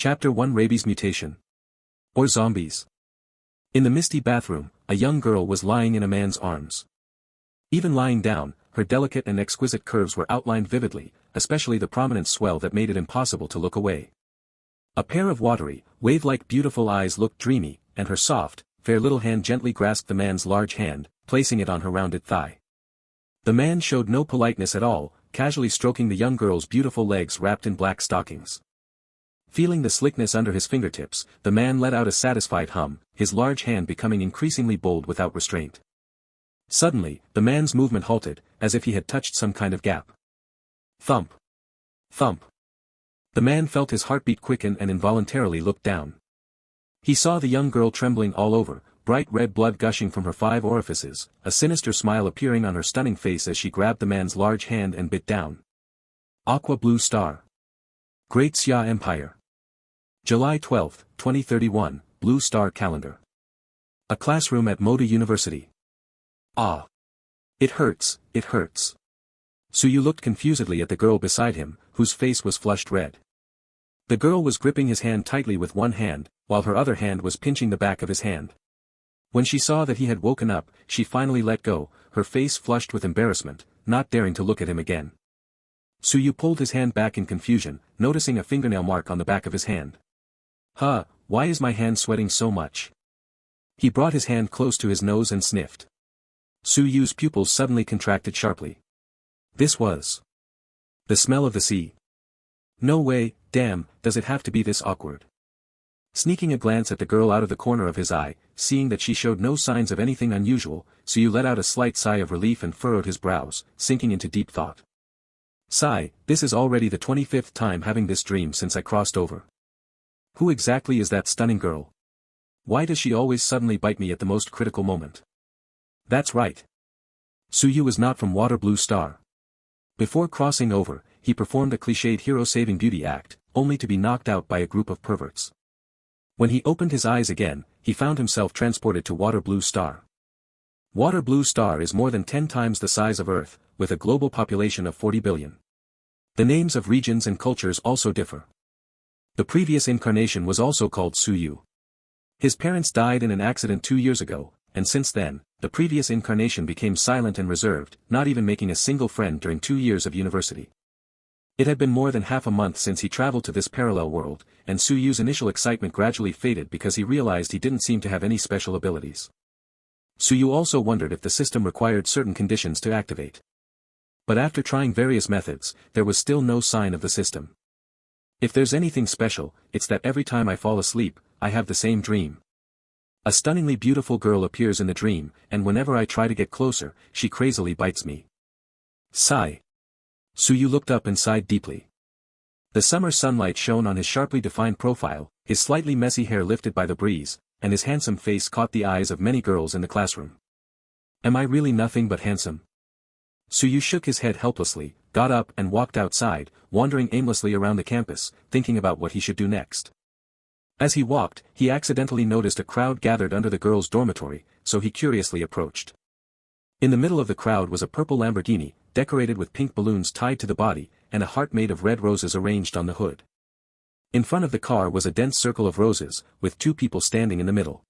Chapter 1 Rabies Mutation. Or Zombies. In the misty bathroom, a young girl was lying in a man's arms. Even lying down, her delicate and exquisite curves were outlined vividly, especially the prominent swell that made it impossible to look away. A pair of watery, wave-like beautiful eyes looked dreamy, and her soft, fair little hand gently grasped the man's large hand, placing it on her rounded thigh. The man showed no politeness at all, casually stroking the young girl's beautiful legs wrapped in black stockings. Feeling the slickness under his fingertips, the man let out a satisfied hum, his large hand becoming increasingly bold without restraint. Suddenly, the man's movement halted, as if he had touched some kind of gap. Thump. Thump. The man felt his heartbeat quicken and involuntarily looked down. He saw the young girl trembling all over, bright red blood gushing from her 5 orifices, a sinister smile appearing on her stunning face as she grabbed the man's large hand and bit down. Aqua Blue Star. Great Xia Empire. July 12, 2031, Blue Star Calendar. A classroom at Moda University. Ah. It hurts, it hurts. Suyu looked confusedly at the girl beside him, whose face was flushed red. The girl was gripping his hand tightly with one hand, while her other hand was pinching the back of his hand. When she saw that he had woken up, she finally let go, her face flushed with embarrassment, not daring to look at him again. Suyu pulled his hand back in confusion, noticing a fingernail mark on the back of his hand. Huh, why is my hand sweating so much? He brought his hand close to his nose and sniffed. Suyu's pupils suddenly contracted sharply. This was the smell of the sea. No way, damn, does it have to be this awkward? Sneaking a glance at the girl out of the corner of his eye, seeing that she showed no signs of anything unusual, Suyu let out a slight sigh of relief and furrowed his brows, sinking into deep thought. Sigh, this is already the 25th time having this dream since I crossed over. Who exactly is that stunning girl? Why does she always suddenly bite me at the most critical moment? That's right. Suyu was not from Water Blue Star. Before crossing over, he performed a cliched hero-saving beauty act, only to be knocked out by a group of perverts. When he opened his eyes again, he found himself transported to Water Blue Star. Water Blue Star is more than 10 times the size of Earth, with a global population of 40 billion. The names of regions and cultures also differ. The previous incarnation was also called Suyu. His parents died in an accident 2 years ago, and since then, the previous incarnation became silent and reserved, not even making a single friend during 2 years of university. It had been more than half a month since he traveled to this parallel world, and Suyu's initial excitement gradually faded because he realized he didn't seem to have any special abilities. Suyu also wondered if the system required certain conditions to activate. But after trying various methods, there was still no sign of the system. If there's anything special, it's that every time I fall asleep, I have the same dream. A stunningly beautiful girl appears in the dream, and whenever I try to get closer, she crazily bites me. Sigh. Suyu looked up and sighed deeply. The summer sunlight shone on his sharply defined profile, his slightly messy hair lifted by the breeze, and his handsome face caught the eyes of many girls in the classroom. Am I really nothing but handsome? Suyu shook his head helplessly, got up and walked outside, wandering aimlessly around the campus, thinking about what he should do next. As he walked, he accidentally noticed a crowd gathered under the girls' dormitory, so he curiously approached. In the middle of the crowd was a purple Lamborghini, decorated with pink balloons tied to the body, and a heart made of red roses arranged on the hood. In front of the car was a dense circle of roses, with 2 people standing in the middle.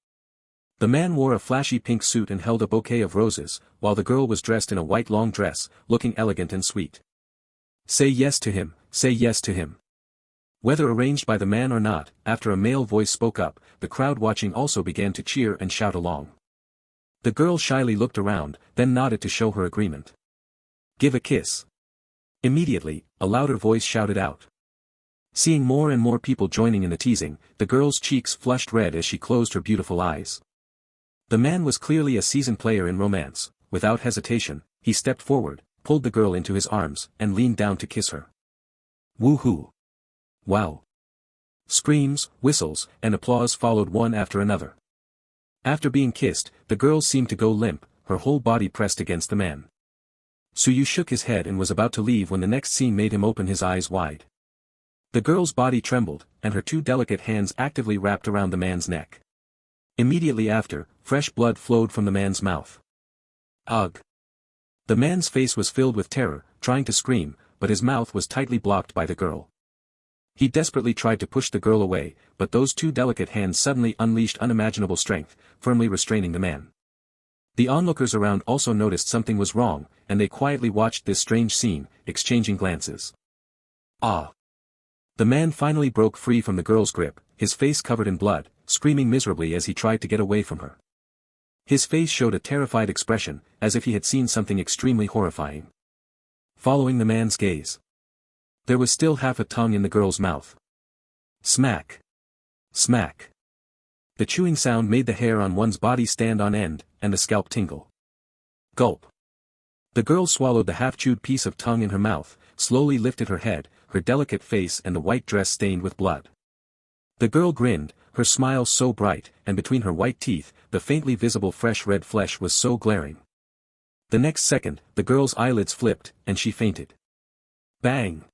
The man wore a flashy pink suit and held a bouquet of roses, while the girl was dressed in a white long dress, looking elegant and sweet. Say yes to him, say yes to him. Whether arranged by the man or not, after a male voice spoke up, the crowd watching also began to cheer and shout along. The girl shyly looked around, then nodded to show her agreement. Give a kiss. Immediately, a louder voice shouted out. Seeing more and more people joining in the teasing, the girl's cheeks flushed red as she closed her beautiful eyes. The man was clearly a seasoned player in romance. Without hesitation, he stepped forward, pulled the girl into his arms, and leaned down to kiss her. Woohoo! Wow! Screams, whistles, and applause followed one after another. After being kissed, the girl seemed to go limp, her whole body pressed against the man. Suyu shook his head and was about to leave when the next scene made him open his eyes wide. The girl's body trembled, and her 2 delicate hands actively wrapped around the man's neck. Immediately after, fresh blood flowed from the man's mouth. Ugh! The man's face was filled with terror, trying to scream, but his mouth was tightly blocked by the girl. He desperately tried to push the girl away, but those two delicate hands suddenly unleashed unimaginable strength, firmly restraining the man. The onlookers around also noticed something was wrong, and they quietly watched this strange scene, exchanging glances. Ah! The man finally broke free from the girl's grip, his face covered in blood, screaming miserably as he tried to get away from her. His face showed a terrified expression, as if he had seen something extremely horrifying. Following the man's gaze, there was still half a tongue in the girl's mouth. Smack! Smack! The chewing sound made the hair on one's body stand on end, and the scalp tingle. Gulp! The girl swallowed the half-chewed piece of tongue in her mouth, slowly lifted her head, her delicate face and the white dress stained with blood. The girl grinned, her smile so bright, and between her white teeth, the faintly visible fresh red flesh was so glaring. The next second, the girl's eyelids flipped, and she fainted. Bang!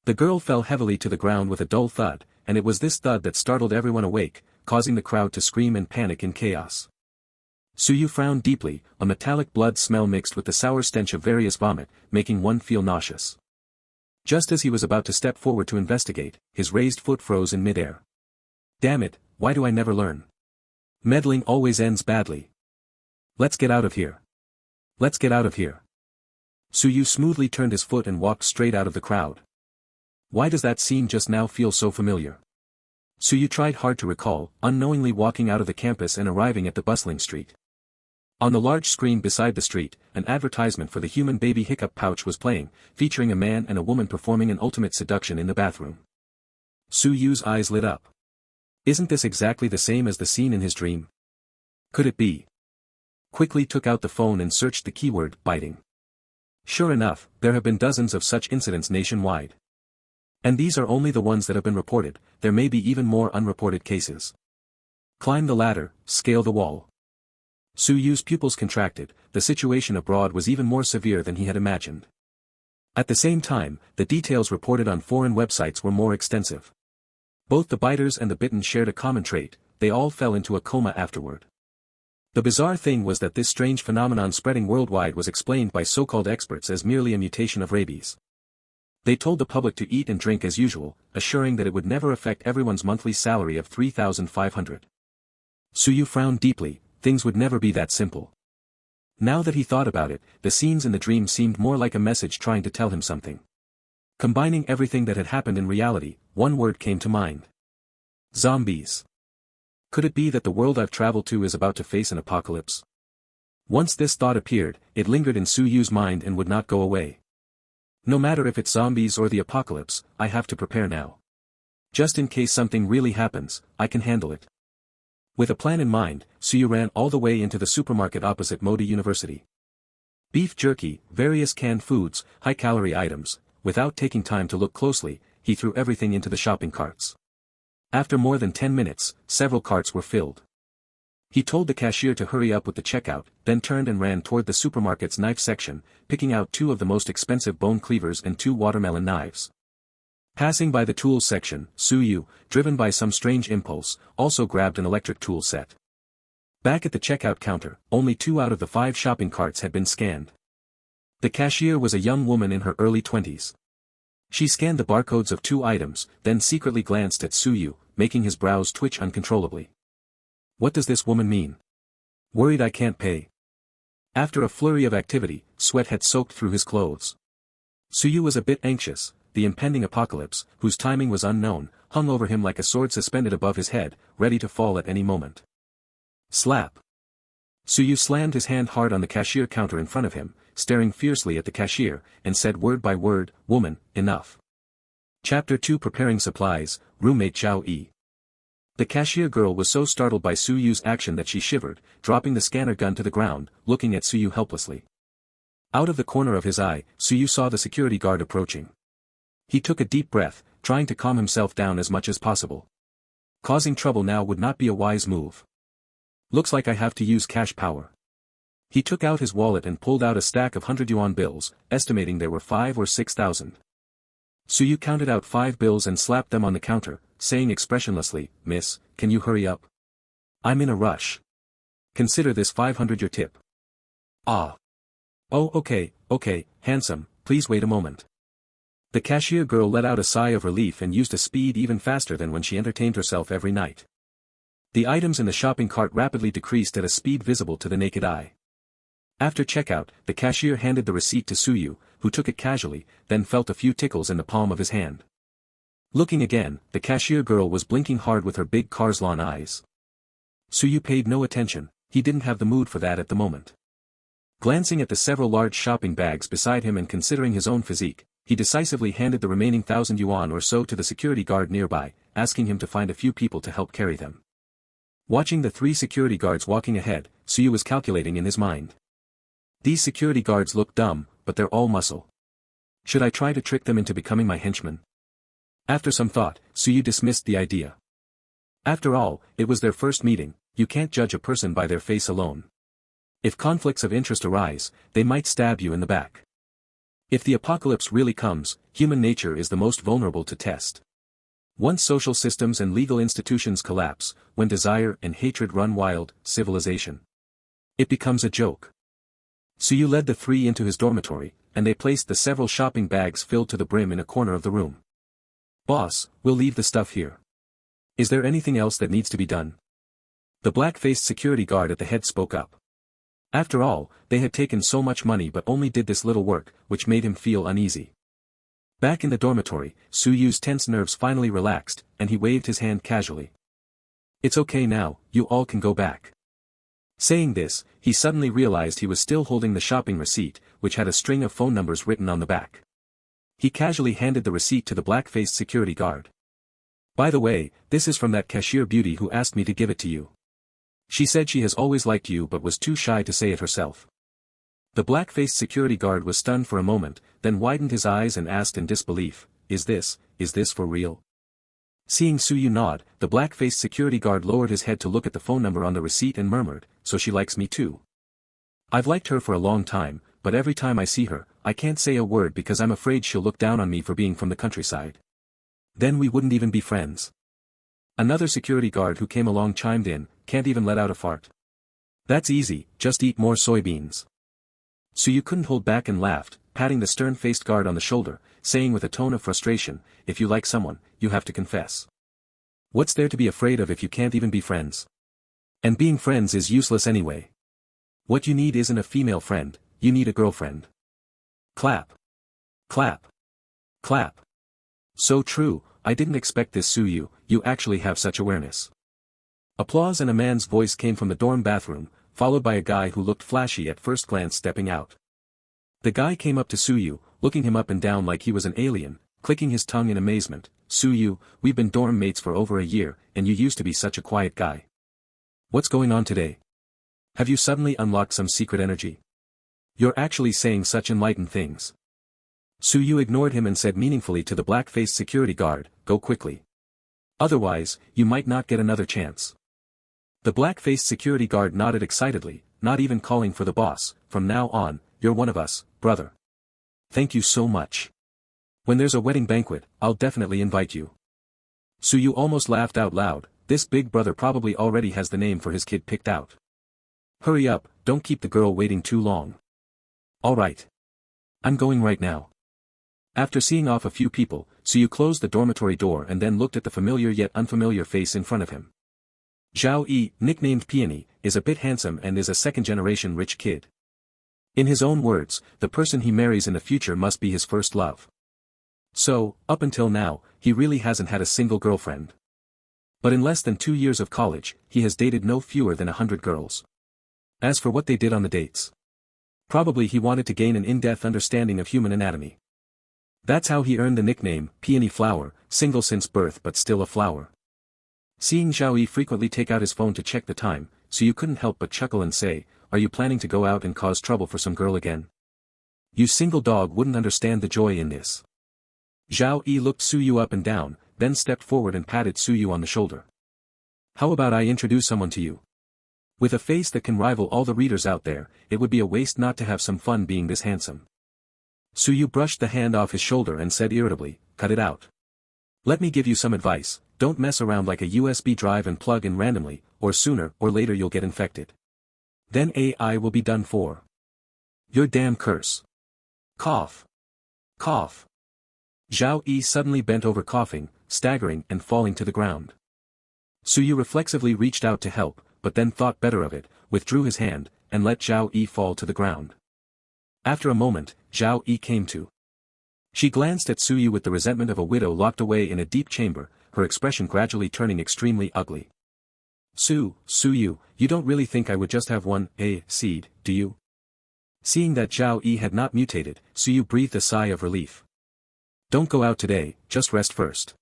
The girl fell heavily to the ground with a dull thud, and it was this thud that startled everyone awake, causing the crowd to scream and panic in chaos. Yimou frowned deeply, a metallic blood smell mixed with the sour stench of various vomit, making one feel nauseous. Just as he was about to step forward to investigate, his raised foot froze in midair. Damn it, why do I never learn? Meddling always ends badly. Let's get out of here. Let's get out of here. Yimou smoothly turned his foot and walked straight out of the crowd. Why does that scene just now feel so familiar? Yimou tried hard to recall, unknowingly walking out of the campus and arriving at the bustling street. On the large screen beside the street, an advertisement for the human baby hiccup pouch was playing, featuring a man and a woman performing an ultimate seduction in the bathroom. Yimou's eyes lit up. Isn't this exactly the same as the scene in his dream? Could it be? Quickly took out the phone and searched the keyword, biting. Sure enough, there have been dozens of such incidents nationwide. And these are only the ones that have been reported, there may be even more unreported cases. Climb the ladder, scale the wall. Yimou's pupils contracted, the situation abroad was even more severe than he had imagined. At the same time, the details reported on foreign websites were more extensive. Both the biters and the bitten shared a common trait, they all fell into a coma afterward. The bizarre thing was that this strange phenomenon spreading worldwide was explained by so-called experts as merely a mutation of rabies. They told the public to eat and drink as usual, assuring that it would never affect everyone's monthly salary of 3,500. Yimou frowned deeply, things would never be that simple. Now that he thought about it, the scenes in the dream seemed more like a message trying to tell him something. Combining everything that had happened in reality, one word came to mind. Zombies. Could it be that the world I've traveled to is about to face an apocalypse? Once this thought appeared, it lingered in Yimou's mind and would not go away. No matter if it's zombies or the apocalypse, I have to prepare now. Just in case something really happens, I can handle it. With a plan in mind, Yimou ran all the way into the supermarket opposite Modi University. Beef jerky, various canned foods, high-calorie items. Without taking time to look closely, he threw everything into the shopping carts. After more than 10 minutes, several carts were filled. He told the cashier to hurry up with the checkout, then turned and ran toward the supermarket's knife section, picking out 2 of the most expensive bone cleavers and 2 watermelon knives. Passing by the tools section, Yimou, driven by some strange impulse, also grabbed an electric tool set. Back at the checkout counter, only 2 out of the 5 shopping carts had been scanned. The cashier was a young woman in her early 20s. She scanned the barcodes of 2 items, then secretly glanced at Yimou, making his brows twitch uncontrollably. What does this woman mean? Worried I can't pay. After a flurry of activity, sweat had soaked through his clothes. Yimou was a bit anxious, the impending apocalypse, whose timing was unknown, hung over him like a sword suspended above his head, ready to fall at any moment. Slap. Yimou slammed his hand hard on the cashier counter in front of him, staring fiercely at the cashier, and said word by word, "Woman, enough." Chapter 2 Preparing Supplies, Roommate Zhao Yi. The cashier girl was so startled by Yimou's action that she shivered, dropping the scanner gun to the ground, looking at Yimou helplessly. Out of the corner of his eye, Yimou saw the security guard approaching. He took a deep breath, trying to calm himself down as much as possible. Causing trouble now would not be a wise move. Looks like I have to use cash power. He took out his wallet and pulled out a stack of 100 yuan bills, estimating there were 5 or 6,000. Yimou counted out 5 bills and slapped them on the counter, saying expressionlessly, "Miss, can you hurry up? I'm in a rush. Consider this 500 your tip." Ah. Oh okay, handsome, please wait a moment. The cashier girl let out a sigh of relief and used a speed even faster than when she entertained herself every night. The items in the shopping cart rapidly decreased at a speed visible to the naked eye. After checkout, the cashier handed the receipt to Yue, who took it casually, then felt a few tickles in the palm of his hand. Looking again, the cashier girl was blinking hard with her big car's lawn eyes. Yue paid no attention, he didn't have the mood for that at the moment. Glancing at the several large shopping bags beside him and considering his own physique, he decisively handed the remaining 1,000 yuan or so to the security guard nearby, asking him to find a few people to help carry them. Watching the 3 security guards walking ahead, Yue was calculating in his mind. These security guards look dumb, but they're all muscle. Should I try to trick them into becoming my henchmen? After some thought, Yue dismissed the idea. After all, it was their first meeting, you can't judge a person by their face alone. If conflicts of interest arise, they might stab you in the back. If the apocalypse really comes, human nature is the most vulnerable to test. Once social systems and legal institutions collapse, when desire and hatred run wild, civilization. It becomes a joke. Yue led the 3 into his dormitory, and they placed the several shopping bags filled to the brim in a corner of the room. Boss, we'll leave the stuff here. Is there anything else that needs to be done? The black-faced security guard at the head spoke up. After all, they had taken so much money but only did this little work, which made him feel uneasy. Back in the dormitory, Yue's tense nerves finally relaxed, and he waved his hand casually. It's okay now, you all can go back. Saying this, he suddenly realized he was still holding the shopping receipt, which had a string of phone numbers written on the back. He casually handed the receipt to the black-faced security guard. By the way, this is from that cashier beauty who asked me to give it to you. She said she has always liked you but was too shy to say it herself. The black-faced security guard was stunned for a moment, then widened his eyes and asked in disbelief, is this for real? Seeing Yue nod, the black-faced security guard lowered his head to look at the phone number on the receipt and murmured, so she likes me too. I've liked her for a long time, but every time I see her, I can't say a word because I'm afraid she'll look down on me for being from the countryside. Then we wouldn't even be friends. Another security guard who came along chimed in, can't even let out a fart. That's easy, just eat more soybeans. Yue couldn't hold back and laughed, patting the stern-faced guard on the shoulder, saying with a tone of frustration, if you like someone, you have to confess. What's there to be afraid of if you can't even be friends? And being friends is useless anyway. What you need isn't a female friend, you need a girlfriend. Clap. Clap. Clap. So true, I didn't expect this Yue, you actually have such awareness. Applause and a man's voice came from the dorm bathroom, followed by a guy who looked flashy at first glance stepping out. The guy came up to Yue, looking him up and down like he was an alien, clicking his tongue in amazement. Yue, we've been dorm mates for over a year, and you used to be such a quiet guy. What's going on today? Have you suddenly unlocked some secret energy? You're actually saying such enlightened things. Yue ignored him and said meaningfully to the black-faced security guard, go quickly. Otherwise, you might not get another chance. The black-faced security guard nodded excitedly, not even calling for the boss, from now on, you're one of us, brother. Thank you so much. When there's a wedding banquet, I'll definitely invite you. Yue almost laughed out loud, this big brother probably already has the name for his kid picked out. Hurry up, don't keep the girl waiting too long. Alright. I'm going right now. After seeing off a few people, Yue closed the dormitory door and then looked at the familiar yet unfamiliar face in front of him. Zhao Yi, nicknamed Peony, is a bit handsome and is a second-generation rich kid. In his own words, the person he marries in the future must be his first love. So, up until now, he really hasn't had a single girlfriend. But in less than 2 years of college, he has dated no fewer than 100 girls. As for what they did on the dates. Probably he wanted to gain an in-depth understanding of human anatomy. That's how he earned the nickname, Peony Flower, single since birth but still a flower. Seeing Zhao Yi frequently take out his phone to check the time, Yue couldn't help but chuckle and say, are you planning to go out and cause trouble for some girl again? You single dog wouldn't understand the joy in this. Zhao Yi looked Yue up and down, then stepped forward and patted Yue on the shoulder. How about I introduce someone to you? With a face that can rival all the readers out there, it would be a waste not to have some fun being this handsome. Yue brushed the hand off his shoulder and said irritably, cut it out. Let me give you some advice, don't mess around like a USB drive and plug in randomly, or sooner or later you'll get infected. Then AI will be done for. Your damn curse. Cough. Cough. Zhao Yi suddenly bent over coughing, staggering and falling to the ground. Suyu reflexively reached out to help, but then thought better of it, withdrew his hand, and let Zhao Yi fall to the ground. After a moment, Zhao Yi came to. She glanced at Suyu with the resentment of a widow locked away in a deep chamber, her expression gradually turning extremely ugly. Suyu, you don't really think I would just have one, seed, do you? Seeing that Zhao Yi had not mutated, Suyu breathed a sigh of relief. Don't go out today, just rest first.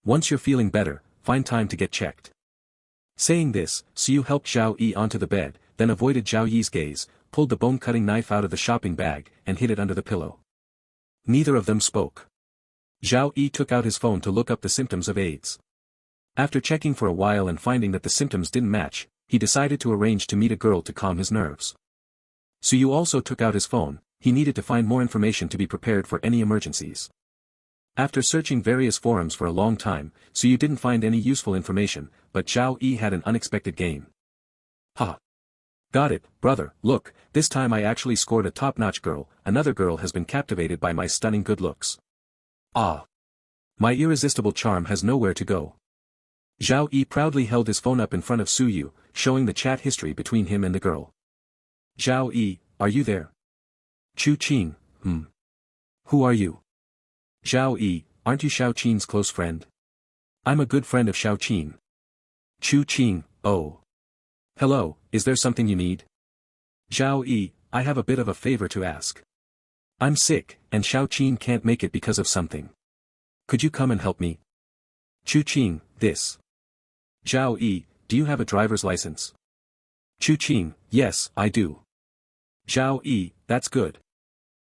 Once you're feeling better, find time to get checked. Saying this, Suyu helped Zhao Yi onto the bed, then avoided Zhao Yi's gaze, pulled the bone-cutting knife out of the shopping bag, and hid it under the pillow. Neither of them spoke. Zhao Yi took out his phone to look up the symptoms of AIDS. After checking for a while and finding that the symptoms didn't match, he decided to arrange to meet a girl to calm his nerves. Suyu also took out his phone, he needed to find more information to be prepared for any emergencies. After searching various forums for a long time, Suyu didn't find any useful information, but Zhao Yi had an unexpected gain. Ha! Got it, brother, look, this time I actually scored a top-notch girl, another girl has been captivated by my stunning good looks. Ah! My irresistible charm has nowhere to go. Zhao Yi proudly held his phone up in front of Suyu, showing the chat history between him and the girl. Zhao Yi, are you there? Chu Qing, Who are you? Zhao Yi, aren't you Xiao Qin's close friend? I'm a good friend of Xiao Qin. Chu Qing, oh. Hello, is there something you need? Zhao Yi, I have a bit of a favor to ask. I'm sick, and Xiao Qin can't make it because of something. Could you come and help me? Chu Qing, this. Zhao Yi, do you have a driver's license? Chu Qing, yes, I do. Zhao Yi, that's good.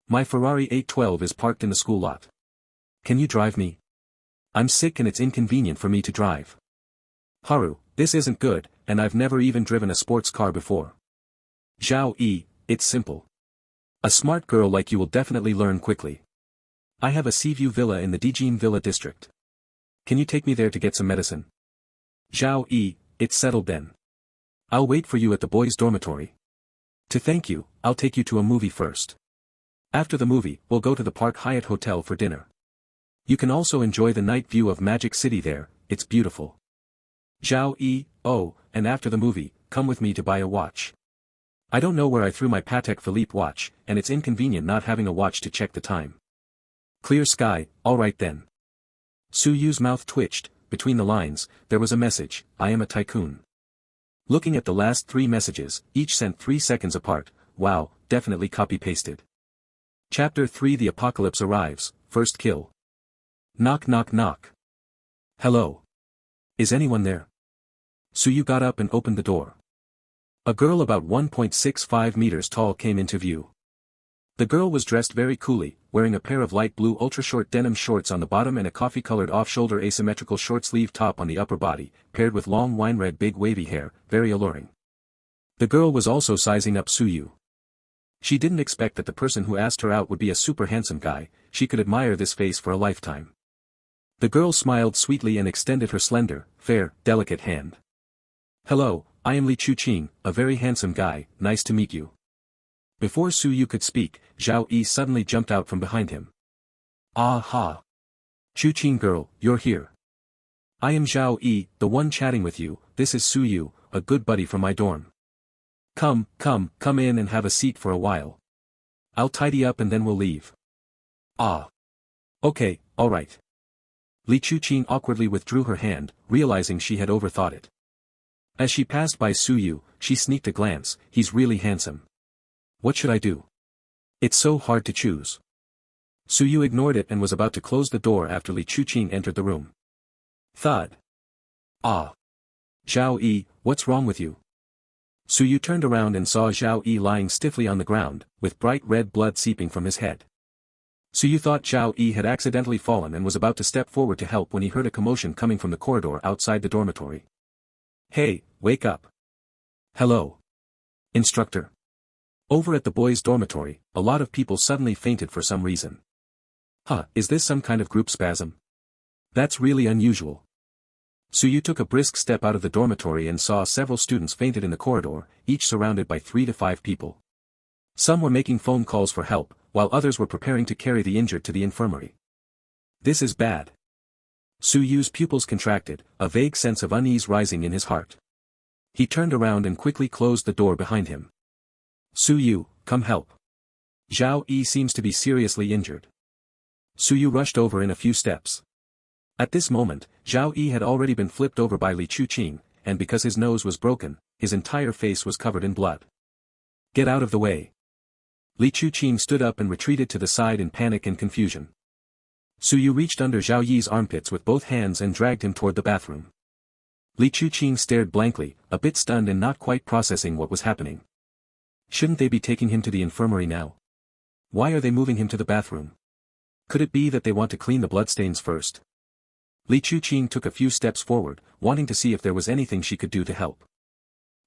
My Ferrari 812 is parked in the school lot. Can you drive me? I'm sick and it's inconvenient for me to drive. Haru, this isn't good, and I've never even driven a sports car before. Zhao Yi, it's simple. A smart girl like you will definitely learn quickly. I have a Seaview Villa in the Dijin Villa district. Can you take me there to get some medicine? Zhao Yi, it's settled then. I'll wait for you at the boys' dormitory. To thank you, I'll take you to a movie first. After the movie, we'll go to the Park Hyatt Hotel for dinner. You can also enjoy the night view of Magic City there, it's beautiful. Zhao Yi, oh, and after the movie, come with me to buy a watch. I don't know where I threw my Patek Philippe watch, and it's inconvenient not having a watch to check the time. Clear sky, alright then. Suyu's mouth twitched, between the lines, there was a message, I am a tycoon. Looking at the last 3 messages, each sent 3 seconds apart, wow, definitely copy-pasted. Chapter 3 The Apocalypse Arrives, First Kill. Knock knock knock. Hello. Is anyone there? Suyu got up and opened the door. A girl about 1.65 meters tall came into view. The girl was dressed very coolly, wearing a pair of light blue ultra-short denim shorts on the bottom and a coffee-colored off-shoulder asymmetrical short-sleeve top on the upper body, paired with long wine-red big wavy hair, very alluring. The girl was also sizing up Suyu. She didn't expect that the person who asked her out would be a super handsome guy, she could admire this face for a lifetime. The girl smiled sweetly and extended her slender, fair, delicate hand. Hello, I am Li Chuqing, a very handsome guy, nice to meet you. Before Suyu could speak, Zhao Yi suddenly jumped out from behind him. Ah ha! Chuqing girl, you're here. I am Zhao Yi, the one chatting with you, this is Suyu, a good buddy from my dorm. Come in and have a seat for a while. I'll tidy up and then we'll leave. Ah. Okay, alright. Li Chuqing awkwardly withdrew her hand, realizing she had overthought it. As she passed by Suyu, she sneaked a glance, he's really handsome. What should I do? It's so hard to choose. Suyu ignored it and was about to close the door after Li Chuqing entered the room. Thud. Ah. Zhao Yi, what's wrong with you? Suyu turned around and saw Zhao Yi lying stiffly on the ground, with bright red blood seeping from his head. Suyu thought Zhao Yi had accidentally fallen and was about to step forward to help when he heard a commotion coming from the corridor outside the dormitory. Hey, wake up. Hello. Instructor. Over at the boys' dormitory, a lot of people suddenly fainted for some reason. Huh, is this some kind of group spasm? That's really unusual. Suyu took a brisk step out of the dormitory and saw several students fainted in the corridor, each surrounded by 3 to 5 people. Some were making phone calls for help, while others were preparing to carry the injured to the infirmary. This is bad. Su Yu's pupils contracted, a vague sense of unease rising in his heart. He turned around and quickly closed the door behind him. Su Yu, come help. Zhao Yi seems to be seriously injured. Su Yu rushed over in a few steps. At this moment, Zhao Yi had already been flipped over by Li Chuqing, and because his nose was broken, his entire face was covered in blood. Get out of the way. Li Chuqing stood up and retreated to the side in panic and confusion. Su Yu reached under Zhao Yi's armpits with both hands and dragged him toward the bathroom. Li Chuqing stared blankly, a bit stunned and not quite processing what was happening. Shouldn't they be taking him to the infirmary now? Why are they moving him to the bathroom? Could it be that they want to clean the bloodstains first? Li Chuqing took a few steps forward, wanting to see if there was anything she could do to help.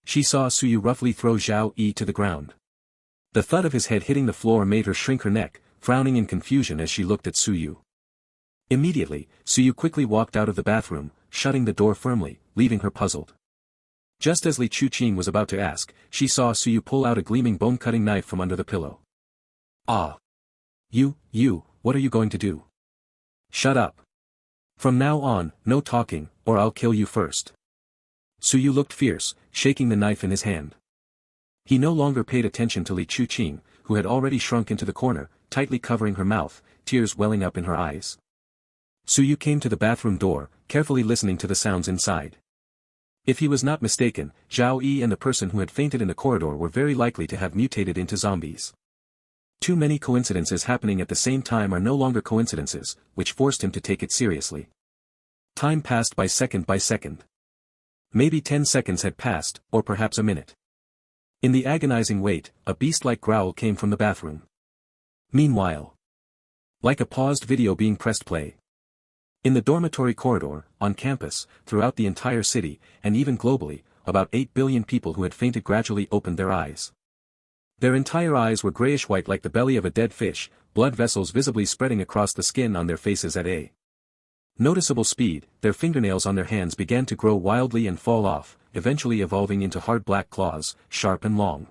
She saw Su Yu roughly throw Zhao Yi to the ground. The thud of his head hitting the floor made her shrink her neck, frowning in confusion as she looked at Su Yu. Immediately, Su Yu quickly walked out of the bathroom, shutting the door firmly, leaving her puzzled. Just as Li Chuqing was about to ask, she saw Su Yu pull out a gleaming bone-cutting knife from under the pillow. Ah! You, what are you going to do? Shut up. From now on, no talking, or I'll kill you first. Su Yu looked fierce, shaking the knife in his hand. He no longer paid attention to Li Chuqing, who had already shrunk into the corner, tightly covering her mouth, tears welling up in her eyes. Su Yu came to the bathroom door, carefully listening to the sounds inside. If he was not mistaken, Zhao Yi and the person who had fainted in the corridor were very likely to have mutated into zombies. Too many coincidences happening at the same time are no longer coincidences, which forced him to take it seriously. Time passed by second. Maybe 10 seconds had passed, or perhaps a minute. In the agonizing wait, a beast-like growl came from the bathroom. Meanwhile, like a paused video being pressed play. In the dormitory corridor, on campus, throughout the entire city, and even globally, about 8 billion people who had fainted gradually opened their eyes. Their entire eyes were grayish-white like the belly of a dead fish, blood vessels visibly spreading across the skin on their faces at a noticeable speed. Their fingernails on their hands began to grow wildly and fall off, eventually evolving into hard black claws, sharp and long.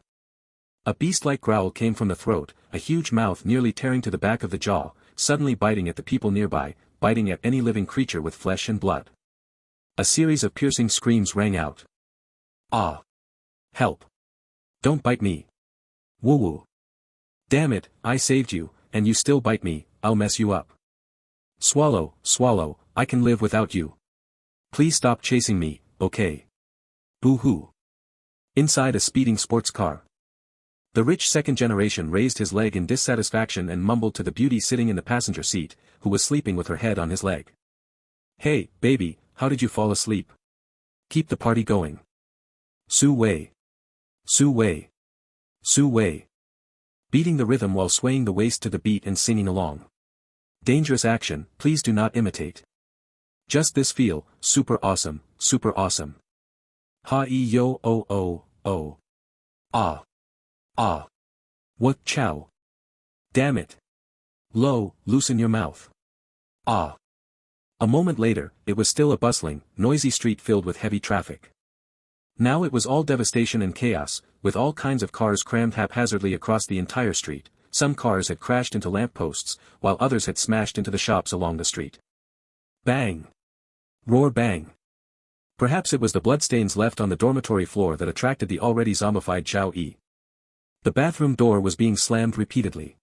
A beast-like growl came from the throat, a huge mouth nearly tearing to the back of the jaw, suddenly biting at the people nearby, biting at any living creature with flesh and blood. A series of piercing screams rang out. Ah! Help! Don't bite me! Woo-woo! Damn it, I saved you, and you still bite me, I'll mess you up. Swallow, I can live without you. Please stop chasing me, okay? Boo-hoo! Inside a speeding sports car. The rich second generation raised his leg in dissatisfaction and mumbled to the beauty sitting in the passenger seat, who was sleeping with her head on his leg. Hey, baby, how did you fall asleep? Keep the party going. Su Wei. Beating the rhythm while swaying the waist to the beat and singing along. Dangerous action, please do not imitate. Just this feel, super awesome. Ha-ee-yo, oh. Ah. What chow? Damn it. Loosen your mouth. Ah. A moment later, it was still a bustling, noisy street filled with heavy traffic. Now it was all devastation and chaos, with all kinds of cars crammed haphazardly across the entire street. Some cars had crashed into lampposts, while others had smashed into the shops along the street. Bang! Roar bang! Perhaps it was the bloodstains left on the dormitory floor that attracted the already zombified Zhao Yi. The bathroom door was being slammed repeatedly.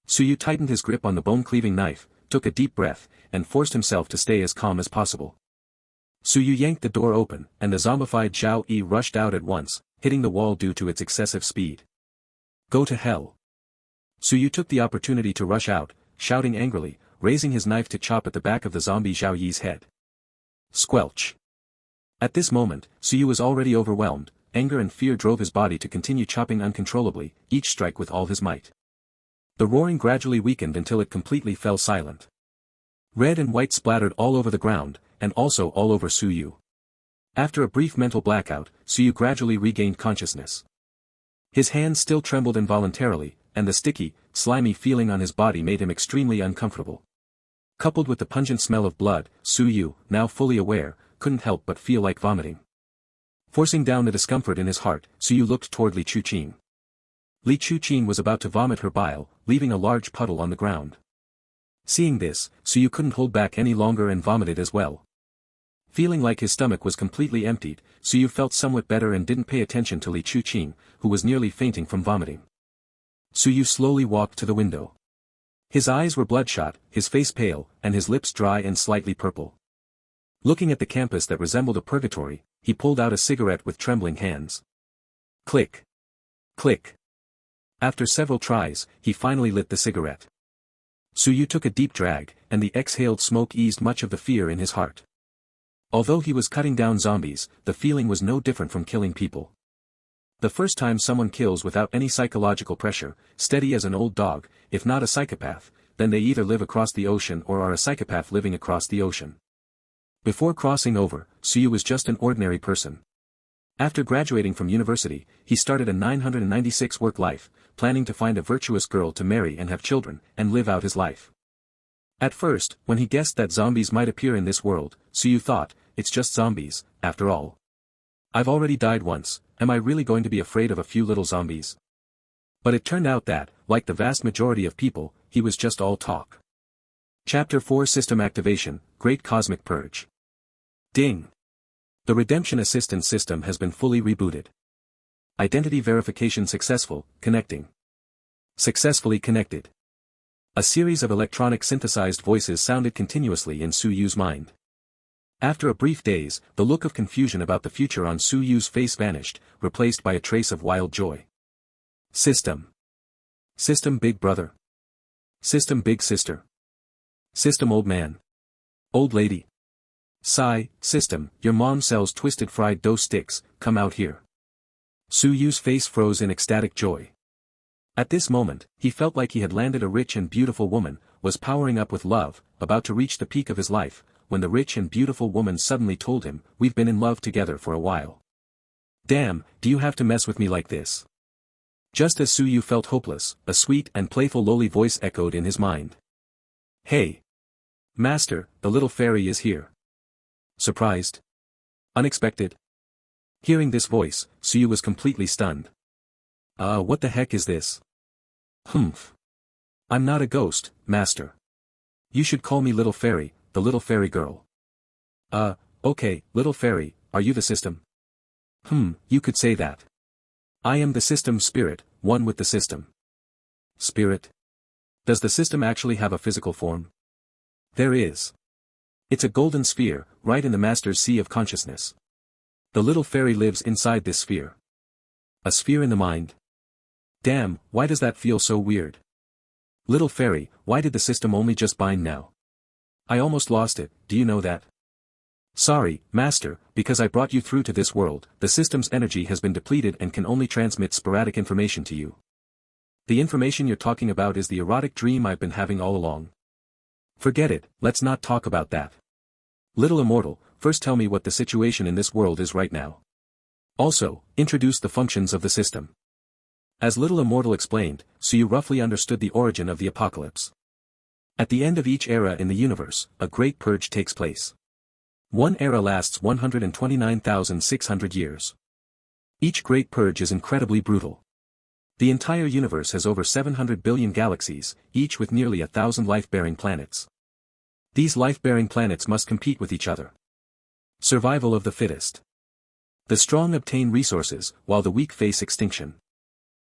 Su Yu tightened his grip on the bone-cleaving knife, took a deep breath, and forced himself to stay as calm as possible. Su Yu yanked the door open, and the zombified Zhao Yi rushed out at once, hitting the wall due to its excessive speed. Go to hell. Su Yu took the opportunity to rush out, shouting angrily, raising his knife to chop at the back of the zombie Zhao Yi's head. Squelch. At this moment, Su Yu was already overwhelmed. Anger and fear drove his body to continue chopping uncontrollably, each strike with all his might. The roaring gradually weakened until it completely fell silent. Red and white splattered all over the ground, and also all over Su Yu. After a brief mental blackout, Su Yu gradually regained consciousness. His hands still trembled involuntarily, and the sticky, slimy feeling on his body made him extremely uncomfortable. Coupled with the pungent smell of blood, Su Yu, now fully aware, couldn't help but feel like vomiting. Forcing down the discomfort in his heart, Su Yu looked toward Li Chuqing. Li Chuqing was about to vomit her bile, leaving a large puddle on the ground. Seeing this, Suyu couldn't hold back any longer and vomited as well. Feeling like his stomach was completely emptied, Suyu felt somewhat better and didn't pay attention to Li Chuqing, who was nearly fainting from vomiting. Suyu slowly walked to the window. His eyes were bloodshot, his face pale, and his lips dry and slightly purple. Looking at the campus that resembled a purgatory, he pulled out a cigarette with trembling hands. Click. Click. After several tries, he finally lit the cigarette. Suyu took a deep drag, and the exhaled smoke eased much of the fear in his heart. Although he was cutting down zombies, the feeling was no different from killing people. The first time someone kills without any psychological pressure, steady as an old dog, if not a psychopath, then they either live across the ocean or are a psychopath living across the ocean. Before crossing over, Suyu was just an ordinary person. After graduating from university, he started a 996 work life, planning to find a virtuous girl to marry and have children, and live out his life. At first, when he guessed that zombies might appear in this world, Suyu thought, it's just zombies, after all. I've already died once, am I really going to be afraid of a few little zombies? But it turned out that, like the vast majority of people, he was just all talk. Chapter 4 System Activation, Great Cosmic Purge. Ding! The Redemption Assistance system has been fully rebooted. Identity verification successful, connecting. Successfully connected. A series of electronic synthesized voices sounded continuously in Suyu's mind. After a brief daze, the look of confusion about the future on Suyu's face vanished, replaced by a trace of wild joy. System. System big brother. System big sister. System old man. Old lady. Sigh, system, your mom sells twisted fried dough sticks, come out here. Suyu's face froze in ecstatic joy. At this moment, he felt like he had landed a rich and beautiful woman, was powering up with love, about to reach the peak of his life, when the rich and beautiful woman suddenly told him, we've been in love together for a while. Damn, do you have to mess with me like this? Just as Suyu felt hopeless, a sweet and playful lowly voice echoed in his mind. Hey! Master, the little fairy is here. Surprised? Unexpected? Hearing this voice, Suyu was completely stunned. What the heck is this? Humph. I'm not a ghost, master. You should call me little fairy, the little fairy girl. Okay, little fairy, are you the system? You could say that. I am the system spirit, one with the system. Spirit? Does the system actually have a physical form? There is. It's a golden sphere, right in the master's sea of consciousness. The little fairy lives inside this sphere. A sphere in the mind? Damn, why does that feel so weird? Little fairy, why did the system only just bind now? I almost lost it, do you know that? Sorry, master, because I brought you through to this world, the system's energy has been depleted and can only transmit sporadic information to you. The information you're talking about is the erotic dream I've been having all along. Forget it, let's not talk about that. Little immortal, first tell me what the situation in this world is right now. Also, introduce the functions of the system. As Little Immortal explained, Suyu roughly understood the origin of the apocalypse. At the end of each era in the universe, a great purge takes place. One era lasts 129,600 years. Each great purge is incredibly brutal. The entire universe has over 700 billion galaxies, each with nearly 1,000 life-bearing planets. These life-bearing planets must compete with each other. Survival of the fittest. The strong obtain resources, while the weak face extinction.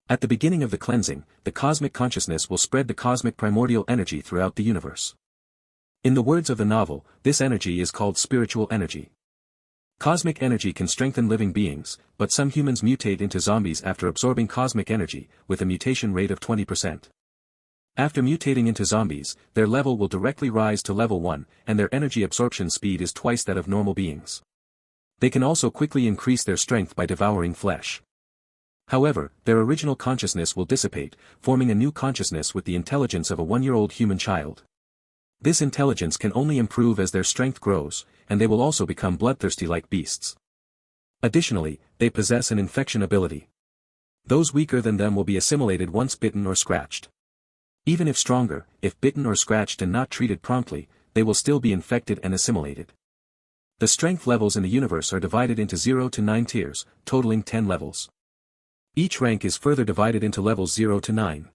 At the beginning of the cleansing, the cosmic consciousness will spread the cosmic primordial energy throughout the universe. In the words of the novel, this energy is called spiritual energy. Cosmic energy can strengthen living beings, but some humans mutate into zombies after absorbing cosmic energy, with a mutation rate of 20%. After mutating into zombies, their level will directly rise to level 1, and their energy absorption speed is twice that of normal beings. They can also quickly increase their strength by devouring flesh. However, their original consciousness will dissipate, forming a new consciousness with the intelligence of a 1-year-old human child. This intelligence can only improve as their strength grows, and they will also become bloodthirsty like beasts. Additionally, they possess an infection ability. Those weaker than them will be assimilated once bitten or scratched. Even if stronger, if bitten or scratched and not treated promptly, they will still be infected and assimilated. The strength levels in the universe are divided into 0 to 9 tiers, totaling 10 levels. Each rank is further divided into levels 0 to 9.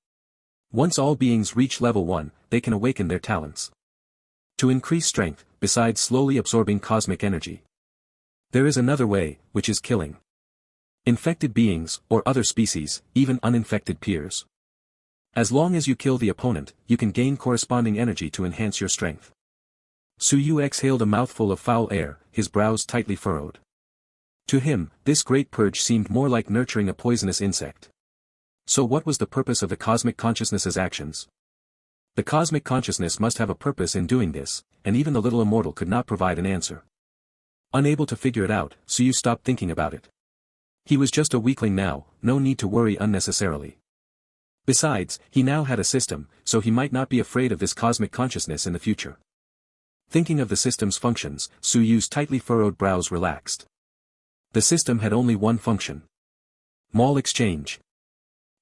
Once all beings reach level 1, they can awaken their talents to increase strength, besides slowly absorbing cosmic energy. There is another way, which is killing infected beings, or other species, even uninfected peers. As long as you kill the opponent, you can gain corresponding energy to enhance your strength. Su Yu exhaled a mouthful of foul air, his brows tightly furrowed. To him, this great purge seemed more like nurturing a poisonous insect. So what was the purpose of the cosmic consciousness's actions? The cosmic consciousness must have a purpose in doing this, and even the little immortal could not provide an answer. Unable to figure it out, Su Yu stopped thinking about it. He was just a weakling now, no need to worry unnecessarily. Besides, he now had a system, so he might not be afraid of this cosmic consciousness in the future. Thinking of the system's functions, Su Yu's tightly furrowed brows relaxed. The system had only one function: mall exchange.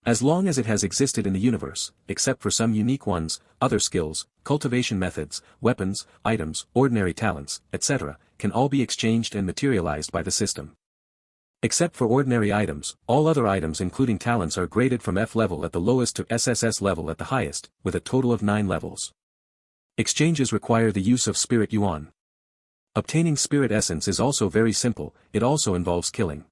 As long as it has existed in the universe, except for some unique ones, other skills, cultivation methods, weapons, items, ordinary talents, etc., can all be exchanged and materialized by the system. Except for ordinary items, all other items including talents are graded from F level at the lowest to SSS level at the highest, with a total of 9 levels. Exchanges require the use of spirit yuan. Obtaining spirit essence is also very simple, it also involves killing.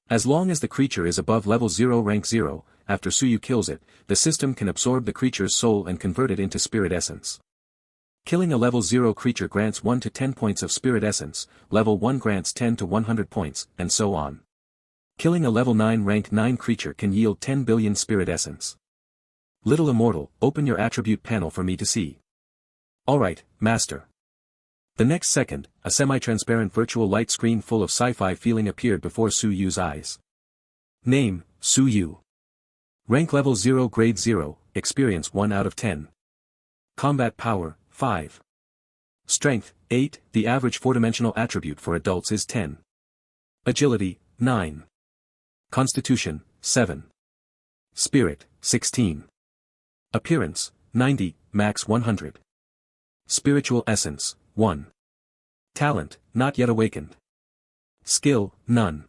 As long as the creature is above level 0 rank 0, after Su Yu kills it, the system can absorb the creature's soul and convert it into spirit essence. Killing a level 0 creature grants 1 to 10 points of spirit essence, level 1 grants 10 to 100 points, and so on. Killing a level 9 rank 9 creature can yield 10 billion spirit essence. Little immortal, open your attribute panel for me to see. Alright, master. The next second, a semi-transparent virtual light screen full of sci-fi feeling appeared before Su Yu's eyes. Name, Su Yu. Rank level 0 grade 0, experience 1 out of 10. Combat power, 5. Strength, 8, the average 4-dimensional attribute for adults is 10. Agility, 9. Constitution, 7. Spirit, 16. Appearance, 90, max 100. Spiritual essence, 1. Talent, not yet awakened. Skill, none.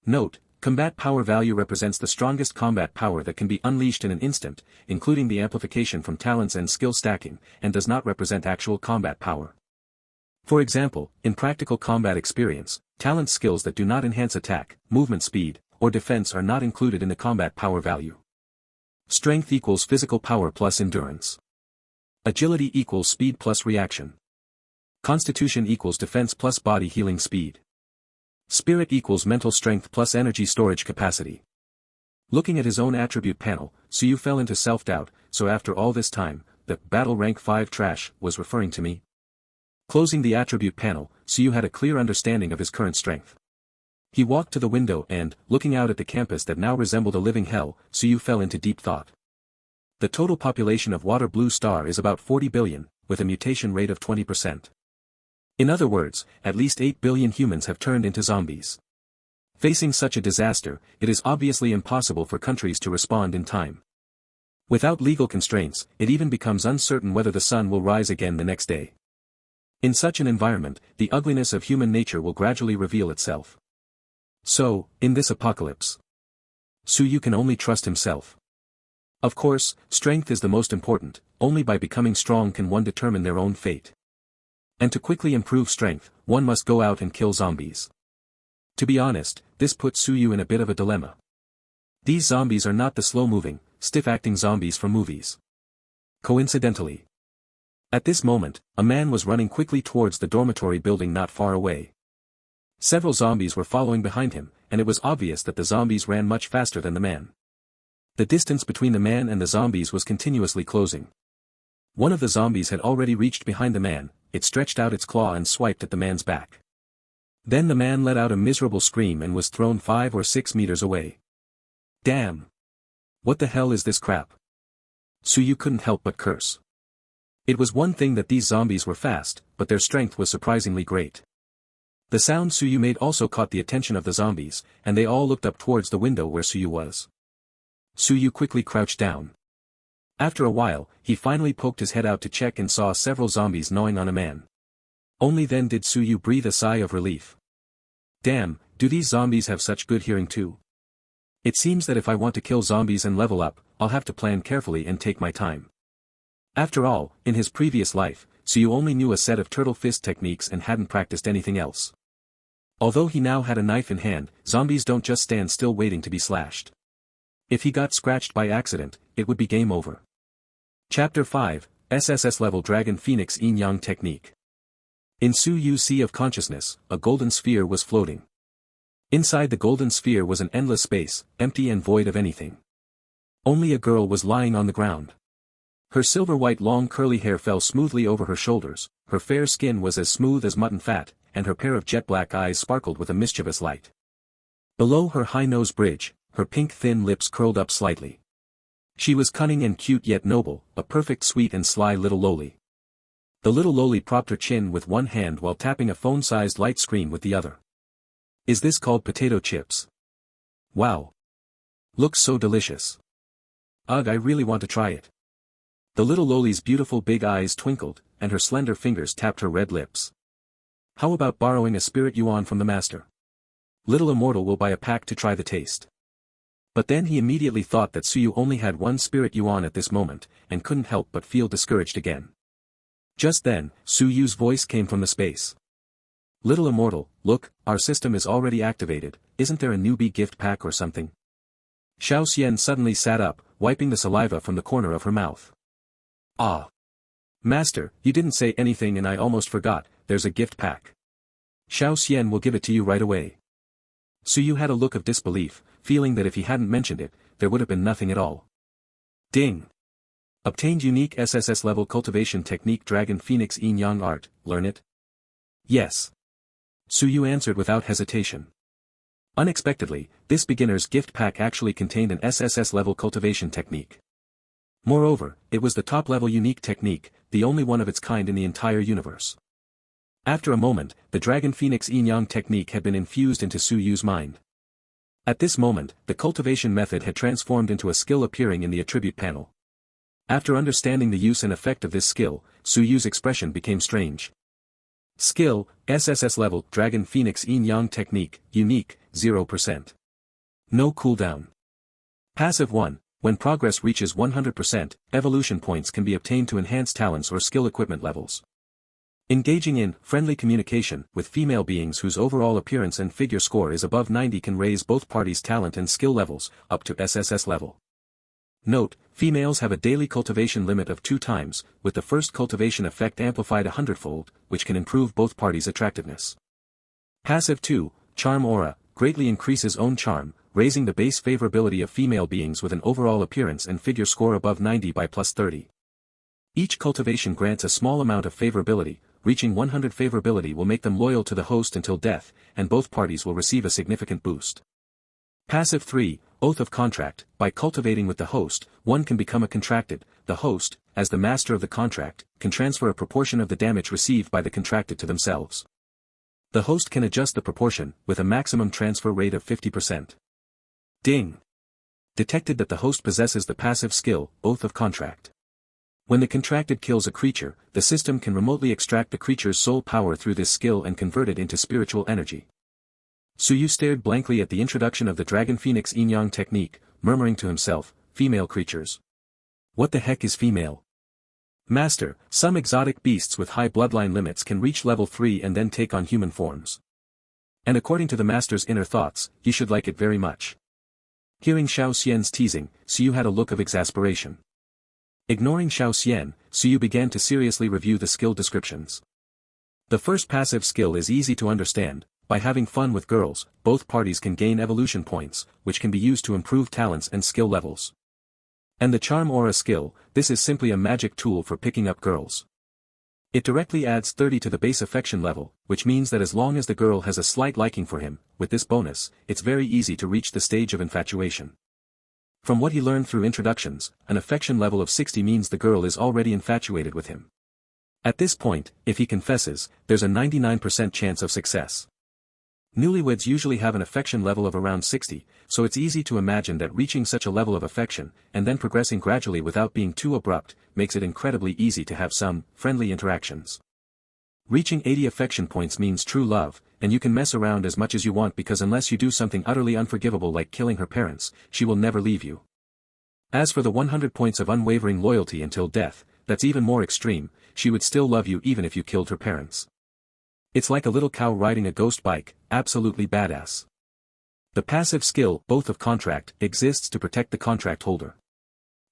Note, combat power value represents the strongest combat power that can be unleashed in an instant, including the amplification from talents and skill stacking, and does not represent actual combat power. For example, in practical combat experience, talent skills that do not enhance attack, movement speed, or defense are not included in the combat power value. Strength equals physical power plus endurance. Agility equals speed plus reaction. Constitution equals defense plus body healing speed. Spirit equals mental strength plus energy storage capacity. Looking at his own attribute panel, Su Yu fell into self-doubt, so after all this time, the battle rank 5 trash was referring to me. Closing the attribute panel, Su Yu had a clear understanding of his current strength. He walked to the window and, looking out at the campus that now resembled a living hell, Su Yu fell into deep thought. The total population of Water Blue Star is about 40 billion, with a mutation rate of 20%. In other words, at least 8 billion humans have turned into zombies. Facing such a disaster, it is obviously impossible for countries to respond in time. Without legal constraints, it even becomes uncertain whether the sun will rise again the next day. In such an environment, the ugliness of human nature will gradually reveal itself. So, in this apocalypse, Su Yu can only trust himself. Of course, strength is the most important, only by becoming strong can one determine their own fate. And to quickly improve strength, one must go out and kill zombies. To be honest, this puts Su Yu in a bit of a dilemma. These zombies are not the slow-moving, stiff-acting zombies from movies. Coincidentally, at this moment, a man was running quickly towards the dormitory building not far away. Several zombies were following behind him, and it was obvious that the zombies ran much faster than the man. The distance between the man and the zombies was continuously closing. One of the zombies had already reached behind the man, it stretched out its claw and swiped at the man's back. Then the man let out a miserable scream and was thrown 5 or 6 meters away. Damn! What the hell is this crap? Su Yu couldn't help but curse. It was one thing that these zombies were fast, but their strength was surprisingly great. The sound Su Yu made also caught the attention of the zombies, and they all looked up towards the window where Su Yu was. Su Yu quickly crouched down. After a while, he finally poked his head out to check and saw several zombies gnawing on a man. Only then did Su Yu breathe a sigh of relief. Damn, do these zombies have such good hearing too? It seems that if I want to kill zombies and level up, I'll have to plan carefully and take my time. After all, in his previous life, Xiu only knew a set of turtle fist techniques and hadn't practiced anything else. Although he now had a knife in hand, zombies don't just stand still waiting to be slashed. If he got scratched by accident, it would be game over. Chapter 5, SSS Level Dragon Phoenix Yin Yang Technique. In Su Yu's Sea of Consciousness, a golden sphere was floating. Inside the golden sphere was an endless space, empty and void of anything. Only a girl was lying on the ground. Her silver-white long curly hair fell smoothly over her shoulders, her fair skin was as smooth as mutton fat, and her pair of jet-black eyes sparkled with a mischievous light. Below her high nose bridge, her pink thin lips curled up slightly. She was cunning and cute yet noble, a perfect sweet and sly little loli. The little loli propped her chin with one hand while tapping a phone-sized light screen with the other. Is this called potato chips? Wow. Looks so delicious. Ugh, I really want to try it. The little loli's beautiful big eyes twinkled, and her slender fingers tapped her red lips. How about borrowing a spirit yuan from the master? Little immortal will buy a pack to try the taste. But then he immediately thought that Suyu only had one spirit yuan at this moment, and couldn't help but feel discouraged again. Just then, Suyu's voice came from the space. Little immortal, look, our system is already activated, isn't there a newbie gift pack or something? Xiao Xian suddenly sat up, wiping the saliva from the corner of her mouth. Ah! Master, you didn't say anything and I almost forgot, there's a gift pack. Xiao Xian will give it to you right away. Suyu had a look of disbelief, feeling that if he hadn't mentioned it, there would have been nothing at all. Ding! Obtained unique SSS level cultivation technique Dragon Phoenix Yin Yang Art, learn it? Yes. Suyu answered without hesitation. Unexpectedly, this beginner's gift pack actually contained an SSS level cultivation technique. Moreover, it was the top-level unique technique, the only one of its kind in the entire universe. After a moment, the Dragon Phoenix Yin Yang technique had been infused into Su Yu's mind. At this moment, the cultivation method had transformed into a skill appearing in the attribute panel. After understanding the use and effect of this skill, Su Yu's expression became strange. Skill, SSS level, Dragon Phoenix Yin Yang technique, unique, 0%. No cooldown. Passive 1. When progress reaches 100%, evolution points can be obtained to enhance talents or skill equipment levels. Engaging in friendly communication with female beings whose overall appearance and figure score is above 90 can raise both parties' talent and skill levels, up to SSS level. Note, females have a daily cultivation limit of 2 times, with the first cultivation effect amplified 100-fold, which can improve both parties' attractiveness. Passive 2, Charm Aura, greatly increases own charm, raising the base favorability of female beings with an overall appearance and figure score above 90 by plus 30. Each cultivation grants a small amount of favorability, reaching 100 favorability will make them loyal to the host until death, and both parties will receive a significant boost. Passive 3, Oath of Contract, by cultivating with the host, one can become a contracted, the host, as the master of the contract, can transfer a proportion of the damage received by the contracted to themselves. The host can adjust the proportion, with a maximum transfer rate of 50%. Ding! Detected that the host possesses the passive skill, Oath of Contract. When the contracted kills a creature, the system can remotely extract the creature's soul power through this skill and convert it into spiritual energy. Suyu stared blankly at the introduction of the Dragon Phoenix Yin Yang technique, murmuring to himself, female creatures. What the heck is female? Master, some exotic beasts with high bloodline limits can reach level 3 and then take on human forms. And according to the master's inner thoughts, you should like it very much. Hearing Xiao Xian's teasing, Suyu had a look of exasperation. Ignoring Xiao Xian, Suyu began to seriously review the skill descriptions. The first passive skill is easy to understand. By having fun with girls, both parties can gain evolution points, which can be used to improve talents and skill levels. And the Charm Aura skill, this is simply a magic tool for picking up girls. It directly adds 30 to the base affection level, which means that as long as the girl has a slight liking for him, with this bonus, it's very easy to reach the stage of infatuation. From what he learned through introductions, an affection level of 60 means the girl is already infatuated with him. At this point, if he confesses, there's a 99% chance of success. Newlyweds usually have an affection level of around 60, so it's easy to imagine that reaching such a level of affection, and then progressing gradually without being too abrupt, makes it incredibly easy to have some friendly interactions. Reaching 80 affection points means true love, and you can mess around as much as you want because unless you do something utterly unforgivable like killing her parents, she will never leave you. As for the 100 points of unwavering loyalty until death, that's even more extreme, she would still love you even if you killed her parents. It's like a little cow riding a ghost bike, absolutely badass. The passive skill, Oath of Contract, exists to protect the contract holder.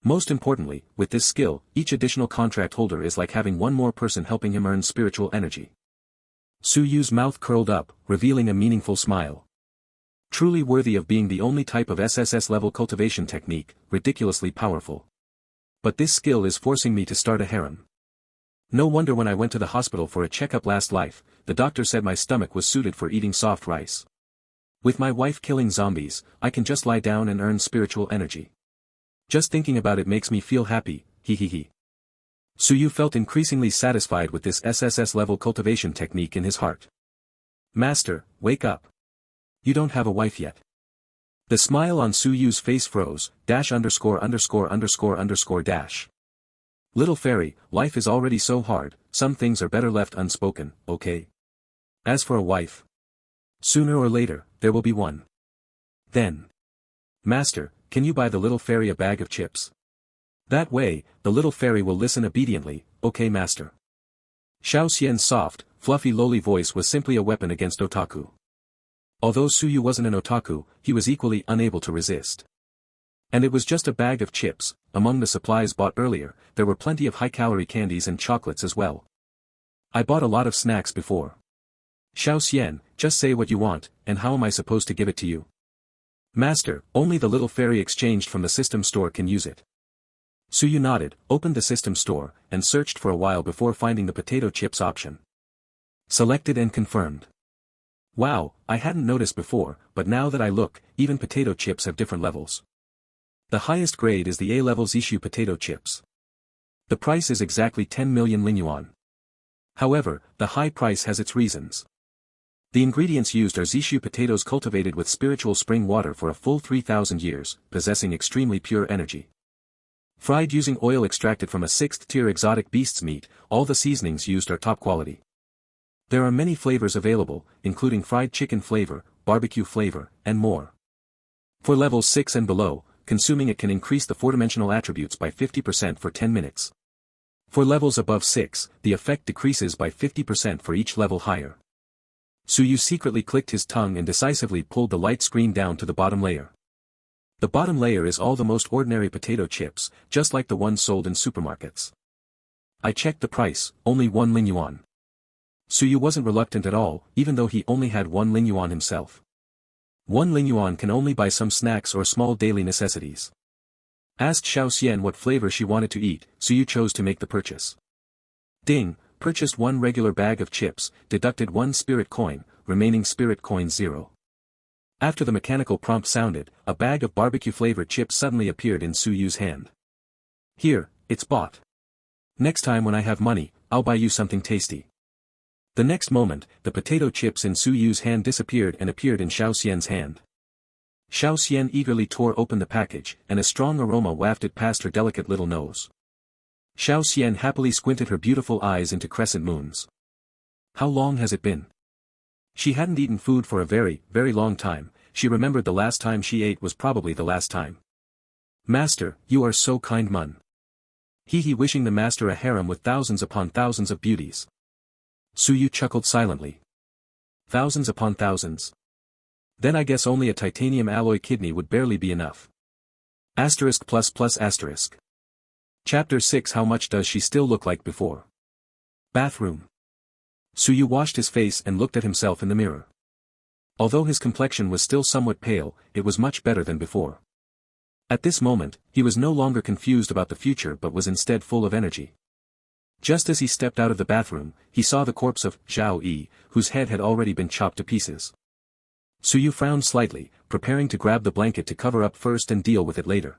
Most importantly, with this skill, each additional contract holder is like having one more person helping him earn spiritual energy. Su Yu's mouth curled up, revealing a meaningful smile. Truly worthy of being the only type of SSS-level cultivation technique, ridiculously powerful. But this skill is forcing me to start a harem. No wonder when I went to the hospital for a checkup last life, the doctor said my stomach was suited for eating soft rice. With my wife killing zombies, I can just lie down and earn spiritual energy. Just thinking about it makes me feel happy, he. Su Yu felt increasingly satisfied with this SSS-level cultivation technique in his heart. Master, wake up. You don't have a wife yet. The smile on Su Yu's face froze, --_____. Little fairy, life is already so hard, some things are better left unspoken, okay? As for a wife, sooner or later, there will be one. Then. Master, can you buy the little fairy a bag of chips? That way, the little fairy will listen obediently, okay master. Xiao Xian's soft, fluffy lowly voice was simply a weapon against otaku. Although Su Yu wasn't an otaku, he was equally unable to resist. And it was just a bag of chips. Among the supplies bought earlier, there were plenty of high-calorie candies and chocolates as well. I bought a lot of snacks before. Xiao Xian, just say what you want, and how am I supposed to give it to you? Master, only the little fairy exchanged from the system store can use it. Su Yu nodded, opened the system store, and searched for a while before finding the potato chips option. Selected and confirmed. Wow, I hadn't noticed before, but now that I look, even potato chips have different levels. The highest grade is the A-level Zishu potato chips. The price is exactly 10 million Lin Yuan. However, the high price has its reasons. The ingredients used are Zishu potatoes cultivated with spiritual spring water for a full 3,000 years, possessing extremely pure energy. Fried using oil extracted from a 6th-tier exotic beast's meat, all the seasonings used are top quality. There are many flavors available, including fried chicken flavor, barbecue flavor, and more. For levels 6 and below, consuming it can increase the 4-dimensional attributes by 50% for 10 minutes. For levels above 6, the effect decreases by 50% for each level higher. Su Yu secretly clicked his tongue and decisively pulled the light screen down to the bottom layer. The bottom layer is all the most ordinary potato chips, just like the ones sold in supermarkets. I checked the price, only 1 Lin Yuan. Su Yu wasn't reluctant at all, even though he only had 1 Lin Yuan himself. 1 Lin Yuan can only buy some snacks or small daily necessities. Asked Xiao Xian what flavor she wanted to eat, Su Yu chose to make the purchase. Ding, purchased 1 regular bag of chips, deducted 1 spirit coin, remaining spirit coin 0. After the mechanical prompt sounded, a bag of barbecue-flavored chips suddenly appeared in Su Yu's hand. Here, it's bought. Next time when I have money, I'll buy you something tasty. The next moment, the potato chips in Su Yu's hand disappeared and appeared in Xiao Xian's hand. Xiao Xian eagerly tore open the package, and a strong aroma wafted past her delicate little nose. Xiao Xian happily squinted her beautiful eyes into crescent moons. How long has it been? She hadn't eaten food for a very, very long time. She remembered the last time she ate was probably the last time. Master, you are so kind Mun. He wishing the master a harem with thousands upon thousands of beauties. Su Yu chuckled silently. Thousands upon thousands. Then I guess only a titanium alloy kidney would barely be enough. *++**. Chapter 6 How much does she still look like before? Bathroom. Su Yu washed his face and looked at himself in the mirror. Although his complexion was still somewhat pale, it was much better than before. At this moment, he was no longer confused about the future but was instead full of energy. Just as he stepped out of the bathroom, he saw the corpse of Zhao Yi, whose head had already been chopped to pieces. Su Yu frowned slightly, preparing to grab the blanket to cover up first and deal with it later.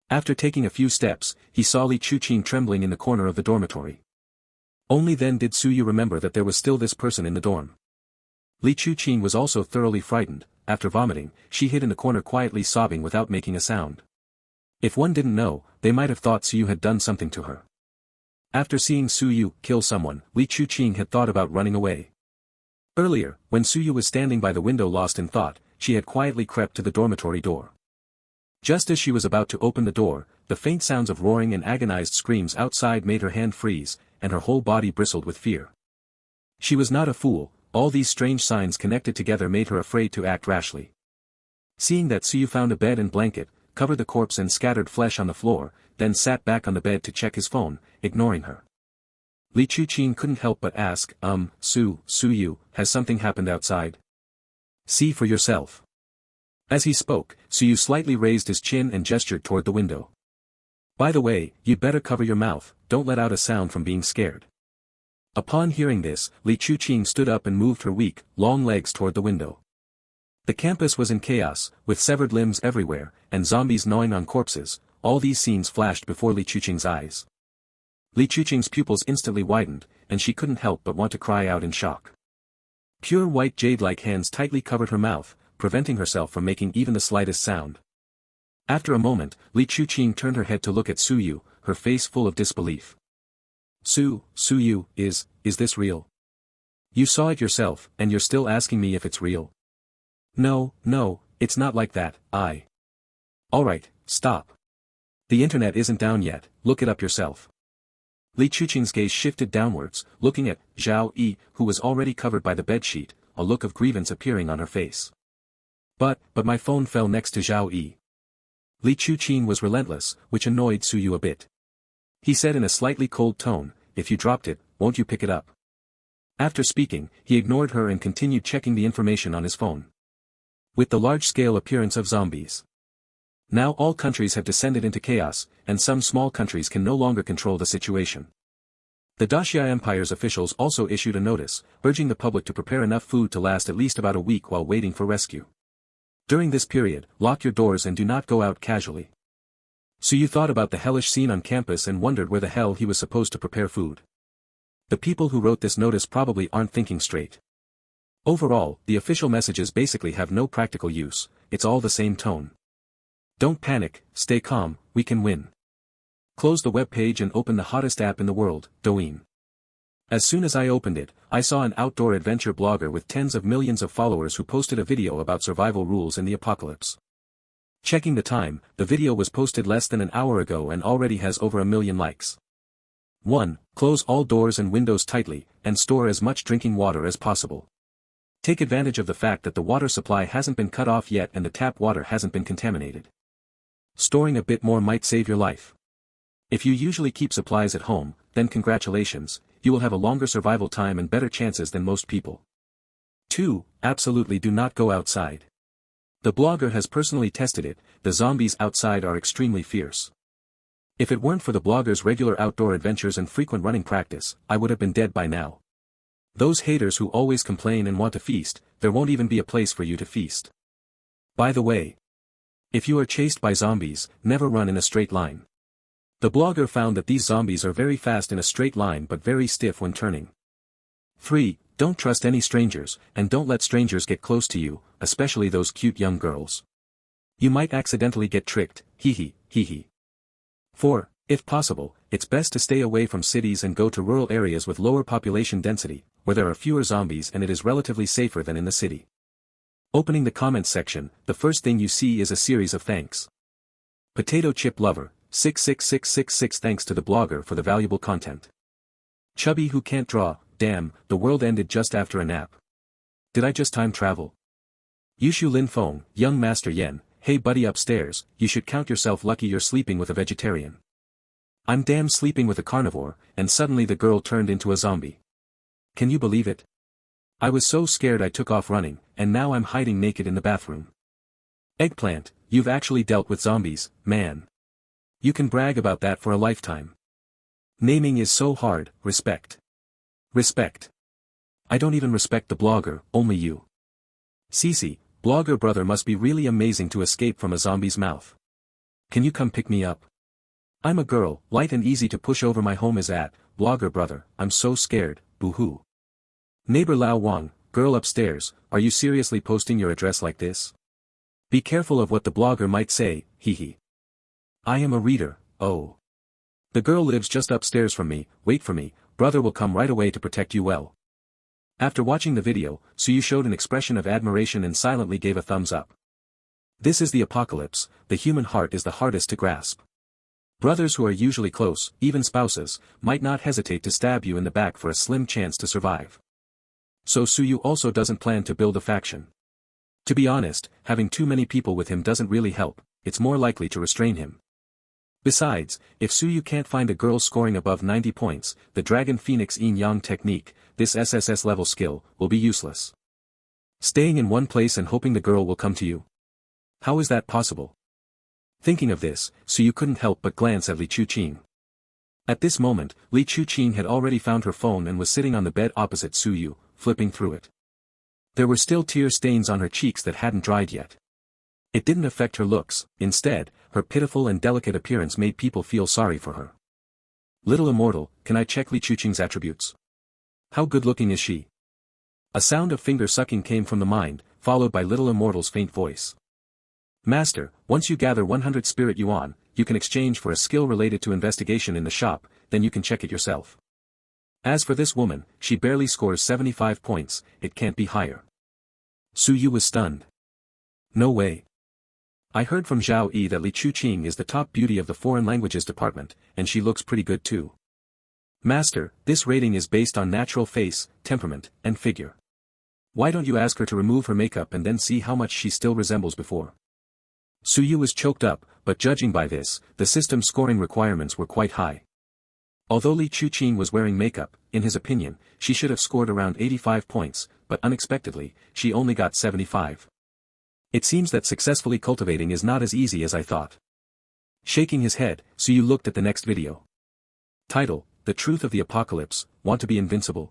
After taking a few steps, he saw Li Chuqin trembling in the corner of the dormitory. Only then did Su Yu remember that there was still this person in the dorm. Li Chuqin was also thoroughly frightened. After vomiting, she hid in the corner quietly sobbing without making a sound. If one didn't know, they might have thought Su Yu had done something to her. After seeing Su Yu kill someone, Li Chuqin had thought about running away. Earlier, when Su Yu was standing by the window lost in thought, she had quietly crept to the dormitory door. Just as she was about to open the door, the faint sounds of roaring and agonized screams outside made her hand freeze, and her whole body bristled with fear. She was not a fool, all these strange signs connected together made her afraid to act rashly. Seeing that Xiyu found a bed and blanket, covered the corpse and scattered flesh on the floor, then sat back on the bed to check his phone, ignoring her. Li Chuqin couldn't help but ask, Xiyu, has something happened outside? See for yourself. As he spoke, Xiyu slightly raised his chin and gestured toward the window. By the way, you'd better cover your mouth, don't let out a sound from being scared. Upon hearing this, Li Chuqin stood up and moved her weak, long legs toward the window. The campus was in chaos, with severed limbs everywhere, and zombies gnawing on corpses. All these scenes flashed before Li Chuqing's eyes. Li Chuqing's pupils instantly widened, and she couldn't help but want to cry out in shock. Pure white jade-like hands tightly covered her mouth, preventing herself from making even the slightest sound. After a moment, Li Chuqing turned her head to look at Xiyu, her face full of disbelief. Xiyu, is this real? You saw it yourself, and you're still asking me if it's real? No, it's not like that, Alright, stop. The internet isn't down yet, look it up yourself. Li Chuqing's gaze shifted downwards, looking at Zhao Yi, who was already covered by the bedsheet, a look of grievance appearing on her face. But my phone fell next to Zhao Yi. Li Chuqing was relentless, which annoyed Xiyu a bit. He said in a slightly cold tone, if you dropped it, won't you pick it up? After speaking, he ignored her and continued checking the information on his phone. With the large-scale appearance of zombies. Now all countries have descended into chaos, and some small countries can no longer control the situation. The Daxia Empire's officials also issued a notice, urging the public to prepare enough food to last at least about a week while waiting for rescue. During this period, lock your doors and do not go out casually. So you thought about the hellish scene on campus and wondered where the hell he was supposed to prepare food. The people who wrote this notice probably aren't thinking straight. Overall, the official messages basically have no practical use, it's all the same tone. Don't panic, stay calm, we can win. Close the web page and open the hottest app in the world, Douyin. As soon as I opened it, I saw an outdoor adventure blogger with tens of millions of followers who posted a video about survival rules in the apocalypse. Checking the time, the video was posted less than an hour ago and already has over 1 million likes. 1. Close all doors and windows tightly, and store as much drinking water as possible. Take advantage of the fact that the water supply hasn't been cut off yet and the tap water hasn't been contaminated. Storing a bit more might save your life. If you usually keep supplies at home, then congratulations, you will have a longer survival time and better chances than most people. 2. Absolutely do not go outside. The blogger has personally tested it, the zombies outside are extremely fierce. If it weren't for the blogger's regular outdoor adventures and frequent running practice, I would have been dead by now. Those haters who always complain and want to feast, there won't even be a place for you to feast. By the way, if you are chased by zombies, never run in a straight line. The blogger found that these zombies are very fast in a straight line but very stiff when turning. 3. Don't trust any strangers, and don't let strangers get close to you, especially those cute young girls. You might accidentally get tricked, hee hee. 4. If possible, it's best to stay away from cities and go to rural areas with lower population density, where there are fewer zombies and it is relatively safer than in the city. Opening the comments section, the first thing you see is a series of thanks. Potato Chip Lover, 66666 thanks to the blogger for the valuable content. Chubby who can't draw, damn, the world ended just after a nap. Did I just time travel? Yushu Lin Feng, Young Master Yen, hey buddy upstairs, you should count yourself lucky you're sleeping with a vegetarian. I'm damn sleeping with a carnivore, and suddenly the girl turned into a zombie. Can you believe it? I was so scared I took off running, and now I'm hiding naked in the bathroom. Eggplant, you've actually dealt with zombies, man. You can brag about that for a lifetime. Naming is so hard, respect. Respect. I don't even respect the blogger, only you. Cece, blogger brother must be really amazing to escape from a zombie's mouth. Can you come pick me up? I'm a girl, light and easy to push over my home is at, blogger brother, I'm so scared, boo-hoo. Neighbor Lao Wang, girl upstairs, are you seriously posting your address like this? Be careful of what the blogger might say, hee hee. I am a reader, oh. The girl lives just upstairs from me, wait for me, brother will come right away to protect you well. After watching the video, Xiyu showed an expression of admiration and silently gave a thumbs up. This is the apocalypse, the human heart is the hardest to grasp. Brothers who are usually close, even spouses, might not hesitate to stab you in the back for a slim chance to survive. So Suyu also doesn't plan to build a faction. To be honest, having too many people with him doesn't really help, it's more likely to restrain him. Besides, if Suyu can't find a girl scoring above 90 points, the Dragon Phoenix Yin-Yang technique, this SSS level skill, will be useless. Staying in one place and hoping the girl will come to you. How is that possible? Thinking of this, Suyu couldn't help but glance at Li Chuqing. At this moment, Li Chuqing had already found her phone and was sitting on the bed opposite Suyu, flipping through it. There were still tear stains on her cheeks that hadn't dried yet. It didn't affect her looks, instead, her pitiful and delicate appearance made people feel sorry for her. Little immortal, can I check Li Chuqing's attributes? How good-looking is she? A sound of finger-sucking came from the mind, followed by Little Immortal's faint voice. Master, once you gather 100 spirit yuan, you can exchange for a skill related to investigation in the shop, then you can check it yourself. As for this woman, she barely scores 75 points, it can't be higher. Suyu was stunned. No way. I heard from Zhao Yi that Li Chuqing is the top beauty of the foreign languages department, and she looks pretty good too. Master, this rating is based on natural face, temperament, and figure. Why don't you ask her to remove her makeup and then see how much she still resembles before? Suyu was choked up, but judging by this, the system's scoring requirements were quite high. Although Li Chuqing was wearing makeup, in his opinion, she should have scored around 85 points, but unexpectedly, she only got 75. It seems that successfully cultivating is not as easy as I thought. Shaking his head, Suyu looked at the next video. Title, The Truth of the Apocalypse, Want to be Invincible?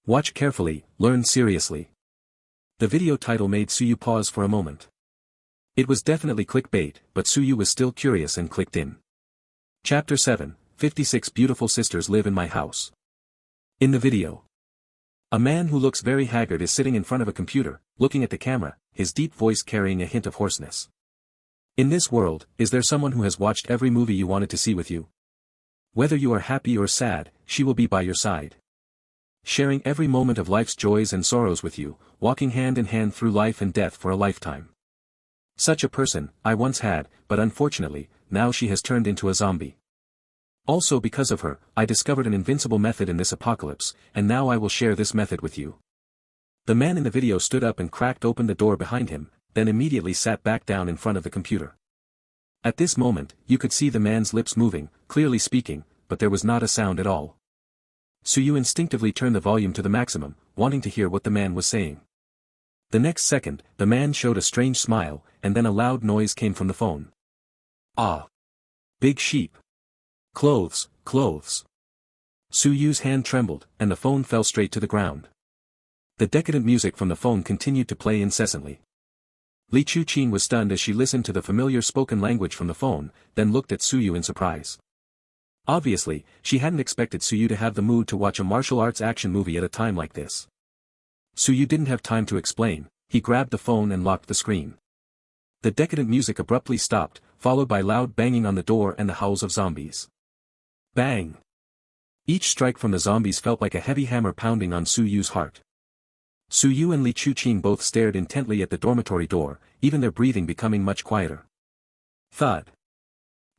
Watch carefully, learn seriously. The video title made Suyu pause for a moment. It was definitely clickbait, but Suyu was still curious and clicked in. Chapter 7, 56 Beautiful Sisters Live in My House. In the video, a man who looks very haggard is sitting in front of a computer, looking at the camera, his deep voice carrying a hint of hoarseness. In this world, is there someone who has watched every movie you wanted to see with you? Whether you are happy or sad, she will be by your side. Sharing every moment of life's joys and sorrows with you, walking hand in hand through life and death for a lifetime. Such a person, I once had, but unfortunately, now she has turned into a zombie. Also because of her, I discovered an invincible method in this apocalypse, and now I will share this method with you. The man in the video stood up and cracked open the door behind him, then immediately sat back down in front of the computer. At this moment, you could see the man's lips moving, clearly speaking, but there was not a sound at all. Suyu instinctively turned the volume to the maximum, wanting to hear what the man was saying. The next second, the man showed a strange smile, and then a loud noise came from the phone. Ah! Big sheep! Clothes, clothes! Suyu's hand trembled, and the phone fell straight to the ground. The decadent music from the phone continued to play incessantly. Li Chuqing was stunned as she listened to the familiar spoken language from the phone, then looked at Suyu in surprise. Obviously, she hadn't expected Suyu to have the mood to watch a martial arts action movie at a time like this. Suyu didn't have time to explain, he grabbed the phone and locked the screen. The decadent music abruptly stopped, followed by loud banging on the door and the howls of zombies. Bang! Each strike from the zombies felt like a heavy hammer pounding on Suyu's heart. Suyu and Li Chuqing both stared intently at the dormitory door, even their breathing becoming much quieter. Thud.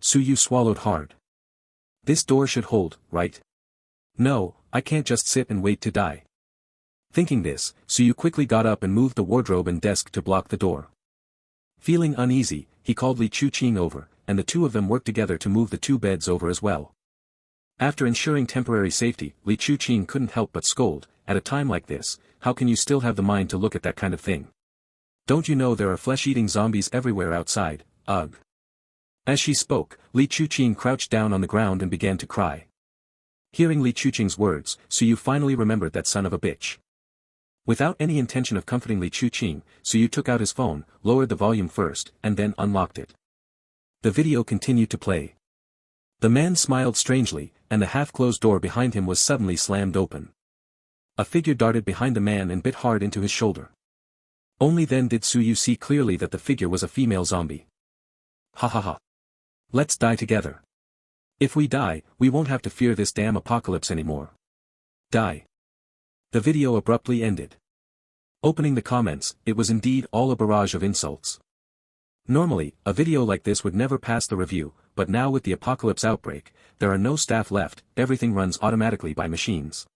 Suyu swallowed hard. This door should hold, right? No, I can't just sit and wait to die. Thinking this, Suyu quickly got up and moved the wardrobe and desk to block the door. Feeling uneasy, he called Li Chuqing over, and the two of them worked together to move the two beds over as well. After ensuring temporary safety, Li Chuqing couldn't help but scold, at a time like this, how can you still have the mind to look at that kind of thing? Don't you know there are flesh-eating zombies everywhere outside, ugh. As she spoke, Li Chuqing crouched down on the ground and began to cry. Hearing Li Chuqing's words, Suyu finally remembered that son of a bitch. Without any intention of comforting Li Chuqing, Suyu took out his phone, lowered the volume first, and then unlocked it. The video continued to play. The man smiled strangely, and the half-closed door behind him was suddenly slammed open. A figure darted behind the man and bit hard into his shoulder. Only then did Suyu see clearly that the figure was a female zombie. Ha ha ha. Let's die together. If we die, we won't have to fear this damn apocalypse anymore. Die. The video abruptly ended. Opening the comments, it was indeed all a barrage of insults. Normally, a video like this would never pass the review, but now with the apocalypse outbreak, there are no staff left, everything runs automatically by machines.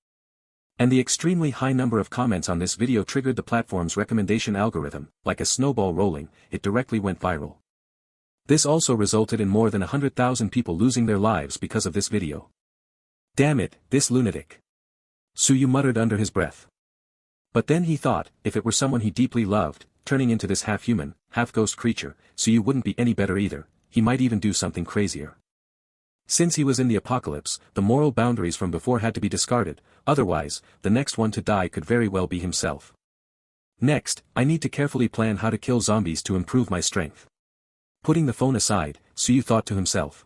And the extremely high number of comments on this video triggered the platform's recommendation algorithm, like a snowball rolling, it directly went viral. This also resulted in more than 100,000 people losing their lives because of this video. Damn it, this lunatic. Suyu muttered under his breath. But then he thought, if it were someone he deeply loved, turning into this half-human, half-ghost creature, Suyu wouldn't be any better either, he might even do something crazier. Since he was in the apocalypse, the moral boundaries from before had to be discarded, otherwise, the next one to die could very well be himself. Next, I need to carefully plan how to kill zombies to improve my strength. Putting the phone aside, Suyu thought to himself.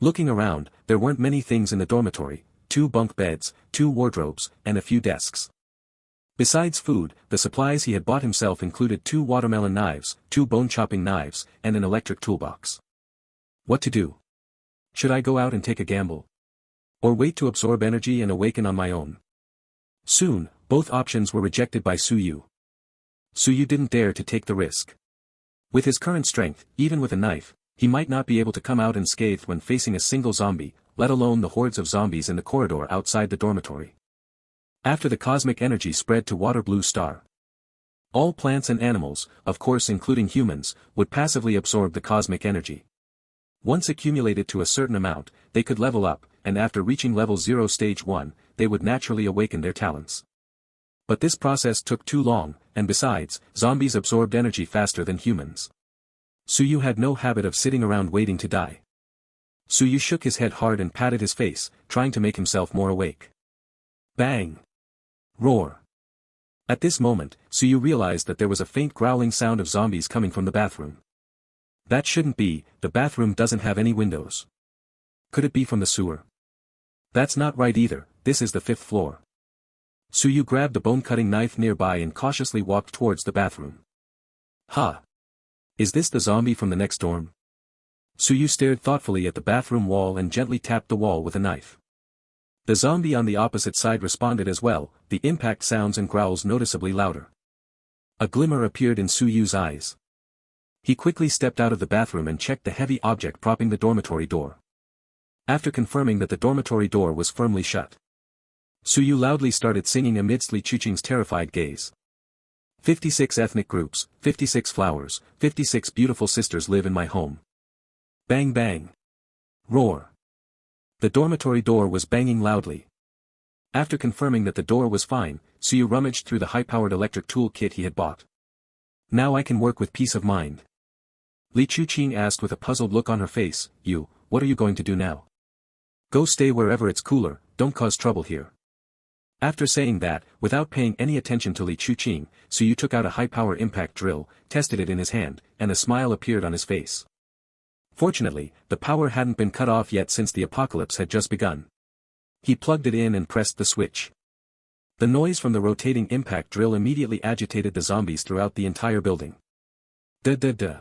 Looking around, there weren't many things in the dormitory, 2 bunk beds, 2 wardrobes, and a few desks. Besides food, the supplies he had bought himself included 2 watermelon knives, 2 bone-chopping knives, and an electric toolbox. What to do? Should I go out and take a gamble? Or wait to absorb energy and awaken on my own? Soon, both options were rejected by Suyu. Suyu didn't dare to take the risk. With his current strength, even with a knife, he might not be able to come out unscathed when facing a single zombie, let alone the hordes of zombies in the corridor outside the dormitory. After the cosmic energy spread to Aqua Blue Star, all plants and animals, of course including humans, would passively absorb the cosmic energy. Once accumulated to a certain amount, they could level up, and after reaching level 0 stage 1, they would naturally awaken their talents. But this process took too long, and besides, zombies absorbed energy faster than humans. Suyu had no habit of sitting around waiting to die. Suyu shook his head hard and patted his face, trying to make himself more awake. Bang! Roar! At this moment, Suyu realized that there was a faint growling sound of zombies coming from the bathroom. That shouldn't be, the bathroom doesn't have any windows. Could it be from the sewer? That's not right either, this is the 5th floor. Suyu grabbed the bone-cutting knife nearby and cautiously walked towards the bathroom. Ha! Is this the zombie from the next dorm? Suyu stared thoughtfully at the bathroom wall and gently tapped the wall with a knife. The zombie on the opposite side responded as well, the impact sounds and growls noticeably louder. A glimmer appeared in Suyu's eyes. He quickly stepped out of the bathroom and checked the heavy object propping the dormitory door. After confirming that the dormitory door was firmly shut, Suyu loudly started singing amidst Li Chuqing's terrified gaze. 56 ethnic groups, 56 flowers, 56 beautiful sisters live in my home. Bang bang. Roar. The dormitory door was banging loudly. After confirming that the door was fine, Suyu rummaged through the high-powered electric tool kit he had bought. Now I can work with peace of mind. Li Chuqing asked with a puzzled look on her face, what are you going to do now? Go stay wherever it's cooler, don't cause trouble here. After saying that, without paying any attention to Li Chuqing, Suyu took out a high-power impact drill, tested it in his hand, and a smile appeared on his face. Fortunately, the power hadn't been cut off yet since the apocalypse had just begun. He plugged it in and pressed the switch. The noise from the rotating impact drill immediately agitated the zombies throughout the entire building. Da-da-da.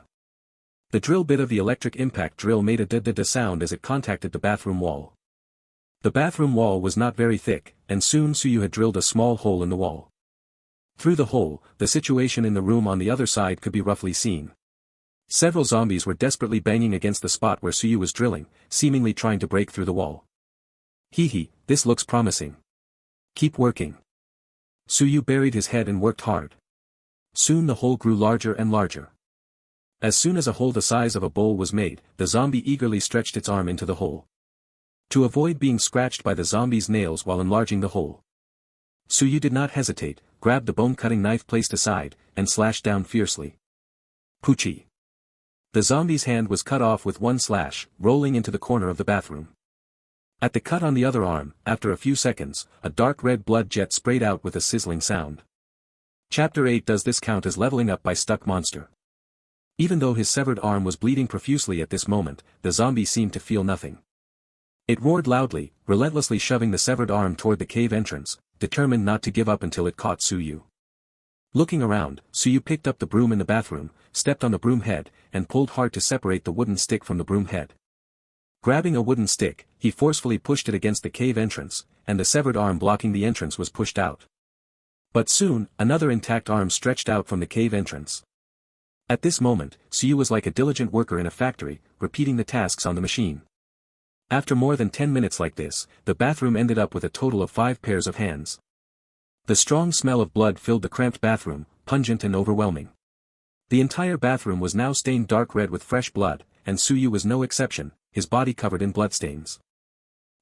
The drill bit of the electric impact drill made a da-da-da sound as it contacted the bathroom wall. The bathroom wall was not very thick, and soon Suyu had drilled a small hole in the wall. Through the hole, the situation in the room on the other side could be roughly seen. Several zombies were desperately banging against the spot where Suyu was drilling, seemingly trying to break through the wall. Hee, this looks promising. Keep working. Suyu buried his head and worked hard. Soon the hole grew larger and larger. As soon as a hole the size of a bowl was made, the zombie eagerly stretched its arm into the hole. To avoid being scratched by the zombie's nails while enlarging the hole, Suyu did not hesitate, grabbed the bone-cutting knife placed aside, and slashed down fiercely. Poochie. The zombie's hand was cut off with one slash, rolling into the corner of the bathroom. At the cut on the other arm, after a few seconds, a dark red blood jet sprayed out with a sizzling sound. Chapter 8. Does this count as leveling up by Stuck Monster? Even though his severed arm was bleeding profusely at this moment, the zombie seemed to feel nothing. It roared loudly, relentlessly shoving the severed arm toward the cave entrance, determined not to give up until it caught Suyu. Looking around, Suyu picked up the broom in the bathroom, stepped on the broom head, and pulled hard to separate the wooden stick from the broom head. Grabbing a wooden stick, he forcefully pushed it against the cave entrance, and the severed arm blocking the entrance was pushed out. But soon, another intact arm stretched out from the cave entrance. At this moment, Xiyou was like a diligent worker in a factory, repeating the tasks on the machine. After more than 10 minutes like this, the bathroom ended up with a total of 5 pairs of hands. The strong smell of blood filled the cramped bathroom, pungent and overwhelming. The entire bathroom was now stained dark red with fresh blood, and Xiyou was no exception, his body covered in bloodstains.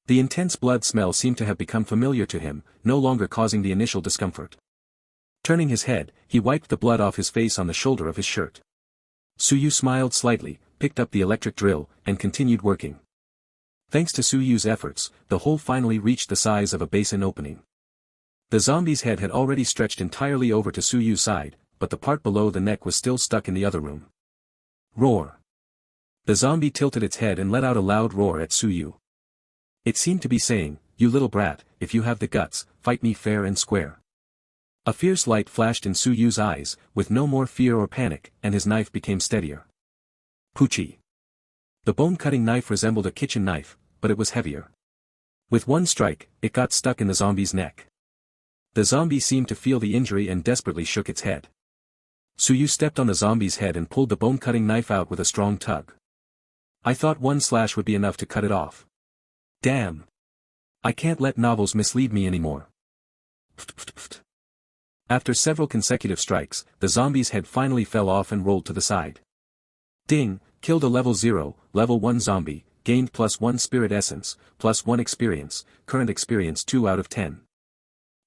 The intense blood smell seemed to have become familiar to him, no longer causing the initial discomfort. Turning his head, he wiped the blood off his face on the shoulder of his shirt. Xiyou smiled slightly, picked up the electric drill, and continued working. Thanks to Suyu's efforts, the hole finally reached the size of a basin opening. The zombie's head had already stretched entirely over to Suyu's side, but the part below the neck was still stuck in the other room. Roar! The zombie tilted its head and let out a loud roar at Suyu. It seemed to be saying, "You little brat, if you have the guts, fight me fair and square." A fierce light flashed in Suyu's eyes, with no more fear or panic, and his knife became steadier. Poochie! The bone-cutting knife resembled a kitchen knife, but it was heavier. With one strike, it got stuck in the zombie's neck. The zombie seemed to feel the injury and desperately shook its head. Suyu stepped on the zombie's head and pulled the bone-cutting knife out with a strong tug. "I thought one slash would be enough to cut it off. Damn! I can't let novels mislead me anymore." After several consecutive strikes, the zombie's head finally fell off and rolled to the side. Ding! Killed a level 0, level 1 zombie, gained +1 spirit essence, +1 experience, current experience 2 out of 10.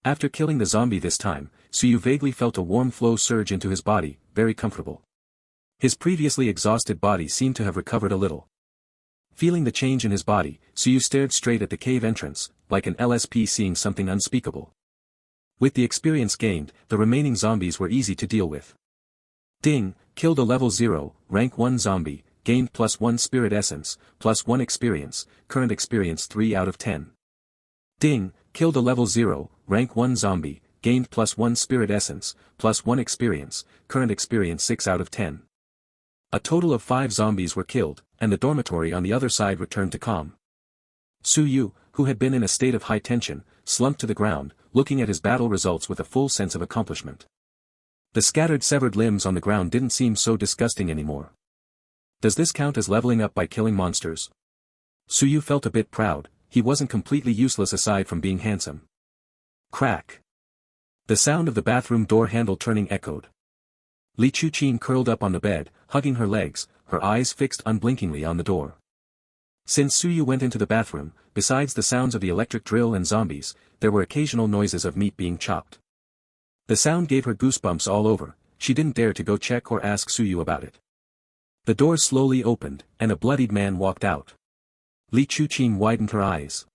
After killing the zombie this time, Suyu vaguely felt a warm flow surge into his body, very comfortable. His previously exhausted body seemed to have recovered a little. Feeling the change in his body, Suyu stared straight at the cave entrance, like an LSP seeing something unspeakable. With the experience gained, the remaining zombies were easy to deal with. Ding! Killed a level 0, rank 1 zombie, gained +1 spirit essence, +1 experience, current experience 3 out of 10. Ding! Killed a level 0, rank 1 zombie, gained +1 spirit essence, +1 experience, current experience 6 out of 10. A total of 5 zombies were killed, and the dormitory on the other side returned to calm. Suyu, who had been in a state of high tension, slumped to the ground, looking at his battle results with a full sense of accomplishment. The scattered severed limbs on the ground didn't seem so disgusting anymore. Does this count as leveling up by killing monsters? Suyu felt a bit proud, he wasn't completely useless aside from being handsome. Crack! The sound of the bathroom door handle turning echoed. Li Chuqin curled up on the bed, hugging her legs, her eyes fixed unblinkingly on the door. Since Suyu went into the bathroom, besides the sounds of the electric drill and zombies, there were occasional noises of meat being chopped. The sound gave her goosebumps all over, she didn't dare to go check or ask Suyu about it. The door slowly opened, and a bloodied man walked out. Li Chuqin widened her eyes.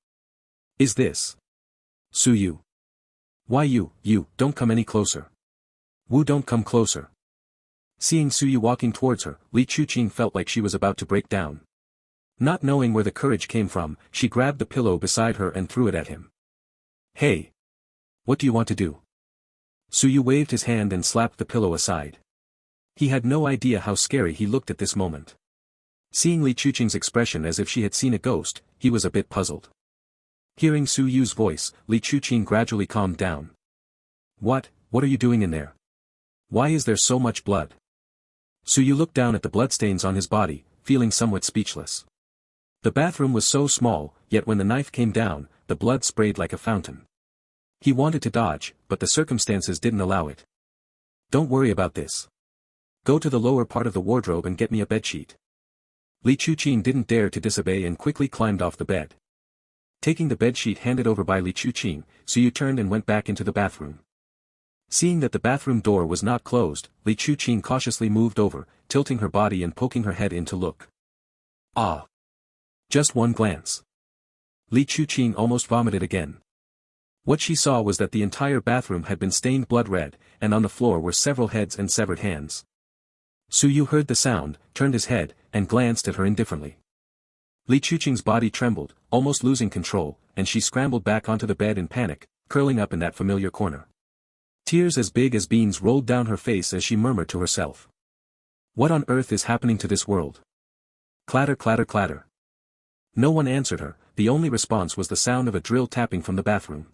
"Is this Suyu?" "Why you, don't come any closer." "Wu, don't come closer." Seeing Suyu walking towards her, Li Chuqin felt like she was about to break down. Not knowing where the courage came from, she grabbed the pillow beside her and threw it at him. "Hey! What do you want to do?" Suyu waved his hand and slapped the pillow aside. He had no idea how scary he looked at this moment. Seeing Li Chuqin's expression as if she had seen a ghost, he was a bit puzzled. Hearing Suyu's voice, Li Chuqin gradually calmed down. What are you doing in there? Why is there so much blood?" Suyu looked down at the bloodstains on his body, feeling somewhat speechless. The bathroom was so small, yet when the knife came down, the blood sprayed like a fountain. He wanted to dodge, but the circumstances didn't allow it. "Don't worry about this. Go to the lower part of the wardrobe and get me a bedsheet." Li Chuqin didn't dare to disobey and quickly climbed off the bed. Taking the bedsheet handed over by Li Chuqin, Suyu turned and went back into the bathroom. Seeing that the bathroom door was not closed, Li Chuqin cautiously moved over, tilting her body and poking her head in to look. Ah! Just one glance. Li Chuqin almost vomited again. What she saw was that the entire bathroom had been stained blood red, and on the floor were several heads and severed hands. Suyu heard the sound, turned his head, and glanced at her indifferently. Li Chuqin's body trembled, almost losing control, and she scrambled back onto the bed in panic, curling up in that familiar corner. Tears as big as beans rolled down her face as she murmured to herself. What on earth is happening to this world? Clatter, clatter, clatter. No one answered her, the only response was the sound of a drill tapping from the bathroom.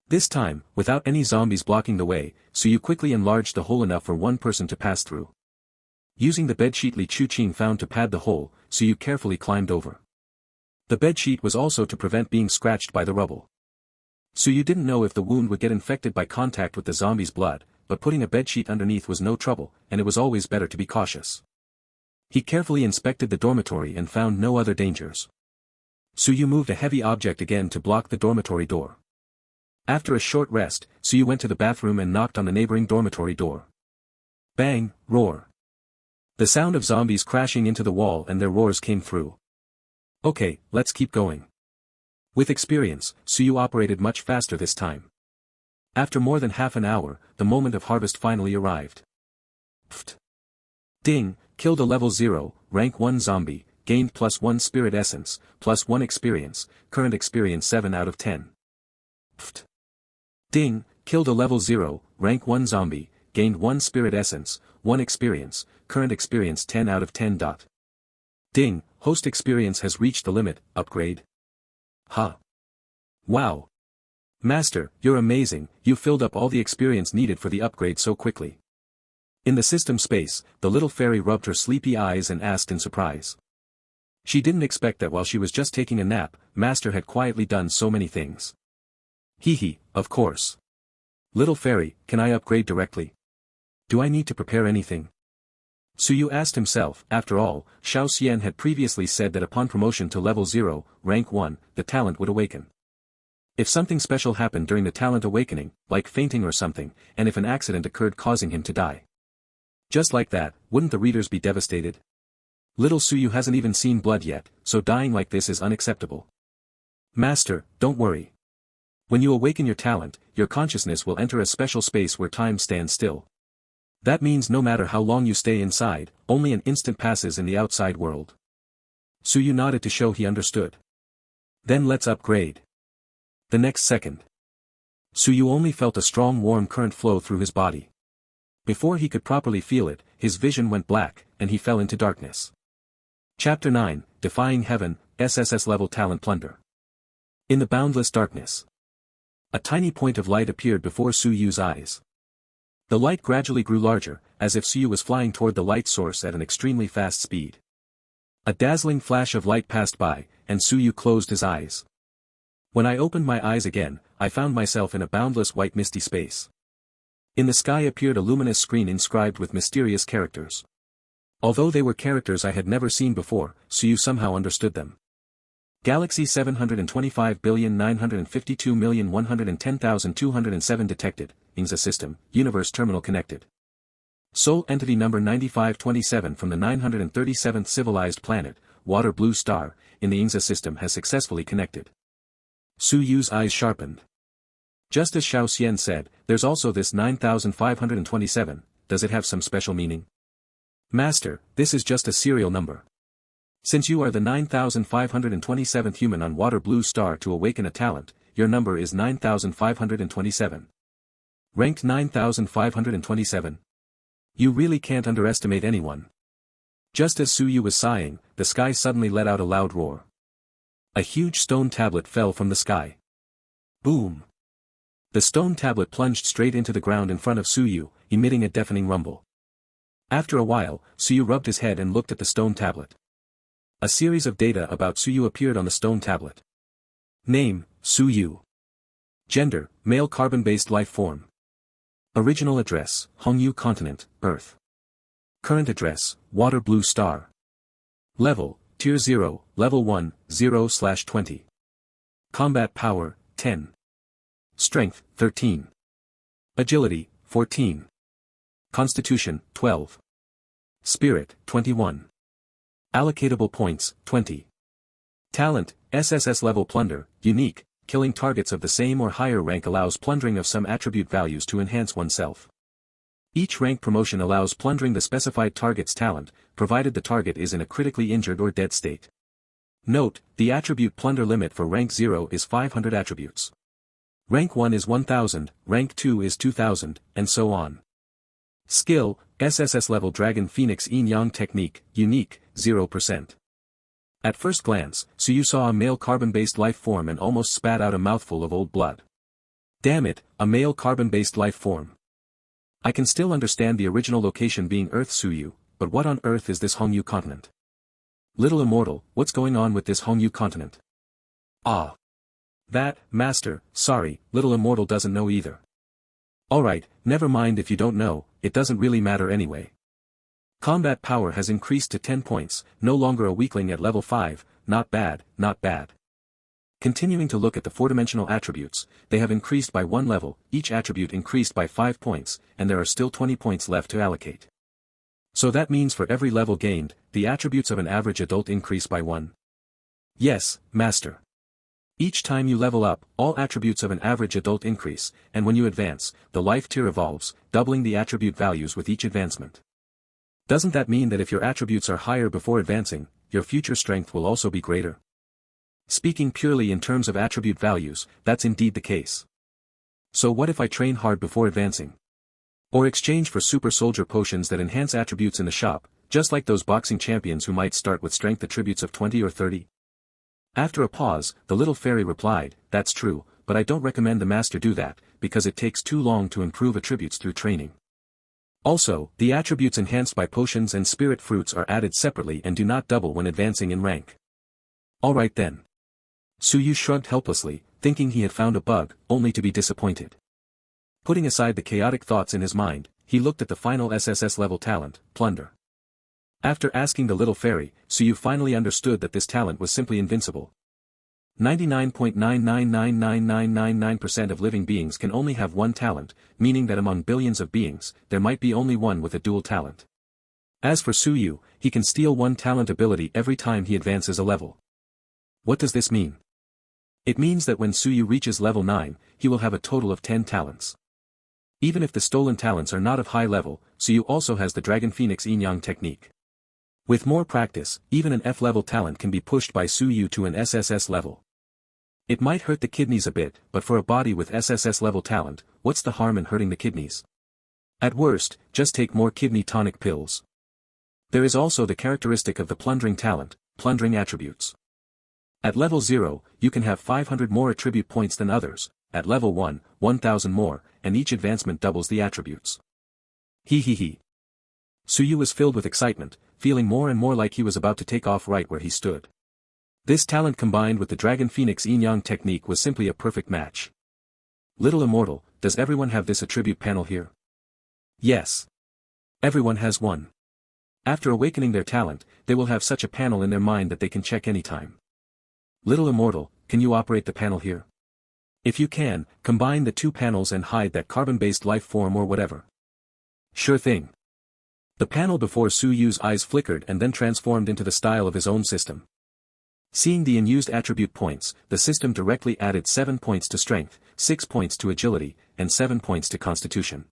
This time, without any zombies blocking the way, Suyu quickly enlarged the hole enough for one person to pass through. Using the bedsheet Li Chuqing found to pad the hole, Suyu carefully climbed over. The bedsheet was also to prevent being scratched by the rubble. Suyu didn't know if the wound would get infected by contact with the zombie's blood, but putting a bedsheet underneath was no trouble, and it was always better to be cautious. He carefully inspected the dormitory and found no other dangers. Suyu moved a heavy object again to block the dormitory door. After a short rest, Suyu went to the bathroom and knocked on the neighboring dormitory door. Bang, roar. The sound of zombies crashing into the wall and their roars came through. Okay, let's keep going. With experience, Suyu operated much faster this time. After more than half an hour, the moment of harvest finally arrived. Pfft. Ding, killed a level 0, rank 1 zombie, gained +1 spirit essence, +1 experience, current experience 7 out of 10. Pfft. Ding, killed a level 0, rank 1 zombie, gained 1 spirit essence, 1 experience, current experience 10 out of 10. Ding, host experience has reached the limit, upgrade. Huh. Wow. Master, you're amazing, you filled up all the experience needed for the upgrade so quickly. In the system space, the little fairy rubbed her sleepy eyes and asked in surprise. She didn't expect that while she was just taking a nap, Master had quietly done so many things. Hee, of course. Little fairy, can I upgrade directly? Do I need to prepare anything? Suyu asked himself. After all, Xiao Xian had previously said that upon promotion to level 0, rank 1, the talent would awaken. If something special happened during the talent awakening, like fainting or something, and if an accident occurred causing him to die. Just like that, wouldn't the readers be devastated? Little Suyu hasn't even seen blood yet, so dying like this is unacceptable. Master, don't worry. When you awaken your talent, your consciousness will enter a special space where time stands still. That means no matter how long you stay inside, only an instant passes in the outside world. Suyu nodded to show he understood. Then let's upgrade. The next second. Suyu only felt a strong warm current flow through his body. Before he could properly feel it, his vision went black, and he fell into darkness. Chapter 9, Defying Heaven, SSS Level Talent Plunder. In the boundless darkness. A tiny point of light appeared before Suyu's eyes. The light gradually grew larger, as if Suyu was flying toward the light source at an extremely fast speed. A dazzling flash of light passed by, and Suyu closed his eyes. When I opened my eyes again, I found myself in a boundless white misty space. In the sky appeared a luminous screen inscribed with mysterious characters. Although they were characters I had never seen before, Suyu somehow understood them. Galaxy 725,952,110,207 detected, INSA system, universe terminal connected. Soul entity number 9527 from the 937th civilized planet, Water Blue Star, in the INSA system has successfully connected. Suyu's eyes sharpened. Just as Xiao Xian said, there's also this 9527, does it have some special meaning? Master, this is just a serial number. Since you are the 9527th human on Water Blue Star to awaken a talent, your number is 9527. Ranked 9527. You really can't underestimate anyone. Just as Suyu was sighing, the sky suddenly let out a loud roar. A huge stone tablet fell from the sky. Boom! The stone tablet plunged straight into the ground in front of Suyu, emitting a deafening rumble. After a while, Suyu rubbed his head and looked at the stone tablet. A series of data about Suyu appeared on the stone tablet. Name, Suyu. Gender, male carbon-based life form. Original address, Hongyu Continent, Earth. Current address, Water Blue Star. Level, Tier 0, Level 1, 0/20. Combat Power, 10. Strength, 13. Agility, 14. Constitution, 12. Spirit, 21. Allocatable points, 20. Talent, SSS level plunder, unique, killing targets of the same or higher rank allows plundering of some attribute values to enhance oneself. Each rank promotion allows plundering the specified target's talent, provided the target is in a critically injured or dead state. Note, the attribute plunder limit for rank 0 is 500 attributes. Rank 1 is 1000, rank 2 is 2000, and so on. Skill, SSS level Dragon Phoenix Yin Yang Technique, unique, 0%. At first glance, Suyu saw a male carbon-based life form and almost spat out a mouthful of old blood. Damn it, a male carbon-based life form. I can still understand the original location being Earth Suyu, but what on earth is this Hongyu continent? Little immortal, what's going on with this Hongyu continent? Ah. That, master, sorry, little immortal doesn't know either. Alright, never mind if you don't know, it doesn't really matter anyway. Combat power has increased to 10 points, no longer a weakling at level 5, not bad, not bad. Continuing to look at the four-dimensional attributes, they have increased by 1 level, each attribute increased by 5 points, and there are still 20 points left to allocate. So that means for every level gained, the attributes of an average adult increase by 1. Yes, master. Each time you level up, all attributes of an average adult increase, and when you advance, the life tier evolves, doubling the attribute values with each advancement. Doesn't that mean that if your attributes are higher before advancing, your future strength will also be greater? Speaking purely in terms of attribute values, that's indeed the case. So what if I train hard before advancing? Or exchange for super soldier potions that enhance attributes in the shop, just like those boxing champions who might start with strength attributes of 20 or 30? After a pause, the little fairy replied, that's true, but I don't recommend the master do that, because it takes too long to improve attributes through training. Also, the attributes enhanced by potions and spirit fruits are added separately and do not double when advancing in rank. Alright then. Suyu shrugged helplessly, thinking he had found a bug, only to be disappointed. Putting aside the chaotic thoughts in his mind, he looked at the final SSS level talent, Plunder. After asking the little fairy, Suyu finally understood that this talent was simply invincible. 99.9999999% of living beings can only have one talent, meaning that among billions of beings, there might be only one with a dual talent. As for Suyu, he can steal one talent ability every time he advances a level. What does this mean? It means that when Suyu reaches level 9, he will have a total of 10 talents. Even if the stolen talents are not of high level, Suyu also has the Dragon Phoenix Yin-Yang technique. With more practice, even an F-level talent can be pushed by Suyu to an SSS level. It might hurt the kidneys a bit, but for a body with SSS level talent, what's the harm in hurting the kidneys? At worst, just take more kidney tonic pills. There is also the characteristic of the plundering talent, plundering attributes. At level 0, you can have 500 more attribute points than others, at level 1, 1000 more, and each advancement doubles the attributes. He. Suyu was filled with excitement, feeling more and more like he was about to take off right where he stood. This talent combined with the Dragon Phoenix Yin-Yang technique was simply a perfect match. Little immortal, does everyone have this attribute panel here? Yes. Everyone has one. After awakening their talent, they will have such a panel in their mind that they can check anytime. Little immortal, can you operate the panel here? If you can, combine the two panels and hide that carbon-based life form or whatever. Sure thing. The panel before Suyu's eyes flickered and then transformed into the style of his own system. Seeing the unused attribute points, the system directly added 7 points to strength, 6 points to agility, and 7 points to constitution.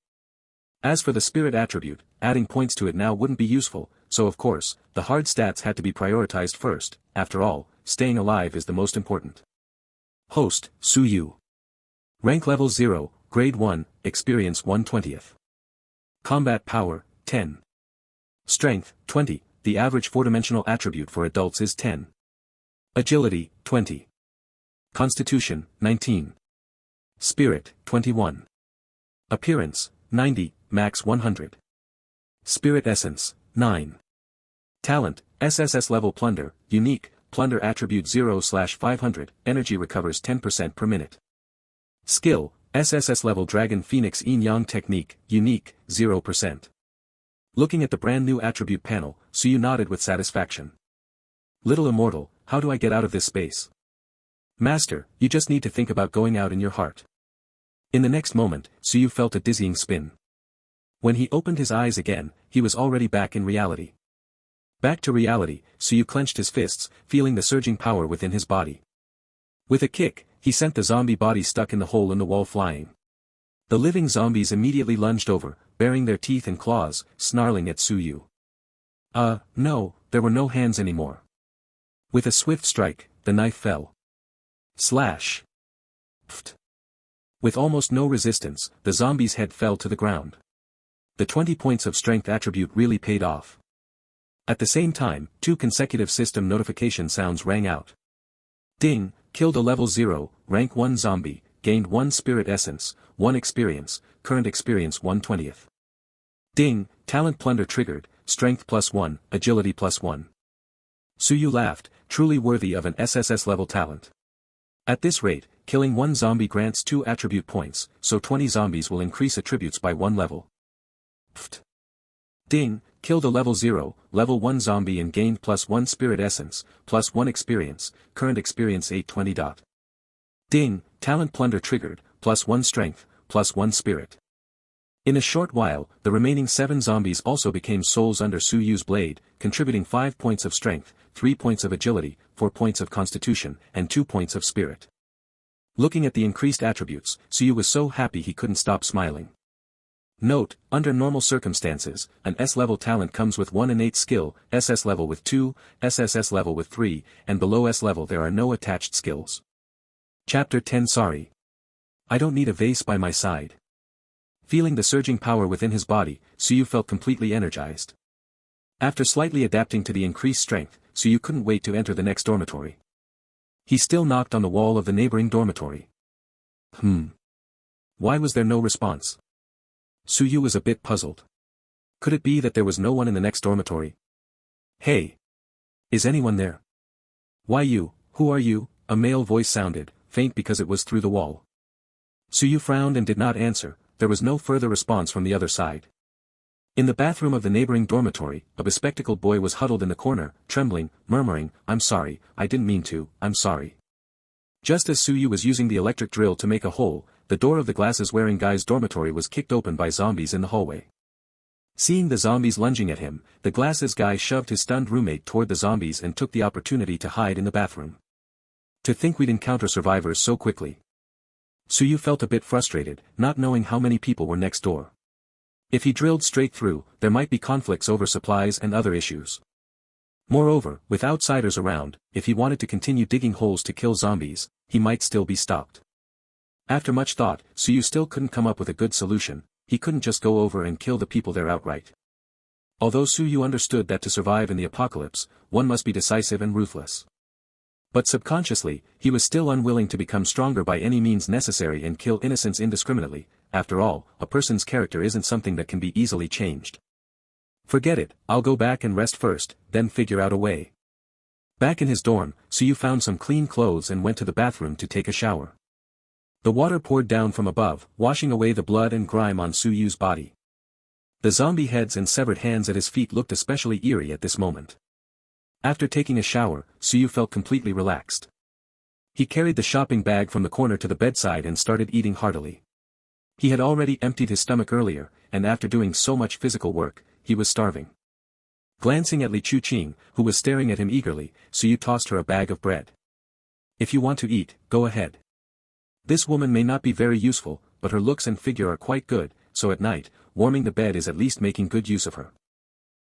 As for the spirit attribute, adding points to it now wouldn't be useful, so of course, the hard stats had to be prioritized first. After all, staying alive is the most important. Host, Suyu. Rank level 0, grade 1, experience 1/20th. Combat power, 10. Strength, 20, the average four-dimensional attribute for adults is 10. Agility, 20. Constitution, 19. Spirit, 21. Appearance, 90, max 100. Spirit essence, 9. Talent, SSS level plunder, unique, plunder attribute 0/500, energy recovers 10% per minute. Skill, SSS level Dragon Phoenix Yin-Yang technique, unique, 0%. Looking at the brand new attribute panel, Suyu nodded with satisfaction. Little immortal, how do I get out of this space? Master, you just need to think about going out in your heart. In the next moment, Suyu felt a dizzying spin. When he opened his eyes again, he was already back in reality. Back to reality, Suyu clenched his fists, feeling the surging power within his body. With a kick, he sent the zombie body stuck in the hole in the wall flying. The living zombies immediately lunged over, baring their teeth and claws, snarling at Suyu. No, there were no hands anymore. With a swift strike, the knife fell. Slash. Pft. With almost no resistance, the zombie's head fell to the ground. The 20 points of strength attribute really paid off. At the same time, 2 consecutive system notification sounds rang out. Ding, killed a level 0, rank 1 zombie, gained 1 spirit essence, 1 experience, current experience 1/20th. Ding, talent plunder triggered, strength +1, agility +1. Su Yu laughed, truly worthy of an SSS-level talent. At this rate, killing one zombie grants 2 attribute points, so 20 zombies will increase attributes by 1 level. Pfft. Ding, killed a level 0, level 1 zombie and gained +1 spirit essence, +1 experience, current experience 820. Ding, talent plunder triggered, +1 strength, +1 spirit. In a short while, the remaining 7 zombies also became souls under Su Yu's blade, contributing 5 points of strength, 3 points of agility, 4 points of constitution, and 2 points of spirit. Looking at the increased attributes, Su Yu was so happy he couldn't stop smiling. Note, under normal circumstances, an S-level talent comes with 1 innate skill, SS level with 2, SSS level with 3, and below S level there are no attached skills. Chapter 10. Sorry. I don't need a vase by my side. Feeling the surging power within his body, Su Yu felt completely energized. After slightly adapting to the increased strength, Su Yu couldn't wait to enter the next dormitory. He still knocked on the wall of the neighboring dormitory. Why was there no response? Su Yu was a bit puzzled. Could it be that there was no one in the next dormitory? Hey! Is anyone there? Why you, who are you? A male voice sounded, faint because it was through the wall. Su Yu frowned and did not answer. There was no further response from the other side. In the bathroom of the neighboring dormitory, a bespectacled boy was huddled in the corner, trembling, murmuring, I'm sorry, I didn't mean to, I'm sorry. Just as Su Yu was using the electric drill to make a hole, the door of the glasses-wearing guy's dormitory was kicked open by zombies in the hallway. Seeing the zombies lunging at him, the glasses guy shoved his stunned roommate toward the zombies and took the opportunity to hide in the bathroom. To think we'd encounter survivors so quickly. Su Yu felt a bit frustrated, not knowing how many people were next door. If he drilled straight through, there might be conflicts over supplies and other issues. Moreover, with outsiders around, if he wanted to continue digging holes to kill zombies, he might still be stopped. After much thought, Su Yu still couldn't come up with a good solution. He couldn't just go over and kill the people there outright. Although Su Yu understood that to survive in the apocalypse, one must be decisive and ruthless. But subconsciously, he was still unwilling to become stronger by any means necessary and kill innocents indiscriminately. After all, a person's character isn't something that can be easily changed. Forget it, I'll go back and rest first, then figure out a way. Back in his dorm, Su Yu found some clean clothes and went to the bathroom to take a shower. The water poured down from above, washing away the blood and grime on Su Yu's body. The zombie heads and severed hands at his feet looked especially eerie at this moment. After taking a shower, Su Yu felt completely relaxed. He carried the shopping bag from the corner to the bedside and started eating heartily. He had already emptied his stomach earlier, and after doing so much physical work, he was starving. Glancing at Li Chuqing, who was staring at him eagerly, Su Yu tossed her a bag of bread. If you want to eat, go ahead. This woman may not be very useful, but her looks and figure are quite good, so at night, warming the bed is at least making good use of her.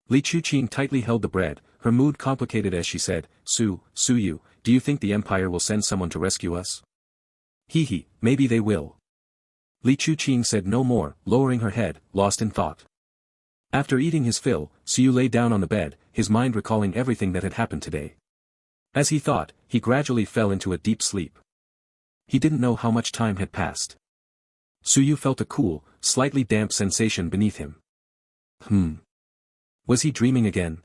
Li Chuqing tightly held the bread, her mood complicated as she said, Su Yu, do you think the Empire will send someone to rescue us? Hee, maybe they will. Li Chuqing said no more, lowering her head, lost in thought. After eating his fill, Su Yu lay down on the bed, his mind recalling everything that had happened today. As he thought, he gradually fell into a deep sleep. He didn't know how much time had passed. Su Yu felt a cool, slightly damp sensation beneath him. Was he dreaming again?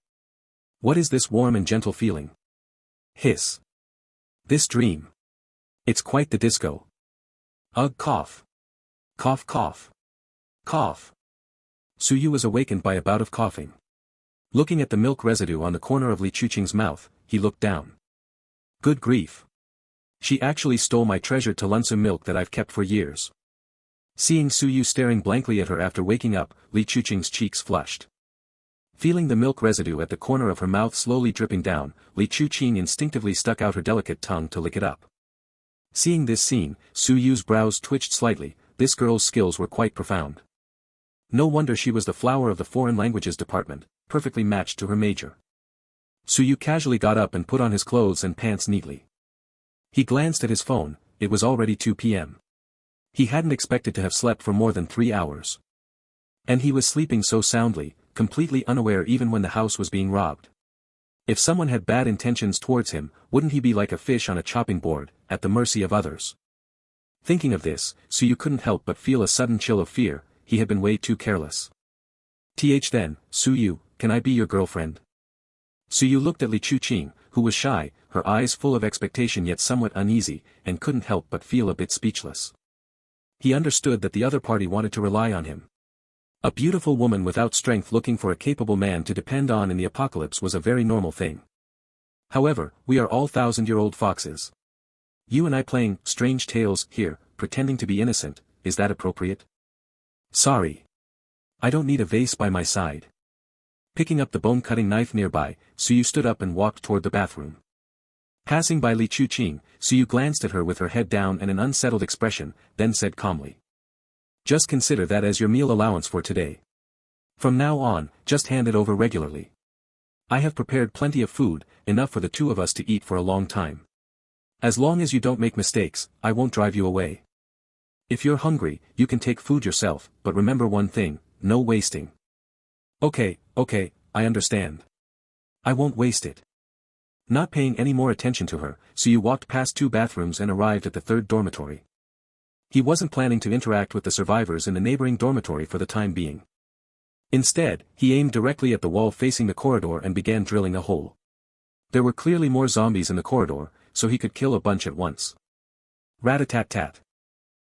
What is this warm and gentle feeling? Hiss. This dream. It's quite the disco. Ugh, cough. Cough, cough. Cough. Su Yu was awakened by a bout of coughing. Looking at the milk residue on the corner of Li Chuqing's mouth, he looked down. Good grief. She actually stole my treasured Talunsum milk that I've kept for years. Seeing Su Yu staring blankly at her after waking up, Li Chuqing's cheeks flushed. Feeling the milk residue at the corner of her mouth slowly dripping down, Li Chuqing instinctively stuck out her delicate tongue to lick it up. Seeing this scene, Su Yu's brows twitched slightly. This girl's skills were quite profound. No wonder she was the flower of the foreign languages department, perfectly matched to her major. Su Yu casually got up and put on his clothes and pants neatly. He glanced at his phone. It was already 2 p.m. He hadn't expected to have slept for more than 3 hours. And he was sleeping so soundly, completely unaware even when the house was being robbed. If someone had bad intentions towards him, wouldn't he be like a fish on a chopping board, at the mercy of others? Thinking of this, Su Yu couldn't help but feel a sudden chill of fear. He had been way too careless. Then, Su Yu, can I be your girlfriend? Suyu looked at Li Chuqing, who was shy, her eyes full of expectation yet somewhat uneasy, and couldn't help but feel a bit speechless. He understood that the other party wanted to rely on him. A beautiful woman without strength looking for a capable man to depend on in the apocalypse was a very normal thing. However, we are all thousand-year-old foxes. You and I playing strange tales here, pretending to be innocent, is that appropriate? Sorry. I don't need a vase by my side. Picking up the bone-cutting knife nearby, Suyu stood up and walked toward the bathroom. Passing by Li Chuqing, Suyu glanced at her with her head down and an unsettled expression, then said calmly. Just consider that as your meal allowance for today. From now on, just hand it over regularly. I have prepared plenty of food, enough for the two of us to eat for a long time. As long as you don't make mistakes, I won't drive you away. If you're hungry, you can take food yourself, but remember one thing, no wasting. Okay, I understand. I won't waste it. Not paying any more attention to her, Suyu walked past 2 bathrooms and arrived at the 3rd dormitory. He wasn't planning to interact with the survivors in the neighboring dormitory for the time being. Instead, he aimed directly at the wall facing the corridor and began drilling a hole. There were clearly more zombies in the corridor, so he could kill a bunch at once. Rat-a-tat-tat.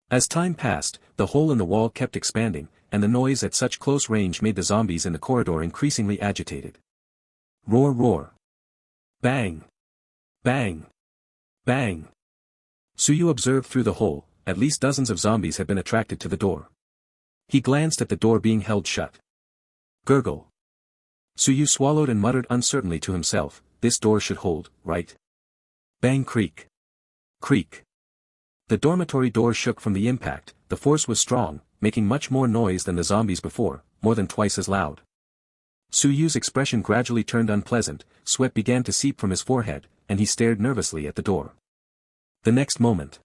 As time passed, the hole in the wall kept expanding, and the noise at such close range made the zombies in the corridor increasingly agitated. Roar roar. Bang. Bang. Bang. Suyu observed through the hole, at least dozens of zombies had been attracted to the door. He glanced at the door being held shut. Gurgle. Suyu swallowed and muttered uncertainly to himself, this door should hold, right? Bang creak. Creak. The dormitory door shook from the impact, the force was strong, making much more noise than the zombies before, more than twice as loud. Suyu's expression gradually turned unpleasant, sweat began to seep from his forehead, and he stared nervously at the door. The next moment,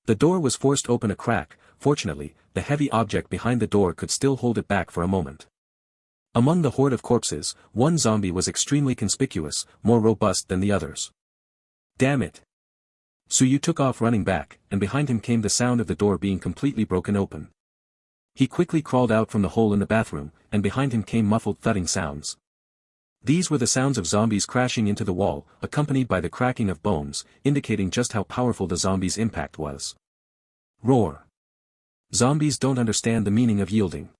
the door was forced open a crack. Fortunately, the heavy object behind the door could still hold it back for a moment. Among the horde of corpses, one zombie was extremely conspicuous, more robust than the others. Damn it! Suyu took off running back, and behind him came the sound of the door being completely broken open. He quickly crawled out from the hole in the bathroom, and behind him came muffled thudding sounds. These were the sounds of zombies crashing into the wall, accompanied by the cracking of bones, indicating just how powerful the zombies' impact was. Roar. Zombies don't understand the meaning of yielding.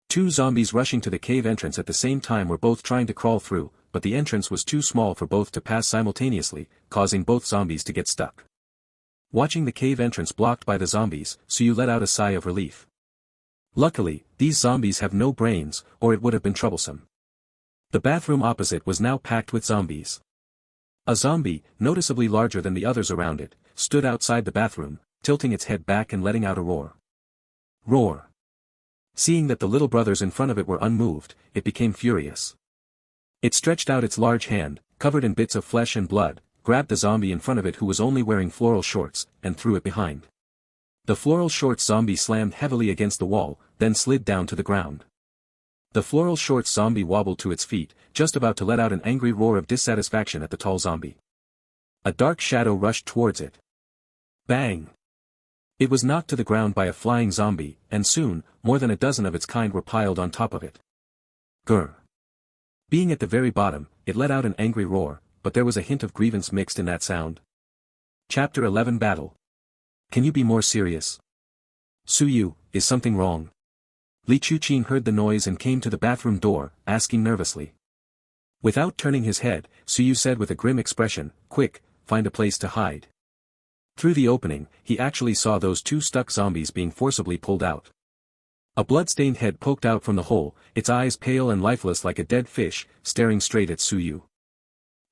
2 zombies rushing to the cave entrance at the same time were both trying to crawl through, but the entrance was too small for both to pass simultaneously, causing both zombies to get stuck. Watching the cave entrance blocked by the zombies, Suyu let out a sigh of relief. Luckily, these zombies have no brains, or it would have been troublesome. The bathroom opposite was now packed with zombies. A zombie, noticeably larger than the others around it, stood outside the bathroom, tilting its head back and letting out a roar. Roar. Seeing that the little brothers in front of it were unmoved, it became furious. It stretched out its large hand, covered in bits of flesh and blood, grabbed the zombie in front of it who was only wearing floral shorts, and threw it behind. The floral shorts zombie slammed heavily against the wall, then slid down to the ground. The floral shorts zombie wobbled to its feet, just about to let out an angry roar of dissatisfaction at the tall zombie. A dark shadow rushed towards it. Bang! It was knocked to the ground by a flying zombie, and soon, more than a dozen of its kind were piled on top of it. Grr! Being at the very bottom, it let out an angry roar, but there was a hint of grievance mixed in that sound. Chapter 11 Battle. Can you be more serious? Suyu, is something wrong? Li Chuqing heard the noise and came to the bathroom door, asking nervously. Without turning his head, Suyu said with a grim expression, quick, find a place to hide. Through the opening, he actually saw those 2 stuck zombies being forcibly pulled out. A blood-stained head poked out from the hole, its eyes pale and lifeless like a dead fish, staring straight at Suyu.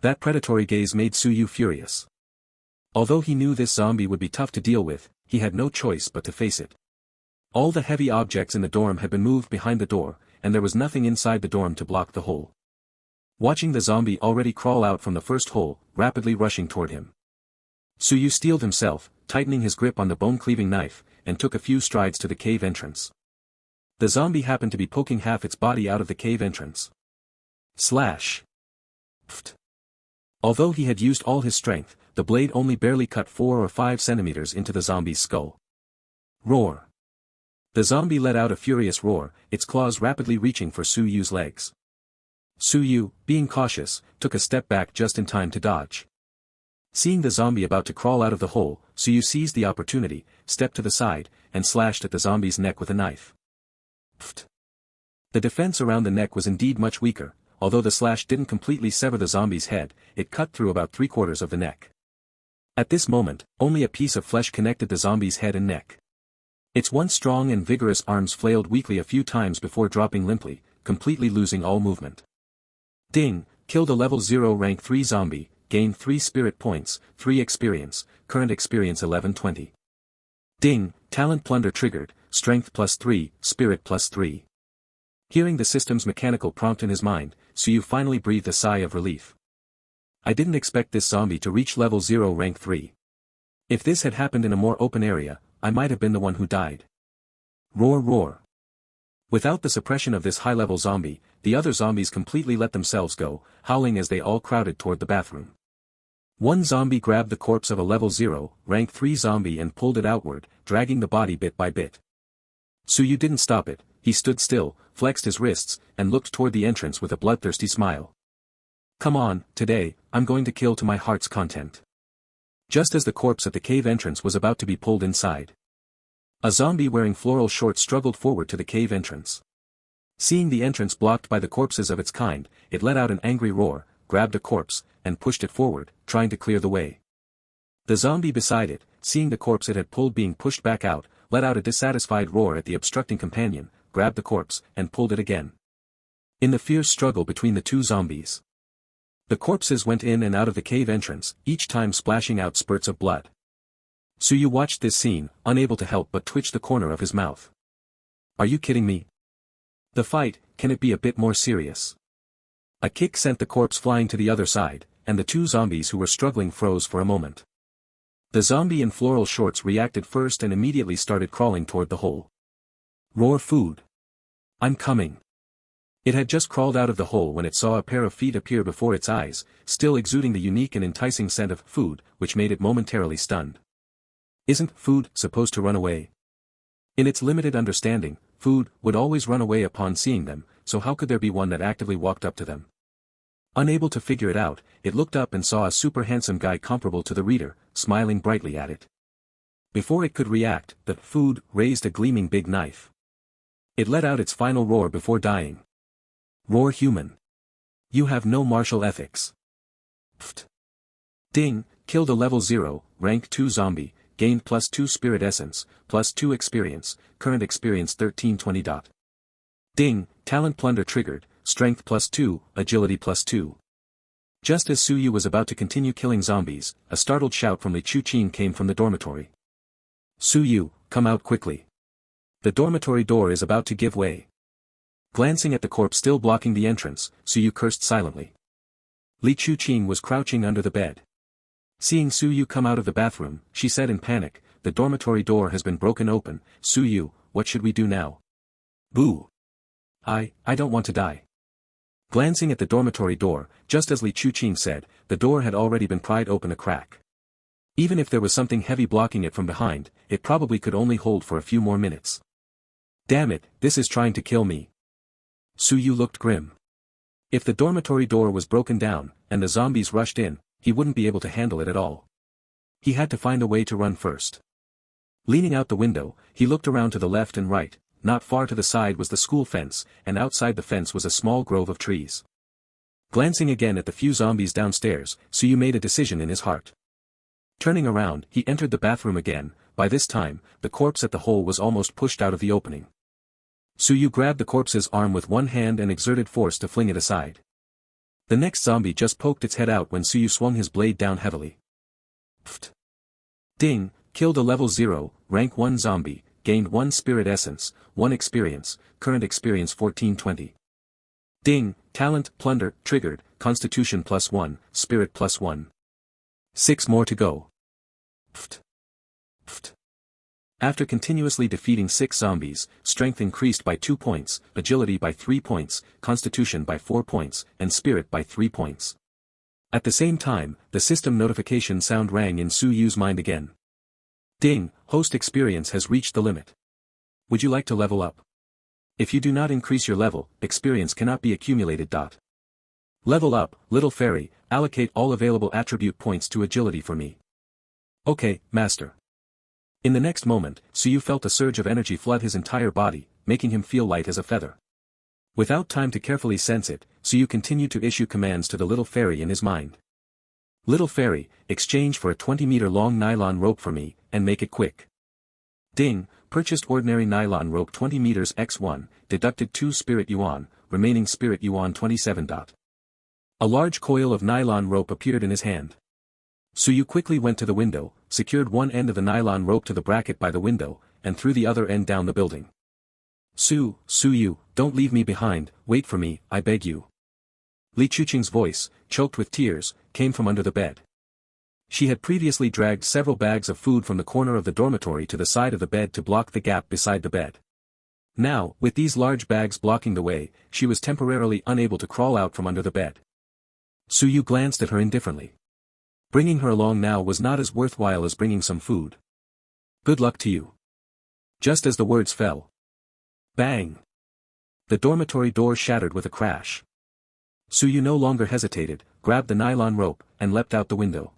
That predatory gaze made Suyu furious. Although he knew this zombie would be tough to deal with, he had no choice but to face it. All the heavy objects in the dorm had been moved behind the door, and there was nothing inside the dorm to block the hole. Watching the zombie already crawl out from the first hole, rapidly rushing toward him. Suyu steeled himself, tightening his grip on the bone-cleaving knife, and took a few strides to the cave entrance. The zombie happened to be poking half its body out of the cave entrance. Slash. Pft. Although he had used all his strength, the blade only barely cut 4 or 5 centimeters into the zombie's skull. Roar. The zombie let out a furious roar, its claws rapidly reaching for Suyu's legs. Su Yu, being cautious, took a step back just in time to dodge. Seeing the zombie about to crawl out of the hole, Su Yu seized the opportunity, stepped to the side, and slashed at the zombie's neck with a knife. Pfft. The defense around the neck was indeed much weaker, although the slash didn't completely sever the zombie's head, it cut through about 3/4 of the neck. At this moment, only a piece of flesh connected the zombie's head and neck. Its once strong and vigorous arms flailed weakly a few times before dropping limply, completely losing all movement. Ding, killed a level 0 rank 3 zombie, gained 3 spirit points, 3 experience, current experience 1120. Ding, talent plunder triggered, strength +3, spirit +3. Hearing the system's mechanical prompt in his mind, Su Yu finally breathed a sigh of relief. I didn't expect this zombie to reach level 0 rank 3. If this had happened in a more open area, I might have been the one who died. Roar roar. Without the suppression of this high-level zombie, the other zombies completely let themselves go, howling as they all crowded toward the bathroom. One zombie grabbed the corpse of a level 0, rank 3 zombie and pulled it outward, dragging the body bit by bit. Su Yu didn't stop it, he stood still, flexed his wrists, and looked toward the entrance with a bloodthirsty smile. Come on, today, I'm going to kill to my heart's content. Just as the corpse at the cave entrance was about to be pulled inside, a zombie wearing floral shorts struggled forward to the cave entrance. Seeing the entrance blocked by the corpses of its kind, it let out an angry roar, grabbed a corpse, and pushed it forward, trying to clear the way. The zombie beside it, seeing the corpse it had pulled being pushed back out, let out a dissatisfied roar at the obstructing companion, grabbed the corpse, and pulled it again. In the fierce struggle between the two zombies, the corpses went in and out of the cave entrance, each time splashing out spurts of blood. Su Yu watched this scene, unable to help but twitch the corner of his mouth. Are you kidding me? The fight, can it be a bit more serious? A kick sent the corpse flying to the other side, and the two zombies who were struggling froze for a moment. The zombie in floral shorts reacted first and immediately started crawling toward the hole. Roar food. I'm coming. It had just crawled out of the hole when it saw a pair of feet appear before its eyes, still exuding the unique and enticing scent of food, which made it momentarily stunned. Isn't food supposed to run away? In its limited understanding, food would always run away upon seeing them, so how could there be one that actively walked up to them? Unable to figure it out, it looked up and saw a super handsome guy comparable to the reader, smiling brightly at it. Before it could react, the food raised a gleaming big knife. It let out its final roar before dying. Roar human. You have no martial ethics. Pfft. Ding, killed a level 0, rank 2 zombie, gained +2 spirit essence, +2 experience, current experience 1320. Ding, talent plunder triggered, strength +2, agility +2. Just as Su Yu was about to continue killing zombies, a startled shout from Li Chuqing came from the dormitory. Su Yu, come out quickly. The dormitory door is about to give way. Glancing at the corpse still blocking the entrance, Su Yu cursed silently. Li Chuqing was crouching under the bed. Seeing Su Yu come out of the bathroom, she said in panic, the dormitory door has been broken open. Su Yu, what should we do now? Boo! I don't want to die. Glancing at the dormitory door, just as Li Chuqing said, the door had already been pried open a crack. Even if there was something heavy blocking it from behind, it probably could only hold for a few more minutes. Damn it, this is trying to kill me. Su Yu looked grim. If the dormitory door was broken down, and the zombies rushed in, he wouldn't be able to handle it at all. He had to find a way to run first. Leaning out the window, he looked around to the left and right. Not far to the side was the school fence, and outside the fence was a small grove of trees. Glancing again at the few zombies downstairs, Su Yu made a decision in his heart. Turning around, he entered the bathroom again. By this time, the corpse at the hole was almost pushed out of the opening. Su Yu grabbed the corpse's arm with one hand and exerted force to fling it aside. The next zombie just poked its head out when Su Yu swung his blade down heavily. Pfft. Ding, killed a level 0, rank 1 zombie, gained 1 spirit essence, 1 experience, current experience 1420. Ding, talent, plunder, triggered, constitution +1, spirit +1. 6 more to go. Pfft. Pfft. After continuously defeating 6 zombies, strength increased by 2 points, agility by 3 points, constitution by 4 points, and spirit by 3 points. At the same time, the system notification sound rang in Su Yu's mind again. Ding, host experience has reached the limit. Would you like to level up? If you do not increase your level, experience cannot be accumulated. Level up, little fairy, allocate all available attribute points to agility for me. Okay, master. In the next moment, Xiyu felt a surge of energy flood his entire body, making him feel light as a feather. Without time to carefully sense it, Xiyu continued to issue commands to the little fairy in his mind. Little fairy, exchange for a 20-meter-long nylon rope for me, and make it quick. Ding, purchased ordinary nylon rope 20 meters x1, deducted 2 spirit yuan, remaining spirit yuan 27. A large coil of nylon rope appeared in his hand. Xiyu quickly went to the window, secured one end of the nylon rope to the bracket by the window, and threw the other end down the building. Xiyu, don't leave me behind, wait for me, I beg you. Li Chuqing's voice, choked with tears, came from under the bed. She had previously dragged several bags of food from the corner of the dormitory to the side of the bed to block the gap beside the bed. Now, with these large bags blocking the way, she was temporarily unable to crawl out from under the bed. Xiyu glanced at her indifferently. Bringing her along now was not as worthwhile as bringing some food. Good luck to you. Just as the words fell. Bang! The dormitory door shattered with a crash. Xiyu no longer hesitated, grabbed the nylon rope, and leapt out the window.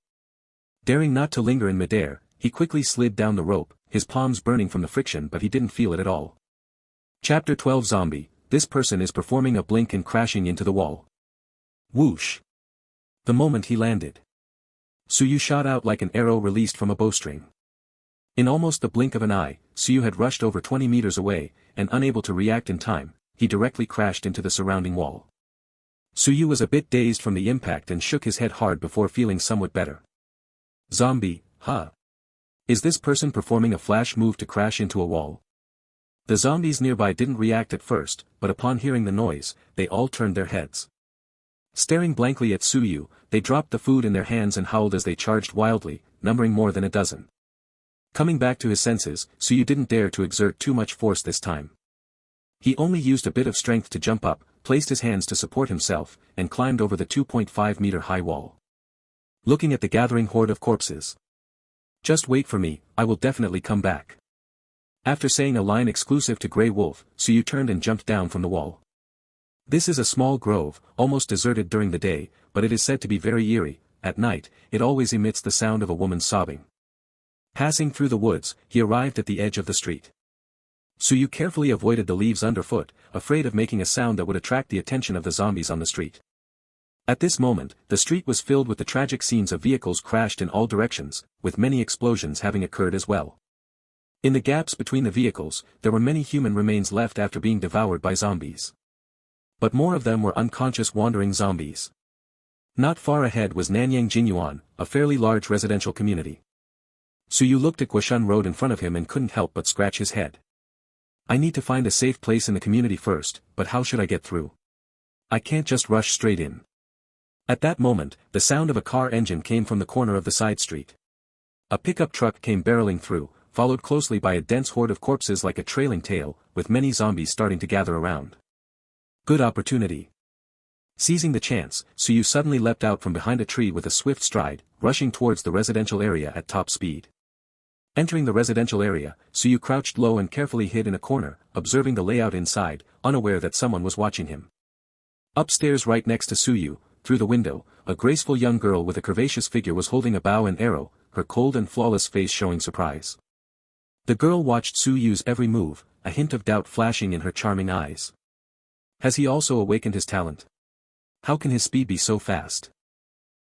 Daring not to linger in midair, he quickly slid down the rope, his palms burning from the friction, but he didn't feel it at all. Chapter 12 Zombie, this person is performing a blink and crashing into the wall. Whoosh! The moment he landed, Xiyu shot out like an arrow released from a bowstring. In almost the blink of an eye, Xiyu had rushed over 20 meters away, and unable to react in time, he directly crashed into the surrounding wall. Xiyu was a bit dazed from the impact and shook his head hard before feeling somewhat better. Zombie, huh? Is this person performing a flash move to crash into a wall? The zombies nearby didn't react at first, but upon hearing the noise, they all turned their heads. Staring blankly at Xiyu, they dropped the food in their hands and howled as they charged wildly, numbering more than a dozen. Coming back to his senses, Xiyu didn't dare to exert too much force this time. He only used a bit of strength to jump up, placed his hands to support himself, and climbed over the 2.5-meter-high wall. Looking at the gathering horde of corpses. Just wait for me, I will definitely come back. After saying a line exclusive to Grey Wolf, Xiyu turned and jumped down from the wall. This is a small grove, almost deserted during the day, but it is said to be very eerie. At night, it always emits the sound of a woman sobbing. Passing through the woods, he arrived at the edge of the street. Xiyu carefully avoided the leaves underfoot, afraid of making a sound that would attract the attention of the zombies on the street. At this moment, the street was filled with the tragic scenes of vehicles crashed in all directions, with many explosions having occurred as well. In the gaps between the vehicles, there were many human remains left after being devoured by zombies. But more of them were unconscious wandering zombies. Not far ahead was Nanyang Jinyuan, a fairly large residential community. Xiyu looked at Guoshun Road in front of him and couldn't help but scratch his head. I need to find a safe place in the community first, but how should I get through? I can't just rush straight in. At that moment, the sound of a car engine came from the corner of the side street. A pickup truck came barreling through, followed closely by a dense horde of corpses like a trailing tail, with many zombies starting to gather around. Good opportunity. Seizing the chance, Xiyu suddenly leapt out from behind a tree with a swift stride, rushing towards the residential area at top speed. Entering the residential area, Xiyu crouched low and carefully hid in a corner, observing the layout inside, unaware that someone was watching him. Upstairs right next to Xiyu, through the window, a graceful young girl with a curvaceous figure was holding a bow and arrow, her cold and flawless face showing surprise. The girl watched Xiyu's every move, a hint of doubt flashing in her charming eyes. Has he also awakened his talent? How can his speed be so fast?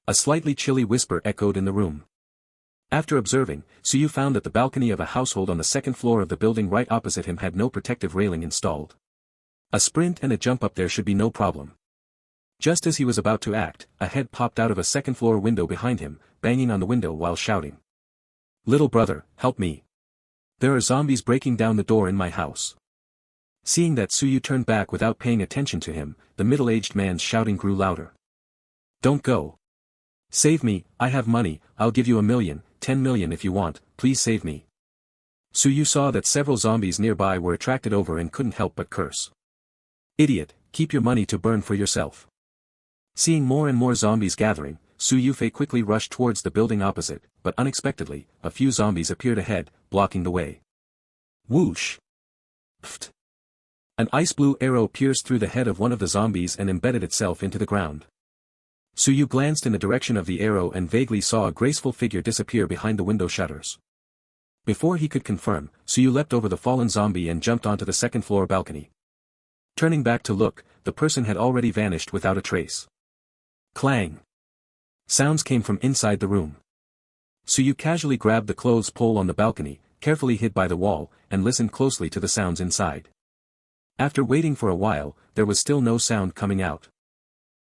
A slightly chilly whisper echoed in the room. After observing, Xiyu found that the balcony of a household on the second floor of the building right opposite him had no protective railing installed. A sprint and a jump up there should be no problem. Just as he was about to act, a head popped out of a second-floor window behind him, banging on the window while shouting. Little brother, help me. There are zombies breaking down the door in my house. Seeing that Xiyu turned back without paying attention to him, the middle-aged man's shouting grew louder. Don't go. Save me, I have money, I'll give you 1 million, 10 million if you want, please save me. Xiyu saw that several zombies nearby were attracted over and couldn't help but curse. Idiot, keep your money to burn for yourself. Seeing more and more zombies gathering, Xiyu quickly rushed towards the building opposite, but unexpectedly, a few zombies appeared ahead, blocking the way. Whoosh! Pfft! An ice blue arrow pierced through the head of one of the zombies and embedded itself into the ground. Suyu glanced in the direction of the arrow and vaguely saw a graceful figure disappear behind the window shutters. Before he could confirm, Suyu leapt over the fallen zombie and jumped onto the second-floor balcony. Turning back to look, the person had already vanished without a trace. Clang! Sounds came from inside the room. Suyu casually grabbed the clothes pole on the balcony, carefully hid by the wall, and listened closely to the sounds inside. After waiting for a while, there was still no sound coming out.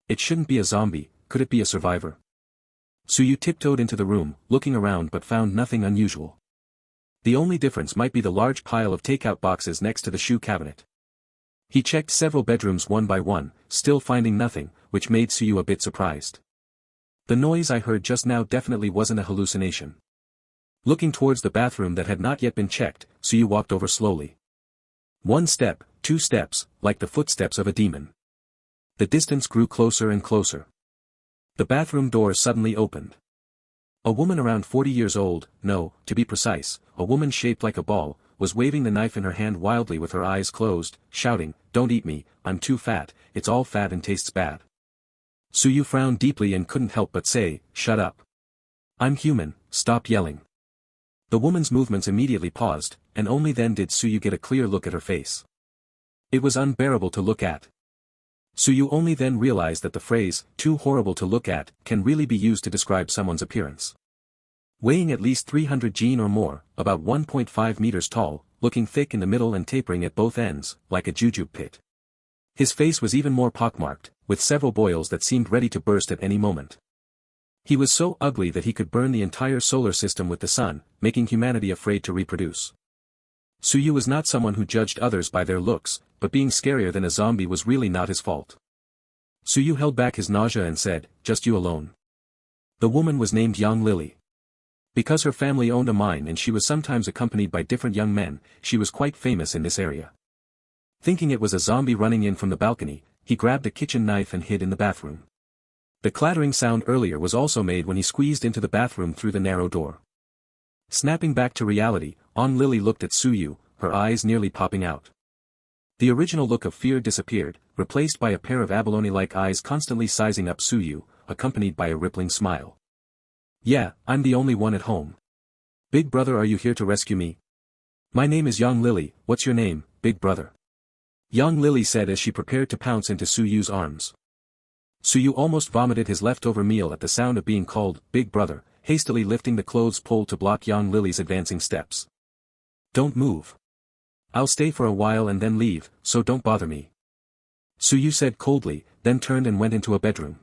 It shouldn't be a zombie, could it be a survivor? Suyu tiptoed into the room, looking around but found nothing unusual. The only difference might be the large pile of takeout boxes next to the shoe cabinet. He checked several bedrooms one by one, still finding nothing, which made Suyu a bit surprised. The noise I heard just now definitely wasn't a hallucination. Looking towards the bathroom that had not yet been checked, Suyu walked over slowly. 1 step, 2 steps, like the footsteps of a demon. The distance grew closer and closer. The bathroom door suddenly opened. A woman around 40 years old, no, to be precise, a woman shaped like a ball, was waving the knife in her hand wildly with her eyes closed, shouting, "Don't eat me, I'm too fat, it's all fat and tastes bad." Suyu frowned deeply and couldn't help but say, "Shut up. I'm human, stop yelling." The woman's movements immediately paused, and only then did Suyu get a clear look at her face. It was unbearable to look at. Suyu only then realized that the phrase, "too horrible to look at," can really be used to describe someone's appearance. Weighing at least 300 jin or more, about 1.5 meters tall, looking thick in the middle and tapering at both ends, like a jujube pit. His face was even more pockmarked, with several boils that seemed ready to burst at any moment. He was so ugly that he could burn the entire solar system with the sun, making humanity afraid to reproduce. Suyu was not someone who judged others by their looks, but being scarier than a zombie was really not his fault. Suyu held back his nausea and said, "Just you alone?" The woman was named Young Lily. Because her family owned a mine and she was sometimes accompanied by different young men, she was quite famous in this area. Thinking it was a zombie running in from the balcony, he grabbed a kitchen knife and hid in the bathroom. The clattering sound earlier was also made when he squeezed into the bathroom through the narrow door. Snapping back to reality, Lily looked at Suyu, her eyes nearly popping out. The original look of fear disappeared, replaced by a pair of abalone-like eyes constantly sizing up Suyu, accompanied by a rippling smile. "Yeah, I'm the only one at home. Big brother, are you here to rescue me?" "My name is Young Lily, what's your name, big brother?" Young Lily said as she prepared to pounce into Suyu's arms. Suyu almost vomited his leftover meal at the sound of being called "big brother," hastily lifting the clothes pole to block Young Lily's advancing steps. "Don't move. I'll stay for a while and then leave, so don't bother me," Suyu said coldly, then turned and went into a bedroom.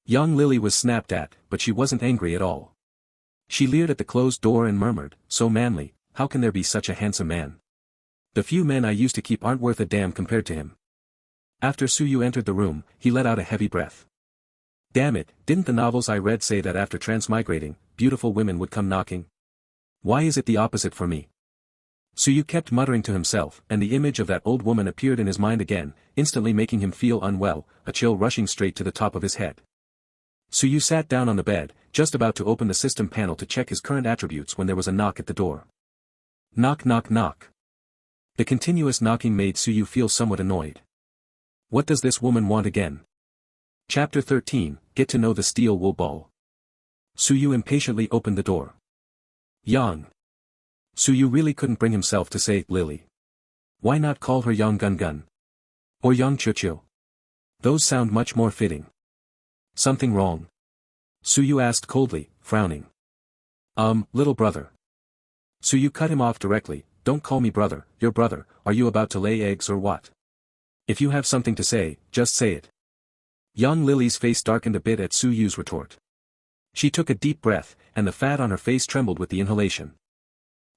Young Lily was snapped at, but she wasn't angry at all. She leered at the closed door and murmured, "So manly, how can there be such a handsome man? The few men I used to keep aren't worth a damn compared to him." After Suyu entered the room, he let out a heavy breath. Damn it, didn't the novels I read say that after transmigrating, beautiful women would come knocking? Why is it the opposite for me? Suyu kept muttering to himself, and the image of that old woman appeared in his mind again, instantly making him feel unwell, a chill rushing straight to the top of his head. Suyu sat down on the bed, just about to open the system panel to check his current attributes when there was a knock at the door. Knock knock knock. The continuous knocking made Suyu feel somewhat annoyed. What does this woman want again? Chapter 13, Get to Know the Steel Wool Ball. Suyu impatiently opened the door. Yang. Suyu really couldn't bring himself to say Lily. Why not call her Yang Gun Gun? Or Yang Chuchu? Those sound much more fitting. Something wrong? Suyu asked coldly, frowning. Little brother. Suyu cut him off directly. Don't call me brother, your brother, are you about to lay eggs or what? If you have something to say, just say it. Young Lily's face darkened a bit at Suyu's retort. She took a deep breath, and the fat on her face trembled with the inhalation.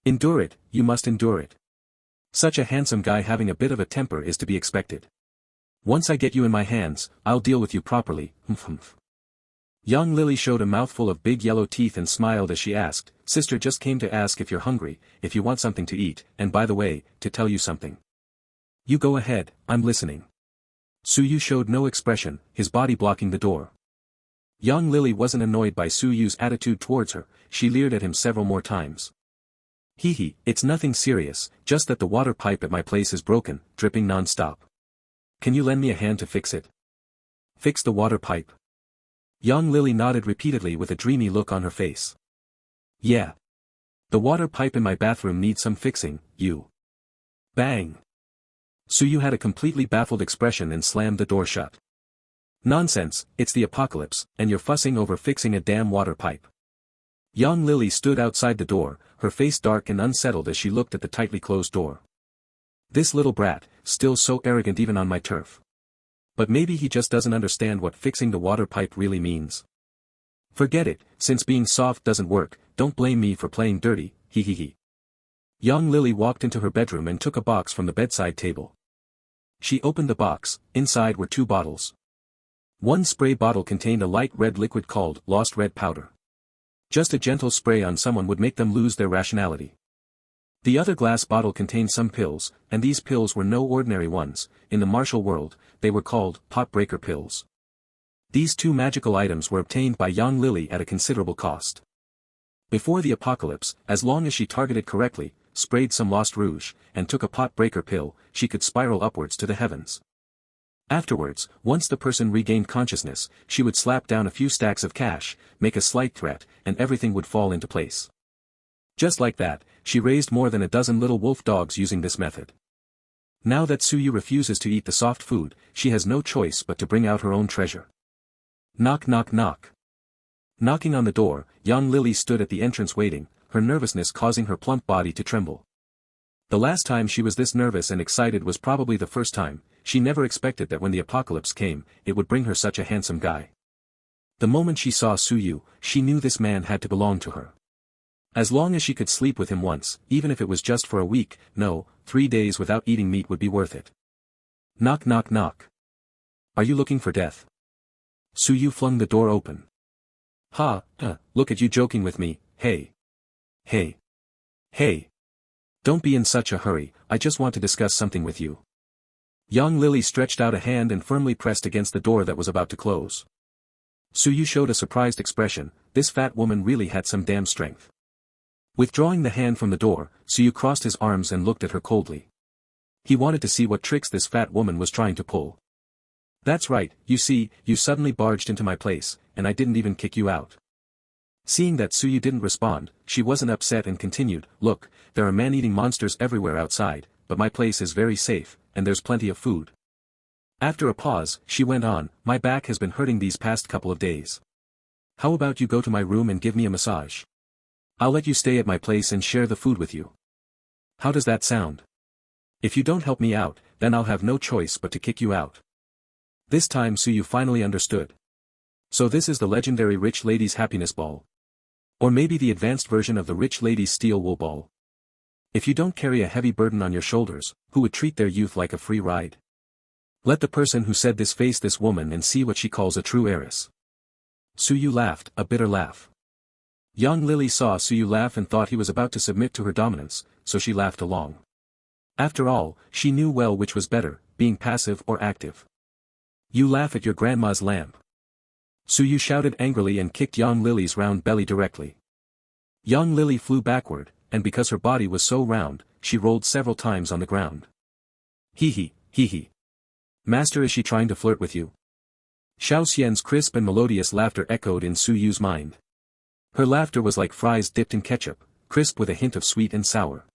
Endure it, you must endure it. Such a handsome guy having a bit of a temper is to be expected. Once I get you in my hands, I'll deal with you properly, humph. Young Lily showed a mouthful of big yellow teeth and smiled as she asked, Sister just came to ask if you're hungry, if you want something to eat, and by the way, to tell you something. You go ahead, I'm listening. Suyu showed no expression, his body blocking the door. Young Lily wasn't annoyed by Suyu's attitude towards her, she leered at him several more times. Hee, it's nothing serious, just that the water pipe at my place is broken, dripping non-stop. Can you lend me a hand to fix it? Fix the water pipe? Young Lily nodded repeatedly with a dreamy look on her face. Yeah. The water pipe in my bathroom needs some fixing, you. Bang. Suyu had a completely baffled expression and slammed the door shut. Nonsense, it's the apocalypse, and you're fussing over fixing a damn water pipe. Young Lily stood outside the door, her face dark and unsettled as she looked at the tightly closed door. This little brat, still so arrogant even on my turf. But maybe he just doesn't understand what fixing the water pipe really means. Forget it, since being soft doesn't work, don't blame me for playing dirty, hee. Young Lily walked into her bedroom and took a box from the bedside table. She opened the box, inside were 2 bottles. One spray bottle contained a light red liquid called Lost Red Powder. Just a gentle spray on someone would make them lose their rationality. The other glass bottle contained some pills, and these pills were no ordinary ones. In the martial world, they were called pot-breaker pills. These 2 magical items were obtained by Young Lily at a considerable cost. Before the apocalypse, as long as she targeted correctly, sprayed some Lost Rouge, and took a pot-breaker pill, she could spiral upwards to the heavens. Afterwards, once the person regained consciousness, she would slap down a few stacks of cash, make a slight threat, and everything would fall into place. Just like that, she raised more than a dozen little wolf dogs using this method. Now that Suyu refuses to eat the soft food, she has no choice but to bring out her own treasure. Knock knock knock. Knocking on the door, young Lily stood at the entrance waiting, her nervousness causing her plump body to tremble. The last time she was this nervous and excited was probably the first time. She never expected that when the apocalypse came, it would bring her such a handsome guy. The moment she saw Suyu, she knew this man had to belong to her. As long as she could sleep with him once, even if it was just for a week, no, 3 days without eating meat would be worth it. Knock knock knock. Are you looking for death? Suyu flung the door open. Look at you joking with me, hey. Hey. Don't be in such a hurry, I just want to discuss something with you. Young Lily stretched out a hand and firmly pressed against the door that was about to close. Suyu showed a surprised expression. This fat woman really had some damn strength. Withdrawing the hand from the door, Suyu crossed his arms and looked at her coldly. He wanted to see what tricks this fat woman was trying to pull. That's right, you see, you suddenly barged into my place, and I didn't even kick you out. Seeing that Suyu didn't respond, she wasn't upset and continued, look, there are man-eating monsters everywhere outside, but my place is very safe, and there's plenty of food. After a pause, she went on, my back has been hurting these past couple of days. How about you go to my room and give me a massage? I'll let you stay at my place and share the food with you. How does that sound? If you don't help me out, then I'll have no choice but to kick you out. This time Suyu finally understood. So this is the legendary rich ladies' happiness ball. Or maybe the advanced version of the rich ladies' steel wool ball. If you don't carry a heavy burden on your shoulders, who would treat their youth like a free ride? Let the person who said this face this woman and see what she calls a true heiress. Suyu laughed, a bitter laugh. Young Lily saw Suyu laugh and thought he was about to submit to her dominance, so she laughed along. After all, she knew well which was better, being passive or active. You laugh at your grandma's lamp. Suyu shouted angrily and kicked Young Lily's round belly directly. Young Lily flew backward, and because her body was so round, she rolled several times on the ground. Hee. Master, is she trying to flirt with you? Xiao Xian's crisp and melodious laughter echoed in Suyu's mind. Her laughter was like fries dipped in ketchup, crisp with a hint of sweet and sour.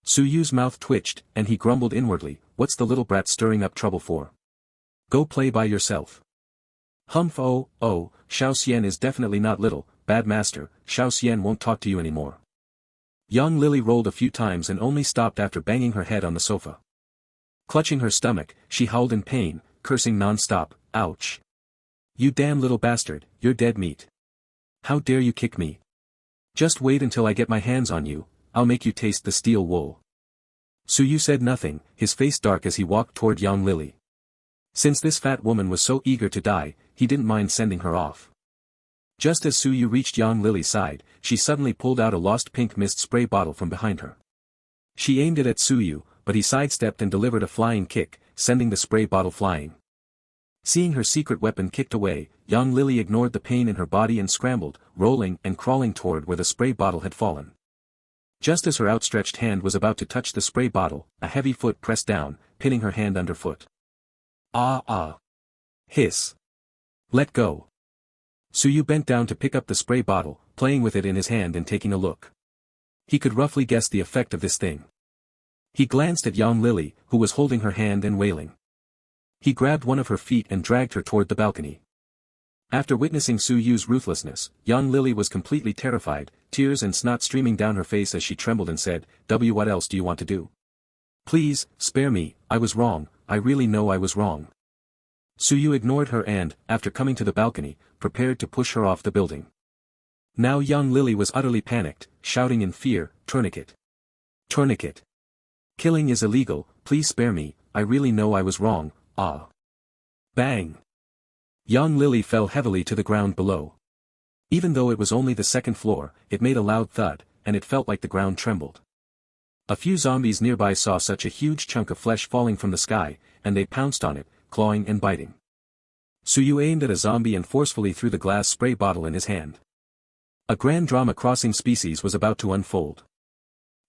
Suyu's mouth twitched, and he grumbled inwardly, what's the little brat stirring up trouble for? Go play by yourself. Humph. Oh, Xiao Xian is definitely not little, bad master, Xiao Xian won't talk to you anymore. Young Lily rolled a few times and only stopped after banging her head on the sofa. Clutching her stomach, she howled in pain, cursing non-stop, ouch. You damn little bastard, you're dead meat. How dare you kick me? Just wait until I get my hands on you, I'll make you taste the steel wool. Suyu said nothing, his face dark as he walked toward Young Lily. Since this fat woman was so eager to die, he didn't mind sending her off. Just as Suyu reached Young Lily's side, she suddenly pulled out a lost pink mist spray bottle from behind her. She aimed it at Suyu, but he sidestepped and delivered a flying kick, sending the spray bottle flying. Seeing her secret weapon kicked away, Young Lily ignored the pain in her body and scrambled, rolling and crawling toward where the spray bottle had fallen. Just as her outstretched hand was about to touch the spray bottle, a heavy foot pressed down, pinning her hand underfoot. Ah. Hiss. Let go. Suyu bent down to pick up the spray bottle, playing with it in his hand and taking a look. He could roughly guess the effect of this thing. He glanced at young Lily, who was holding her hand and wailing. He grabbed one of her feet and dragged her toward the balcony. After witnessing Suyu's ruthlessness, young Lily was completely terrified, tears and snot streaming down her face as she trembled and said, What else do you want to do? Please, spare me, I was wrong, I really know I was wrong. Suyu ignored her and, after coming to the balcony, prepared to push her off the building. Now young Lily was utterly panicked, shouting in fear, Tourniquet. Tourniquet. Killing is illegal, please spare me, I really know I was wrong, ah. Bang. Young Lily fell heavily to the ground below. Even though it was only the second floor, it made a loud thud, and it felt like the ground trembled. A few zombies nearby saw such a huge chunk of flesh falling from the sky, and they pounced on it, clawing and biting. Suyu aimed at a zombie and forcefully threw the glass spray bottle in his hand. A grand drama crossing species was about to unfold.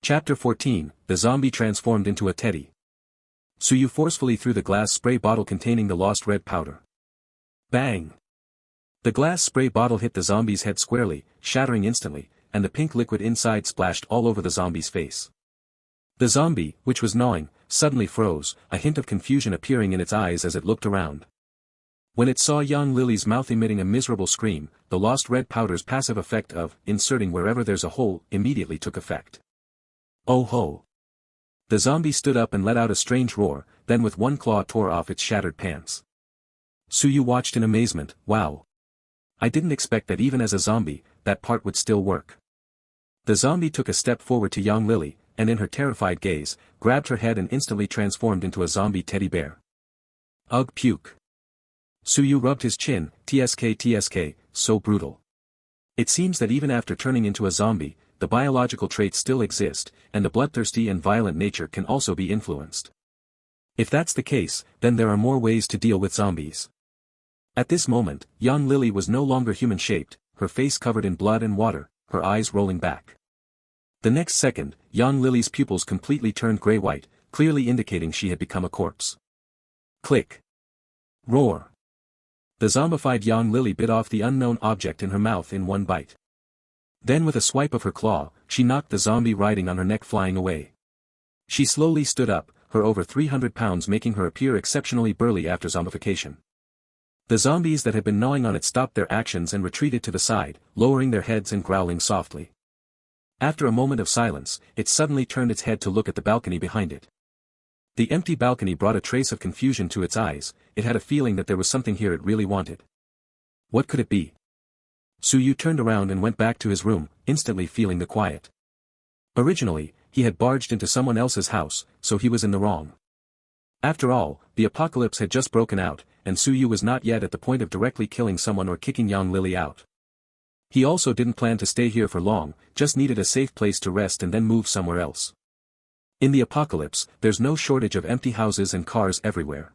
Chapter 14, The Zombie Transformed into a Teddy. Suyu forcefully threw the glass spray bottle containing the lost red powder. Bang! The glass spray bottle hit the zombie's head squarely, shattering instantly, and the pink liquid inside splashed all over the zombie's face. The zombie, which was gnawing, suddenly froze, a hint of confusion appearing in its eyes as it looked around. When it saw young Lily's mouth emitting a miserable scream, the lost red powder's passive effect of inserting wherever there's a hole immediately took effect. Oh ho! The zombie stood up and let out a strange roar, then with one claw tore off its shattered pants. Suyu watched in amazement, wow. I didn't expect that even as a zombie, that part would still work. The zombie took a step forward to young Lily, and in her terrified gaze, grabbed her head and instantly transformed into a zombie teddy bear. Ugh, puke. Suyu rubbed his chin, tsk, so brutal. It seems that even after turning into a zombie, the biological traits still exist, and the bloodthirsty and violent nature can also be influenced. If that's the case, then there are more ways to deal with zombies. At this moment, young Lily was no longer human-shaped, her face covered in blood and water, her eyes rolling back. The next second, young Lily's pupils completely turned gray-white, clearly indicating she had become a corpse. Click. Roar. The zombified young Lily bit off the unknown object in her mouth in one bite. Then with a swipe of her claw, she knocked the zombie riding on her neck flying away. She slowly stood up, her over 300 pounds making her appear exceptionally burly after zombification. The zombies that had been gnawing on it stopped their actions and retreated to the side, lowering their heads and growling softly. After a moment of silence, it suddenly turned its head to look at the balcony behind it. The empty balcony brought a trace of confusion to its eyes, it had a feeling that there was something here it really wanted. What could it be? Suyu turned around and went back to his room, instantly feeling the quiet. Originally, he had barged into someone else's house, so he was in the wrong. After all, the apocalypse had just broken out, and Suyu was not yet at the point of directly killing someone or kicking young Lily out. He also didn't plan to stay here for long, just needed a safe place to rest and then move somewhere else. In the apocalypse, there's no shortage of empty houses and cars everywhere.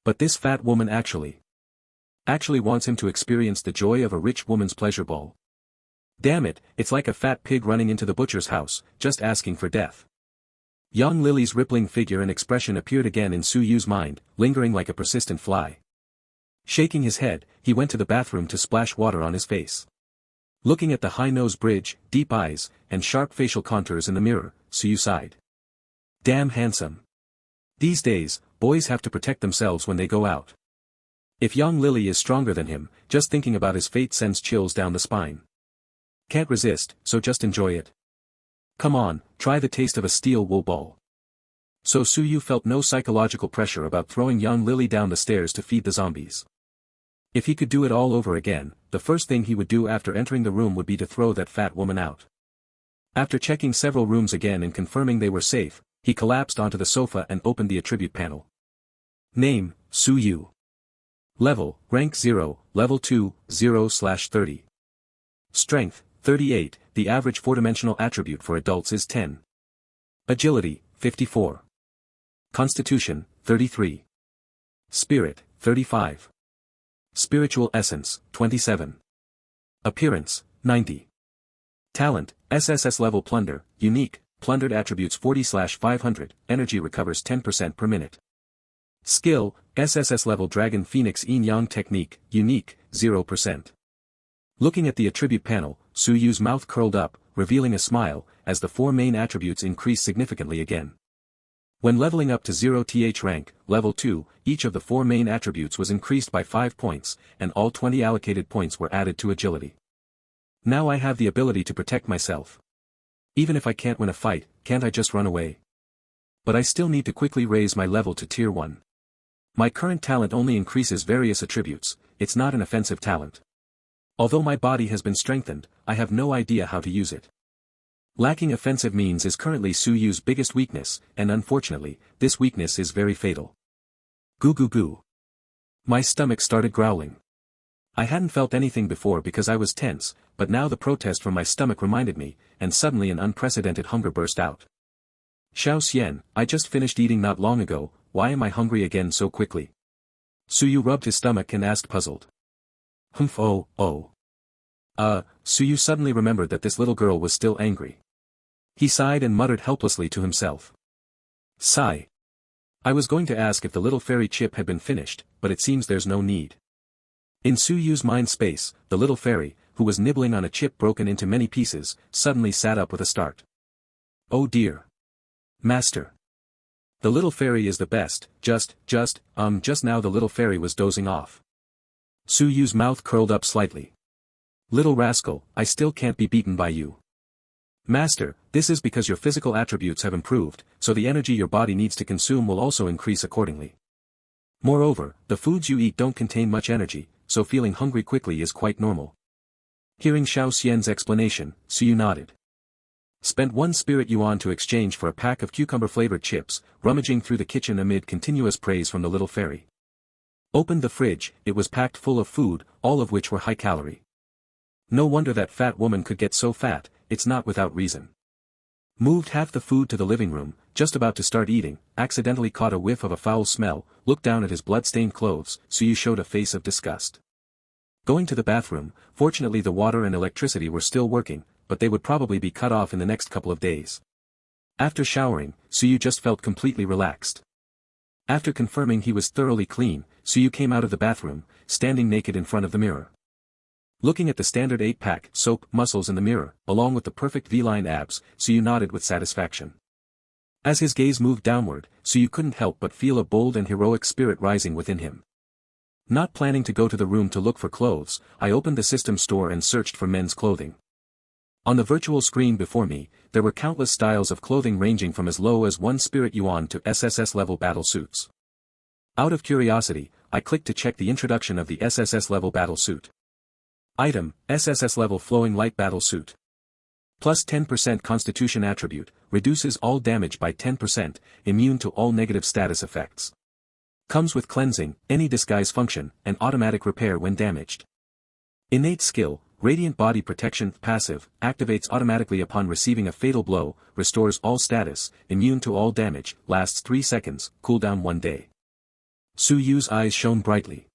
But this fat woman actually wants him to experience the joy of a rich woman's pleasure ball. Damn it, it's like a fat pig running into the butcher's house, just asking for death. Young Lily's rippling figure and expression appeared again in Suyu's mind, lingering like a persistent fly. Shaking his head, he went to the bathroom to splash water on his face. Looking at the high nose bridge, deep eyes, and sharp facial contours in the mirror, Suyu sighed. Damn handsome. These days, boys have to protect themselves when they go out. If young Lily is stronger than him, just thinking about his fate sends chills down the spine. Can't resist, so just enjoy it. Come on, try the taste of a steel wool ball. So Suyu felt no psychological pressure about throwing young Lily down the stairs to feed the zombies. If he could do it all over again, the first thing he would do after entering the room would be to throw that fat woman out. After checking several rooms again and confirming they were safe, he collapsed onto the sofa and opened the attribute panel. Name, Suyu. Level, rank 0, level 2, 0/30. Strength, 38, the average 4-dimensional attribute for adults is 10. Agility, 54. Constitution, 33. Spirit, 35. Spiritual Essence, 27. Appearance, 90. Talent, SSS level Plunder, unique, plundered attributes 40/500, energy recovers 10% per minute. Skill, SSS level Dragon Phoenix Yin Yang Technique, unique, 0%. Looking at the attribute panel, Su Yu's mouth curled up, revealing a smile, as the 4 main attributes increased significantly again. When leveling up to 0th rank, level 2, each of the 4 main attributes was increased by 5 points, and all 20 allocated points were added to agility. Now I have the ability to protect myself. Even if I can't win a fight, can't I just run away? But I still need to quickly raise my level to tier 1. My current talent only increases various attributes, it's not an offensive talent. Although my body has been strengthened, I have no idea how to use it. Lacking offensive means is currently Su Yu's biggest weakness, and unfortunately, this weakness is very fatal. Goo goo goo. My stomach started growling. I hadn't felt anything before because I was tense, but now the protest from my stomach reminded me, and suddenly an unprecedented hunger burst out. Xiao Xian, I just finished eating not long ago, why am I hungry again so quickly? Su Yu rubbed his stomach and asked puzzled. Humph oh. Su Yu suddenly remembered that this little girl was still angry. He sighed and muttered helplessly to himself. Sigh. I was going to ask if the little fairy chip had been finished, but it seems there's no need. In Su Yu's mind space, the little fairy, who was nibbling on a chip broken into many pieces, suddenly sat up with a start. Oh dear. Master. The little fairy is the best, just now the little fairy was dozing off. Su Yu's mouth curled up slightly. Little rascal, I still can't be beaten by you. Master, this is because your physical attributes have improved, so the energy your body needs to consume will also increase accordingly. Moreover, the foods you eat don't contain much energy, so feeling hungry quickly is quite normal. Hearing Xiao Xian's explanation, Su Yu nodded. Spent 1 spirit yuan to exchange for a pack of cucumber-flavored chips, rummaging through the kitchen amid continuous praise from the little fairy. Opened the fridge, it was packed full of food, all of which were high-calorie. No wonder that fat woman could get so fat, it's not without reason. Moved half the food to the living room, just about to start eating, accidentally caught a whiff of a foul smell, looked down at his blood-stained clothes, Su Yu showed a face of disgust. Going to the bathroom, fortunately the water and electricity were still working, but they would probably be cut off in the next couple of days. After showering, Su Yu just felt completely relaxed. After confirming he was thoroughly clean, Su Yu came out of the bathroom, standing naked in front of the mirror. Looking at the standard 8-pack soap muscles in the mirror, along with the perfect V-line abs, Su Yu nodded with satisfaction. As his gaze moved downward, Su Yu couldn't help but feel a bold and heroic spirit rising within him. Not planning to go to the room to look for clothes, I opened the system store and searched for men's clothing. On the virtual screen before me, there were countless styles of clothing ranging from as low as 1 spirit yuan to SSS-level battle suits. Out of curiosity, I clicked to check the introduction of the SSS-level battle suit. Item, SSS-level flowing light battle suit. Plus 10% constitution attribute, reduces all damage by 10%, immune to all negative status effects. Comes with cleansing, any disguise function, and automatic repair when damaged. Innate skill, radiant body protection passive, activates automatically upon receiving a fatal blow, restores all status, immune to all damage, lasts 3 seconds, cooldown 1 day. Su Yu's eyes shone brightly.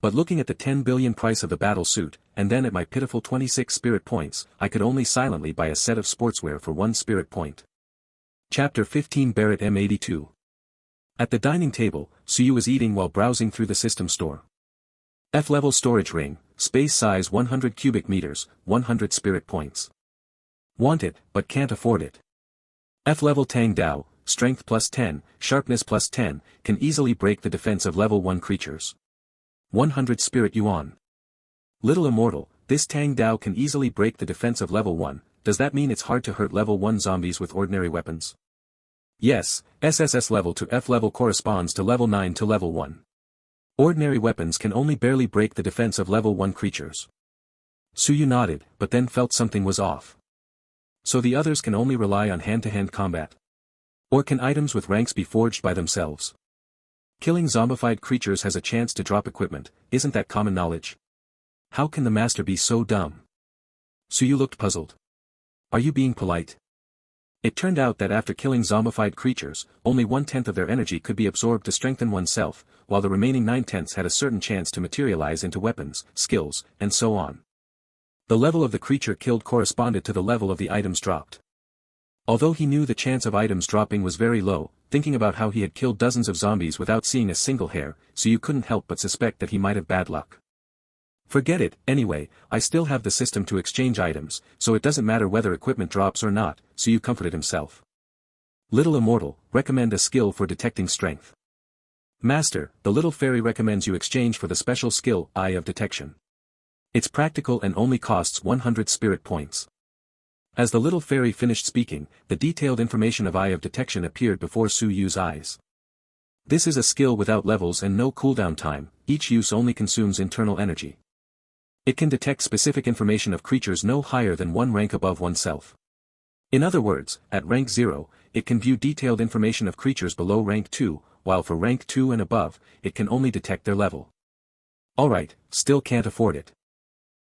But looking at the 10 billion price of the battle suit, and then at my pitiful 26 spirit points, I could only silently buy a set of sportswear for 1 spirit point. Chapter 15 Barrett M82. At the dining table, Su Yu was eating while browsing through the system store. F-level storage ring, space size 100 cubic meters, 100 spirit points. Want it, but can't afford it. F-level Tang Dao, strength plus 10, sharpness plus 10, can easily break the defense of level 1 creatures. 100 spirit yuan. Little immortal, this Tang Dao can easily break the defense of level 1, does that mean it's hard to hurt level 1 zombies with ordinary weapons? Yes, SSS level to F level corresponds to level 9 to level 1. Ordinary weapons can only barely break the defense of level 1 creatures. Su Yu nodded, but then felt something was off. So the others can only rely on hand-to-hand combat? Or can items with ranks be forged by themselves? Killing zombified creatures has a chance to drop equipment, isn't that common knowledge? How can the master be so dumb? Su Yu looked puzzled. Are you being polite? It turned out that after killing zombified creatures, only 1/10 of their energy could be absorbed to strengthen oneself, while the remaining 9/10 had a certain chance to materialize into weapons, skills, and so on. The level of the creature killed corresponded to the level of the items dropped. Although he knew the chance of items dropping was very low, thinking about how he had killed dozens of zombies without seeing a single hair, so you couldn't help but suspect that he might have bad luck. Forget it, anyway, I still have the system to exchange items, so it doesn't matter whether equipment drops or not, so you comforted himself. Little immortal, recommend a skill for detecting strength. Master, the little fairy recommends you exchange for the special skill, Eye of Detection. It's practical and only costs 100 spirit points. As the little fairy finished speaking, the detailed information of Eye of Detection appeared before Su Yu's eyes. This is a skill without levels and no cooldown time, each use only consumes internal energy. It can detect specific information of creatures no higher than one rank above oneself. In other words, at rank 0, it can view detailed information of creatures below rank 2, while for rank 2 and above, it can only detect their level. Alright, still can't afford it.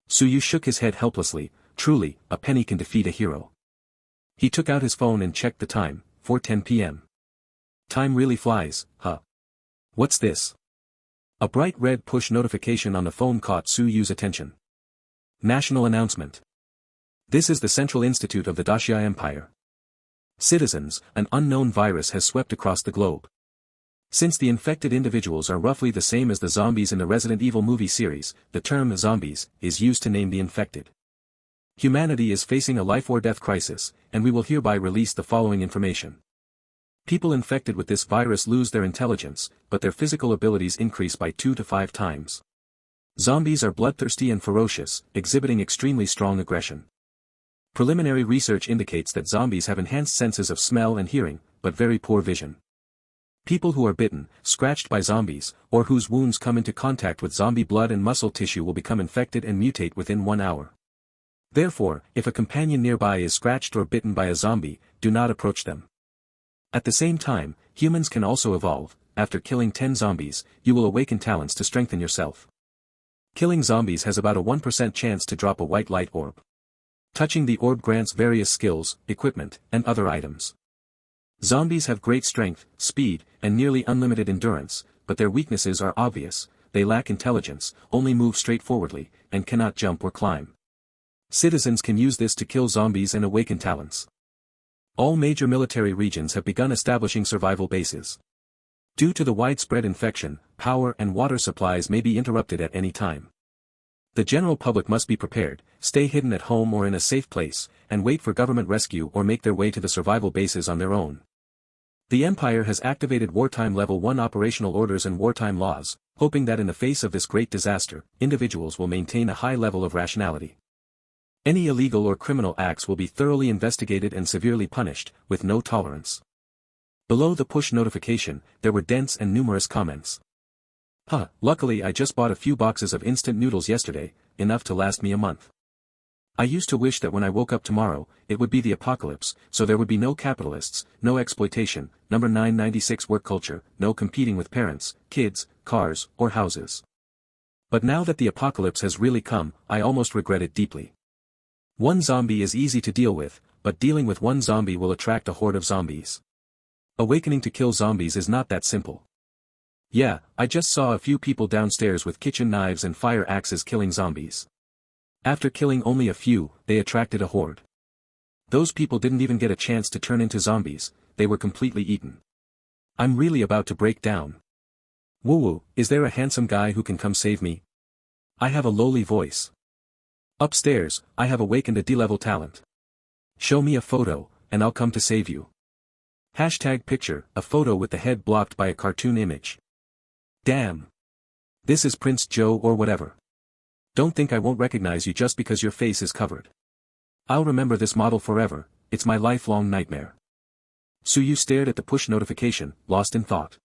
Su Yu shook his head helplessly. Truly, a penny can defeat a hero. He took out his phone and checked the time, 4:10 p.m. Time really flies, huh? What's this? A bright red push notification on the phone caught Su Yu's attention. National announcement. This is the Central Institute of the Daxia Empire. Citizens, an unknown virus has swept across the globe. Since the infected individuals are roughly the same as the zombies in the Resident Evil movie series, the term zombies is used to name the infected. Humanity is facing a life-or-death crisis, and we will hereby release the following information. People infected with this virus lose their intelligence, but their physical abilities increase by 2 to 5 times. Zombies are bloodthirsty and ferocious, exhibiting extremely strong aggression. Preliminary research indicates that zombies have enhanced senses of smell and hearing, but very poor vision. People who are bitten, scratched by zombies, or whose wounds come into contact with zombie blood and muscle tissue will become infected and mutate within 1 hour. Therefore, if a companion nearby is scratched or bitten by a zombie, do not approach them. At the same time, humans can also evolve. After killing 10 zombies, you will awaken talents to strengthen yourself. Killing zombies has about a 1% chance to drop a white light orb. Touching the orb grants various skills, equipment, and other items. Zombies have great strength, speed, and nearly unlimited endurance, but their weaknesses are obvious. They lack intelligence, only move straightforwardly, and cannot jump or climb. Citizens can use this to kill zombies and awaken talents. All major military regions have begun establishing survival bases. Due to the widespread infection, power and water supplies may be interrupted at any time. The general public must be prepared, stay hidden at home or in a safe place, and wait for government rescue or make their way to the survival bases on their own. The Empire has activated wartime level 1 operational orders and wartime laws, hoping that in the face of this great disaster, individuals will maintain a high level of rationality. Any illegal or criminal acts will be thoroughly investigated and severely punished, with no tolerance. Below the push notification, there were dense and numerous comments. Luckily I just bought a few boxes of instant noodles yesterday, enough to last me a month. I used to wish that when I woke up tomorrow, it would be the apocalypse, so there would be no capitalists, no exploitation, number 996 work culture, no competing with parents, kids, cars, or houses. But now that the apocalypse has really come, I almost regret it deeply. One zombie is easy to deal with, but dealing with one zombie will attract a horde of zombies. Awakening to kill zombies is not that simple. Yeah, I just saw a few people downstairs with kitchen knives and fire axes killing zombies. After killing only a few, they attracted a horde. Those people didn't even get a chance to turn into zombies, they were completely eaten. I'm really about to break down. Woo-woo, is there a handsome guy who can come save me? I have a lowly voice. Upstairs, I have awakened a D-level talent. Show me a photo, and I'll come to save you. Hashtag picture, a photo with the head blocked by a cartoon image. Damn. This is Prince Joe or whatever. Don't think I won't recognize you just because your face is covered. I'll remember this model forever, it's my lifelong nightmare. Su Yu stared at the push notification, lost in thought.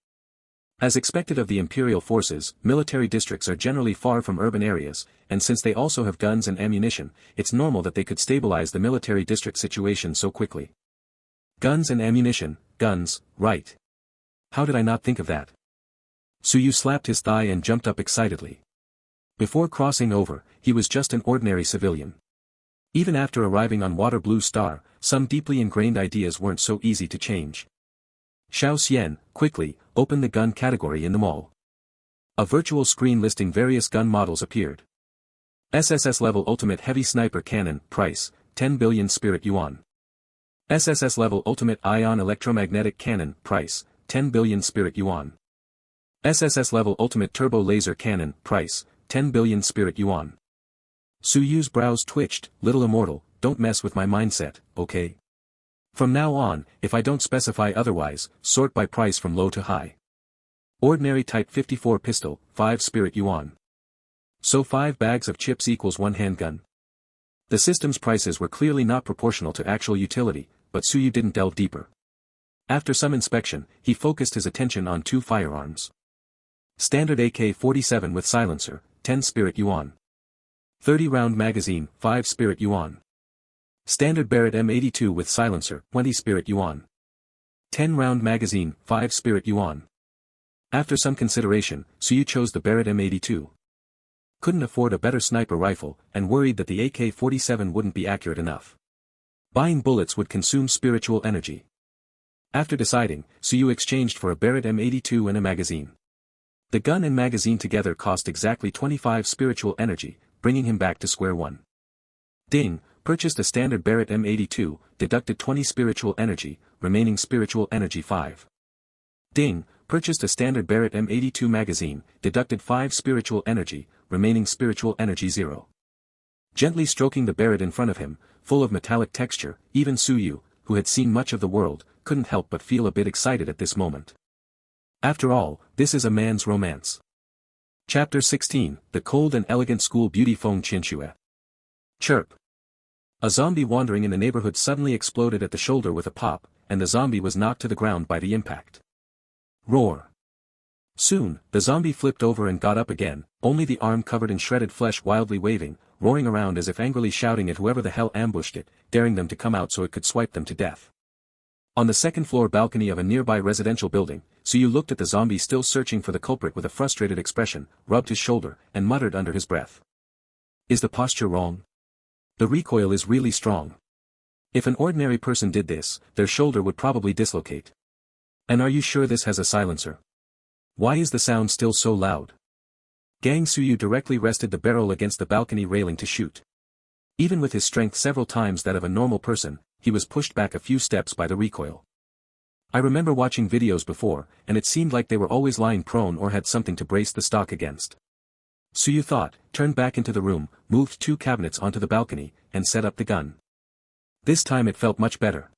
As expected of the Imperial forces, military districts are generally far from urban areas, and since they also have guns and ammunition, it's normal that they could stabilize the military district situation so quickly. Guns and ammunition, guns, right. How did I not think of that? Su Yu slapped his thigh and jumped up excitedly. Before crossing over, he was just an ordinary civilian. Even after arriving on Water Blue Star, some deeply ingrained ideas weren't so easy to change. Xiao Xian, quickly, open the gun category in the mall. A virtual screen listing various gun models appeared. SSS level ultimate heavy sniper cannon, price, 10 billion spirit yuan. SSS level ultimate ion electromagnetic cannon, price, 10 billion spirit yuan. SSS level ultimate turbo laser cannon, price, 10 billion spirit yuan. Su Yu's brows twitched. Little immortal, don't mess with my mindset, okay? From now on, if I don't specify otherwise, sort by price from low to high. Ordinary Type 54 pistol, 5 spirit yuan. So 5 bags of chips equals 1 handgun. The system's prices were clearly not proportional to actual utility, but Su Yu didn't delve deeper. After some inspection, he focused his attention on 2 firearms. Standard AK-47 with silencer, 10 spirit yuan. 30-round magazine, 5 spirit yuan. Standard Barrett M82 with silencer, 20 spirit yuan. 10-round magazine, 5 spirit yuan. After some consideration, Su Yu chose the Barrett M82. Couldn't afford a better sniper rifle, and worried that the AK-47 wouldn't be accurate enough. Buying bullets would consume spiritual energy. After deciding, Su Yu exchanged for a Barrett M82 and a magazine. The gun and magazine together cost exactly 25 spiritual energy, bringing him back to square one. Ding, purchased a standard Barrett M82, deducted 20 spiritual energy, remaining spiritual energy 5. Ding, purchased a standard Barrett M82 magazine, deducted 5 spiritual energy, remaining spiritual energy 0. Gently stroking the Barrett in front of him, full of metallic texture, even Su Yu, who had seen much of the world, couldn't help but feel a bit excited at this moment. After all, this is a man's romance. Chapter 16, The Cold and Elegant School Beauty Feng Qianxue. Chirp. A zombie wandering in the neighborhood suddenly exploded at the shoulder with a pop, and the zombie was knocked to the ground by the impact. Roar. Soon, the zombie flipped over and got up again, only the arm covered in shredded flesh wildly waving, roaring around as if angrily shouting at whoever the hell ambushed it, daring them to come out so it could swipe them to death. On the second-floor balcony of a nearby residential building, Su Yu looked at the zombie still searching for the culprit with a frustrated expression, rubbed his shoulder, and muttered under his breath. Is the posture wrong? The recoil is really strong. If an ordinary person did this, their shoulder would probably dislocate. And are you sure this has a silencer? Why is the sound still so loud? Gang Su Yu directly rested the barrel against the balcony railing to shoot. Even with his strength several times that of a normal person, he was pushed back a few steps by the recoil. I remember watching videos before, and it seemed like they were always lying prone or had something to brace the stock against. Su Yu thought, turned back into the room, moved 2 cabinets onto the balcony, and set up the gun. This time it felt much better.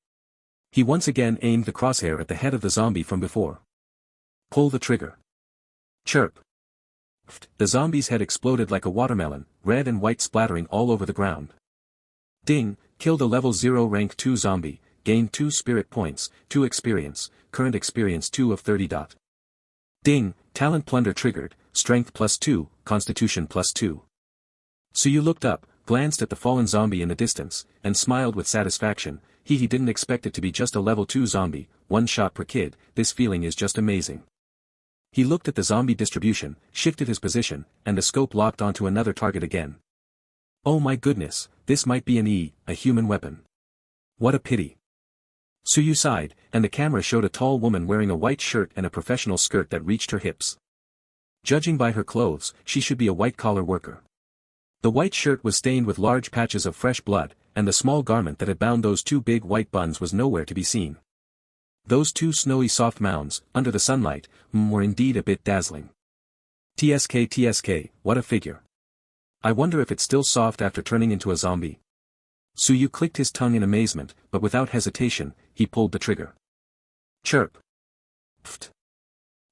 He once again aimed the crosshair at the head of the zombie from before. Pull the trigger. Chirp. The zombie's head exploded like a watermelon, red and white splattering all over the ground. Ding, killed a level 0 rank 2 zombie, gained 2 spirit points, 2 experience, current experience 2 of 30. Ding, talent plunder triggered, strength +2, constitution +2. Su Yu looked up, glanced at the fallen zombie in the distance, and smiled with satisfaction. He didn't expect it to be just a level 2 zombie, 1 shot per kid. This feeling is just amazing. He looked at the zombie distribution, shifted his position, and the scope locked onto another target again. Oh my goodness, this might be a human weapon. What a pity. Su Yu sighed, and the camera showed a tall woman wearing a white shirt and a professional skirt that reached her hips. Judging by her clothes, she should be a white-collar worker. The white shirt was stained with large patches of fresh blood, and the small garment that had bound those 2 big white buns was nowhere to be seen. Those 2 snowy soft mounds, under the sunlight, were indeed a bit dazzling. TSK, what a figure. I wonder if it's still soft after turning into a zombie. Su Yu clicked his tongue in amazement, but without hesitation, he pulled the trigger. Chirp. Pft.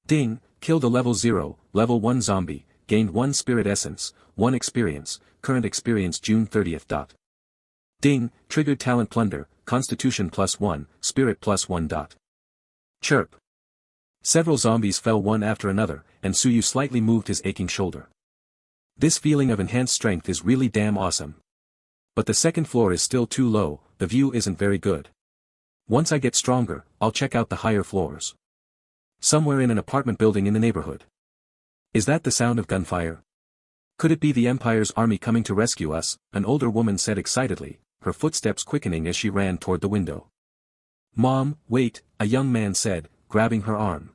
Ding, killed a level 0, level 1 zombie, gained 1 spirit essence, 1 experience, current experience June 30th. Ding, triggered talent plunder, constitution +1, spirit +1. Chirp. Several zombies fell one after another, and Su Yu slightly moved his aching shoulder. This feeling of enhanced strength is really damn awesome. But the second floor is still too low, the view isn't very good. Once I get stronger, I'll check out the higher floors. Somewhere in an apartment building in the neighborhood. Is that the sound of gunfire? Could it be the Empire's army coming to rescue us? An older woman said excitedly, her footsteps quickening as she ran toward the window. Mom, wait, a young man said, grabbing her arm.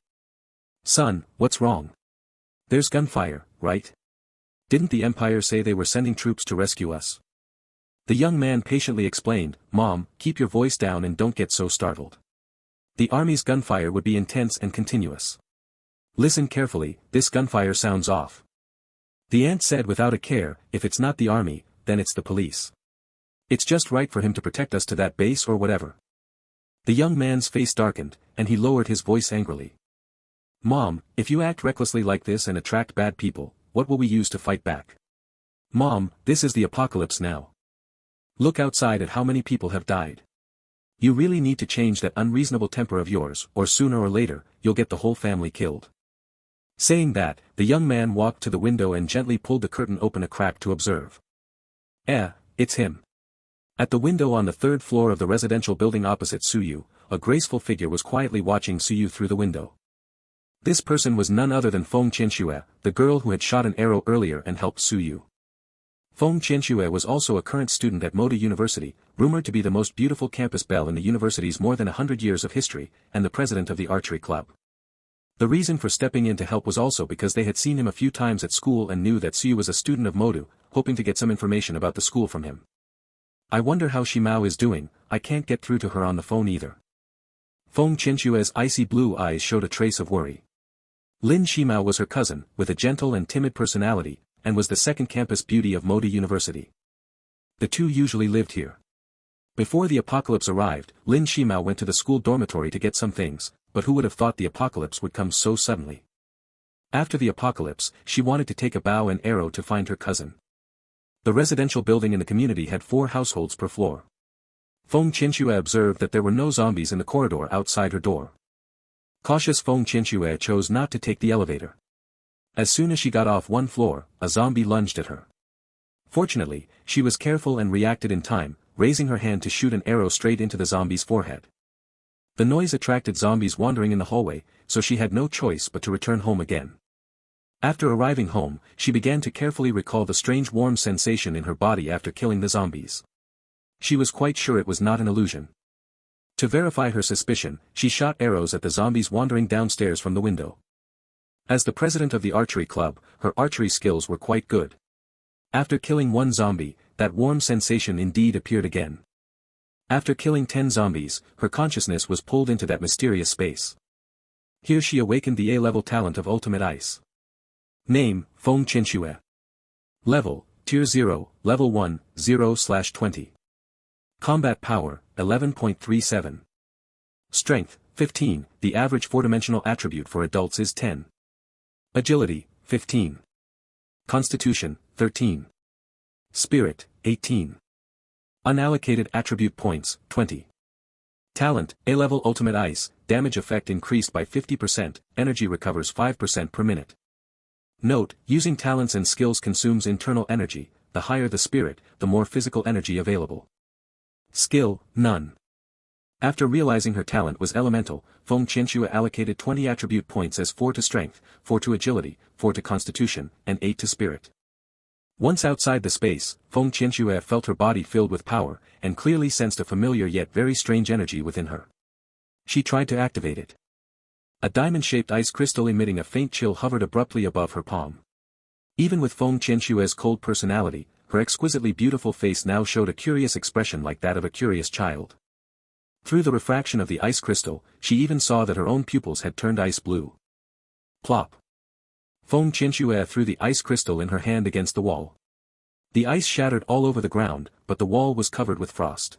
Son, what's wrong? There's gunfire, right? Didn't the Empire say they were sending troops to rescue us? The young man patiently explained, Mom, keep your voice down and don't get so startled. The army's gunfire would be intense and continuous. Listen carefully, this gunfire sounds off. The ant said without a care, if it's not the army, then it's the police. It's just right for him to protect us to that base or whatever. The young man's face darkened, and he lowered his voice angrily. Mom, if you act recklessly like this and attract bad people, what will we use to fight back? Mom, this is the apocalypse now. Look outside at how many people have died. You really need to change that unreasonable temper of yours, or sooner or later, you'll get the whole family killed. Saying that, the young man walked to the window and gently pulled the curtain open a crack to observe. It's him. At the window on the third floor of the residential building opposite Suyu, a graceful figure was quietly watching Suyu through the window. This person was none other than Feng Qianxue, the girl who had shot an arrow earlier and helped Suyu. Feng Qianxue was also a current student at Moda University, rumored to be the most beautiful campus belle in the university's more than 100 years of history, and the president of the archery club. The reason for stepping in to help was also because they had seen him a few times at school and knew that Suyu was a student of Modu, hoping to get some information about the school from him. I wonder how Shimao is doing, I can't get through to her on the phone either. Feng Qianxue's icy blue eyes showed a trace of worry. Lin Xiyou was her cousin, with a gentle and timid personality, and was the second campus beauty of Moda University. The two usually lived here. Before the apocalypse arrived, Lin Xiyou went to the school dormitory to get some things, but who would have thought the apocalypse would come so suddenly? After the apocalypse, she wanted to take a bow and arrow to find her cousin. The residential building in the community had 4 households per floor. Feng Qianxue observed that there were no zombies in the corridor outside her door. Cautious Feng Qianxue chose not to take the elevator. As soon as she got off one floor, a zombie lunged at her. Fortunately, she was careful and reacted in time, raising her hand to shoot an arrow straight into the zombie's forehead. The noise attracted zombies wandering in the hallway, so she had no choice but to return home again. After arriving home, she began to carefully recall the strange warm sensation in her body after killing the zombies. She was quite sure it was not an illusion. To verify her suspicion, she shot arrows at the zombies wandering downstairs from the window. As the president of the archery club, her archery skills were quite good. After killing one zombie, that warm sensation indeed appeared again. After killing 10 zombies, her consciousness was pulled into that mysterious space. Here she awakened the A-level talent of Ultimate Ice. Name, Feng Qianxue. Level, Tier 0, Level 1, 0/20. Combat Power, 11.37. Strength, 15, the average 4-dimensional attribute for adults is 10. Agility, 15. Constitution, 13. Spirit, 18. Unallocated attribute points, 20. Talent, A-level Ultimate Ice, damage effect increased by 50%, energy recovers 5% per minute. Note, using talents and skills consumes internal energy, the higher the spirit, the more physical energy available. Skill, none. After realizing her talent was elemental, Feng Qianxue allocated 20 attribute points as 4 to strength, 4 to agility, 4 to constitution, and 8 to spirit. Once outside the space, Feng Qianxue felt her body filled with power, and clearly sensed a familiar yet very strange energy within her. She tried to activate it. A diamond-shaped ice crystal emitting a faint chill hovered abruptly above her palm. Even with Feng Qianxue's cold personality, her exquisitely beautiful face now showed a curious expression like that of a curious child. Through the refraction of the ice crystal, she even saw that her own pupils had turned ice blue. Plop. Feng Qianxue threw the ice crystal in her hand against the wall. The ice shattered all over the ground, but the wall was covered with frost.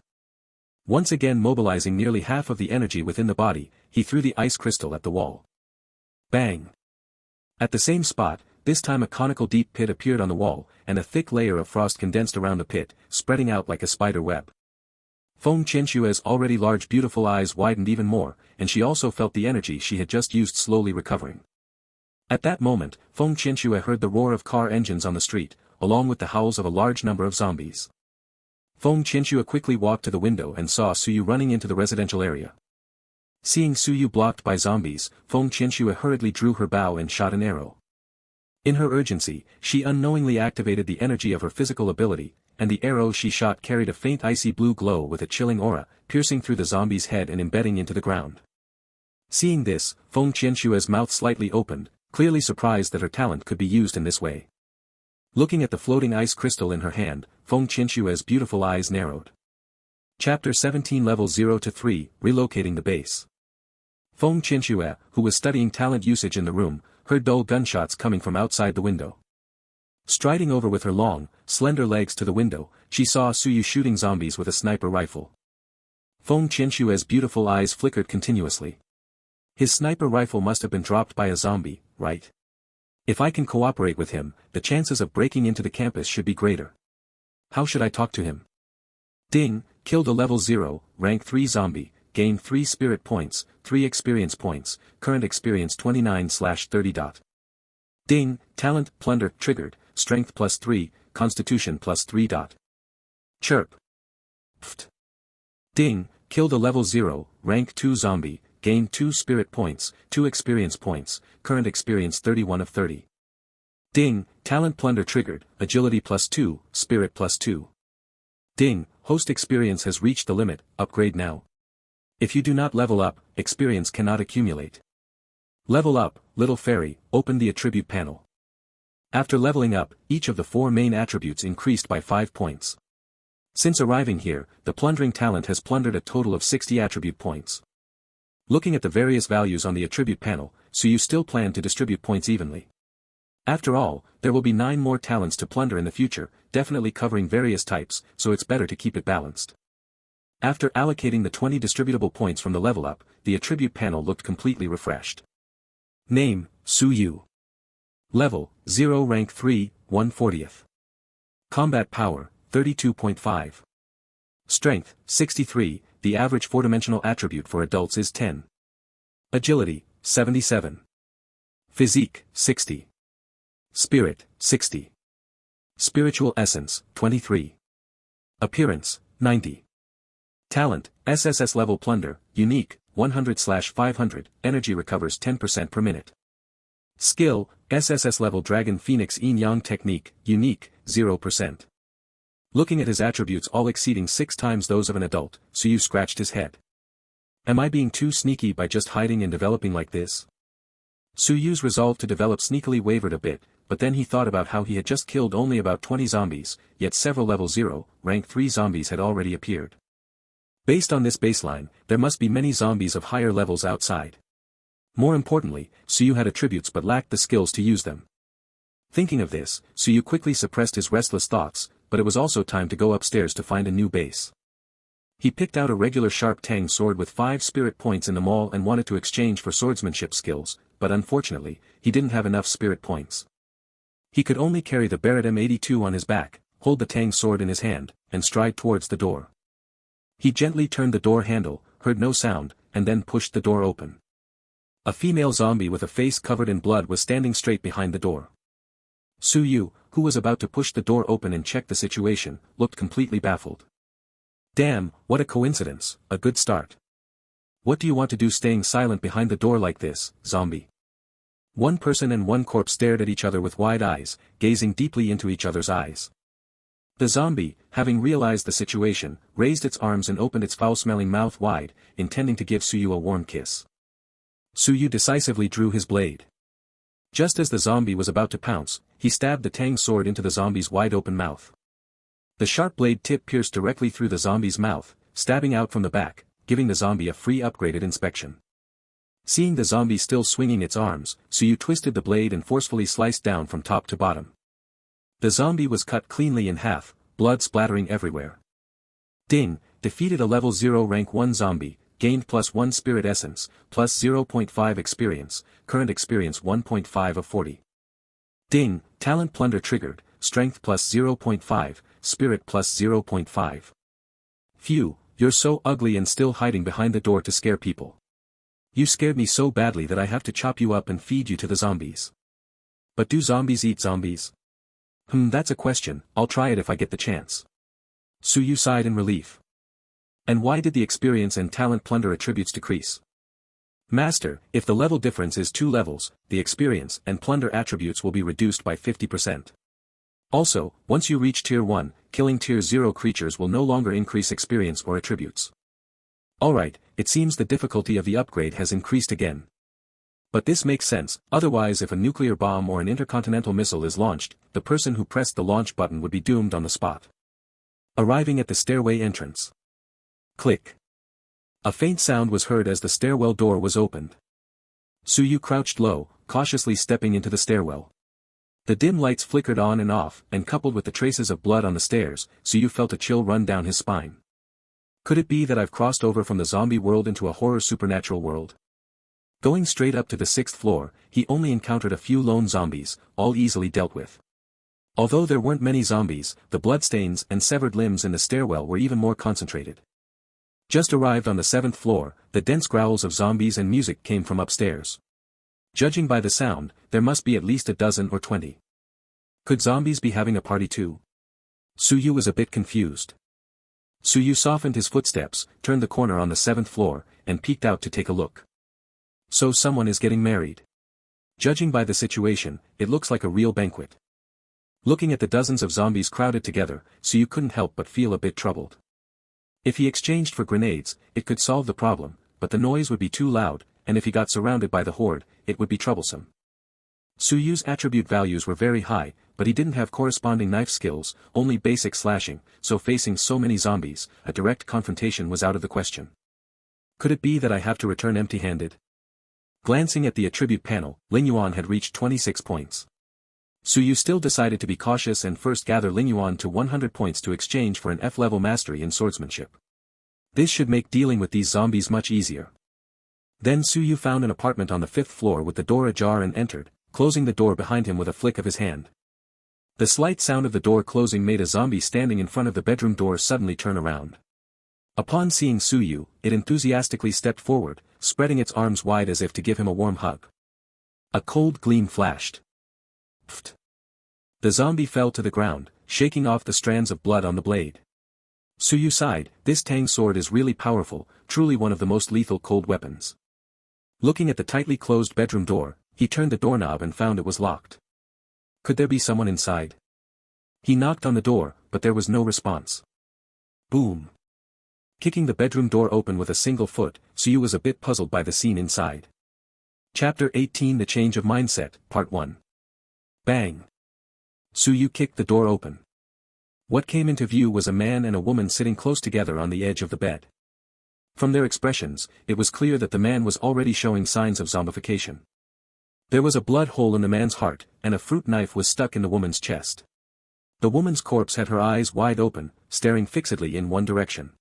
Once again mobilizing nearly half of the energy within the body, he threw the ice crystal at the wall. Bang! At the same spot, this time a conical deep pit appeared on the wall, and a thick layer of frost condensed around the pit, spreading out like a spider web. Feng Qianxue's already large beautiful eyes widened even more, and she also felt the energy she had just used slowly recovering. At that moment, Feng Qianxue heard the roar of car engines on the street, along with the howls of a large number of zombies. Feng Qianxue quickly walked to the window and saw Suyu running into the residential area. Seeing Suyu blocked by zombies, Feng Qianxue hurriedly drew her bow and shot an arrow. In her urgency, she unknowingly activated the energy of her physical ability, and the arrow she shot carried a faint icy blue glow with a chilling aura, piercing through the zombie's head and embedding into the ground. Seeing this, Feng Qianxue's mouth slightly opened, clearly surprised that her talent could be used in this way. Looking at the floating ice crystal in her hand, Feng Qianxue's beautiful eyes narrowed. Chapter 17 Level 0 to 3, Relocating the Base. Feng Qianxue, who was studying talent usage in the room, heard dull gunshots coming from outside the window. Striding over with her long, slender legs to the window, she saw Su Yu shooting zombies with a sniper rifle. Feng Qianxue's beautiful eyes flickered continuously. His sniper rifle must have been dropped by a zombie, right? If I can cooperate with him, the chances of breaking into the campus should be greater. How should I talk to him? Ding, killed a level 0, rank 3 zombie, gained 3 spirit points, 3 experience points, current experience 29/30. Ding, talent, plunder, triggered, strength +3, constitution +3. Chirp. Pft. Ding, killed a level 0, rank 2 zombie, gained 2 spirit points, 2 experience points, current experience 31/30. Ding, talent plunder triggered, agility +2, spirit +2. Ding, host experience has reached the limit, upgrade now. If you do not level up, experience cannot accumulate. Level up, little fairy, open the attribute panel. After leveling up, each of the 4 main attributes increased by 5 points. Since arriving here, the plundering talent has plundered a total of 60 attribute points. Looking at the various values on the attribute panel, so you still plan to distribute points evenly. After all, there will be 9 more talents to plunder in the future, definitely covering various types, so it's better to keep it balanced. After allocating the 20 distributable points from the level up, the attribute panel looked completely refreshed. Name, Su Yu. Level, 0 rank 3, 1/40th. Combat power, 32.5. Strength, 63, the average 4-dimensional attribute for adults is 10. Agility, 77. Physique, 60. Spirit, 60. Spiritual essence, 23. Appearance, 90. Talent, SSS level plunder, unique, 100/500, energy recovers 10% per minute. Skill, SSS level dragon phoenix yin yang technique, unique, 0%. Looking at his attributes all exceeding 6 times those of an adult, Su Yu scratched his head. Am I being too sneaky by just hiding and developing like this? Su Yu's resolve to develop sneakily wavered a bit, but then he thought about how he had just killed only about 20 zombies, yet several level 0, rank 3 zombies had already appeared. Based on this baseline, there must be many zombies of higher levels outside. More importantly, Su Yu had attributes but lacked the skills to use them. Thinking of this, Su Yu quickly suppressed his restless thoughts, but it was also time to go upstairs to find a new base. He picked out a regular sharp tang sword with 5 spirit points in the mall and wanted to exchange for swordsmanship skills, but unfortunately, he didn't have enough spirit points. He could only carry the Barrett M82 on his back, hold the tang sword in his hand, and stride towards the door. He gently turned the door handle, heard no sound, and then pushed the door open. A female zombie with a face covered in blood was standing straight behind the door. Su Yu, who was about to push the door open and check the situation, looked completely baffled. Damn, what a coincidence, a good start. What do you want to do staying silent behind the door like this, zombie? One person and one corpse stared at each other with wide eyes, gazing deeply into each other's eyes. The zombie, having realized the situation, raised its arms and opened its foul-smelling mouth wide, intending to give Su Yu a warm kiss. Su Yu decisively drew his blade. Just as the zombie was about to pounce, he stabbed the tang sword into the zombie's wide-open mouth. The sharp blade tip pierced directly through the zombie's mouth, stabbing out from the back, giving the zombie a free upgraded inspection. Seeing the zombie still swinging its arms, Su Yu twisted the blade and forcefully sliced down from top to bottom. The zombie was cut cleanly in half, blood splattering everywhere. Ding, defeated a level 0 rank 1 zombie, gained +1 spirit essence, plus 0.5 experience, current experience 1.5 of 40. Ding, talent plunder triggered, strength +0.5, spirit +0.5. Phew, you're so ugly and still hiding behind the door to scare people. You scared me so badly that I have to chop you up and feed you to the zombies. But do zombies eat zombies? That's a question, I'll try it if I get the chance. Su Yu sighed in relief. And why did the experience and talent plunder attributes decrease? Master, if the level difference is 2 levels, the experience and plunder attributes will be reduced by 50%. Also, once you reach Tier 1, killing Tier 0 creatures will no longer increase experience or attributes. Alright, it seems the difficulty of the upgrade has increased again. But this makes sense, otherwise if a nuclear bomb or an intercontinental missile is launched, the person who pressed the launch button would be doomed on the spot. Arriving at the stairway entrance. Click. A faint sound was heard as the stairwell door was opened. Su Yu crouched low, cautiously stepping into the stairwell. The dim lights flickered on and off, and coupled with the traces of blood on the stairs, Suyu felt a chill run down his spine. Could it be that I've crossed over from the zombie world into a horror supernatural world? Going straight up to the 6th floor, he only encountered a few lone zombies, all easily dealt with. Although there weren't many zombies, the bloodstains and severed limbs in the stairwell were even more concentrated. Just arrived on the 7th floor, the dense growls of zombies and music came from upstairs. Judging by the sound, there must be at least a dozen or 20. Could zombies be having a party too? Suyu was a bit confused. Suyu softened his footsteps, turned the corner on the 7th floor, and peeked out to take a look. So someone is getting married. Judging by the situation, it looks like a real banquet. Looking at the dozens of zombies crowded together, Suyu couldn't help but feel a bit troubled. If he exchanged for grenades, it could solve the problem, but the noise would be too loud, and if he got surrounded by the horde, it would be troublesome. Suyu's attribute values were very high, but he didn't have corresponding knife skills, only basic slashing, so facing so many zombies, a direct confrontation was out of the question. Could it be that I have to return empty-handed? Glancing at the attribute panel, Lin Yuan had reached 26 points. Suyu still decided to be cautious and first gather Lin Yuan to 100 points to exchange for an F-level mastery in swordsmanship. This should make dealing with these zombies much easier. Then Suyu found an apartment on the 5th floor with the door ajar and entered, closing the door behind him with a flick of his hand. The slight sound of the door closing made a zombie standing in front of the bedroom door suddenly turn around. Upon seeing Suyu, it enthusiastically stepped forward, spreading its arms wide as if to give him a warm hug. A cold gleam flashed. Pfft. The zombie fell to the ground, shaking off the strands of blood on the blade. Suyu sighed, this Tang sword is really powerful, truly one of the most lethal cold weapons. Looking at the tightly closed bedroom door, he turned the doorknob and found it was locked. Could there be someone inside? He knocked on the door, but there was no response. Boom. Kicking the bedroom door open with a single foot, Suyu was a bit puzzled by the scene inside. Chapter 18 The Change of Mindset, Part 1. Bang. Suyu kicked the door open. What came into view was a man and a woman sitting close together on the edge of the bed. From their expressions, it was clear that the man was already showing signs of zombification. There was a blood hole in the man's heart, and a fruit knife was stuck in the woman's chest. The woman's corpse had her eyes wide open, staring fixedly in one direction.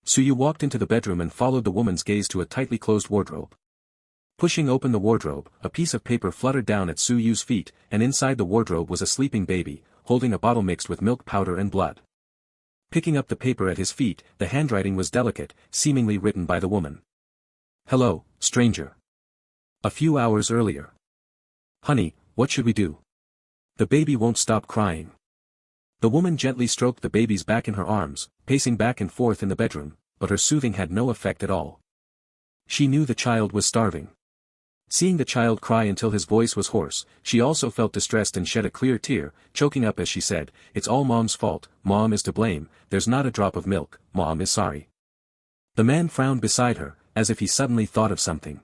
Suyu walked into the bedroom and followed the woman's gaze to a tightly closed wardrobe. Pushing open the wardrobe, a piece of paper fluttered down at Suyu's feet, and inside the wardrobe was a sleeping baby, holding a bottle mixed with milk powder and blood. Picking up the paper at his feet, the handwriting was delicate, seemingly written by the woman. Hello, stranger. A few hours earlier. Honey, what should we do? The baby won't stop crying. The woman gently stroked the baby's back in her arms, pacing back and forth in the bedroom, but her soothing had no effect at all. She knew the child was starving. Seeing the child cry until his voice was hoarse, she also felt distressed and shed a clear tear, choking up as she said, "It's all Mom's fault, Mom is to blame, there's not a drop of milk, Mom is sorry." The man frowned beside her, as if he suddenly thought of something.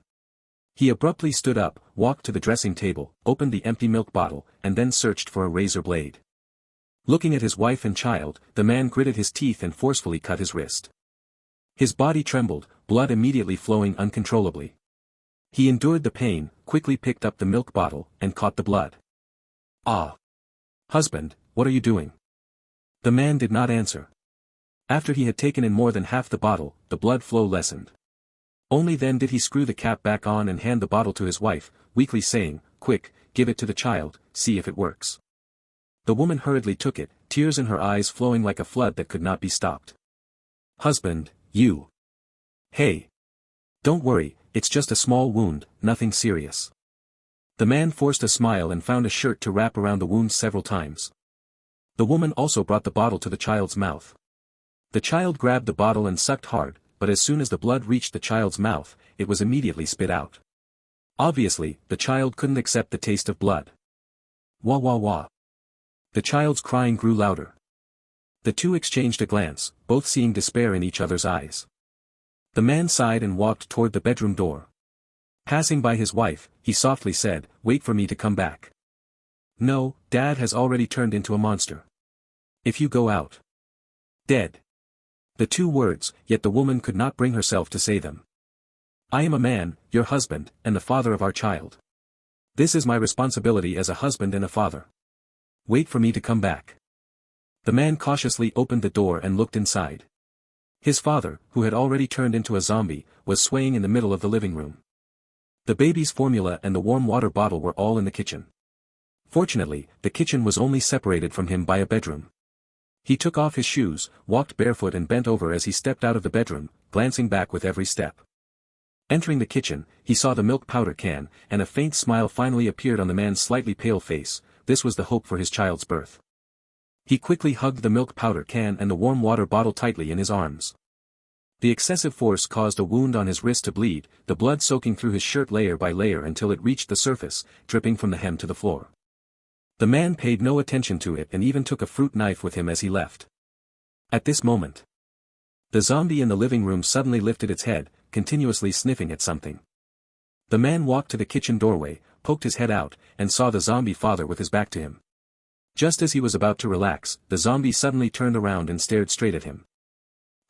He abruptly stood up, walked to the dressing table, opened the empty milk bottle, and then searched for a razor blade. Looking at his wife and child, the man gritted his teeth and forcefully cut his wrist. His body trembled, blood immediately flowing uncontrollably. He endured the pain, quickly picked up the milk bottle, and caught the blood. Ah! Husband, what are you doing? The man did not answer. After he had taken in more than half the bottle, the blood flow lessened. Only then did he screw the cap back on and hand the bottle to his wife, weakly saying, "Quick, give it to the child, see if it works." The woman hurriedly took it, tears in her eyes flowing like a flood that could not be stopped. Husband, you. Hey. Don't worry, it's just a small wound, nothing serious. The man forced a smile and found a shirt to wrap around the wound several times. The woman also brought the bottle to the child's mouth. The child grabbed the bottle and sucked hard, but as soon as the blood reached the child's mouth, it was immediately spit out. Obviously, the child couldn't accept the taste of blood. Wah wah wah. The child's crying grew louder. The two exchanged a glance, both seeing despair in each other's eyes. The man sighed and walked toward the bedroom door. Passing by his wife, he softly said, "Wait for me to come back. No, Dad has already turned into a monster. If you go out. Dead." The two words, yet the woman could not bring herself to say them. "I am a man, your husband, and the father of our child. This is my responsibility as a husband and a father. Wait for me to come back. The man cautiously opened the door and looked inside. His father, who had already turned into a zombie, was swaying in the middle of the living room. The baby's formula and the warm water bottle were all in the kitchen. Fortunately, the kitchen was only separated from him by a bedroom. He took off his shoes, walked barefoot and bent over as he stepped out of the bedroom, glancing back with every step. Entering the kitchen, he saw the milk powder can, and a faint smile finally appeared on the man's slightly pale face. This was the hope for his child's birth. He quickly hugged the milk powder can and the warm water bottle tightly in his arms. The excessive force caused a wound on his wrist to bleed, the blood soaking through his shirt layer by layer until it reached the surface, dripping from the hem to the floor. The man paid no attention to it and even took a fruit knife with him as he left. At this moment, the zombie in the living room suddenly lifted its head, continuously sniffing at something. The man walked to the kitchen doorway, poked his head out, and saw the zombie father with his back to him. Just as he was about to relax, the zombie suddenly turned around and stared straight at him.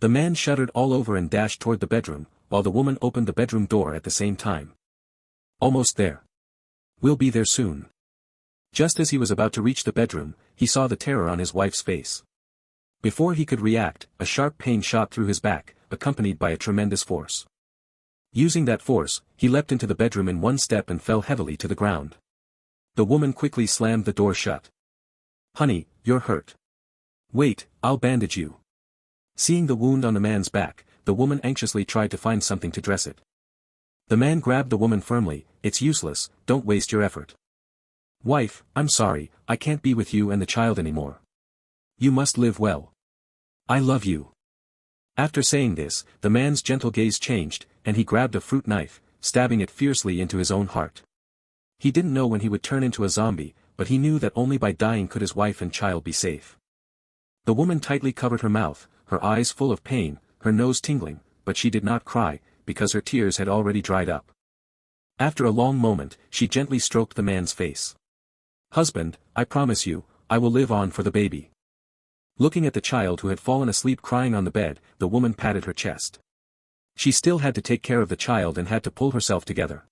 The man shuddered all over and dashed toward the bedroom, while the woman opened the bedroom door at the same time. Almost there. We'll be there soon. Just as he was about to reach the bedroom, he saw the terror on his wife's face. Before he could react, a sharp pain shot through his back, accompanied by a tremendous force. Using that force, he leapt into the bedroom in one step and fell heavily to the ground. The woman quickly slammed the door shut. "Honey, you're hurt. Wait, I'll bandage you." Seeing the wound on the man's back, the woman anxiously tried to find something to dress it. The man grabbed the woman firmly. "It's useless, don't waste your effort." "Wife, I'm sorry, I can't be with you and the child anymore. You must live well. I love you." After saying this, the man's gentle gaze changed, and he grabbed a fruit knife, stabbing it fiercely into his own heart. He didn't know when he would turn into a zombie, but he knew that only by dying could his wife and child be safe. The woman tightly covered her mouth, her eyes full of pain, her nose tingling, but she did not cry, because her tears had already dried up. After a long moment, she gently stroked the man's face. "Husband, I promise you, I will live on for the baby." Looking at the child who had fallen asleep crying on the bed, the woman patted her chest. She still had to take care of the child and had to pull herself together.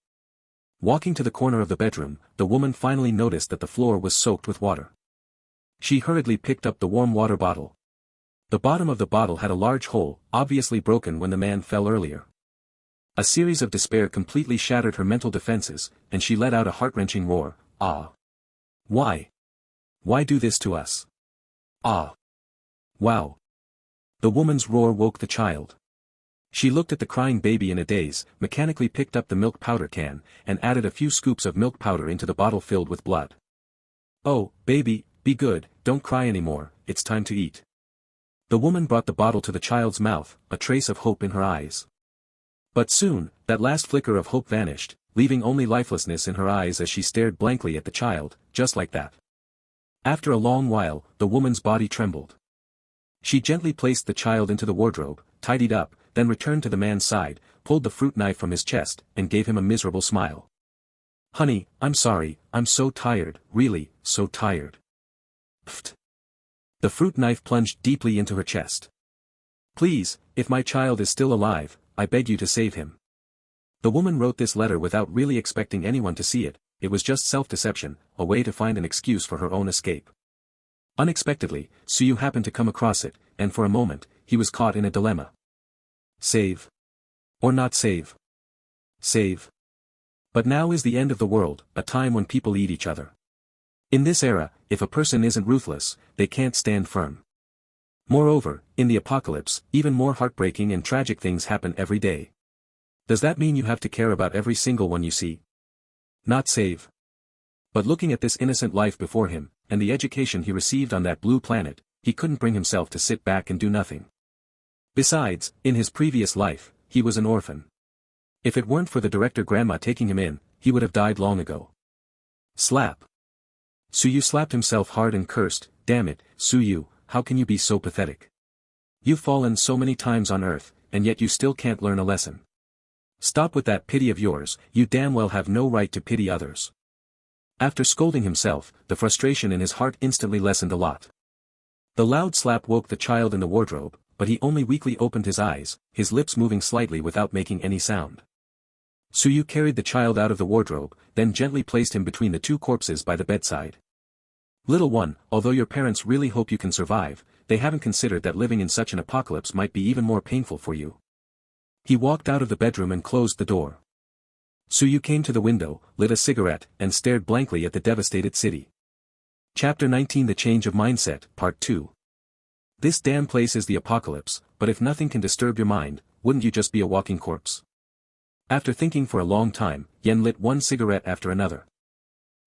Walking to the corner of the bedroom, the woman finally noticed that the floor was soaked with water. She hurriedly picked up the warm water bottle. The bottom of the bottle had a large hole, obviously broken when the man fell earlier. A series of despair completely shattered her mental defenses, and she let out a heart-wrenching roar. "Ah! Why? Why do this to us? Ah! Wow!" The woman's roar woke the child. She looked at the crying baby in a daze, mechanically picked up the milk powder can, and added a few scoops of milk powder into the bottle filled with blood. "Oh, baby, be good, don't cry anymore, it's time to eat." The woman brought the bottle to the child's mouth, a trace of hope in her eyes. But soon, that last flicker of hope vanished, leaving only lifelessness in her eyes as she stared blankly at the child, just like that. After a long while, the woman's body trembled. She gently placed the child into the wardrobe, tidied up, then returned to the man's side, pulled the fruit knife from his chest, and gave him a miserable smile. "Honey, I'm sorry, I'm so tired, really, so tired." Pfft. The fruit knife plunged deeply into her chest. "Please, if my child is still alive, I beg you to save him." The woman wrote this letter without really expecting anyone to see it. It was just self-deception, a way to find an excuse for her own escape. Unexpectedly, Xiyu happened to come across it, and for a moment, he was caught in a dilemma. Save. Or not save. Save. But now is the end of the world, a time when people eat each other. In this era, if a person isn't ruthless, they can't stand firm. Moreover, in the apocalypse, even more heartbreaking and tragic things happen every day. Does that mean you have to care about every single one you see? Not save. But looking at this innocent life before him, and the education he received on that blue planet, he couldn't bring himself to sit back and do nothing. Besides, in his previous life, he was an orphan. If it weren't for the director grandma taking him in, he would have died long ago. Slap. Xiyu slapped himself hard and cursed, "Damn it, Xiyu, how can you be so pathetic? You've fallen so many times on Earth, and yet you still can't learn a lesson. Stop with that pity of yours, you damn well have no right to pity others." After scolding himself, the frustration in his heart instantly lessened a lot. The loud slap woke the child in the wardrobe, but he only weakly opened his eyes, his lips moving slightly without making any sound. Xu carried the child out of the wardrobe, then gently placed him between the two corpses by the bedside. Little one, although your parents really hope you can survive, they haven't considered that living in such an apocalypse might be even more painful for you. He walked out of the bedroom and closed the door. Xu came to the window, lit a cigarette, and stared blankly at the devastated city. Chapter 19 The Change of Mindset, Part 2. This damn place is the apocalypse, but if nothing can disturb your mind, wouldn't you just be a walking corpse? After thinking for a long time, Yen lit one cigarette after another.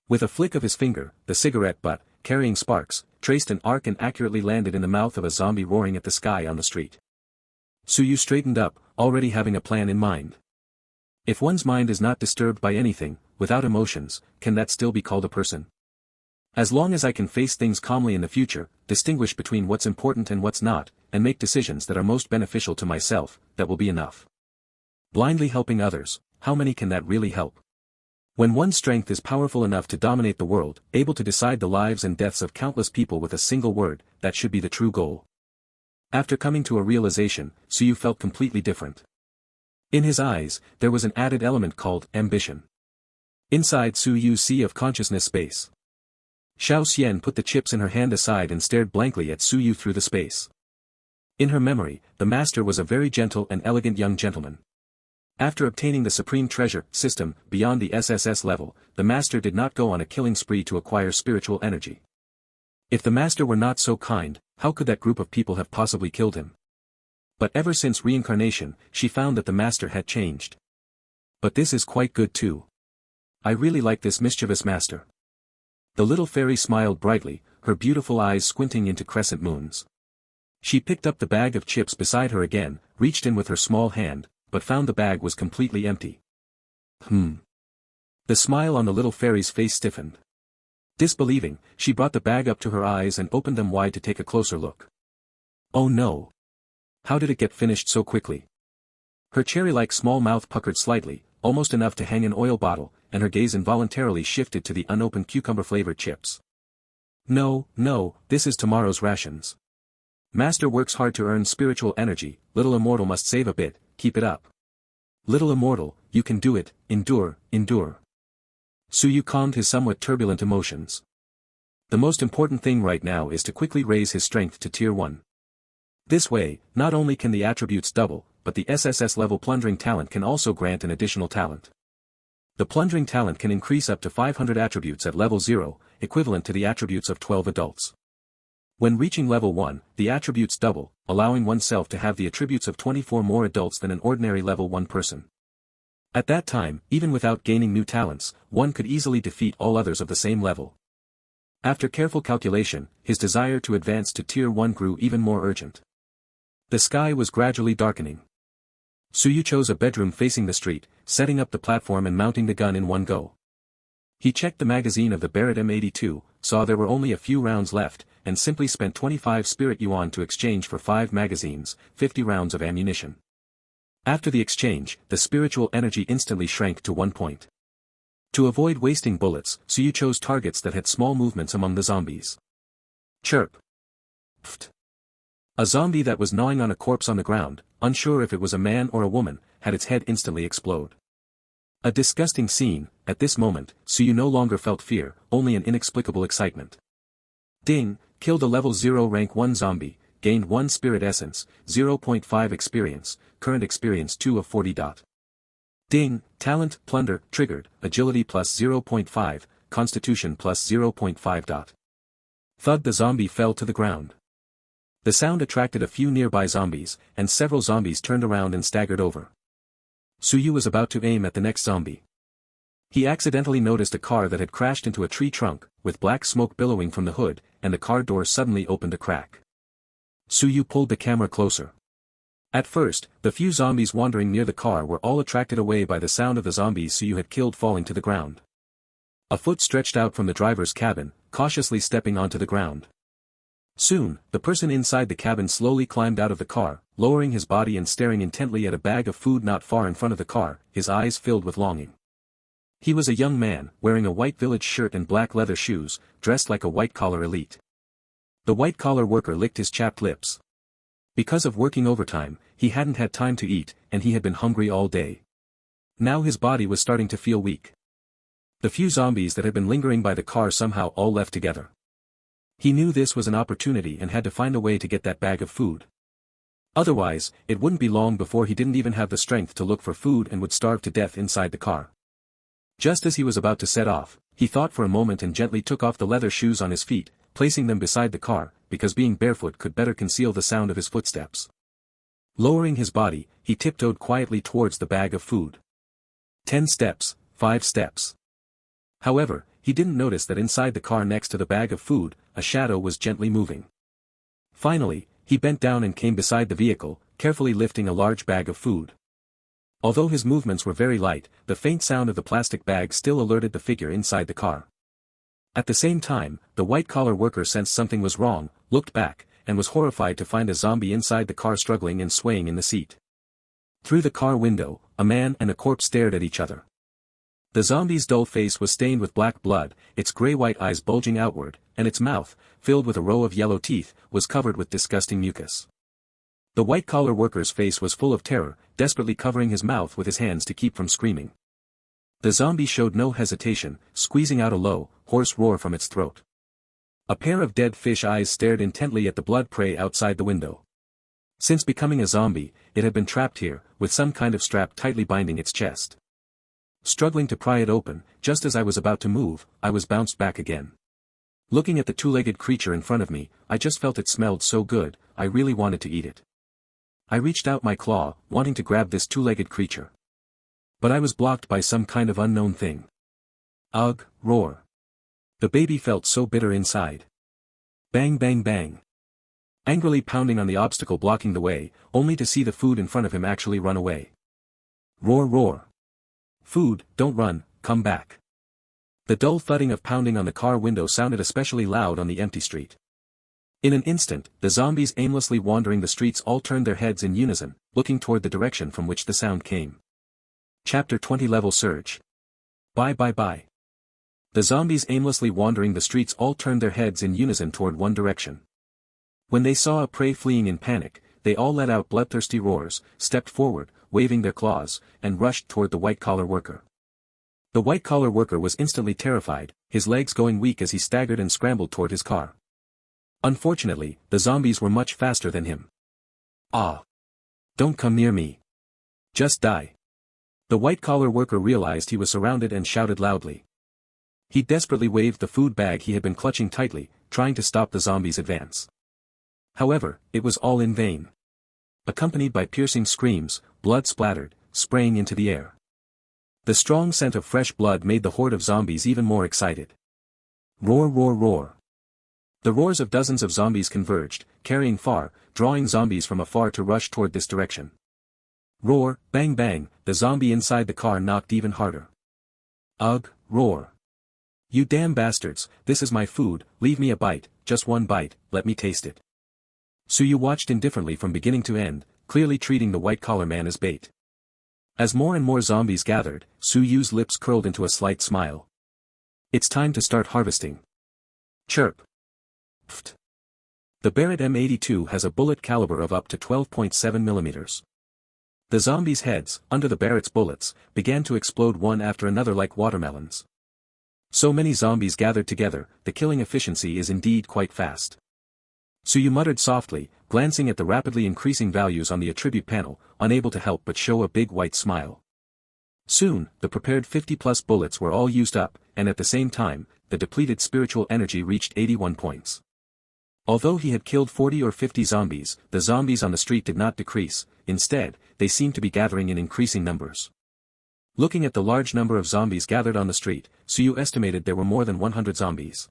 With a flick of his finger, the cigarette butt, carrying sparks, traced an arc and accurately landed in the mouth of a zombie roaring at the sky on the street. Xu straightened up, already having a plan in mind. If one's mind is not disturbed by anything, without emotions, can that still be called a person? As long as I can face things calmly in the future, distinguish between what's important and what's not, and make decisions that are most beneficial to myself, that will be enough. Blindly helping others, how many can that really help? When one's strength is powerful enough to dominate the world, able to decide the lives and deaths of countless people with a single word, that should be the true goal. After coming to a realization, Xu felt completely different. In his eyes, there was an added element called ambition. Inside Xuyu's sea of consciousness space. Xiao Xian put the chips in her hand aside and stared blankly at Xuyu through the space. In her memory, the master was a very gentle and elegant young gentleman. After obtaining the supreme treasure system beyond the SSS level, the master did not go on a killing spree to acquire spiritual energy. If the master were not so kind, how could that group of people have possibly killed him? But ever since reincarnation, she found that the master had changed. But this is quite good too. I really like this mischievous master. The little fairy smiled brightly, her beautiful eyes squinting into crescent moons. She picked up the bag of chips beside her again, reached in with her small hand, but found the bag was completely empty. The smile on the little fairy's face stiffened. Disbelieving, she brought the bag up to her eyes and opened them wide to take a closer look. Oh no! How did it get finished so quickly? Her cherry-like small mouth puckered slightly, almost enough to hang an oil bottle, and her gaze involuntarily shifted to the unopened cucumber-flavored chips. No, this is tomorrow's rations. Master works hard to earn spiritual energy, little immortal must save a bit, keep it up. Little immortal, you can do it, endure. Xu calmed his somewhat turbulent emotions. The most important thing right now is to quickly raise his strength to tier 1. This way, not only can the attributes double, but the SSS level plundering talent can also grant an additional talent. The plundering talent can increase up to 500 attributes at level 0, equivalent to the attributes of 12 adults. When reaching level 1, the attributes double, allowing oneself to have the attributes of 24 more adults than an ordinary level 1 person. At that time, even without gaining new talents, one could easily defeat all others of the same level. After careful calculation, his desire to advance to tier 1 grew even more urgent. The sky was gradually darkening. Xu chose a bedroom facing the street, setting up the platform and mounting the gun in one go. He checked the magazine of the Barrett M82, saw there were only a few rounds left, and simply spent 25 spirit yuan to exchange for 5 magazines, 50 rounds of ammunition. After the exchange, the spiritual energy instantly shrank to 1 point. To avoid wasting bullets, Xu chose targets that had small movements among the zombies. Chirp. Pft. A zombie that was gnawing on a corpse on the ground, unsure if it was a man or a woman, had its head instantly explode. A disgusting scene. At this moment, Xu no longer felt fear, only an inexplicable excitement. Ding, killed a level 0 rank 1 zombie, gained 1 spirit essence, 0.5 experience, current experience 2 of 40. Ding, talent, plunder, triggered, agility plus 0.5, constitution plus 0.5. Thud, the zombie fell to the ground. The sound attracted a few nearby zombies, and several zombies turned around and staggered over. Xu was about to aim at the next zombie. He accidentally noticed a car that had crashed into a tree trunk, with black smoke billowing from the hood, and the car door suddenly opened a crack. Xu pulled the camera closer. At first, the few zombies wandering near the car were all attracted away by the sound of the zombies Xu had killed falling to the ground. A foot stretched out from the driver's cabin, cautiously stepping onto the ground. Soon, the person inside the cabin slowly climbed out of the car, lowering his body and staring intently at a bag of food not far in front of the car, his eyes filled with longing. He was a young man, wearing a white village shirt and black leather shoes, dressed like a white-collar elite. The white-collar worker licked his chapped lips. Because of working overtime, he hadn't had time to eat, and he had been hungry all day. Now his body was starting to feel weak. The few zombies that had been lingering by the car somehow all left together. He knew this was an opportunity and had to find a way to get that bag of food. Otherwise, it wouldn't be long before he didn't even have the strength to look for food and would starve to death inside the car. Just as he was about to set off, he thought for a moment and gently took off the leather shoes on his feet, placing them beside the car, because being barefoot could better conceal the sound of his footsteps. Lowering his body, he tiptoed quietly towards the bag of food. 10 steps, 5 steps. However, he didn't notice that inside the car next to the bag of food, a shadow was gently moving. Finally, he bent down and came beside the vehicle, carefully lifting a large bag of food. Although his movements were very light, the faint sound of the plastic bag still alerted the figure inside the car. At the same time, the white-collar worker sensed something was wrong, looked back, and was horrified to find a zombie inside the car struggling and swaying in the seat. Through the car window, a man and a corpse stared at each other. The zombie's dull face was stained with black blood, its gray-white eyes bulging outward, and its mouth, filled with a row of yellow teeth, was covered with disgusting mucus. The white-collar worker's face was full of terror, desperately covering his mouth with his hands to keep from screaming. The zombie showed no hesitation, squeezing out a low, hoarse roar from its throat. A pair of dead fish eyes stared intently at the blood prey outside the window. Since becoming a zombie, it had been trapped here, with some kind of strap tightly binding its chest. Struggling to pry it open, just as I was about to move, I was bounced back again. Looking at the two-legged creature in front of me, I just felt it smelled so good, I really wanted to eat it. I reached out my claw, wanting to grab this two-legged creature. But I was blocked by some kind of unknown thing. Ugh, roar. The baby felt so bitter inside. Bang bang bang. Angrily pounding on the obstacle blocking the way, only to see the food in front of him actually run away. Roar roar. Food, don't run, come back. The dull thudding of pounding on the car window sounded especially loud on the empty street. In an instant, the zombies aimlessly wandering the streets all turned their heads in unison, looking toward the direction from which the sound came. Chapter 20 Level Surge. Bye bye bye. The zombies aimlessly wandering the streets all turned their heads in unison toward one direction. When they saw a prey fleeing in panic, they all let out bloodthirsty roars, stepped forward, waving their claws, and rushed toward the white-collar worker. The white-collar worker was instantly terrified, his legs going weak as he staggered and scrambled toward his car. Unfortunately, the zombies were much faster than him. Ah! Don't come near me. Just die. The white-collar worker realized he was surrounded and shouted loudly. He desperately waved the food bag he had been clutching tightly, trying to stop the zombies' advance. However, it was all in vain. Accompanied by piercing screams, blood splattered, spraying into the air. The strong scent of fresh blood made the horde of zombies even more excited. Roar roar roar. The roars of dozens of zombies converged, carrying far, drawing zombies from afar to rush toward this direction. Roar, bang bang, the zombie inside the car knocked even harder. Ugh, roar. You damn bastards, this is my food, leave me a bite, just one bite, let me taste it. Suyu watched indifferently from beginning to end, clearly treating the white-collar man as bait. As more and more zombies gathered, Suyu's lips curled into a slight smile. It's time to start harvesting. Chirp. Pfft. The Barrett M82 has a bullet caliber of up to 12.7 millimeters. The zombies' heads, under the Barrett's bullets, began to explode one after another like watermelons. So many zombies gathered together, the killing efficiency is indeed quite fast. Suyu muttered softly, glancing at the rapidly increasing values on the attribute panel, unable to help but show a big white smile. Soon, the prepared 50-plus bullets were all used up, and at the same time, the depleted spiritual energy reached 81 points. Although he had killed 40 or 50 zombies, the zombies on the street did not decrease, instead, they seemed to be gathering in increasing numbers. Looking at the large number of zombies gathered on the street, Suyu estimated there were more than 100 zombies.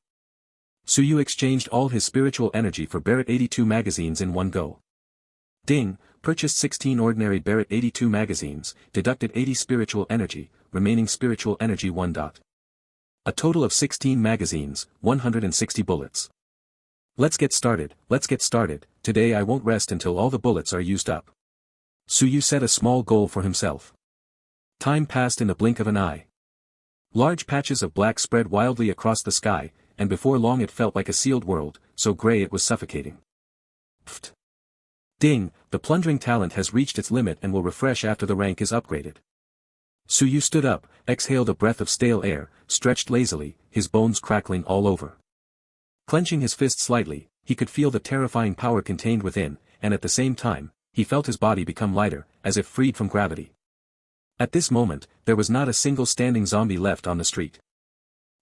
Suyu exchanged all his spiritual energy for Barrett 82 magazines in one go. Ding, purchased 16 ordinary Barrett 82 magazines, deducted 80 spiritual energy, remaining spiritual energy 1. A total of 16 magazines, 160 bullets. Let's get started, today I won't rest until all the bullets are used up. Suyu set a small goal for himself. Time passed in the blink of an eye. Large patches of black spread wildly across the sky, and before long it felt like a sealed world, so gray it was suffocating. Pfft. Ding, the plundering talent has reached its limit and will refresh after the rank is upgraded. Suyu stood up, exhaled a breath of stale air, stretched lazily, his bones crackling all over. Clenching his fist slightly, he could feel the terrifying power contained within, and at the same time, he felt his body become lighter, as if freed from gravity. At this moment, there was not a single standing zombie left on the street.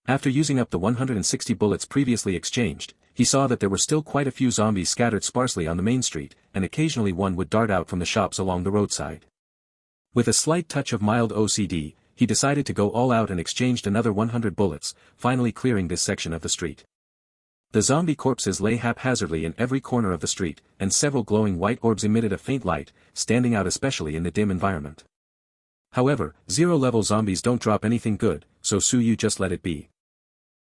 After using up the 160 bullets previously exchanged, he saw that there were still quite a few zombies scattered sparsely on the main street, and occasionally one would dart out from the shops along the roadside. With a slight touch of mild OCD, he decided to go all out and exchanged another 100 bullets, finally clearing this section of the street. The zombie corpses lay haphazardly in every corner of the street, and several glowing white orbs emitted a faint light, standing out especially in the dim environment. However, zero-level zombies don't drop anything good, so Suyu just let it be.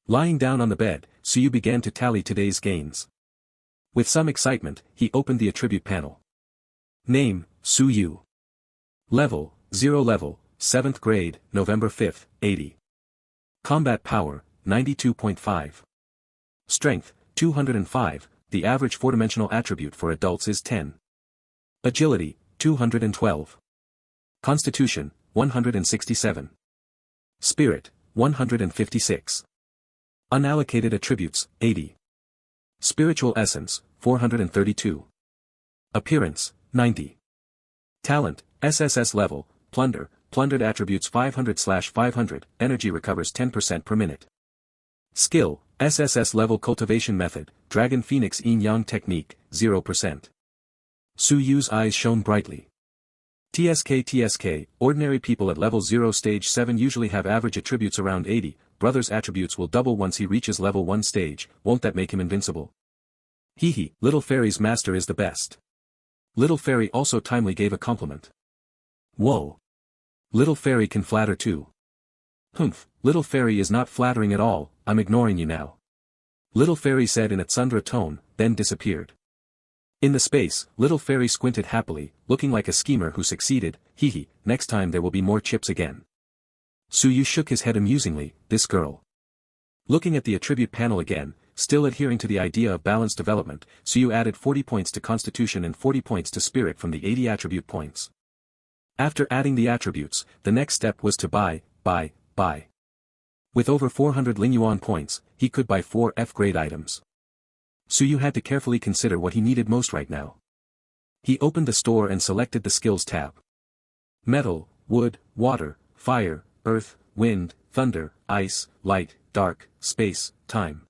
Lying down on the bed, Suyu began to tally today's gains. With some excitement, he opened the attribute panel. Name, Suyu. Level, 0 level, 7th grade, November 5, 80. Combat power, 92.5. Strength, 205, the average four-dimensional attribute for adults is 10. Agility, 212. Constitution, 167. Spirit, 156. Unallocated attributes, 80. Spiritual essence, 432. Appearance, 90. Talent, SSS level, plunder, plundered attributes 500/500, energy recovers 10% per minute. Skill, SSS level cultivation method, Dragon Phoenix Yin Yang technique, 0%. Suyu's eyes shone brightly. TSK, ordinary people at level 0 stage 7 usually have average attributes around 80, brother's attributes will double once he reaches level 1 stage, won't that make him invincible? Hehe, Little Fairy's master is the best. Little Fairy also timely gave a compliment. Whoa. Little Fairy can flatter too. Humph, Little Fairy is not flattering at all, I'm ignoring you now. Little Fairy said in a tsundere tone, then disappeared. In the space, Little Fairy squinted happily, looking like a schemer who succeeded, hehe, next time there will be more chips again. Suyu shook his head amusingly, this girl. Looking at the attribute panel again, still adhering to the idea of balanced development, Suyu added 40 points to Constitution and 40 points to Spirit from the 80 attribute points. After adding the attributes, the next step was to buy. With over 400 Lin Yuan points, he could buy 4 F-grade items. Suyu had to carefully consider what he needed most right now. He opened the store and selected the Skills tab. Metal, wood, water, fire, earth, wind, thunder, ice, light, dark, space, time.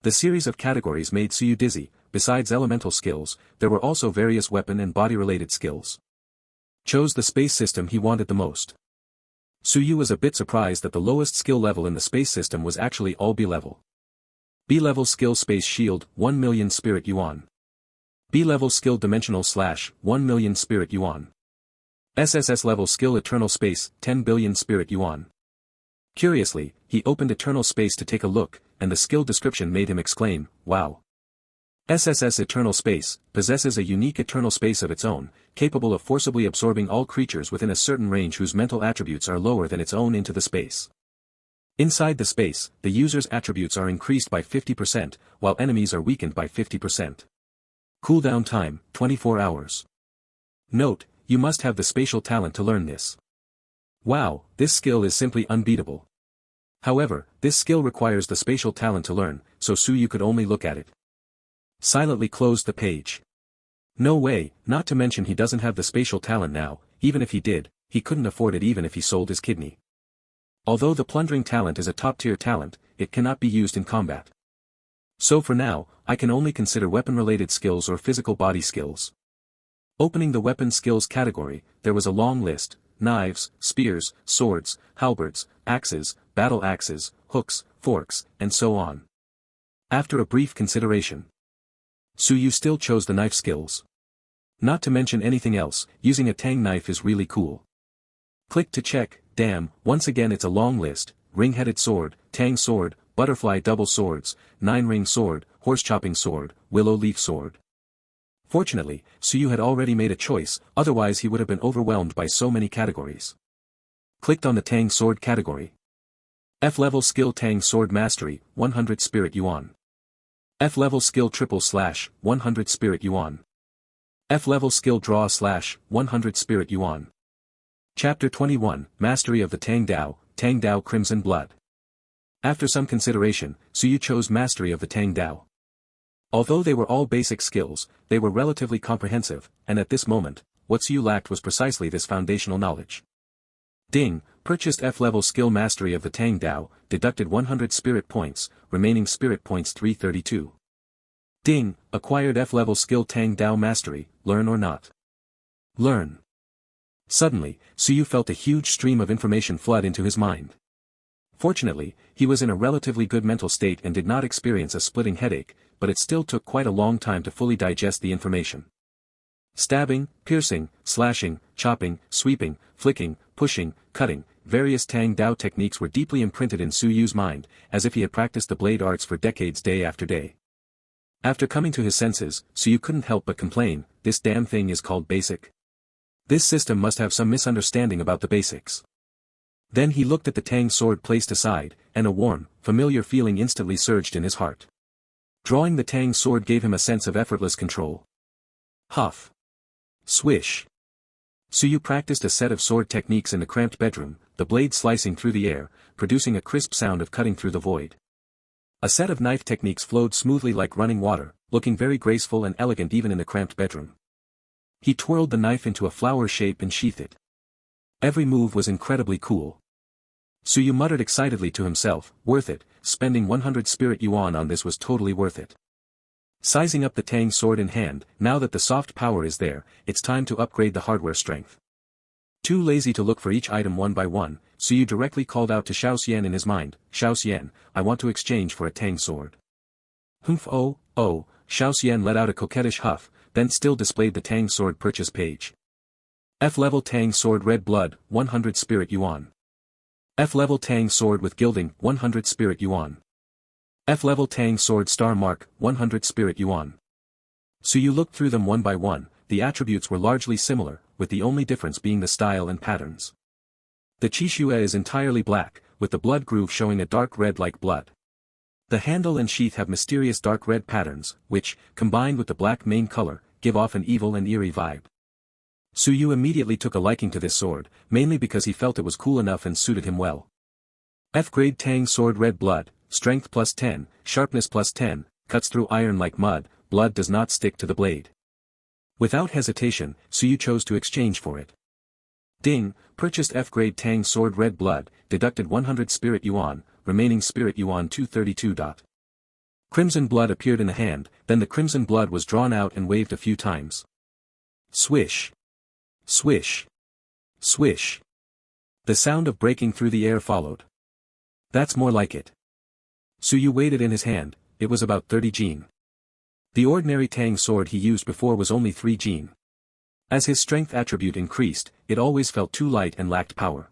The series of categories made Suyu dizzy. Besides elemental skills, there were also various weapon and body-related skills. Chose the space system he wanted the most. Suyu was a bit surprised that the lowest skill level in the space system was actually all B-level. B-level skill space shield, 1 million spirit yuan. B-level skill dimensional slash, 1 million spirit yuan. SSS level skill eternal space, 10 billion spirit yuan. Curiously, he opened eternal space to take a look, and the skill description made him exclaim, wow. SSS eternal space, possesses a unique eternal space of its own, capable of forcibly absorbing all creatures within a certain range whose mental attributes are lower than its own into the space. Inside the space, the user's attributes are increased by 50%, while enemies are weakened by 50%. Cooldown time, 24 hours. Note, you must have the spatial talent to learn this. Wow, this skill is simply unbeatable. However, this skill requires the spatial talent to learn, so Suyu could only look at it. Silently closed the page. No way, not to mention he doesn't have the spatial talent now, even if he did, he couldn't afford it even if he sold his kidney. Although the plundering talent is a top-tier talent, it cannot be used in combat. So for now, I can only consider weapon-related skills or physical body skills. Opening the weapon skills category, there was a long list: knives, spears, swords, halberds, axes, battle axes, hooks, forks, and so on. After a brief consideration, Suyu still chose the knife skills. Not to mention anything else, using a tang knife is really cool. Click to check. Damn, once again it's a long list: ring-headed sword, tang sword, butterfly double swords, 9-ring sword, horse-chopping sword, willow leaf sword. Fortunately, Suyu had already made a choice, otherwise he would have been overwhelmed by so many categories. Clicked on the tang sword category. F-level skill tang sword mastery, 100 spirit yuan. F-level skill triple slash, 100 spirit yuan. F-level skill draw slash, 100 spirit yuan. Chapter 21, Mastery of the Tang Dao Crimson Blood. After some consideration, Suyu chose Mastery of the Tang Dao. Although they were all basic skills, they were relatively comprehensive, and at this moment, what Suyu lacked was precisely this foundational knowledge. Ding, purchased F-level skill Mastery of the Tang Dao, deducted 100 spirit points, remaining spirit points 332. Ding, acquired F-level skill Tang Dao Mastery, learn or not. Learn. Suddenly, Suyu felt a huge stream of information flood into his mind. Fortunately, he was in a relatively good mental state and did not experience a splitting headache, but it still took quite a long time to fully digest the information. Stabbing, piercing, slashing, chopping, sweeping, flicking, pushing, cutting, various Tang Dao techniques were deeply imprinted in Suyu's mind, as if he had practiced the blade arts for decades day after day. After coming to his senses, Suyu couldn't help but complain, this damn thing is called basic. This system must have some misunderstanding about the basics. Then he looked at the Tang sword placed aside, and a warm, familiar feeling instantly surged in his heart. Drawing the Tang sword gave him a sense of effortless control. Huff. Swish. Suyu practiced a set of sword techniques in the cramped bedroom, the blade slicing through the air, producing a crisp sound of cutting through the void. A set of knife techniques flowed smoothly like running water, looking very graceful and elegant even in the cramped bedroom. He twirled the knife into a flower shape and sheathed it. Every move was incredibly cool. Suyu muttered excitedly to himself, worth it, spending 100 spirit yuan on this was totally worth it. Sizing up the Tang sword in hand, now that the soft power is there, it's time to upgrade the hardware strength. Too lazy to look for each item one by one, Suyu directly called out to Xiaoxian in his mind, Xiaoxian, I want to exchange for a Tang sword. Humph oh, Xiaoxian let out a coquettish huff, then still displayed the Tang sword purchase page. F-level Tang sword red blood, 100 spirit yuan. F-level Tang sword with gilding, 100 spirit yuan. F-level Tang sword star mark, 100 spirit yuan. Suyu looked through them one by one, the attributes were largely similar, with the only difference being the style and patterns. The Qixue is entirely black, with the blood groove showing a dark red like blood. The handle and sheath have mysterious dark red patterns, which, combined with the black main color, give off an evil and eerie vibe. Suyu immediately took a liking to this sword, mainly because he felt it was cool enough and suited him well. F-grade Tang sword red blood, strength plus 10, sharpness plus 10, cuts through iron like mud, blood does not stick to the blade. Without hesitation, Suyu chose to exchange for it. Ding, purchased F-grade Tang sword red blood, deducted 100 spirit yuan, remaining spirit yuan 232. Crimson blood appeared in the hand, then the crimson blood was drawn out and waved a few times. Swish. Swish. Swish. The sound of breaking through the air followed. That's more like it. Suyu weighed it in his hand, it was about 30 jin. The ordinary Tang sword he used before was only 3 jin. As his strength attribute increased, it always felt too light and lacked power.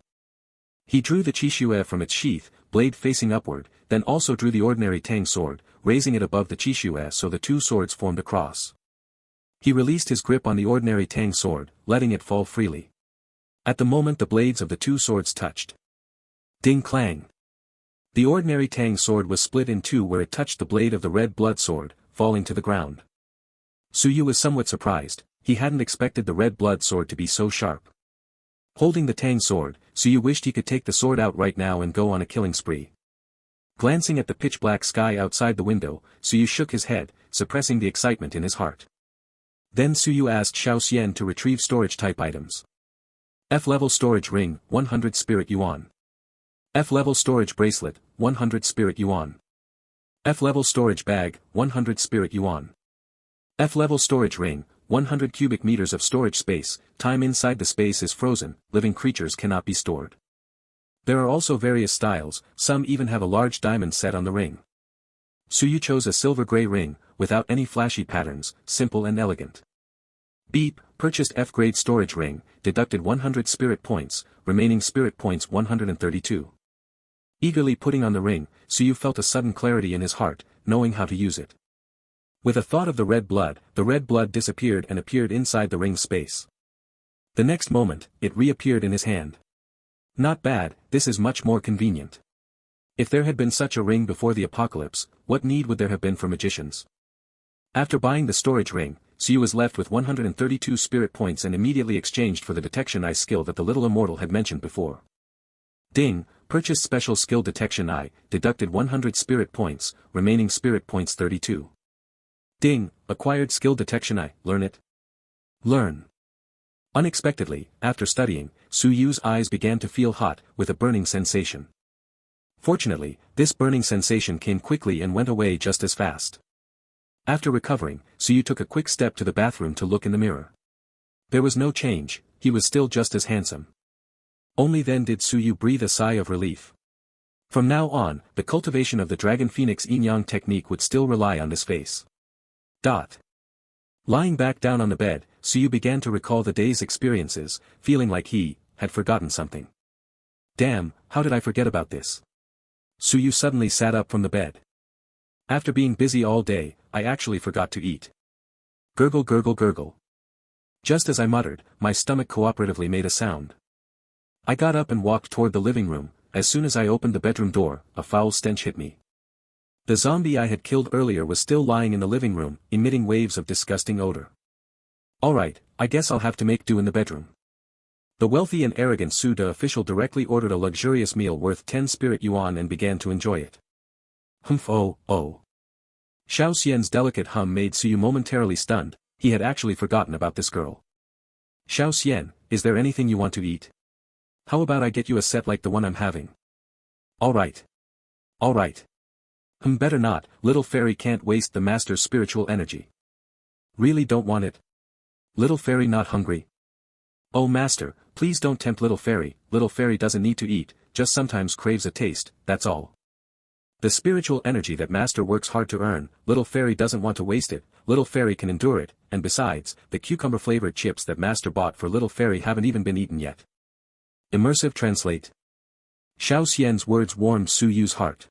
He drew the Qixue from its sheath, blade facing upward, then also drew the ordinary Tang sword, raising it above the Qixue so the two swords formed a cross. He released his grip on the ordinary Tang sword, letting it fall freely. At the moment the blades of the two swords touched. Ding clang. The ordinary Tang sword was split in two where it touched the blade of the red blood sword, falling to the ground. Suyu was somewhat surprised, he hadn't expected the red blood sword to be so sharp. Holding the Tang sword, Suyu wished he could take the sword out right now and go on a killing spree. Glancing at the pitch-black sky outside the window, Suyu shook his head, suppressing the excitement in his heart. Then Suyu asked Xiaoxian to retrieve storage-type items. F-level storage ring, 100 spirit yuan. F-level storage bracelet, 100 spirit yuan. F-level storage bag, 100 spirit yuan. F-level storage ring, 100 cubic meters of storage space, time inside the space is frozen, living creatures cannot be stored. There are also various styles, some even have a large diamond set on the ring. Suyu chose a silver-gray ring, without any flashy patterns, simple and elegant. Beep, purchased F-grade storage ring, deducted 100 spirit points, remaining spirit points 132. Eagerly putting on the ring, Suyu felt a sudden clarity in his heart, knowing how to use it. With a thought of the red blood disappeared and appeared inside the ring's space. The next moment, it reappeared in his hand. Not bad, this is much more convenient. If there had been such a ring before the apocalypse, what need would there have been for magicians? After buying the storage ring, Xiyou was left with 132 spirit points and immediately exchanged for the detection eye skill that the little immortal had mentioned before. Ding, purchased special skill detection eye, deducted 100 spirit points, remaining spirit points 32. Ding, acquired skill detection eye, learn it. Learn. Unexpectedly, after studying, Xiyou's eyes began to feel hot, with a burning sensation. Fortunately, this burning sensation came quickly and went away just as fast. After recovering, Xiyou took a quick step to the bathroom to look in the mirror. There was no change, he was still just as handsome. Only then did Xiyou breathe a sigh of relief. From now on, the cultivation of the Dragon Phoenix Yin-Yang technique would still rely on this face. Lying back down on the bed, Xiyou began to recall the day's experiences, feeling like he had forgotten something. Damn, how did I forget about this? Xiyou suddenly sat up from the bed. After being busy all day, I actually forgot to eat. Gurgle gurgle gurgle. Just as I muttered, my stomach cooperatively made a sound. I got up and walked toward the living room. As soon as I opened the bedroom door, a foul stench hit me. The zombie I had killed earlier was still lying in the living room, emitting waves of disgusting odor. Alright, I guess I'll have to make do in the bedroom. The wealthy and arrogant Suda official directly ordered a luxurious meal worth 10 spirit yuan and began to enjoy it. Humph oh. Xiao Xian's delicate hum made Xiyou momentarily stunned, he had actually forgotten about this girl. Xiao Xian, is there anything you want to eat? How about I get you a set like the one I'm having? Alright. Better not, little fairy can't waste the master's spiritual energy. Really don't want it? Little fairy not hungry? Oh master, please don't tempt little fairy doesn't need to eat, just sometimes craves a taste, that's all. The spiritual energy that master works hard to earn, little fairy doesn't want to waste it, little fairy can endure it, and besides, the cucumber-flavored chips that master bought for little fairy haven't even been eaten yet. Immersive translate. Xiao Xian's words warmed Xiyou's heart.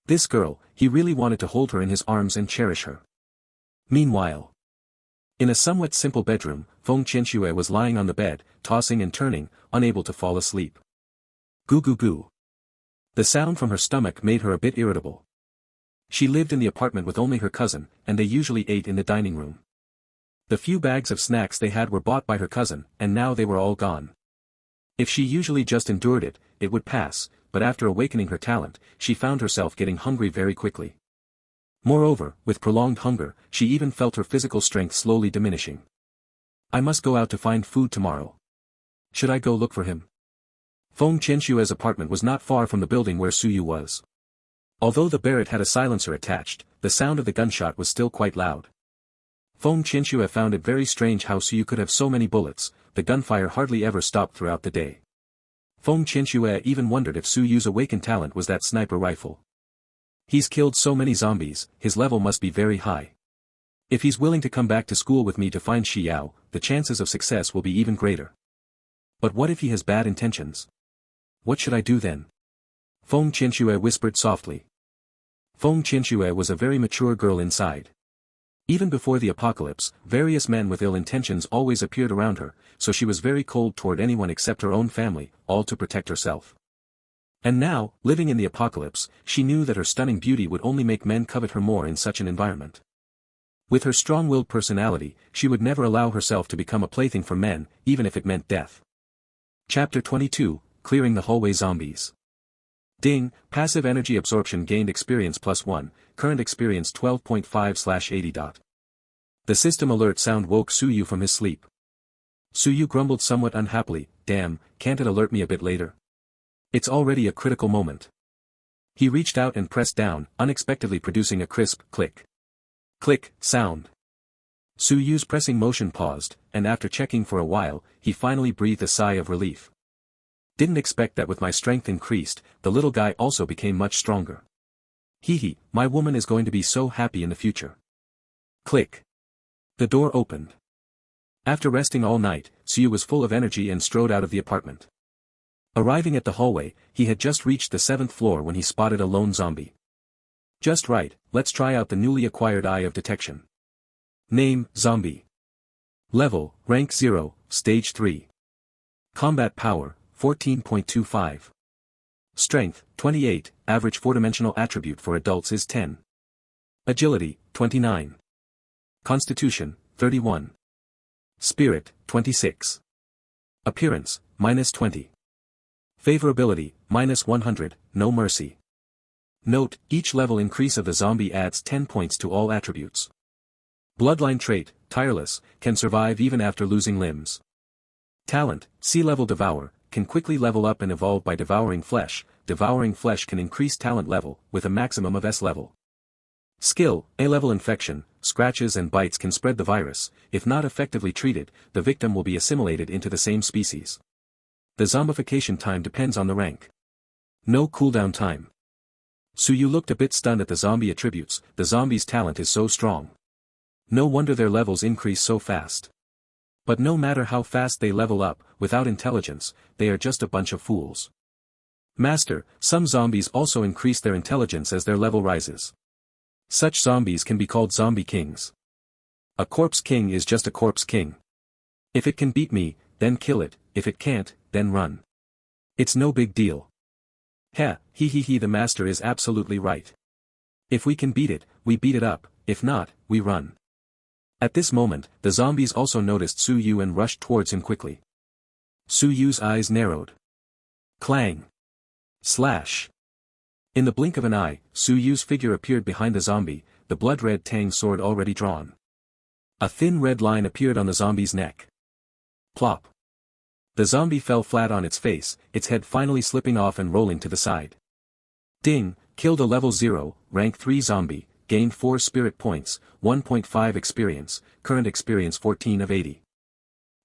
This girl, he really wanted to hold her in his arms and cherish her. Meanwhile, in a somewhat simple bedroom, Feng Qianxue was lying on the bed, tossing and turning, unable to fall asleep. Goo goo goo. The sound from her stomach made her a bit irritable. She lived in the apartment with only her cousin, and they usually ate in the dining room. The few bags of snacks they had were bought by her cousin, and now they were all gone. If she usually just endured it, it would pass, but after awakening her talent, she found herself getting hungry very quickly. Moreover, with prolonged hunger, she even felt her physical strength slowly diminishing. I must go out to find food tomorrow. Should I go look for him? Feng Qianxue's apartment was not far from the building where Xiyou was. Although the Barrett had a silencer attached, the sound of the gunshot was still quite loud. Feng Qianxue found it very strange how Xiyou could have so many bullets, the gunfire hardly ever stopped throughout the day. Feng Qianxue even wondered if Xiyou's awakened talent was that sniper rifle. He's killed so many zombies, his level must be very high. If he's willing to come back to school with me to find Xiao, the chances of success will be even greater. But what if he has bad intentions? What should I do then? Feng Qianxue whispered softly. Feng Qianxue was a very mature girl inside. Even before the apocalypse, various men with ill intentions always appeared around her, so she was very cold toward anyone except her own family, all to protect herself. And now, living in the apocalypse, she knew that her stunning beauty would only make men covet her more in such an environment. With her strong-willed personality, she would never allow herself to become a plaything for men, even if it meant death. Chapter 22, Clearing the Hallway Zombies. Ding, passive energy absorption gained experience +1, current experience 12.5/80. The system alert sound woke Xiyou from his sleep. Xiyou grumbled somewhat unhappily, damn, can't it alert me a bit later? It's already a critical moment. He reached out and pressed down, unexpectedly producing a crisp click. Click sound. Xiyou's pressing motion paused, and after checking for a while, he finally breathed a sigh of relief. Didn't expect that with my strength increased, the little guy also became much stronger. Hee, my woman is going to be so happy in the future. Click. The door opened. After resting all night, Xiyou was full of energy and strode out of the apartment. Arriving at the hallway, he had just reached the 7th floor when he spotted a lone zombie. Just right, let's try out the newly acquired Eye of Detection. Name, Zombie. Level, Rank 0, Stage 3. Combat Power, 14.25. Strength, 28, average 4-dimensional attribute for adults is 10. Agility, 29. Constitution, 31. Spirit, 26. Appearance, -20. Favorability, -100, no mercy. Note, each level increase of the zombie adds 10 points to all attributes. Bloodline trait, tireless, can survive even after losing limbs. Talent, C-level devour, can quickly level up and evolve by devouring flesh. Devouring flesh can increase talent level, with a maximum of S level. Skill, A-level infection, scratches and bites can spread the virus. If not effectively treated, the victim will be assimilated into the same species. The zombification time depends on the rank. No cooldown time. Suyu looked a bit stunned at the zombie attributes. The zombie's talent is so strong. No wonder their levels increase so fast. But no matter how fast they level up, without intelligence, they are just a bunch of fools. Master, some zombies also increase their intelligence as their level rises. Such zombies can be called zombie kings. A corpse king is just a corpse king. If it can beat me, then kill it, if it can't, then run. It's no big deal. Heh, the master is absolutely right. If we can beat it, we beat it up, if not, we run. At this moment, the zombies also noticed Suyu and rushed towards him quickly. Suyu's eyes narrowed. Clang. Slash. In the blink of an eye, Suyu's figure appeared behind the zombie, the blood-red tang sword already drawn. A thin red line appeared on the zombie's neck. Plop. The zombie fell flat on its face, its head finally slipping off and rolling to the side. Ding, killed a level 0, rank 3 zombie, gained 4 spirit points, 1.5 experience, current experience 14 of 80.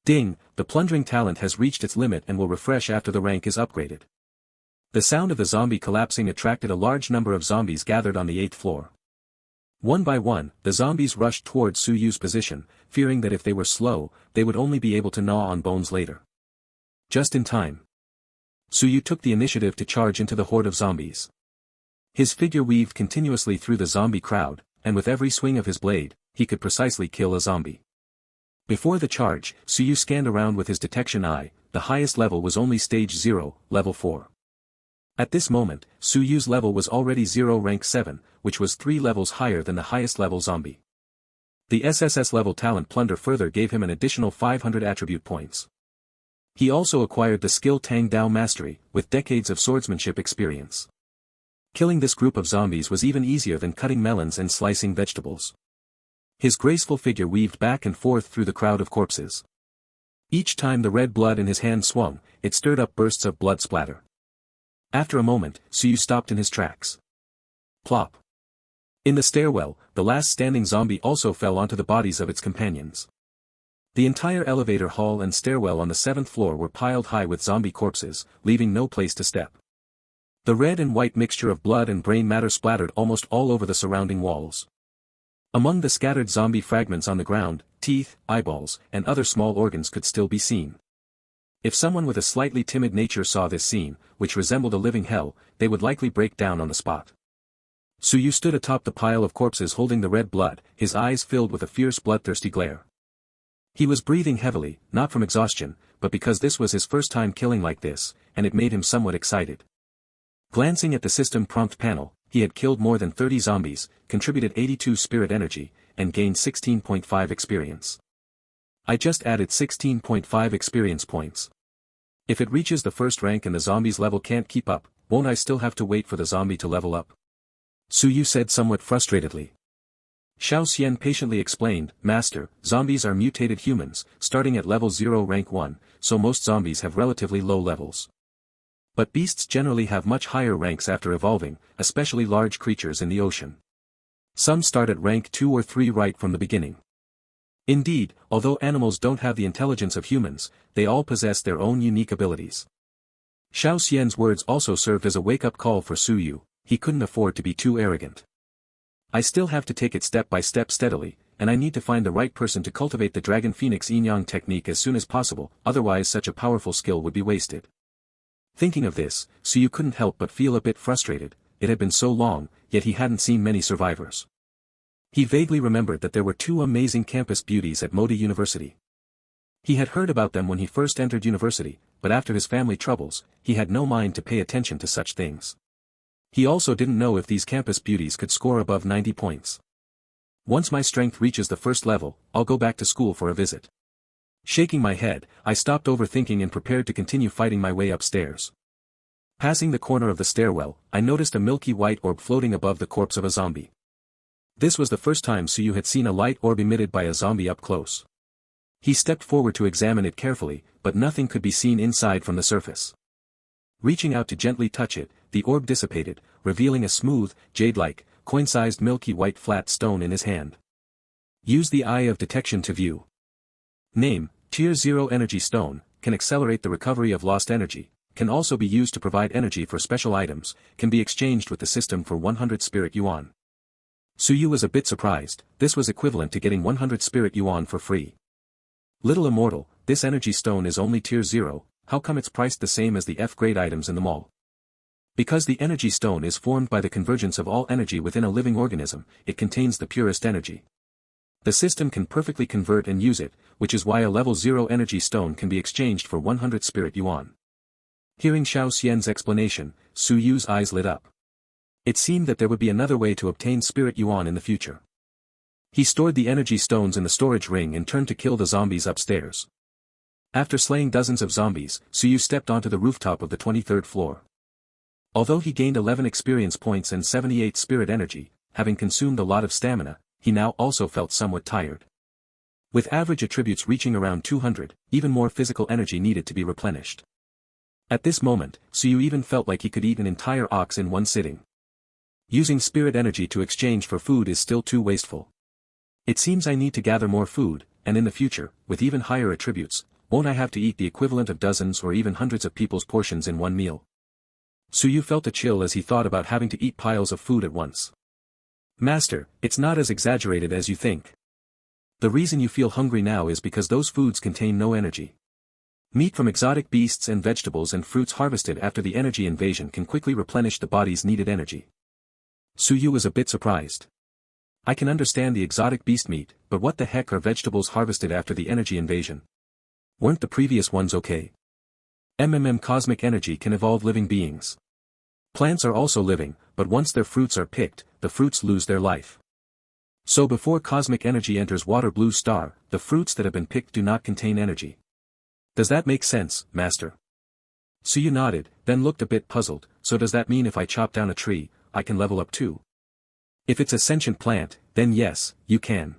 Ding, the plundering talent has reached its limit and will refresh after the rank is upgraded. The sound of the zombie collapsing attracted a large number of zombies gathered on the 8th floor. One by one, the zombies rushed towards Suyu's position, fearing that if they were slow, they would only be able to gnaw on bones later. Just in time. Suyu took the initiative to charge into the horde of zombies. His figure weaved continuously through the zombie crowd, and with every swing of his blade, he could precisely kill a zombie. Before the charge, Suyu scanned around with his detection eye. The highest level was only stage 0, level 4. At this moment, Suyu's level was already 0 rank 7, which was 3 levels higher than the highest level zombie. The SSS level talent plunder further gave him an additional 500 attribute points. He also acquired the skill Tang Dao Mastery, with decades of swordsmanship experience. Killing this group of zombies was even easier than cutting melons and slicing vegetables. His graceful figure weaved back and forth through the crowd of corpses. Each time the red blood in his hand swung, it stirred up bursts of blood splatter. After a moment, Suyu stopped in his tracks. Plop. In the stairwell, the last standing zombie also fell onto the bodies of its companions. The entire elevator hall and stairwell on the 7th floor were piled high with zombie corpses, leaving no place to step. The red and white mixture of blood and brain matter splattered almost all over the surrounding walls. Among the scattered zombie fragments on the ground, teeth, eyeballs, and other small organs could still be seen. If someone with a slightly timid nature saw this scene, which resembled a living hell, they would likely break down on the spot. Suyu stood atop the pile of corpses holding the red blood, his eyes filled with a fierce bloodthirsty glare. He was breathing heavily, not from exhaustion, but because this was his first time killing like this, and it made him somewhat excited. Glancing at the system prompt panel, he had killed more than 30 zombies, contributed 82 spirit energy, and gained 16.5 experience. I just added 16.5 experience points. If it reaches the first rank and the zombie's level can't keep up, won't I still have to wait for the zombie to level up? Suyu said somewhat frustratedly. Xiao Xian patiently explained, Master, zombies are mutated humans, starting at level 0 rank 1, so most zombies have relatively low levels. But beasts generally have much higher ranks after evolving, especially large creatures in the ocean. Some start at rank 2 or 3 right from the beginning. Indeed, although animals don't have the intelligence of humans, they all possess their own unique abilities. Xiao Xian's words also served as a wake-up call for Suyu. He couldn't afford to be too arrogant. I still have to take it step by step steadily, and I need to find the right person to cultivate the Dragon Phoenix Yin-Yang technique as soon as possible, otherwise such a powerful skill would be wasted. Thinking of this, Suyu couldn't help but feel a bit frustrated. It had been so long, yet he hadn't seen many survivors. He vaguely remembered that there were 2 amazing campus beauties at Modi University. He had heard about them when he first entered university, but after his family troubles, he had no mind to pay attention to such things. He also didn't know if these campus beauties could score above 90 points. Once my strength reaches the first level, I'll go back to school for a visit. Shaking my head, I stopped overthinking and prepared to continue fighting my way upstairs. Passing the corner of the stairwell, I noticed a milky white orb floating above the corpse of a zombie. This was the first time Yue had seen a light orb emitted by a zombie up close. He stepped forward to examine it carefully, but nothing could be seen inside from the surface. Reaching out to gently touch it, the orb dissipated, revealing a smooth, jade-like, coin-sized milky white flat stone in his hand. Use the Eye of Detection to view. Name, Tier 0 Energy Stone, can accelerate the recovery of lost energy, can also be used to provide energy for special items, can be exchanged with the system for 100 spirit yuan. Yue was a bit surprised, this was equivalent to getting 100 spirit yuan for free. Little immortal, this energy stone is only Tier 0, how come it's priced the same as the F-grade items in the mall? Because the energy stone is formed by the convergence of all energy within a living organism, it contains the purest energy. The system can perfectly convert and use it, which is why a level 0 energy stone can be exchanged for 100 spirit yuan. Hearing Xiao Xian's explanation, Yu's eyes lit up. It seemed that there would be another way to obtain spirit yuan in the future. He stored the energy stones in the storage ring and turned to kill the zombies upstairs. After slaying dozens of zombies, Yu stepped onto the rooftop of the 23rd floor. Although he gained 11 experience points and 78 spirit energy, having consumed a lot of stamina, he now also felt somewhat tired. With average attributes reaching around 200, even more physical energy needed to be replenished. At this moment, Yu even felt like he could eat an entire ox in one sitting. Using spirit energy to exchange for food is still too wasteful. It seems I need to gather more food, and in the future, with even higher attributes, won't I have to eat the equivalent of dozens or even hundreds of people's portions in one meal? Yu felt a chill as he thought about having to eat piles of food at once. Master, it's not as exaggerated as you think. The reason you feel hungry now is because those foods contain no energy. Meat from exotic beasts and vegetables and fruits harvested after the energy invasion can quickly replenish the body's needed energy. Yu was a bit surprised. I can understand the exotic beast meat, but what the heck are vegetables harvested after the energy invasion? Weren't the previous ones okay? Cosmic energy can evolve living beings. Plants are also living, but once their fruits are picked, the fruits lose their life. So before cosmic energy enters Water Blue Star, the fruits that have been picked do not contain energy. Does that make sense, Master? Yu nodded, then looked a bit puzzled, so does that mean if I chop down a tree, I can level up too? If it's a sentient plant, then yes, you can.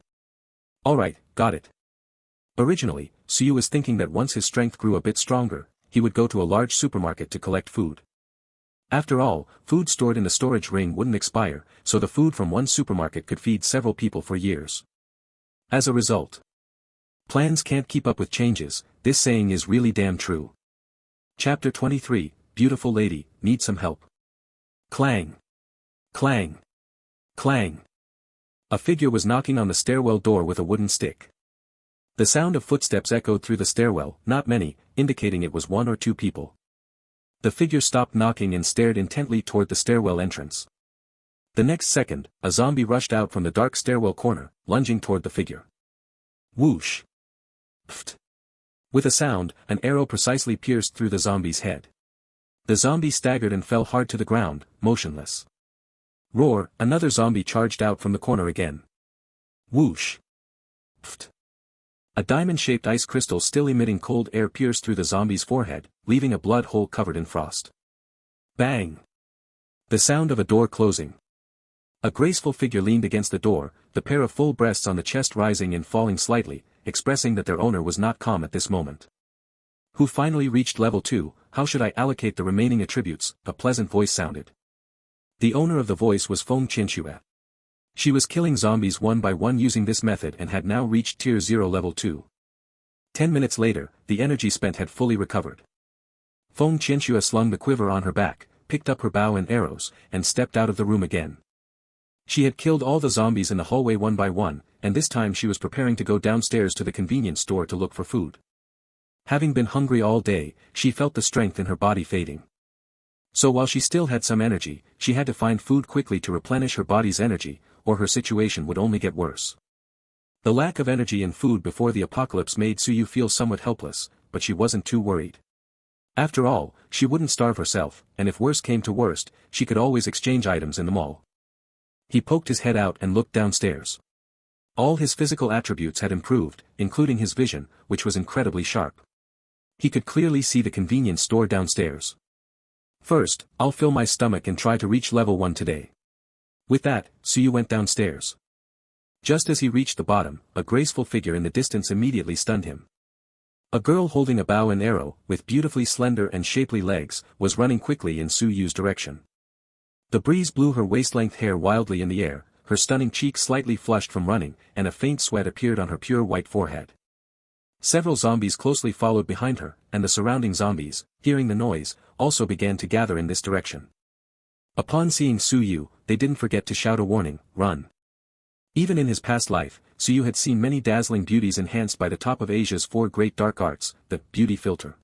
Alright, got it. Originally, Yu was thinking that once his strength grew a bit stronger, he would go to a large supermarket to collect food. After all, food stored in the storage ring wouldn't expire, so the food from one supermarket could feed several people for years. As a result, plans can't keep up with changes, this saying is really damn true. Chapter 23, Beautiful Lady, Need Some Help. Clang. Clang. Clang. A figure was knocking on the stairwell door with a wooden stick. The sound of footsteps echoed through the stairwell, not many, indicating it was one or two people. The figure stopped knocking and stared intently toward the stairwell entrance. The next second, a zombie rushed out from the dark stairwell corner, lunging toward the figure. Whoosh! Pft! With a sound, an arrow precisely pierced through the zombie's head. The zombie staggered and fell hard to the ground, motionless. Roar! Another zombie charged out from the corner again. Whoosh! Pft! A diamond-shaped ice crystal still emitting cold air pierced through the zombie's forehead, leaving a blood hole covered in frost. Bang! The sound of a door closing. A graceful figure leaned against the door, the pair of full breasts on the chest rising and falling slightly, expressing that their owner was not calm at this moment. Who finally reached level 2, how should I allocate the remaining attributes? A pleasant voice sounded. The owner of the voice was Feng Qianxue. She was killing zombies one by one using this method and had now reached Tier 0 level 2. 10 minutes later, the energy spent had fully recovered. Feng Qianxue slung the quiver on her back, picked up her bow and arrows, and stepped out of the room again. She had killed all the zombies in the hallway one by one, and this time she was preparing to go downstairs to the convenience store to look for food. Having been hungry all day, she felt the strength in her body fading. So while she still had some energy, she had to find food quickly to replenish her body's energy, or her situation would only get worse. The lack of energy and food before the apocalypse made Yue feel somewhat helpless, but she wasn't too worried. After all, she wouldn't starve herself, and if worse came to worst, she could always exchange items in the mall. He poked his head out and looked downstairs. All his physical attributes had improved, including his vision, which was incredibly sharp. He could clearly see the convenience store downstairs. First, I'll fill my stomach and try to reach level 1 today. With that, Suyu went downstairs. Just as he reached the bottom, a graceful figure in the distance immediately stunned him. A girl holding a bow and arrow, with beautifully slender and shapely legs, was running quickly in Suyu's direction. The breeze blew her waist-length hair wildly in the air, her stunning cheeks slightly flushed from running, and a faint sweat appeared on her pure white forehead. Several zombies closely followed behind her, and the surrounding zombies, hearing the noise, also began to gather in this direction. Upon seeing Suyu, they didn't forget to shout a warning, "Run!" Even in his past life, Suyu had seen many dazzling beauties enhanced by the top of Asia's 4 great dark arts, the beauty filter.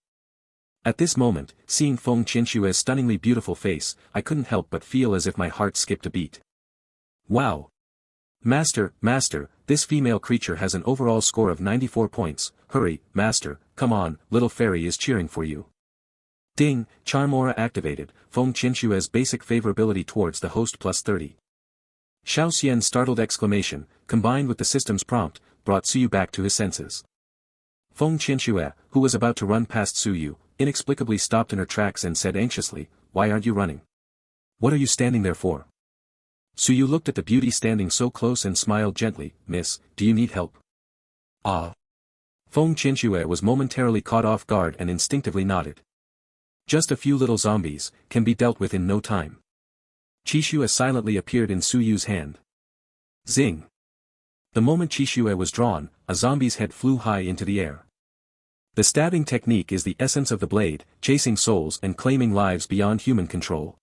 At this moment, seeing Feng Qianxue's stunningly beautiful face, I couldn't help but feel as if my heart skipped a beat. Wow! Master, this female creature has an overall score of 94 points, hurry, Master, come on, little fairy is cheering for you. Ding, charm aura activated, Feng Qianxue's basic favorability towards the host plus 30. Xiao Xian's startled exclamation, combined with the system's prompt, brought Suyu back to his senses. Feng Qianxue, who was about to run past Suyu, inexplicably stopped in her tracks and said anxiously, "Why aren't you running? What are you standing there for?" Suyu looked at the beauty standing so close and smiled gently, "Miss, do you need help?" "Ah." Feng Qianxue was momentarily caught off guard and instinctively nodded. "Just a few little zombies, can be dealt with in no time." Qixue silently appeared in Suyu's hand. Zing! The moment Qixue was drawn, a zombie's head flew high into the air. The stabbing technique is the essence of the blade, chasing souls and claiming lives beyond human control.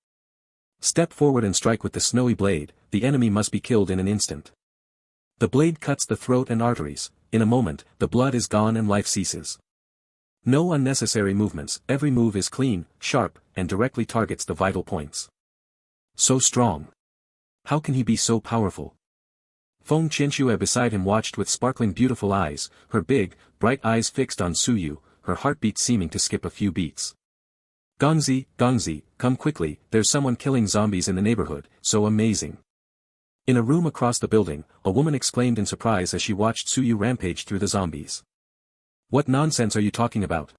Step forward and strike with the snowy blade, the enemy must be killed in an instant. The blade cuts the throat and arteries, in a moment, the blood is gone and life ceases. No unnecessary movements, every move is clean, sharp, and directly targets the vital points. So strong. How can he be so powerful? Feng Qianxue beside him watched with sparkling beautiful eyes, her big, bright eyes fixed on Suyu, her heartbeat seeming to skip a few beats. Gongzi, come quickly, there's someone killing zombies in the neighborhood, so amazing. In a room across the building, a woman exclaimed in surprise as she watched Suyu rampage through the zombies. What nonsense are you talking about?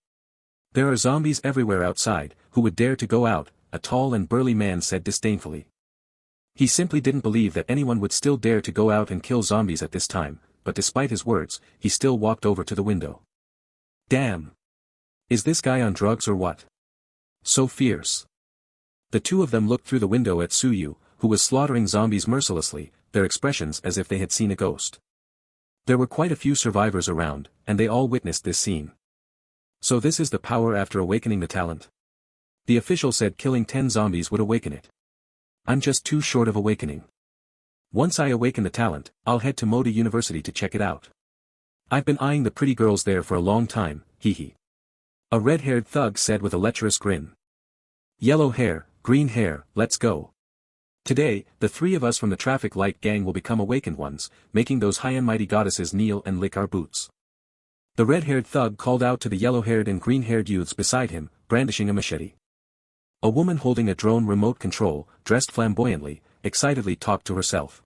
There are zombies everywhere outside, who would dare to go out, a tall and burly man said disdainfully. He simply didn't believe that anyone would still dare to go out and kill zombies at this time, but despite his words, he still walked over to the window. Damn! Is this guy on drugs or what? So fierce. The two of them looked through the window at Suyu, who was slaughtering zombies mercilessly, their expressions as if they had seen a ghost. There were quite a few survivors around, and they all witnessed this scene. So this is the power after awakening the talent? The official said killing 10 zombies would awaken it. I'm just too short of awakening. Once I awaken the talent, I'll head to Moda University to check it out. I've been eyeing the pretty girls there for a long time, hee. A red-haired thug said with a lecherous grin. Yellow hair, green hair, let's go. Today, the 3 of us from the traffic light gang will become awakened ones, making those high and mighty goddesses kneel and lick our boots. The red-haired thug called out to the yellow-haired and green-haired youths beside him, brandishing a machete. A woman holding a drone remote control, dressed flamboyantly, excitedly talked to herself.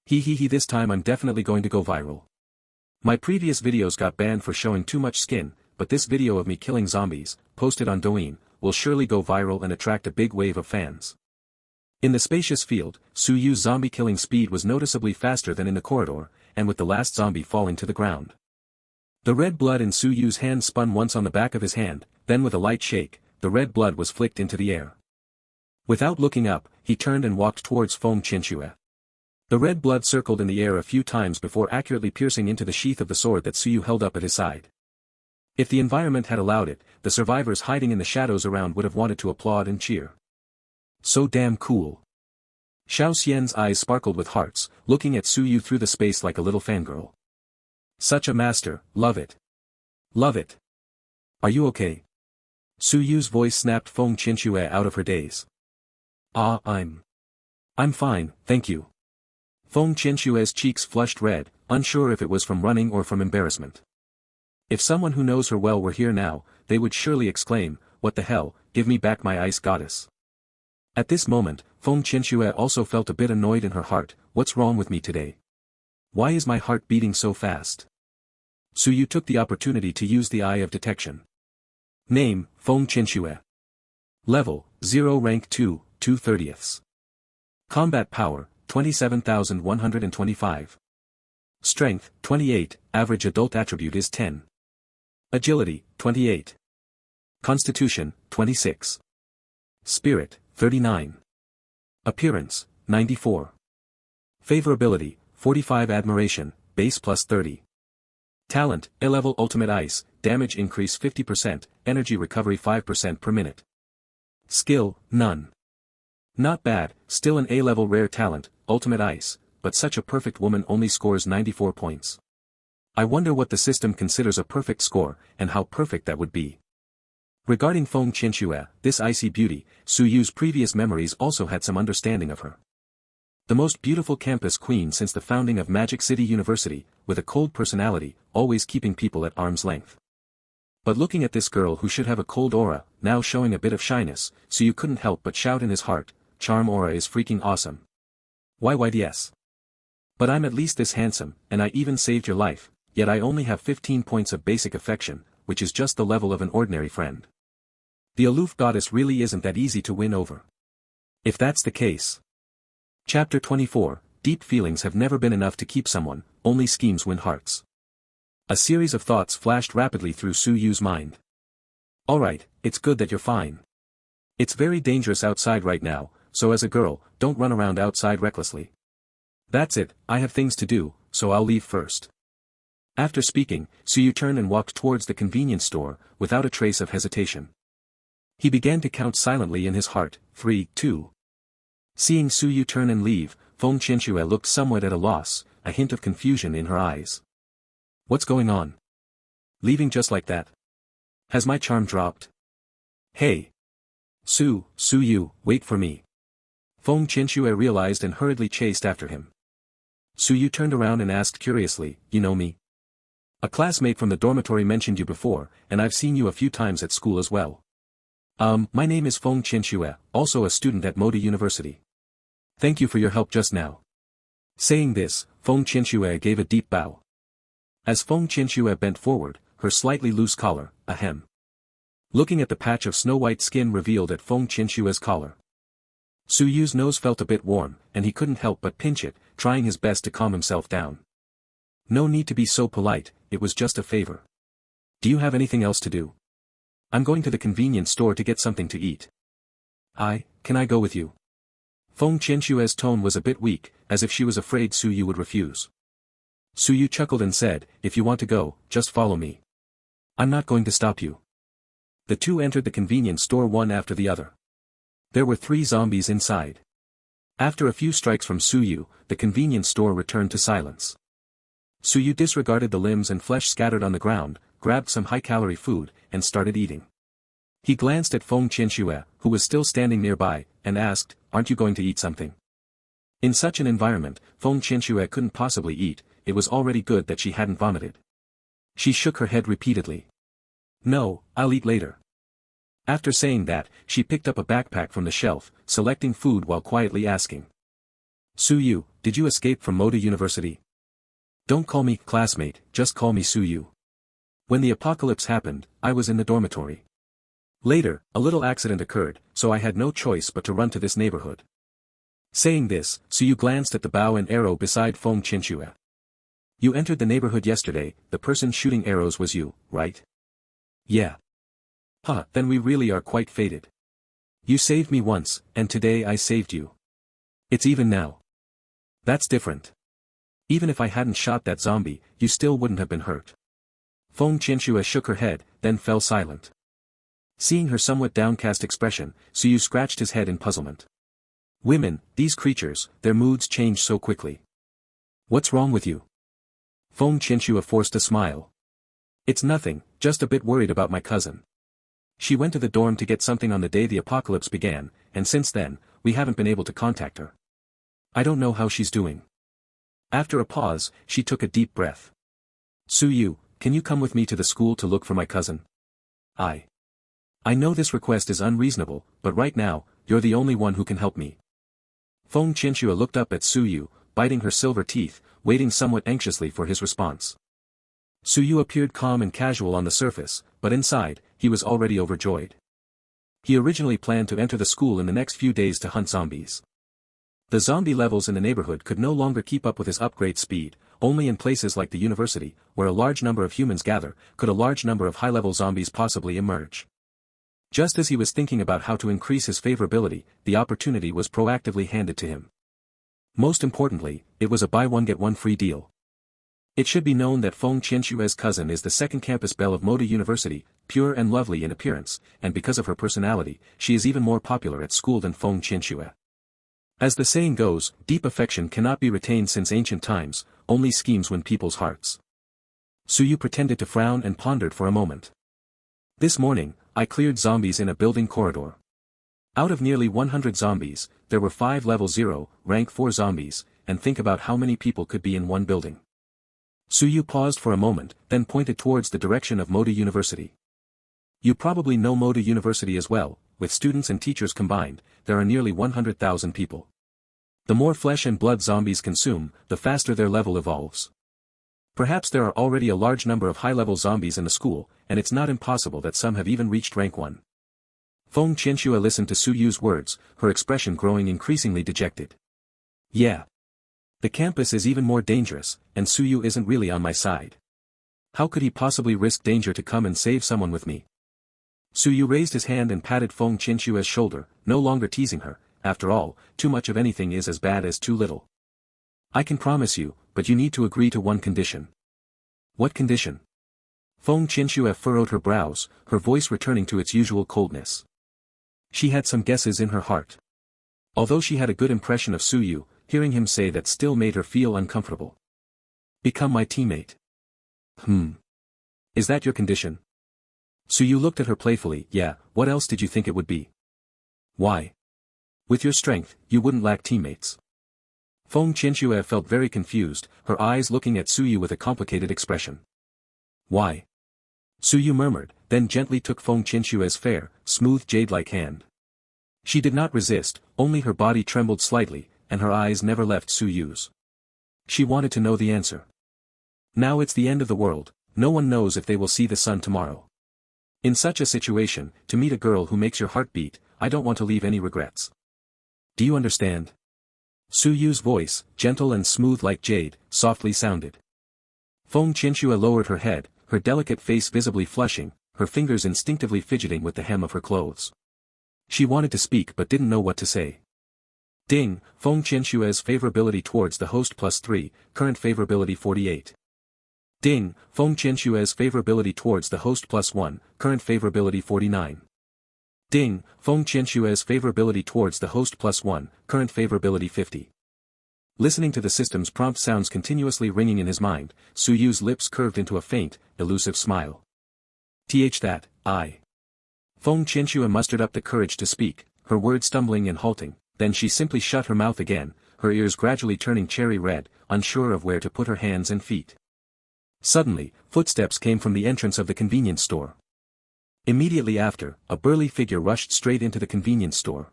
Hee this time I'm definitely going to go viral. My previous videos got banned for showing too much skin, but this video of me killing zombies, posted on Douyin, will surely go viral and attract a big wave of fans. In the spacious field, Suyu's zombie killing speed was noticeably faster than in the corridor, and with the last zombie falling to the ground. The red blood in Suyu's hand spun once on the back of his hand, then with a light shake, the red blood was flicked into the air. Without looking up, he turned and walked towards Feng Qianxue. The red blood circled in the air a few times before accurately piercing into the sheath of the sword that Suyu held up at his side. If the environment had allowed it, the survivors hiding in the shadows around would have wanted to applaud and cheer. So damn cool. Xiao Xian's eyes sparkled with hearts, looking at Suyu through the space like a little fangirl. Such a master, love it. Love it. Are you okay? Suyu's voice snapped Feng Qianxue out of her daze. I'm fine, thank you. Feng Qianxue's cheeks flushed red, unsure if it was from running or from embarrassment. If someone who knows her well were here now, they would surely exclaim, what the hell, give me back my ice goddess. At this moment, Feng Qianxue also felt a bit annoyed in her heart, what's wrong with me today? Why is my heart beating so fast? Su Yu took the opportunity to use the eye of detection. Name, Feng Qianxue. Level, 0 rank 2, 2/30. Combat power, 27,125. Strength, 28, average adult attribute is 10. Agility, 28. Constitution, 26. Spirit, 39. Appearance, 94. Favorability, 45 admiration, base plus 30. Talent, A-level ultimate ice, damage increase 50%, energy recovery 5% per minute. Skill, none. Not bad, still an A-level rare talent, ultimate ice, but such a perfect woman only scores 94 points. I wonder what the system considers a perfect score, and how perfect that would be. Regarding Feng Qianxue, this icy beauty, Su Yu's previous memories also had some understanding of her. The most beautiful campus queen since the founding of Magic City University, with a cold personality, always keeping people at arm's length. But looking at this girl who should have a cold aura, now showing a bit of shyness, Su Yu couldn't help but shout in his heart, charm aura is freaking awesome. YYDS. But I'm at least this handsome, and I even saved your life, yet I only have 15 points of basic affection, which is just the level of an ordinary friend. The aloof goddess really isn't that easy to win over. If that's the case. Chapter 24, Deep feelings have never been enough to keep someone, only schemes win hearts. A series of thoughts flashed rapidly through Su Yu's mind. Alright, it's good that you're fine. It's very dangerous outside right now, so as a girl, don't run around outside recklessly. That's it, I have things to do, so I'll leave first. After speaking, Su Yu turned and walked towards the convenience store, without a trace of hesitation. He began to count silently in his heart, 3, 2. Seeing Su Yu turn and leave, Feng Qianxue looked somewhat at a loss, a hint of confusion in her eyes. What's going on? Leaving just like that? Has my charm dropped? Hey! Su Yu, wait for me. Feng Qianxue realized and hurriedly chased after him. Su Yu turned around and asked curiously, you know me? A classmate from the dormitory mentioned you before, and I've seen you a few times at school as well. My name is Feng Qianxue, also a student at Moda University. Thank you for your help just now. Saying this, Feng Qianxue gave a deep bow. As Feng Qianxue bent forward, her slightly loose collar, ahem. Looking at the patch of snow-white skin revealed at Feng Qianxue's collar. Su Yu's nose felt a bit warm, and he couldn't help but pinch it, trying his best to calm himself down. No need to be so polite, it was just a favor. Do you have anything else to do? I'm going to the convenience store to get something to eat. Can I go with you? Feng Qianxue's tone was a bit weak, as if she was afraid Su Yu would refuse. Su Yu chuckled and said, if you want to go, just follow me. I'm not going to stop you. The two entered the convenience store one after the other. There were 3 zombies inside. After a few strikes from Su Yu, the convenience store returned to silence. Su Yu disregarded the limbs and flesh scattered on the ground, grabbed some high-calorie food, and started eating. He glanced at Feng Qianxue, who was still standing nearby, and asked, aren't you going to eat something? In such an environment, Feng Qianxue couldn't possibly eat, it was already good that she hadn't vomited. She shook her head repeatedly. No, I'll eat later. After saying that, she picked up a backpack from the shelf, selecting food while quietly asking. Su Yu, did you escape from Moda University? Don't call me classmate, just call me Su Yu. When the apocalypse happened, I was in the dormitory. Later, a little accident occurred, so I had no choice but to run to this neighborhood. Saying this, Su Yu glanced at the bow and arrow beside Feng Qianxue. You entered the neighborhood yesterday, the person shooting arrows was you, right? Yeah. Then we really are quite fated. You saved me once, and today I saved you. It's even now. That's different. Even if I hadn't shot that zombie, you still wouldn't have been hurt. Feng Qianxue shook her head, then fell silent. Seeing her somewhat downcast expression, Su Yu scratched his head in puzzlement. Women, these creatures, their moods change so quickly. What's wrong with you? Feng Qianxue forced a smile. It's nothing, just a bit worried about my cousin. She went to the dorm to get something on the day the apocalypse began, and since then, we haven't been able to contact her. I don't know how she's doing. After a pause, she took a deep breath. Su Yu, can you come with me to the school to look for my cousin? I know this request is unreasonable, but right now, you're the only one who can help me. Feng Qianxue looked up at Su Yu, biting her silver teeth, waiting somewhat anxiously for his response. Su Yu appeared calm and casual on the surface, but inside, he was already overjoyed. He originally planned to enter the school in the next few days to hunt zombies. The zombie levels in the neighborhood could no longer keep up with his upgrade speed. Only in places like the university, where a large number of humans gather, could a large number of high-level zombies possibly emerge. Just as he was thinking about how to increase his favorability, the opportunity was proactively handed to him. Most importantly, it was a buy-one-get-one free deal. It should be known that Feng Qianxue's cousin is the second campus belle of Moda University, pure and lovely in appearance, and because of her personality, she is even more popular at school than Feng Qianxue. As the saying goes, deep affection cannot be retained since ancient times, only schemes win people's hearts. Su Yu pretended to frown and pondered for a moment. This morning, I cleared zombies in a building corridor. Out of nearly 100 zombies, there were 5 level 0, rank 4 zombies, and think about how many people could be in one building. Su Yu paused for a moment, then pointed towards the direction of Moda University. You probably know Moda University as well, with students and teachers combined, there are nearly 100,000 people. The more flesh and blood zombies consume, the faster their level evolves. Perhaps there are already a large number of high-level zombies in the school, and it's not impossible that some have even reached rank 1. Feng Qianxue listened to Su Yu's words, her expression growing increasingly dejected. Yeah. The campus is even more dangerous, and Su Yu isn't really on my side. How could he possibly risk danger to come and save someone with me? Su Yu raised his hand and patted Feng Qianxue's shoulder, no longer teasing her. After all, too much of anything is as bad as too little. I can promise you, but you need to agree to one condition. What condition? Feng Qianxue furrowed her brows, her voice returning to its usual coldness. She had some guesses in her heart. Although she had a good impression of Su Yu, hearing him say that still made her feel uncomfortable. Become my teammate. Is that your condition? Su Yu looked at her playfully. Yeah, what else did you think it would be? Why? With your strength, you wouldn't lack teammates. Feng Qianxue felt very confused, her eyes looking at Su Yu with a complicated expression. Why? Su Yu murmured, then gently took Feng Qianxue's fair, smooth jade-like hand. She did not resist, only her body trembled slightly, and her eyes never left Su Yu's. She wanted to know the answer. Now it's the end of the world, no one knows if they will see the sun tomorrow. In such a situation, to meet a girl who makes your heart beat, I don't want to leave any regrets. Do you understand? Su Yu's voice, gentle and smooth like jade, softly sounded. Feng Qianxue lowered her head, her delicate face visibly flushing, her fingers instinctively fidgeting with the hem of her clothes. She wanted to speak but didn't know what to say. Ding, Feng Qianxue's favorability towards the host +3, current favorability 48. Ding, Feng Qianxue's favorability towards the host +1, current favorability 49. Ding, Feng Qianxue's favorability towards the host +1, current favorability 50. Listening to the system's prompt sounds continuously ringing in his mind, Su Yu's lips curved into a faint, elusive smile. That, I. Feng Qianxue mustered up the courage to speak, her words stumbling and halting, then she simply shut her mouth again, her ears gradually turning cherry red, unsure of where to put her hands and feet. Suddenly, footsteps came from the entrance of the convenience store. Immediately after, a burly figure rushed straight into the convenience store.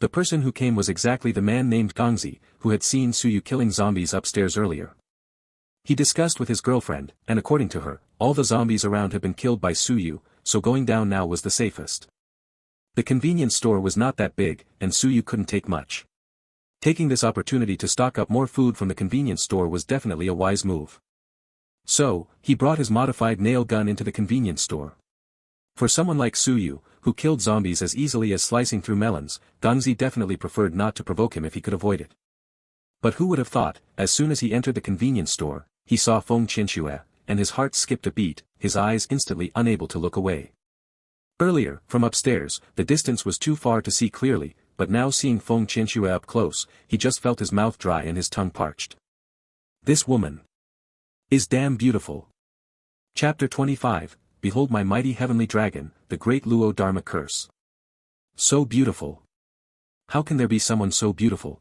The person who came was exactly the man named Gangzi, who had seen Su Yu killing zombies upstairs earlier. He discussed with his girlfriend, and according to her, all the zombies around had been killed by Su Yu, so going down now was the safest. The convenience store was not that big, and Su Yu couldn't take much. Taking this opportunity to stock up more food from the convenience store was definitely a wise move. So, he brought his modified nail gun into the convenience store. For someone like Su Yu, who killed zombies as easily as slicing through melons, Gangzi definitely preferred not to provoke him if he could avoid it. But who would have thought, as soon as he entered the convenience store, he saw Feng Qianxue, and his heart skipped a beat, his eyes instantly unable to look away. Earlier, from upstairs, the distance was too far to see clearly, but now seeing Feng Qianxue up close, he just felt his mouth dry and his tongue parched. This woman is damn beautiful. Chapter 25, Behold my mighty heavenly dragon, the great Luo Dharma curse. So beautiful. How can there be someone so beautiful?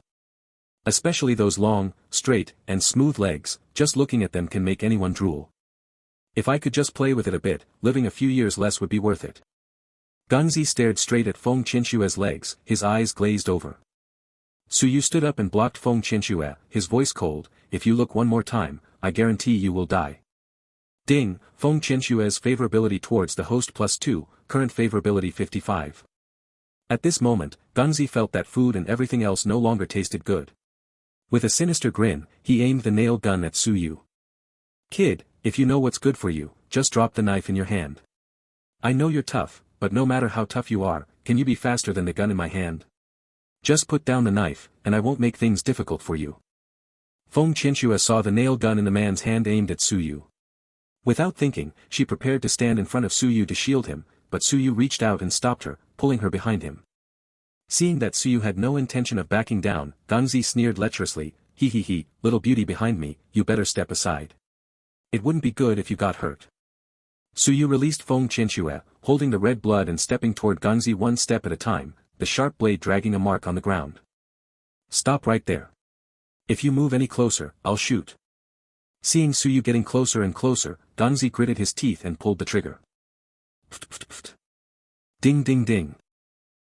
Especially those long, straight, and smooth legs, just looking at them can make anyone drool. If I could just play with it a bit, living a few years less would be worth it. Gangzi stared straight at Feng Qianxue's legs, his eyes glazed over. Yu stood up and blocked Feng Qianxue, his voice cold, "If you look one more time, I guarantee you will die." Ding, Feng Qianxue's favorability towards the host +2, current favorability 55. At this moment, Gangzi felt that food and everything else no longer tasted good. With a sinister grin, he aimed the nail gun at Yu. "Kid, if you know what's good for you, just drop the knife in your hand. I know you're tough, but no matter how tough you are, can you be faster than the gun in my hand? Just put down the knife, and I won't make things difficult for you." Feng Qianxue saw the nail gun in the man's hand aimed at Yu. Without thinking, she prepared to stand in front of Yu to shield him, but Yu reached out and stopped her, pulling her behind him. Seeing that Yu had no intention of backing down, Gangzi sneered lecherously, "He, little beauty behind me, you better step aside. It wouldn't be good if you got hurt." Yu released Feng Qianxue, holding the red blood and stepping toward Gangzi one step at a time, the sharp blade dragging a mark on the ground. "Stop right there. If you move any closer, I'll shoot." Seeing Yu getting closer and closer, Gangzi gritted his teeth and pulled the trigger. Ding ding ding.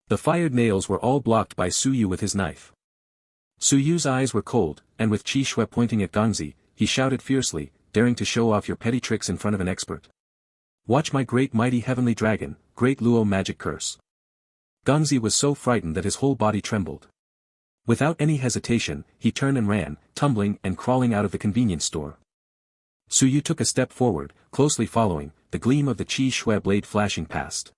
The fired nails were all blocked by Yu with his knife. Yu's eyes were cold, and with Qi Shui pointing at Gangzi, he shouted fiercely, "Daring to show off your petty tricks in front of an expert? Watch my great mighty heavenly dragon, great Luo magic curse." Gangzi was so frightened that his whole body trembled. Without any hesitation, he turned and ran, tumbling and crawling out of the convenience store. Yu took a step forward, closely following, the gleam of the Qi Shui blade flashing past.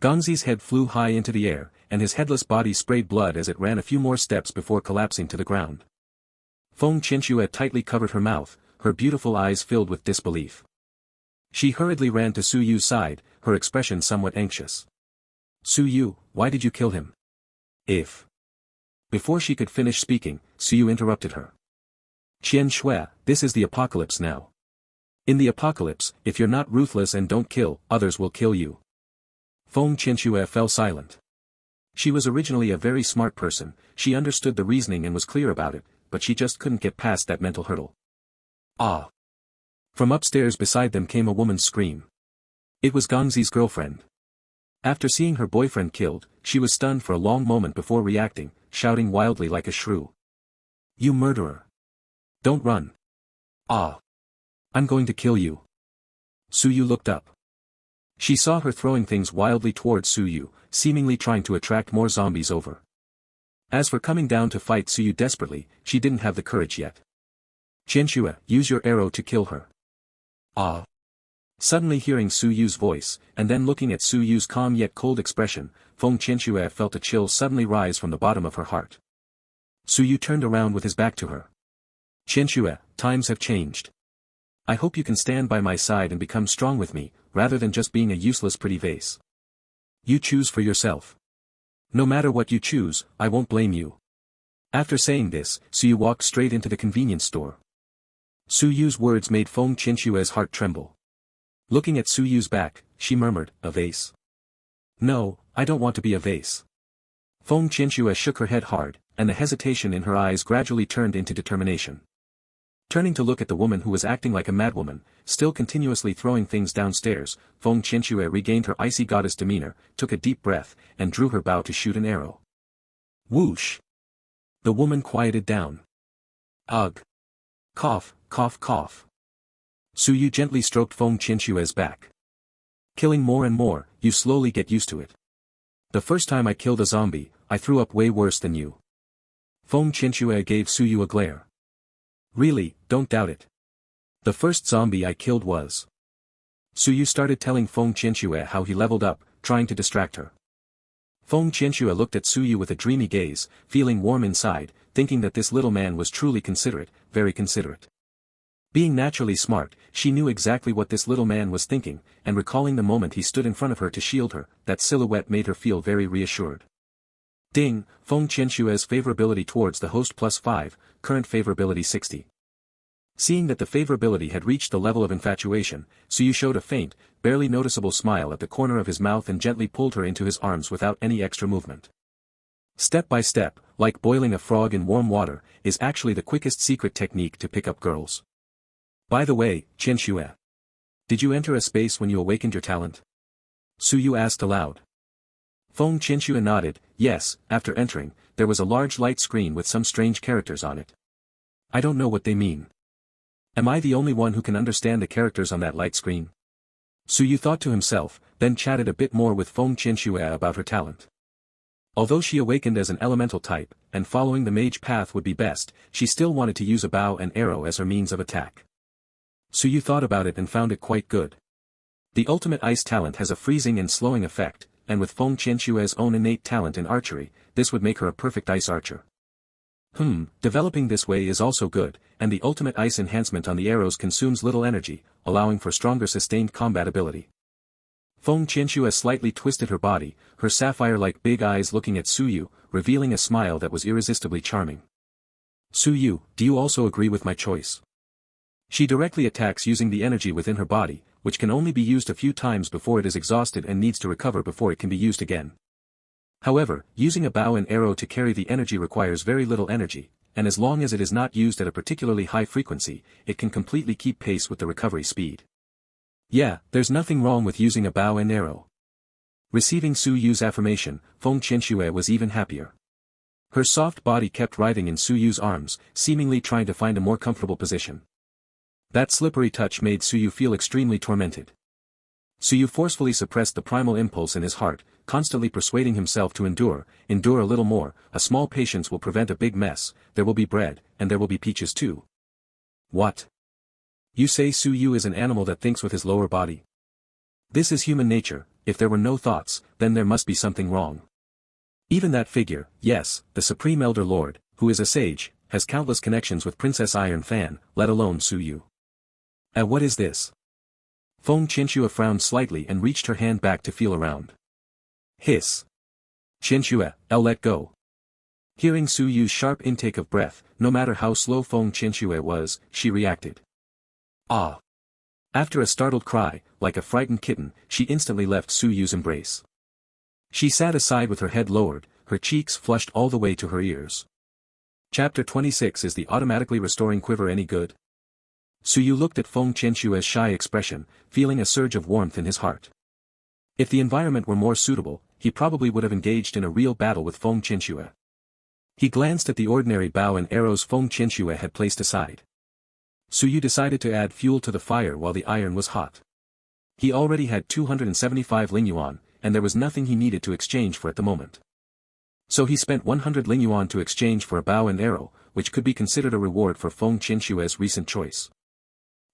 Gangzi's head flew high into the air, and his headless body sprayed blood as it ran a few more steps before collapsing to the ground. Feng Qianxue tightly covered her mouth, her beautiful eyes filled with disbelief. She hurriedly ran to Yu's side, her expression somewhat anxious. "Yu, why did you kill him?" "If..." Before she could finish speaking, Yu interrupted her. "Qianxue, this is the apocalypse now. In the apocalypse, if you're not ruthless and don't kill, others will kill you." Feng Qianxue fell silent. She was originally a very smart person, she understood the reasoning and was clear about it, but she just couldn't get past that mental hurdle. "Ah!" From upstairs beside them came a woman's scream. It was Gangzi's girlfriend. After seeing her boyfriend killed, she was stunned for a long moment before reacting, shouting wildly like a shrew. "You murderer! Don't run! Ah! I'm going to kill you!" Yu looked up. She saw her throwing things wildly towards Yu, seemingly trying to attract more zombies over. As for coming down to fight Yu desperately, she didn't have the courage yet. "Qianxue, use your arrow to kill her." "Ah!" Suddenly hearing Yu's voice, and then looking at Yu's calm yet cold expression, Feng Qianxue felt a chill suddenly rise from the bottom of her heart. Yu turned around with his back to her. "Qianxue, times have changed. I hope you can stand by my side and become strong with me, rather than just being a useless pretty vase. You choose for yourself. No matter what you choose, I won't blame you." After saying this, Yu walked straight into the convenience store. Yu's words made Feng Qianxue's heart tremble. Looking at Yu's back, she murmured, "A vase? No, I don't want to be a vase." Feng Qianxue shook her head hard, and the hesitation in her eyes gradually turned into determination. Turning to look at the woman who was acting like a madwoman, still continuously throwing things downstairs, Feng Qianxue regained her icy goddess demeanor, took a deep breath, and drew her bow to shoot an arrow. Whoosh! The woman quieted down. Ugh! Cough, cough, cough. Yu gently stroked Feng Qianxue's back. "Killing more and more, you slowly get used to it. The first time I killed a zombie, I threw up way worse than you." Feng Qianxue gave Yu a glare. "Really, don't doubt it. The first zombie I killed was..." Yu started telling Feng Qianxue how he leveled up, trying to distract her. Feng Qianxue looked at Yu with a dreamy gaze, feeling warm inside, thinking that this little man was truly considerate, very considerate. Being naturally smart, she knew exactly what this little man was thinking, and recalling the moment he stood in front of her to shield her, that silhouette made her feel very reassured. Ding, Feng Qianxue's favorability towards the host +5, current favorability 60. Seeing that the favorability had reached the level of infatuation, Yu showed a faint, barely noticeable smile at the corner of his mouth and gently pulled her into his arms without any extra movement. Step by step, like boiling a frog in warm water, is actually the quickest secret technique to pick up girls. By the way, Qianxue, did you enter a space when you awakened your talent? Yu asked aloud. Feng Qianxue nodded, yes, after entering, there was a large light screen with some strange characters on it. I don't know what they mean. Am I the only one who can understand the characters on that light screen? Su Yu thought to himself, then chatted a bit more with Feng Qianxue about her talent. Although she awakened as an elemental type, and following the mage path would be best, she still wanted to use a bow and arrow as her means of attack. Su Yu thought about it and found it quite good. The ultimate ice talent has a freezing and slowing effect, and with Feng Qianxue's own innate talent in archery, this would make her a perfect ice archer. Developing this way is also good, and the ultimate ice enhancement on the arrows consumes little energy, allowing for stronger sustained combat ability. Feng Qianxue slightly twisted her body, her sapphire-like big eyes looking at Su Yu, revealing a smile that was irresistibly charming. Su Yu, do you also agree with my choice? She directly attacks using the energy within her body, which can only be used a few times before it is exhausted and needs to recover before it can be used again. However, using a bow and arrow to carry the energy requires very little energy, and as long as it is not used at a particularly high frequency, it can completely keep pace with the recovery speed. Yeah, there's nothing wrong with using a bow and arrow. Receiving Su Yu's affirmation, Feng Qianxue was even happier. Her soft body kept writhing in Su Yu's arms, seemingly trying to find a more comfortable position. That slippery touch made Su Yu feel extremely tormented. Su Yu forcefully suppressed the primal impulse in his heart, constantly persuading himself to endure a little more, a small patience will prevent a big mess, there will be bread, and there will be peaches too. What? You say Su Yu is an animal that thinks with his lower body? This is human nature, if there were no thoughts, then there must be something wrong. Even that figure, yes, the Supreme Elder Lord, who is a sage, has countless connections with Princess Iron Fan, let alone Su Yu. What is this? Feng Qianxue frowned slightly and reached her hand back to feel around. Hiss. Qianxue, I'll let go. Hearing Su Yu's sharp intake of breath, no matter how slow Feng Qianxue was, she reacted. Ah. After a startled cry, like a frightened kitten, she instantly left Su Yu's embrace. She sat aside with her head lowered, her cheeks flushed all the way to her ears. Chapter 26 Is the automatically restoring quiver any good? Su Yu looked at Feng Qianxue's shy expression, feeling a surge of warmth in his heart. If the environment were more suitable, he probably would have engaged in a real battle with Feng Qianxue. He glanced at the ordinary bow and arrows Feng Qianxue had placed aside. Su Yu decided to add fuel to the fire while the iron was hot. He already had 275 Ling Yuan, and there was nothing he needed to exchange for at the moment. So he spent 100 Ling Yuan to exchange for a bow and arrow, which could be considered a reward for Feng Qianxue's recent choice.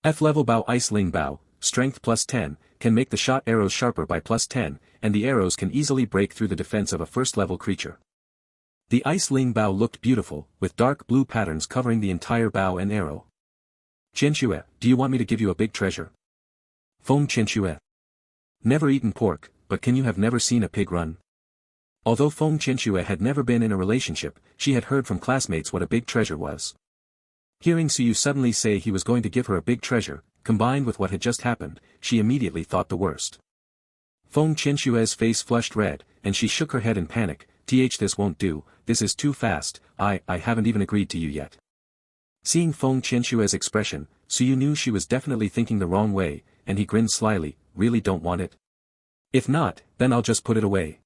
F-level bow Ice Ling bow, strength plus 10, can make the shot arrows sharper by plus 10, and the arrows can easily break through the defense of a first-level creature. The Ice Ling bow looked beautiful, with dark blue patterns covering the entire bow and arrow. Qianxue, do you want me to give you a big treasure? Feng Qianxue. Never eaten pork, but can you have never seen a pig run? Although Feng Qianxue had never been in a relationship, she had heard from classmates what a big treasure was. Hearing Su Yu suddenly say he was going to give her a big treasure, combined with what had just happened, she immediately thought the worst. Feng Qianxue's face flushed red, and she shook her head in panic. This won't do, this is too fast, I haven't even agreed to you yet. Seeing Feng Qianxue's expression, Su Yu knew she was definitely thinking the wrong way, and he grinned slyly. Really don't want it? If not, then I'll just put it away.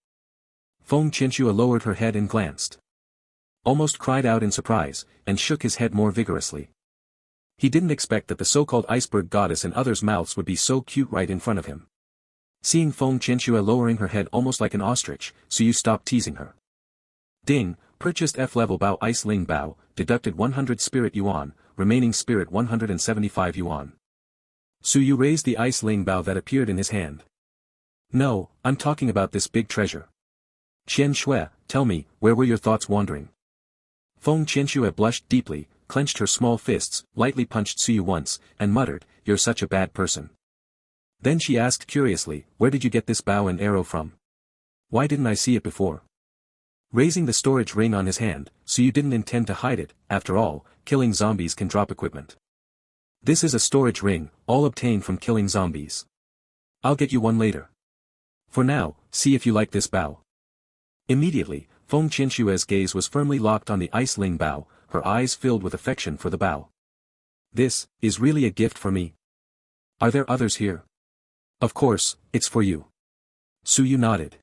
Feng Qianxue lowered her head and glanced. Almost cried out in surprise, and shook his head more vigorously. He didn't expect that the so-called iceberg goddess and others' mouths would be so cute right in front of him. Seeing Feng Qianxue lowering her head almost like an ostrich, Su Yu stopped teasing her. Ding, purchased F-level bow Ice Ling bow, deducted 100 spirit yuan, remaining spirit 175 yuan. Su Yu raised the Ice Ling bow that appeared in his hand. No, I'm talking about this big treasure. Qianxue, tell me, where were your thoughts wandering? Feng Qianxue blushed deeply, clenched her small fists, lightly punched Su Yu once, and muttered, "You're such a bad person." Then she asked curiously, "Where did you get this bow and arrow from? Why didn't I see it before?" Raising the storage ring on his hand, Su Yu didn't intend to hide it. After all, killing zombies can drop equipment. This is a storage ring, all obtained from killing zombies. I'll get you one later. For now, see if you like this bow. Immediately, Feng Qianxue's gaze was firmly locked on the Ice Ling bow, her eyes filled with affection for the bow. This is really a gift for me. Are there others here? Of course, it's for you. Su Yu nodded.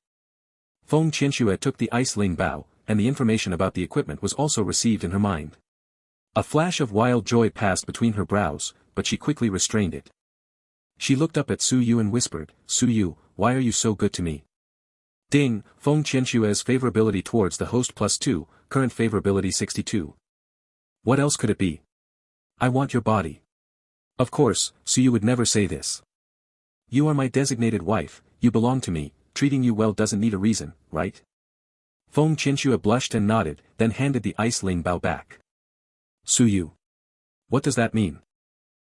Feng Qianxue took the Ice Ling bow, and the information about the equipment was also received in her mind. A flash of wild joy passed between her brows, but she quickly restrained it. She looked up at Su Yu and whispered, "Su Yu, why are you so good to me?" Ding, Feng Qianxue's favorability towards the host +2, current favorability 62. What else could it be? I want your body. Of course, Su Yu would never say this. You are my designated wife, you belong to me, treating you well doesn't need a reason, right? Feng Qianxue blushed and nodded, then handed the ice Ling Bao back. Su Yu. What does that mean?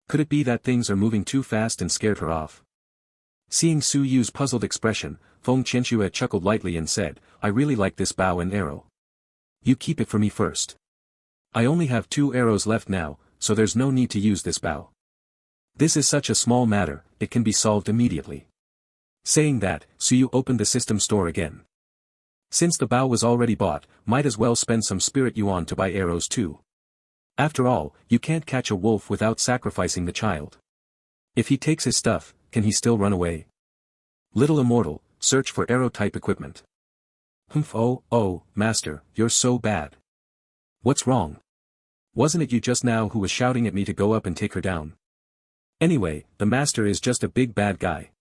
Could it be that things are moving too fast and scared her off? Seeing Su Yu's puzzled expression, Feng Qianxue chuckled lightly and said, I really like this bow and arrow. You keep it for me first. I only have 2 arrows left now, so there's no need to use this bow. This is such a small matter, it can be solved immediately. Saying that, Su Yu opened the system store again. Since the bow was already bought, might as well spend some spirit yuan to buy arrows too. After all, you can't catch a wolf without sacrificing the child. If he takes his stuff, can he still run away? Little immortal, search for arrow-type equipment. Oh, master, you're so bad. What's wrong? Wasn't it you just now who was shouting at me to go up and take her down? Anyway, the master is just a big bad guy.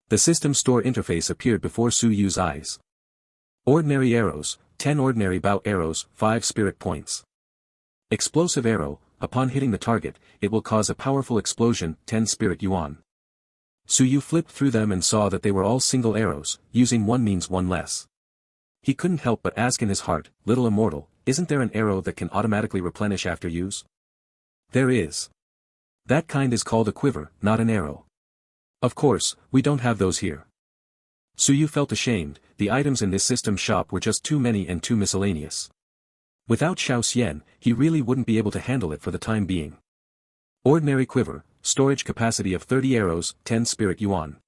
The system store interface appeared before Su Yu's eyes. Ordinary arrows, 10 ordinary bow arrows, 5 spirit points. Explosive arrow, upon hitting the target, it will cause a powerful explosion, 10 spirit yuan. Su Yu flipped through them and saw that they were all single arrows, using one means one less. He couldn't help but ask in his heart, little immortal, isn't there an arrow that can automatically replenish after use? There is. That kind is called a quiver, not an arrow. Of course, we don't have those here. Su Yu felt ashamed, the items in this system shop were just too many and too miscellaneous. Without Xiao Xian, he really wouldn't be able to handle it for the time being. Ordinary quiver, storage capacity of 30 arrows, 10 spirit yuan.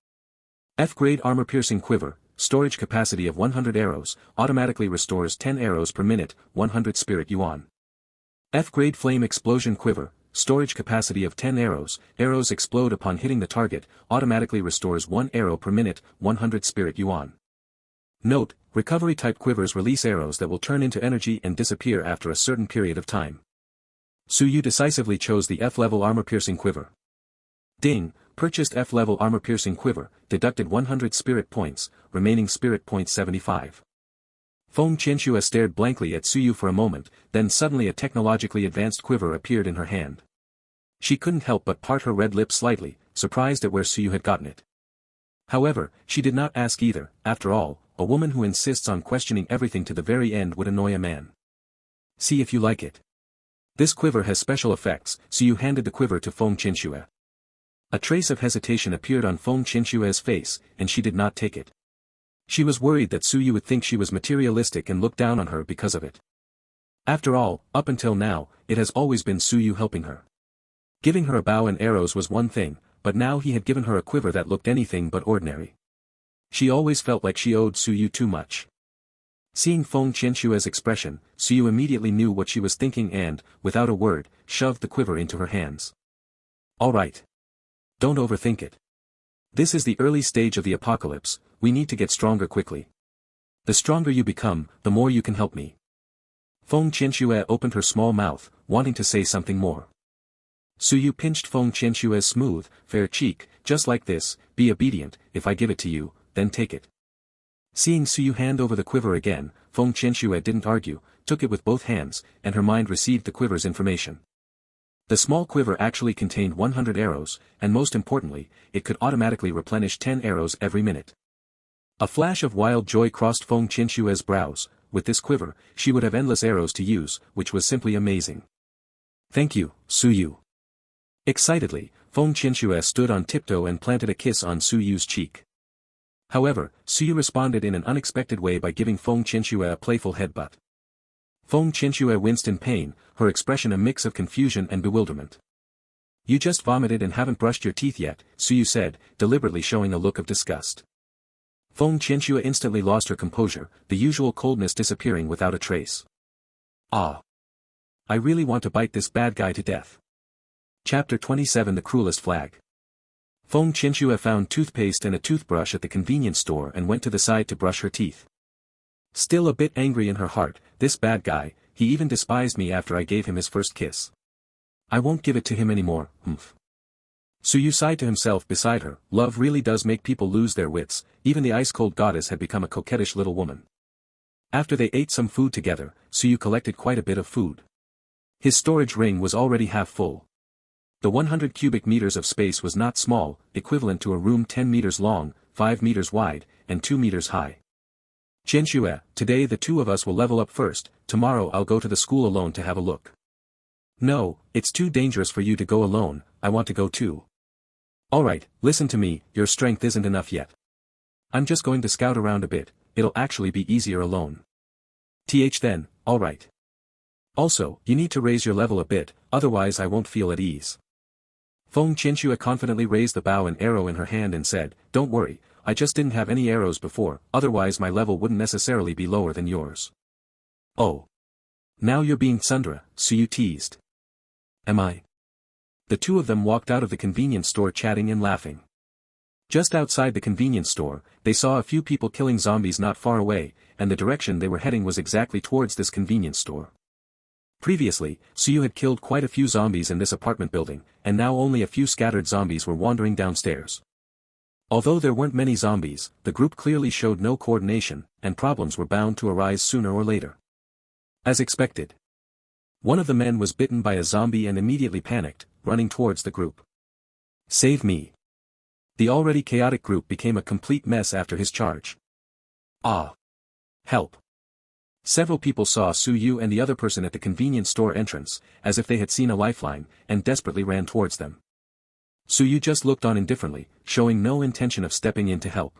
F-grade armor-piercing quiver, storage capacity of 100 arrows, automatically restores 10 arrows per minute, 100 spirit yuan. F-grade flame explosion quiver, storage capacity of 10 arrows, arrows explode upon hitting the target, automatically restores 1 arrow per minute, 100 spirit yuan. Note, recovery-type quivers release arrows that will turn into energy and disappear after a certain period of time. Su Yu decisively chose the F-level armor-piercing quiver. Ding, purchased F-level armor-piercing quiver, deducted 100 spirit points, remaining spirit points 75. Feng Qianxue stared blankly at Su Yu for a moment, then suddenly a technologically advanced quiver appeared in her hand. She couldn't help but part her red lips slightly, surprised at where Su Yu had gotten it. However, she did not ask either, after all, a woman who insists on questioning everything to the very end would annoy a man. See if you like it. This quiver has special effects, Su Yu handed the quiver to Feng Qianxue. A trace of hesitation appeared on Feng Qianxue's face, and she did not take it. She was worried that Su Yu would think she was materialistic and look down on her because of it. After all, up until now, it has always been Su Yu helping her. Giving her a bow and arrows was one thing, but now he had given her a quiver that looked anything but ordinary. She always felt like she owed Su Yu too much. Seeing Feng Qianxue's expression, Su Yu immediately knew what she was thinking and, without a word, shoved the quiver into her hands. All right. Don't overthink it. This is the early stage of the apocalypse, we need to get stronger quickly. The stronger you become, the more you can help me. Feng Qianxue opened her small mouth, wanting to say something more. Su Yu pinched Feng Qianxue's smooth, fair cheek, just like this, be obedient, if I give it to you, then take it. Seeing Su Yu hand over the quiver again, Feng Qianxue didn't argue, took it with both hands, and her mind received the quiver's information. The small quiver actually contained 100 arrows, and most importantly, it could automatically replenish 10 arrows every minute. A flash of wild joy crossed Feng Qianxue's brows, with this quiver, she would have endless arrows to use, which was simply amazing. Thank you, Su Yu. Excitedly, Feng Qianxue stood on tiptoe and planted a kiss on Su Yu's cheek. However, Su Yu responded in an unexpected way by giving Feng Qianxue a playful headbutt. Feng Qianxue winced in pain, her expression a mix of confusion and bewilderment. You just vomited and haven't brushed your teeth yet, Su Yu said, deliberately showing a look of disgust. Feng Qianxue instantly lost her composure, the usual coldness disappearing without a trace. Ah! I really want to bite this bad guy to death. Chapter 27 The Cruelest Flag. Feng Qianxue found toothpaste and a toothbrush at the convenience store and went to the side to brush her teeth. Still a bit angry in her heart, this bad guy, he even despised me after I gave him his first kiss. I won't give it to him anymore, humph. Su Yu sighed to himself beside her. Love really does make people lose their wits. Even the ice-cold goddess had become a coquettish little woman. After they ate some food together, Su Yu collected quite a bit of food. His storage ring was already half full. The 100 cubic meters of space was not small, equivalent to a room 10 meters long, 5 meters wide, and 2 meters high. Qianxue, today the two of us will level up first, tomorrow I'll go to the school alone to have a look. No, it's too dangerous for you to go alone, I want to go too. Alright, listen to me, your strength isn't enough yet. I'm just going to scout around a bit, it'll actually be easier alone. Then, alright. Also, you need to raise your level a bit, otherwise I won't feel at ease. Feng Qianxue confidently raised the bow and arrow in her hand and said, don't worry, I just didn't have any arrows before, otherwise my level wouldn't necessarily be lower than yours. Oh. Now you're being tsundere, Su Yu teased. Am I? The two of them walked out of the convenience store chatting and laughing. Just outside the convenience store, they saw a few people killing zombies not far away, and the direction they were heading was exactly towards this convenience store. Previously, Su Yu had killed quite a few zombies in this apartment building, and now only a few scattered zombies were wandering downstairs. Although there weren't many zombies, the group clearly showed no coordination, and problems were bound to arise sooner or later. As expected. One of the men was bitten by a zombie and immediately panicked, running towards the group. Save me. The already chaotic group became a complete mess after his charge. Ah. Help. Several people saw Su Yu and the other person at the convenience store entrance, as if they had seen a lifeline, and desperately ran towards them. Su Yu just looked on indifferently, showing no intention of stepping in to help.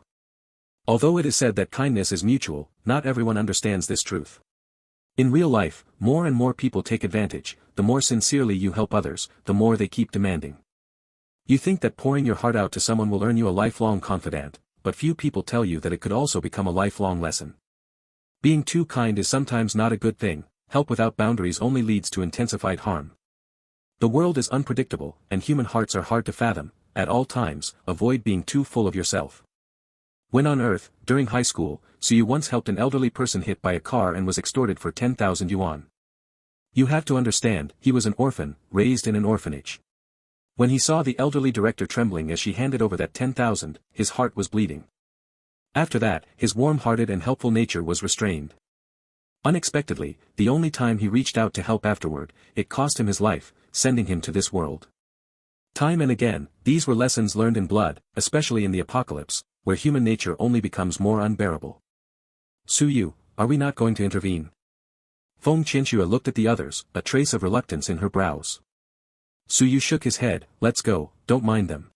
Although it is said that kindness is mutual, not everyone understands this truth. In real life, more and more people take advantage, the more sincerely you help others, the more they keep demanding. You think that pouring your heart out to someone will earn you a lifelong confidant, but few people tell you that it could also become a lifelong lesson. Being too kind is sometimes not a good thing, help without boundaries only leads to intensified harm. The world is unpredictable, and human hearts are hard to fathom. At all times, avoid being too full of yourself. When on Earth, during high school, Su Yu once helped an elderly person hit by a car and was extorted for 10,000 yuan. You have to understand, he was an orphan, raised in an orphanage. When he saw the elderly director trembling as she handed over that 10,000, his heart was bleeding. After that, his warm-hearted and helpful nature was restrained. Unexpectedly, the only time he reached out to help afterward, it cost him his life, sending him to this world. Time and again, these were lessons learned in blood, especially in the apocalypse, where human nature only becomes more unbearable. Su Yu, are we not going to intervene? Feng Qianxue looked at the others, a trace of reluctance in her brows. Su Yu shook his head, let's go, don't mind them.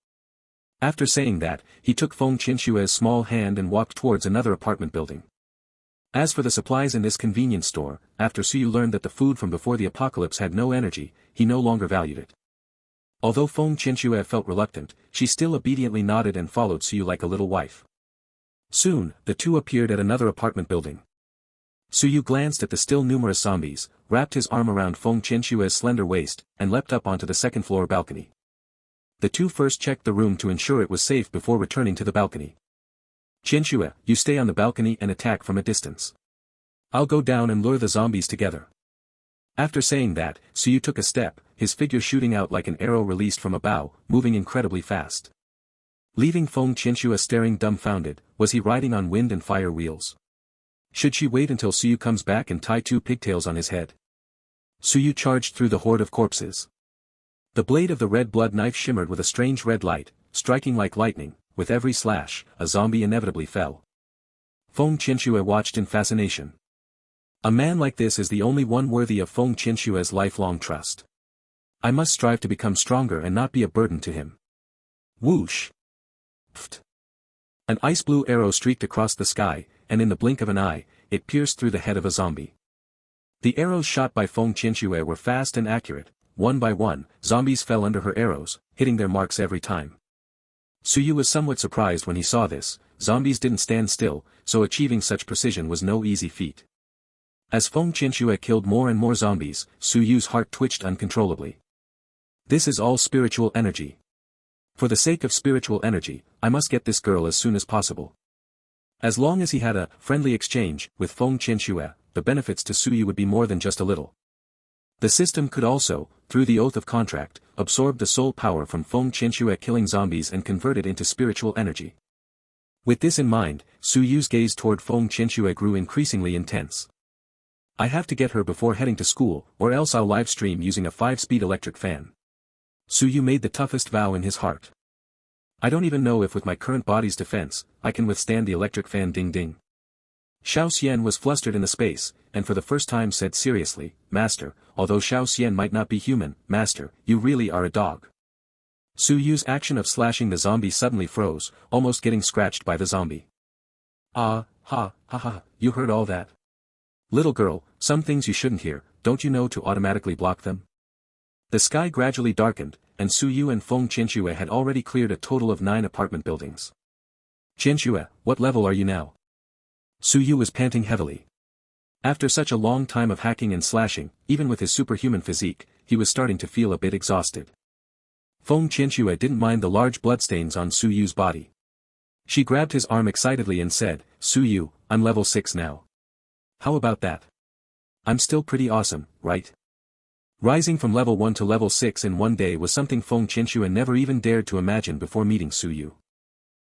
After saying that, he took Feng Qianxue's small hand and walked towards another apartment building. As for the supplies in this convenience store, after Su Yu learned that the food from before the apocalypse had no energy, he no longer valued it. Although Feng Qianxue felt reluctant, she still obediently nodded and followed Su Yu like a little wife. Soon, the two appeared at another apartment building. Su Yu glanced at the still numerous zombies, wrapped his arm around Feng Qianxue's slender waist, and leapt up onto the second-floor balcony. The two first checked the room to ensure it was safe before returning to the balcony. Qianxue, you stay on the balcony and attack from a distance. I'll go down and lure the zombies together. After saying that, Su Yu took a step, his figure shooting out like an arrow released from a bow, moving incredibly fast. Leaving Feng Qianxue staring dumbfounded, was he riding on wind and fire wheels? Should she wait until Su Yu comes back and tie two pigtails on his head? Su Yu charged through the horde of corpses. The blade of the red blood knife shimmered with a strange red light, striking like lightning. With every slash, a zombie inevitably fell. Feng Qianxue watched in fascination. A man like this is the only one worthy of Feng Qianxue's lifelong trust. I must strive to become stronger and not be a burden to him. Whoosh! Pft! An ice blue arrow streaked across the sky, and in the blink of an eye, it pierced through the head of a zombie. The arrows shot by Feng Qianxue were fast and accurate. One by one, zombies fell under her arrows, hitting their marks every time. Su Yu was somewhat surprised when he saw this. Zombies didn't stand still, so achieving such precision was no easy feat. As Feng Qianxue killed more and more zombies, Su Yu's heart twitched uncontrollably. This is all spiritual energy. For the sake of spiritual energy, I must get this girl as soon as possible. As long as he had a friendly exchange with Feng Qianxue, the benefits to Su Yu would be more than just a little. The system could also, through the oath of contract, absorb the soul power from Feng Qianxue killing zombies and convert it into spiritual energy. With this in mind, Su Yu's gaze toward Feng Qianxue grew increasingly intense. I have to get her before heading to school, or else I'll live stream using a 5-speed electric fan. Su Yu made the toughest vow in his heart. I don't even know if with my current body's defense, I can withstand the electric fan ding-ding. Xiao Xian was flustered in the space, and for the first time said seriously, Master, although Xiao Xian might not be human, Master, you really are a dog. Su Yu's action of slashing the zombie suddenly froze, almost getting scratched by the zombie. Ah, ha, ha ha, you heard all that? Little girl, some things you shouldn't hear, don't you know to automatically block them? The sky gradually darkened, and Su Yu and Feng Qianxue had already cleared a total of 9 apartment buildings. Qianxue, what level are you now? Su Yu was panting heavily. After such a long time of hacking and slashing, even with his superhuman physique, he was starting to feel a bit exhausted. Feng Qianxue didn't mind the large bloodstains on Su Yu's body. She grabbed his arm excitedly and said, Su Yu, I'm level 6 now. How about that? I'm still pretty awesome, right? Rising from level 1 to level 6 in one day was something Feng Qianxue never even dared to imagine before meeting Su Yu.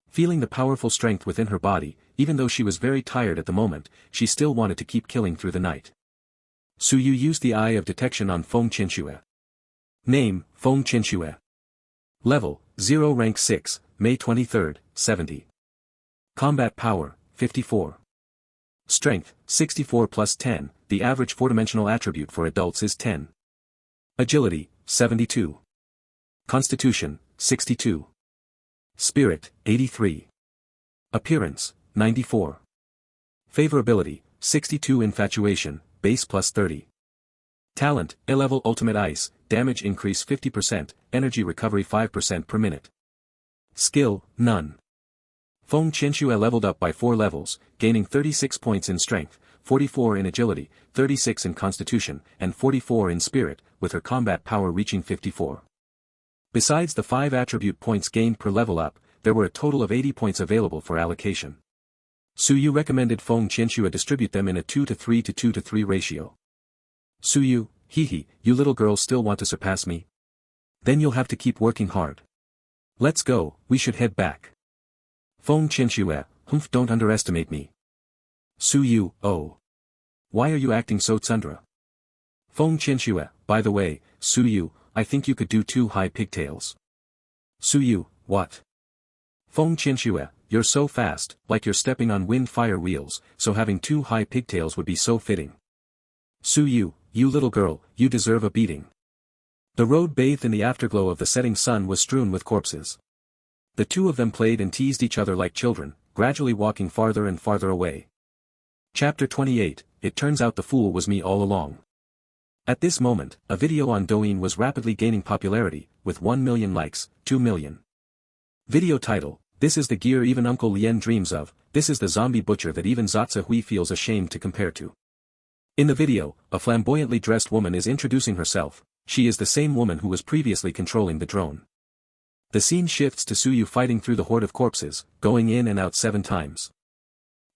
Feeling the powerful strength within her body, even though she was very tired at the moment, she still wanted to keep killing through the night. Su Yu used the eye of detection on Feng Qianxue. Name, Feng Qianxue. Level, 0 rank 6, May 23, 70. Combat power, 54. Strength, 64 plus 10, the average 4-dimensional attribute for adults is 10. Agility, 72. Constitution, 62. Spirit, 83. Appearance, 94. Favorability, 62. Infatuation, base plus 30. Talent, A-level ultimate ice, damage increase 50%, energy recovery 5% per minute. Skill, none. Feng Qianxue leveled up by 4 levels, gaining 36 points in strength, 44 in agility, 36 in constitution, and 44 in spirit, with her combat power reaching 54. Besides the 5 attribute points gained per level up, there were a total of 80 points available for allocation. Su Yu recommended Feng Qianxue distribute them in a 2-to-3 to 2-to-3 ratio. Su Yu, hee, you little girls still want to surpass me? Then you'll have to keep working hard. Let's go, we should head back. Feng Qianxue, humph, don't underestimate me. Su Yu, oh. Why are you acting so tsundra? Feng Qianxue, by the way, Su Yu, I think you could do 2 high pigtails. Su Yu, what? Feng Qianxue, you're so fast, like you're stepping on wind-fire wheels, so having 2 high pigtails would be so fitting. Su Yu, you little girl, you deserve a beating. The road bathed in the afterglow of the setting sun was strewn with corpses. The two of them played and teased each other like children, gradually walking farther and farther away. Chapter 28, It turns out the fool was me all along. At this moment, a video on Douyin was rapidly gaining popularity, with 1 million likes, 2 million. Video title, This is the gear even Uncle Lien dreams of, this is the zombie butcher that even Zatsa Hui feels ashamed to compare to. In the video, a flamboyantly dressed woman is introducing herself, she is the same woman who was previously controlling the drone. The scene shifts to Su Yu fighting through the horde of corpses, going in and out 7 times.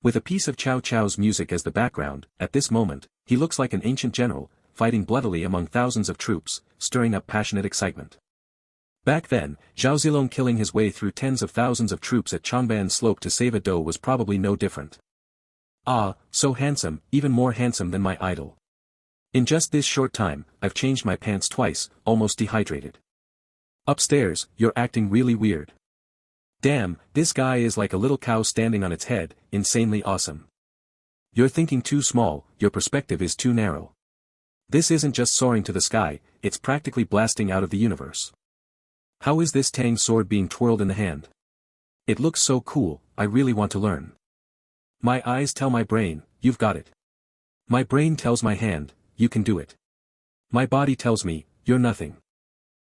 With a piece of Chow Chow's music as the background, at this moment, he looks like an ancient general, fighting bloodily among thousands of troops, stirring up passionate excitement. Back then, Zhao Zilong killing his way through tens of thousands of troops at Changban Slope to save a doe was probably no different. Ah, so handsome, even more handsome than my idol. In just this short time, I've changed my pants twice, almost dehydrated. Upstairs, you're acting really weird. Damn, this guy is like a little cow standing on its head, insanely awesome. You're thinking too small, your perspective is too narrow. This isn't just soaring to the sky, it's practically blasting out of the universe. How is this Tang sword being twirled in the hand? It looks so cool, I really want to learn. My eyes tell my brain, you've got it. My brain tells my hand, you can do it. My body tells me, you're nothing.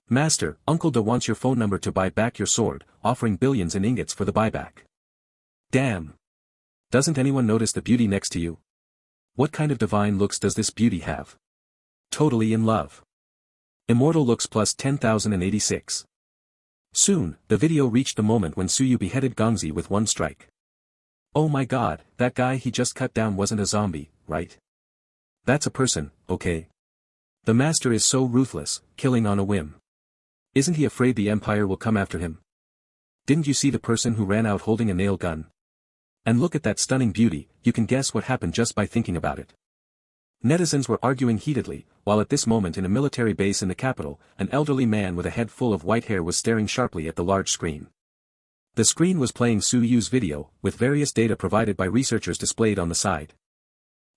Master, Uncle Da wants your phone number to buy back your sword, offering billions in ingots for the buyback. Damn. Doesn't anyone notice the beauty next to you? What kind of divine looks does this beauty have? Totally in love. Immortal looks plus 10,086. Soon, the video reached the moment when Su Yu beheaded Gongzi with 1 strike. Oh my god, that guy he just cut down wasn't a zombie, right? That's a person, okay? The master is so ruthless, killing on a whim. Isn't he afraid the Empire will come after him? Didn't you see the person who ran out holding a nail gun? And look at that stunning beauty, you can guess what happened just by thinking about it. Netizens were arguing heatedly, while at this moment in a military base in the capital, an elderly man with a head full of white hair was staring sharply at the large screen. The screen was playing Su Yu's video, with various data provided by researchers displayed on the side.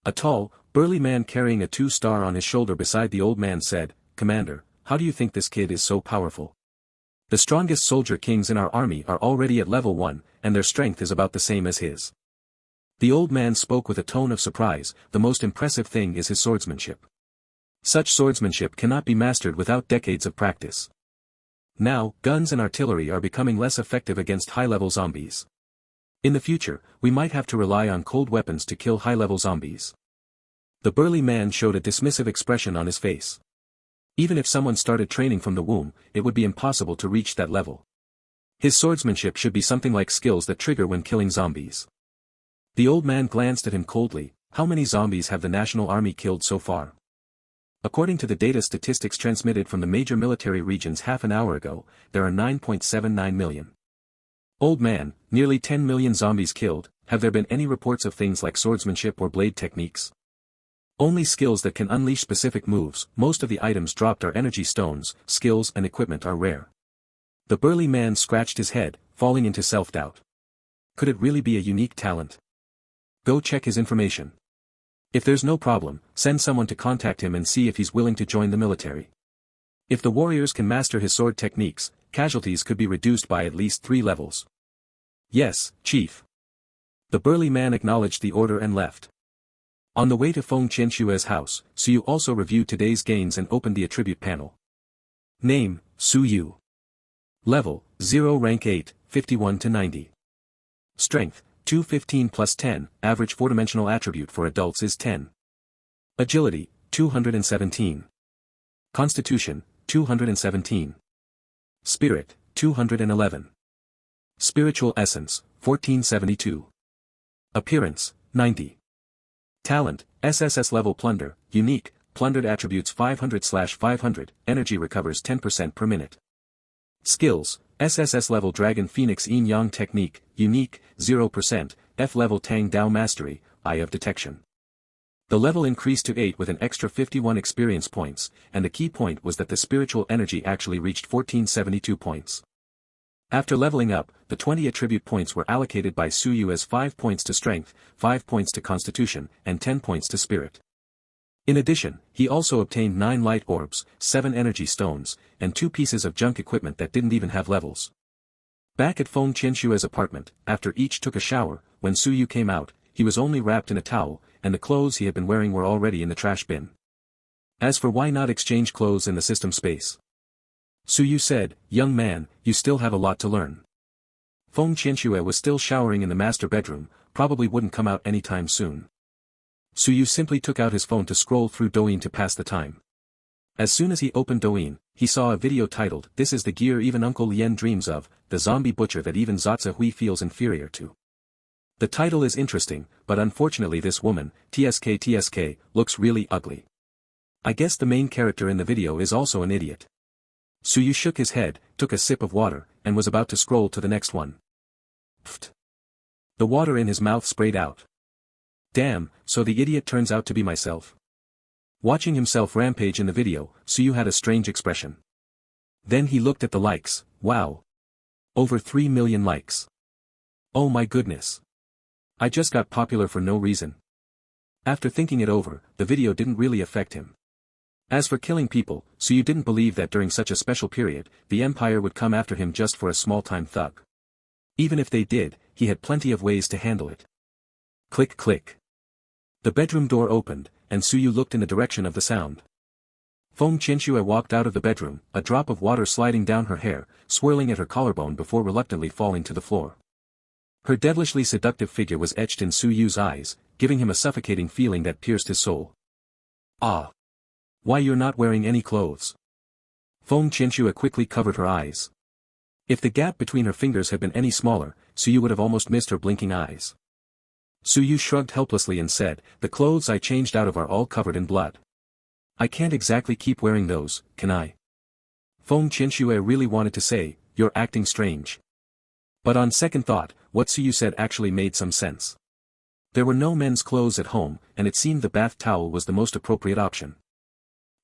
A tall, burly man carrying a 2-star on his shoulder beside the old man said, "Commander, how do you think this kid is so powerful? The strongest soldier kings in our army are already at level 1, and their strength is about the same as his." The old man spoke with a tone of surprise. The most impressive thing is his swordsmanship. Such swordsmanship cannot be mastered without decades of practice. Now, guns and artillery are becoming less effective against high-level zombies. In the future, we might have to rely on cold weapons to kill high-level zombies. The burly man showed a dismissive expression on his face. Even if someone started training from the womb, it would be impossible to reach that level. His swordsmanship should be something like skills that trigger when killing zombies. The old man glanced at him coldly. How many zombies have the National Army killed so far? According to the data statistics transmitted from the major military regions half an hour ago, there are 9.79 million. Old man, nearly 10 million zombies killed. Have there been any reports of things like swordsmanship or blade techniques? Only skills that can unleash specific moves. Most of the items dropped are energy stones. Skills and equipment are rare. The burly man scratched his head, falling into self-doubt. Could it really be a unique talent? Go check his information. If there's no problem, send someone to contact him and see if he's willing to join the military. If the warriors can master his sword techniques, casualties could be reduced by at least 3 levels. Yes, Chief. The burly man acknowledged the order and left. On the way to Feng Qianxue's house, Su Yu also reviewed today's gains and opened the attribute panel. Name, Su Yu. Level, 0 rank 8, 51 to 90. Strength, 215 plus 10, average 4-dimensional attribute for adults is 10. Agility, 217. Constitution, 217. Spirit, 211. Spiritual Essence, 1472. Appearance, 90. Talent, SSS level Plunder, unique, plundered attributes 500/500, energy recovers 10% per minute. Skills, SSS level Dragon Phoenix Yin Yang Technique, unique, 0%, F level Tang Dao Mastery, Eye of Detection. The level increased to 8 with an extra 51 experience points, and the key point was that the spiritual energy actually reached 1472 points. After leveling up, the 20 attribute points were allocated by Su Yu as 5 points to Strength, 5 points to Constitution, and 10 points to Spirit. In addition, he also obtained 9 light orbs, 7 energy stones, and 2 pieces of junk equipment that didn't even have levels. Back at Feng Qianxue's apartment, after each took a shower, when Su Yu came out, he was only wrapped in a towel, and the clothes he had been wearing were already in the trash bin. As for why not exchange clothes in the system space? Su Yu said, "Young man, you still have a lot to learn." Feng Qianxue was still showering in the master bedroom, probably wouldn't come out anytime soon. Su Yu simply took out his phone to scroll through Douyin to pass the time. As soon as he opened Douyin, he saw a video titled, "This is the gear even Uncle Lien dreams of, the zombie butcher that even Zatsa Hui feels inferior to." The title is interesting, but unfortunately this woman, TSK, looks really ugly. I guess the main character in the video is also an idiot. Su Yu shook his head, took a sip of water, and was about to scroll to the next one. Pfft. The water in his mouth sprayed out. Damn, so the idiot turns out to be myself. Watching himself rampage in the video, Su Yu had a strange expression. Then he looked at the likes. Wow. Over 3 million likes. Oh my goodness. I just got popular for no reason. After thinking it over, the video didn't really affect him. As for killing people, Su Yu didn't believe that during such a special period, the Empire would come after him just for a small-time thug. Even if they did, he had plenty of ways to handle it. Click click. The bedroom door opened, and Su Yu looked in the direction of the sound. Feng Qianxue walked out of the bedroom, a drop of water sliding down her hair, swirling at her collarbone before reluctantly falling to the floor. Her devilishly seductive figure was etched in Su Yu's eyes, giving him a suffocating feeling that pierced his soul. Ah! Why you're not wearing any clothes? Feng Qianxue quickly covered her eyes. If the gap between her fingers had been any smaller, Su Yu would have almost missed her blinking eyes. Yu shrugged helplessly and said, "The clothes I changed out of are all covered in blood. I can't exactly keep wearing those, can I?" Feng Qianxue really wanted to say, "You're acting strange." But on second thought, what Yu said actually made some sense. There were no men's clothes at home, and it seemed the bath towel was the most appropriate option.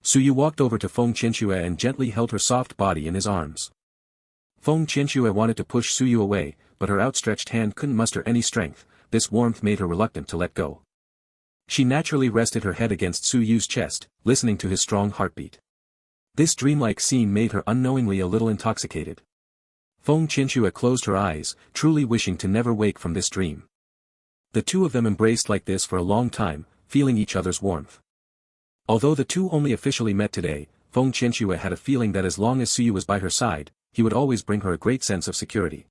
Yu walked over to Feng Qianxue and gently held her soft body in his arms. Feng Qianxue wanted to push Yu away, but her outstretched hand couldn't muster any strength. This warmth made her reluctant to let go. She naturally rested her head against Yu's chest, listening to his strong heartbeat. This dreamlike scene made her unknowingly a little intoxicated. Feng Qianxue closed her eyes, truly wishing to never wake from this dream. The two of them embraced like this for a long time, feeling each other's warmth. Although the two only officially met today, Feng Qianxue had a feeling that as long as Yu was by her side, he would always bring her a great sense of security.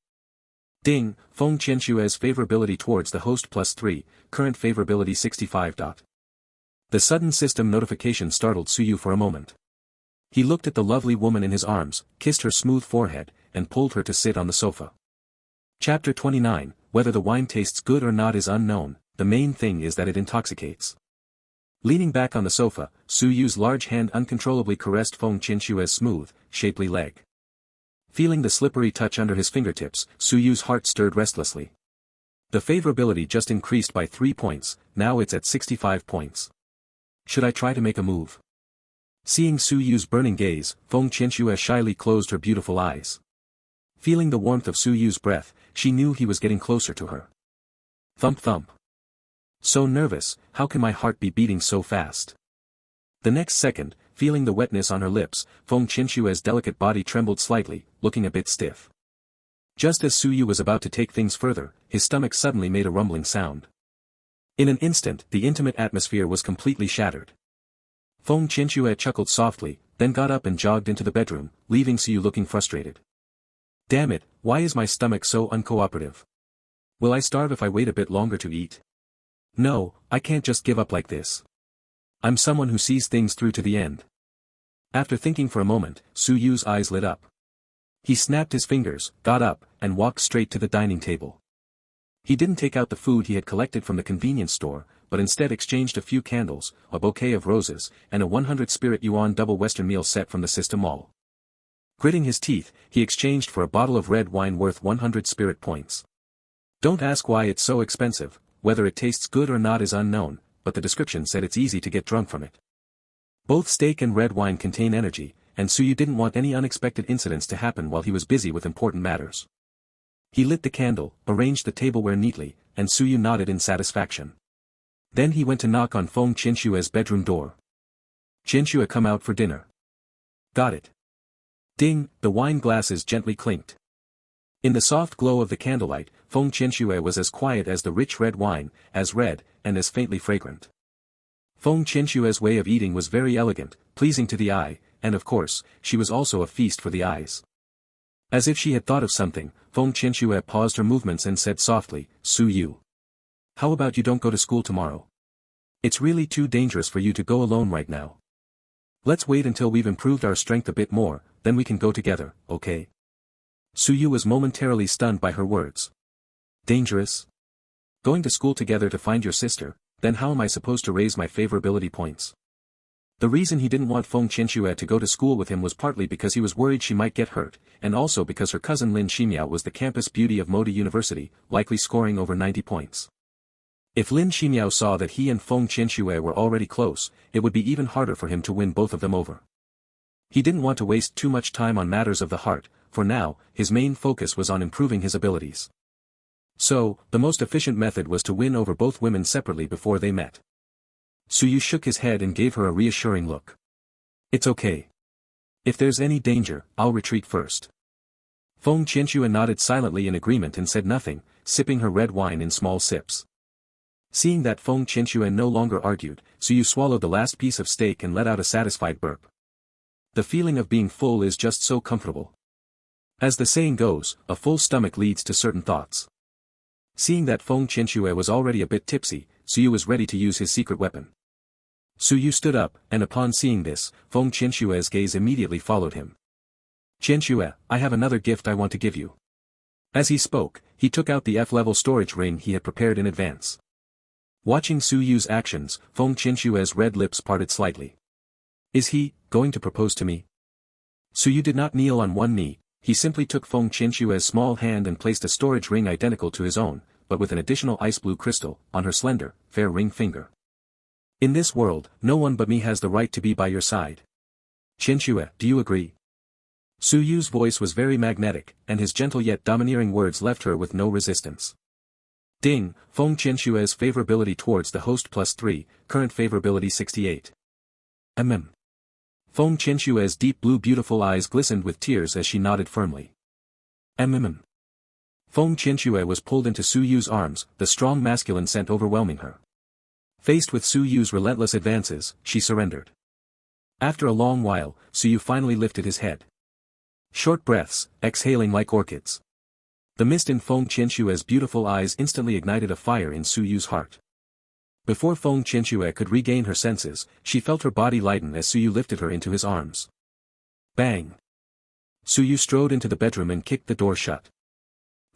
Ding, Feng Qianxue's favorability towards the host +3, current favorability 65. The sudden system notification startled Yu for a moment. He looked at the lovely woman in his arms, kissed her smooth forehead, and pulled her to sit on the sofa. Chapter 29, Whether the wine tastes good or not is unknown, the main thing is that it intoxicates. Leaning back on the sofa, Yu's large hand uncontrollably caressed Feng Qianxue's smooth, shapely leg. Feeling the slippery touch under his fingertips, Yu's heart stirred restlessly. The favorability just increased by 3 points, now it's at 65 points. Should I try to make a move? Seeing Yu's burning gaze, Feng Qianxue shyly closed her beautiful eyes. Feeling the warmth of Yu's breath, she knew he was getting closer to her. Thump thump. So nervous, how can my heart be beating so fast? The next second, feeling the wetness on her lips, Feng Qianxue's delicate body trembled slightly, looking a bit stiff. Just as Yu was about to take things further, his stomach suddenly made a rumbling sound. In an instant, the intimate atmosphere was completely shattered. Feng Qianxue chuckled softly, then got up and jogged into the bedroom, leaving Yu looking frustrated. Damn it, why is my stomach so uncooperative? Will I starve if I wait a bit longer to eat? No, I can't just give up like this. I'm someone who sees things through to the end. After thinking for a moment, Yu's eyes lit up. He snapped his fingers, got up, and walked straight to the dining table. He didn't take out the food he had collected from the convenience store, but instead exchanged a few candles, a bouquet of roses, and a 100 spirit yuan double Western meal set from the system mall. Gritting his teeth, he exchanged for a bottle of red wine worth 100 spirit points. Don't ask why it's so expensive, whether it tastes good or not is unknown, but the description said it's easy to get drunk from it. Both steak and red wine contain energy, and Yu didn't want any unexpected incidents to happen while he was busy with important matters. He lit the candle, arranged the tableware neatly, and Yu nodded in satisfaction. Then he went to knock on Feng Qianxue's bedroom door. "Qianxue, come out for dinner." "Got it." Ding, the wine glasses gently clinked. In the soft glow of the candlelight, Feng Qianxue was as quiet as the rich red wine, as red, and as faintly fragrant. Feng Qianxue's way of eating was very elegant, pleasing to the eye, and of course, she was also a feast for the eyes. As if she had thought of something, Feng Qianxue paused her movements and said softly, "Yu. How about you don't go to school tomorrow? It's really too dangerous for you to go alone right now. Let's wait until we've improved our strength a bit more, then we can go together, okay?" Yu was momentarily stunned by her words. Dangerous? Going to school together to find your sister, then how am I supposed to raise my favorability points? The reason he didn't want Feng Qianxue to go to school with him was partly because he was worried she might get hurt, and also because her cousin Lin Xiyou was the campus beauty of Moda University, likely scoring over 90 points. If Lin Xiyou saw that he and Feng Qianxue were already close, it would be even harder for him to win both of them over. He didn't want to waste too much time on matters of the heart, for now, his main focus was on improving his abilities. So, the most efficient method was to win over both women separately before they met. Yu shook his head and gave her a reassuring look. "It's okay. If there's any danger, I'll retreat first." Feng Qianxue nodded silently in agreement and said nothing, sipping her red wine in small sips. Seeing that Feng Qianxue no longer argued, Yu swallowed the last piece of steak and let out a satisfied burp. The feeling of being full is just so comfortable. As the saying goes, a full stomach leads to certain thoughts. Seeing that Feng Qianxue was already a bit tipsy, Yu was ready to use his secret weapon. Yu stood up, and upon seeing this, Feng Qianxue's gaze immediately followed him. "Qianxue, I have another gift I want to give you." As he spoke, he took out the F-level storage ring he had prepared in advance. Watching Su Yu's actions, Feng Qianxue's red lips parted slightly. Is he going to propose to me? Su Yu did not kneel on one knee, he simply took Feng Qianxue's small hand and placed a storage ring identical to his own, but with an additional ice blue crystal, on her slender, fair ring finger. In this world, no one but me has the right to be by your side. Qianxue, do you agree? Su Yu's voice was very magnetic, and his gentle yet domineering words left her with no resistance. Ding, Feng Qianxue's favorability towards the host +3, current favorability 68. Feng Qianxue's deep blue beautiful eyes glistened with tears as she nodded firmly. Feng Qianxue was pulled into Su Yu's arms, the strong masculine scent overwhelming her. Faced with Su Yu's relentless advances, she surrendered. After a long while, Su Yu finally lifted his head. Short breaths, exhaling like orchids. The mist in Feng Qianxue's beautiful eyes instantly ignited a fire in Su Yu's heart. Before Feng Qianxue could regain her senses, she felt her body lighten as Su Yu lifted her into his arms. Bang! Su Yu strode into the bedroom and kicked the door shut.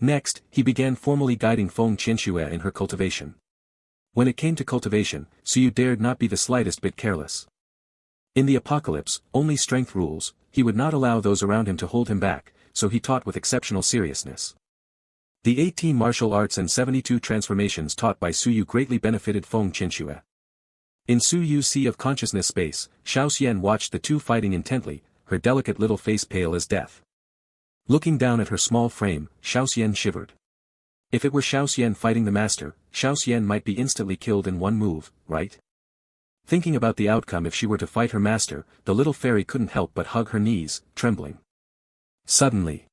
Next, he began formally guiding Feng Qianxue in her cultivation. When it came to cultivation, Su Yu dared not be the slightest bit careless. In the apocalypse, only strength rules, he would not allow those around him to hold him back, so he taught with exceptional seriousness. The 18 martial arts and 72 transformations taught by Su Yu greatly benefited Feng Qianxue. In Su Yu's sea of consciousness space, Xiao Xian watched the two fighting intently, her delicate little face pale as death. Looking down at her small frame, Xiao Xian shivered. If it were Xiao Xian fighting the master, Xiao Xian might be instantly killed in one move, right? Thinking about the outcome if she were to fight her master, the little fairy couldn't help but hug her knees, trembling. Suddenly,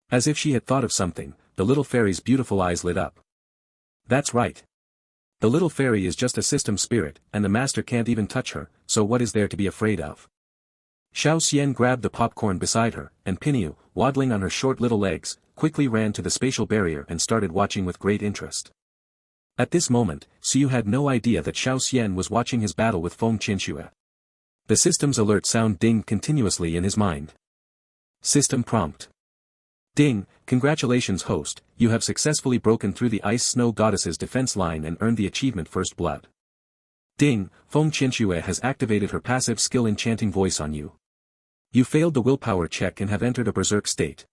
as if she had thought of something, the little fairy's beautiful eyes lit up. That's right. The little fairy is just a system spirit, and the master can't even touch her, so what is there to be afraid of? Xiao Xian grabbed the popcorn beside her, and Pinyu, waddling on her short little legs, quickly ran to the spatial barrier and started watching with great interest. At this moment, Su Yu had no idea that Xiao Xian was watching his battle with Feng Qianxue. The system's alert sound dinged continuously in his mind. System prompt. Ding, congratulations host, you have successfully broken through the Ice Snow Goddess's defense line and earned the achievement First Blood. Ding, Feng Qianxue has activated her passive skill enchanting voice on you. You failed the willpower check and have entered a berserk state.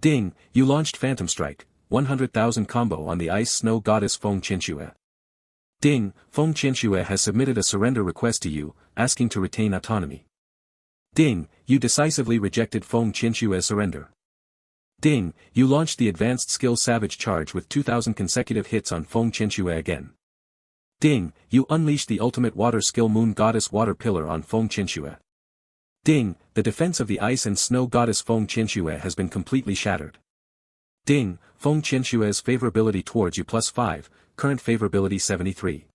Ding, you launched Phantom Strike, 100,000 combo on the Ice Snow Goddess Feng Qianxue. Ding, Feng Qianxue has submitted a surrender request to you, asking to retain autonomy. Ding, you decisively rejected Feng Qianxue's surrender. Ding, you launched the advanced skill Savage Charge with 2,000 consecutive hits on Feng Qianxue again. Ding, you unleashed the ultimate water skill Moon Goddess Water Pillar on Feng Qianxue. Ding, the defense of the Ice and Snow Goddess Feng Qianxue has been completely shattered. Ding, Feng Qianxue's favorability towards you +5, current favorability 73.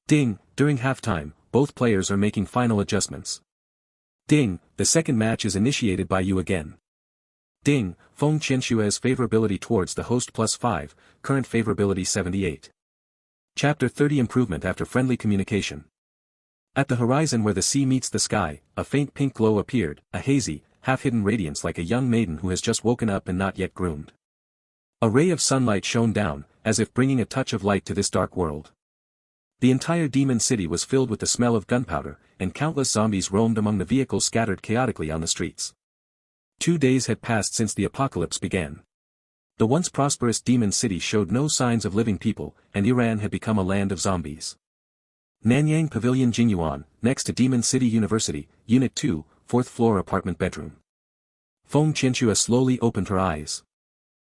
Ding, during halftime, both players are making final adjustments. Ding, the second match is initiated by you again. Ding, Feng Qianxue's favorability towards the host +5, current favorability 78. Chapter 30 Improvement after friendly communication. At the horizon where the sea meets the sky, a faint pink glow appeared, a hazy, half-hidden radiance like a young maiden who has just woken up and not yet groomed. A ray of sunlight shone down, as if bringing a touch of light to this dark world. The entire demon city was filled with the smell of gunpowder, and countless zombies roamed among the vehicles scattered chaotically on the streets. 2 days had passed since the apocalypse began. The once prosperous demon city showed no signs of living people, and Iran had become a land of zombies. Nanyang Pavilion Jingyuan, next to Demon City University, Unit 2, 4th floor apartment bedroom. Feng Qianxue slowly opened her eyes.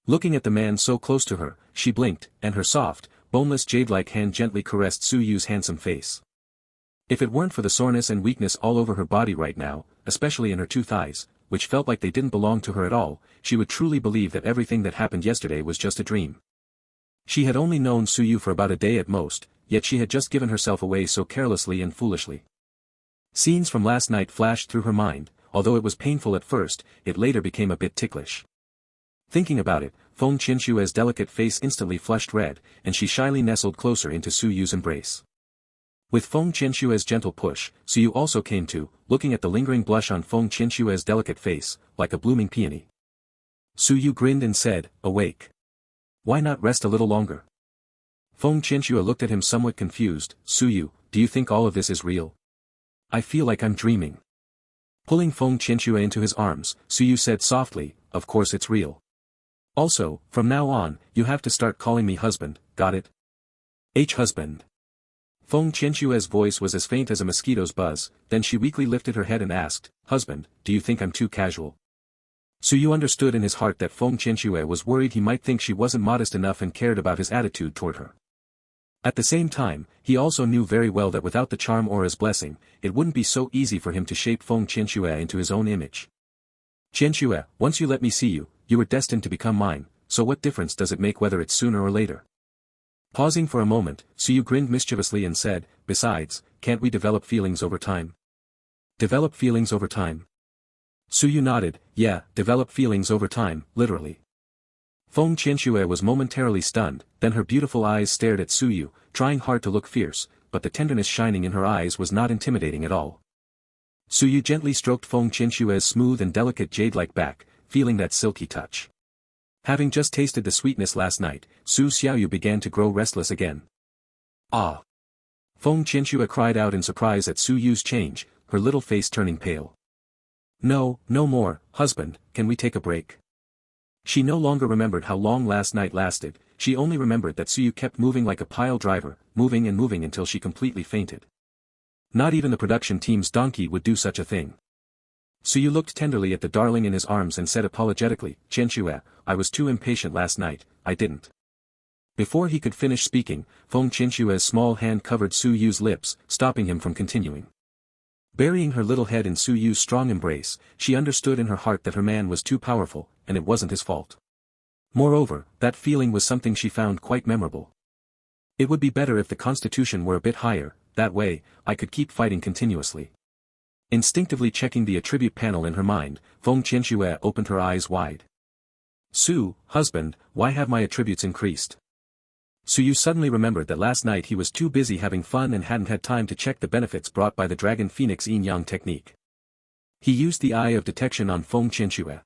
Looking at the man so close to her, she blinked, and her soft, boneless jade-like hand gently caressed Su Yu's handsome face. If it weren't for the soreness and weakness all over her body right now, especially in her two thighs, which felt like they didn't belong to her at all, she would truly believe that everything that happened yesterday was just a dream. She had only known Su Yu for about a day at most, yet she had just given herself away so carelessly and foolishly. Scenes from last night flashed through her mind, although it was painful at first, it later became a bit ticklish. Thinking about it, Feng Qianxue's delicate face instantly flushed red, and she shyly nestled closer into Su Yu's embrace. With Feng Qianxue's gentle push, Su Yu also came to, looking at the lingering blush on Feng Qianxue's delicate face, like a blooming peony. Su Yu grinned and said, "Awake. Why not rest a little longer?" Feng Qianxue looked at him somewhat confused. Suyu, do you think all of this is real? I feel like I'm dreaming. Pulling Feng Qianxue into his arms, Suyu said softly, of course it's real. Also, from now on, you have to start calling me husband, got it? Husband. Feng Qianxue's voice was as faint as a mosquito's buzz, then she weakly lifted her head and asked, husband, do you think I'm too casual? Suyu understood in his heart that Feng Qianxue was worried he might think she wasn't modest enough and cared about his attitude toward her. At the same time, he also knew very well that without the charm aura's blessing, it wouldn't be so easy for him to shape Feng Qianxue into his own image. Qianxue, once you let me see you, you were destined to become mine, so what difference does it make whether it's sooner or later? Pausing for a moment, Suyu grinned mischievously and said, besides, can't we develop feelings over time? Develop feelings over time? Suyu nodded, yeah, develop feelings over time, literally. Feng Qianxue was momentarily stunned, then her beautiful eyes stared at Suyu, trying hard to look fierce, but the tenderness shining in her eyes was not intimidating at all. Suyu gently stroked Feng Qianxue's smooth and delicate jade-like back, feeling that silky touch. Having just tasted the sweetness last night, Su Xiaoyu began to grow restless again. Ah! Feng Qianxue cried out in surprise at Suyu's change, her little face turning pale. No, no more, husband, can we take a break? She no longer remembered how long last night lasted, she only remembered that Suyu kept moving like a pile driver, moving and moving until she completely fainted. Not even the production team's donkey would do such a thing. Suyu looked tenderly at the darling in his arms and said apologetically, Qianxue, I was too impatient last night, I didn't. Before he could finish speaking, Feng Qianxue's small hand covered Suyu's lips, stopping him from continuing. Burying her little head in Suyu's strong embrace, she understood in her heart that her man was too powerful, and it wasn't his fault. Moreover, that feeling was something she found quite memorable. It would be better if the constitution were a bit higher, that way, I could keep fighting continuously. Instinctively checking the attribute panel in her mind, Feng Qianxue opened her eyes wide. Su, husband, why have my attributes increased? Suyu suddenly remembered that last night he was too busy having fun and hadn't had time to check the benefits brought by the Dragon Phoenix Yin-Yang technique. He used the eye of detection on Feng Qianxue.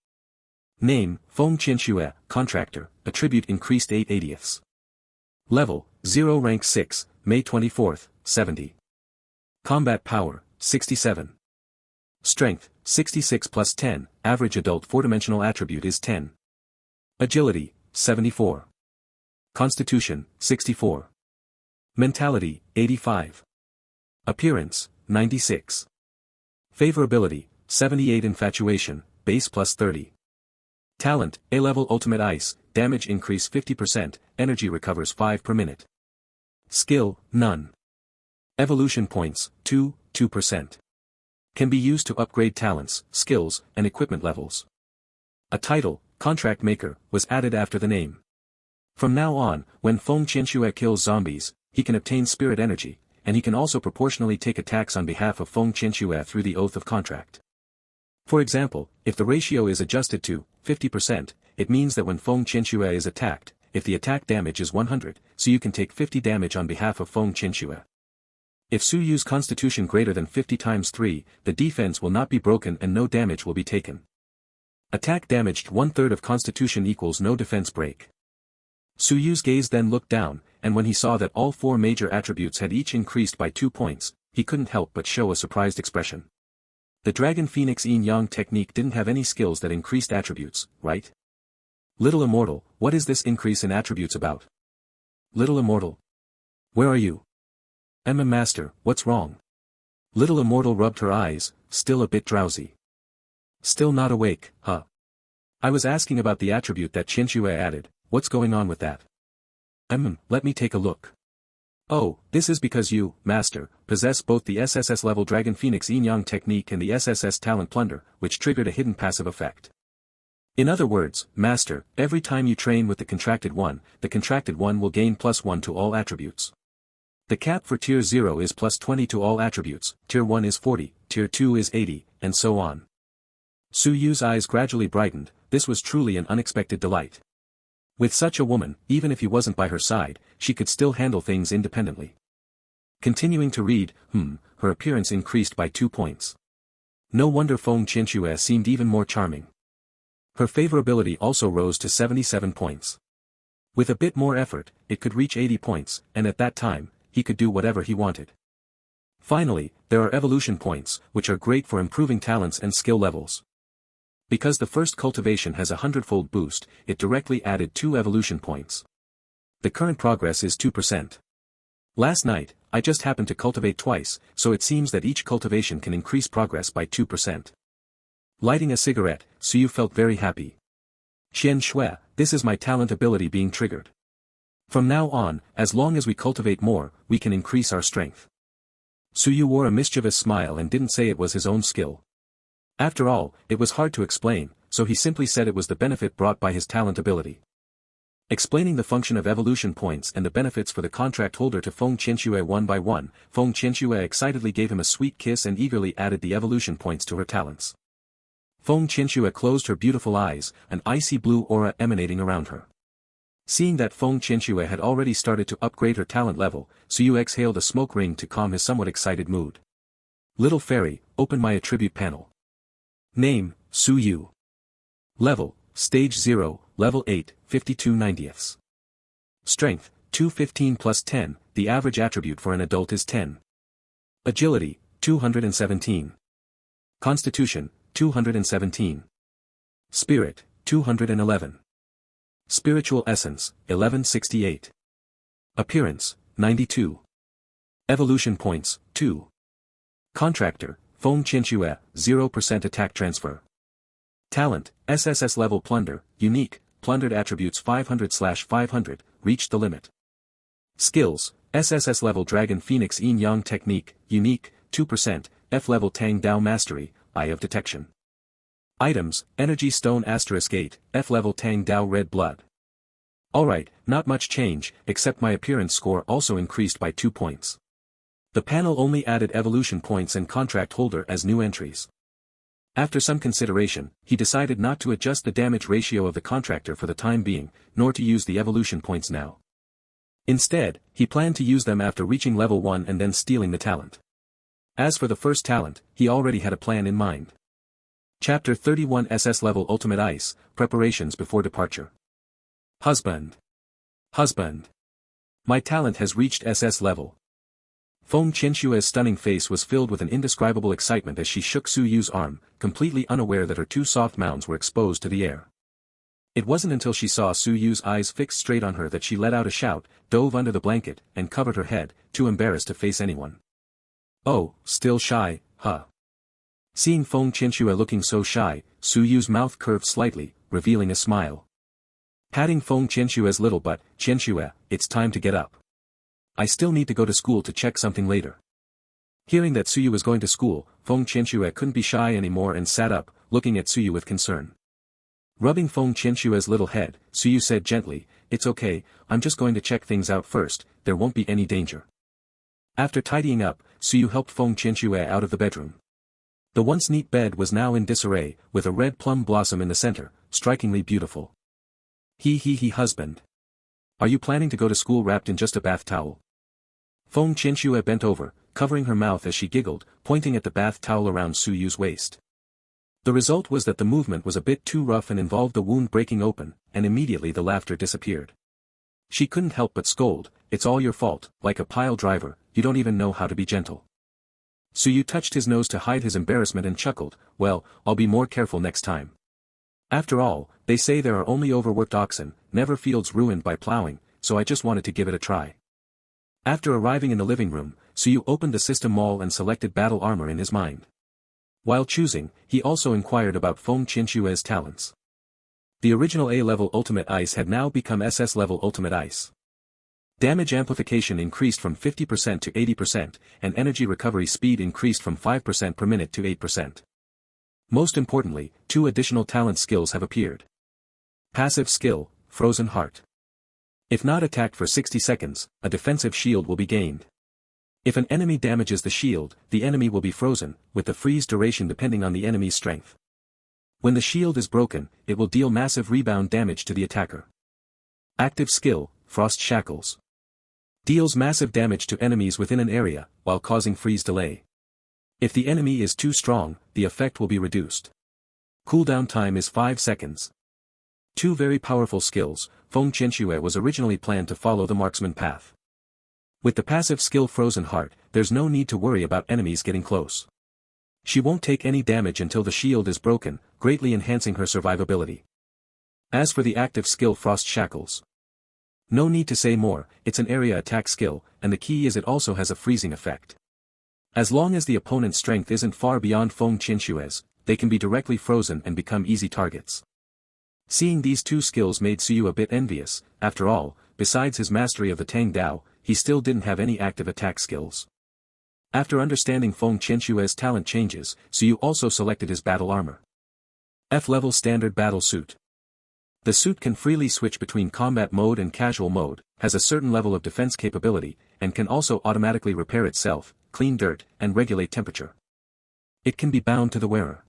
Name, Feng Qianxue, contractor, attribute increased 8/80ths. Level, 0 rank 6, May 24th, 70. Combat power, 67. Strength, 66 plus 10, average adult 4-dimensional attribute is 10. Agility, 74. Constitution, 64. Mentality, 85. Appearance, 96. Favorability, 78. Infatuation, base plus 30. Talent, A-level ultimate ice, damage increase 50%, energy recovers 5 per minute. Skill, none. Evolution points, 2%. Can be used to upgrade talents, skills, and equipment levels. A title, Contract Maker, was added after the name. From now on, when Feng Qianxue kills zombies, he can obtain spirit energy, and he can also proportionally take attacks on behalf of Feng Qianxue through the Oath of Contract. For example, if the ratio is adjusted to 50%, it means that when Feng Qianxue is attacked, if the attack damage is 100, so you can take 50 damage on behalf of Feng Qianxue. If Suyu's constitution greater than 50 times 3, the defense will not be broken and no damage will be taken. Attack damaged 1/3 of constitution equals no defense break. Suyu's gaze then looked down, and when he saw that all 4 major attributes had each increased by 2 points, he couldn't help but show a surprised expression. The Dragon Phoenix Yin-Yang technique didn't have any skills that increased attributes, right? Little Immortal, what is this increase in attributes about? Little Immortal. Where are you? Master, what's wrong? Little Immortal rubbed her eyes, still a bit drowsy. Still not awake, huh? I was asking about the attribute that Qianxue added, what's going on with that? Let me take a look. Oh, this is because you, Master, possess both the SSS-level Dragon Phoenix Yin-Yang technique and the SSS Talent Plunder, which triggered a hidden passive effect. In other words, Master, every time you train with the contracted one will gain +1 to all attributes. The cap for Tier 0 is +20 to all attributes, Tier 1 is 40, Tier 2 is 80, and so on. Suyu's eyes gradually brightened, this was truly an unexpected delight. With such a woman, even if he wasn't by her side, she could still handle things independently. Continuing to read, her appearance increased by 2 points. No wonder Feng Qianxue seemed even more charming. Her favorability also rose to 77 points. With a bit more effort, it could reach 80 points, and at that time, he could do whatever he wanted. Finally, there are evolution points, which are great for improving talents and skill levels. Because the first cultivation has a 100-fold boost, it directly added 2 evolution points. The current progress is 2%. Last night, I just happened to cultivate twice, so it seems that each cultivation can increase progress by 2%. Lighting a cigarette, Suyu felt very happy. Qianxue, this is my talent ability being triggered. From now on, as long as we cultivate more, we can increase our strength. Suyu wore a mischievous smile and didn't say it was his own skill. After all, it was hard to explain, so he simply said it was the benefit brought by his talent ability. Explaining the function of evolution points and the benefits for the contract holder to Feng Qianxue one by one, Feng Qianxue excitedly gave him a sweet kiss and eagerly added the evolution points to her talents. Feng Qianxue closed her beautiful eyes, an icy blue aura emanating around her. Seeing that Feng Qianxue had already started to upgrade her talent level, Suyu exhaled a smoke ring to calm his somewhat excited mood. Little fairy, open my attribute panel. Name, Suyu. Level, Stage 0, Level 8, 52/90ths. Strength, 215 plus 10, the average attribute for an adult is 10. Agility, 217. Constitution, 217. Spirit, 211. Spiritual Essence, 1168. Appearance, 92. Evolution Points, 2. Contractor, Feng Qianxue, 0% attack transfer. Talent, SSS level plunder, unique, plundered attributes 500/500, reached the limit. Skills, SSS level Dragon Phoenix Yin Yang Technique, unique, 2%, F level Tang Dao Mastery, Eye of Detection. Items, Energy Stone *8, F level Tang Dao Red Blood. Alright, not much change, except my appearance score also increased by 2 points. The panel only added evolution points and contract holder as new entries. After some consideration, he decided not to adjust the damage ratio of the contractor for the time being, nor to use the evolution points now. Instead, he planned to use them after reaching level 1 and then stealing the talent. As for the first talent, he already had a plan in mind. Chapter 31 SS Level Ultimate Ice, Preparations Before Departure. Husband. Husband. My talent has reached SS level. Feng Qianxue's stunning face was filled with an indescribable excitement as she shook Suyu's arm, completely unaware that her 2 soft mounds were exposed to the air. It wasn't until she saw Suyu's eyes fixed straight on her that she let out a shout, dove under the blanket, and covered her head, too embarrassed to face anyone. Oh, still shy, huh? Seeing Feng Qianxue looking so shy, Suyu's mouth curved slightly, revealing a smile. Patting Feng Qianxue's little butt, Qianxue, it's time to get up. I still need to go to school to check something later. Hearing that Suyu was going to school, Feng Qianxue couldn't be shy anymore and sat up, looking at Suyu with concern. Rubbing Feng Qianxue's little head, Suyu said gently, it's okay, I'm just going to check things out first, there won't be any danger. After tidying up, Suyu helped Feng Qianxue out of the bedroom. The once neat bed was now in disarray, with a red plum blossom in the center, strikingly beautiful. He husband. Are you planning to go to school wrapped in just a bath towel? Feng Qianxue bent over, covering her mouth as she giggled, pointing at the bath towel around Suyu's waist. The result was that the movement was a bit too rough and involved the wound breaking open, and immediately the laughter disappeared. She couldn't help but scold, it's all your fault, like a pile driver, you don't even know how to be gentle. Suyu touched his nose to hide his embarrassment and chuckled, well, I'll be more careful next time. After all, they say there are only overworked oxen, never fields ruined by plowing, so I just wanted to give it a try. After arriving in the living room, Suyu opened the system mall and selected battle armor in his mind. While choosing, he also inquired about Feng Qianxue's talents. The original A-level Ultimate Ice had now become SS-level Ultimate Ice. Damage amplification increased from 50% to 80%, and energy recovery speed increased from 5% per minute to 8%. Most importantly, 2 additional talent skills have appeared. Passive skill, Frozen Heart. If not attacked for 60 seconds, a defensive shield will be gained. If an enemy damages the shield, the enemy will be frozen, with the freeze duration depending on the enemy's strength. When the shield is broken, it will deal massive rebound damage to the attacker. Active skill, Frost Shackles. Deals massive damage to enemies within an area, while causing freeze delay. If the enemy is too strong, the effect will be reduced. Cooldown time is 5 seconds. Two very powerful skills. Feng Qianxue was originally planned to follow the marksman path. With the passive skill Frozen Heart, there's no need to worry about enemies getting close. She won't take any damage until the shield is broken, greatly enhancing her survivability. As for the active skill Frost Shackles, no need to say more, it's an area attack skill, and the key is it also has a freezing effect. As long as the opponent's strength isn't far beyond Feng Qianxue's, they can be directly frozen and become easy targets. Seeing these two skills made Suyu a bit envious. After all, besides his mastery of the Tang Dao, he still didn't have any active attack skills. After understanding Feng Qianxue's talent changes, Suyu also selected his battle armor. F-level standard battle suit. The suit can freely switch between combat mode and casual mode, has a certain level of defense capability, and can also automatically repair itself, clean dirt, and regulate temperature. It can be bound to the wearer.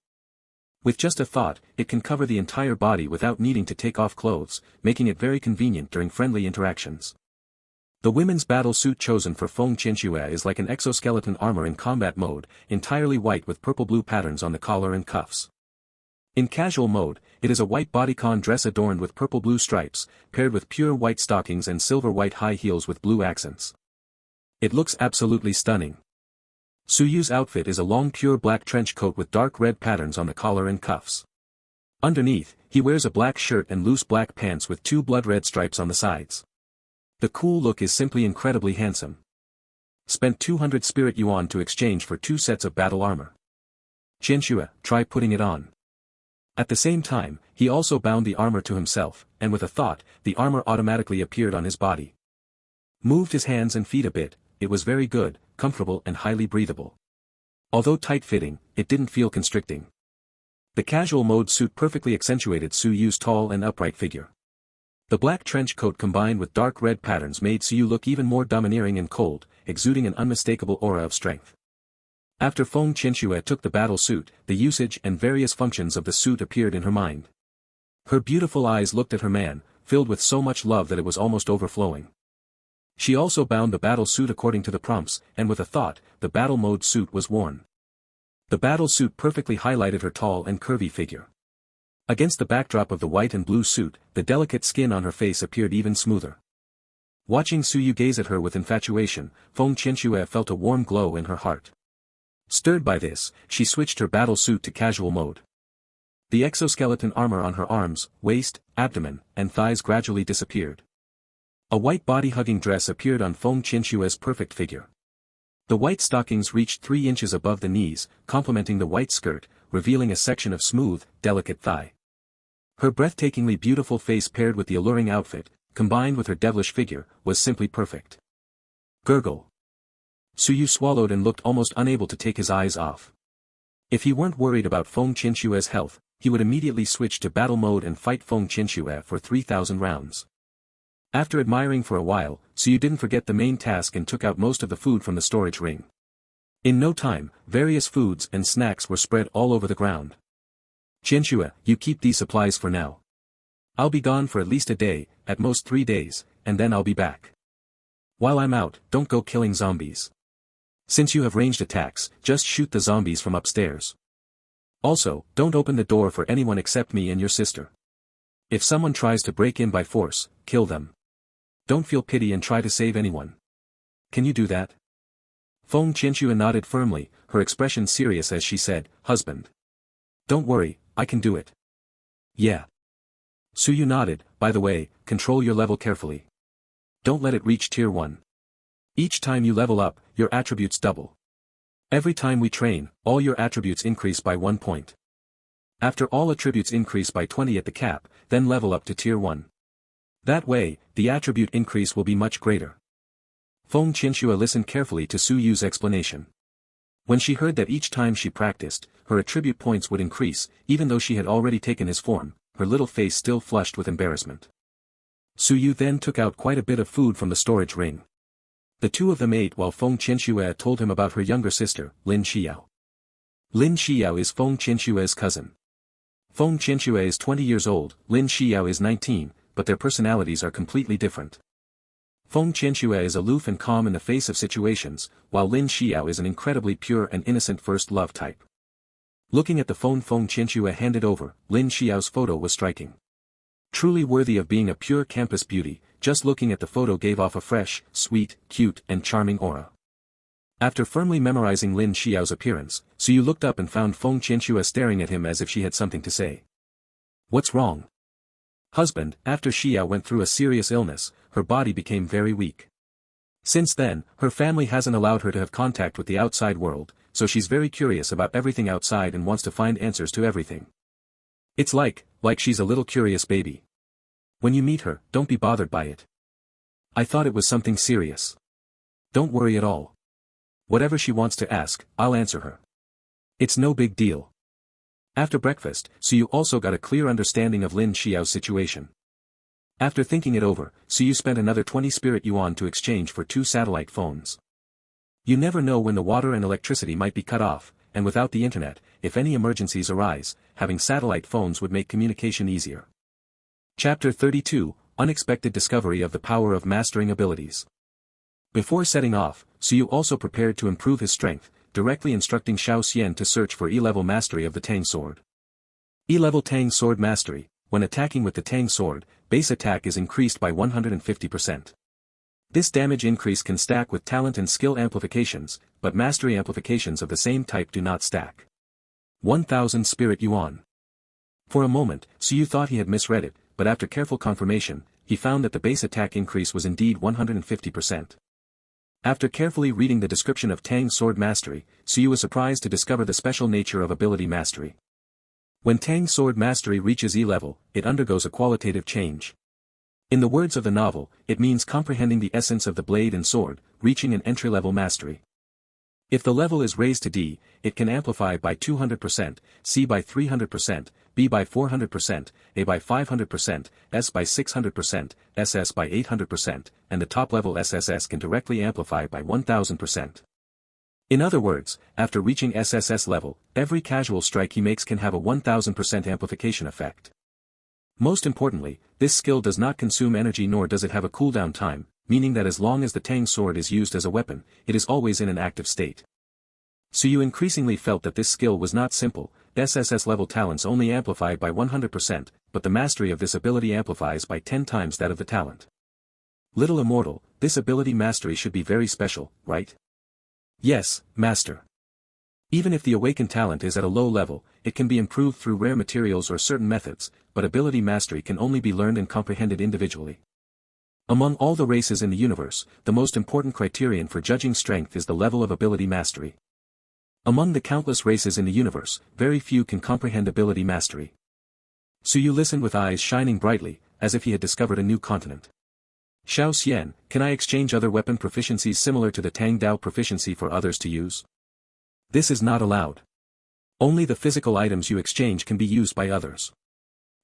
With just a thought, it can cover the entire body without needing to take off clothes, making it very convenient during friendly interactions. The women's battle suit chosen for Feng Qianxue is like an exoskeleton armor in combat mode, entirely white with purple-blue patterns on the collar and cuffs. In casual mode, it is a white bodycon dress adorned with purple-blue stripes, paired with pure white stockings and silver-white high heels with blue accents. It looks absolutely stunning. Suyu's outfit is a long pure black trench coat with dark red patterns on the collar and cuffs. Underneath, he wears a black shirt and loose black pants with two blood-red stripes on the sides. The cool look is simply incredibly handsome. Spent 200 spirit yuan to exchange for 2 sets of battle armor. Qianxue, try putting it on. At the same time, he also bound the armor to himself, and with a thought, the armor automatically appeared on his body. Moved his hands and feet a bit, it was very good, comfortable and highly breathable. Although tight-fitting, it didn't feel constricting. The casual mode suit perfectly accentuated Suyu's tall and upright figure. The black trench coat combined with dark red patterns made Suyu look even more domineering and cold, exuding an unmistakable aura of strength. After Feng Qianxue took the battle suit, the usage and various functions of the suit appeared in her mind. Her beautiful eyes looked at her man, filled with so much love that it was almost overflowing. She also bound the battle suit according to the prompts, and with a thought, the battle mode suit was worn. The battle suit perfectly highlighted her tall and curvy figure. Against the backdrop of the white and blue suit, the delicate skin on her face appeared even smoother. Watching Suyu gaze at her with infatuation, Feng Qianxue felt a warm glow in her heart. Stirred by this, she switched her battle suit to casual mode. The exoskeleton armor on her arms, waist, abdomen, and thighs gradually disappeared. A white body-hugging dress appeared on Feng Qianxue's perfect figure. The white stockings reached 3 inches above the knees, complementing the white skirt, revealing a section of smooth, delicate thigh. Her breathtakingly beautiful face paired with the alluring outfit, combined with her devilish figure, was simply perfect. Gurgle. Suyu swallowed and looked almost unable to take his eyes off. If he weren't worried about Feng Qianxue's health, he would immediately switch to battle mode and fight Feng Qianxue for 3,000 rounds. After admiring for a while, Suyu didn't forget the main task and took out most of the food from the storage ring. In no time, various foods and snacks were spread all over the ground. Qianxue, you keep these supplies for now. I'll be gone for at least a day, at most 3 days, and then I'll be back. While I'm out, don't go killing zombies. Since you have ranged attacks, just shoot the zombies from upstairs. Also, don't open the door for anyone except me and your sister. If someone tries to break in by force, kill them. Don't feel pity and try to save anyone. Can you do that? Feng Qianxue nodded firmly, her expression serious as she said, "Husband. Don't worry, I can do it." Yeah. Suyu nodded. By the way, control your level carefully. Don't let it reach tier 1. Each time you level up, your attributes double. Every time we train, all your attributes increase by 1 point. After all attributes increase by 20 at the cap, then level up to tier 1. That way, the attribute increase will be much greater. Feng Qianxue listened carefully to Suyu's explanation. When she heard that each time she practiced, her attribute points would increase, even though she had already taken his form, her little face still flushed with embarrassment. Suyu then took out quite a bit of food from the storage ring. The two of them ate while Feng Qianxue told him about her younger sister, Lin Xiyou. Lin Xiyou is Feng Qianxue's cousin. Feng Qianxue is 20 years old, Lin Xiyou is 19, but their personalities are completely different. Feng Qianxue is aloof and calm in the face of situations, while Lin Xiyou is an incredibly pure and innocent first love type. Looking at the phone Feng Qianxue handed over, Lin Xiyou's photo was striking. Truly worthy of being a pure campus beauty, just looking at the photo gave off a fresh, sweet, cute, and charming aura. After firmly memorizing Lin Xiyou's appearance, Suyu looked up and found Feng Qianxue staring at him as if she had something to say. What's wrong? Husband, after Xiyou went through a serious illness, her body became very weak. Since then, her family hasn't allowed her to have contact with the outside world, so she's very curious about everything outside and wants to find answers to everything. It's like she's a little curious baby. When you meet her, don't be bothered by it. I thought it was something serious. Don't worry at all. Whatever she wants to ask, I'll answer her. It's no big deal. After breakfast, Suyu also got a clear understanding of Lin Xiyou's situation. After thinking it over, Suyu spent another 20 spirit yuan to exchange for 2 satellite phones. You never know when the water and electricity might be cut off, and without the internet, if any emergencies arise, having satellite phones would make communication easier. Chapter 32, Unexpected Discovery of the Power of Mastering Abilities. Before setting off, Suyu also prepared to improve his strength, directly instructing Xiao Xian to search for E-level mastery of the Tang sword. E-level Tang sword mastery. When attacking with the Tang sword, base attack is increased by 150%. This damage increase can stack with talent and skill amplifications, but mastery amplifications of the same type do not stack. 1000 spirit yuan. For a moment, Suyu thought he had misread it, but after careful confirmation, he found that the base attack increase was indeed 150%. After carefully reading the description of Tang sword mastery, Suyu was surprised to discover the special nature of ability mastery. When Tang sword mastery reaches E-level, it undergoes a qualitative change. In the words of the novel, it means comprehending the essence of the blade and sword, reaching an entry-level mastery. If the level is raised to D, it can amplify by 200%, C by 300%, B by 400%, A by 500%, S by 600%, SS by 800%, and the top-level SSS can directly amplify by 1000%. In other words, after reaching SSS level, every casual strike he makes can have a 1000% amplification effect. Most importantly, this skill does not consume energy nor does it have a cooldown time, meaning that as long as the Tang sword is used as a weapon, it is always in an active state. Suyu increasingly felt that this skill was not simple. SSS level talents only amplify by 100%, but the mastery of this ability amplifies by 10 times that of the talent. Little immortal, this ability mastery should be very special, right? Yes, master. Even if the awakened talent is at a low level, it can be improved through rare materials or certain methods, but ability mastery can only be learned and comprehended individually. Among all the races in the universe, the most important criterion for judging strength is the level of ability mastery. Among the countless races in the universe, very few can comprehend ability mastery. Suyu listened with eyes shining brightly, as if he had discovered a new continent. Xiao Xian, can I exchange other weapon proficiencies similar to the Tang Dao proficiency for others to use? This is not allowed. Only the physical items you exchange can be used by others.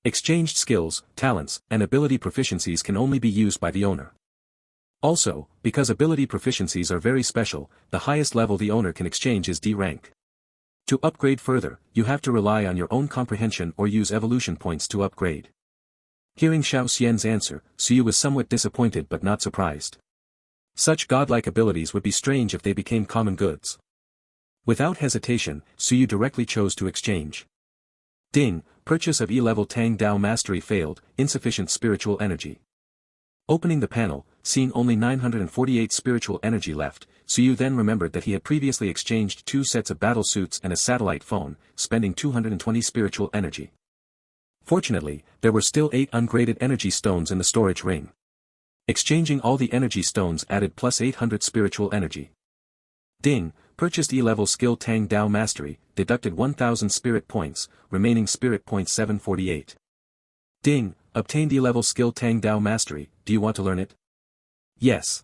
Exchanged skills, talents, and ability proficiencies can only be used by the owner. Also, because ability proficiencies are very special, the highest level the owner can exchange is D rank. To upgrade further, you have to rely on your own comprehension or use evolution points to upgrade. Hearing Xiao Xian's answer, Suyu was somewhat disappointed but not surprised. Such godlike abilities would be strange if they became common goods. Without hesitation, Suyu directly chose to exchange. Ding, purchase of E-level Tang Dao mastery failed, insufficient spiritual energy. Opening the panel, seeing only 948 spiritual energy left, Suyu then remembered that he had previously exchanged 2 sets of battle suits and a satellite phone, spending 220 spiritual energy. Fortunately, there were still 8 ungraded energy stones in the storage ring. Exchanging all the energy stones added plus 800 spiritual energy. Ding, purchased E-level skill Tang Dao mastery, deducted 1000 spirit points, remaining spirit points 748. Ding, obtained E-level skill Tang Dao mastery, do you want to learn it? Yes.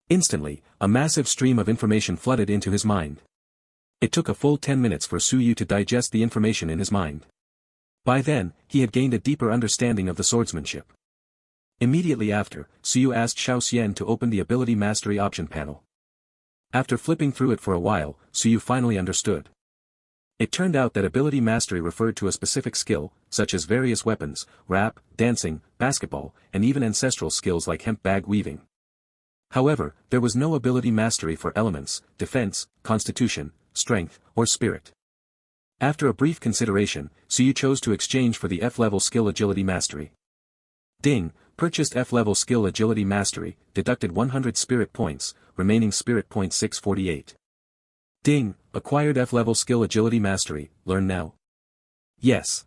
Instantly, a massive stream of information flooded into his mind. It took a full 10 minutes for Suyu to digest the information in his mind. By then, he had gained a deeper understanding of the swordsmanship. Immediately after, Suyu asked Xiao Xian to open the ability mastery option panel. After flipping through it for a while, Suyu finally understood. It turned out that ability mastery referred to a specific skill, such as various weapons, rap, dancing, basketball, and even ancestral skills like hemp bag weaving. However, there was no ability mastery for elements, defense, constitution, strength, or spirit. After a brief consideration, Suyu chose to exchange for the F-level skill agility mastery. Ding, purchased F-level skill agility mastery, deducted 100 spirit points, remaining spirit point 648. Ding, acquired F-level skill agility mastery, learn now. Yes.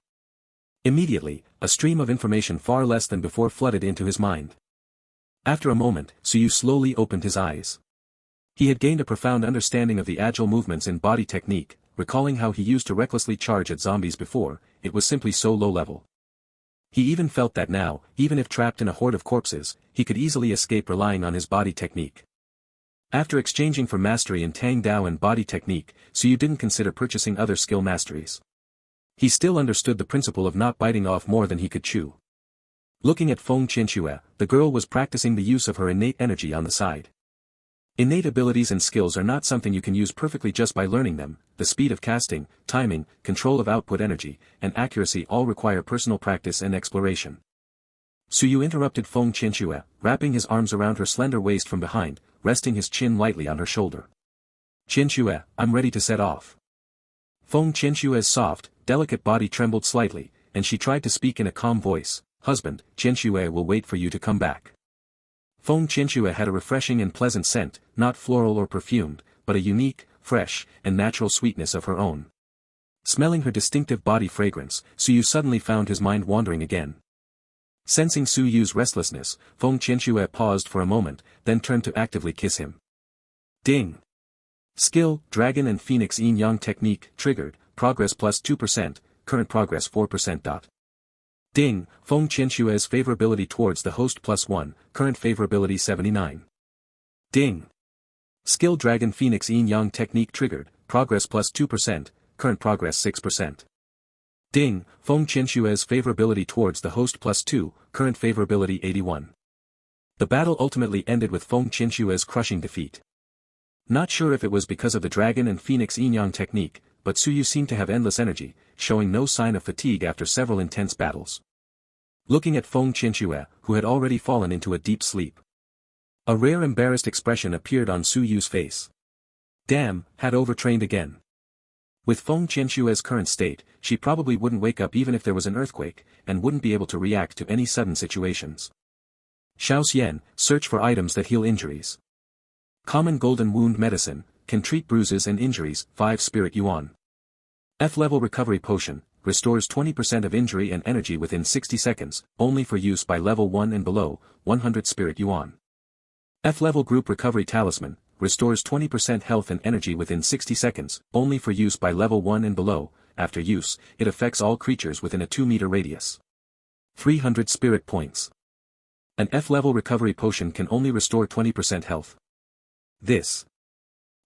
Immediately, a stream of information far less than before flooded into his mind. After a moment, Suyu slowly opened his eyes. He had gained a profound understanding of the agile movements in body technique, recalling how he used to recklessly charge at zombies before. It was simply so low level. He even felt that now, even if trapped in a horde of corpses, he could easily escape relying on his body technique. After exchanging for mastery in Tang Dao and body technique, Suyu didn't consider purchasing other skill masteries. He still understood the principle of not biting off more than he could chew. Looking at Feng Qianxue, the girl was practicing the use of her innate energy on the side. Innate abilities and skills are not something you can use perfectly just by learning them. The speed of casting, timing, control of output energy, and accuracy all require personal practice and exploration. Suyu interrupted Feng Qianxue, wrapping his arms around her slender waist from behind, resting his chin lightly on her shoulder. Qianxue, I'm ready to set off. Feng Qianxue's soft, delicate body trembled slightly, and she tried to speak in a calm voice. Husband, Qianxue will wait for you to come back. Feng Qianxue had a refreshing and pleasant scent, not floral or perfumed, but a unique, fresh, and natural sweetness of her own. Smelling her distinctive body fragrance, Suyu suddenly found his mind wandering again. Sensing Suyu's restlessness, Feng Qianxue paused for a moment, then turned to actively kiss him. Ding! Skill, Dragon and Phoenix Yin-Yang Technique, triggered, progress plus 2%, current progress 4%. Ding, Feng Qianxue's favorability towards the host plus 1, current favorability 79. Ding. Skill Dragon Phoenix Yin-Yang Technique triggered, progress plus 2%, current progress 6%. Ding, Feng Qianxue's favorability towards the host plus 2, current favorability 81. The battle ultimately ended with Feng Qianxue's crushing defeat. Not sure if it was because of the Dragon and Phoenix Yin-Yang Technique, but Suyu seemed to have endless energy, showing no sign of fatigue after several intense battles. Looking at Feng Qianxue, who had already fallen into a deep sleep. A rare embarrassed expression appeared on Suyu's face. Damn, had overtrained again. With Feng Qianxue's current state, she probably wouldn't wake up even if there was an earthquake, and wouldn't be able to react to any sudden situations. Xiaoxian, search for items that heal injuries. Common Golden Wound Medicine, can treat bruises and injuries, 5 Spirit Yuan. F-level Recovery Potion, restores 20% of injury and energy within 60 seconds, only for use by level 1 and below, 100 Spirit Yuan. F-level Group Recovery Talisman, restores 20% health and energy within 60 seconds, only for use by level 1 and below. After use, it affects all creatures within a 2-meter radius. 300 Spirit Points. An F-level Recovery Potion can only restore 20% health. This.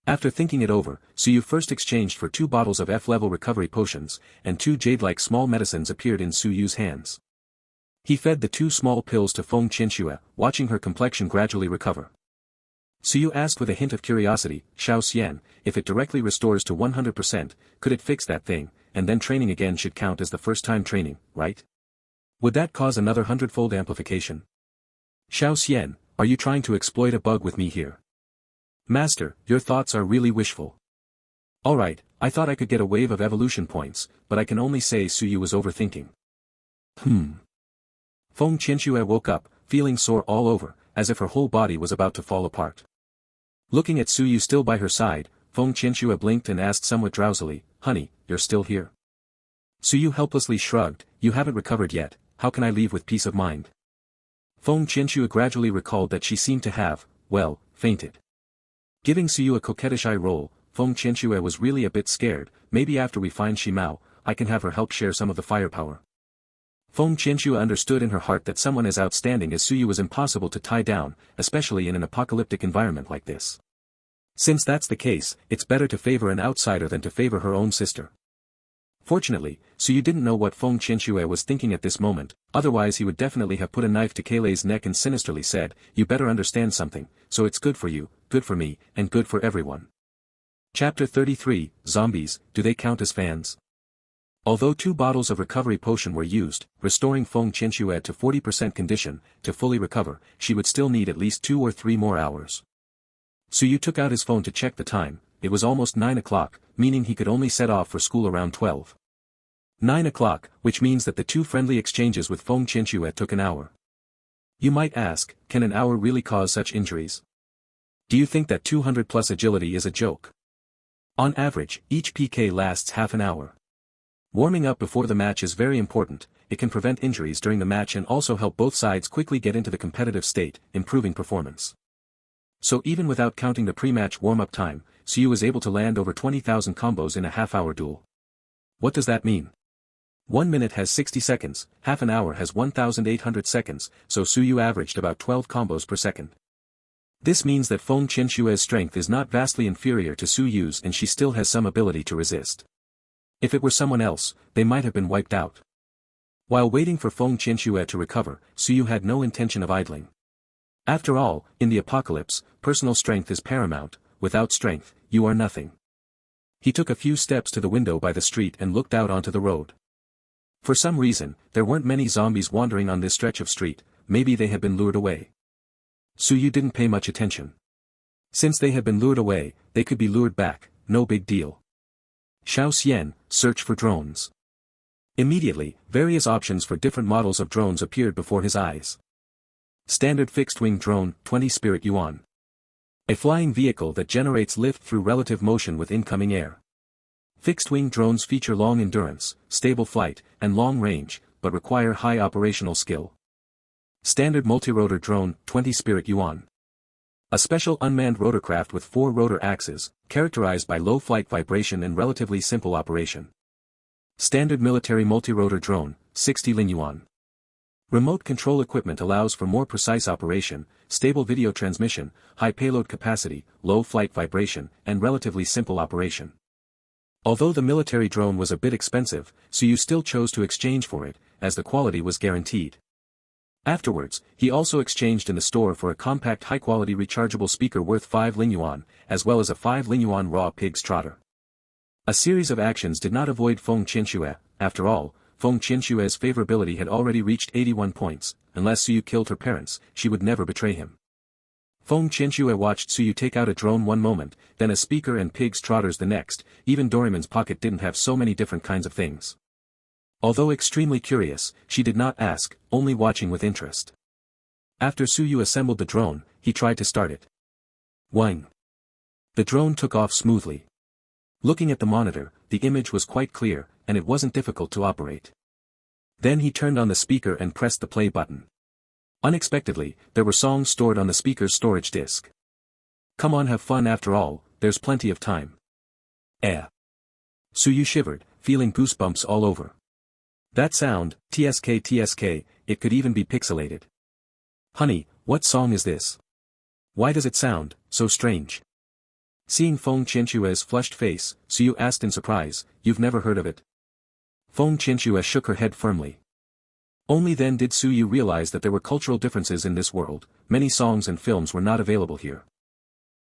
After thinking it over, Suyu first exchanged for 2 bottles of F-level recovery potions, and 2 jade-like small medicines appeared in Suyu's hands. He fed the 2 small pills to Feng Qianxue, watching her complexion gradually recover. Suyu asked with a hint of curiosity, Xiaoxian, if it directly restores to 100%, could it fix that thing, and then training again should count as the first time training, right? Would that cause another 100-fold amplification? Xiaoxian, are you trying to exploit a bug with me here? Master, your thoughts are really wishful. Alright, I thought I could get a wave of evolution points, but I can only say Suyu was overthinking. Feng Qianxue woke up, feeling sore all over, as if her whole body was about to fall apart. Looking at Suyu still by her side, Feng Qianxue blinked and asked somewhat drowsily, Honey, you're still here? Suyu helplessly shrugged, You haven't recovered yet, how can I leave with peace of mind? Feng Qianxue gradually recalled that she seemed to have, well, fainted. Giving Suyu a coquettish eye roll, Feng Qianxue was really a bit scared. Maybe after we find Shimao, I can have her help share some of the firepower. Feng Qianxue understood in her heart that someone as outstanding as Suyu was impossible to tie down, especially in an apocalyptic environment like this. Since that's the case, it's better to favor an outsider than to favor her own sister. Fortunately, Suyu didn't know what Feng Qianxue was thinking at this moment, otherwise he would definitely have put a knife to Kaylei's neck and sinisterly said, You better understand something, so it's good for you, good for me, and good for everyone. Chapter 33, Zombies, do they count as fans? Although 2 bottles of recovery potion were used, restoring Feng Qianxue to 40% condition, to fully recover, she would still need at least 2 or 3 more hours. Suyu took out his phone to check the time. It was almost 9 o'clock, meaning he could only set off for school around 12. 9 o'clock, which means that the 2 friendly exchanges with Feng Qianxue took an hour. You might ask, can an hour really cause such injuries? Do you think that 200 plus agility is a joke? On average, each PK lasts half an hour. Warming up before the match is very important. It can prevent injuries during the match and also help both sides quickly get into the competitive state, improving performance. So even without counting the pre-match warm-up time, Xu was able to land over 20,000 combos in a half-hour duel. What does that mean? 1 minute has 60 seconds, half an hour has 1,800 seconds, so Xu averaged about 12 combos per second. This means that Feng Qianxue's strength is not vastly inferior to Xu Yu's and she still has some ability to resist. If it were someone else, they might have been wiped out. While waiting for Feng Qianxue to recover, Xu Yu had no intention of idling. After all, in the apocalypse, personal strength is paramount. Without strength, you are nothing. He took a few steps to the window by the street and looked out onto the road. For some reason, there weren't many zombies wandering on this stretch of street. Maybe they had been lured away. Xu Yu didn't pay much attention. Since they had been lured away, they could be lured back, no big deal. Xiao Xian, search for drones. Immediately, various options for different models of drones appeared before his eyes. Standard fixed-wing drone, 20 spirit yuan. A flying vehicle that generates lift through relative motion with incoming air. Fixed-wing drones feature long endurance, stable flight, and long range, but require high operational skill. Standard multi-rotor drone, 20 spirit yuan. A special unmanned rotorcraft with 4 rotor axes, characterized by low flight vibration and relatively simple operation. Standard military multi-rotor drone, 60 Lin yuan. Remote control equipment allows for more precise operation, stable video transmission, high payload capacity, low flight vibration, and relatively simple operation. Although the military drone was a bit expensive, Xu still chose to exchange for it, as the quality was guaranteed. Afterwards, he also exchanged in the store for a compact high-quality rechargeable speaker worth 5 Lin yuan, as well as a 5 Lin yuan raw pig's trotter. A series of actions did not avoid Feng Qianxue. After all, Feng Qianxue's favorability had already reached 81 points. Unless Xu killed her parents, she would never betray him. Feng Qianxue watched Xu take out a drone one moment, then a speaker and pig's trotters the next. Even Doraemon's pocket didn't have so many different kinds of things. Although extremely curious, she did not ask, only watching with interest. After Xu assembled the drone, he tried to start it. Whing. The drone took off smoothly. Looking at the monitor, the image was quite clear, and it wasn't difficult to operate. Then he turned on the speaker and pressed the play button. Unexpectedly, there were songs stored on the speaker's storage disk. Come on, have fun after all, there's plenty of time. Xu shivered, feeling goosebumps all over. That sound, TSK, it could even be pixelated. Honey, what song is this? Why does it sound so strange? Seeing Feng Qianxue's flushed face, Xu asked in surprise, you've never heard of it? Feng Qianxue shook her head firmly. Only then did Xu realize that there were cultural differences in this world. Many songs and films were not available here.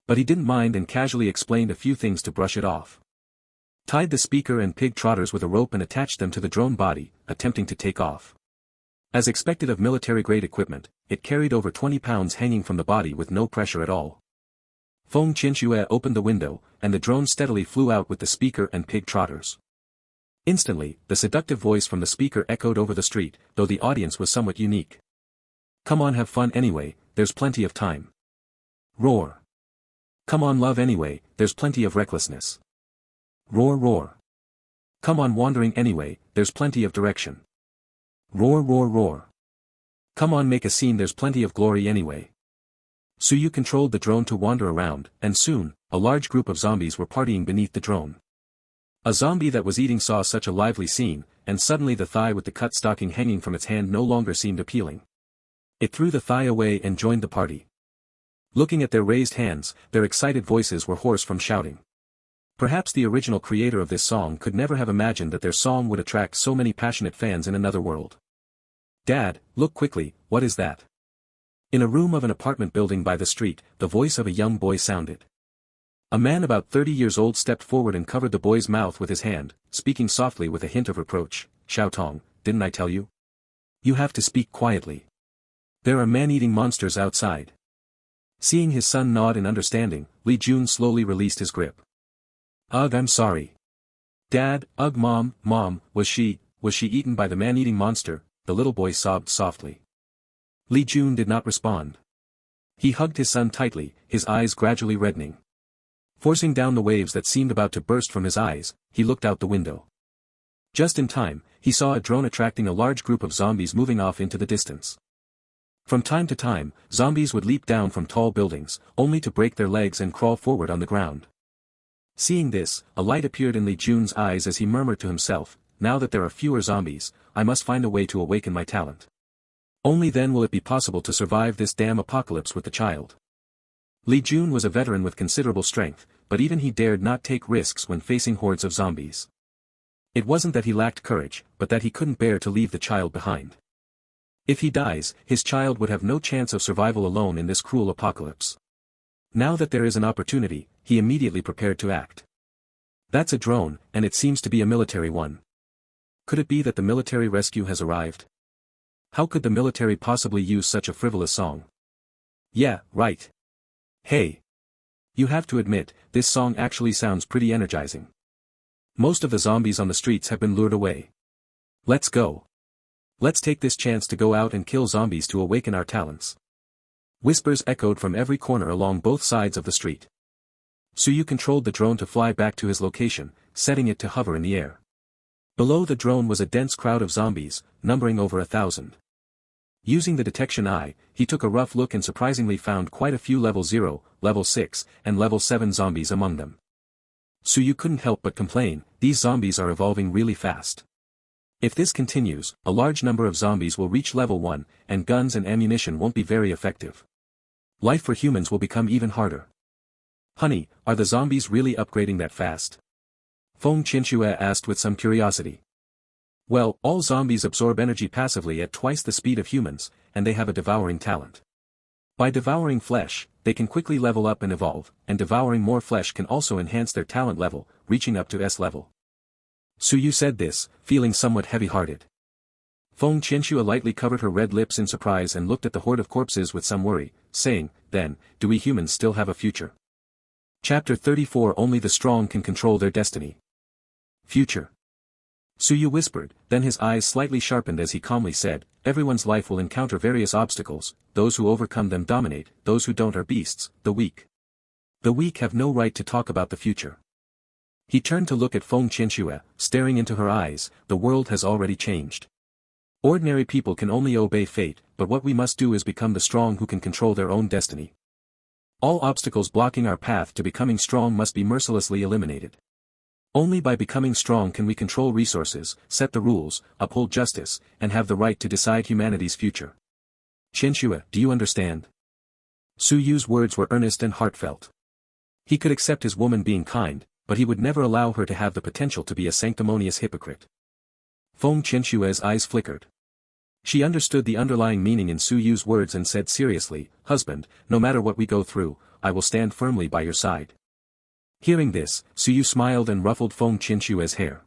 But he didn't mind and casually explained a few things to brush it off. Tied the speaker and pig trotters with a rope and attached them to the drone body, attempting to take off. As expected of military-grade equipment, it carried over 20 pounds hanging from the body with no pressure at all. Feng Qianxue opened the window, and the drone steadily flew out with the speaker and pig trotters. Instantly, the seductive voice from the speaker echoed over the street, though the audience was somewhat unique. Come on, have fun anyway, there's plenty of time. Roar. Come on, love anyway, there's plenty of recklessness. Roar, roar. Come on, wandering anyway, there's plenty of direction. Roar, roar, roar. Come on, make a scene, there's plenty of glory anyway. Xu controlled the drone to wander around, and soon, a large group of zombies were partying beneath the drone. A zombie that was eating saw such a lively scene, and suddenly the thigh with the cut stocking hanging from its hand no longer seemed appealing. It threw the thigh away and joined the party. Looking at their raised hands, their excited voices were hoarse from shouting. Perhaps the original creator of this song could never have imagined that their song would attract so many passionate fans in another world. Dad, look quickly, what is that? In a room of an apartment building by the street, the voice of a young boy sounded. A man about 30 years old stepped forward and covered the boy's mouth with his hand, speaking softly with a hint of reproach. Xiao Tong, didn't I tell you? You have to speak quietly. There are man-eating monsters outside. Seeing his son nod in understanding, Li Jun slowly released his grip. Ugh, I'm sorry. Dad, ugh, mom, was she eaten by the man-eating monster? The little boy sobbed softly. Li Jun did not respond. He hugged his son tightly, his eyes gradually reddening. Forcing down the waves that seemed about to burst from his eyes, he looked out the window. Just in time, he saw a drone attracting a large group of zombies moving off into the distance. From time to time, zombies would leap down from tall buildings, only to break their legs and crawl forward on the ground. Seeing this, a light appeared in Li Jun's eyes as he murmured to himself, now that there are fewer zombies, I must find a way to awaken my talent. Only then will it be possible to survive this damn apocalypse with the child. Li Jun was a veteran with considerable strength, but even he dared not take risks when facing hordes of zombies. It wasn't that he lacked courage, but that he couldn't bear to leave the child behind. If he dies, his child would have no chance of survival alone in this cruel apocalypse. Now that there is an opportunity, he immediately prepared to act. That's a drone, and it seems to be a military one. Could it be that the military rescue has arrived? How could the military possibly use such a frivolous song? Yeah, right. Hey. You have to admit, this song actually sounds pretty energizing. Most of the zombies on the streets have been lured away. Let's go. Let's take this chance to go out and kill zombies to awaken our talents. Whispers echoed from every corner along both sides of the street. Suyu controlled the drone to fly back to his location, setting it to hover in the air. Below the drone was a dense crowd of zombies, numbering over 1,000. Using the detection eye, he took a rough look and surprisingly found quite a few level 0, level 6, and level 7 zombies among them. Suyu couldn't help but complain, these zombies are evolving really fast. If this continues, a large number of zombies will reach level 1, and guns and ammunition won't be very effective. Life for humans will become even harder. Honey, are the zombies really upgrading that fast? Feng Qianxue asked with some curiosity. Well, all zombies absorb energy passively at twice the speed of humans, and they have a devouring talent. By devouring flesh, they can quickly level up and evolve, and devouring more flesh can also enhance their talent level, reaching up to S level. Suyu said this, feeling somewhat heavy-hearted. Feng Qianxue lightly covered her red lips in surprise and looked at the horde of corpses with some worry, saying, then, do we humans still have a future? Chapter 34 Only the strong can control their destiny. Future. Suyu whispered, then his eyes slightly sharpened as he calmly said, everyone's life will encounter various obstacles, those who overcome them dominate, those who don't are beasts, the weak. The weak have no right to talk about the future. He turned to look at Feng Qianxue, staring into her eyes, the world has already changed. Ordinary people can only obey fate, but what we must do is become the strong who can control their own destiny. All obstacles blocking our path to becoming strong must be mercilessly eliminated. Only by becoming strong can we control resources, set the rules, uphold justice, and have the right to decide humanity's future. Qianxue, do you understand? Suyu's words were earnest and heartfelt. He could accept his woman being kind, but he would never allow her to have the potential to be a sanctimonious hypocrite. Feng Qianxue's eyes flickered. She understood the underlying meaning in Suyu's words and said seriously, husband, no matter what we go through, I will stand firmly by your side. Hearing this, Suyu smiled and ruffled Feng Qianxue's hair.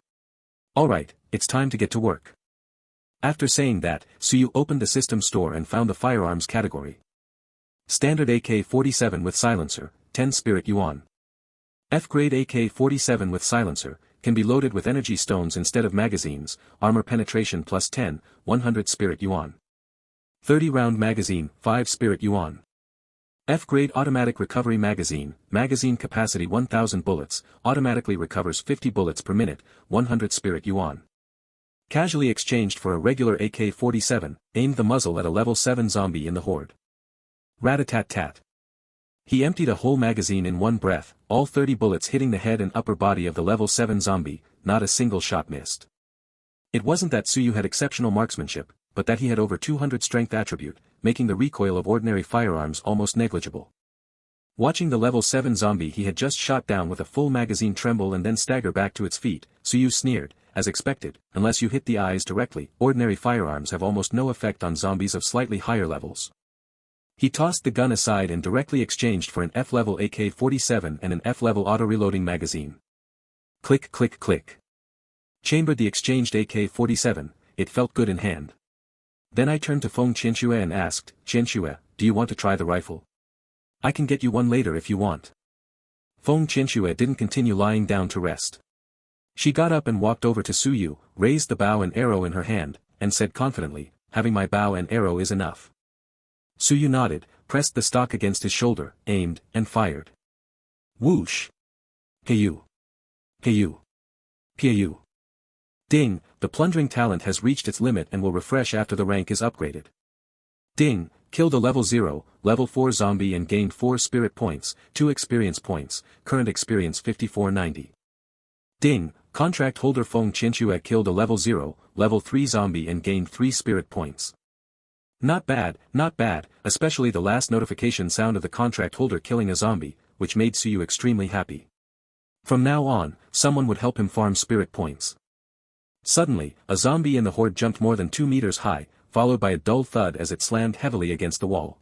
Alright, it's time to get to work. After saying that, Suyu opened the system store and found the firearms category. Standard AK-47 with silencer, 10 spirit yuan. F-grade AK-47 with silencer, can be loaded with energy stones instead of magazines, armor penetration plus 10, 100 spirit yuan. 30-round magazine, 5 spirit yuan. F-grade automatic recovery magazine capacity 1000 bullets, automatically recovers 50 bullets per minute, 100 spirit yuan. Casually exchanged for a regular AK-47, aimed the muzzle at a level 7 zombie in the horde. Rat-a-tat-tat. He emptied a whole magazine in one breath, all 30 bullets hitting the head and upper body of the level 7 zombie, not a single shot missed. It wasn't that Suyu had exceptional marksmanship, but that he had over 200 strength attribute, making the recoil of ordinary firearms almost negligible. Watching the level 7 zombie he had just shot down with a full magazine tremble and then stagger back to its feet, Suyu sneered, as expected, unless you hit the eyes directly, ordinary firearms have almost no effect on zombies of slightly higher levels. He tossed the gun aside and directly exchanged for an F-level AK-47 and an F-level auto-reloading magazine. Click click click. Chambered the exchanged AK-47, it felt good in hand. Then I turned to Feng Qianxue and asked, Qianxue, do you want to try the rifle? I can get you one later if you want. Feng Qianxue didn't continue lying down to rest. She got up and walked over to Suyu, raised the bow and arrow in her hand, and said confidently, having my bow and arrow is enough. Su Yu nodded, pressed the stock against his shoulder, aimed, and fired. Whoosh! Piu! Piu! Piu! Ding, the plundering talent has reached its limit and will refresh after the rank is upgraded. Ding, killed a level 0, level 4 zombie and gained 4 spirit points, 2 experience points, current experience 5490. Ding, contract holder Feng Qianxue killed a level 0, level 3 zombie and gained 3 spirit points. Not bad, especially the last notification sound of the contract holder killing a zombie, which made Su Yu extremely happy. From now on, someone would help him farm spirit points. Suddenly, a zombie in the horde jumped more than 2 meters high, followed by a dull thud as it slammed heavily against the wall.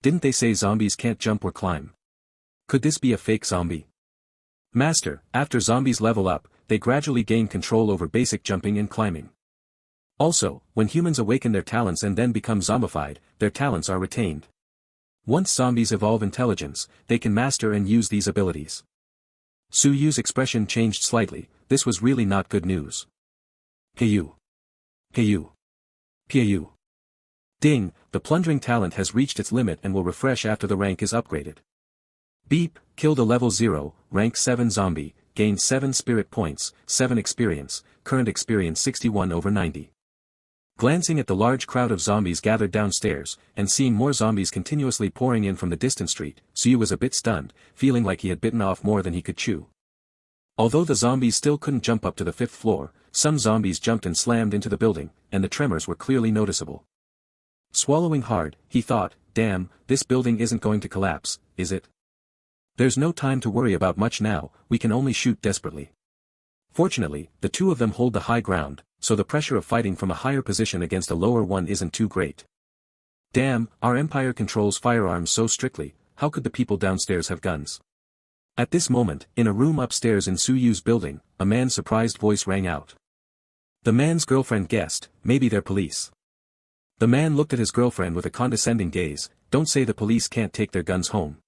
Didn't they say zombies can't jump or climb? Could this be a fake zombie? Master, after zombies level up, they gradually gain control over basic jumping and climbing. Also, when humans awaken their talents and then become zombified, their talents are retained. Once zombies evolve intelligence, they can master and use these abilities. Su Yu's expression changed slightly. This was really not good news. Piu! Piu! Piu! Ding, the plundering talent has reached its limit and will refresh after the rank is upgraded. Beep, killed a level 0, rank 7 zombie, gained 7 spirit points, 7 experience, current experience 61/90. Glancing at the large crowd of zombies gathered downstairs, and seeing more zombies continuously pouring in from the distant street, Su Yu was a bit stunned, feeling like he had bitten off more than he could chew. Although the zombies still couldn't jump up to the 5th floor, some zombies jumped and slammed into the building, and the tremors were clearly noticeable. Swallowing hard, he thought, damn, this building isn't going to collapse, is it? There's no time to worry about much now, we can only shoot desperately. Fortunately, the two of them hold the high ground, so the pressure of fighting from a higher position against a lower one isn't too great. Damn, our empire controls firearms so strictly, how could the people downstairs have guns? At this moment, in a room upstairs in Su Yu's building, a man's surprised voice rang out. The man's girlfriend guessed, maybe they're police. The man looked at his girlfriend with a condescending gaze, don't say the police can't take their guns home.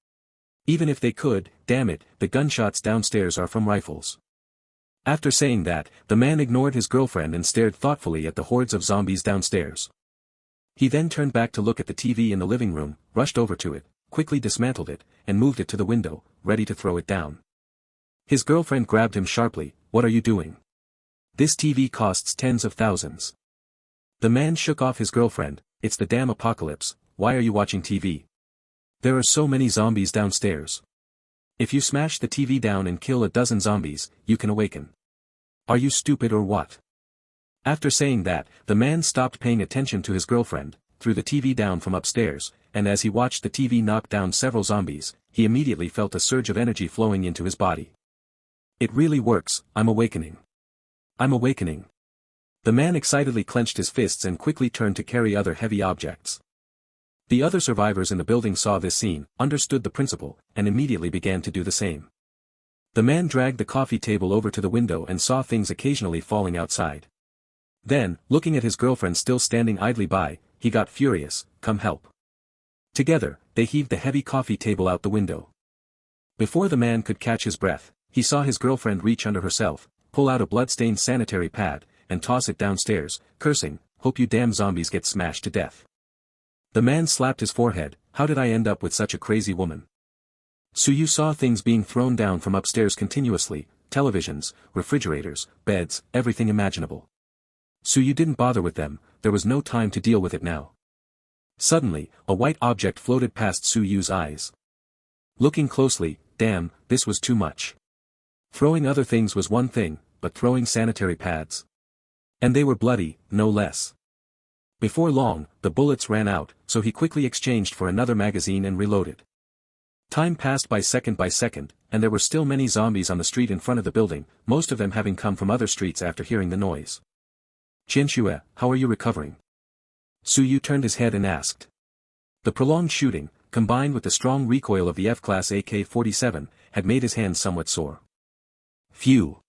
Even if they could, damn it, the gunshots downstairs are from rifles. After saying that, the man ignored his girlfriend and stared thoughtfully at the hordes of zombies downstairs. He then turned back to look at the TV in the living room, rushed over to it, quickly dismantled it, and moved it to the window, ready to throw it down. His girlfriend grabbed him sharply, what are you doing? This TV costs tens of thousands. The man shook off his girlfriend, it's the damn apocalypse, why are you watching TV? There are so many zombies downstairs. If you smash the TV down and kill a dozen zombies, you can awaken. Are you stupid or what? After saying that, the man stopped paying attention to his girlfriend, threw the TV down from upstairs, and as he watched the TV knock down several zombies, he immediately felt a surge of energy flowing into his body. It really works, I'm awakening. I'm awakening. The man excitedly clenched his fists and quickly turned to carry other heavy objects. The other survivors in the building saw this scene, understood the principle, and immediately began to do the same. The man dragged the coffee table over to the window and saw things occasionally falling outside. Then, looking at his girlfriend still standing idly by, he got furious, come help. Together, they heaved the heavy coffee table out the window. Before the man could catch his breath, he saw his girlfriend reach under herself, pull out a blood-stained sanitary pad, and toss it downstairs, cursing, hope you damn zombies get smashed to death. The man slapped his forehead, how did I end up with such a crazy woman? Su Yu saw things being thrown down from upstairs continuously, televisions, refrigerators, beds, everything imaginable. Su Yu didn't bother with them, there was no time to deal with it now. Suddenly, a white object floated past Su Yu's eyes. Looking closely, damn, this was too much. Throwing other things was one thing, but throwing sanitary pads. And they were bloody, no less. Before long, the bullets ran out, so he quickly exchanged for another magazine and reloaded. Time passed by second, and there were still many zombies on the street in front of the building, most of them having come from other streets after hearing the noise. Qianxue, how are you recovering? Su Yu turned his head and asked. The prolonged shooting, combined with the strong recoil of the F-class AK-47, had made his hands somewhat sore. Phew.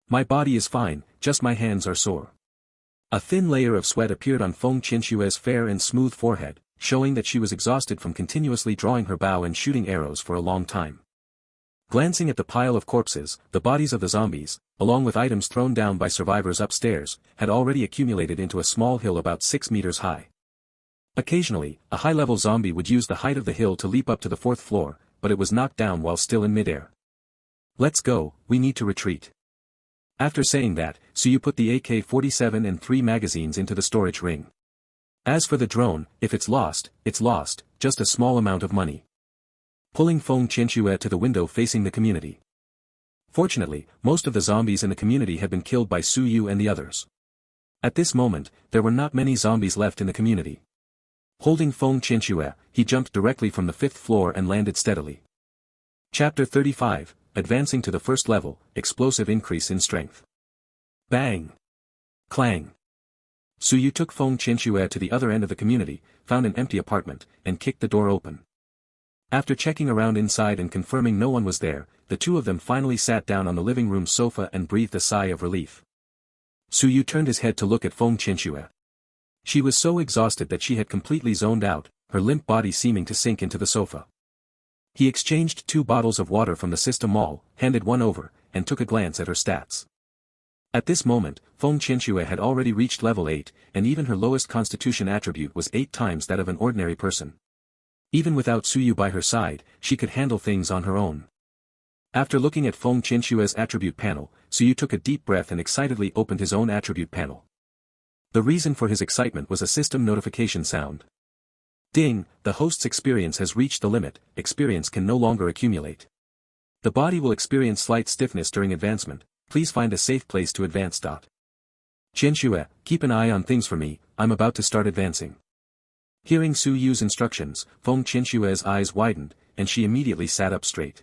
My body is fine, just my hands are sore. A thin layer of sweat appeared on Feng Qianxue's fair and smooth forehead, showing that she was exhausted from continuously drawing her bow and shooting arrows for a long time. Glancing at the pile of corpses, the bodies of the zombies, along with items thrown down by survivors upstairs, had already accumulated into a small hill about 6 meters high. Occasionally, a high-level zombie would use the height of the hill to leap up to the fourth floor, but it was knocked down while still in midair. Let's go, we need to retreat. After saying that, Xiyu put the AK-47 and 3 magazines into the storage ring. As for the drone, if it's lost, just a small amount of money. Pulling Feng Qianxue to the window facing the community. Fortunately, most of the zombies in the community had been killed by Xiyu and the others. At this moment, there were not many zombies left in the community. Holding Feng Qianxue, he jumped directly from the 5th floor and landed steadily. Chapter 35, Advancing to the first level, Explosive Increase in Strength. Bang! Clang! Xiyu took Feng Qianxue to the other end of the community, found an empty apartment, and kicked the door open. After checking around inside and confirming no one was there, the two of them finally sat down on the living room sofa and breathed a sigh of relief. Xiyu turned his head to look at Feng Qianxue. She was so exhausted that she had completely zoned out, her limp body seeming to sink into the sofa. He exchanged 2 bottles of water from the system mall, handed one over, and took a glance at her stats. At this moment, Feng Qianxue had already reached level 8, and even her lowest constitution attribute was 8 times that of an ordinary person. Even without Xiyu by her side, she could handle things on her own. After looking at Feng Qianxue's attribute panel, Xiyu took a deep breath and excitedly opened his own attribute panel. The reason for his excitement was a system notification sound. Ding, the host's experience has reached the limit, experience can no longer accumulate. The body will experience slight stiffness during advancement, please find a safe place to advance. Qianxue, keep an eye on things for me, I'm about to start advancing. Hearing Xiyu's instructions, Feng Qianxue's eyes widened, and she immediately sat up straight.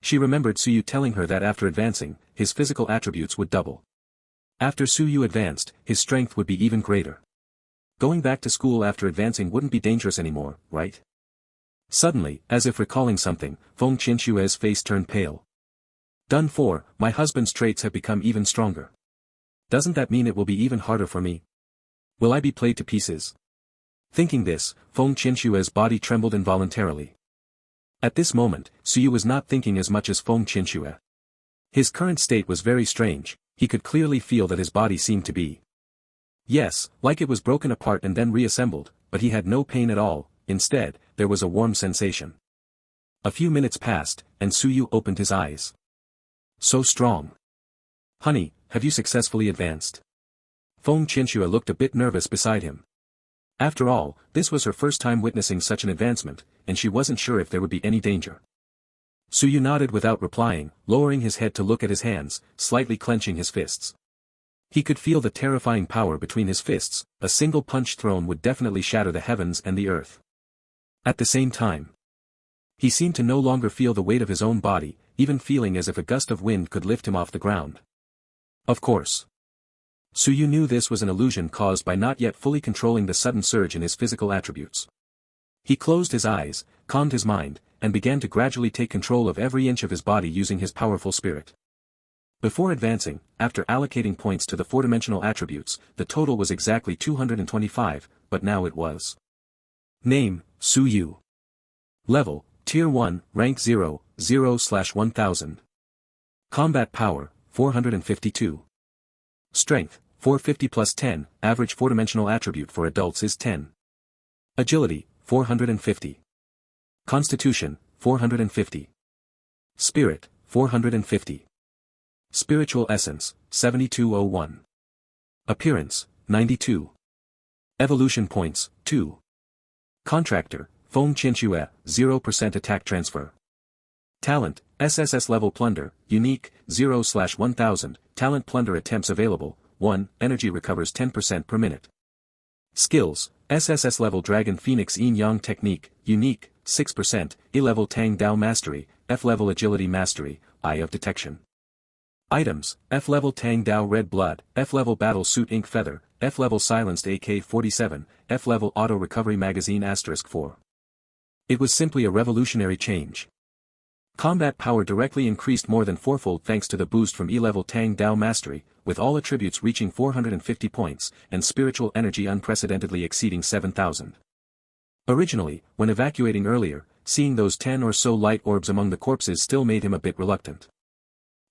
She remembered Xiyu telling her that after advancing, his physical attributes would double. After Xiyu advanced, his strength would be even greater. Going back to school after advancing wouldn't be dangerous anymore, right? Suddenly, as if recalling something, Feng Qianxue's face turned pale. Done for, my husband's traits have become even stronger. Doesn't that mean it will be even harder for me? Will I be played to pieces? Thinking this, Feng Qianxue's body trembled involuntarily. At this moment, Xiyu was not thinking as much as Feng Qianxue. His current state was very strange, he could clearly feel that his body seemed to be. Yes, like it was broken apart and then reassembled, but he had no pain at all, instead, there was a warm sensation. A few minutes passed, and Xiyu opened his eyes. So strong. Honey, have you successfully advanced? Feng Qianxue looked a bit nervous beside him. After all, this was her first time witnessing such an advancement, and she wasn't sure if there would be any danger. Xiyu nodded without replying, lowering his head to look at his hands, slightly clenching his fists. He could feel the terrifying power between his fists, a single punch thrown would definitely shatter the heavens and the earth. At the same time, he seemed to no longer feel the weight of his own body, even feeling as if a gust of wind could lift him off the ground. Of course. Xiyu knew this was an illusion caused by not yet fully controlling the sudden surge in his physical attributes. He closed his eyes, calmed his mind, and began to gradually take control of every inch of his body using his powerful spirit. Before advancing, after allocating points to the 4-dimensional attributes, the total was exactly 225, but now it was. Name, Xiyu. Level, Tier 1, Rank 0, 0/1000. Combat Power, 452. Strength, 450 plus 10, average 4-dimensional attribute for adults is 10. Agility, 450. Constitution, 450. Spirit, 450. Spiritual Essence, 7201. Appearance, 92. Evolution Points, 2. Contractor, Feng Qianxue, 0% attack transfer. Talent, SSS level plunder, unique, 0/1000, talent plunder attempts available, 1, energy recovers 10% per minute. Skills, SSS level dragon phoenix yin yang technique, unique, 6%, E-level Tang Dao mastery, F-level agility mastery, eye of detection. Items, F-level Tang Dao red blood, F-level battle suit ink feather, F-level silenced AK-47, F-level auto recovery magazine *4. It was simply a revolutionary change. Combat power directly increased more than fourfold thanks to the boost from E-level Tang Dao mastery, with all attributes reaching 450 points, and spiritual energy unprecedentedly exceeding 7,000. Originally, when evacuating earlier, seeing those 10 or so light orbs among the corpses still made him a bit reluctant.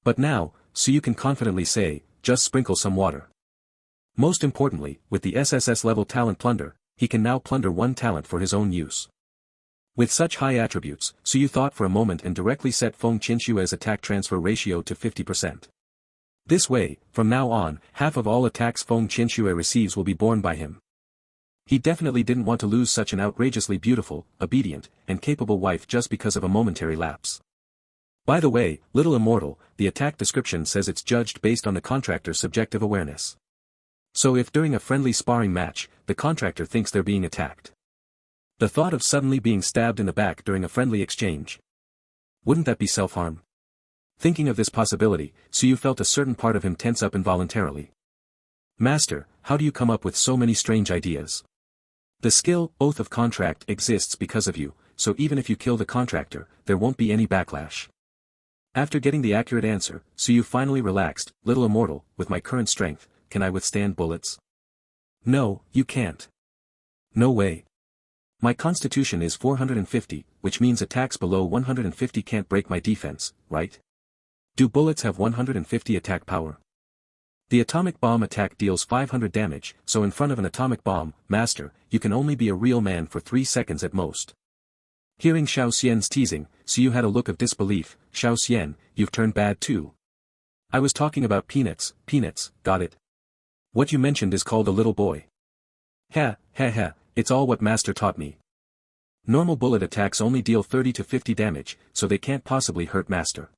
But now, so you can confidently say, just sprinkle some water. Most importantly, with the SSS level talent plunder, he can now plunder one talent for his own use. With such high attributes, Suyu thought for a moment and directly set Feng Qianxue's attack transfer ratio to 50%. This way, from now on, half of all attacks Feng Qianxue receives will be borne by him. He definitely didn't want to lose such an outrageously beautiful, obedient, and capable wife just because of a momentary lapse. By the way, little immortal, the attack description says it's judged based on the contractor's subjective awareness. So if during a friendly sparring match, the contractor thinks they're being attacked, the thought of suddenly being stabbed in the back during a friendly exchange, wouldn't that be self-harm? Thinking of this possibility, Suyu felt a certain part of him tense up involuntarily. Master, how do you come up with so many strange ideas? The skill, Oath of Contract, exists because of you, so even if you kill the contractor, there won't be any backlash. After getting the accurate answer, Suyu finally relaxed. Little immortal, with my current strength, can I withstand bullets? No, you can't. No way. My constitution is 450, which means attacks below 150 can't break my defense, right? Do bullets have 150 attack power? The atomic bomb attack deals 500 damage, so in front of an atomic bomb, master, you can only be a real man for 3 seconds at most. Hearing Xiao Xian's teasing, Suyu had a look of disbelief. Xiao Xian, you've turned bad too. I was talking about peanuts, got it. What you mentioned is called a little boy. Ha, it's all what master taught me. Normal bullet attacks only deal 30 to 50 damage, so they can't possibly hurt master.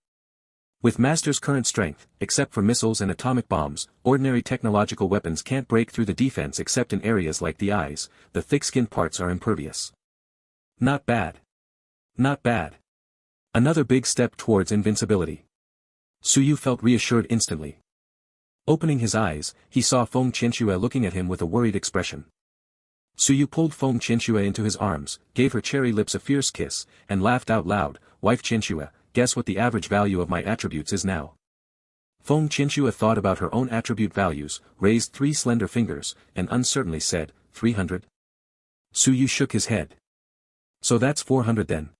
With master's current strength, except for missiles and atomic bombs, ordinary technological weapons can't break through the defense except in areas like the eyes. The thick-skinned parts are impervious. Not bad. Not bad. Another big step towards invincibility. Suyu felt reassured instantly. Opening his eyes, he saw Feng Qianxue looking at him with a worried expression. Suyu pulled Feng Qianxue into his arms, gave her cherry lips a fierce kiss, and laughed out loud. Wife Qianxue, guess what the average value of my attributes is now? Feng Qianxue thought about her own attribute values, raised 3 slender fingers, and uncertainly said, 300? Suyu shook his head. So that's 400 then.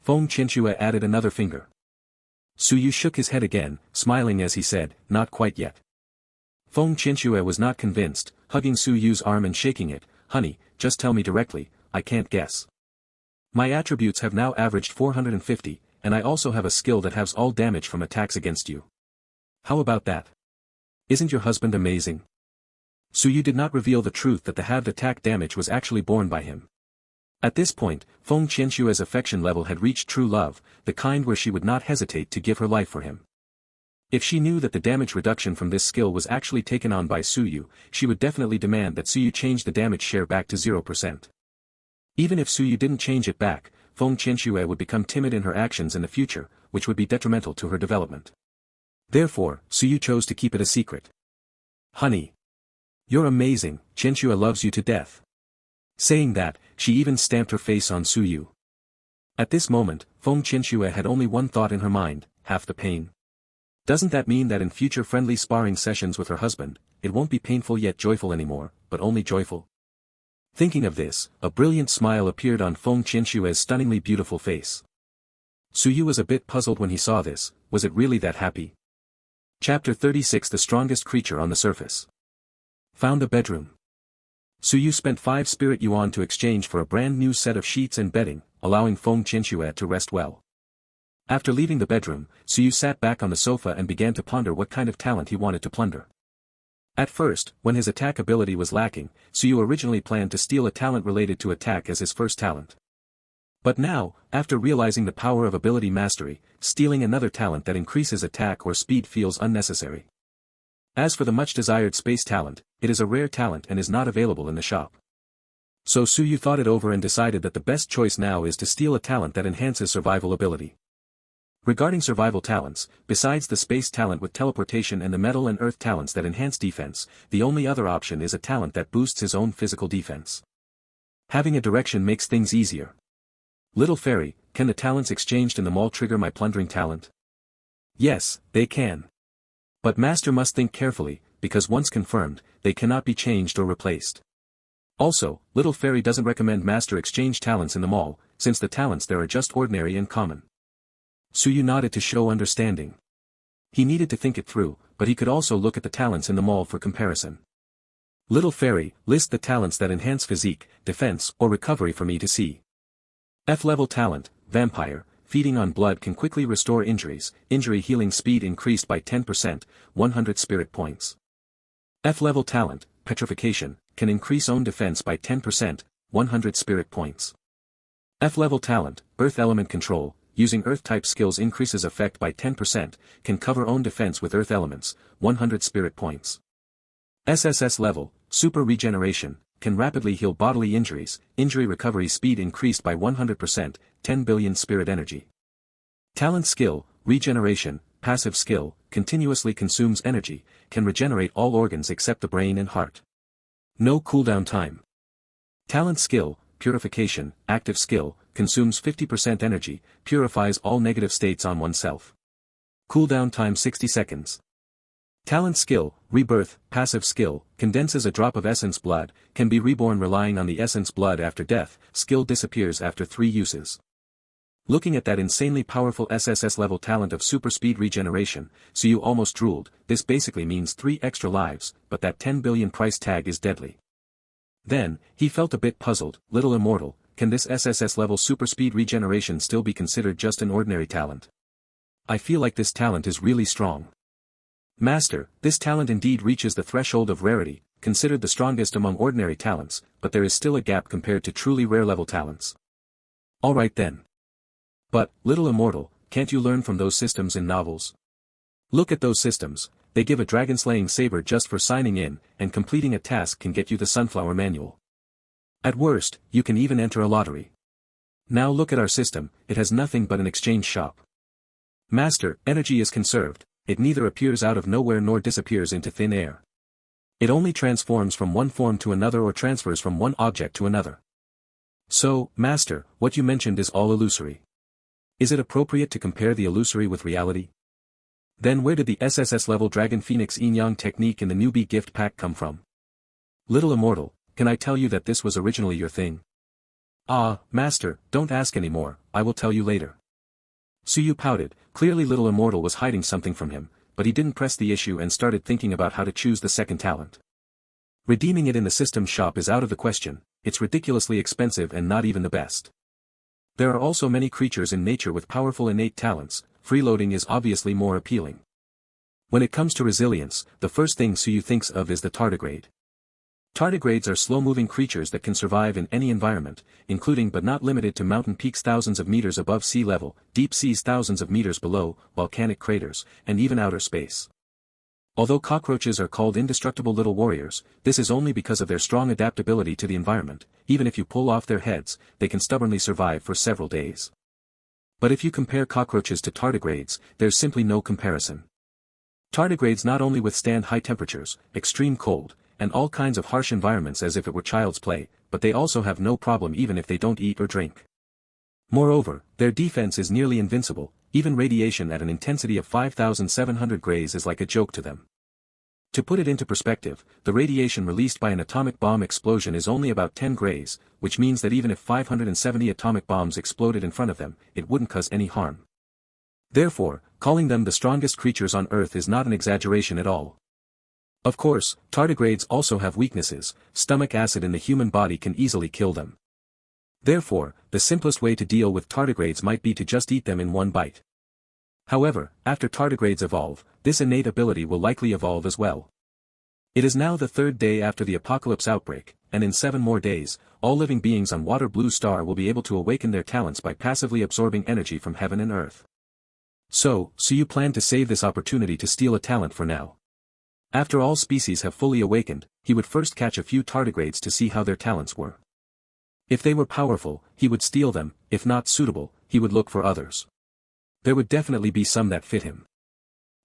Feng Qianxue added another finger. Suyu shook his head again, smiling as he said, not quite yet. Feng Qianxue was not convinced, hugging Suyu's arm and shaking it. Honey, just tell me directly, I can't guess. My attributes have now averaged 450, and I also have a skill that halves all damage from attacks against you. How about that? Isn't your husband amazing? Suyu did not reveal the truth that the halved attack damage was actually borne by him. At this point, Feng Qianxue's affection level had reached true love, the kind where she would not hesitate to give her life for him. If she knew that the damage reduction from this skill was actually taken on by Suyu, she would definitely demand that Suyu change the damage share back to 0%. Even if Suyu didn't change it back, Feng Qianxue would become timid in her actions in the future, which would be detrimental to her development. Therefore, Suyu chose to keep it a secret. Honey. You're amazing, Qianxue loves you to death. Saying that, she even stamped her face on Suyu. At this moment, Feng Qianxue had only one thought in her mind, half the pain. Doesn't that mean that in future friendly sparring sessions with her husband, it won't be painful yet joyful anymore, but only joyful? Thinking of this, a brilliant smile appeared on Feng Qianxue's stunningly beautiful face. Suyu was a bit puzzled when he saw this. Was it really that happy? Chapter 36. The strongest creature on the surface. Found a bedroom. Suyu spent 5 spirit yuan to exchange for a brand new set of sheets and bedding, allowing Feng Qianxue to rest well. After leaving the bedroom, Suyu sat back on the sofa and began to ponder what kind of talent he wanted to plunder. At first, when his attack ability was lacking, Suyu originally planned to steal a talent related to attack as his first talent. But now, after realizing the power of ability mastery, stealing another talent that increases attack or speed feels unnecessary. As for the much-desired space talent, it is a rare talent and is not available in the shop. So Suyu thought it over and decided that the best choice now is to steal a talent that enhances survival ability. Regarding survival talents, besides the space talent with teleportation and the metal and earth talents that enhance defense, the only other option is a talent that boosts his own physical defense. Having a direction makes things easier. Little fairy, can the talents exchanged in the mall trigger my plundering talent? Yes, they can. But master must think carefully, because once confirmed, they cannot be changed or replaced. Also, little fairy doesn't recommend master exchange talents in the mall, since the talents there are just ordinary and common. Suyu nodded to show understanding. He needed to think it through, but he could also look at the talents in the mall for comparison. Little fairy, list the talents that enhance physique, defense, or recovery for me to see. F-level talent, vampire, feeding on blood can quickly restore injuries, injury healing speed increased by 10%, 100 spirit points. F-level talent, petrification, can increase own defense by 10%, 100 spirit points. F-level talent, earth element control, using earth-type skills increases effect by 10%, can cover own defense with earth elements, 100 spirit points. SSS level, super regeneration, can rapidly heal bodily injuries, injury recovery speed increased by 100%, 10 billion spirit energy. Talent skill, regeneration, passive skill, continuously consumes energy, can regenerate all organs except the brain and heart. No cooldown time. Talent skill, purification, active skill, consumes 50% energy, purifies all negative states on oneself. Cooldown time 60 seconds. Talent skill, rebirth, passive skill, condenses a drop of essence blood, can be reborn relying on the essence blood after death, skill disappears after 3 uses. Looking at that insanely powerful SSS level talent of super speed regeneration, so you almost drooled, this basically means 3 extra lives, but that 10 billion price tag is deadly. Then, he felt a bit puzzled, little immortal, can this SSS level super speed regeneration still be considered just an ordinary talent? I feel like this talent is really strong. Master, this talent indeed reaches the threshold of rarity, considered the strongest among ordinary talents, but there is still a gap compared to truly rare level talents. Alright then. But, little immortal, can't you learn from those systems in novels? Look at those systems, they give a dragon-slaying saber just for signing in, and completing a task can get you the sunflower manual. At worst, you can even enter a lottery. Now look at our system, it has nothing but an exchange shop. Master, energy is conserved. It neither appears out of nowhere nor disappears into thin air. It only transforms from one form to another or transfers from one object to another. So, Master, what you mentioned is all illusory. Is it appropriate to compare the illusory with reality? Then where did the SSS level Dragon Phoenix Yin-Yang technique in the newbie gift pack come from? Little immortal, can I tell you that this was originally your thing? Ah, Master, don't ask any more, I will tell you later. Suyu pouted, clearly little immortal was hiding something from him, but he didn't press the issue and started thinking about how to choose the second talent. Redeeming it in the system shop is out of the question, it's ridiculously expensive and not even the best. There are also many creatures in nature with powerful innate talents, freeloading is obviously more appealing. When it comes to resilience, the first thing Suyu thinks of is the tardigrade. Tardigrades are slow-moving creatures that can survive in any environment, including but not limited to mountain peaks thousands of meters above sea level, deep seas thousands of meters below, volcanic craters, and even outer space. Although cockroaches are called indestructible little warriors, this is only because of their strong adaptability to the environment. Even if you pull off their heads, they can stubbornly survive for several days. But if you compare cockroaches to tardigrades, there's simply no comparison. Tardigrades not only withstand high temperatures, extreme cold, and all kinds of harsh environments as if it were child's play, but they also have no problem even if they don't eat or drink. Moreover, their defense is nearly invincible, even radiation at an intensity of 5,700 grays is like a joke to them. To put it into perspective, the radiation released by an atomic bomb explosion is only about 10 grays, which means that even if 570 atomic bombs exploded in front of them, it wouldn't cause any harm. Therefore, calling them the strongest creatures on Earth is not an exaggeration at all. Of course, tardigrades also have weaknesses, stomach acid in the human body can easily kill them. Therefore, the simplest way to deal with tardigrades might be to just eat them in one bite. However, after tardigrades evolve, this innate ability will likely evolve as well. It is now the 3rd day after the apocalypse outbreak, and in 7 more days, all living beings on Aqua Blue Star will be able to awaken their talents by passively absorbing energy from heaven and earth. So you plan to save this opportunity to steal a talent for now. After all species have fully awakened, he would first catch a few tardigrades to see how their talents were. If they were powerful, he would steal them, if not suitable, he would look for others. There would definitely be some that fit him.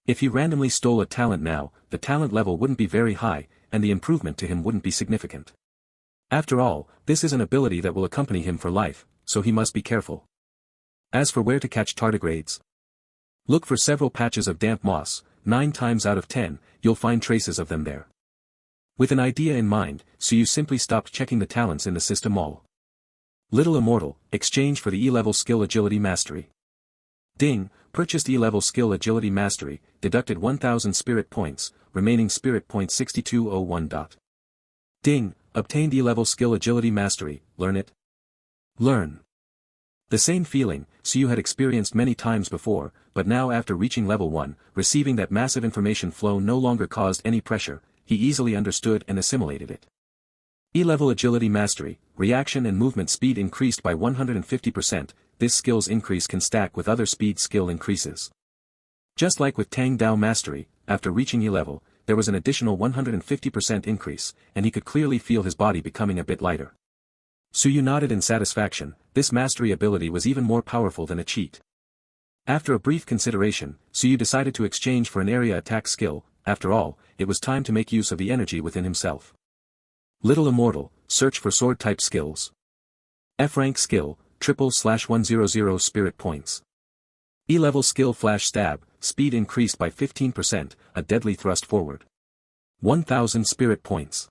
If he randomly stole a talent now, the talent level wouldn't be very high, and the improvement to him wouldn't be significant. After all, this is an ability that will accompany him for life, so he must be careful. As for where to catch tardigrades, look for several patches of damp moss. 9 times out of 10, you'll find traces of them there. With an idea in mind, so you simply stopped checking the talents in the system all. Little immortal, exchange for the E-level skill agility mastery. Ding, purchased E-level skill agility mastery, deducted 1000 spirit points, remaining spirit point 6201. Ding, obtained E-level skill agility mastery, learn it. Learn. The same feeling, Xiyu had experienced many times before, but now after reaching level 1, receiving that massive information flow no longer caused any pressure, he easily understood and assimilated it. E-level agility mastery, reaction and movement speed increased by 150%, this skill's increase can stack with other speed skill increases. Just like with Tang Dao mastery, after reaching E-level, there was an additional 150% increase, and he could clearly feel his body becoming a bit lighter. Xiyu nodded in satisfaction, this mastery ability was even more powerful than a cheat. After a brief consideration, Xiyu decided to exchange for an area attack skill. After all, it was time to make use of the energy within himself. Little Immortal, search for sword-type skills. F-rank skill, /100 spirit points. E-level skill flash stab, speed increased by 15%, a deadly thrust forward. 1000 spirit points.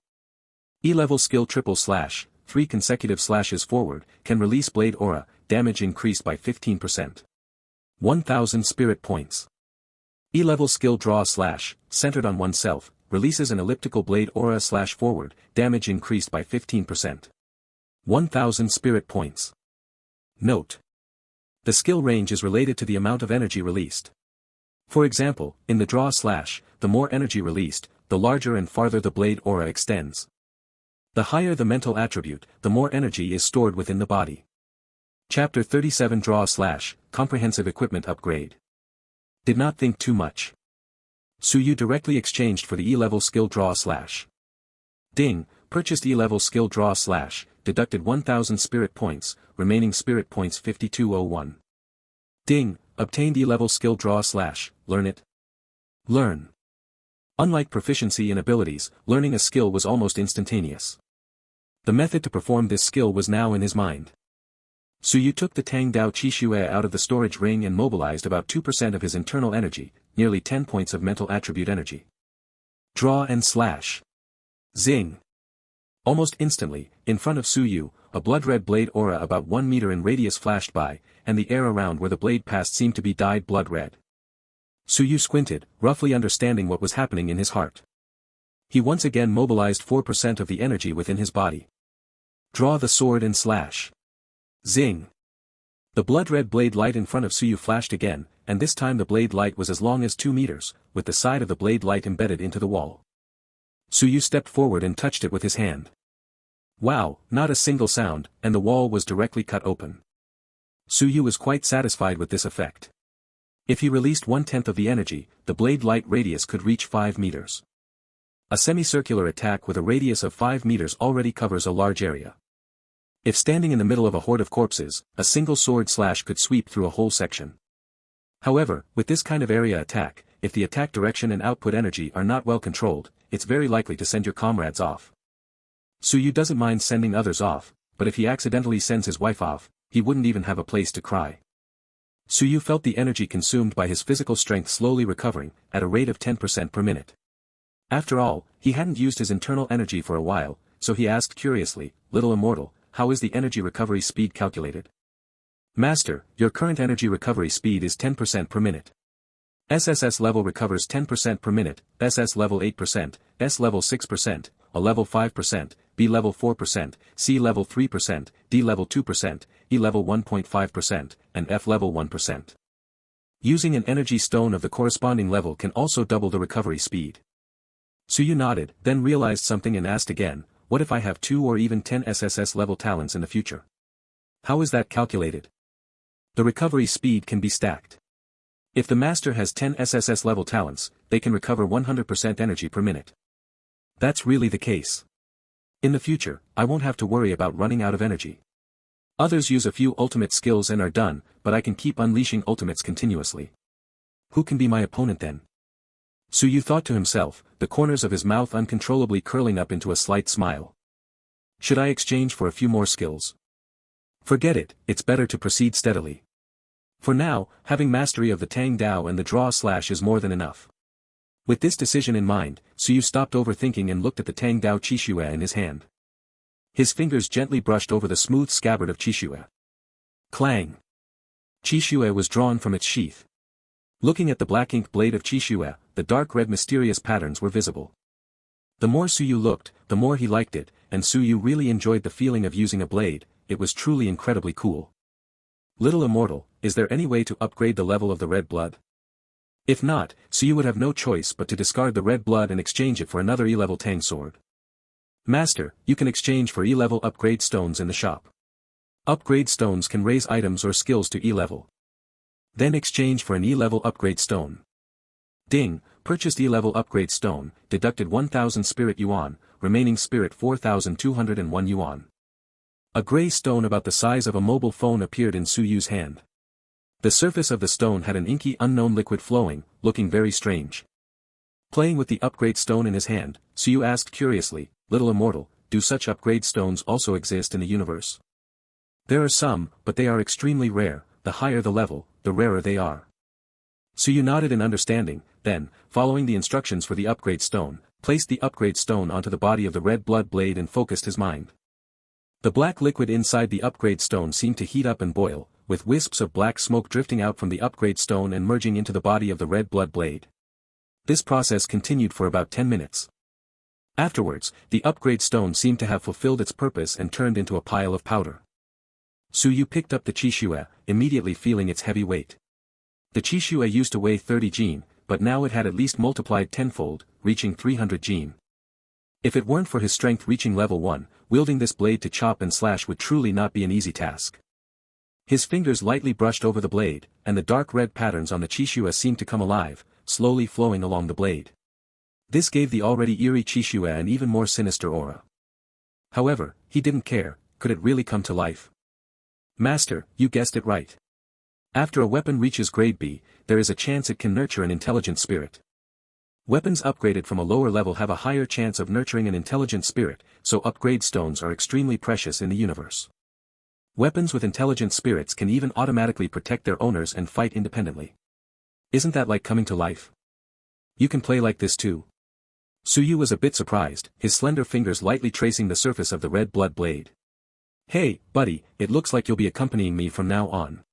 E-level skill triple slash, 3 consecutive slashes forward, can release blade aura, damage increased by 15%. 1000 spirit points. E-level skill draw slash, centered on oneself, releases an elliptical blade aura slash forward, damage increased by 15%. 1000 spirit points. Note. The skill range is related to the amount of energy released. For example, in the draw slash, the more energy released, the larger and farther the blade aura extends. The higher the mental attribute, the more energy is stored within the body. Chapter 37 Draw slash, comprehensive equipment upgrade. Did not think too much. Xiyu directly exchanged for the E-level skill draw slash. Ding, purchased E-level skill draw slash, deducted 1000 spirit points, remaining spirit points 5201. Ding, obtained E-level skill draw slash, learn it. Learn. Unlike proficiency in abilities, learning a skill was almost instantaneous. The method to perform this skill was now in his mind. Xiyu took the Tang Dao Qixue out of the storage ring and mobilized about 2% of his internal energy, nearly 10 points of mental attribute energy. Draw and slash. Zing. Almost instantly, in front of Xiyu, a blood-red blade aura about 1 meter in radius flashed by, and the air around where the blade passed seemed to be dyed blood-red. Xiyu squinted, roughly understanding what was happening in his heart. He once again mobilized 4% of the energy within his body. Draw the sword and slash. Zing. The blood-red blade light in front of Xiyu flashed again, and this time the blade light was as long as 2 meters, with the side of the blade light embedded into the wall. Xiyu stepped forward and touched it with his hand. Wow, not a single sound, and the wall was directly cut open. Xiyu was quite satisfied with this effect. If he released 1/10 of the energy, the blade light radius could reach 5 meters. A semicircular attack with a radius of 5 meters already covers a large area. If standing in the middle of a horde of corpses, a single sword slash could sweep through a whole section. However, with this kind of area attack, if the attack direction and output energy are not well controlled, it's very likely to send your comrades off. Xiyu doesn't mind sending others off, but if he accidentally sends his wife off, he wouldn't even have a place to cry. Xiyu felt the energy consumed by his physical strength slowly recovering, at a rate of 10% per minute. After all, he hadn't used his internal energy for a while, so he asked curiously, Little Immortal, how is the energy recovery speed calculated? Master, your current energy recovery speed is 10% per minute. SSS level recovers 10% per minute, SS level 8%, S level 6%, A level 5%, B level 4%, C level 3%, D level 2%, E level 1.5%, and F level 1%. Using an energy stone of the corresponding level can also double the recovery speed. Xiyu nodded, then realized something and asked again, what if I have 2 or even 10 SSS level talents in the future? How is that calculated? The recovery speed can be stacked. If the master has 10 SSS level talents, they can recover 100% energy per minute. That's really the case. In the future, I won't have to worry about running out of energy. Others use a few ultimate skills and are done, but I can keep unleashing ultimates continuously. Who can be my opponent then? Xiyu thought to himself, the corners of his mouth uncontrollably curling up into a slight smile. Should I exchange for a few more skills? Forget it, it's better to proceed steadily. For now, having mastery of the Tang Dao and the draw slash is more than enough. With this decision in mind, Xiyu stopped overthinking and looked at the Tang Dao Qixue in his hand. His fingers gently brushed over the smooth scabbard of Qixue. Clang! Qixue was drawn from its sheath. Looking at the black ink blade of Qixue, the dark red mysterious patterns were visible. The more Suyu looked, the more he liked it, and Suyu really enjoyed the feeling of using a blade. It was truly incredibly cool. Little immortal, is there any way to upgrade the level of the red blood? If not, Suyu would have no choice but to discard the red blood and exchange it for another E-level Tang sword. Master, you can exchange for E-level upgrade stones in the shop. Upgrade stones can raise items or skills to E-level. Then exchange for an E-level upgrade stone. Ding, purchased E-level upgrade stone, deducted 1000 spirit yuan, remaining spirit 4201 yuan. A gray stone about the size of a mobile phone appeared in Suyu's hand. The surface of the stone had an inky unknown liquid flowing, looking very strange. Playing with the upgrade stone in his hand, Suyu asked curiously, Little immortal, do such upgrade stones also exist in the universe? There are some, but they are extremely rare. The higher the level, the rarer they are. Suyu nodded in understanding, then, following the instructions for the upgrade stone, placed the upgrade stone onto the body of the red blood blade and focused his mind. The black liquid inside the upgrade stone seemed to heat up and boil, with wisps of black smoke drifting out from the upgrade stone and merging into the body of the red blood blade. This process continued for about 10 minutes. Afterwards, the upgrade stone seemed to have fulfilled its purpose and turned into a pile of powder. Suyu picked up the Qixue, immediately feeling its heavy weight. The Qixue used to weigh 30 jin, but now it had at least multiplied tenfold, reaching 300 jin. If it weren't for his strength reaching level 1, wielding this blade to chop and slash would truly not be an easy task. His fingers lightly brushed over the blade, and the dark red patterns on the Qixue seemed to come alive, slowly flowing along the blade. This gave the already eerie Qixue an even more sinister aura. However, he didn't care. Could it really come to life? Master, you guessed it right. After a weapon reaches grade B, there is a chance it can nurture an intelligent spirit. Weapons upgraded from a lower level have a higher chance of nurturing an intelligent spirit, so upgrade stones are extremely precious in the universe. Weapons with intelligent spirits can even automatically protect their owners and fight independently. Isn't that like coming to life? You can play like this too. Suyu was a bit surprised, his slender fingers lightly tracing the surface of the red blood blade. Hey, buddy, it looks like you'll be accompanying me from now on.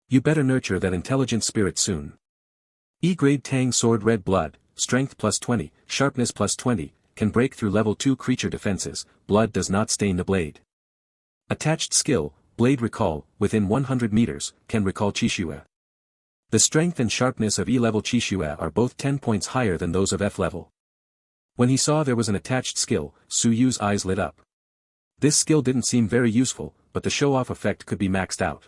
You better nurture that intelligent spirit soon. E-grade Tang sword red blood, strength plus 20, sharpness plus 20, can break through level 2 creature defenses, blood does not stain the blade. Attached skill, blade recall, within 100 meters, can recall Qixue. The strength and sharpness of E-level Qixue are both 10 points higher than those of F-level. When he saw there was an attached skill, Suyu's eyes lit up. This skill didn't seem very useful, but the show-off effect could be maxed out.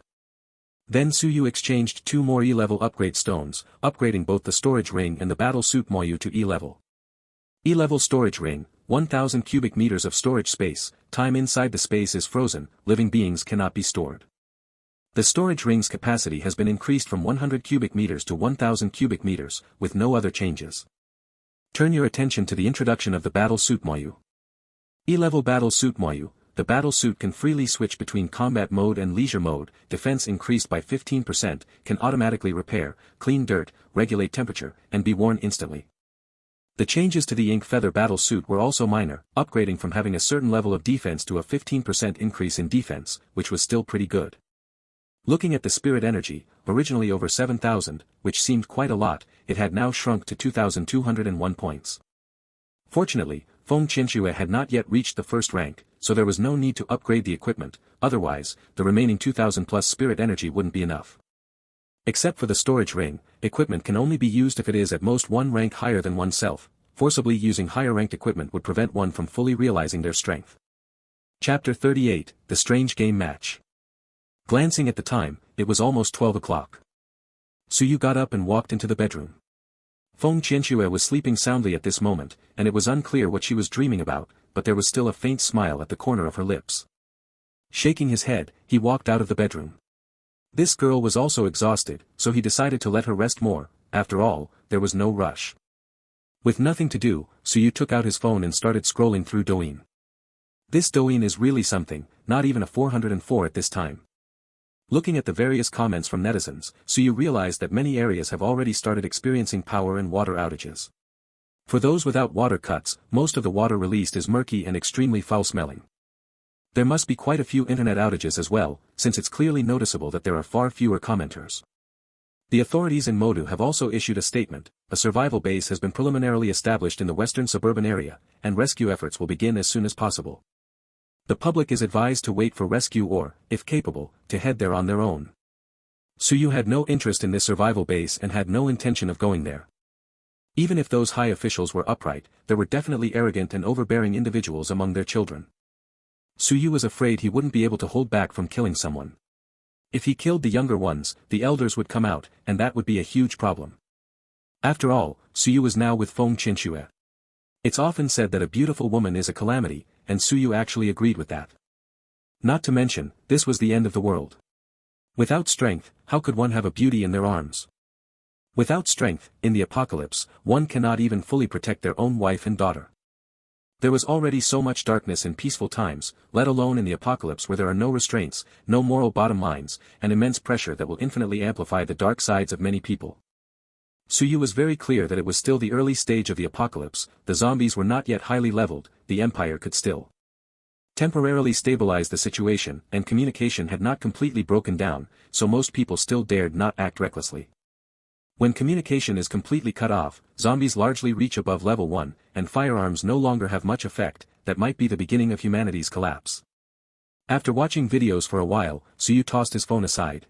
Then Suyu exchanged 2 more E-level upgrade stones, upgrading both the storage ring and the battle suit Moyu to E-level. E-level storage ring, 1000 cubic meters of storage space, time inside the space is frozen, living beings cannot be stored. The storage ring's capacity has been increased from 100 cubic meters to 1000 cubic meters, with no other changes. Turn your attention to the introduction of the battle suit Moyu. E-level battle suit Moyu. The battle suit can freely switch between combat mode and leisure mode, defense increased by 15%, can automatically repair, clean dirt, regulate temperature, and be worn instantly. The changes to the ink feather battle suit were also minor, upgrading from having a certain level of defense to a 15% increase in defense, which was still pretty good. Looking at the spirit energy, originally over 7,000, which seemed quite a lot, it had now shrunk to 2,201 points. Fortunately, Feng Qianxue had not yet reached the first rank, so there was no need to upgrade the equipment, otherwise, the remaining 2,000 plus spirit energy wouldn't be enough. Except for the storage ring, equipment can only be used if it is at most one rank higher than oneself. Forcibly using higher ranked equipment would prevent one from fully realizing their strength. Chapter 38, The Strange Game Match. Glancing at the time, it was almost 12 o'clock. Suyu got up and walked into the bedroom. Feng Qianxue was sleeping soundly at this moment, and it was unclear what she was dreaming about, but there was still a faint smile at the corner of her lips. Shaking his head, he walked out of the bedroom. This girl was also exhausted, so he decided to let her rest more. After all, there was no rush. With nothing to do, Suyu took out his phone and started scrolling through Douyin. This Douyin is really something, not even a 404 at this time. Looking at the various comments from netizens, Suyu realized that many areas have already started experiencing power and water outages. For those without water cuts, most of the water released is murky and extremely foul-smelling. There must be quite a few internet outages as well, since it's clearly noticeable that there are far fewer commenters. The authorities in Modu have also issued a statement. A survival base has been preliminarily established in the western suburban area, and rescue efforts will begin as soon as possible. The public is advised to wait for rescue or, if capable, to head there on their own. Suyu had no interest in this survival base and had no intention of going there. Even if those high officials were upright, there were definitely arrogant and overbearing individuals among their children. Suyu was afraid he wouldn't be able to hold back from killing someone. If he killed the younger ones, the elders would come out, and that would be a huge problem. After all, Suyu was now with Feng Qianxue. It's often said that a beautiful woman is a calamity, and Suyu actually agreed with that. Not to mention, this was the end of the world. Without strength, how could one have a beauty in their arms? Without strength, in the apocalypse, one cannot even fully protect their own wife and daughter. There was already so much darkness in peaceful times, let alone in the apocalypse where there are no restraints, no moral bottom lines, and immense pressure that will infinitely amplify the dark sides of many people. Suyu was very clear that it was still the early stage of the apocalypse, the zombies were not yet highly leveled, the empire could still temporarily stabilize the situation, and communication had not completely broken down, so most people still dared not act recklessly. When communication is completely cut off, zombies largely reach above level 1, and firearms no longer have much effect. That might be the beginning of humanity's collapse. After watching videos for a while, Suyu tossed his phone aside.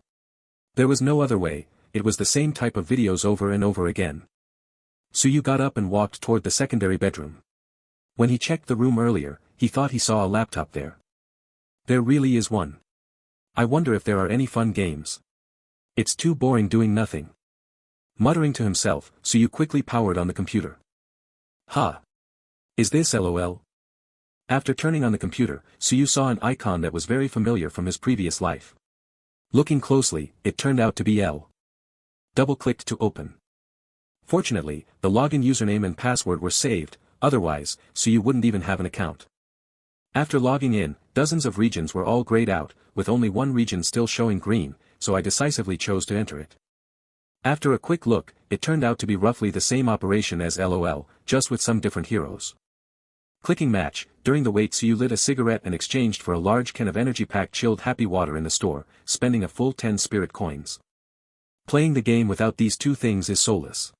There was no other way, it was the same type of videos over and over again. Suyu got up and walked toward the secondary bedroom. When he checked the room earlier, he thought he saw a laptop there. There really is one. I wonder if there are any fun games. It's too boring doing nothing. Muttering to himself, Suyu quickly powered on the computer. Ha! Is this LOL? After turning on the computer, Suyu saw an icon that was very familiar from his previous life. Looking closely, it turned out to be L. Double-clicked to open. Fortunately, the login username and password were saved, otherwise, Suyu wouldn't even have an account. After logging in, dozens of regions were all grayed out, with only one region still showing green, so I decisively chose to enter it. After a quick look, it turned out to be roughly the same operation as LOL, just with some different heroes. Clicking match, during the wait Suyu lit a cigarette and exchanged for a large can of energy-packed chilled happy water in the store, spending a full 10 spirit coins. Playing the game without these two things is soulless.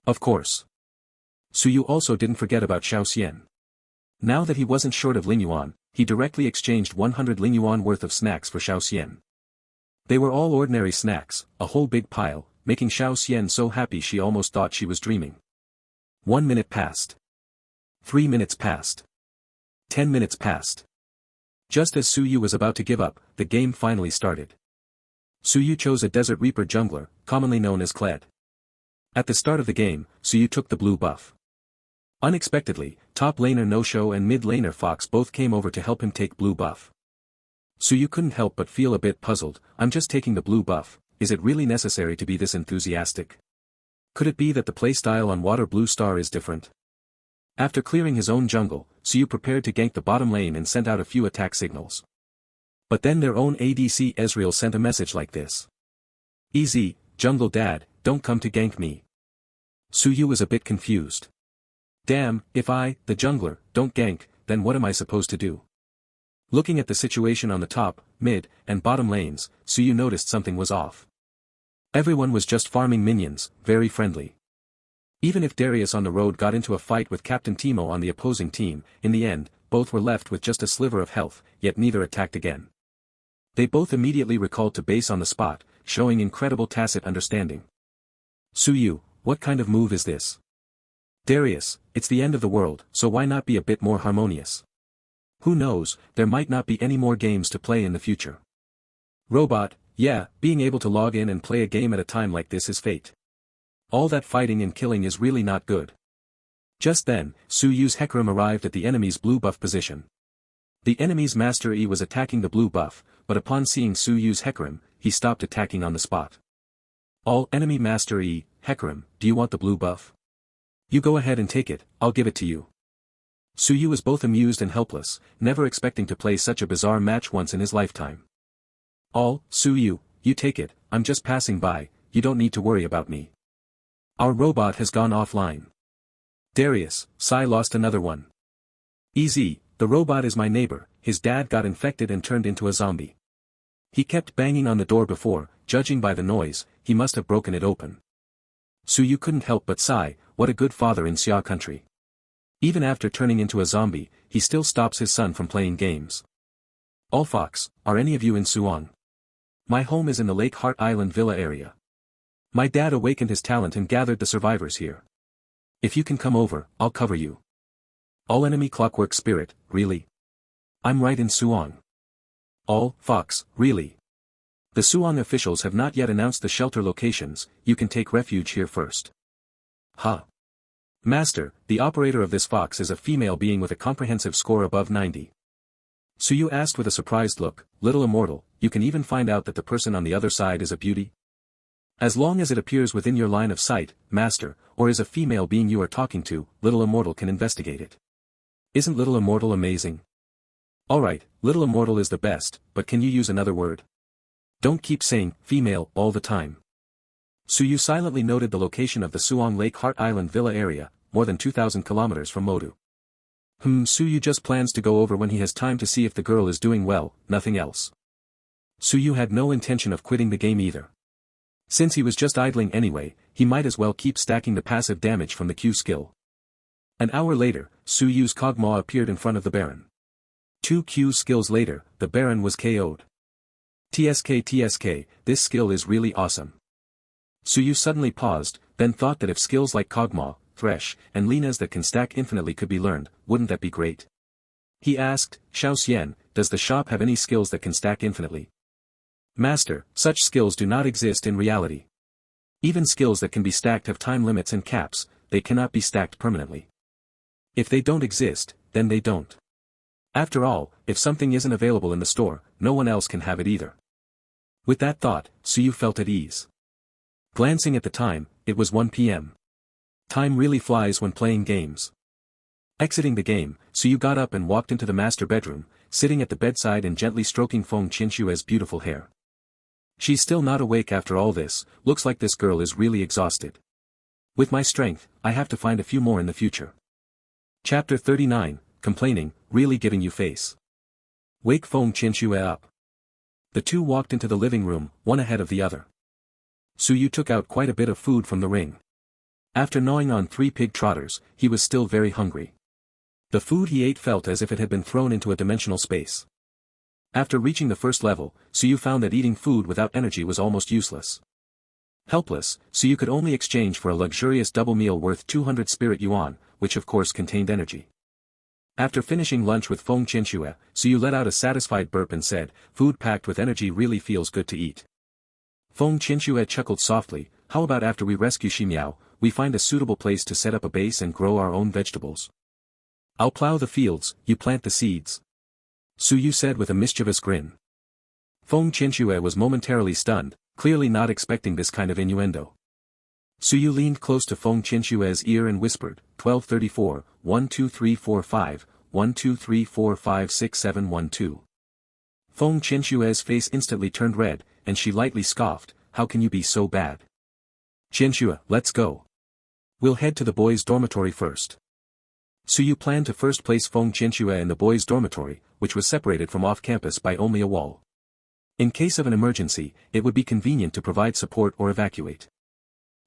Of course. Suyu also didn't forget about Xiaoxian. Now that he wasn't short of Ling Yuan, he directly exchanged 100 Ling Yuan worth of snacks for Xiaoxian. They were all ordinary snacks, a whole big pile, making Xiaoxian so happy she almost thought she was dreaming. 1 minute passed. 3 minutes passed. 10 minutes passed. Just as Suyu was about to give up, the game finally started. Suyu chose a Desert Reaper jungler, commonly known as Kled. At the start of the game, Suyu took the blue buff. Unexpectedly, top laner No-Show and mid laner Fox both came over to help him take blue buff. Suyu couldn't help but feel a bit puzzled. I'm just taking the blue buff, is it really necessary to be this enthusiastic? Could it be that the playstyle on Water Blue Star is different? After clearing his own jungle, Suyu prepared to gank the bottom lane and sent out a few attack signals. But then their own ADC Ezreal sent a message like this. Easy, jungle dad, don't come to gank me. Suyu was a bit confused. Damn, if I, the jungler, don't gank, then what am I supposed to do? Looking at the situation on the top, mid, and bottom lanes, Suyu noticed something was off. Everyone was just farming minions, very friendly. Even if Darius on the road got into a fight with Captain Teemo on the opposing team, in the end, both were left with just a sliver of health, yet neither attacked again. They both immediately recalled to base on the spot, showing incredible tacit understanding. Suyu, what kind of move is this? Darius, it's the end of the world, so why not be a bit more harmonious? Who knows, there might not be any more games to play in the future. Robot, yeah, being able to log in and play a game at a time like this is fate. All that fighting and killing is really not good. Just then, Suyu's Hecarim arrived at the enemy's blue buff position. The enemy's Master Yi was attacking the blue buff, but upon seeing Suyu's Hecarim, he stopped attacking on the spot. All enemy Master Yi, Hecarim, do you want the blue buff? You go ahead and take it, I'll give it to you. Suyu was both amused and helpless, never expecting to play such a bizarre match once in his lifetime. All, Suyu, you take it, I'm just passing by, you don't need to worry about me. Our robot has gone offline. Darius, Sai lost another one. Easy, the robot is my neighbor, his dad got infected and turned into a zombie. He kept banging on the door before, judging by the noise, he must have broken it open. Suyu couldn't help but sigh, what a good father in Xia country. Even after turning into a zombie, he still stops his son from playing games. All Fox, are any of you in Suan? My home is in the Lake Heart Island Villa area. My dad awakened his talent and gathered the survivors here. If you can come over, I'll cover you. All enemy clockwork spirit, really? I'm right in Suan. All Fox, really? The Suan officials have not yet announced the shelter locations, you can take refuge here first. Huh. Master, the operator of this Fox is a female being with a comprehensive score above 90. Suyu asked with a surprised look, little immortal, you can even find out that the person on the other side is a beauty? As long as it appears within your line of sight, Master, or is a female being you are talking to, little immortal can investigate it. Isn't little immortal amazing? Alright, little immortal is the best, but can you use another word? Don't keep saying, female, all the time. Suyu silently noted the location of the Suong Lake Heart Island Villa area, more than 2,000 kilometers from Modu. Suyu just plans to go over when he has time to see if the girl is doing well, nothing else. Suyu had no intention of quitting the game either. Since he was just idling anyway, he might as well keep stacking the passive damage from the Q skill. An hour later, Suyu's Kog'Maw appeared in front of the Baron. 2 Q skills later, the Baron was KO'd. TSK, this skill is really awesome. Suyu suddenly paused, then thought that if skills like Kog'Maw, Thresh, and Lina's that can stack infinitely could be learned, wouldn't that be great? He asked, Xiao Xian, does the shop have any skills that can stack infinitely? Master, such skills do not exist in reality. Even skills that can be stacked have time limits and caps, they cannot be stacked permanently. If they don't exist, then they don't. After all, if something isn't available in the store, no one else can have it either. With that thought, Suyu felt at ease. Glancing at the time, it was 1 p.m. Time really flies when playing games. Exiting the game, Suyu got up and walked into the master bedroom, sitting at the bedside and gently stroking Feng Qianxue's beautiful hair. She's still not awake after all this, looks like this girl is really exhausted. With my strength, I have to find a few more in the future. Chapter 39, Complaining, really giving you face. Wake Feng Qianxue up. The two walked into the living room, one ahead of the other. Suyu took out quite a bit of food from the ring. After gnawing on 3 pig trotters, he was still very hungry. The food he ate felt as if it had been thrown into a dimensional space. After reaching the first level, Suyu found that eating food without energy was almost useless. Helpless, Suyu could only exchange for a luxurious double meal worth 200 spirit yuan, which of course contained energy. After finishing lunch with Feng Qianxue, Suyu let out a satisfied burp and said, food packed with energy really feels good to eat. Feng Qianxue chuckled softly, how about after we rescue Ximiao, we find a suitable place to set up a base and grow our own vegetables. I'll plow the fields, you plant the seeds. Suyu said with a mischievous grin. Feng Qianxue was momentarily stunned, clearly not expecting this kind of innuendo. Suyu leaned close to Feng Qianxue's ear and whispered, 1234, 12345, 123456712. Feng Qianxue's face instantly turned red, and she lightly scoffed, how can you be so bad? Qianxue, let's go. We'll head to the boys' dormitory first. Suyu planned to first place Feng Qianxue in the boys' dormitory, which was separated from off-campus by only a wall. In case of an emergency, it would be convenient to provide support or evacuate.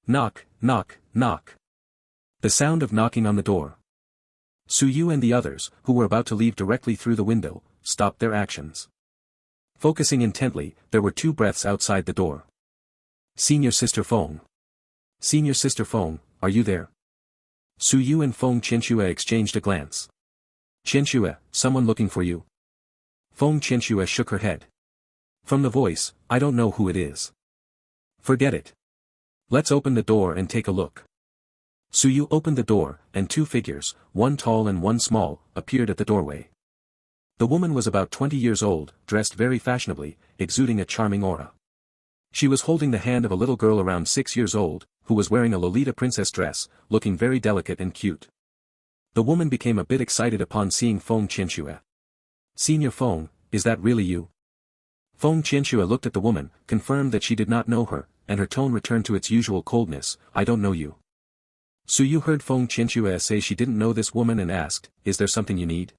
Knock, knock, knock. The sound of knocking on the door. Suyu and the others, who were about to leave directly through the window, stopped their actions. Focusing intently, there were 2 breaths outside the door. Senior Sister Feng. Senior Sister Feng, are you there? Suyu and Feng Qianxue exchanged a glance. Qianxue, someone looking for you. Feng Qianxue shook her head. From the voice, I don't know who it is. Forget it. Let's open the door and take a look. Suyu opened the door, and 2 figures, one tall and one small, appeared at the doorway. The woman was about 20 years old, dressed very fashionably, exuding a charming aura. She was holding the hand of a little girl around 6 years old, who was wearing a Lolita princess dress, looking very delicate and cute. The woman became a bit excited upon seeing Feng Qianxue. Senior Feng, is that really you? Feng Qianxue looked at the woman, confirmed that she did not know her, and her tone returned to its usual coldness, I don't know you. Suyu heard Feng Qianxue say she didn't know this woman and asked, is there something you need?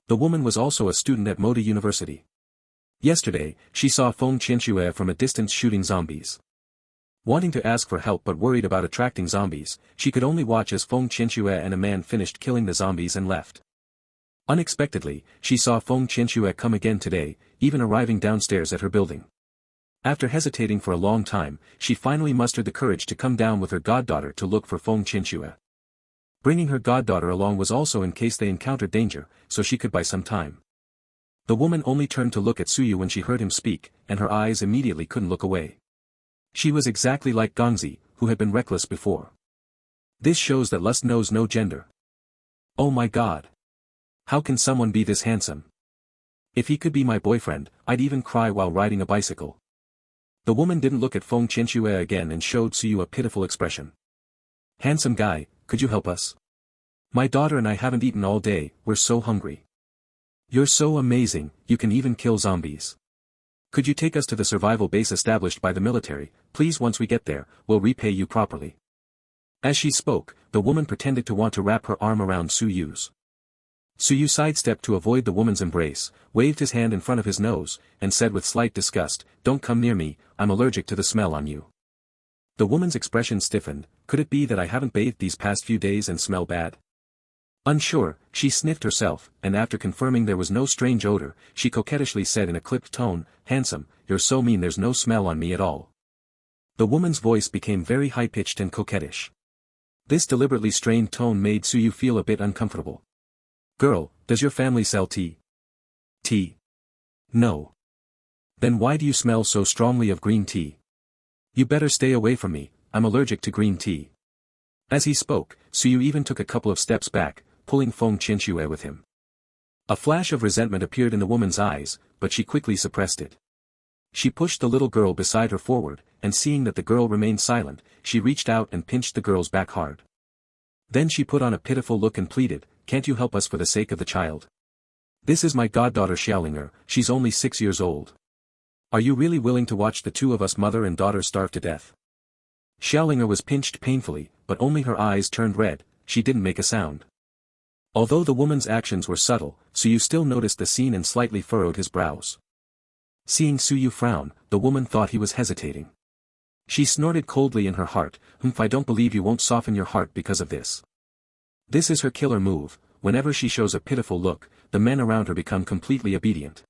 The woman was also a student at Moda University. Yesterday, she saw Feng Qianxue from a distance shooting zombies. Wanting to ask for help but worried about attracting zombies, she could only watch as Feng Qianxue and a man finished killing the zombies and left. Unexpectedly, she saw Feng Qianxue come again today, even arriving downstairs at her building. After hesitating for a long time, she finally mustered the courage to come down with her goddaughter to look for Feng Qianxue. Bringing her goddaughter along was also in case they encountered danger, so she could buy some time. The woman only turned to look at Suyu when she heard him speak, and her eyes immediately couldn't look away. She was exactly like Gongzi, who had been reckless before. This shows that lust knows no gender. Oh my god! How can someone be this handsome? If he could be my boyfriend, I'd even cry while riding a bicycle. The woman didn't look at Feng Qianxue again and showed Suyu a pitiful expression. Handsome guy, could you help us? My daughter and I haven't eaten all day, we're so hungry. You're so amazing, you can even kill zombies. Could you take us to the survival base established by the military, please? Once we get there, we'll repay you properly. As she spoke, the woman pretended to want to wrap her arm around Suyu's. Suyu sidestepped to avoid the woman's embrace, waved his hand in front of his nose, and said with slight disgust, "Don't come near me, I'm allergic to the smell on you." The woman's expression stiffened. Could it be that I haven't bathed these past few days and smell bad? Unsure, she sniffed herself, and after confirming there was no strange odor, she coquettishly said in a clipped tone, "Handsome, you're so mean, there's no smell on me at all." The woman's voice became very high-pitched and coquettish. This deliberately strained tone made Suyu feel a bit uncomfortable. "Girl, does your family sell tea?" "Tea? No." "Then why do you smell so strongly of green tea?" "You better stay away from me, I'm allergic to green tea." As he spoke, Suyu even took a couple of steps back, pulling Feng Qianxue with him. A flash of resentment appeared in the woman's eyes, but she quickly suppressed it. She pushed the little girl beside her forward, and seeing that the girl remained silent, she reached out and pinched the girl's back hard. Then she put on a pitiful look and pleaded, "Can't you help us for the sake of the child? This is my goddaughter Xiaolinger, she's only 6 years old. Are you really willing to watch the two of us mother and daughter starve to death?" Xiaolinger was pinched painfully, but only her eyes turned red, she didn't make a sound. Although the woman's actions were subtle, Suyu still noticed the scene and slightly furrowed his brows. Seeing Suyu frown, the woman thought he was hesitating. She snorted coldly in her heart, I don't believe you won't soften your heart because of this." This is her killer move. Whenever she shows a pitiful look, the men around her become completely obedient.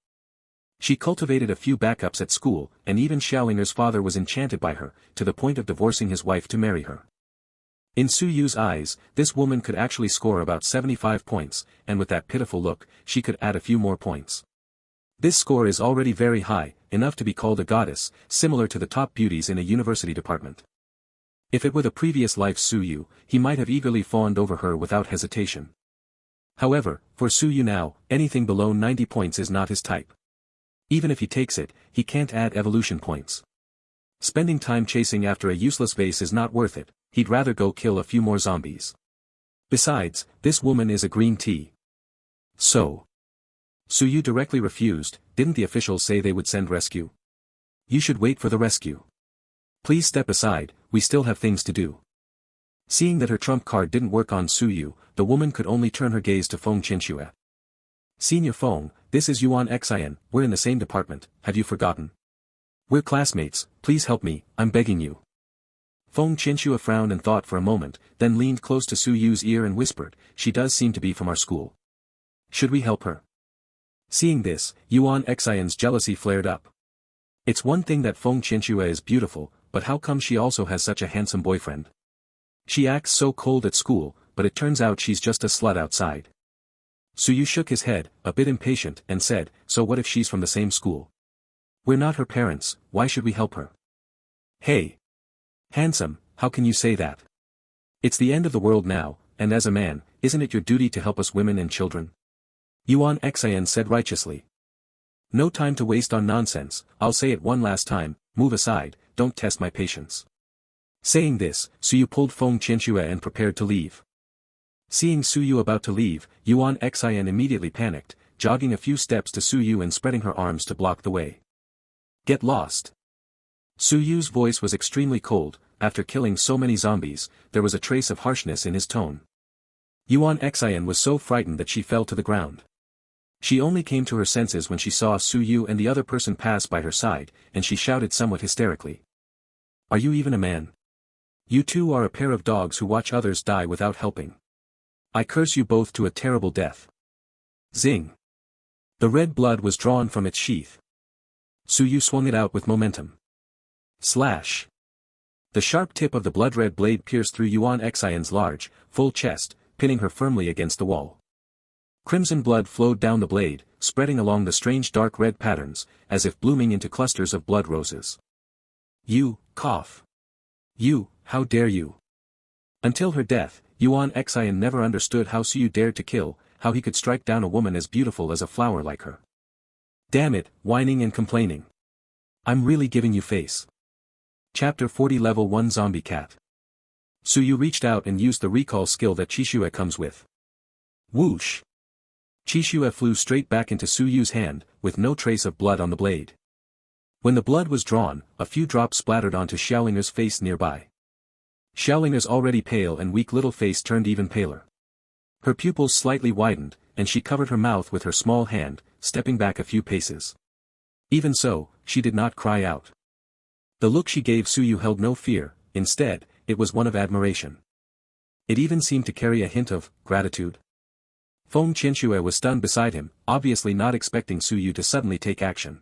She cultivated a few backups at school, and even Xiaolinger's father was enchanted by her, to the point of divorcing his wife to marry her. In Suyu's eyes, this woman could actually score about 75 points, and with that pitiful look, she could add a few more points. This score is already very high, enough to be called a goddess, similar to the top beauties in a university department. If it were the previous life Suyu, he might have eagerly fawned over her without hesitation. However, for Suyu now, anything below 90 points is not his type. Even if he takes it, he can't add evolution points. Spending time chasing after a useless vase is not worth it, he'd rather go kill a few more zombies. Besides, this woman is a green tea. So Suyu directly refused. Didn't the officials say they would send rescue? You should wait for the rescue. Please step aside, we still have things to do. Seeing that her trump card didn't work on Suyu, the woman could only turn her gaze to Feng Qianxue. Senior Feng, this is Yuan Xian, we're in the same department, have you forgotten? We're classmates, please help me, I'm begging you. Feng Qianxue frowned and thought for a moment, then leaned close to Suyu's ear and whispered, she does seem to be from our school. Should we help her? Seeing this, Yuan Xian's jealousy flared up. It's one thing that Feng Qianxue is beautiful, but how come she also has such a handsome boyfriend? She acts so cold at school, but it turns out she's just a slut outside. Suyu shook his head, a bit impatient, and said, so what if she's from the same school? We're not her parents, why should we help her? Hey! Handsome, how can you say that? It's the end of the world now, and as a man, isn't it your duty to help us women and children? Yuan Xian said righteously. No time to waste on nonsense, I'll say it one last time, move aside, don't test my patience. Saying this, Suyu pulled Feng Qianxue and prepared to leave. Seeing Suyu about to leave, Yuan Xian immediately panicked, jogging a few steps to Suyu and spreading her arms to block the way. Get lost. Suyu's voice was extremely cold. After killing so many zombies, there was a trace of harshness in his tone. Yuan Xian was so frightened that she fell to the ground. She only came to her senses when she saw Su Yu and the other person pass by her side, and she shouted somewhat hysterically. Are you even a man? You two are a pair of dogs who watch others die without helping. I curse you both to a terrible death. Zing. The red blood was drawn from its sheath. Su Yu swung it out with momentum. Slash. The sharp tip of the blood-red blade pierced through Yuan Xian's large, full chest, pinning her firmly against the wall. Crimson blood flowed down the blade, spreading along the strange dark red patterns, as if blooming into clusters of blood roses. You, cough. You, how dare you? Until her death, Yuan Xian never understood how Su Yu dared to kill, how he could strike down a woman as beautiful as a flower like her. Damn it, whining and complaining. I'm really giving you face. Chapter 40 Level 1 Zombie Cat. Su Yu reached out and used the recall skill that Qixue comes with. Whoosh! Qixue flew straight back into Su Yu's hand, with no trace of blood on the blade. When the blood was drawn, a few drops splattered onto Xiaolinger's face nearby. Xiaolinger's already pale and weak little face turned even paler. Her pupils slightly widened, and she covered her mouth with her small hand, stepping back a few paces. Even so, she did not cry out. The look she gave Su Yu held no fear, instead, it was one of admiration. It even seemed to carry a hint of gratitude. Feng Qianxue was stunned beside him, obviously not expecting Su Yu to suddenly take action.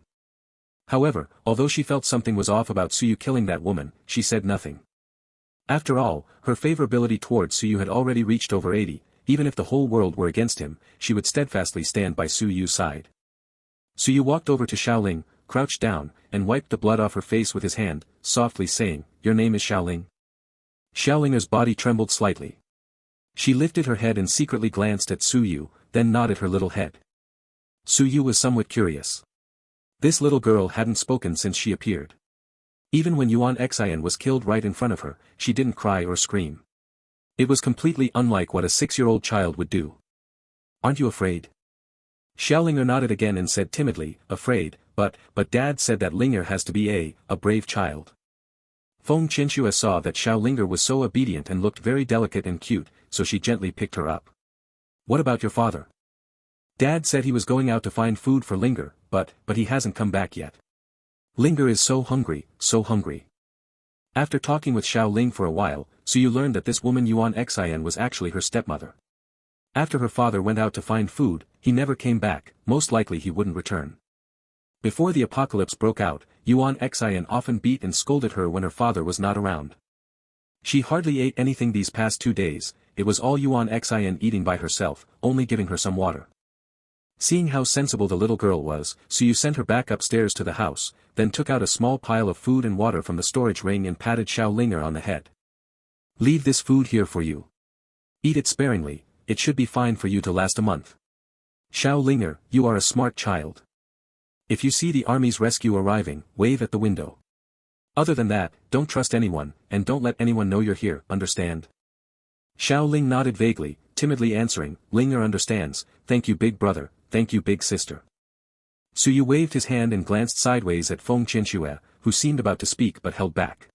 However, although she felt something was off about Su Yu killing that woman, she said nothing. After all, her favorability towards Su Yu had already reached over 80, even if the whole world were against him, she would steadfastly stand by Su Yu's side. Su Yu walked over to Xiaoling, crouched down, and wiped the blood off her face with his hand, softly saying, Your name is Xiaoling? Xiaolinger's body trembled slightly. She lifted her head and secretly glanced at Su Yu, then nodded her little head. Su Yu was somewhat curious. This little girl hadn't spoken since she appeared. Even when Yuan Xian was killed right in front of her, she didn't cry or scream. It was completely unlike what a 6-year-old child would do. Aren't you afraid? Xiaolinger nodded again and said timidly, Afraid, but Dad said that Linger has to be a brave child. Feng Qianxue saw that Xiaolinger was so obedient and looked very delicate and cute, so she gently picked her up. What about your father? Dad said he was going out to find food for Linger, but he hasn't come back yet. Linger is so hungry, so hungry. After talking with Xiaoling for a while, Su Yu learned that this woman Yuan Xian was actually her stepmother. After her father went out to find food, he never came back, most likely he wouldn't return. Before the apocalypse broke out, Yuan Xian often beat and scolded her when her father was not around. She hardly ate anything these past 2 days, it was all Yuan Xian eating by herself, only giving her some water. Seeing how sensible the little girl was, Su Yu sent her back upstairs to the house, then took out a small pile of food and water from the storage ring and patted Xiaolinger on the head. Leave this food here for you. Eat it sparingly, it should be fine for you to last a month. Xiaolinger, you are a smart child. If you see the army's rescue arriving, wave at the window. Other than that, don't trust anyone, and don't let anyone know you're here, understand? Xiaoling nodded vaguely, timidly answering, Linger understands, thank you big brother, thank you big sister. Su Yu waved his hand and glanced sideways at Feng Qianxue, who seemed about to speak but held back.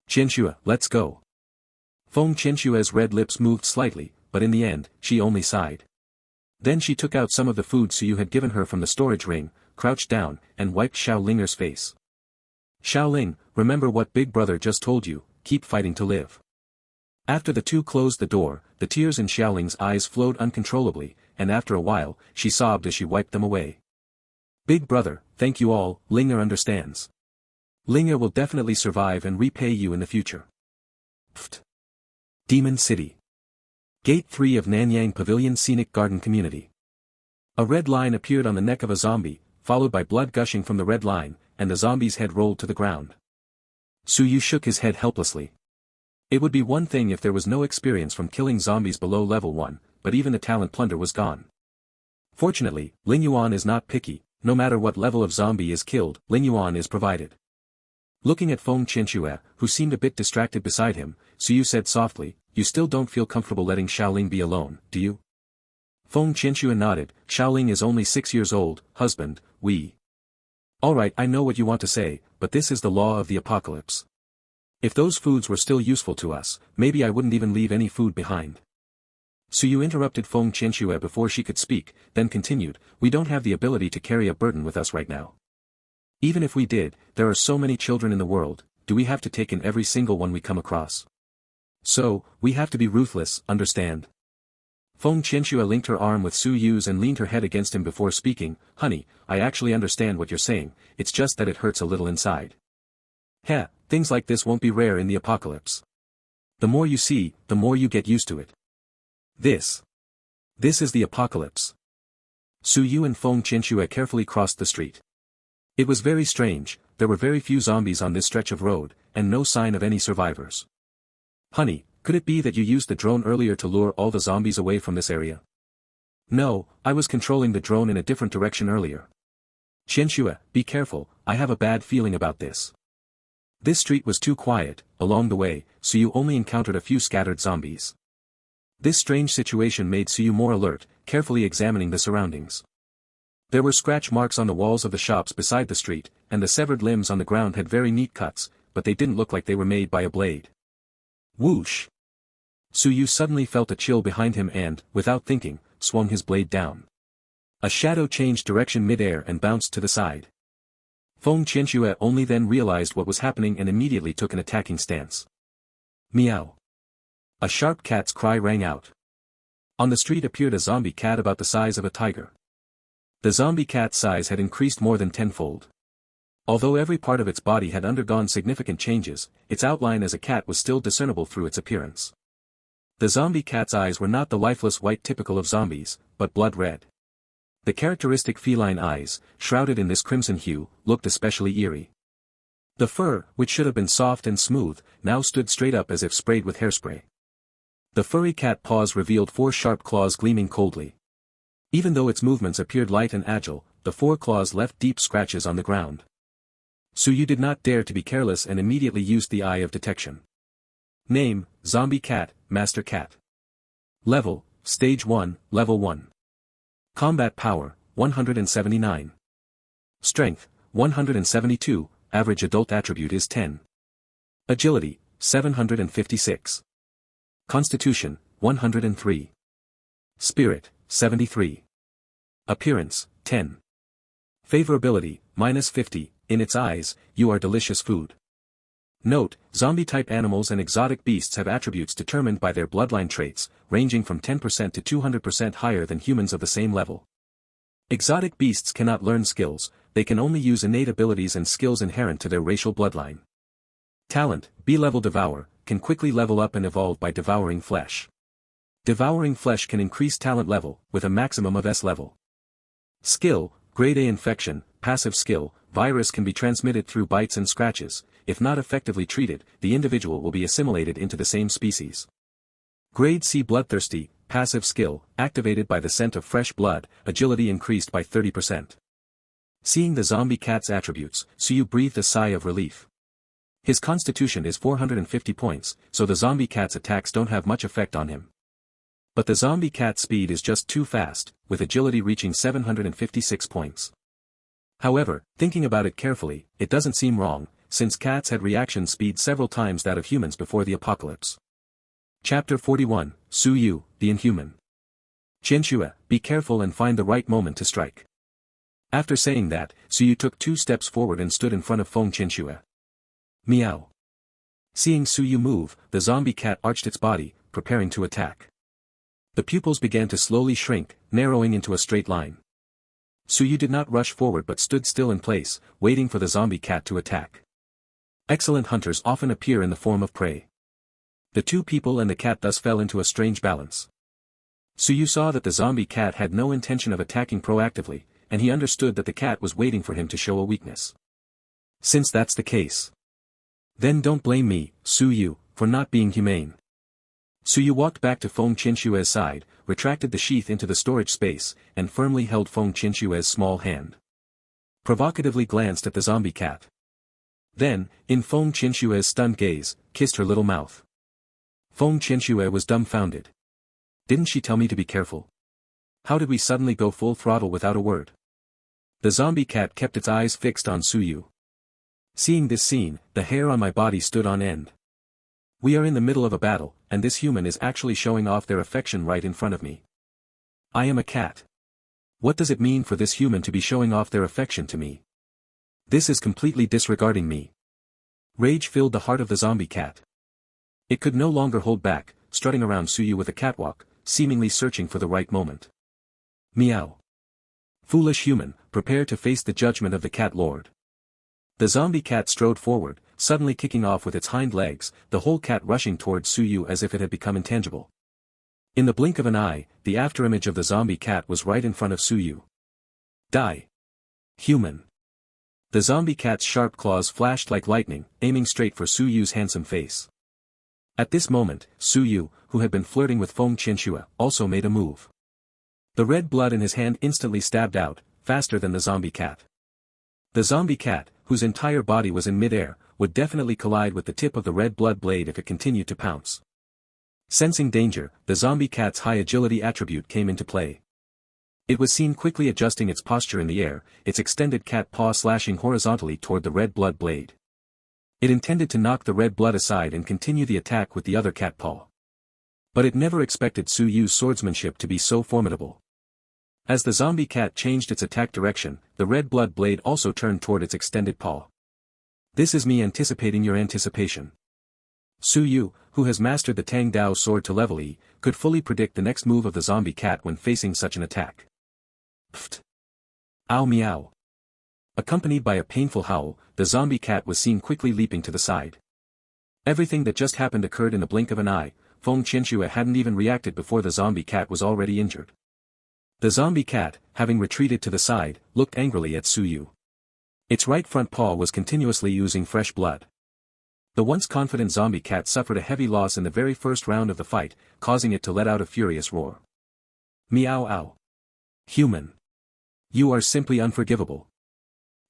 Qianxue, let's go. Feng Qianxue's red lips moved slightly, but in the end, she only sighed. Then she took out some of the food Su Yu had given her from the storage ring, crouched down, and wiped Xiaolinger's face. Xiaoling, remember what Big Brother just told you, keep fighting to live. After the two closed the door, the tears in Xiaoling's eyes flowed uncontrollably, and after a while, she sobbed as she wiped them away. Big Brother, thank you all, Linger understands. Linger will definitely survive and repay you in the future. Pfft. Demon City. Gate 3 of Nanyang Pavilion Scenic Garden Community. A red line appeared on the neck of a zombie, followed by blood gushing from the red line, and the zombie's head rolled to the ground. Su Yu shook his head helplessly. It would be one thing if there was no experience from killing zombies below level 1, but even the talent plunder was gone. Fortunately, Lin Yuan is not picky, no matter what level of zombie is killed, Lin Yuan is provided. Looking at Feng Qianxue, who seemed a bit distracted beside him, Su Yu said softly, You still don't feel comfortable letting Xiaoling be alone, do you? Feng Qianxue nodded, Xiaoling is only 6 years old, husband, we. Alright, I know what you want to say, but this is the law of the apocalypse. If those foods were still useful to us, maybe I wouldn't even leave any food behind. Suyu interrupted Feng Qianxue before she could speak, then continued, "We don't have the ability to carry a burden with us right now. Even if we did, there are so many children in the world, do we have to take in every single one we come across? So, we have to be ruthless, understand?" Feng Qianxue linked her arm with Suyu's and leaned her head against him before speaking, "Honey, I actually understand what you're saying, it's just that it hurts a little inside. Heh, things like this won't be rare in the apocalypse. The more you see, the more you get used to it. This is the apocalypse." Suyu and Feng Qianxue carefully crossed the street. It was very strange, there were very few zombies on this stretch of road, and no sign of any survivors. "Honey, could it be that you used the drone earlier to lure all the zombies away from this area?" "No, I was controlling the drone in a different direction earlier." "Qianxue, be careful, I have a bad feeling about this." This street was too quiet, along the way, Suyu only encountered a few scattered zombies. This strange situation made Suyu more alert, carefully examining the surroundings. There were scratch marks on the walls of the shops beside the street, and the severed limbs on the ground had very neat cuts, but they didn't look like they were made by a blade. Whoosh! Suyu suddenly felt a chill behind him and, without thinking, swung his blade down. A shadow changed direction mid-air and bounced to the side. Feng Qianxue only then realized what was happening and immediately took an attacking stance. Meow! A sharp cat's cry rang out. On the street appeared a zombie cat about the size of a tiger. The zombie cat's size had increased more than tenfold. Although every part of its body had undergone significant changes, its outline as a cat was still discernible through its appearance. The zombie cat's eyes were not the lifeless white typical of zombies, but blood red. The characteristic feline eyes, shrouded in this crimson hue, looked especially eerie. The fur, which should have been soft and smooth, now stood straight up as if sprayed with hairspray. The furry cat paws revealed 4 sharp claws gleaming coldly. Even though its movements appeared light and agile, the 4 claws left deep scratches on the ground. Suyu did not dare to be careless and immediately used the eye of detection. Name, Zombie Cat, Master Cat. Level, Stage 1, Level 1. Combat Power, 179. Strength, 172, Average Adult Attribute is 10. Agility, 756. Constitution, 103. Spirit, 73. Appearance, 10. Favorability, -50, in its eyes, you are delicious food. Note, zombie-type animals and exotic beasts have attributes determined by their bloodline traits, ranging from 10% to 200% higher than humans of the same level. Exotic beasts cannot learn skills, they can only use innate abilities and skills inherent to their racial bloodline. Talent, B-level Devour, can quickly level up and evolve by devouring flesh. Devouring flesh can increase talent level, with a maximum of S level. Skill, Grade A Infection, passive skill, virus can be transmitted through bites and scratches, if not effectively treated, the individual will be assimilated into the same species. Grade C Bloodthirsty, passive skill, activated by the scent of fresh blood, agility increased by 30%. Seeing the zombie cat's attributes, Suyu breathed a sigh of relief. His constitution is 450 points, so the zombie cat's attacks don't have much effect on him. But the zombie cat's speed is just too fast, with agility reaching 756 points. However, thinking about it carefully, it doesn't seem wrong, since cats had reaction speed several times that of humans before the apocalypse. Chapter 41, Suyu, the Inhuman. Qianxue, be careful and find the right moment to strike. After saying that, Suyu took 2 steps forward and stood in front of Feng Qianxue. Meow. Seeing Suyu move, the zombie cat arched its body, preparing to attack. The pupils began to slowly shrink, narrowing into a straight line. Suyu did not rush forward but stood still in place, waiting for the zombie cat to attack. Excellent hunters often appear in the form of prey. The 2 people and the cat thus fell into a strange balance. Suyu saw that the zombie cat had no intention of attacking proactively, and he understood that the cat was waiting for him to show a weakness. Since that's the case, then don't blame me, Suyu, for not being humane. Suyu walked back to Feng Qianxue's side, retracted the sheath into the storage space, and firmly held Feng Qianxue's small hand. Provocatively glanced at the zombie cat. Then, in Feng Qianxue's stunned gaze, kissed her little mouth. Feng Qianxue was dumbfounded. Didn't she tell me to be careful? How did we suddenly go full throttle without a word? The zombie cat kept its eyes fixed on Suyu. Seeing this scene, the hair on my body stood on end. We are in the middle of a battle, and this human is actually showing off their affection right in front of me. I am a cat. What does it mean for this human to be showing off their affection to me? This is completely disregarding me. Rage filled the heart of the zombie cat. It could no longer hold back, strutting around Suyu with a catwalk, seemingly searching for the right moment. Meow. Foolish human, prepare to face the judgment of the cat lord. The zombie cat strode forward, suddenly kicking off with its hind legs, the whole cat rushing towards Suyu as if it had become intangible. In the blink of an eye, the afterimage of the zombie cat was right in front of Suyu. Die. Human. The zombie cat's sharp claws flashed like lightning, aiming straight for Suyu's handsome face. At this moment, Suyu, who had been flirting with Feng Qianxue, also made a move. The red blood in his hand instantly stabbed out, faster than the zombie cat. The zombie cat, whose entire body was in mid-air, would definitely collide with the tip of the red blood blade if it continued to pounce. Sensing danger, the zombie cat's high agility attribute came into play. It was seen quickly adjusting its posture in the air, its extended cat paw slashing horizontally toward the red blood blade. It intended to knock the red blood aside and continue the attack with the other cat paw. But it never expected Suyu's swordsmanship to be so formidable. As the zombie cat changed its attack direction, the red blood blade also turned toward its extended paw. This is me anticipating your anticipation. Suyu, who has mastered the Tang Dao sword to level E, could fully predict the next move of the zombie cat when facing such an attack. Pfft. Ow meow. Accompanied by a painful howl, the zombie cat was seen quickly leaping to the side. Everything that just happened occurred in the blink of an eye. Feng Qianxue hadn't even reacted before the zombie cat was already injured. The zombie cat, having retreated to the side, looked angrily at Suyu. Its right front paw was continuously oozing fresh blood. The once confident zombie cat suffered a heavy loss in the very first round of the fight, causing it to let out a furious roar. Meow ow. Human. You are simply unforgivable.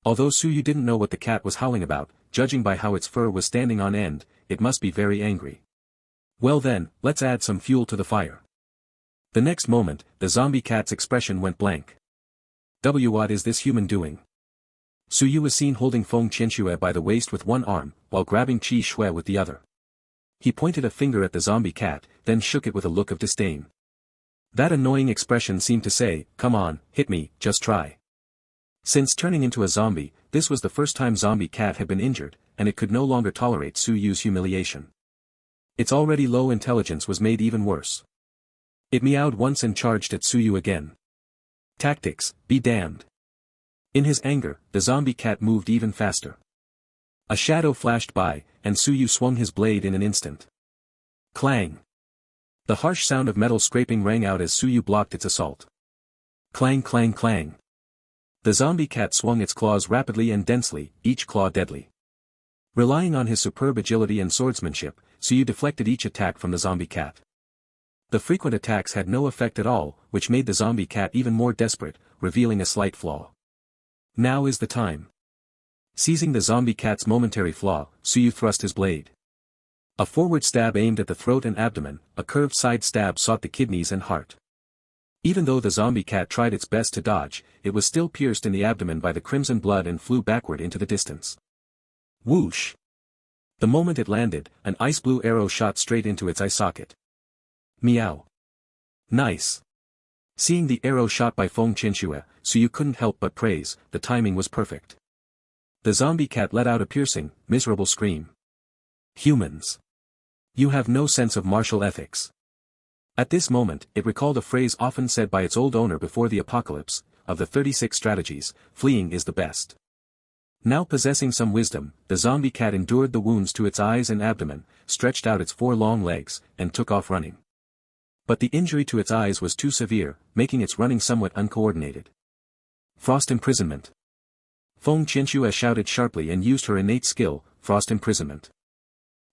Although Suyu didn't know what the cat was howling about, judging by how its fur was standing on end, it must be very angry. Well then, let's add some fuel to the fire. The next moment, the zombie cat's expression went blank. What is this human doing? Suyu was seen holding Feng Qianxue by the waist with one arm, while grabbing Qi Shui with the other. He pointed a finger at the zombie cat, then shook it with a look of disdain. That annoying expression seemed to say, come on, hit me, just try. Since turning into a zombie, this was the first time zombie cat had been injured, and it could no longer tolerate Suyu's humiliation. Its already low intelligence was made even worse. It meowed once and charged at Suyu again. Tactics, be damned. In his anger, the zombie cat moved even faster. A shadow flashed by, and Suyu swung his blade in an instant. Clang. The harsh sound of metal scraping rang out as Suyu blocked its assault. Clang clang clang. The zombie cat swung its claws rapidly and densely, each claw deadly. Relying on his superb agility and swordsmanship, Suyu deflected each attack from the zombie cat. The frequent attacks had no effect at all, which made the zombie cat even more desperate, revealing a slight flaw. Now is the time. Seizing the zombie cat's momentary flaw, Suyu thrust his blade. A forward stab aimed at the throat and abdomen, a curved side stab sought the kidneys and heart. Even though the zombie cat tried its best to dodge, it was still pierced in the abdomen by the crimson blood and flew backward into the distance. Whoosh! The moment it landed, an ice blue arrow shot straight into its eye socket. Meow. Nice. Seeing the arrow shot by Feng Qianxue, Suyu couldn't help but praise, the timing was perfect. The zombie cat let out a piercing, miserable scream. Humans. You have no sense of martial ethics. At this moment, it recalled a phrase often said by its old owner before the apocalypse, of the 36 strategies, fleeing is the best. Now possessing some wisdom, the zombie cat endured the wounds to its eyes and abdomen, stretched out its 4 long legs, and took off running. But the injury to its eyes was too severe, making its running somewhat uncoordinated. Frost imprisonment. Feng Qianxue shouted sharply and used her innate skill, frost imprisonment.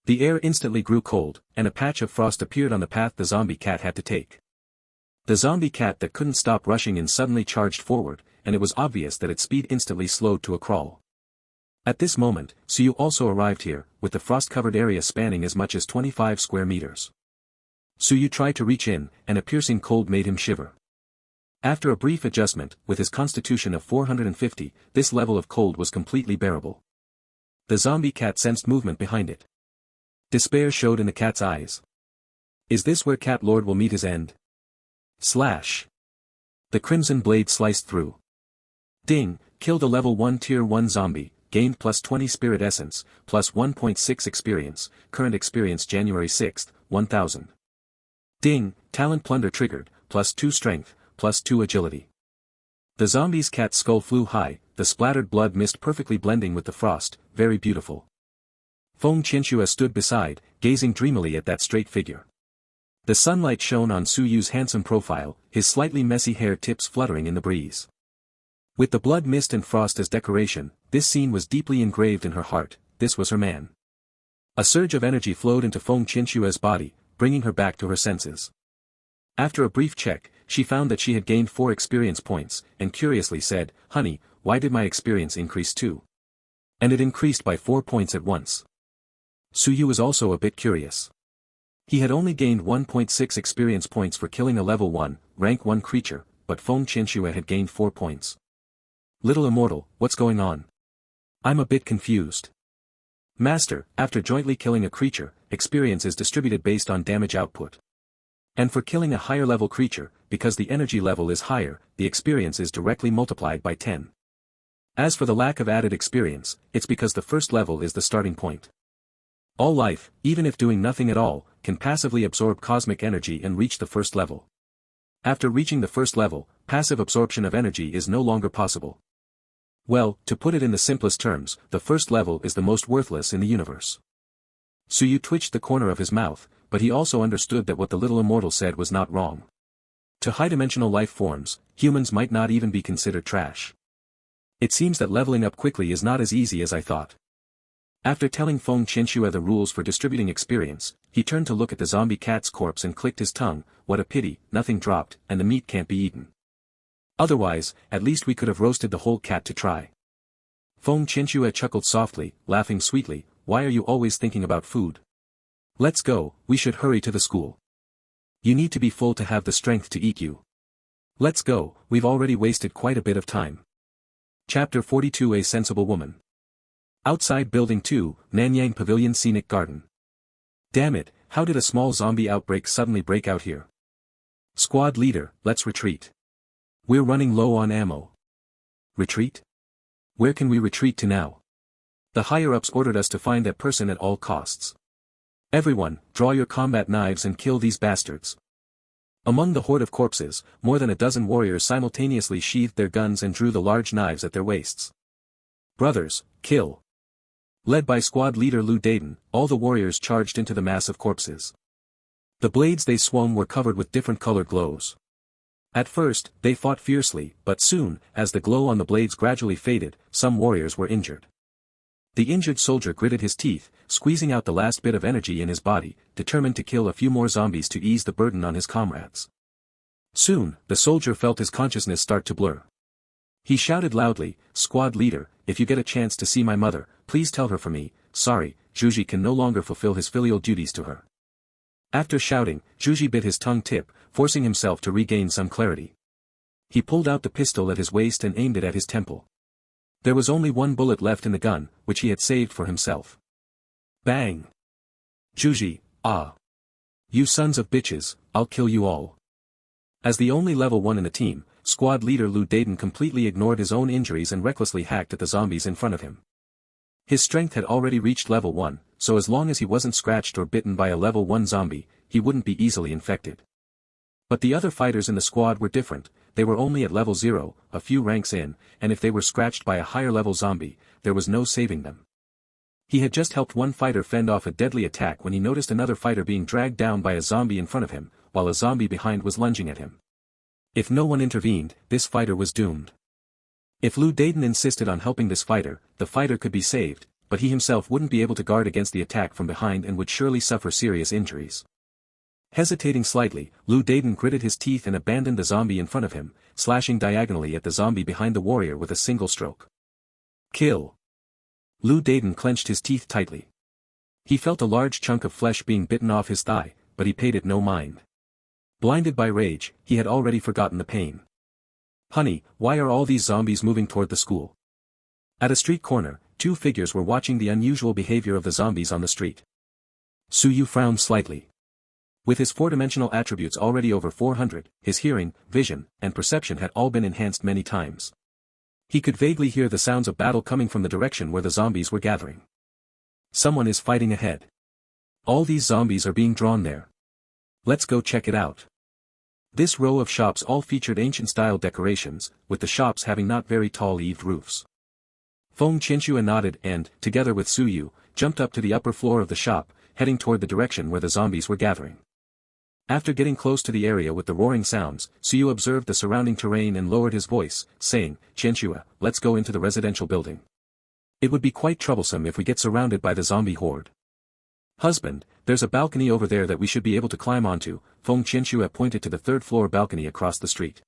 The air instantly grew cold, and a patch of frost appeared on the path the zombie cat had to take. The zombie cat that couldn't stop rushing in suddenly charged forward, and it was obvious that its speed instantly slowed to a crawl. At this moment, Suyu also arrived here, with the frost-covered area spanning as much as 25 square meters. Suyu tried to reach in, and a piercing cold made him shiver. After a brief adjustment, with his constitution of 450, this level of cold was completely bearable. The zombie cat sensed movement behind it. Despair showed in the cat's eyes. Is this where Cat Lord will meet his end? Slash. The crimson blade sliced through. Ding, killed a level 1 tier 1 zombie, gained plus 20 spirit essence, plus 1.6 experience, current experience January 6th, 1000. Ding, talent plunder triggered, plus 2 strength, plus 2 agility. The zombie's cat's skull flew high, the splattered blood mist perfectly blending with the frost, very beautiful. Feng Qianxue stood beside, gazing dreamily at that straight figure. The sunlight shone on Su Yu's handsome profile, his slightly messy hair tips fluttering in the breeze. With the blood mist and frost as decoration, this scene was deeply engraved in her heart, this was her man. A surge of energy flowed into Feng Qianxue's body, bringing her back to her senses. After a brief check, she found that she had gained 4 experience points, and curiously said, "Honey, why did my experience increase too?" And it increased by 4 points at once. Su Yu was also a bit curious. He had only gained 1.6 experience points for killing a level 1, rank 1 creature, but Feng Qianxue had gained 4 points. Little immortal, what's going on? I'm a bit confused. Master, after jointly killing a creature, experience is distributed based on damage output. And for killing a higher level creature, because the energy level is higher, the experience is directly multiplied by 10. As for the lack of added experience, it's because the first level is the starting point. All life, even if doing nothing at all, can passively absorb cosmic energy and reach the first level. After reaching the first level, passive absorption of energy is no longer possible. Well, to put it in the simplest terms, the first level is the most worthless in the universe. Su Yu twitched the corner of his mouth, but he also understood that what the little immortal said was not wrong. To high-dimensional life forms, humans might not even be considered trash. It seems that leveling up quickly is not as easy as I thought. After telling Feng Qianxue the rules for distributing experience, he turned to look at the zombie cat's corpse and clicked his tongue, what a pity, nothing dropped, and the meat can't be eaten. Otherwise, at least we could have roasted the whole cat to try. Feng Qianxue chuckled softly, laughing sweetly, why are you always thinking about food? Let's go, we should hurry to the school. You need to be full to have the strength to eat you. Let's go, we've already wasted quite a bit of time. Chapter 42 A Sensible Woman. Outside Building 2, Nanyang Pavilion Scenic Garden. Damn it, how did a small zombie outbreak suddenly break out here? Squad leader, let's retreat. We're running low on ammo. Retreat? Where can we retreat to now? The higher-ups ordered us to find that person at all costs. Everyone, draw your combat knives and kill these bastards. Among the horde of corpses, more than a dozen warriors simultaneously sheathed their guns and drew the large knives at their waists. Brothers, kill. Led by squad leader Lu Daden, all the warriors charged into the mass of corpses. The blades they swung were covered with different colored glows. At first, they fought fiercely, but soon, as the glow on the blades gradually faded, some warriors were injured. The injured soldier gritted his teeth, squeezing out the last bit of energy in his body, determined to kill a few more zombies to ease the burden on his comrades. Soon, the soldier felt his consciousness start to blur. He shouted loudly, "Squad leader, if you get a chance to see my mother, please tell her for me, sorry, Zhuji can no longer fulfill his filial duties to her." After shouting, Zhuji bit his tongue tip, forcing himself to regain some clarity. He pulled out the pistol at his waist and aimed it at his temple. There was only one bullet left in the gun, which he had saved for himself. Bang! Zhuji, ah! You sons of bitches, I'll kill you all. As the only level 1 in the team, squad leader Lu Daden completely ignored his own injuries and recklessly hacked at the zombies in front of him. His strength had already reached level 1, so as long as he wasn't scratched or bitten by a level 1 zombie, he wouldn't be easily infected. But the other fighters in the squad were different, they were only at level 0, a few ranks in, and if they were scratched by a higher level zombie, there was no saving them. He had just helped one fighter fend off a deadly attack when he noticed another fighter being dragged down by a zombie in front of him, while a zombie behind was lunging at him. If no one intervened, this fighter was doomed. If Lu Daden insisted on helping this fighter, the fighter could be saved, but he himself wouldn't be able to guard against the attack from behind and would surely suffer serious injuries. Hesitating slightly, Lu Daden gritted his teeth and abandoned the zombie in front of him, slashing diagonally at the zombie behind the warrior with a single stroke. Kill! Lu Daden clenched his teeth tightly. He felt a large chunk of flesh being bitten off his thigh, but he paid it no mind. Blinded by rage, he had already forgotten the pain. Honey, why are all these zombies moving toward the school? At a street corner, two figures were watching the unusual behavior of the zombies on the street. Su Yu frowned slightly. With his four-dimensional attributes already over 400, his hearing, vision, and perception had all been enhanced many times. He could vaguely hear the sounds of battle coming from the direction where the zombies were gathering. Someone is fighting ahead. All these zombies are being drawn there. Let's go check it out. This row of shops all featured ancient-style decorations, with the shops having not very tall eaved roofs. Feng Qianxue nodded and, together with Su Yu, jumped up to the upper floor of the shop, heading toward the direction where the zombies were gathering. After getting close to the area with the roaring sounds, Su Yu observed the surrounding terrain and lowered his voice, saying, "Qianxue, let's go into the residential building. It would be quite troublesome if we get surrounded by the zombie horde." "Husband, there's a balcony over there that we should be able to climb onto," Feng Qianxue pointed to the third-floor balcony across the street.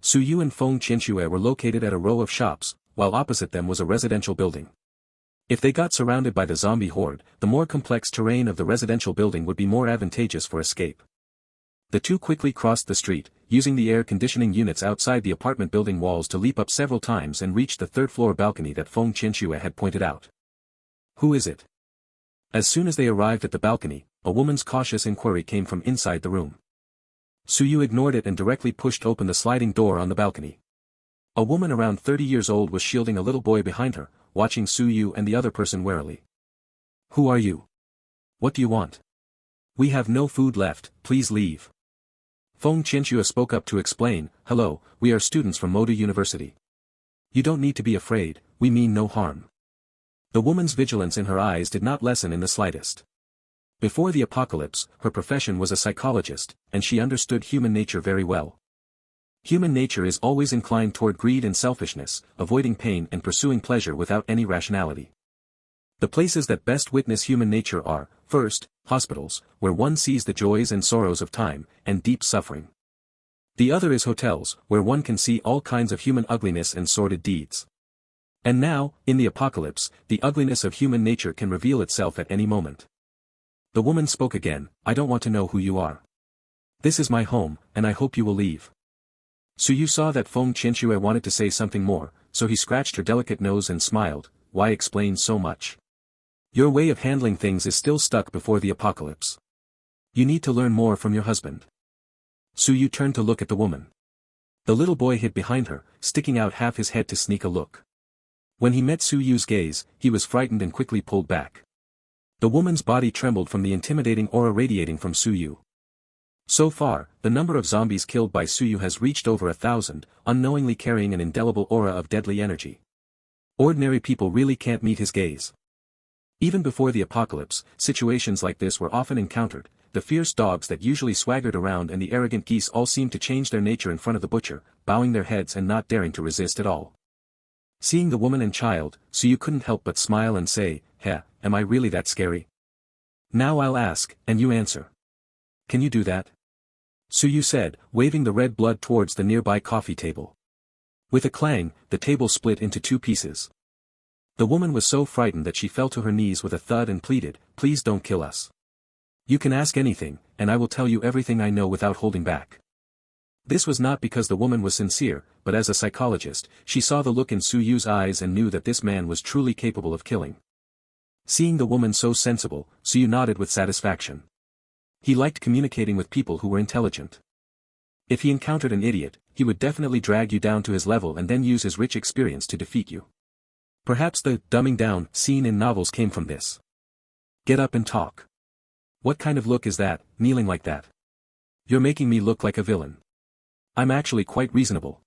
Su Yu and Feng Qianxue were located at a row of shops, while opposite them was a residential building. If they got surrounded by the zombie horde, the more complex terrain of the residential building would be more advantageous for escape. The two quickly crossed the street, using the air conditioning units outside the apartment building walls to leap up several times and reach the third-floor balcony that Feng Qianxue had pointed out. "Who is it?" As soon as they arrived at the balcony, a woman's cautious inquiry came from inside the room. Su Yu ignored it and directly pushed open the sliding door on the balcony. A woman around 30 years old was shielding a little boy behind her, watching Su Yu and the other person warily. "Who are you? What do you want?" "We have no food left, please leave." Feng Qianxue spoke up to explain, "Hello, we are students from Modu University. You don't need to be afraid, we mean no harm." The woman's vigilance in her eyes did not lessen in the slightest. Before the apocalypse, her profession was a psychologist, and she understood human nature very well. Human nature is always inclined toward greed and selfishness, avoiding pain and pursuing pleasure without any rationality. The places that best witness human nature are, first, hospitals, where one sees the joys and sorrows of time, and deep suffering. The other is hotels, where one can see all kinds of human ugliness and sordid deeds. And now, in the apocalypse, the ugliness of human nature can reveal itself at any moment. The woman spoke again, "I don't want to know who you are. This is my home, and I hope you will leave." Su Yu saw that Feng Qianxue wanted to say something more, so he scratched her delicate nose and smiled, "Why explain so much? Your way of handling things is still stuck before the apocalypse. You need to learn more from your husband." Su Yu turned to look at the woman. The little boy hid behind her, sticking out half his head to sneak a look. When he met Su Yu's gaze, he was frightened and quickly pulled back. The woman's body trembled from the intimidating aura radiating from Su Yu. So far, the number of zombies killed by Su Yu has reached over 1,000, unknowingly carrying an indelible aura of deadly energy. Ordinary people really can't meet his gaze. Even before the apocalypse, situations like this were often encountered. The fierce dogs that usually swaggered around and the arrogant geese all seemed to change their nature in front of the butcher, bowing their heads and not daring to resist at all. Seeing the woman and child, Su Yu couldn't help but smile and say, "Heh, am I really that scary? Now I'll ask, and you answer. Can you do that?" Su Yu said, waving the red blood towards the nearby coffee table. With a clang, the table split into two pieces. The woman was so frightened that she fell to her knees with a thud and pleaded, "Please don't kill us. You can ask anything, and I will tell you everything I know without holding back." This was not because the woman was sincere, but as a psychologist, she saw the look in Su Yu's eyes and knew that this man was truly capable of killing. Seeing the woman so sensible, Su Yu nodded with satisfaction. He liked communicating with people who were intelligent. If he encountered an idiot, he would definitely drag you down to his level and then use his rich experience to defeat you. Perhaps the dumbing down scene in novels came from this. "Get up and talk. What kind of look is that, kneeling like that? You're making me look like a villain. I'm actually quite reasonable.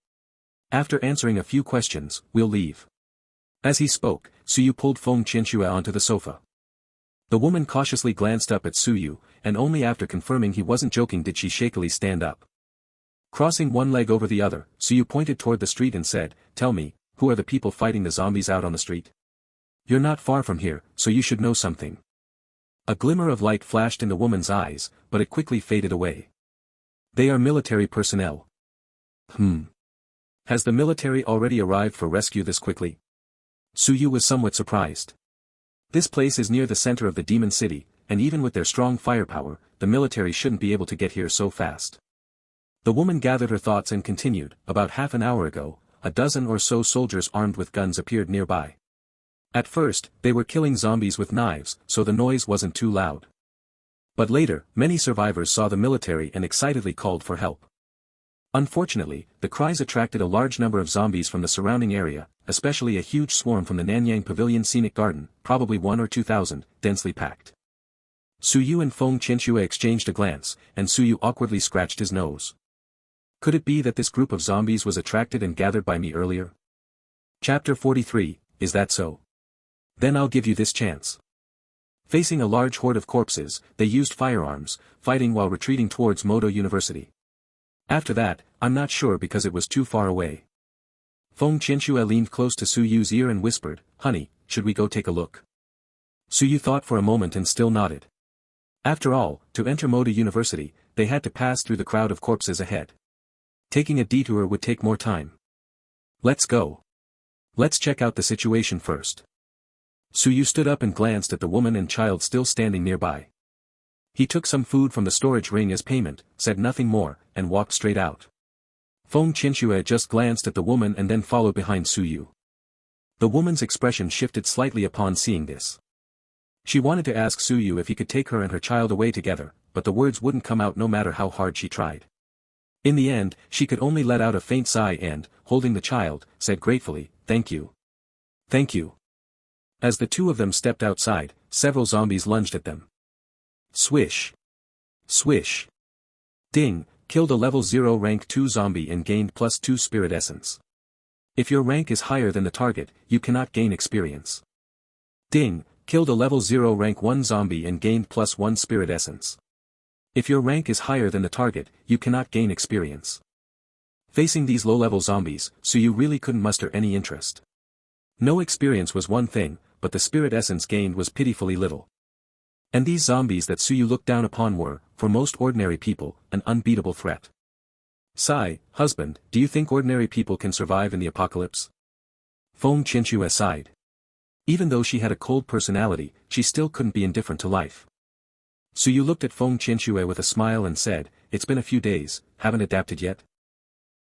After answering a few questions, we'll leave." As he spoke, Su Yu pulled Feng Qianxue onto the sofa. The woman cautiously glanced up at Su Yu, and only after confirming he wasn't joking did she shakily stand up. Crossing one leg over the other, Su Yu pointed toward the street and said, "Tell me, who are the people fighting the zombies out on the street? You're not far from here, so you should know something." A glimmer of light flashed in the woman's eyes, but it quickly faded away. "They are military personnel." Has the military already arrived for rescue this quickly?" Su Yu was somewhat surprised. This place is near the center of the demon city, and even with their strong firepower, the military shouldn't be able to get here so fast. The woman gathered her thoughts and continued, "About half an hour ago, a dozen or so soldiers armed with guns appeared nearby. At first, they were killing zombies with knives, so the noise wasn't too loud. But later, many survivors saw the military and excitedly called for help. Unfortunately, the cries attracted a large number of zombies from the surrounding area, especially a huge swarm from the Nanyang Pavilion Scenic Garden, probably 1 or 2,000, densely packed. Su Yu and Feng Qianxue exchanged a glance, and Su Yu awkwardly scratched his nose. Could it be that this group of zombies was attracted and gathered by me earlier? Chapter 43, is that so? Then I'll give you this chance. Facing a large horde of corpses, they used firearms, fighting while retreating towards Moto University. After that, I'm not sure because it was too far away. Feng Qianxue leaned close to Su Yu's ear and whispered, "Honey, should we go take a look?" Su Yu thought for a moment and still nodded. After all, to enter Moto University, they had to pass through the crowd of corpses ahead. Taking a detour would take more time. Let's go. Let's check out the situation first. Su Yu stood up and glanced at the woman and child still standing nearby. He took some food from the storage ring as payment, said nothing more, and walked straight out. Feng Qianxue just glanced at the woman and then followed behind Su Yu. The woman's expression shifted slightly upon seeing this. She wanted to ask Su Yu if he could take her and her child away together, but the words wouldn't come out no matter how hard she tried. In the end, she could only let out a faint sigh and, holding the child, said gratefully, "Thank you. Thank you." As the two of them stepped outside, several zombies lunged at them. Swish. Swish. Ding, killed a level 0 rank 2 zombie and gained +2 spirit essence. If your rank is higher than the target, you cannot gain experience. Ding, killed a level 0 rank 1 zombie and gained +1 spirit essence. If your rank is higher than the target, you cannot gain experience. Facing these low-level zombies, Su Yu really couldn't muster any interest. No experience was one thing, but the spirit essence gained was pitifully little. And these zombies that Su Yu looked down upon were, for most ordinary people, an unbeatable threat. Sigh, husband, do you think ordinary people can survive in the apocalypse? Feng Qianxue sighed. Even though she had a cold personality, she still couldn't be indifferent to life. Su Yu looked at Feng Qianxue with a smile and said, "It's been a few days, haven't adapted yet?"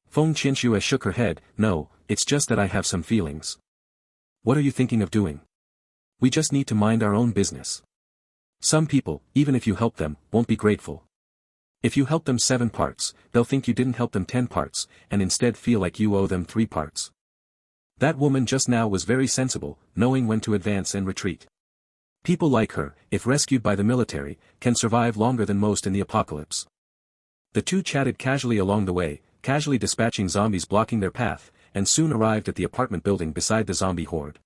Feng Qianxue shook her head, "No, it's just that I have some feelings." "What are you thinking of doing?" "We just need to mind our own business. Some people, even if you help them, won't be grateful. If you help them 7 parts, they'll think you didn't help them 10 parts, and instead feel like you owe them 3 parts. That woman just now was very sensible, knowing when to advance and retreat. People like her, if rescued by the military, can survive longer than most in the apocalypse." The two chatted casually along the way, casually dispatching zombies blocking their path, and soon arrived at the apartment building beside the zombie horde.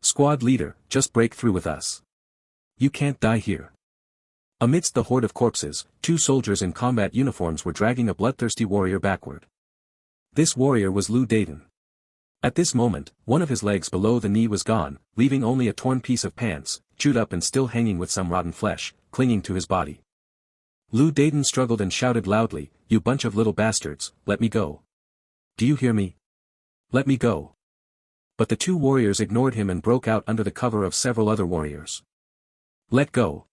"Squad leader, just break through with us. You can't die here." Amidst the horde of corpses, 2 soldiers in combat uniforms were dragging a bloodthirsty warrior backward. This warrior was Lu Dayton. At this moment, one of his legs below the knee was gone, leaving only a torn piece of pants, chewed up and still hanging with some rotten flesh, clinging to his body. Lu Dayton struggled and shouted loudly, "You bunch of little bastards, let me go. Do you hear me? Let me go." But the 2 warriors ignored him and broke out under the cover of several other warriors. "Let go.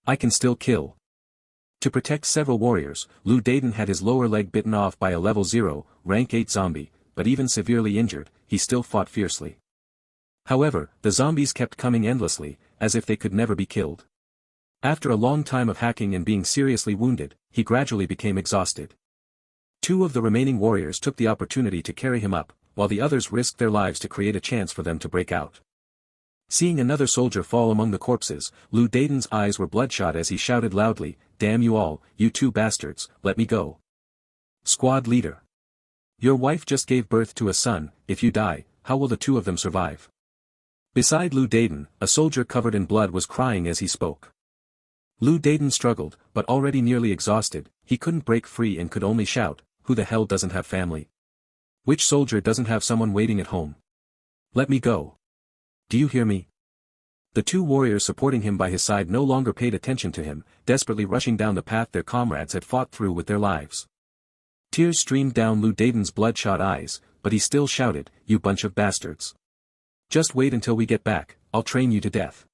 I can still kill." To protect several warriors, Lu Dayton had his lower leg bitten off by a level 0, rank 8 zombie, but even severely injured, he still fought fiercely. However, the zombies kept coming endlessly, as if they could never be killed. After a long time of hacking and being seriously wounded, he gradually became exhausted. 2 of the remaining warriors took the opportunity to carry him up, while the others risked their lives to create a chance for them to break out. Seeing another soldier fall among the corpses, Lu Dayton's eyes were bloodshot as he shouted loudly, "Damn you all, you 2 bastards, let me go. Squad leader. Your wife just gave birth to a son, if you die, how will the 2 of them survive?" Beside Lu Dayton, a soldier covered in blood was crying as he spoke. Lu Dayton struggled, but already nearly exhausted, he couldn't break free and could only shout, "Who the hell doesn't have family? Which soldier doesn't have someone waiting at home? Let me go. Do you hear me?" The 2 warriors supporting him by his side no longer paid attention to him, desperately rushing down the path their comrades had fought through with their lives. Tears streamed down Lu Dayton's bloodshot eyes, but he still shouted, "You bunch of bastards. Just wait until we get back, I'll train you to death."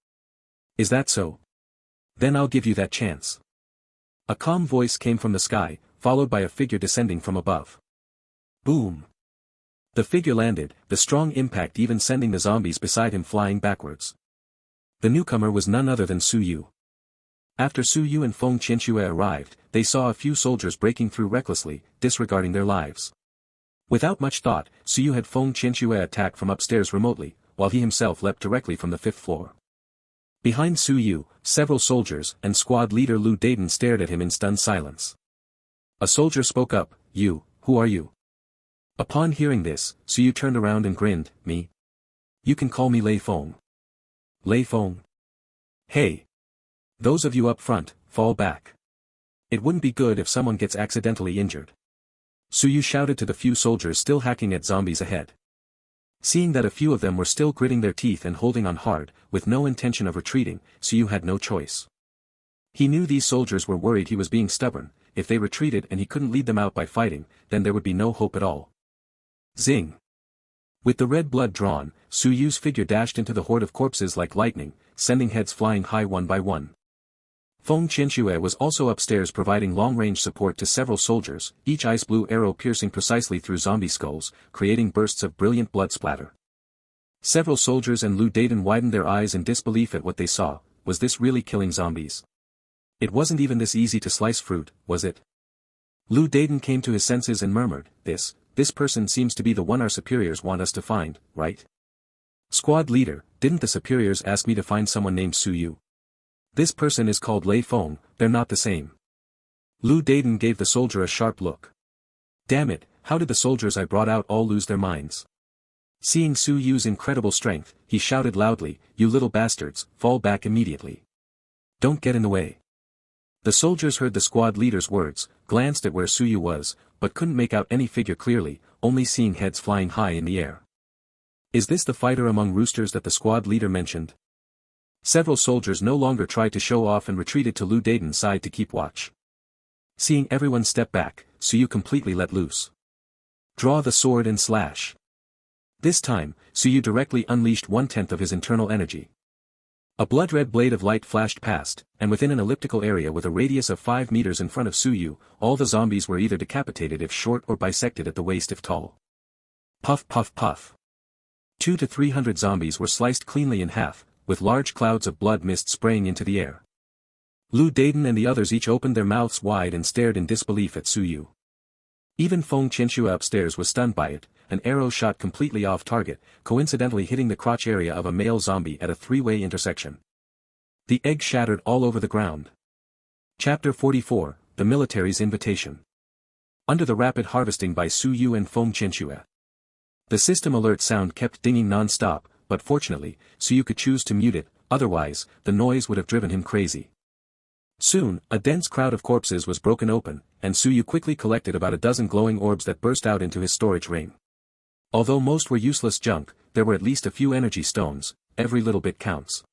"Is that so? Then I'll give you that chance." A calm voice came from the sky, followed by a figure descending from above. Boom! The figure landed, the strong impact even sending the zombies beside him flying backwards. The newcomer was none other than Su Yu. After Su Yu and Feng Qianxue arrived, they saw a few soldiers breaking through recklessly, disregarding their lives. Without much thought, Su Yu had Feng Qianxue attack from upstairs remotely, while he himself leapt directly from the 5th floor. Behind Su Yu, several soldiers and squad leader Lu Dayton stared at him in stunned silence. A soldier spoke up, "You, who are you?" Upon hearing this, Su Yu turned around and grinned, "Me? You can call me Lei Feng." "Lei Feng? Hey! Those of you up front, fall back. It wouldn't be good if someone gets accidentally injured." Su Yu shouted to the few soldiers still hacking at zombies ahead. Seeing that a few of them were still gritting their teeth and holding on hard, with no intention of retreating, Su Yu had no choice. He knew these soldiers were worried he was being stubborn. If they retreated and he couldn't lead them out by fighting, then there would be no hope at all. Zing! With the red blood drawn, Su Yu's figure dashed into the horde of corpses like lightning, sending heads flying high one by one. Feng Qianxue was also upstairs providing long-range support to several soldiers, each ice blue arrow piercing precisely through zombie skulls, creating bursts of brilliant blood splatter. Several soldiers and Lu Dayton widened their eyes in disbelief at what they saw. Was this really killing zombies? It wasn't even this easy to slice fruit, was it? Lu Dayton came to his senses and murmured, This person seems to be the one our superiors want us to find, right? Squad leader, didn't the superiors ask me to find someone named Su Yu? This person is called Lei Feng, they're not the same. Lu Dayton gave the soldier a sharp look. Damn it, how did the soldiers I brought out all lose their minds? Seeing Su Yu's incredible strength, he shouted loudly, "You little bastards, fall back immediately. Don't get in the way." The soldiers heard the squad leader's words, glanced at where Su Yu was, but couldn't make out any figure clearly, only seeing heads flying high in the air. Is this the fighter among roosters that the squad leader mentioned? Several soldiers no longer tried to show off and retreated to Lu Dayton's side to keep watch. Seeing everyone step back, Su Yu completely let loose. Draw the sword and slash. This time, Su Yu directly unleashed 1/10 of his internal energy. A blood-red blade of light flashed past, and within an elliptical area with a radius of 5 meters in front of Su Yu, all the zombies were either decapitated if short or bisected at the waist if tall. Puff puff puff. 200 to 300 zombies were sliced cleanly in half, with large clouds of blood mist spraying into the air. Lu Dayton and the others each opened their mouths wide and stared in disbelief at Su Yu. Even Feng Qianxue upstairs was stunned by it, an arrow shot completely off target, coincidentally hitting the crotch area of a male zombie at a 3-way intersection. The egg shattered all over the ground. Chapter 44, The Military's Invitation. Under the rapid harvesting by Su Yu and Feng Qianxue. The system alert sound kept dinging non-stop, but fortunately, Su Yu could choose to mute it, otherwise, the noise would have driven him crazy. Soon, a dense crowd of corpses was broken open, and Su Yu quickly collected about a dozen glowing orbs that burst out into his storage ring. Although most were useless junk, there were at least a few energy stones, every little bit counts.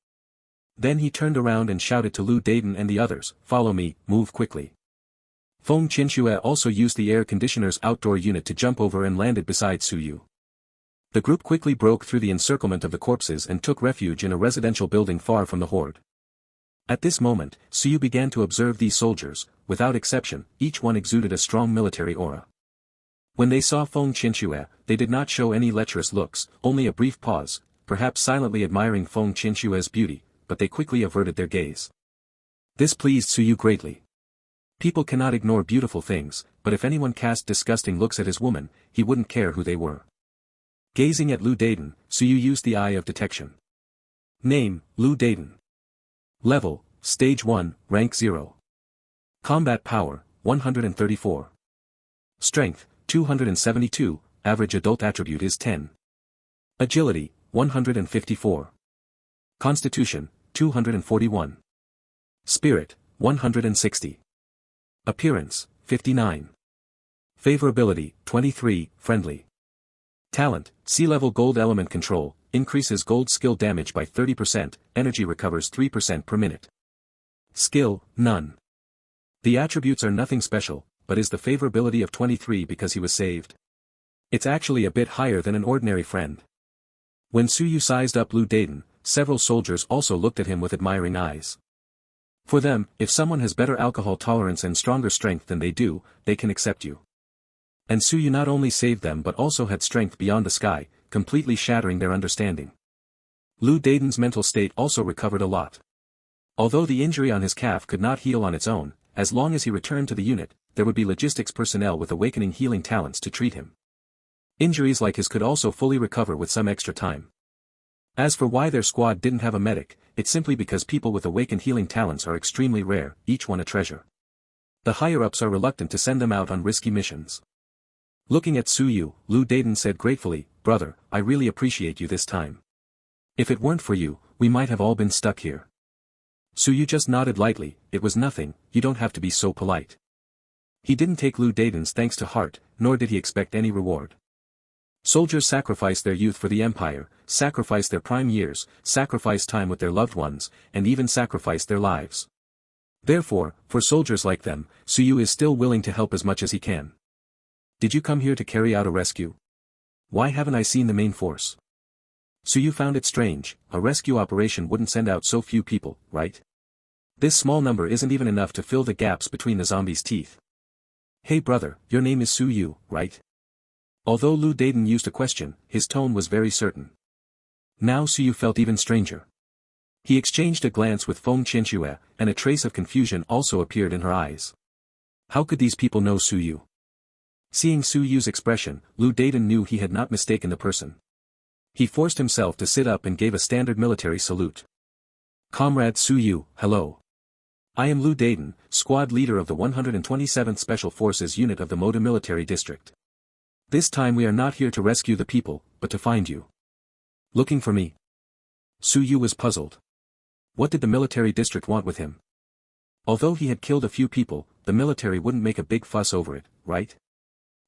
Then he turned around and shouted to Lu Dayton and the others, "Follow me, move quickly." Feng Qianxue also used the air conditioner's outdoor unit to jump over and landed beside Su Yu. The group quickly broke through the encirclement of the corpses and took refuge in a residential building far from the horde. At this moment, Su Yu began to observe these soldiers. Without exception, each one exuded a strong military aura. When they saw Feng Qianxue, they did not show any lecherous looks, only a brief pause, perhaps silently admiring Feng Qianxue's beauty, but they quickly averted their gaze. This pleased Su Yu greatly. People cannot ignore beautiful things, but if anyone cast disgusting looks at his woman, he wouldn't care who they were. Gazing at Lu Dayton, Su Yu used the eye of detection. Name, Lu Dayton. Level, Stage 1, Rank 0. Combat Power, 134. Strength, 272, Average Adult Attribute is 10. Agility, 154. Constitution, 241. Spirit, 160. Appearance, 59. Favorability, 23, Friendly. Talent, Sea-level Gold Element Control, increases gold skill damage by 30%, energy recovers 3% per minute. Skill, none. The attributes are nothing special, but is the favorability of 23 because he was saved? It's actually a bit higher than an ordinary friend. When Su Yu sized up Lu Dayton, several soldiers also looked at him with admiring eyes. For them, if someone has better alcohol tolerance and stronger strength than they do, they can accept you. And Su Yu not only saved them but also had strength beyond the sky, completely shattering their understanding. Lu Dayton's mental state also recovered a lot. Although the injury on his calf could not heal on its own, as long as he returned to the unit, there would be logistics personnel with awakening healing talents to treat him. Injuries like his could also fully recover with some extra time. As for why their squad didn't have a medic, it's simply because people with awakened healing talents are extremely rare, each one a treasure. The higher-ups are reluctant to send them out on risky missions. Looking at Yue, Lu Daiden said gratefully, "Brother, I really appreciate you this time. If it weren't for you, we might have all been stuck here." Yue just nodded lightly, "It was nothing, you don't have to be so polite." He didn't take Lu Daiden's thanks to heart, nor did he expect any reward. Soldiers sacrifice their youth for the empire, sacrifice their prime years, sacrifice time with their loved ones, and even sacrifice their lives. Therefore, for soldiers like them, Yue is still willing to help as much as he can. "Did you come here to carry out a rescue? Why haven't I seen the main force?" Yue found it strange, a rescue operation wouldn't send out so few people, right? This small number isn't even enough to fill the gaps between the zombies' teeth. "Hey brother, your name is Yue, right?" Although Lu Daiden used a question, his tone was very certain. Now Yue felt even stranger. He exchanged a glance with Feng Qianxue, and a trace of confusion also appeared in her eyes. How could these people know Yue? Seeing Yue's expression, Lu Daiden knew he had not mistaken the person. He forced himself to sit up and gave a standard military salute. "Comrade Yue, hello. I am Lu Daiden, squad leader of the 127th Special Forces unit of the Moda Military District. This time we are not here to rescue the people, but to find you." "Looking for me?" Yue was puzzled. What did the military district want with him? Although he had killed a few people, the military wouldn't make a big fuss over it, right?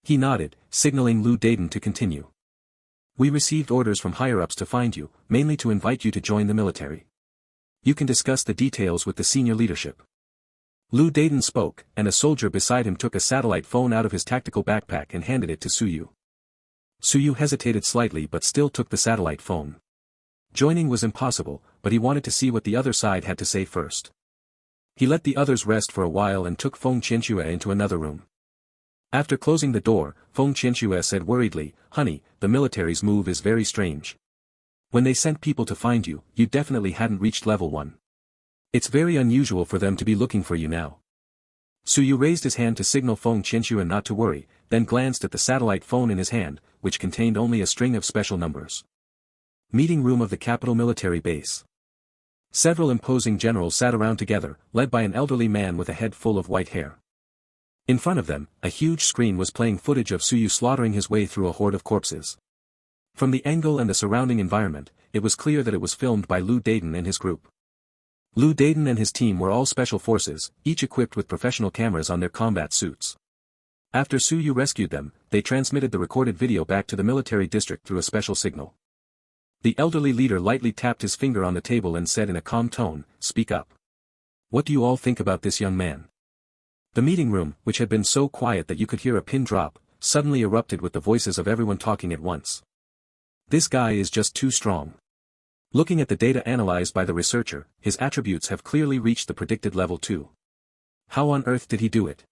He nodded, signaling Lu Daiden to continue. "We received orders from higher-ups to find you, mainly to invite you to join the military. You can discuss the details with the senior leadership." Lu Daiden spoke, and a soldier beside him took a satellite phone out of his tactical backpack and handed it to Yue. Yue hesitated slightly but still took the satellite phone. Joining was impossible, but he wanted to see what the other side had to say first. He let the others rest for a while and took Feng Qianxue into another room. After closing the door, Feng Qianxue said worriedly, "Honey, the military's move is very strange. When they sent people to find you, you definitely hadn't reached level 1. It's very unusual for them to be looking for you now." Yue raised his hand to signal Feng Qianxue not to worry, then glanced at the satellite phone in his hand, which contained only a string of special numbers. Meeting room of the capital military base. Several imposing generals sat around together, led by an elderly man with a head full of white hair. In front of them, a huge screen was playing footage of Yue slaughtering his way through a horde of corpses. From the angle and the surrounding environment, it was clear that it was filmed by Lu Daiden and his group. Lu Daiden and his team were all special forces, each equipped with professional cameras on their combat suits. After Yue rescued them, they transmitted the recorded video back to the military district through a special signal. The elderly leader lightly tapped his finger on the table and said in a calm tone, "Speak up. What do you all think about this young man?" The meeting room, which had been so quiet that you could hear a pin drop, suddenly erupted with the voices of everyone talking at once. "This guy is just too strong. Looking at the data analyzed by the researcher, his attributes have clearly reached the predicted level 2. How on earth did he do it?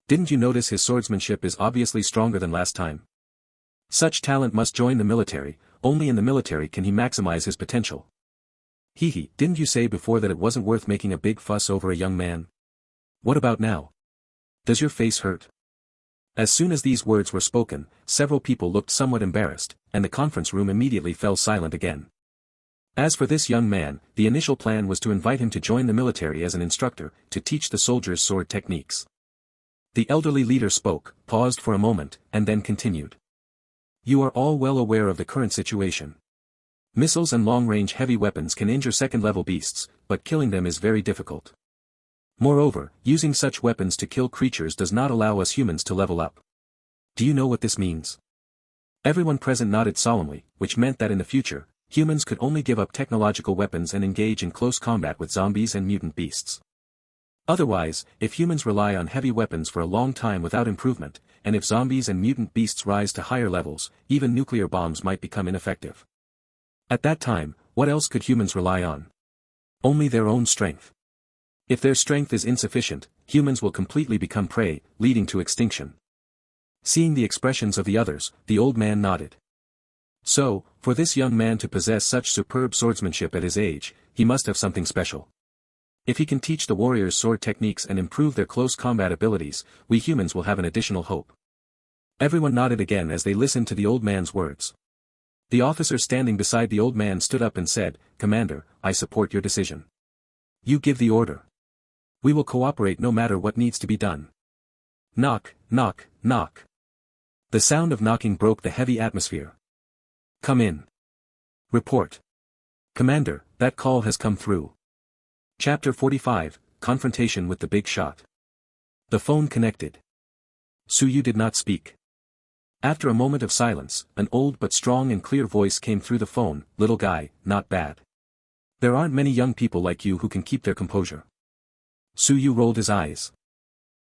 Didn't you notice his swordsmanship is obviously stronger than last time? Such talent must join the military, only in the military can he maximize his potential. Hehe, didn't you say before that it wasn't worth making a big fuss over a young man? What about now? Does your face hurt?" As soon as these words were spoken, several people looked somewhat embarrassed, and the conference room immediately fell silent again. As for this young man, the initial plan was to invite him to join the military as an instructor, to teach the soldiers sword techniques. The elderly leader spoke, paused for a moment, and then continued. "You are all well aware of the current situation. Missiles and long-range heavy weapons can injure second-level beasts, but killing them is very difficult. Moreover, using such weapons to kill creatures does not allow us humans to level up. Do you know what this means?" Everyone present nodded solemnly, which meant that in the future, humans could only give up technological weapons and engage in close combat with zombies and mutant beasts. Otherwise, if humans rely on heavy weapons for a long time without improvement, and if zombies and mutant beasts rise to higher levels, even nuclear bombs might become ineffective. At that time, what else could humans rely on? Only their own strength. If their strength is insufficient, humans will completely become prey, leading to extinction. Seeing the expressions of the others, the old man nodded. So, for this young man to possess such superb swordsmanship at his age, he must have something special. If he can teach the warriors sword techniques and improve their close combat abilities, we humans will have an additional hope. Everyone nodded again as they listened to the old man's words. The officer standing beside the old man stood up and said, "Commander, I support your decision. You give the order. We will cooperate no matter what needs to be done." Knock, knock, knock. The sound of knocking broke the heavy atmosphere. "Come in." "Report." "Commander, that call has come through." Chapter 45, Confrontation with the Big Shot. The phone connected. Su Yu did not speak. After a moment of silence, an old but strong and clear voice came through the phone, "Little guy, not bad. There aren't many young people like you who can keep their composure." Su Yu rolled his eyes.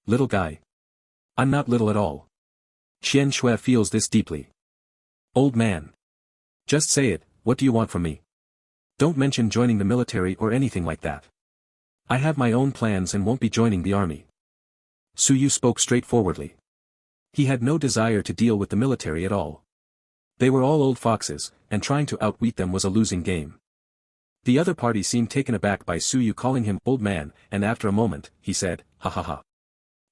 "Little guy? I'm not little at all. Qianxue feels this deeply." "Old man. Just say it, what do you want from me? Don't mention joining the military or anything like that. I have my own plans and won't be joining the army." Su Yu spoke straightforwardly. He had no desire to deal with the military at all. They were all old foxes, and trying to outwit them was a losing game. The other party seemed taken aback by Su Yu calling him old man, and after a moment, he said, "Ha ha ha.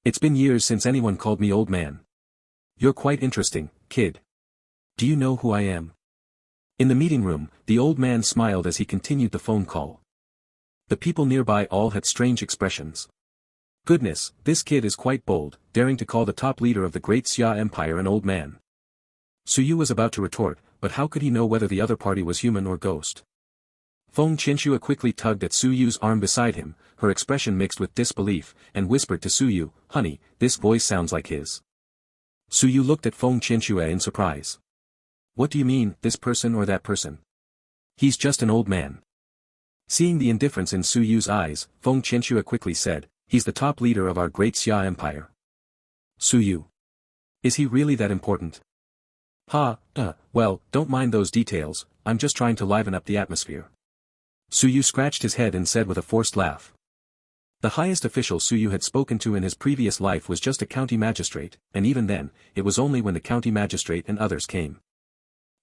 It's been years since anyone called me old man. You're quite interesting, kid. Do you know who I am?" In the meeting room, the old man smiled as he continued the phone call. The people nearby all had strange expressions. "Goodness, this kid is quite bold, daring to call the top leader of the great Xia Empire an old man." Su Yu was about to retort, but how could he know whether the other party was human or ghost? Feng Qianxue quickly tugged at Su Yu's arm beside him, her expression mixed with disbelief, and whispered to Su Yu, "Honey, this voice sounds like his." Su Yu looked at Feng Qianxue in surprise. "What do you mean, this person or that person? He's just an old man." Seeing the indifference in Su Yu's eyes, Feng Qianxue quickly said, "He's the top leader of our great Xia Empire." "Su Yu. Is he really that important?" Well, don't mind those details, I'm just trying to liven up the atmosphere." Su Yu scratched his head and said with a forced laugh. The highest official Su Yu had spoken to in his previous life was just a county magistrate, and even then, it was only when the county magistrate and others came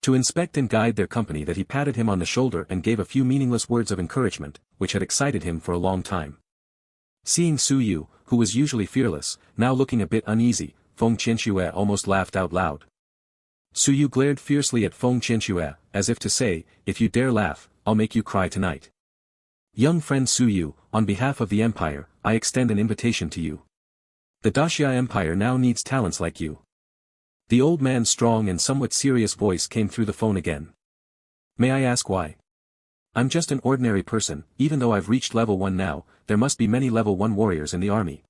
to inspect and guide their company that he patted him on the shoulder and gave a few meaningless words of encouragement, which had excited him for a long time. Seeing Su Yu, who was usually fearless, now looking a bit uneasy, Feng Qianxue almost laughed out loud. Su Yu glared fiercely at Feng Qianxue, as if to say, "If you dare laugh, I'll make you cry tonight." "Young friend Su Yu, on behalf of the Empire, I extend an invitation to you. The Daxia Empire now needs talents like you." The old man's strong and somewhat serious voice came through the phone again. "May I ask why? I'm just an ordinary person, even though I've reached level 1 now, there must be many level 1 warriors in the army.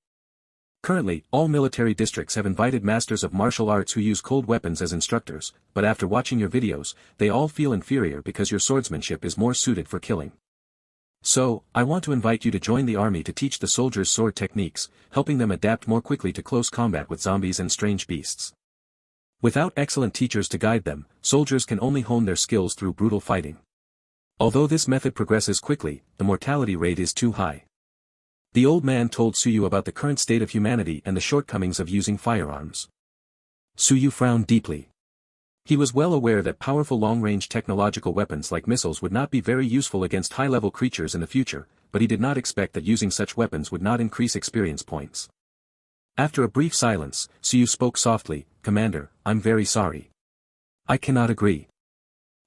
Currently, all military districts have invited masters of martial arts who use cold weapons as instructors, but after watching your videos, they all feel inferior because your swordsmanship is more suited for killing. So, I want to invite you to join the army to teach the soldiers sword techniques, helping them adapt more quickly to close combat with zombies and strange beasts. Without excellent teachers to guide them, soldiers can only hone their skills through brutal fighting. Although this method progresses quickly, the mortality rate is too high." The old man told Su Yu about the current state of humanity and the shortcomings of using firearms. Su Yu frowned deeply. He was well aware that powerful long-range technological weapons like missiles would not be very useful against high-level creatures in the future, but he did not expect that using such weapons would not increase experience points. After a brief silence, Su Yu spoke softly, "Commander, I'm very sorry. I cannot agree."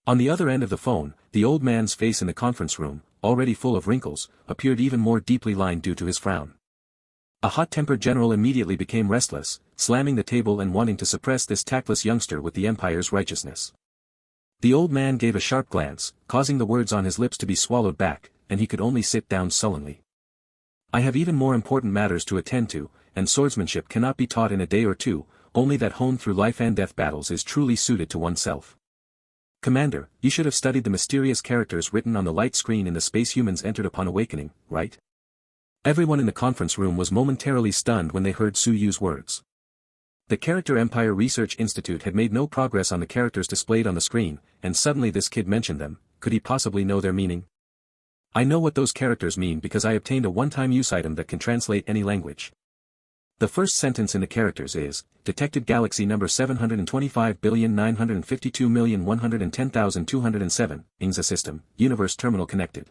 On the other end of the phone, the old man's face in the conference room, already full of wrinkles, appeared even more deeply lined due to his frown. A hot-tempered general immediately became restless, slamming the table and wanting to suppress this tactless youngster with the Empire's righteousness. The old man gave a sharp glance, causing the words on his lips to be swallowed back, and he could only sit down sullenly. "I have even more important matters to attend to, and swordsmanship cannot be taught in a day or two, only that honed through life and death battles is truly suited to oneself. Commander, you should have studied the mysterious characters written on the light screen in the space humans entered upon awakening, right?" Everyone in the conference room was momentarily stunned when they heard Su Yu's words. The Character Empire Research Institute had made no progress on the characters displayed on the screen, and suddenly this kid mentioned them. Could he possibly know their meaning? "I know what those characters mean because I obtained a one-time use item that can translate any language. The first sentence in the characters is, detected galaxy number 725,952,110,207, INGSA system, universe terminal connected.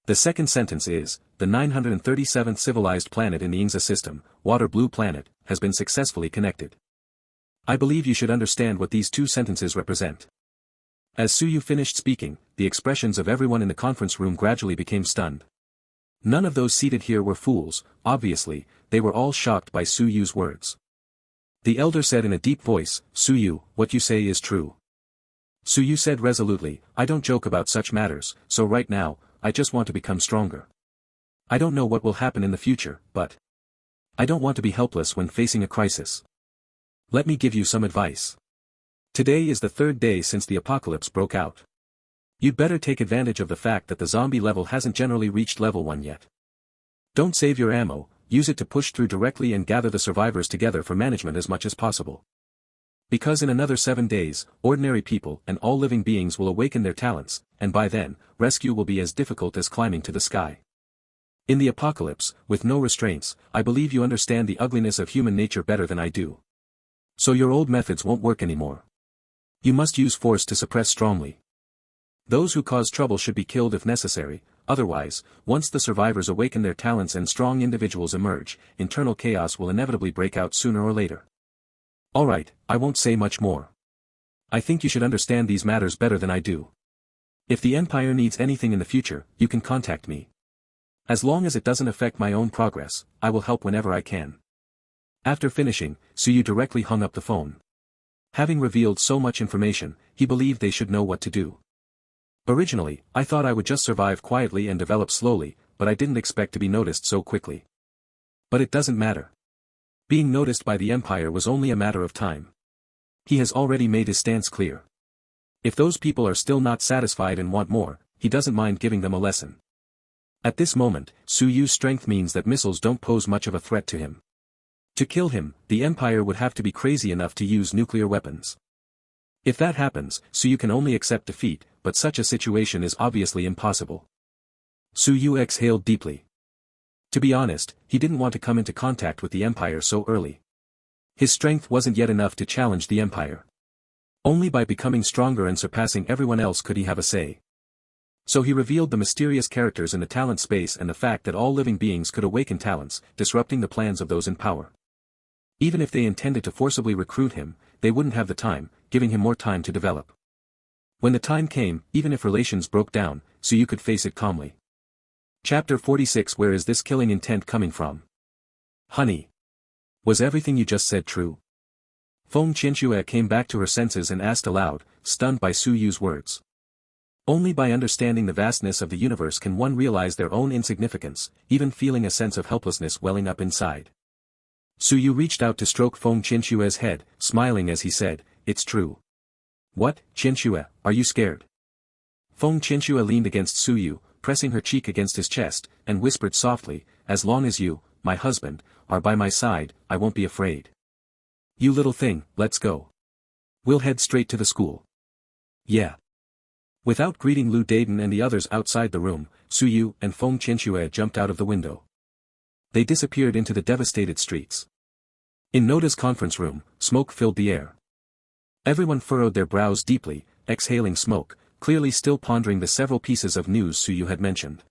The second sentence is, the 937th civilized planet in the Yingzi system, Water Blue Planet, has been successfully connected. I believe you should understand what these two sentences represent. As Su Yu finished speaking, the expressions of everyone in the conference room gradually became stunned. None of those seated here were fools, obviously, they were all shocked by Su Yu's words. The elder said in a deep voice, Su Yu, what you say is true. Su Yu said resolutely, I don't joke about such matters, so right now, I just want to become stronger. I don't know what will happen in the future, but I don't want to be helpless when facing a crisis. Let me give you some advice. Today is the third day since the apocalypse broke out. You'd better take advantage of the fact that the zombie level hasn't generally reached level 1 yet. Don't save your ammo, use it to push through directly and gather the survivors together for management as much as possible. Because in another 7 days, ordinary people and all living beings will awaken their talents, and by then, rescue will be as difficult as climbing to the sky. In the apocalypse, with no restraints, I believe you understand the ugliness of human nature better than I do. So your old methods won't work anymore. You must use force to suppress strongly. Those who cause trouble should be killed if necessary, otherwise, once the survivors awaken their talents and strong individuals emerge, internal chaos will inevitably break out sooner or later. Alright, I won't say much more. I think you should understand these matters better than I do. If the Empire needs anything in the future, you can contact me. As long as it doesn't affect my own progress, I will help whenever I can. After finishing, Su Yu directly hung up the phone. Having revealed so much information, he believed they should know what to do. Originally, I thought I would just survive quietly and develop slowly, but I didn't expect to be noticed so quickly. But it doesn't matter. Being noticed by the Empire was only a matter of time. He has already made his stance clear. If those people are still not satisfied and want more, he doesn't mind giving them a lesson. At this moment, Su Yu's strength means that missiles don't pose much of a threat to him. To kill him, the Empire would have to be crazy enough to use nuclear weapons. If that happens, Su Yu can only accept defeat, but such a situation is obviously impossible. Su Yu exhaled deeply. To be honest, he didn't want to come into contact with the Empire so early. His strength wasn't yet enough to challenge the Empire. Only by becoming stronger and surpassing everyone else could he have a say. So he revealed the mysterious characters in the talent space and the fact that all living beings could awaken talents, disrupting the plans of those in power. Even if they intended to forcibly recruit him, they wouldn't have the time, giving him more time to develop. When the time came, even if relations broke down, Su Yu could face it calmly. Chapter 46. Where is this killing intent coming from? Honey. Was everything you just said true? Feng Qianxue came back to her senses and asked aloud, stunned by Su Yu's words. Only by understanding the vastness of the universe can one realize their own insignificance, even feeling a sense of helplessness welling up inside. Su Yu reached out to stroke Feng Qianxue's head, smiling as he said, it's true. What, Qianxue, are you scared? Feng Qianxue leaned against Su Yu, pressing her cheek against his chest, and whispered softly, as long as you, my husband, are by my side, I won't be afraid. You little thing, let's go. We'll head straight to the school. Yeah. Without greeting Lu Dayden and the others outside the room, Su Yu and Feng Qianxue jumped out of the window. They disappeared into the devastated streets. In Noda's conference room, smoke filled the air. Everyone furrowed their brows deeply, exhaling smoke, clearly still pondering the several pieces of news Su Yu had mentioned.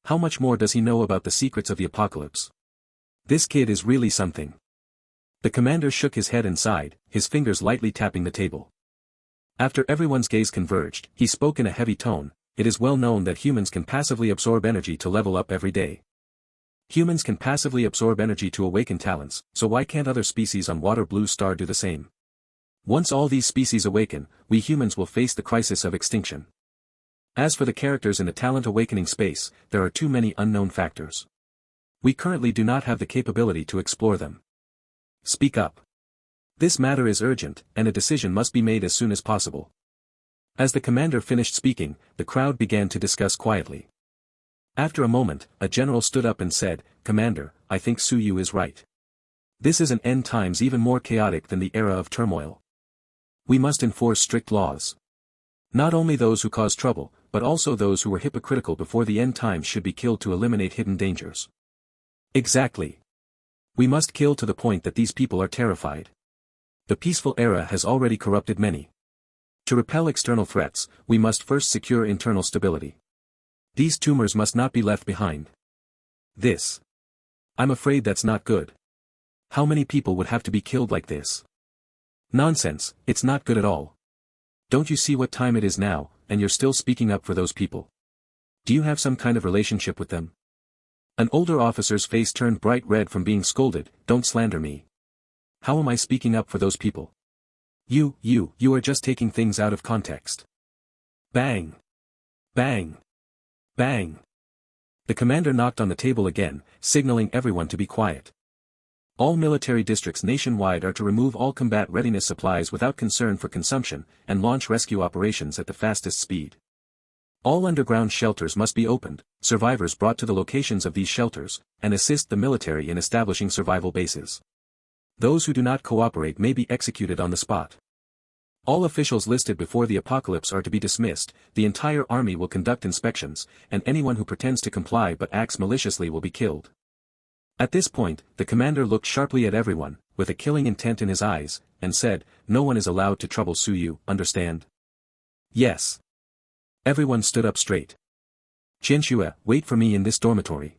How much more does he know about the secrets of the apocalypse? This kid is really something. The commander shook his head and sighed, his fingers lightly tapping the table. After everyone's gaze converged, he spoke in a heavy tone, it is well known that humans can passively absorb energy to level up every day. Humans can passively absorb energy to awaken talents, so why can't other species on Water Blue Star do the same? Once all these species awaken, we humans will face the crisis of extinction. As for the characters in the talent awakening space, there are too many unknown factors. We currently do not have the capability to explore them. Speak up. This matter is urgent, and a decision must be made as soon as possible. As the commander finished speaking, the crowd began to discuss quietly. After a moment, a general stood up and said, Commander, I think Su Yu is right. This is an end times even more chaotic than the era of turmoil. We must enforce strict laws. Not only those who cause trouble, but also those who were hypocritical before the end times should be killed to eliminate hidden dangers. Exactly. We must kill to the point that these people are terrified. The peaceful era has already corrupted many. To repel external threats, we must first secure internal stability. These tumors must not be left behind. This. I'm afraid that's not good. How many people would have to be killed like this? Nonsense, it's not good at all. Don't you see what time it is now, and you're still speaking up for those people? Do you have some kind of relationship with them? An older officer's face turned bright red from being scolded. Don't slander me. How am I speaking up for those people? You are just taking things out of context. Bang! Bang! Bang! The commander knocked on the table again, signaling everyone to be quiet. All military districts nationwide are to remove all combat readiness supplies without concern for consumption, and launch rescue operations at the fastest speed. All underground shelters must be opened, survivors brought to the locations of these shelters, and assist the military in establishing survival bases. Those who do not cooperate may be executed on the spot. All officials listed before the apocalypse are to be dismissed, the entire army will conduct inspections, and anyone who pretends to comply but acts maliciously will be killed. At this point, the commander looked sharply at everyone, with a killing intent in his eyes, and said, "No one is allowed to trouble Yimou, understand?" Yes. Everyone stood up straight. Qianxue, wait for me in this dormitory.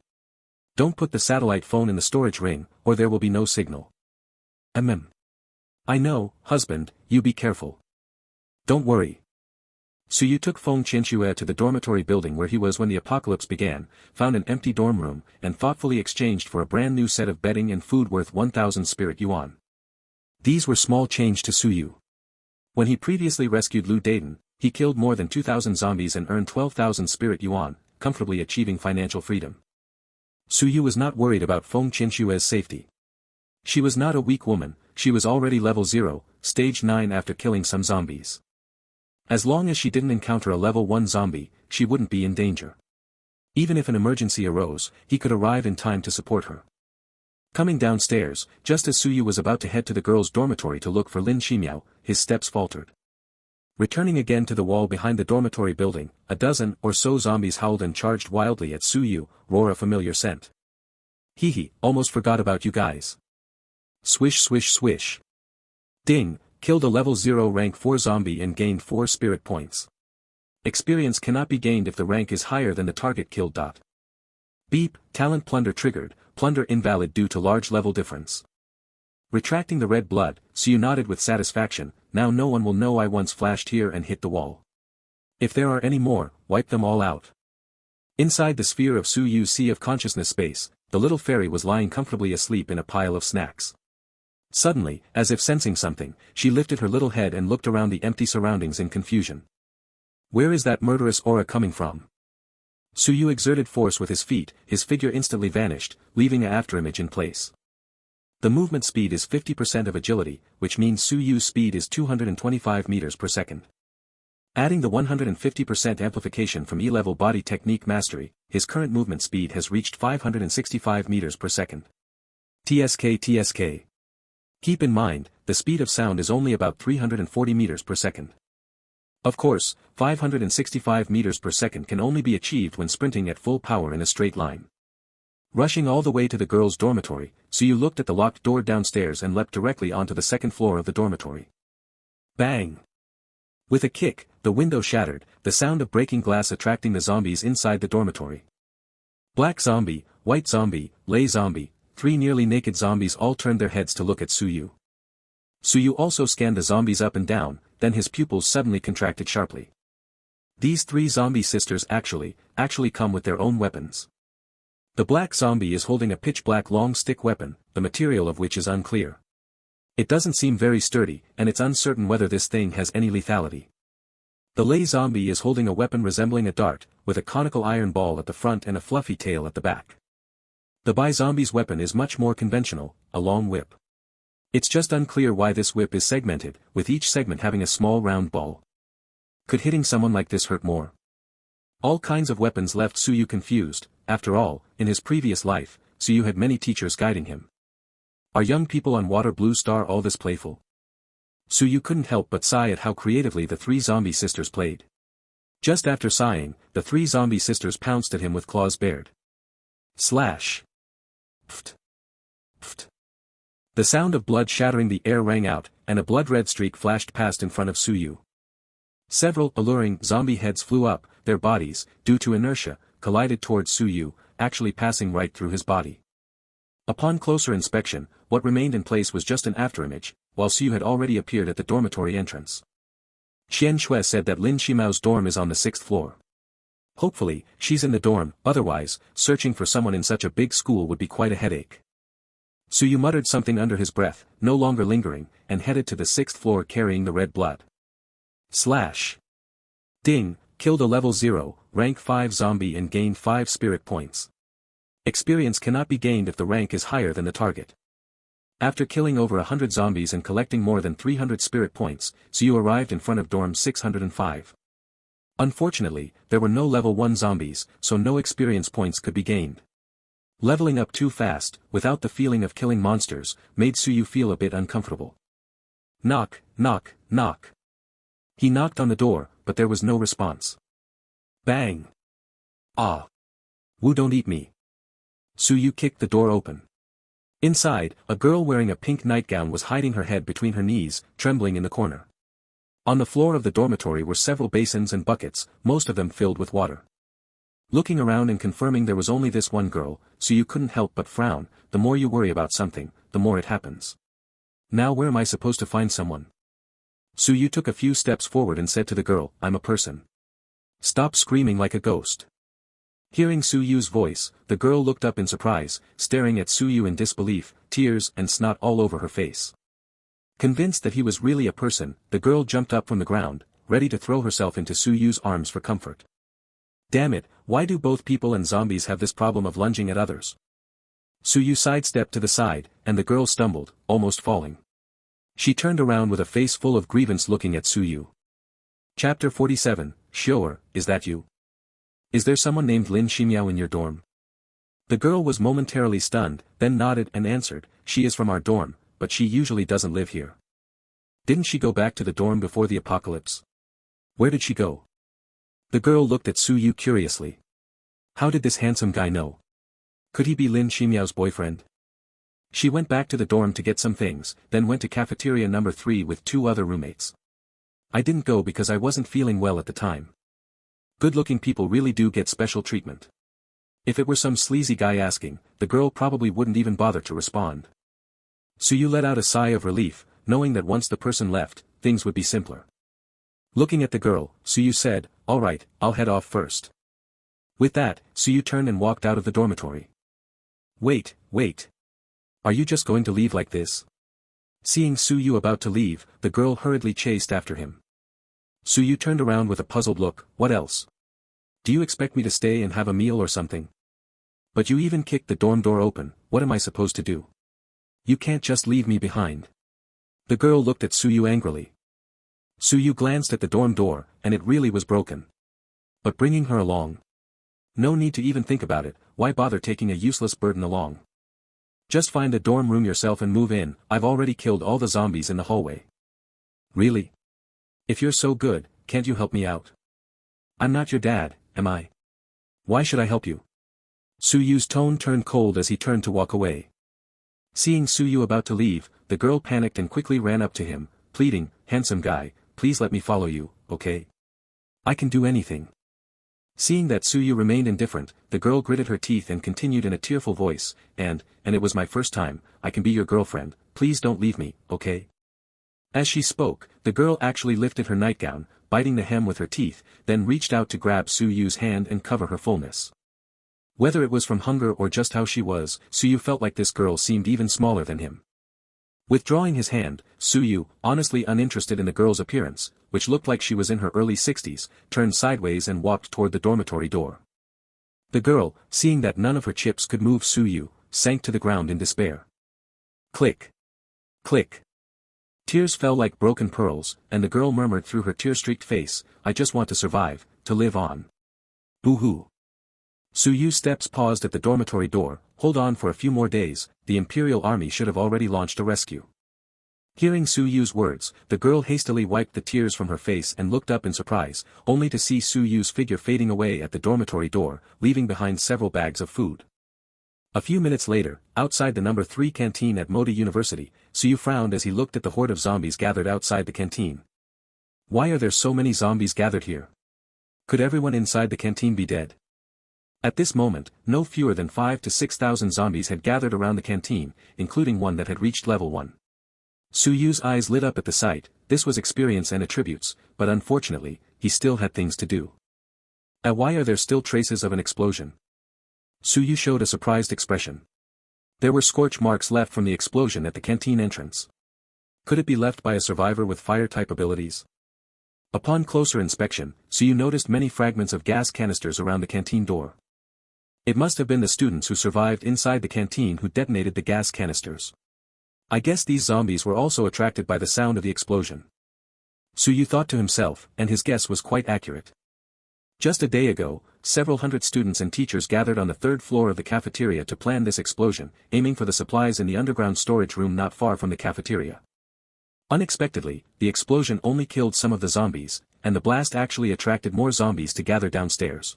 Don't put the satellite phone in the storage ring, or there will be no signal. I know, husband, you be careful. Don't worry. Yimou took Feng Qianxue to the dormitory building where he was when the apocalypse began, found an empty dorm room, and thoughtfully exchanged for a brand new set of bedding and food worth 1,000 spirit yuan. These were small change to Yimou. When he previously rescued Lu Dayton, he killed more than 2,000 zombies and earned 12,000 spirit yuan, comfortably achieving financial freedom. Yimou was not worried about Feng Qianxue's safety. She was not a weak woman, she was already level 0, stage 9 after killing some zombies. As long as she didn't encounter a level 1 zombie, she wouldn't be in danger. Even if an emergency arose, he could arrive in time to support her. Coming downstairs, just as Yimou was about to head to the girls' dormitory to look for Lin Xiyou, his steps faltered. Returning again to the wall behind the dormitory building, a dozen or so zombies howled and charged wildly at Yimou, roar a familiar scent. Hee, almost forgot about you guys. Swish swish swish. Ding, killed a level 0 rank 4 zombie and gained 4 spirit points. Experience cannot be gained if the rank is higher than the target killed. Beep, talent plunder triggered, plunder invalid due to large level difference. Retracting the red blood, Yimou nodded with satisfaction, now no one will know I once flashed here and hit the wall. If there are any more, wipe them all out. Inside the sphere of Yimou's sea of consciousness space, the little fairy was lying comfortably asleep in a pile of snacks. Suddenly, as if sensing something, she lifted her little head and looked around the empty surroundings in confusion. Where is that murderous aura coming from? Yimou exerted force with his feet, his figure instantly vanished, leaving an afterimage in place. The movement speed is 50% of agility, which means Yimou's speed is 225 meters per second. Adding the 150% amplification from E-level body technique mastery, his current movement speed has reached 565 meters per second. TSK. Keep in mind, the speed of sound is only about 340 meters per second. Of course, 565 meters per second can only be achieved when sprinting at full power in a straight line. Rushing all the way to the girls' dormitory, Yimou looked at the locked door downstairs and leapt directly onto the second floor of the dormitory. Bang! With a kick, the window shattered, the sound of breaking glass attracting the zombies inside the dormitory. Black zombie, white zombie, lay zombie, 3 nearly naked zombies all turned their heads to look at Yimou. Yimou also scanned the zombies up and down, then his pupils suddenly contracted sharply. These 3 zombie sisters actually come with their own weapons. The black zombie is holding a pitch-black long stick weapon, the material of which is unclear. It doesn't seem very sturdy, and it's uncertain whether this thing has any lethality. The lay zombie is holding a weapon resembling a dart, with a conical iron ball at the front and a fluffy tail at the back. The bi zombie's weapon is much more conventional, a long whip. It's just unclear why this whip is segmented, with each segment having a small round ball. Could hitting someone like this hurt more? All kinds of weapons left Yimou confused. After all, in his previous life, Yimou had many teachers guiding him. Are young people on Aqua Blue Star all this playful? Yimou couldn't help but sigh at how creatively the 3 zombie sisters played. Just after sighing, the 3 zombie sisters pounced at him with claws bared. Slash! Pft! Pft! The sound of blood shattering the air rang out, and a blood-red streak flashed past in front of Yimou. Several alluring zombie heads flew up, their bodies, due to inertia, collided towards Su Yu, actually passing right through his body. Upon closer inspection, what remained in place was just an afterimage, while Su Yu had already appeared at the dormitory entrance. Qianxue said that Lin Xiyao's dorm is on the 6th floor. Hopefully, she's in the dorm, otherwise, searching for someone in such a big school would be quite a headache. Su Yu muttered something under his breath, no longer lingering, and headed to the 6th floor carrying the red blood. Slash. Ding, killed a level 0, rank 5 zombie and gained 5 spirit points. Experience cannot be gained if the rank is higher than the target. After killing over 100 zombies and collecting more than 300 spirit points, Su Yu arrived in front of dorm 605. Unfortunately, there were no level 1 zombies, so no experience points could be gained. Leveling up too fast, without the feeling of killing monsters, made Su Yu feel a bit uncomfortable. Knock, knock, knock. He knocked on the door, but there was no response. Bang. Ah. Wu, don't eat me. Su Yu kicked the door open. Inside, a girl wearing a pink nightgown was hiding her head between her knees, trembling in the corner. On the floor of the dormitory were several basins and buckets, most of them filled with water. Looking around and confirming there was only this one girl, Su Yu couldn't help but frown. The more you worry about something, the more it happens. Now where am I supposed to find someone? Su Yu took a few steps forward and said to the girl, I'm a person. Stop screaming like a ghost. Hearing Su Yu's voice, the girl looked up in surprise, staring at Su Yu in disbelief, tears and snot all over her face. Convinced that he was really a person, the girl jumped up from the ground, ready to throw herself into Su Yu's arms for comfort. Damn it, why do both people and zombies have this problem of lunging at others? Su Yu sidestepped to the side, and the girl stumbled, almost falling. She turned around with a face full of grievance looking at Su Yu. Chapter 47, Xiou'er, is that you? Is there someone named Lin Xiyou in your dorm? The girl was momentarily stunned, then nodded and answered, she is from our dorm, but she usually doesn't live here. Didn't she go back to the dorm before the apocalypse? Where did she go? The girl looked at Su Yu curiously. How did this handsome guy know? Could he be Lin Xiyou's boyfriend? She went back to the dorm to get some things, then went to cafeteria number 3 with 2 other roommates. I didn't go because I wasn't feeling well at the time. Good-looking people really do get special treatment. If it were some sleazy guy asking, the girl probably wouldn't even bother to respond. Su Yu let out a sigh of relief, knowing that once the person left, things would be simpler. Looking at the girl, Su Yu said, all right, I'll head off first. With that, Su Yu turned and walked out of the dormitory. Wait. Are you just going to leave like this? Seeing Su Yu about to leave, the girl hurriedly chased after him. Su Yu turned around with a puzzled look, what else? Do you expect me to stay and have a meal or something? But you even kicked the dorm door open, what am I supposed to do? You can't just leave me behind. The girl looked at Su Yu angrily. Su Yu glanced at the dorm door, and it really was broken. But bringing her along? No need to even think about it, why bother taking a useless burden along? Just find a dorm room yourself and move in, I've already killed all the zombies in the hallway. Really? If you're so good, can't you help me out? I'm not your dad, am I? Why should I help you? Su Yu's tone turned cold as he turned to walk away. Seeing Su Yu about to leave, the girl panicked and quickly ran up to him, pleading, handsome guy, please let me follow you, okay? I can do anything. Seeing that Su Yu remained indifferent, the girl gritted her teeth and continued in a tearful voice, and it was my first time, I can be your girlfriend, please don't leave me, okay? As she spoke, the girl actually lifted her nightgown, biting the hem with her teeth, then reached out to grab Su Yu's hand and cover her fullness. Whether it was from hunger or just how she was, Su Yu felt like this girl seemed even smaller than him. Withdrawing his hand, Su Yu, honestly uninterested in the girl's appearance, which looked like she was in her early 60s, turned sideways and walked toward the dormitory door. The girl, seeing that none of her chips could move Su Yu, sank to the ground in despair. Click. Click. Tears fell like broken pearls, and the girl murmured through her tear-streaked face, I just want to survive, to live on. Boo-hoo. Su Yu's steps paused at the dormitory door, hold on for a few more days, the Imperial Army should have already launched a rescue. Hearing Su Yu's words, the girl hastily wiped the tears from her face and looked up in surprise, only to see Su Yu's figure fading away at the dormitory door, leaving behind several bags of food. A few minutes later, outside the number 3 canteen at Modi University, Su Yu frowned as he looked at the horde of zombies gathered outside the canteen. Why are there so many zombies gathered here? Could everyone inside the canteen be dead? At this moment, no fewer than 5 to 6,000 zombies had gathered around the canteen, including one that had reached level 1. Su Yu's eyes lit up at the sight. This was experience and attributes, but unfortunately, he still had things to do. Why are there still traces of an explosion? Su Yu showed a surprised expression. There were scorch marks left from the explosion at the canteen entrance. Could it be left by a survivor with fire-type abilities? Upon closer inspection, Su Yu noticed many fragments of gas canisters around the canteen door. It must have been the students who survived inside the canteen who detonated the gas canisters. I guess these zombies were also attracted by the sound of the explosion. Su Yu thought to himself, and his guess was quite accurate. Just a day ago, several hundred students and teachers gathered on the third floor of the cafeteria to plan this explosion, aiming for the supplies in the underground storage room not far from the cafeteria. Unexpectedly, the explosion only killed some of the zombies, and the blast actually attracted more zombies to gather downstairs.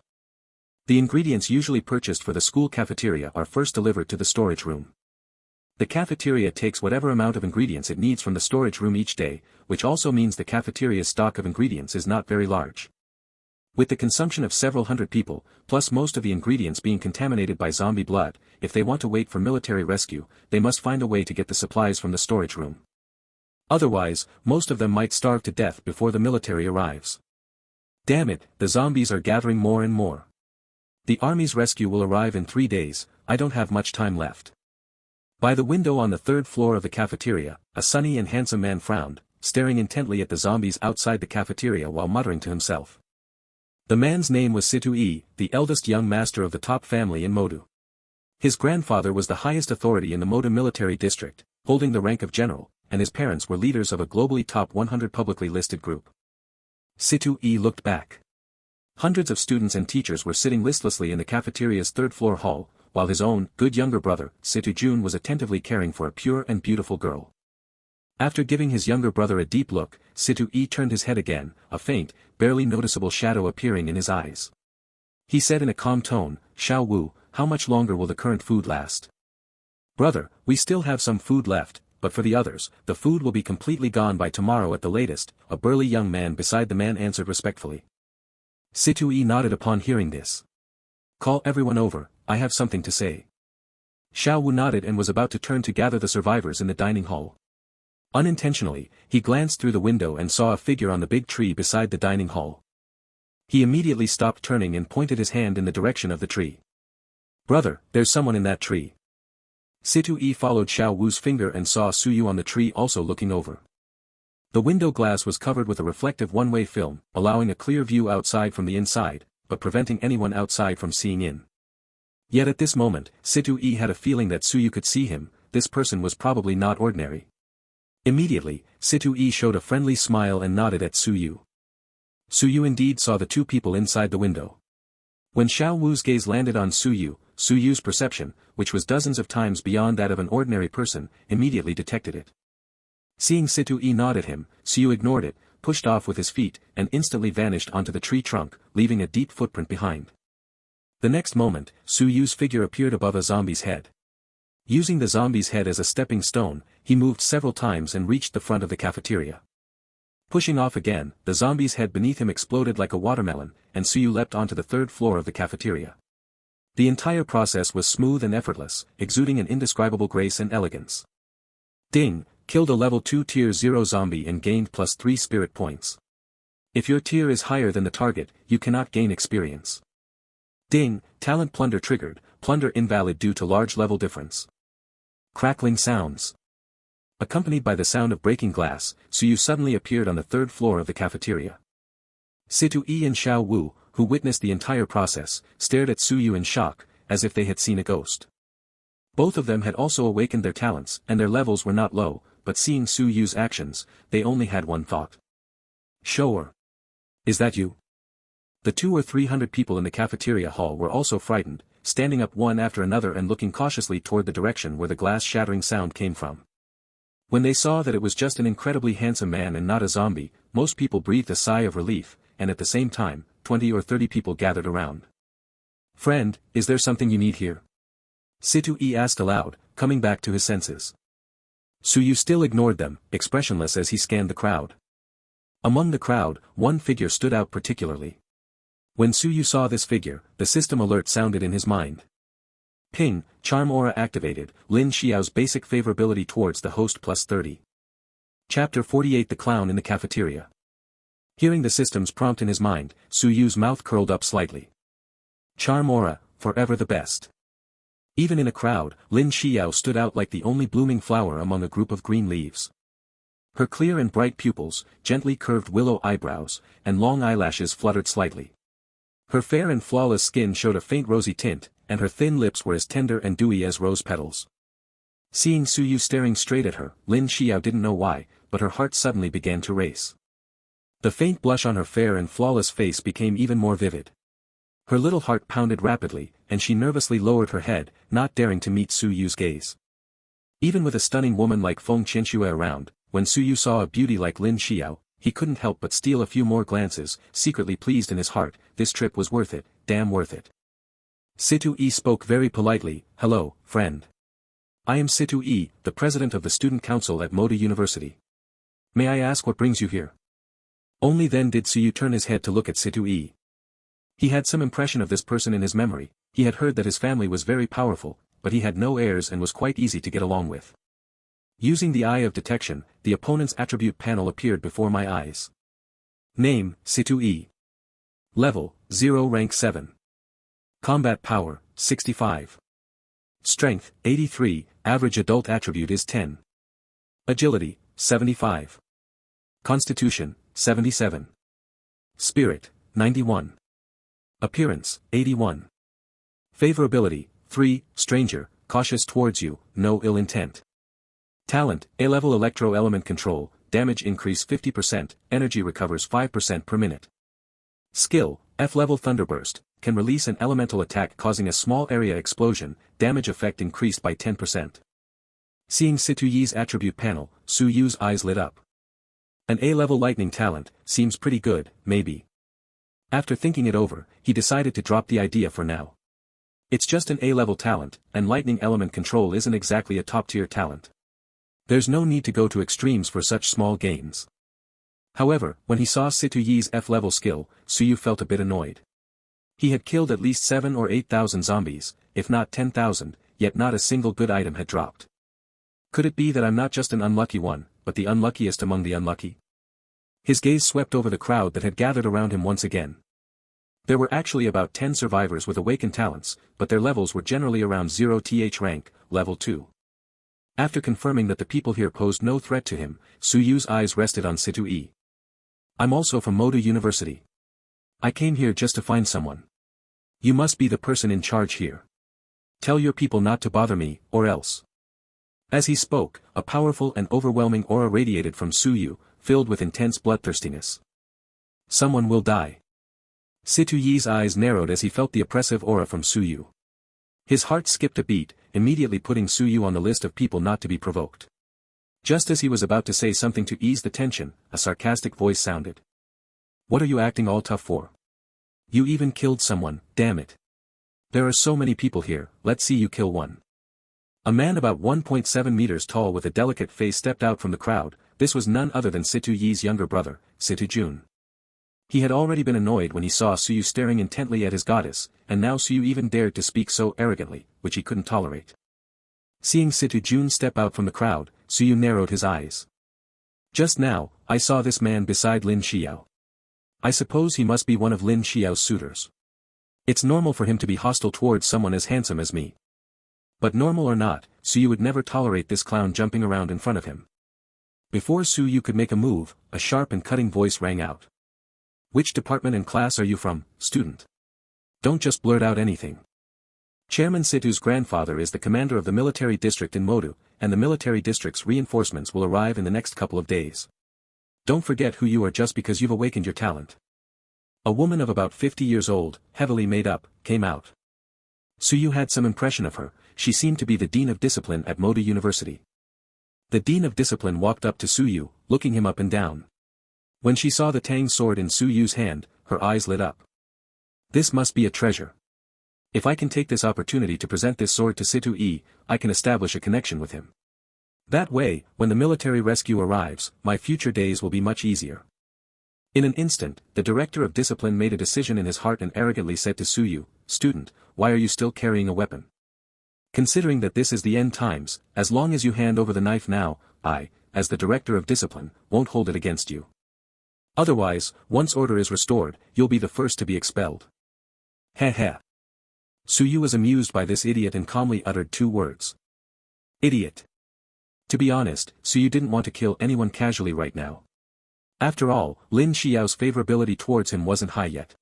The ingredients usually purchased for the school cafeteria are first delivered to the storage room. The cafeteria takes whatever amount of ingredients it needs from the storage room each day, which also means the cafeteria's stock of ingredients is not very large. With the consumption of several hundred people, plus most of the ingredients being contaminated by zombie blood, if they want to wait for military rescue, they must find a way to get the supplies from the storage room. Otherwise, most of them might starve to death before the military arrives. Damn it, the zombies are gathering more and more. The army's rescue will arrive in 3 days, I don't have much time left. By the window on the third floor of the cafeteria, a sunny and handsome man frowned, staring intently at the zombies outside the cafeteria while muttering to himself. The man's name was Situ-e, the eldest young master of the top family in Modu. His grandfather was the highest authority in the Modu military district, holding the rank of general, and his parents were leaders of a globally top 100 publicly listed group. Situ-e looked back. Hundreds of students and teachers were sitting listlessly in the cafeteria's third-floor hall, while his own, good younger brother, Situ-jun was attentively caring for a pure and beautiful girl. After giving his younger brother a deep look, Situ-e turned his head again, a faint, barely noticeable shadow appearing in his eyes. He said in a calm tone, "Xiao Wu, how much longer will the current food last?" "Brother, we still have some food left, but for the others, the food will be completely gone by tomorrow at the latest," a burly young man beside the man answered respectfully. Situ-e nodded upon hearing this. "Call everyone over, I have something to say." Xiao Wu nodded and was about to turn to gather the survivors in the dining hall. Unintentionally, he glanced through the window and saw a figure on the big tree beside the dining hall. He immediately stopped turning and pointed his hand in the direction of the tree. "Brother, there's someone in that tree." Situ-e followed Xiao Wu's finger and saw Su Yu on the tree also looking over. The window glass was covered with a reflective one-way film, allowing a clear view outside from the inside, but preventing anyone outside from seeing in. Yet at this moment, Situ-e had a feeling that Su Yu could see him. This person was probably not ordinary. Immediately, Situ-e showed a friendly smile and nodded at Su Yu. Su Yu indeed saw the two people inside the window. When Xiao Wu's gaze landed on Su Yu's perception, which was dozens of times beyond that of an ordinary person, immediately detected it. Seeing Situ-e nod at him, Su Yu ignored it, pushed off with his feet, and instantly vanished onto the tree trunk, leaving a deep footprint behind. The next moment, Su Yu's figure appeared above a zombie's head. Using the zombie's head as a stepping stone, he moved several times and reached the front of the cafeteria. Pushing off again, the zombie's head beneath him exploded like a watermelon, and Su Yu leapt onto the third floor of the cafeteria. The entire process was smooth and effortless, exuding an indescribable grace and elegance. Ding! Killed a level 2 tier 0 zombie and gained +3 spirit points. If your tier is higher than the target, you cannot gain experience. Ding! Talent plunder triggered, plunder invalid due to large level difference. Crackling sounds. Accompanied by the sound of breaking glass, Su Yu suddenly appeared on the third floor of the cafeteria. Situ-e and Xiao Wu, who witnessed the entire process, stared at Su Yu in shock, as if they had seen a ghost. Both of them had also awakened their talents, and their levels were not low, but seeing Su Yu's actions, they only had one thought. "Sure. Is that you?" The 200 or 300 people in the cafeteria hall were also frightened, standing up one after another and looking cautiously toward the direction where the glass shattering sound came from. When they saw that it was just an incredibly handsome man and not a zombie, most people breathed a sigh of relief, and at the same time, 20 or 30 people gathered around. "Friend, is there something you need here?" Situ-e asked aloud, coming back to his senses. Su Yu still ignored them, expressionless as he scanned the crowd. Among the crowd, one figure stood out particularly. When Su Yu saw this figure, the system alert sounded in his mind. Ping, charm aura activated, Lin Xiyou's basic favorability towards the host plus 30. Chapter 48 The Clown in the Cafeteria. Hearing the system's prompt in his mind, Su Yu's mouth curled up slightly. Charm aura, forever the best. Even in a crowd, Lin Xiyou stood out like the only blooming flower among a group of green leaves. Her clear and bright pupils, gently curved willow eyebrows, and long eyelashes fluttered slightly. Her fair and flawless skin showed a faint rosy tint, and her thin lips were as tender and dewy as rose petals. Seeing Su Yu staring straight at her, Lin Xiyou didn't know why, but her heart suddenly began to race. The faint blush on her fair and flawless face became even more vivid. Her little heart pounded rapidly, and she nervously lowered her head, not daring to meet Su Yu's gaze. Even with a stunning woman like Feng Qianxue around, when Su Yu saw a beauty like Lin Xiyou, he couldn't help but steal a few more glances, secretly pleased in his heart. This trip was worth it, damn worth it. Situ Yi spoke very politely, "Hello, friend. I am Situ Yi, the president of the student council at Moda University. May I ask what brings you here?" Only then did Su Yu turn his head to look at Situ Yi. He had some impression of this person in his memory. He had heard that his family was very powerful, but he had no heirs and was quite easy to get along with. Using the eye of detection, the opponent's attribute panel appeared before my eyes. Name, Situ Yi. Level, 0 rank 7. Combat power, 65. Strength, 83, average adult attribute is 10. Agility, 75. Constitution, 77. Spirit, 91. Appearance, 81. Favorability, 3, stranger, cautious towards you, no ill intent. Talent, A-level electro-element control, damage increase 50%, energy recovers 5% per minute. Skill, F-level thunderburst, can release an elemental attack causing a small area explosion, damage effect increased by 10%. Seeing Situ Yi's attribute panel, Su Yu's eyes lit up. An A-level lightning talent, seems pretty good, maybe. After thinking it over, he decided to drop the idea for now. It's just an A-level talent, and lightning element control isn't exactly a top-tier talent. There's no need to go to extremes for such small gains. However, when he saw Situ Yi's F-level skill, Su Yu felt a bit annoyed. He had killed at least 7 or 8,000 zombies, if not 10,000, yet not a single good item had dropped. Could it be that I'm not just an unlucky one, but the unluckiest among the unlucky? His gaze swept over the crowd that had gathered around him once again. There were actually about 10 survivors with awakened talents, but their levels were generally around 0th rank, level 2. After confirming that the people here posed no threat to him, Su Yu's eyes rested on Situ Yi. I'm also from Moda University. I came here just to find someone. You must be the person in charge here. Tell your people not to bother me, or else. As he spoke, a powerful and overwhelming aura radiated from Su Yu, filled with intense bloodthirstiness. Someone will die. Situ Yi's eyes narrowed as he felt the oppressive aura from Su Yu. His heart skipped a beat, immediately putting Su Yu on the list of people not to be provoked. Just as he was about to say something to ease the tension, a sarcastic voice sounded. What are you acting all tough for? You even killed someone, damn it. There are so many people here, let's see you kill one. A man about 1.7 meters tall with a delicate face stepped out from the crowd. This was none other than Situ Yi's younger brother, Situ Jun. He had already been annoyed when he saw Su Yu staring intently at his goddess, and now Su Yu even dared to speak so arrogantly, which he couldn't tolerate. Seeing Situ Jun step out from the crowd, Su Yu narrowed his eyes. Just now, I saw this man beside Lin Xiyou. I suppose he must be one of Lin Xiyou's suitors. It's normal for him to be hostile towards someone as handsome as me. But normal or not, Su Yu would never tolerate this clown jumping around in front of him. Before Su Yu could make a move, a sharp and cutting voice rang out. Which department and class are you from, student? Don't just blurt out anything. Chairman Situ's grandfather is the commander of the military district in Modu, and the military district's reinforcements will arrive in the next couple of days. Don't forget who you are just because you've awakened your talent. A woman of about 50 years old, heavily made up, came out. Su Yu had some impression of her. She seemed to be the Dean of Discipline at Moda University. The Dean of Discipline walked up to Su Yu, looking him up and down. When she saw the Tang sword in Su Yu's hand, her eyes lit up. This must be a treasure. If I can take this opportunity to present this sword to Situ Yi, I can establish a connection with him. That way, when the military rescue arrives, my future days will be much easier. In an instant, the director of discipline made a decision in his heart and arrogantly said to Yue, "Student, why are you still carrying a weapon? Considering that this is the end times, as long as you hand over the knife now, I, as the director of discipline, won't hold it against you. Otherwise, once order is restored, you'll be the first to be expelled." Heh heh. Yue was amused by this idiot and calmly uttered 2 words. Idiot. To be honest, Yue didn't want to kill anyone casually right now. After all, Lin Xiyou's favorability towards him wasn't high yet.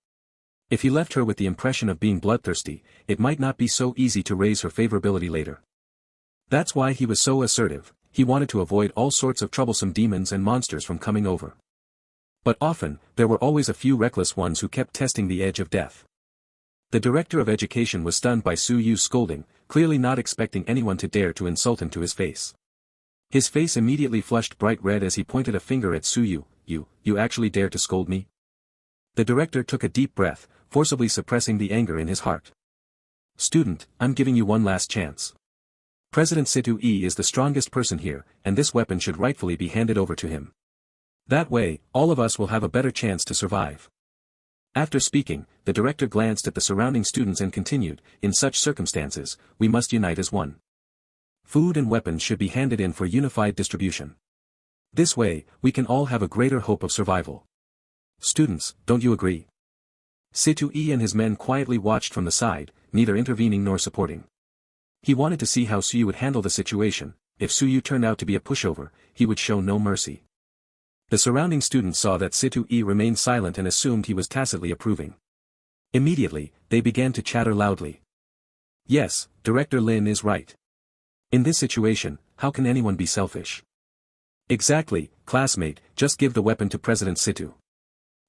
If he left her with the impression of being bloodthirsty, it might not be so easy to raise her favorability later. That's why he was so assertive. He wanted to avoid all sorts of troublesome demons and monsters from coming over. But often, there were always a few reckless ones who kept testing the edge of death. The director of education was stunned by Yu's scolding, clearly not expecting anyone to dare to insult him to his face. His face immediately flushed bright red as he pointed a finger at Yu. You actually dare to scold me?" The director took a deep breath, forcibly suppressing the anger in his heart. "Student, I'm giving you one last chance. President Situ is the strongest person here, and this weapon should rightfully be handed over to him. That way, all of us will have a better chance to survive." After speaking, the director glanced at the surrounding students and continued, "In such circumstances, we must unite as one. Food and weapons should be handed in for unified distribution. This way, we can all have a greater hope of survival. Students, don't you agree?" Situ and his men quietly watched from the side, neither intervening nor supporting. He wanted to see how Yue would handle the situation. If Yue turned out to be a pushover, he would show no mercy. The surrounding students saw that Situ remained silent and assumed he was tacitly approving. Immediately, they began to chatter loudly. "Yes, Director Lin is right. In this situation, how can anyone be selfish?" "Exactly, classmate, just give the weapon to President Situ.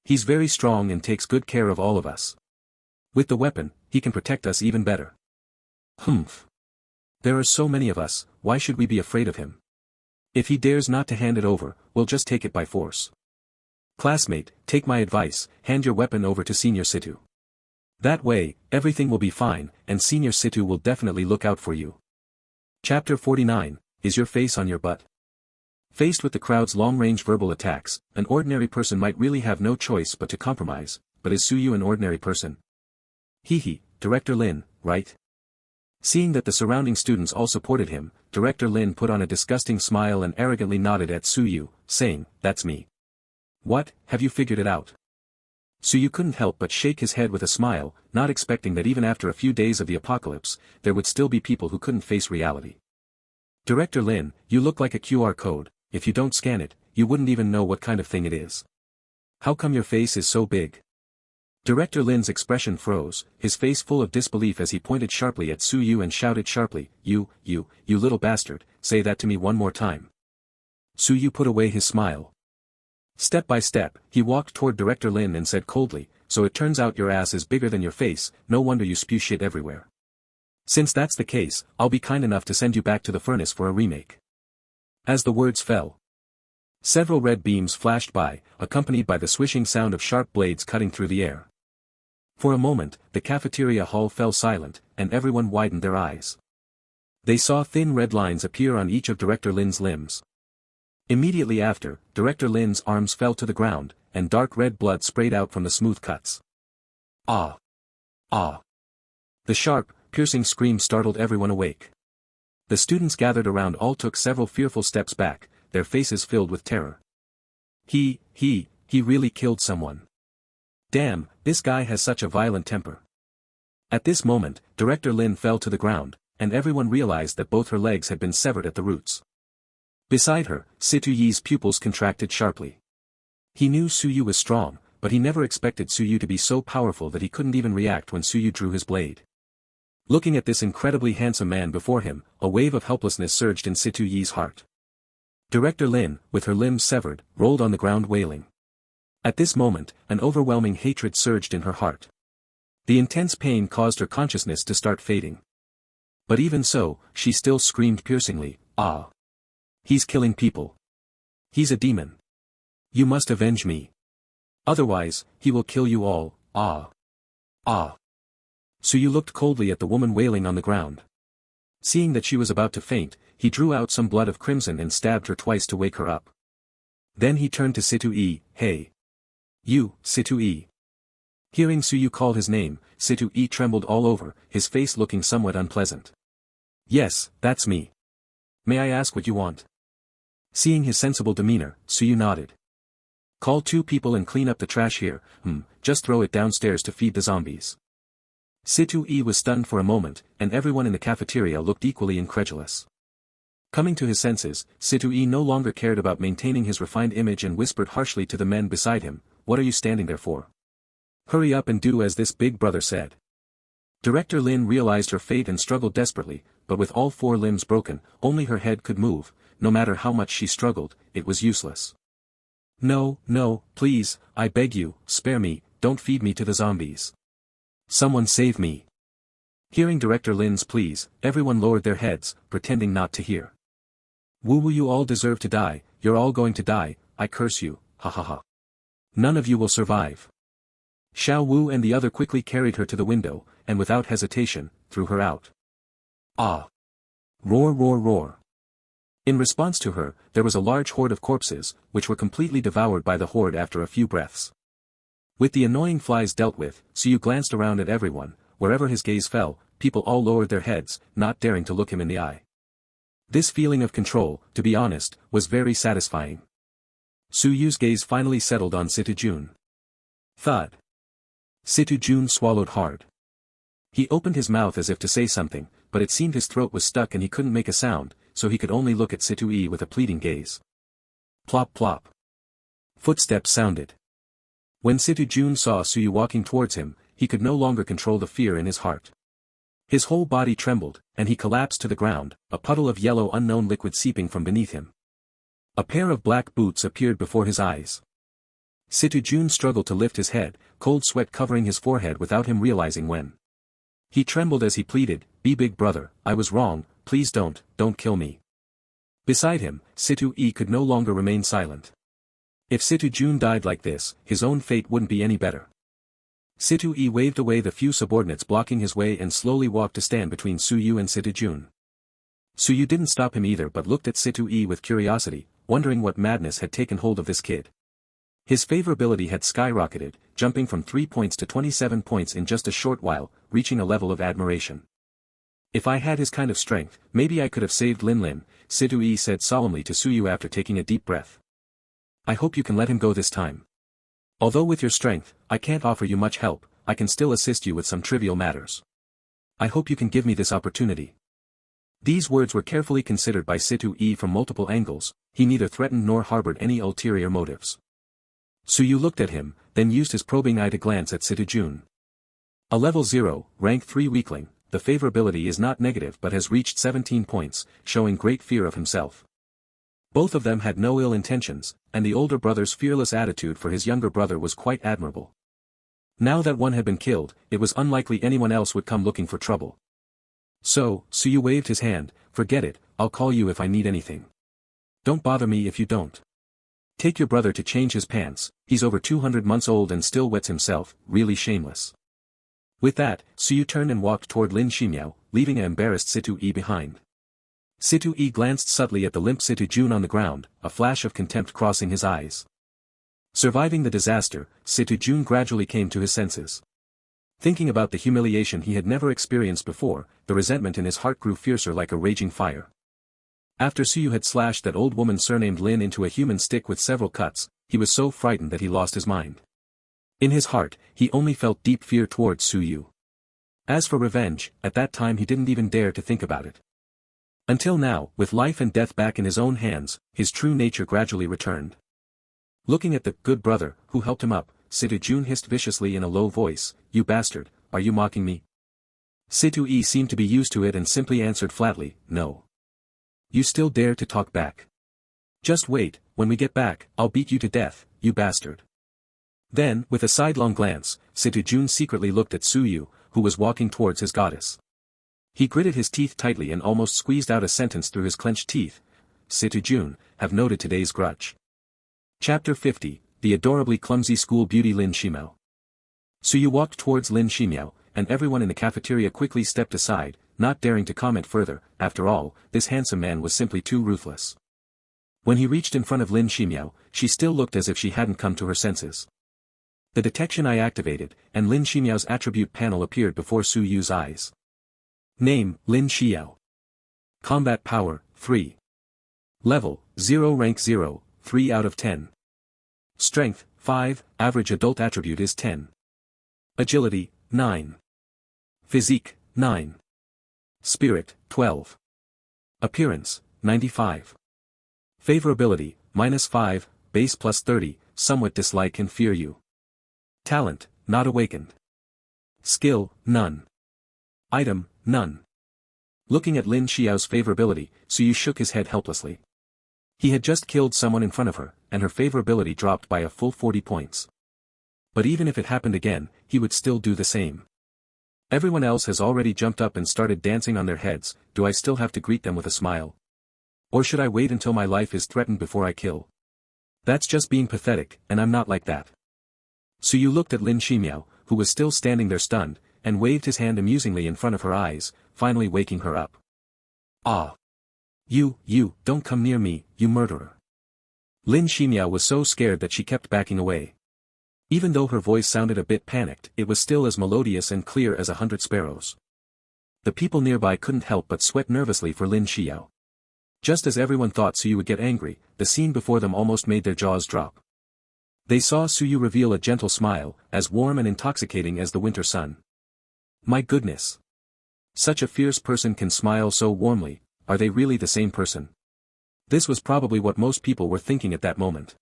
He's very strong and takes good care of all of us. With the weapon, he can protect us even better." "Humph. There are so many of us, why should we be afraid of him? If he dares not to hand it over, we'll just take it by force. Classmate, take my advice, hand your weapon over to Senior Situ. That way, everything will be fine, and Senior Situ will definitely look out for you." Chapter 49, Is Your Face on Your Butt? Faced with the crowd's long-range verbal attacks, an ordinary person might really have no choice but to compromise, but is Yu an ordinary person? Hehe, Director Lin, right? Seeing that the surrounding students all supported him, Director Lin put on a disgusting smile and arrogantly nodded at Yu, saying, "That's me." "What, have you figured it out?" Yu couldn't help but shake his head with a smile, not expecting that even after a few days of the apocalypse, there would still be people who couldn't face reality. "Director Lin, you look like a QR code. If you don't scan it, you wouldn't even know what kind of thing it is. How come your face is so big?" Director Lin's expression froze, his face full of disbelief as he pointed sharply at Yu and shouted sharply, You little bastard, say that to me one more time." Yu put away his smile. Step by step, he walked toward Director Lin and said coldly, "So it turns out your ass is bigger than your face, no wonder you spew shit everywhere. Since that's the case, I'll be kind enough to send you back to the furnace for a remake." As the words fell, several red beams flashed by, accompanied by the swishing sound of sharp blades cutting through the air. For a moment, the cafeteria hall fell silent, and everyone widened their eyes. They saw thin red lines appear on each of Director Lin's limbs. Immediately after, Director Lin's arms fell to the ground, and dark red blood sprayed out from the smooth cuts. "Ah! Ah!" The sharp, piercing scream startled everyone awake. The students gathered around all took several fearful steps back, their faces filled with terror. He really killed someone. Damn, this guy has such a violent temper." At this moment, Director Lin fell to the ground, and everyone realized that both her legs had been severed at the roots. Beside her, Situ Yi's pupils contracted sharply. He knew Yu was strong, but he never expected Yu to be so powerful that he couldn't even react when Yu drew his blade. Looking at this incredibly handsome man before him, a wave of helplessness surged in Situ Yi's heart. Director Lin, with her limbs severed, rolled on the ground wailing. At this moment, an overwhelming hatred surged in her heart. The intense pain caused her consciousness to start fading. But even so, she still screamed piercingly, "Ah! He's killing people. He's a demon. You must avenge me. Otherwise, he will kill you all, ah! Ah!" Yu looked coldly at the woman wailing on the ground. Seeing that she was about to faint, he drew out some blood of crimson and stabbed her twice to wake her up. Then he turned to Situ, "Hey! You, Situ-e. Hearing Suyu call his name, Situ-e trembled all over, his face looking somewhat unpleasant. Yes, that's me. May I ask what you want? Seeing his sensible demeanor, Suyu nodded. Call 2 people and clean up the trash here, just throw it downstairs to feed the zombies. Situ-e was stunned for a moment, and everyone in the cafeteria looked equally incredulous. Coming to his senses, Situ-e no longer cared about maintaining his refined image and whispered harshly to the men beside him, what are you standing there for? Hurry up and do as this big brother said. Director Lin realized her fate and struggled desperately, but with all 4 limbs broken, only her head could move, no matter how much she struggled, it was useless. No, no, please, I beg you, spare me, don't feed me to the zombies. Someone save me. Hearing Director Lin's pleas, everyone lowered their heads, pretending not to hear. Woo, you all deserve to die, you're all going to die, I curse you, ha ha ha. None of you will survive. Xiao Wu and the other quickly carried her to the window, and without hesitation, threw her out. Ah! Roar, roar, roar. In response to her, there was a large horde of corpses, which were completely devoured by the horde after a few breaths. With the annoying flies dealt with, Suyu glanced around at everyone, wherever his gaze fell, people all lowered their heads, not daring to look him in the eye. This feeling of control, to be honest, was very satisfying. Suyu's gaze finally settled on Situ-jun. Thud. Situ-jun swallowed hard. He opened his mouth as if to say something, but it seemed his throat was stuck and he couldn't make a sound, so he could only look at Situ-e with a pleading gaze. Plop plop. Footsteps sounded. When Situ-jun saw Suyu walking towards him, he could no longer control the fear in his heart. His whole body trembled, and he collapsed to the ground, a puddle of yellow unknown liquid seeping from beneath him. A pair of black boots appeared before his eyes. Situ-jun struggled to lift his head, cold sweat covering his forehead without him realizing when. He trembled as he pleaded, "Be big brother, I was wrong, please don't kill me." Beside him, Situ-e could no longer remain silent. If Situ-jun died like this, his own fate wouldn't be any better. Situ-e waved away the few subordinates blocking his way and slowly walked to stand between Suyu and Situ-jun. Suyu didn't stop him either but looked at Situ-e with curiosity, wondering what madness had taken hold of this kid. His favorability had skyrocketed, jumping from 3 points to 27 points in just a short while, reaching a level of admiration. If I had his kind of strength, maybe I could have saved Lin, Situ-e said solemnly to Suyu after taking a deep breath. I hope you can let him go this time. Although with your strength, I can't offer you much help, I can still assist you with some trivial matters. I hope you can give me this opportunity. These words were carefully considered by Situ-e from multiple angles, he neither threatened nor harbored any ulterior motives. Suyu looked at him, then used his probing eye to glance at Situ-jun. A level 0, rank 3 weakling, the favorability is not negative but has reached 17 points, showing great fear of himself. Both of them had no ill intentions, and the older brother's fearless attitude for his younger brother was quite admirable. Now that one had been killed, it was unlikely anyone else would come looking for trouble. So, Suyu waved his hand, forget it, I'll call you if I need anything. Don't bother me if you don't. Take your brother to change his pants, he's over 200 months old and still wets himself, really shameless. With that, Suyu turned and walked toward Lin Xiyou, leaving an embarrassed Situ-e behind. Situ-e glanced subtly at the limp Situ-jun on the ground, a flash of contempt crossing his eyes. Surviving the disaster, Situ-jun gradually came to his senses. Thinking about the humiliation he had never experienced before, the resentment in his heart grew fiercer like a raging fire. After Suyu had slashed that old woman surnamed Lin into a human stick with several cuts, he was so frightened that he lost his mind. In his heart, he only felt deep fear towards Suyu. As for revenge, at that time he didn't even dare to think about it. Until now, with life and death back in his own hands, his true nature gradually returned. Looking at the good brother, who helped him up, Situ-jun hissed viciously in a low voice, "You bastard, are you mocking me?" Situ-e seemed to be used to it and simply answered flatly, "No." You still dare to talk back? Just wait, when we get back, I'll beat you to death, you bastard. Then, with a sidelong glance, Situ-jun secretly looked at Suyu, who was walking towards his goddess. He gritted his teeth tightly and almost squeezed out a sentence through his clenched teeth. Situ-jun, have noted today's grudge. Chapter 50, The Adorably Clumsy School Beauty Lin Xiyou. Suyu walked towards Lin Xiyou, and everyone in the cafeteria quickly stepped aside, not daring to comment further. After all, this handsome man was simply too ruthless. When he reached in front of Lin Xiyou, she still looked as if she hadn't come to her senses. The detection eye activated, and Lin Xiao's attribute panel appeared before Su Yu's eyes. Name, Lin Xiao. Combat power, 3. Level, 0 rank 0, 3 out of 10. Strength, 5, average adult attribute is 10. Agility, 9. Physique, 9. Spirit, 12. Appearance, 95. Favorability, -5, base +30, somewhat dislike and fear you. Talent, not awakened. Skill, none. Item, none. Looking at Lin Xiao's favorability, Su Yu shook his head helplessly. He had just killed someone in front of her, and her favorability dropped by a full 40 points. But even if it happened again, he would still do the same. Everyone else has already jumped up and started dancing on their heads. Do I still have to greet them with a smile? Or should I wait until my life is threatened before I kill? That's just being pathetic, and I'm not like that. Su Yu looked at Lin Xiao, who was still standing there stunned, and waved his hand amusingly in front of her eyes, finally waking her up. Ah! You, don't come near me, you murderer. Lin Xiao was so scared that she kept backing away. Even though her voice sounded a bit panicked, it was still as melodious and clear as 100 sparrows. The people nearby couldn't help but sweat nervously for Lin Xiao. Just as everyone thought Su Yu would get angry, the scene before them almost made their jaws drop. They saw Su Yu reveal a gentle smile, as warm and intoxicating as the winter sun. My goodness! Such a fierce person can smile so warmly. Are they really the same person? This was probably what most people were thinking at that moment.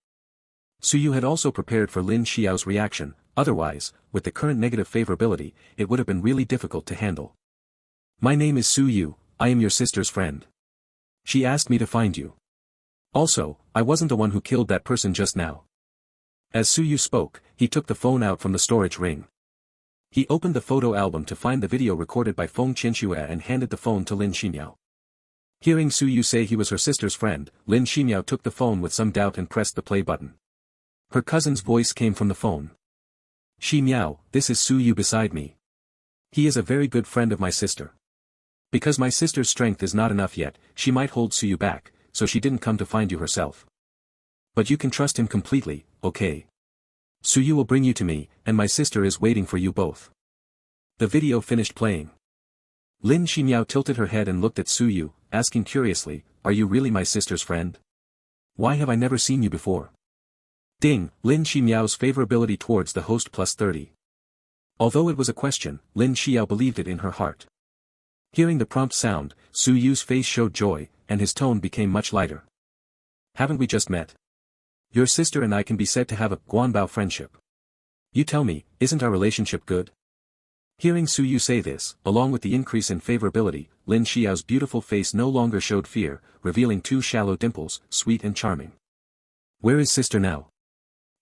Su Yu had also prepared for Lin Xiao's reaction, otherwise, with the current negative favorability, it would have been really difficult to handle. My name is Su Yu, I am your sister's friend. She asked me to find you. Also, I wasn't the one who killed that person just now. As Su Yu spoke, he took the phone out from the storage ring. He opened the photo album to find the video recorded by Feng Qianxue and handed the phone to Lin Xiao. Hearing Su Yu say he was her sister's friend, Lin Xiao took the phone with some doubt and pressed the play button. Her cousin's voice came from the phone. Xiao, this is Su Yu beside me. He is a very good friend of my sister. Because my sister's strength is not enough yet, she might hold Su Yu back, so she didn't come to find you herself. But you can trust him completely, okay? Su Yu will bring you to me, and my sister is waiting for you both. The video finished playing. Lin Xiao tilted her head and looked at Su Yu, asking curiously, are you really my sister's friend? Why have I never seen you before? Ding, Lin Xiao's favorability towards the host +30. Although it was a question, Lin Xiao believed it in her heart. Hearing the prompt sound, Su Yu's face showed joy, and his tone became much lighter. Haven't we just met? Your sister and I can be said to have a guanbao friendship. You tell me, isn't our relationship good? Hearing Su Yu say this, along with the increase in favorability, Lin Xiao's beautiful face no longer showed fear, revealing 2 shallow dimples, sweet and charming. Where is sister now?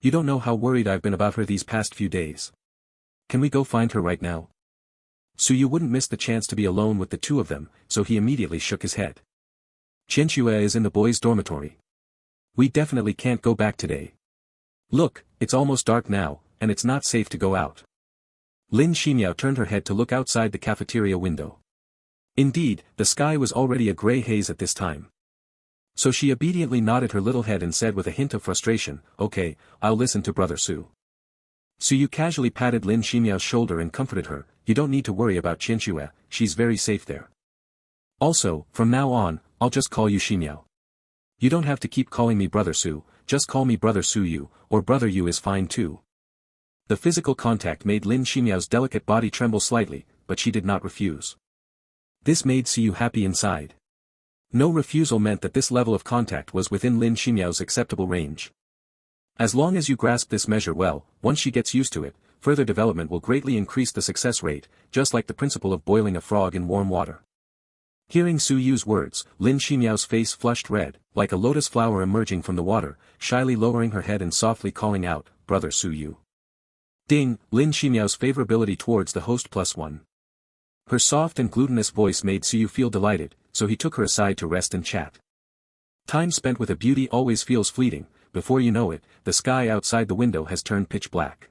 You don't know how worried I've been about her these past few days. Can we go find her right now? Su Yu wouldn't miss the chance to be alone with the two of them, so he immediately shook his head. Qianxue is in the boys' dormitory. We definitely can't go back today. Look, it's almost dark now, and it's not safe to go out. Lin Xiao turned her head to look outside the cafeteria window. Indeed, the sky was already a gray haze at this time. So she obediently nodded her little head and said with a hint of frustration, okay, I'll listen to Brother Su. Su Yu casually patted Lin Xiao's shoulder and comforted her, you don't need to worry about Qianxue, she's very safe there. Also, from now on, I'll just call you Xiao. You don't have to keep calling me Brother Su, just call me Brother Su Yu, or Brother Yu is fine too. The physical contact made Lin Xiao's delicate body tremble slightly, but she did not refuse. This made Su Yu happy inside. No refusal meant that this level of contact was within Lin Xiao's acceptable range. As long as you grasp this measure well, once she gets used to it, further development will greatly increase the success rate, just like the principle of boiling a frog in warm water. Hearing Su Yu's words, Lin Xiao's face flushed red, like a lotus flower emerging from the water, shyly lowering her head and softly calling out, Brother Su Yu. Ding, Lin Xiao's favorability towards the host +1. Her soft and glutinous voice made Su Yu feel delighted, so he took her aside to rest and chat. Time spent with a beauty always feels fleeting, before you know it, the sky outside the window has turned pitch black.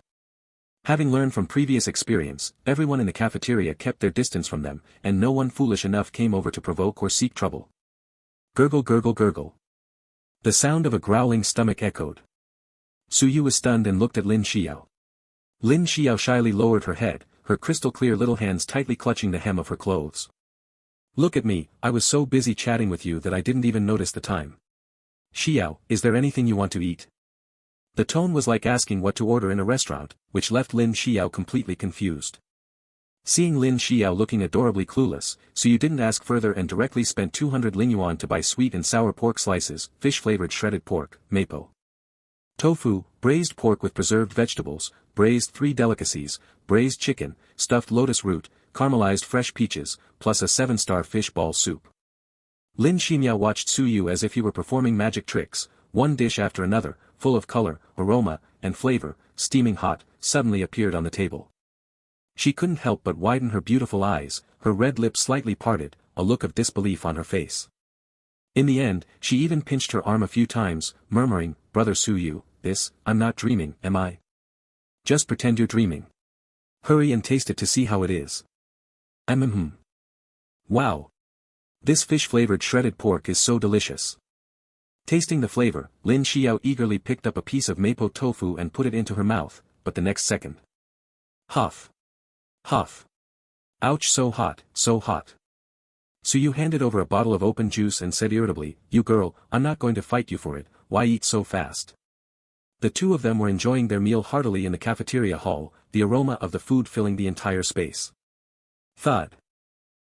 Having learned from previous experience, everyone in the cafeteria kept their distance from them, and no one foolish enough came over to provoke or seek trouble. Gurgle gurgle gurgle. The sound of a growling stomach echoed. Su Yu was stunned and looked at Lin Xiao. Lin Xiyou shyly lowered her head, her crystal-clear little hands tightly clutching the hem of her clothes. Look at me, I was so busy chatting with you that I didn't even notice the time. Xiyou, is there anything you want to eat? The tone was like asking what to order in a restaurant, which left Lin Xiyou completely confused. Seeing Lin Xiyou looking adorably clueless, so you didn't ask further and directly spent 200 Lin Yuan to buy sweet and sour pork slices, fish-flavored shredded pork, mapo tofu, braised pork with preserved vegetables, braised 3 delicacies, braised chicken, stuffed lotus root, caramelized fresh peaches, plus a 7-star fish ball soup. Lin Xiyou watched Su Yu as if he were performing magic tricks, one dish after another, full of color, aroma, and flavor, steaming hot, suddenly appeared on the table. She couldn't help but widen her beautiful eyes, her red lips slightly parted, a look of disbelief on her face. In the end, she even pinched her arm a few times, murmuring, "Brother Su Yu, I'm not dreaming, am I? Just pretend you're dreaming. Hurry and taste it to see how it is." Wow! This fish-flavored shredded pork is so delicious. Tasting the flavor, Lin Xiyou eagerly picked up a piece of mapo tofu and put it into her mouth, but the next second. Huff! Huff! Ouch, so hot, so hot. So you handed over a bottle of open juice and said irritably, "You girl, I'm not going to fight you for it, why eat so fast?" The two of them were enjoying their meal heartily in the cafeteria hall, the aroma of the food filling the entire space. Thud.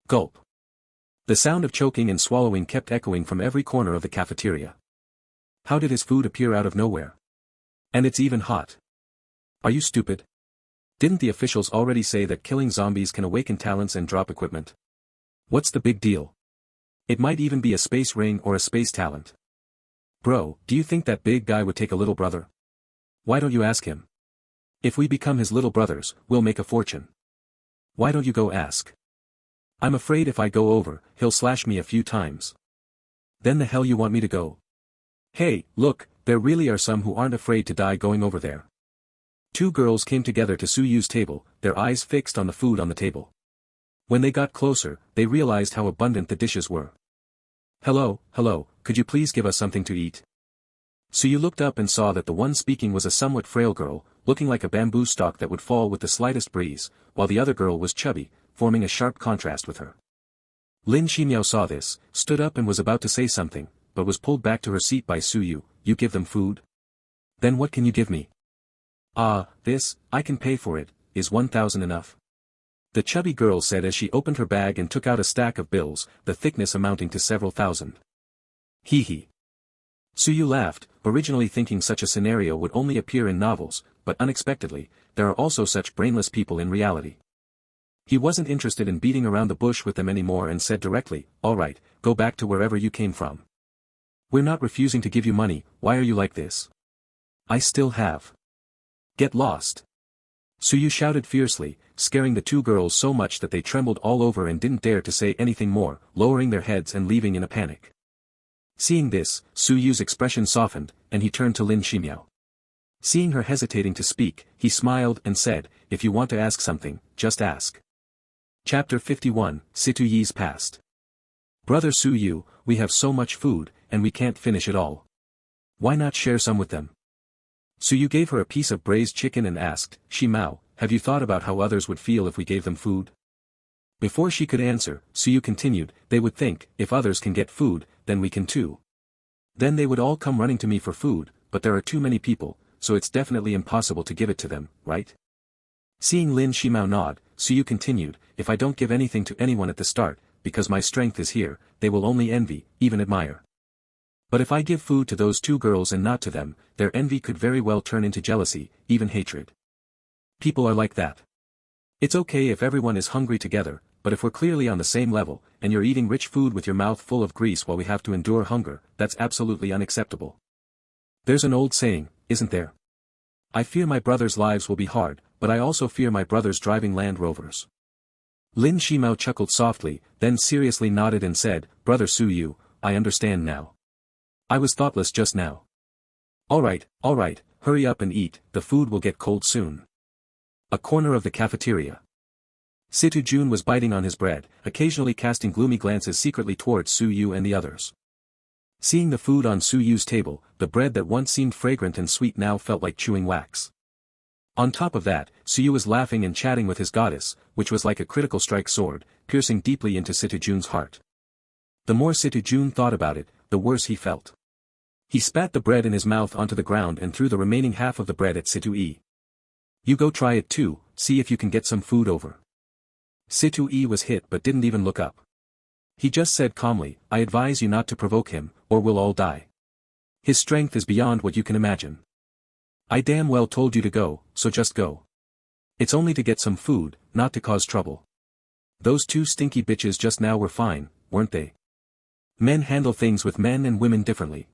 Gulp. The sound of choking and swallowing kept echoing from every corner of the cafeteria. How did his food appear out of nowhere? And it's even hot. Are you stupid? Didn't the officials already say that killing zombies can awaken talents and drop equipment? What's the big deal? It might even be a space ring or a space talent. Bro, do you think that big guy would take a little brother? Why don't you ask him? If we become his little brothers, we'll make a fortune. Why don't you go ask? I'm afraid if I go over, he'll slash me a few times. Then the hell you want me to go? Hey, look, there really are some who aren't afraid to die going over there. Two girls came together to Su Yu's table, their eyes fixed on the food on the table. When they got closer, they realized how abundant the dishes were. Hello, could you please give us something to eat? Su Yu looked up and saw that the one speaking was a somewhat frail girl, looking like a bamboo stalk that would fall with the slightest breeze, while the other girl was chubby, forming a sharp contrast with her. Lin Xiyou saw this, stood up and was about to say something, but was pulled back to her seat by Su Yu. "You give them food? Then what can you give me?" I can pay for it, is 1,000 enough?" The chubby girl said as she opened her bag and took out a stack of bills, the thickness amounting to several thousand. Hee hee. Su Yu laughed, originally thinking such a scenario would only appear in novels, but unexpectedly, there are also such brainless people in reality. He wasn't interested in beating around the bush with them anymore and said directly, "All right, go back to wherever you came from. We're not refusing to give you money, why are you like this? I still have. Get lost." Su Yu shouted fiercely, scaring the two girls so much that they trembled all over and didn't dare to say anything more, lowering their heads and leaving in a panic. Seeing this, Su Yu's expression softened, and he turned to Lin Xiyou. Seeing her hesitating to speak, he smiled and said, "If you want to ask something, just ask." Chapter 51, Situ Yi's Past. Brother Su Yu, we have so much food, and we can't finish it all. Why not share some with them? Su Yu gave her a piece of braised chicken and asked, "Shi Mao, have you thought about how others would feel if we gave them food?" Before she could answer, Su Yu continued, "They would think, if others can get food, then we can too. Then they would all come running to me for food, but there are too many people, so it's definitely impossible to give it to them, right?" Seeing Lin Ximao nod, Su Yu continued, "If I don't give anything to anyone at the start, because my strength is here, they will only envy, even admire. But if I give food to those two girls and not to them, their envy could very well turn into jealousy, even hatred. People are like that. It's okay if everyone is hungry together, but if we're clearly on the same level, and you're eating rich food with your mouth full of grease while we have to endure hunger, that's absolutely unacceptable. There's an old saying, isn't there? I fear my brothers' lives will be hard, but I also fear my brothers driving Land Rovers." Lin Ximao chuckled softly, then seriously nodded and said, "Brother Su Yu, I understand now. I was thoughtless just now. All right, hurry up and eat, the food will get cold soon." A corner of the cafeteria. Situ Jun was biting on his bread, occasionally casting gloomy glances secretly towards Su Yu and the others. Seeing the food on Su Yu's table, the bread that once seemed fragrant and sweet now felt like chewing wax. On top of that, Yue was laughing and chatting with his goddess, which was like a critical strike sword, piercing deeply into Jun's heart. The more Jun thought about it, the worse he felt. He spat the bread in his mouth onto the ground and threw the remaining half of the bread at Yue. You go try it too, see if you can get some food over. Yue was hit but didn't even look up. He just said calmly, I advise you not to provoke him, or we'll all die. His strength is beyond what you can imagine. I damn well told you to go, so just go. It's only to get some food, not to cause trouble. Those two stinky bitches just now were fine, weren't they? Men handle things with men and women differently.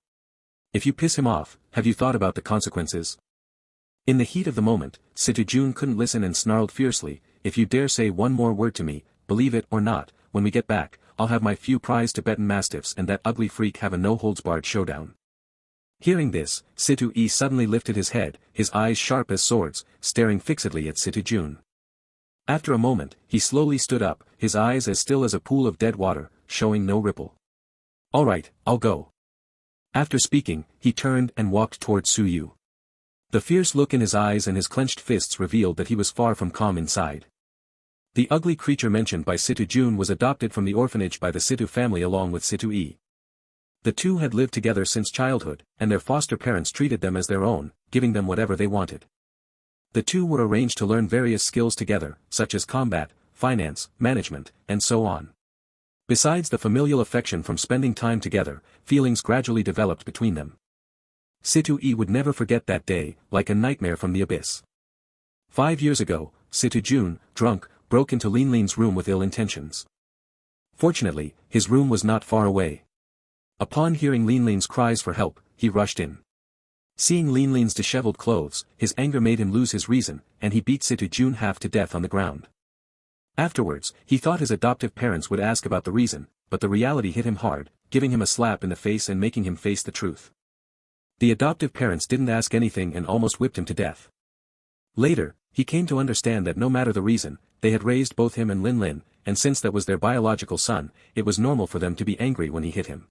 If you piss him off, have you thought about the consequences? In the heat of the moment, Jun couldn't listen and snarled fiercely, if you dare say one more word to me, believe it or not, when we get back, I'll have my few prized Tibetan mastiffs and that ugly freak have a no-holds-barred showdown. Hearing this, Yue suddenly lifted his head, his eyes sharp as swords, staring fixedly at Jun. After a moment, he slowly stood up, his eyes as still as a pool of dead water, showing no ripple. All right, I'll go. After speaking, he turned and walked towards Yue. The fierce look in his eyes and his clenched fists revealed that he was far from calm inside. The ugly creature mentioned by Jun was adopted from the orphanage by the Situ family along with Yue. The two had lived together since childhood, and their foster parents treated them as their own, giving them whatever they wanted. The two were arranged to learn various skills together, such as combat, finance, management, and so on. Besides the familial affection from spending time together, feelings gradually developed between them. Yue would never forget that day, like a nightmare from the abyss. 5 years ago, Jun, drunk, broke into Lin's room with ill intentions. Fortunately, his room was not far away. Upon hearing Lin's cries for help, he rushed in. Seeing Lin's disheveled clothes, his anger made him lose his reason, and he beat Jun half to death on the ground. Afterwards, he thought his adoptive parents would ask about the reason, but the reality hit him hard, giving him a slap in the face and making him face the truth. The adoptive parents didn't ask anything and almost whipped him to death. Later, he came to understand that no matter the reason, they had raised both him and Lin, and since that was their biological son, it was normal for them to be angry when he hit him.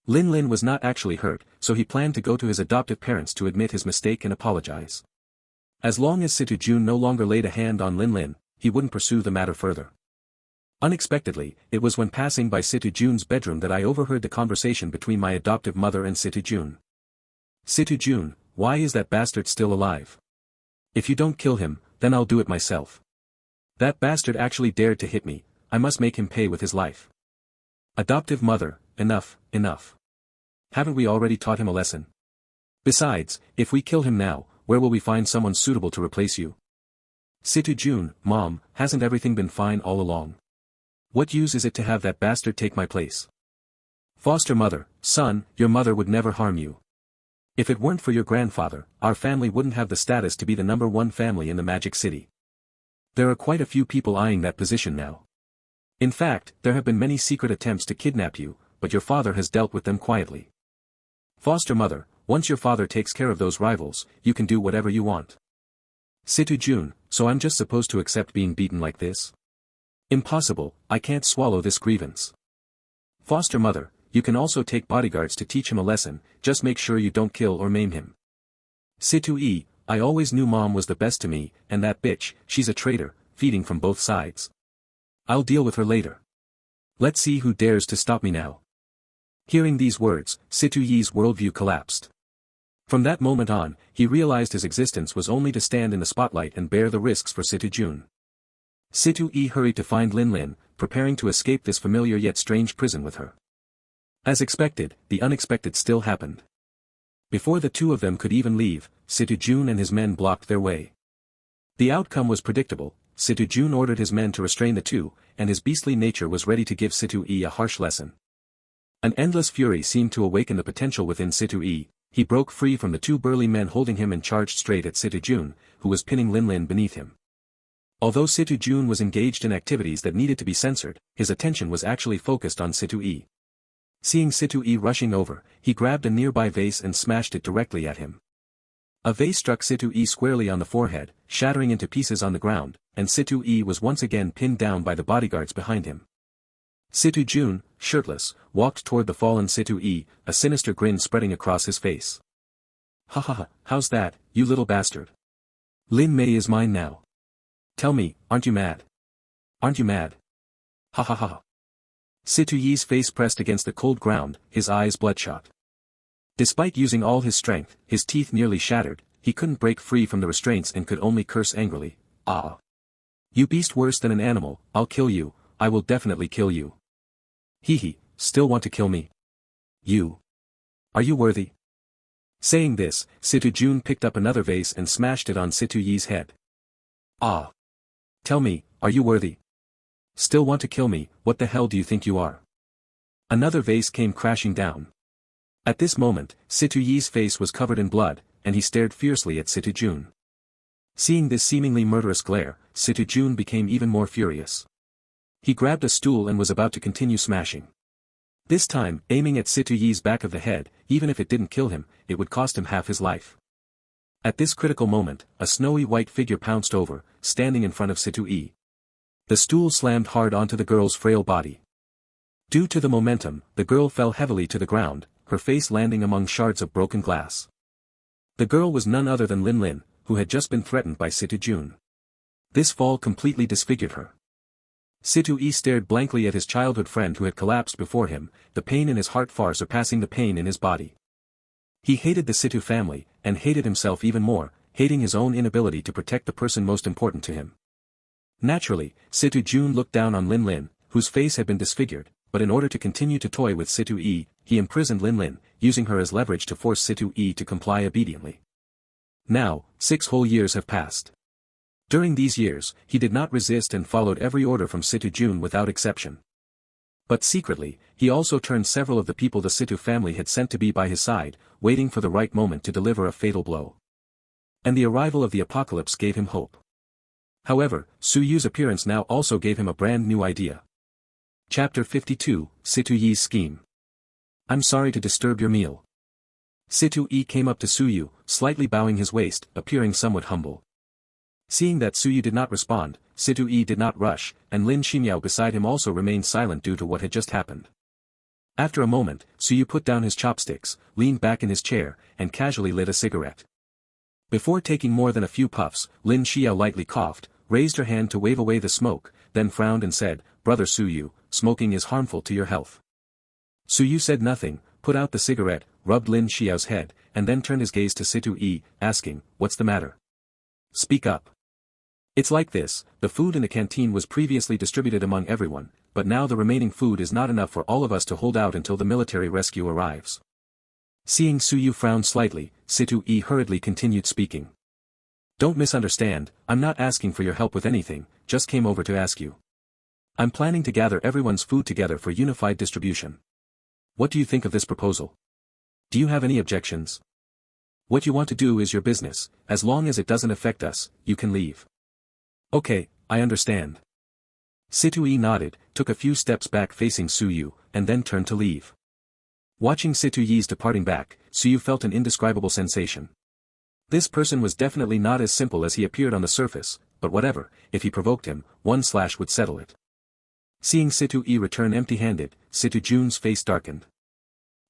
Lin was not actually hurt, so he planned to go to his adoptive parents to admit his mistake and apologize. As long as Jun no longer laid a hand on Lin, he wouldn't pursue the matter further. Unexpectedly, it was when passing by Jun's bedroom that I overheard the conversation between my adoptive mother and Jun. Jun, why is that bastard still alive? If you don't kill him, then I'll do it myself. That bastard actually dared to hit me, I must make him pay with his life. Adoptive mother, enough. Haven't we already taught him a lesson? Besides, if we kill him now, where will we find someone suitable to replace you? Jun, Mom, hasn't everything been fine all along? What use is it to have that bastard take my place? Foster mother, son, your mother would never harm you. If it weren't for your grandfather, our family wouldn't have the status to be the #1 family in the Magic City. There are quite a few people eyeing that position now. In fact, there have been many secret attempts to kidnap you, but your father has dealt with them quietly. Foster mother, once your father takes care of those rivals, you can do whatever you want. Jun, so I'm just supposed to accept being beaten like this? Impossible, I can't swallow this grievance. Foster mother, you can also take bodyguards to teach him a lesson, just make sure you don't kill or maim him. Yue, I always knew Mom was the best to me, and that bitch, she's a traitor, feeding from both sides. I'll deal with her later. Let's see who dares to stop me now. Hearing these words, Yue's worldview collapsed. From that moment on, he realized his existence was only to stand in the spotlight and bear the risks for Jun. Yue hurried to find Lin, preparing to escape this familiar yet strange prison with her. As expected, the unexpected still happened. Before the two of them could even leave, Jun and his men blocked their way. The outcome was predictable. Jun ordered his men to restrain the two, and his beastly nature was ready to give Yue a harsh lesson. An endless fury seemed to awaken the potential within Yue. He broke free from the two burly men holding him and charged straight at Jun, who was pinning Lin beneath him. Although Jun was engaged in activities that needed to be censored, his attention was actually focused on Yue. Seeing Yue rushing over, he grabbed a nearby vase and smashed it directly at him. A vase struck Yue squarely on the forehead, shattering into pieces on the ground, and Yue was once again pinned down by the bodyguards behind him. Jun, shirtless, walked toward the fallen Yue, a sinister grin spreading across his face. Ha ha ha, how's that, you little bastard? Lin Mei is mine now. Tell me, aren't you mad? Aren't you mad? Ha ha ha. Situ Yi's face pressed against the cold ground, his eyes bloodshot. Despite using all his strength, his teeth nearly shattered, he couldn't break free from the restraints and could only curse angrily. Ah! You beast worse than an animal, I'll kill you, I will definitely kill you. Hee, still want to kill me? You. Are you worthy? Saying this, Situ Jun picked up another vase and smashed it on Situ Yi's head. Ah! Tell me, are you worthy? Still want to kill me, what the hell do you think you are? Another vase came crashing down. At this moment, Situ Yi's face was covered in blood, and he stared fiercely at Situ Jun. Seeing this seemingly murderous glare, Situ Jun became even more furious. He grabbed a stool and was about to continue smashing. This time, aiming at Situ Yi's back of the head, even if it didn't kill him, it would cost him half his life. At this critical moment, a snowy white figure pounced over, standing in front of Situ Yi. The stool slammed hard onto the girl's frail body. Due to the momentum, the girl fell heavily to the ground, her face landing among shards of broken glass. The girl was none other than Lin, who had just been threatened by Situ Jun. This fall completely disfigured her. Situ Yi stared blankly at his childhood friend who had collapsed before him, the pain in his heart far surpassing the pain in his body. He hated the Situ family, and hated himself even more, hating his own inability to protect the person most important to him. Naturally, Situ Jun looked down on Lin, whose face had been disfigured, but in order to continue to toy with Situ Yi, he imprisoned Lin, using her as leverage to force Situ Yi to comply obediently. Now, 6 whole years have passed. During these years, he did not resist and followed every order from Situ Jun without exception. But secretly, he also turned several of the people the Situ family had sent to be by his side, waiting for the right moment to deliver a fatal blow. And the arrival of the apocalypse gave him hope. However, Su Yu's appearance now also gave him a brand new idea. Chapter 52, Situ Yi's Scheme. I'm sorry to disturb your meal. Situ Yi came up to Su Yu, slightly bowing his waist, appearing somewhat humble. Seeing that Su Yu did not respond, Situ Yi did not rush, and Lin Xiyou beside him also remained silent due to what had just happened. After a moment, Su Yu put down his chopsticks, leaned back in his chair, and casually lit a cigarette. Before taking more than a few puffs, Lin Xiyou lightly coughed, raised her hand to wave away the smoke, then frowned and said, Brother Su Yu, smoking is harmful to your health. Su Yu said nothing, put out the cigarette, rubbed Lin Xiao's head, and then turned his gaze to Situ Yi, asking, What's the matter? Speak up. It's like this, the food in the canteen was previously distributed among everyone, but now the remaining food is not enough for all of us to hold out until the military rescue arrives. Seeing Su Yu frown slightly, Situ Yi hurriedly continued speaking. Don't misunderstand, I'm not asking for your help with anything, just came over to ask you. I'm planning to gather everyone's food together for unified distribution. What do you think of this proposal? Do you have any objections? What you want to do is your business, as long as it doesn't affect us, you can leave. Okay, I understand. Situ Yi nodded, took a few steps back facing Su Yu, and then turned to leave. Watching Situ Yi's departing back, Su Yu felt an indescribable sensation. This person was definitely not as simple as he appeared on the surface, but whatever, if he provoked him, one slash would settle it. Seeing Situ Yi return empty-handed, Situ Jun's face darkened.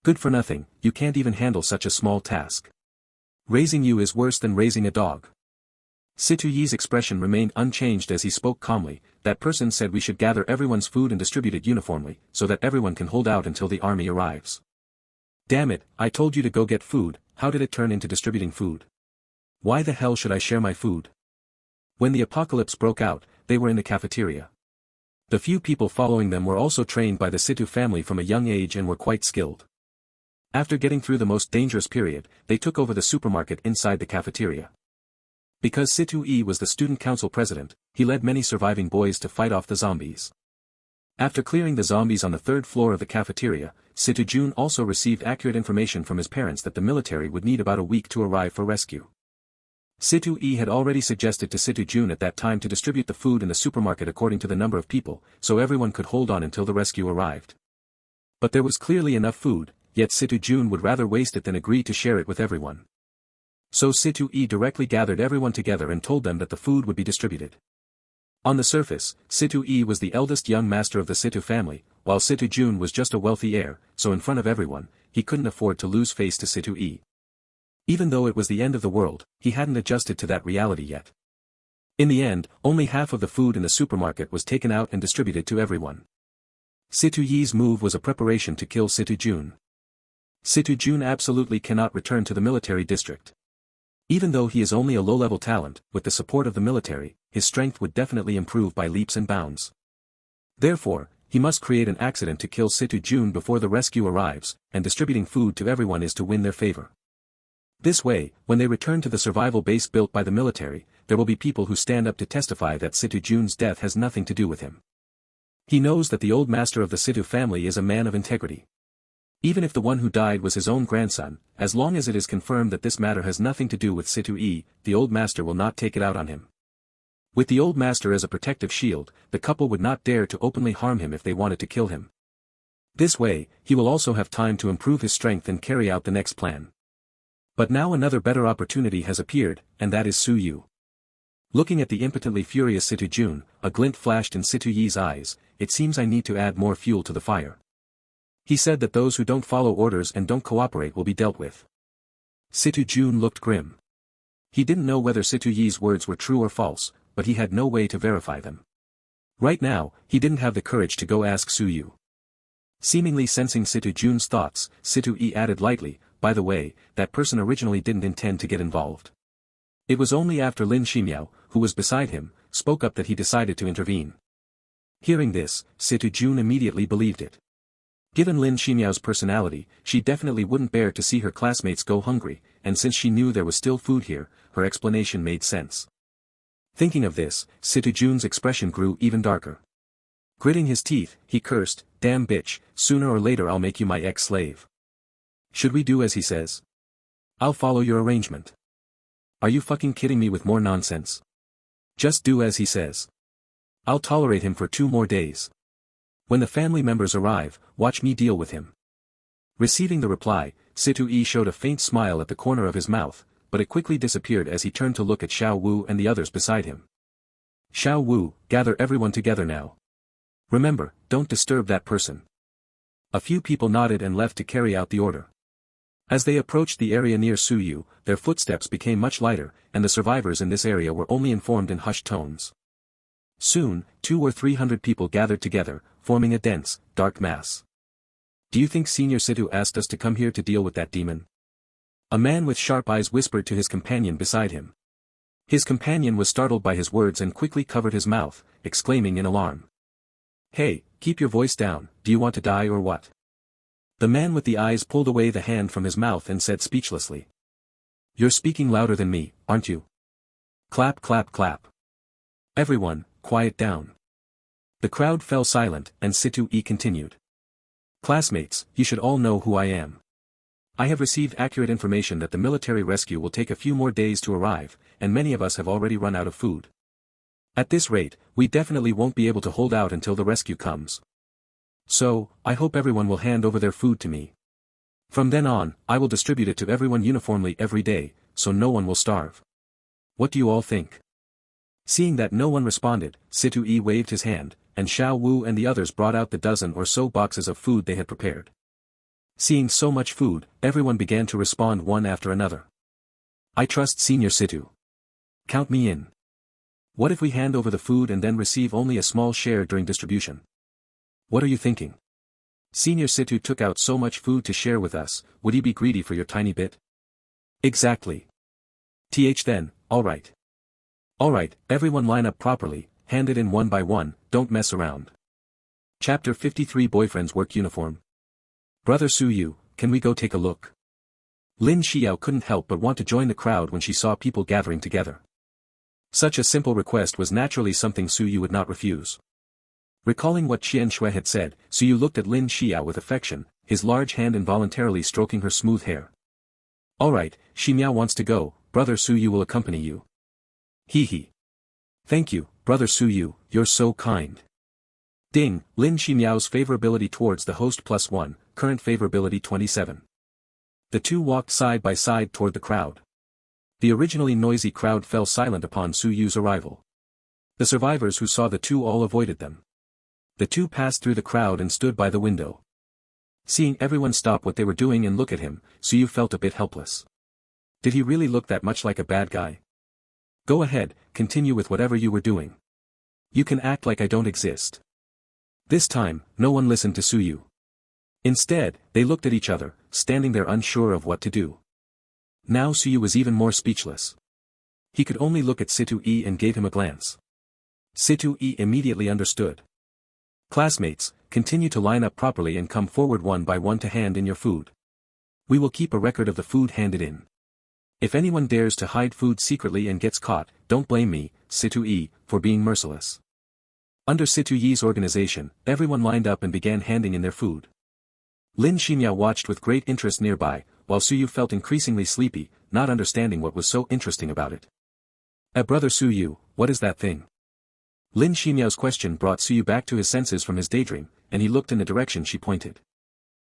Good for nothing, you can't even handle such a small task. Raising you is worse than raising a dog. Situ Yi's expression remained unchanged as he spoke calmly, that person said we should gather everyone's food and distribute it uniformly, so that everyone can hold out until the army arrives. Damn it, I told you to go get food, how did it turn into distributing food? Why the hell should I share my food? When the apocalypse broke out, they were in the cafeteria. The few people following them were also trained by the Situ family from a young age and were quite skilled. After getting through the most dangerous period, they took over the supermarket inside the cafeteria. Because Situ Yi was the student council president, he led many surviving boys to fight off the zombies. After clearing the zombies on the 3rd floor of the cafeteria, Situ Jun also received accurate information from his parents that the military would need about a week to arrive for rescue. Situ Yi had already suggested to Situ Jun at that time to distribute the food in the supermarket according to the number of people, so everyone could hold on until the rescue arrived. But there was clearly enough food, yet Situ Jun would rather waste it than agree to share it with everyone. So Situ Yi directly gathered everyone together and told them that the food would be distributed. On the surface, Situ Yi was the eldest young master of the Situ family, while Situ Jun was just a wealthy heir, so in front of everyone, he couldn't afford to lose face to Situ Yi. Even though it was the end of the world, he hadn't adjusted to that reality yet. In the end, only half of the food in the supermarket was taken out and distributed to everyone. Situ Yi's move was a preparation to kill Situ Jun. Situ Jun absolutely cannot return to the military district. Even though he is only a low-level talent, with the support of the military, his strength would definitely improve by leaps and bounds. Therefore, he must create an accident to kill Situ Jun before the rescue arrives, and distributing food to everyone is to win their favor. This way, when they return to the survival base built by the military, there will be people who stand up to testify that Situ Jun's death has nothing to do with him. He knows that the old master of the Situ family is a man of integrity. Even if the one who died was his own grandson, as long as it is confirmed that this matter has nothing to do with Situ Yi, the old master will not take it out on him. With the old master as a protective shield, the couple would not dare to openly harm him if they wanted to kill him. This way, he will also have time to improve his strength and carry out the next plan. But now another better opportunity has appeared, and that is Su Yu. Looking at the impotently furious Situ Jun, a glint flashed in Situ Yi's eyes. It seems I need to add more fuel to the fire. He said that those who don't follow orders and don't cooperate will be dealt with. Situ Jun looked grim. He didn't know whether Situ Yi's words were true or false, but he had no way to verify them. Right now, he didn't have the courage to go ask Su Yu. Seemingly sensing Situ Jun's thoughts, Situ Yi added lightly, by the way, that person originally didn't intend to get involved. It was only after Lin Xiyou, who was beside him, spoke up that he decided to intervene. Hearing this, Situ Jun immediately believed it. Given Lin Xiyou's personality, she definitely wouldn't bear to see her classmates go hungry, and since she knew there was still food here, her explanation made sense. Thinking of this, Situ Jun's expression grew even darker. Gritting his teeth, he cursed, "Damn bitch, sooner or later I'll make you my ex-slave. Should we do as he says? I'll follow your arrangement. Are you fucking kidding me with more nonsense? Just do as he says. I'll tolerate him for 2 more days. When the family members arrive, watch me deal with him." Receiving the reply, Situ Yi showed a faint smile at the corner of his mouth, but it quickly disappeared as he turned to look at Xiao Wu and the others beside him. "Xiao Wu, gather everyone together now. Remember, don't disturb that person." A few people nodded and left to carry out the order. As they approached the area near Su Yu, their footsteps became much lighter, and the survivors in this area were only informed in hushed tones. Soon, 200 or 300 people gathered together, forming a dense, dark mass. "Do you think Senior Situ asked us to come here to deal with that demon?" A man with sharp eyes whispered to his companion beside him. His companion was startled by his words and quickly covered his mouth, exclaiming in alarm. "Hey, keep your voice down, do you want to die or what?" The man with the eyes pulled away the hand from his mouth and said speechlessly. "You're speaking louder than me, aren't you?" Clap clap clap. "Everyone, quiet down." The crowd fell silent, and Situ Yi continued. "Classmates, you should all know who I am. I have received accurate information that the military rescue will take a few more days to arrive, and many of us have already run out of food. At this rate, we definitely won't be able to hold out until the rescue comes. So, I hope everyone will hand over their food to me. From then on, I will distribute it to everyone uniformly every day, so no one will starve. What do you all think?" Seeing that no one responded, Situ Yi waved his hand, and Xiao Wu and the others brought out the dozen or so boxes of food they had prepared. Seeing so much food, everyone began to respond one after another. "I trust Senior Situ. Count me in. What if we hand over the food and then receive only a small share during distribution? What are you thinking? Senior Situ took out so much food to share with us, would he be greedy for your tiny bit?" "Exactly. Then, alright. Alright, everyone line up properly, hand it in one by one, don't mess around." Chapter 53 Boyfriend's Work Uniform. "Brother Su Yu, can we go take a look?" Lin Xiyou couldn't help but want to join the crowd when she saw people gathering together. Such a simple request was naturally something Su Yu would not refuse. Recalling what Qianxue had said, Su Yu looked at Lin Xiyou with affection, his large hand involuntarily stroking her smooth hair. "Alright, Shi Miao wants to go, Brother Su Yu will accompany you." "Hee hee. Thank you, Brother Su Yu, you're so kind." Ding, Lin Ximiao's favorability towards the host +1, current favorability 27. The two walked side by side toward the crowd. The originally noisy crowd fell silent upon Su Yu's arrival. The survivors who saw the two all avoided them. The two passed through the crowd and stood by the window. Seeing everyone stop what they were doing and look at him, Su Yu felt a bit helpless. Did he really look that much like a bad guy? Go ahead, continue with whatever you were doing. You can act like I don't exist. This time, no one listened to Yue. Instead, they looked at each other, standing there unsure of what to do. Now Yue was even more speechless. He could only look at Yi and gave him a glance. Yi immediately understood. Classmates, continue to line up properly and come forward one by one to hand in your food. We will keep a record of the food handed in. If anyone dares to hide food secretly and gets caught, don't blame me, Yi, for being merciless. Under Yi's organization, everyone lined up and began handing in their food. Lin Xiyou watched with great interest nearby, while Yue felt increasingly sleepy, not understanding what was so interesting about it. Brother Yue, what is that thing? Lin Xiyou's question brought Yue back to his senses from his daydream, and he looked in the direction she pointed.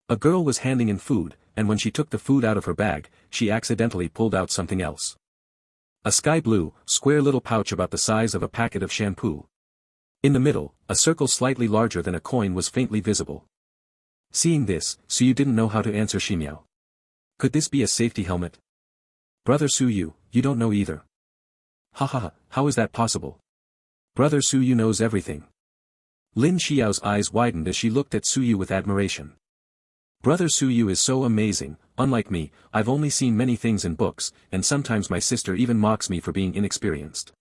A girl was handing in food, and when she took the food out of her bag, she accidentally pulled out something else. A sky blue, square little pouch about the size of a packet of shampoo. In the middle, a circle slightly larger than a coin was faintly visible. Seeing this, Yue didn't know how to answer Ximiao. Could this be a safety helmet? Brother Yue, you don't know either. Ha ha ha, how is that possible? Brother Yue knows everything. Lin Xiyao's eyes widened as she looked at Yue with admiration. Brother Yue is so amazing. Unlike me, I've only seen many things in books, and sometimes my sister even mocks me for being inexperienced.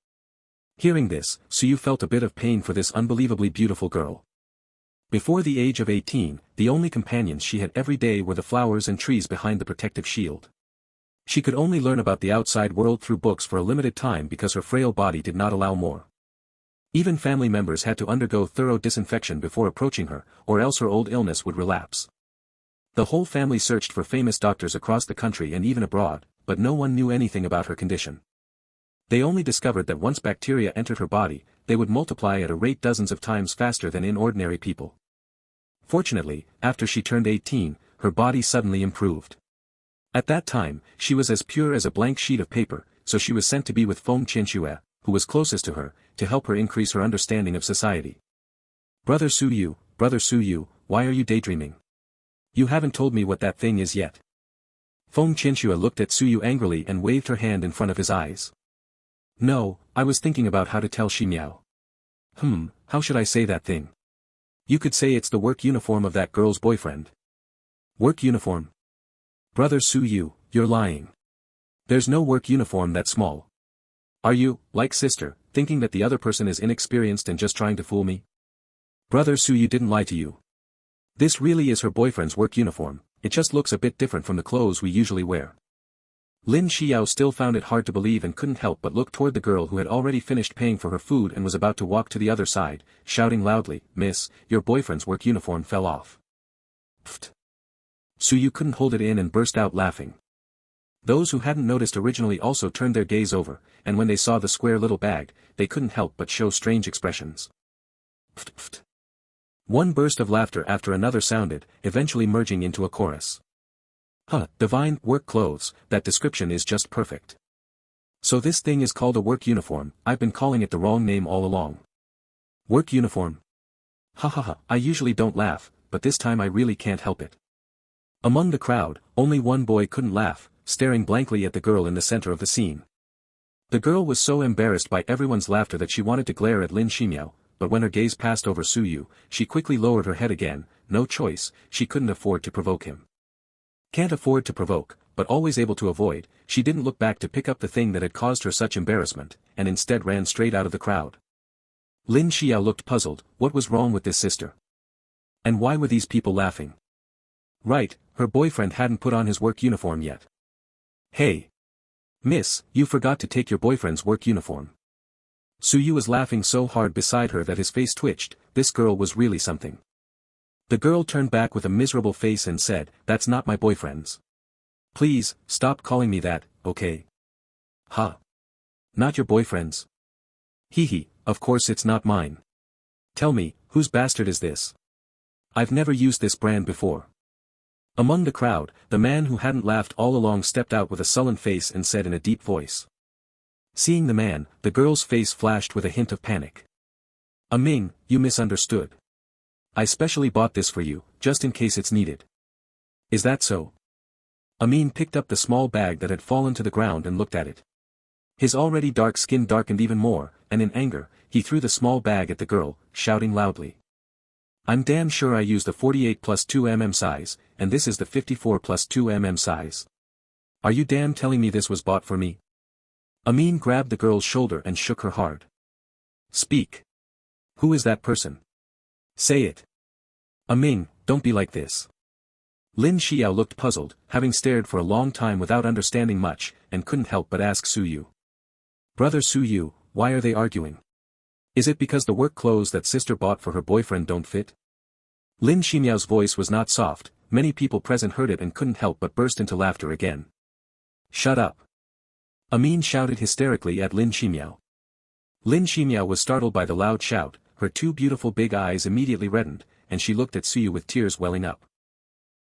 Hearing this, Yue felt a bit of pain for this unbelievably beautiful girl. Before the age of 18, the only companions she had every day were the flowers and trees behind the protective shield. She could only learn about the outside world through books for a limited time because her frail body did not allow more. Even family members had to undergo thorough disinfection before approaching her, or else her old illness would relapse. The whole family searched for famous doctors across the country and even abroad, but no one knew anything about her condition. They only discovered that once bacteria entered her body, they would multiply at a rate dozens of times faster than in ordinary people. Fortunately, after she turned 18, her body suddenly improved. At that time, she was as pure as a blank sheet of paper, so she was sent to be with Feng Qianxue, who was closest to her, to help her increase her understanding of society. Brother Yue, why are you daydreaming? You haven't told me what that thing is yet. Feng Qianxue looked at Yue angrily and waved her hand in front of his eyes. No, I was thinking about how to tell Ximiao. How should I say that thing? You could say it's the work uniform of that girl's boyfriend. Work uniform? Brother Yue, you're lying. There's no work uniform that small. Are you, like sister, thinking that the other person is inexperienced and just trying to fool me? Brother Yue didn't lie to you. This really is her boyfriend's work uniform, it just looks a bit different from the clothes we usually wear. Lin Xiyou still found it hard to believe and couldn't help but look toward the girl who had already finished paying for her food and was about to walk to the other side, shouting loudly, Miss, your boyfriend's work uniform fell off. Pfft. Yue couldn't hold it in and burst out laughing. Those who hadn't noticed originally also turned their gaze over, and when they saw the square little bag, they couldn't help but show strange expressions. Pfft pfft. One burst of laughter after another sounded, eventually merging into a chorus. Divine work clothes, that description is just perfect. So this thing is called a work uniform, I've been calling it the wrong name all along. Work uniform? I usually don't laugh, but this time I really can't help it. Among the crowd, only one boy couldn't laugh, staring blankly at the girl in the center of the scene. The girl was so embarrassed by everyone's laughter that she wanted to glare at Lin Xiyou, but when her gaze passed over Yue, she quickly lowered her head again. No choice, she couldn't afford to provoke him. Can't afford to provoke, but always able to avoid, she didn't look back to pick up the thing that had caused her such embarrassment, and instead ran straight out of the crowd. Lin Xiyou looked puzzled, what was wrong with this sister? And why were these people laughing? Right, her boyfriend hadn't put on his work uniform yet. Hey! Miss, you forgot to take your boyfriend's work uniform. Yue was laughing so hard beside her that his face twitched, this girl was really something. The girl turned back with a miserable face and said, that's not my boyfriend's. Please, stop calling me that, okay? Not your boyfriend's? Of course it's not mine. Tell me, whose bastard is this? I've never used this brand before. Among the crowd, the man who hadn't laughed all along stepped out with a sullen face and said in a deep voice. Seeing the man, the girl's face flashed with a hint of panic. Ming, you misunderstood. I specially bought this for you, just in case it's needed. Is that so? Amin picked up the small bag that had fallen to the ground and looked at it. His already dark skin darkened even more, and in anger, he threw the small bag at the girl, shouting loudly. I'm damn sure I used the 48 plus 2 mm size, and this is the 54 plus 2 mm size. Are you damn telling me this was bought for me? Amin grabbed the girl's shoulder and shook her hard. Speak. Who is that person? Say it. Amin, don't be like this. Lin Xiyou looked puzzled, having stared for a long time without understanding much, and couldn't help but ask Su Yu. Brother Su Yu, why are they arguing? Is it because the work clothes that sister bought for her boyfriend don't fit? Lin Xiyao's voice was not soft, many people present heard it and couldn't help but burst into laughter again. Shut up. Amin shouted hysterically at Lin Xiyaou. Lin Xiyaou was startled by the loud shout, her two beautiful big eyes immediately reddened, and she looked at Su Yu with tears welling up.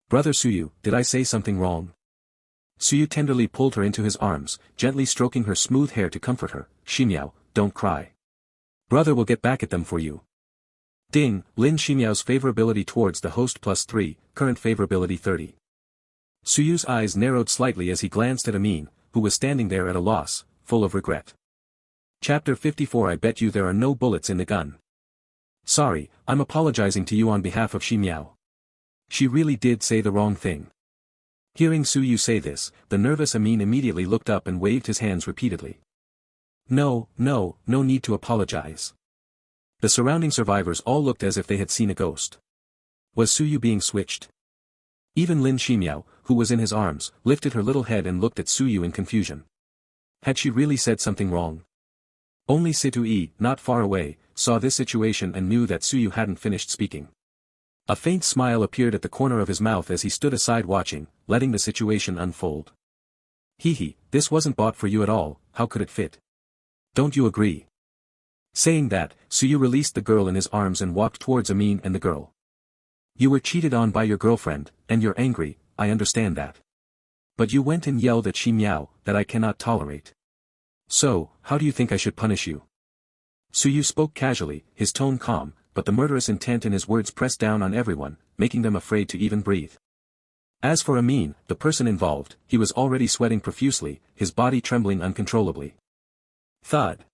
Brother Su Yu, did I say something wrong? Su Yu tenderly pulled her into his arms, gently stroking her smooth hair to comfort her. Xiyaou, don't cry. Brother will get back at them for you. Ding, Lin Xiyao's favorability towards the host +3, current favorability 30. Su Yu's eyes narrowed slightly as he glanced at Amin, who was standing there at a loss, full of regret. Chapter 54. I bet you there are no bullets in the gun. Sorry, I'm apologizing to you on behalf of Xiyaou. She really did say the wrong thing. Hearing Su Yu say this, the nervous Amin immediately looked up and waved his hands repeatedly. No need to apologize. The surrounding survivors all looked as if they had seen a ghost. Was Su Yu being switched? Even Lin Xiyaou, who was in his arms, lifted her little head and looked at Su Yu in confusion. Had she really said something wrong? Only Situ-yi, not far away, saw this situation and knew that Su Yu hadn't finished speaking. A faint smile appeared at the corner of his mouth as he stood aside watching, letting the situation unfold. Hee, this wasn't bought for you at all, how could it fit? Don't you agree? Saying that, Su Yu released the girl in his arms and walked towards Amin and the girl. You were cheated on by your girlfriend, and you're angry, I understand that. But you went and yelled at Xiyaou, that I cannot tolerate. So, how do you think I should punish you? Su Yu spoke casually, his tone calm, but the murderous intent in his words pressed down on everyone, making them afraid to even breathe. As for Amin, the person involved, he was already sweating profusely, his body trembling uncontrollably. Thud.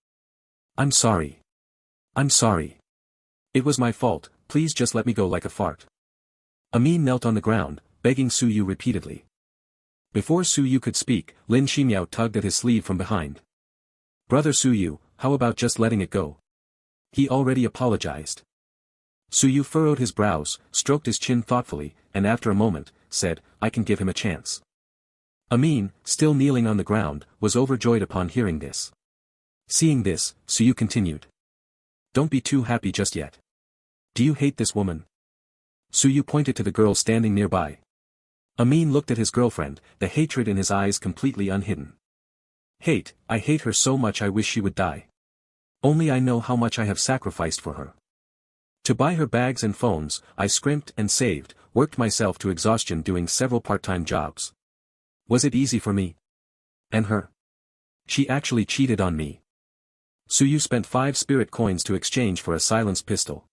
I'm sorry. It was my fault, please just let me go like a fart. Amin knelt on the ground, begging Su Yu repeatedly. Before Su Yu could speak, Lin Xiyaou tugged at his sleeve from behind. Brother Su Yu, how about just letting it go? He already apologized. Su Yu furrowed his brows, stroked his chin thoughtfully, and after a moment, said, I can give him a chance. Amin, still kneeling on the ground, was overjoyed upon hearing this. Seeing this, Su Yu continued. Don't be too happy just yet. Do you hate this woman? Su Yu pointed to the girl standing nearby. Amin looked at his girlfriend, the hatred in his eyes completely unhidden. Hate, I hate her so much I wish she would die. Only I know how much I have sacrificed for her. To buy her bags and phones, I scrimped and saved, worked myself to exhaustion doing several part-time jobs. Was it easy for me? And her? She actually cheated on me. Su Yu spent 5 spirit coins to exchange for a silenced pistol.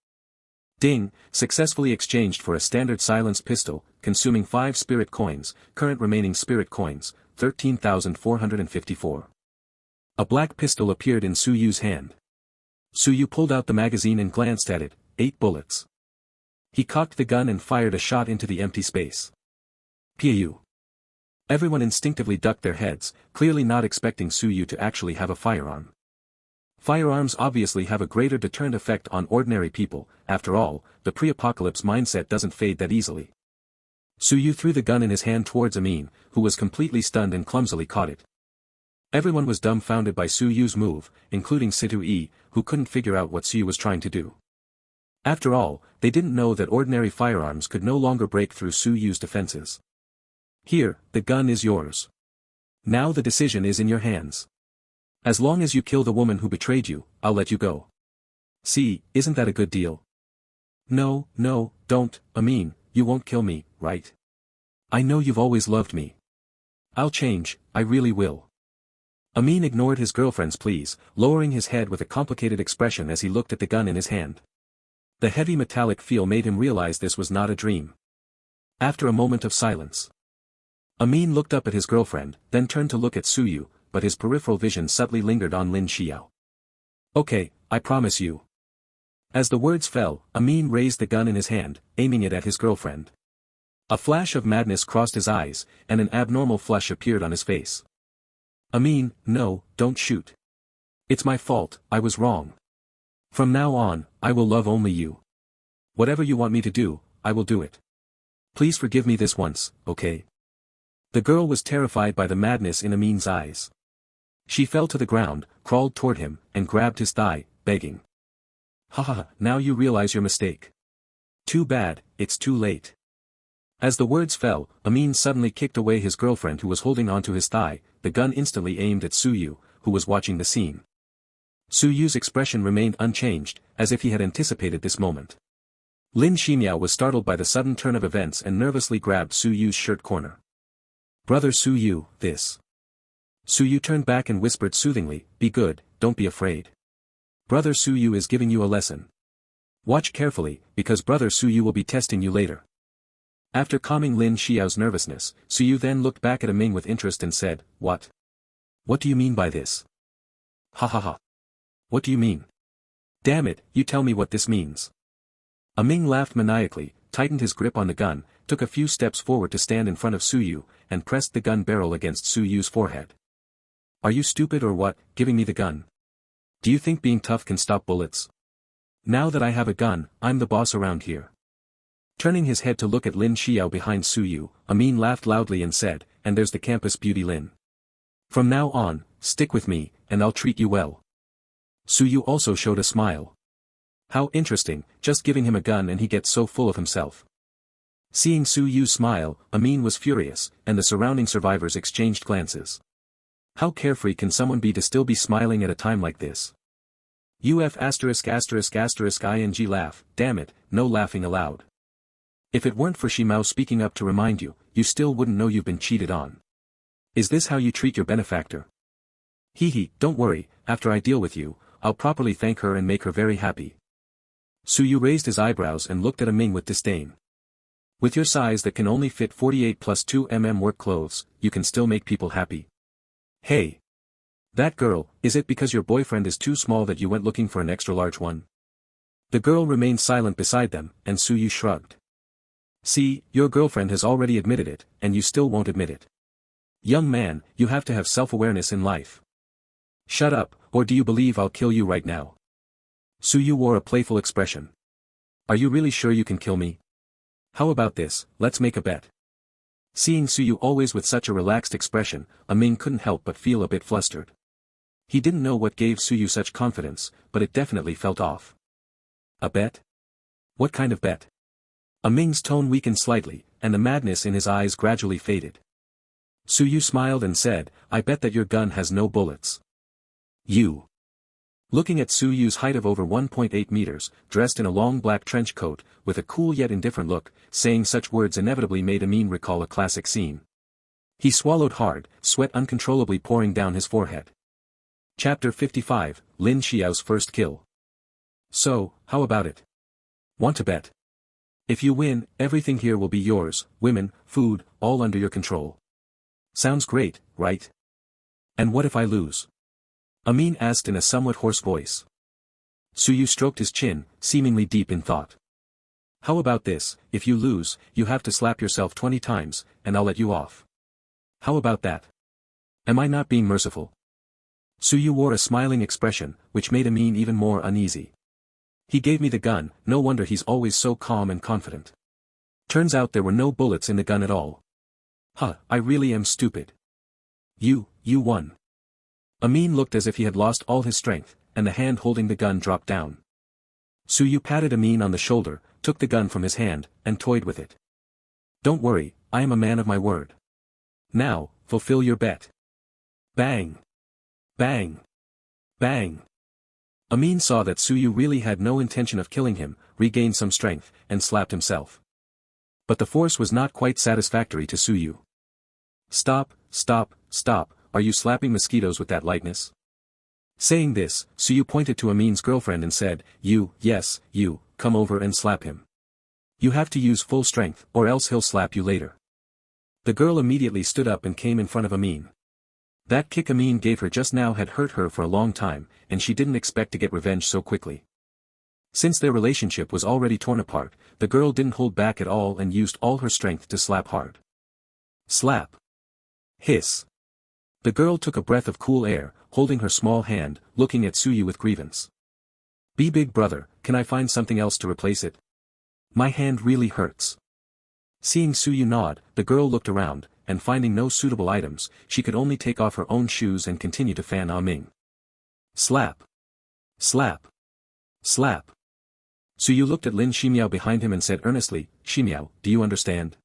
Ding, successfully exchanged for a standard silenced pistol, consuming 5 spirit coins, current remaining spirit coins, 13,454. A black pistol appeared in Su Yu's hand. Su Yu pulled out the magazine and glanced at it, 8 bullets. He cocked the gun and fired a shot into the empty space. Piu. Everyone instinctively ducked their heads, clearly not expecting Su Yu to actually have a firearm. Firearms obviously have a greater deterrent effect on ordinary people, after all, the pre-apocalypse mindset doesn't fade that easily. Su Yu threw the gun in his hand towards Amin, who was completely stunned and clumsily caught it. Everyone was dumbfounded by Su Yu's move, including Situ-yi, who couldn't figure out what Su Yu was trying to do. After all, they didn't know that ordinary firearms could no longer break through Su Yu's defenses. Here, the gun is yours. Now the decision is in your hands. As long as you kill the woman who betrayed you, I'll let you go. See, isn't that a good deal? No, don't, Amin, you won't kill me, right? I know you've always loved me. I'll change, I really will. Amin ignored his girlfriend's pleas, lowering his head with a complicated expression as he looked at the gun in his hand. The heavy metallic feel made him realize this was not a dream. After a moment of silence, Amin looked up at his girlfriend, then turned to look at Suyu, but his peripheral vision subtly lingered on Lin Xiyou. Okay, I promise you. As the words fell, Amin raised the gun in his hand, aiming it at his girlfriend. A flash of madness crossed his eyes, and an abnormal flush appeared on his face. Amin, no, don't shoot. It's my fault, I was wrong. From now on, I will love only you. Whatever you want me to do, I will do it. Please forgive me this once, okay? The girl was terrified by the madness in Amin's eyes. She fell to the ground, crawled toward him, and grabbed his thigh, begging. Haha, now you realize your mistake. Too bad, it's too late. As the words fell, Amin suddenly kicked away his girlfriend who was holding onto his thigh, the gun instantly aimed at Suyu, who was watching the scene. Suyu's expression remained unchanged, as if he had anticipated this moment. Lin Xiyou was startled by the sudden turn of events and nervously grabbed Suyu's shirt corner. Brother Suyu, this. Suyu turned back and whispered soothingly, be good, don't be afraid. Brother Suyu is giving you a lesson. Watch carefully, because Brother Suyu will be testing you later. After calming Lin Xiyou's nervousness, Suyu then looked back at Ming with interest and said, What? What do you mean by this? Ha ha ha. What do you mean? Damn it, you tell me what this means. Ming laughed maniacally, tightened his grip on the gun, took a few steps forward to stand in front of Suyu, and pressed the gun barrel against Suyu's forehead. Are you stupid or what, giving me the gun? Do you think being tough can stop bullets? Now that I have a gun, I'm the boss around here. Turning his head to look at Lin Xiyou behind Suyu, Amin laughed loudly and said, and there's the campus beauty Lin. From now on, stick with me, and I'll treat you well. Suyu also showed a smile. How interesting, just giving him a gun and he gets so full of himself. Seeing Suyu smile, Amin was furious, and the surrounding survivors exchanged glances. How carefree can someone be to still be smiling at a time like this? UF *****ing laugh, damn it, no laughing allowed. If it weren't for Shimao speaking up to remind you, you still wouldn't know you've been cheated on. Is this how you treat your benefactor? Hee, don't worry, after I deal with you, I'll properly thank her and make her very happy. Suyu raised his eyebrows and looked at Ming with disdain. With your size that can only fit 48 plus 2 work clothes, you can still make people happy. Hey! That girl, is it because your boyfriend is too small that you went looking for an extra large one? The girl remained silent beside them, and Suyu shrugged. See, your girlfriend has already admitted it, and you still won't admit it. Young man, you have to have self-awareness in life. Shut up, or do you believe I'll kill you right now? Suyu wore a playful expression. Are you really sure you can kill me? How about this, let's make a bet. Seeing Suyu always with such a relaxed expression, Ming couldn't help but feel a bit flustered. He didn't know what gave Suyu such confidence, but it definitely felt off. A bet? What kind of bet? Ming's tone weakened slightly, and the madness in his eyes gradually faded. Suyu smiled and said, I bet that your gun has no bullets. You. Looking at Suyu's height of over 1.8 meters, dressed in a long black trench coat, with a cool yet indifferent look, saying such words inevitably made Amin recall a classic scene. He swallowed hard, sweat uncontrollably pouring down his forehead. Chapter 55, Lin Xiyou's first kill. So, how about it? Want to bet? If you win, everything here will be yours, women, food, all under your control. Sounds great, right? And what if I lose? Amin asked in a somewhat hoarse voice. Suyu stroked his chin, seemingly deep in thought. How about this, if you lose, you have to slap yourself 20 times, and I'll let you off. How about that? Am I not being merciful? Suyu wore a smiling expression, which made Amin even more uneasy. He gave me the gun, no wonder he's always so calm and confident. Turns out there were no bullets in the gun at all. Huh, I really am stupid. You won. Amin looked as if he had lost all his strength, and the hand holding the gun dropped down. Suyu patted Amin on the shoulder, took the gun from his hand, and toyed with it. Don't worry, I am a man of my word. Now, fulfill your bet. Bang! Bang! Bang! Amin saw that Suyu really had no intention of killing him, regained some strength, and slapped himself. But the force was not quite satisfactory to Suyu. Stop, stop, stop, are you slapping mosquitoes with that lightness? Saying this, Suyu pointed to Amin's girlfriend and said, yes, you, come over and slap him. You have to use full strength, or else he'll slap you later. The girl immediately stood up and came in front of Amin. That kick Amin gave her just now had hurt her for a long time, and she didn't expect to get revenge so quickly. Since their relationship was already torn apart, the girl didn't hold back at all and used all her strength to slap hard. Slap. Hiss. The girl took a breath of cool air, holding her small hand, looking at Suyu with grievance. Be big brother, can I find something else to replace it? My hand really hurts. Seeing Suyu nod, the girl looked around, and finding no suitable items, she could only take off her own shoes and continue to fan Ah Ming. Slap. Slap. Slap. Suyu looked at Lin Xiyou behind him and said earnestly, Xiyou, do you understand?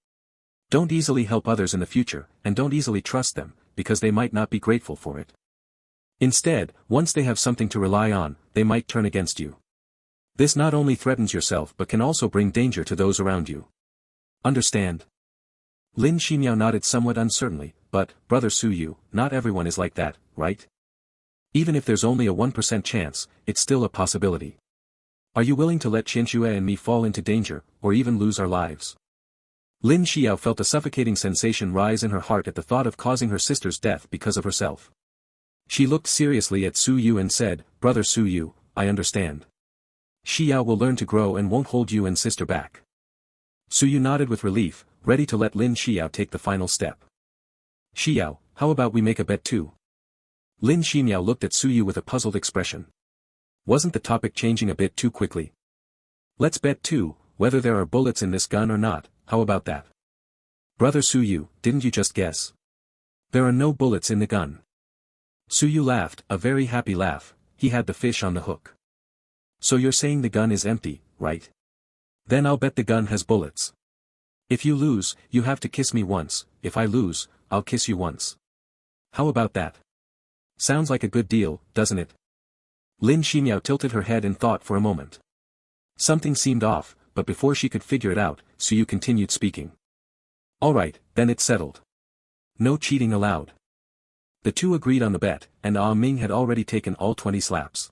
Don't easily help others in the future, and don't easily trust them, because they might not be grateful for it. Instead, once they have something to rely on, they might turn against you. This not only threatens yourself but can also bring danger to those around you. Understand? Lin Xiyou nodded somewhat uncertainly, but, Brother Suyu, not everyone is like that, right? Even if there's only a 1% chance, it's still a possibility. Are you willing to let Qianxue and me fall into danger, or even lose our lives? Lin Xiyou felt a suffocating sensation rise in her heart at the thought of causing her sister's death because of herself. She looked seriously at Suyu and said, Brother Suyu, I understand. Xiyou will learn to grow and won't hold you and sister back. Suyu nodded with relief, ready to let Lin Xiyou take the final step. Xiyou, how about we make a bet too? Lin Xiyou looked at Suyu with a puzzled expression. Wasn't the topic changing a bit too quickly? Let's bet too, whether there are bullets in this gun or not, how about that? Brother Suyu, didn't you just guess? There are no bullets in the gun. Suyu laughed, a very happy laugh, he had the fish on the hook. So you're saying the gun is empty, right? Then I'll bet the gun has bullets. If you lose, you have to kiss me once, if I lose, I'll kiss you once. How about that? Sounds like a good deal, doesn't it? Lin Xiyou tilted her head in thought for a moment. Something seemed off, but before she could figure it out, Suyu continued speaking. Alright, then it's settled. No cheating allowed. The two agreed on the bet, and Ah Ming had already taken all 20 slaps.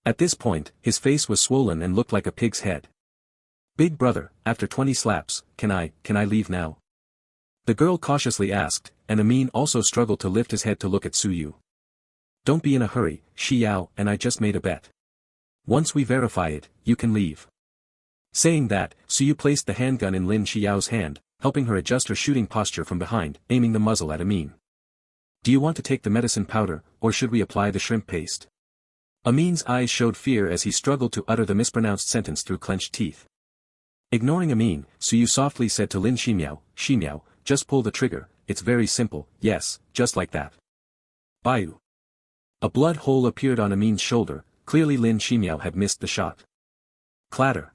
At this point, his face was swollen and looked like a pig's head. Big brother, after 20 slaps, can I leave now? The girl cautiously asked, and Amin also struggled to lift his head to look at Suyu. Don't be in a hurry, Xiyou and I just made a bet. Once we verify it, you can leave. Saying that, Suyu placed the handgun in Lin Xiyou's hand, helping her adjust her shooting posture from behind, aiming the muzzle at Amin. Do you want to take the medicine powder, or should we apply the shrimp paste? Amin's eyes showed fear as he struggled to utter the mispronounced sentence through clenched teeth. Ignoring Amin, Suyu softly said to Lin Xiyou, just pull the trigger, it's very simple, yes, just like that. Bayu. A blood hole appeared on Amin's shoulder, clearly Lin Xiyou had missed the shot. Clatter.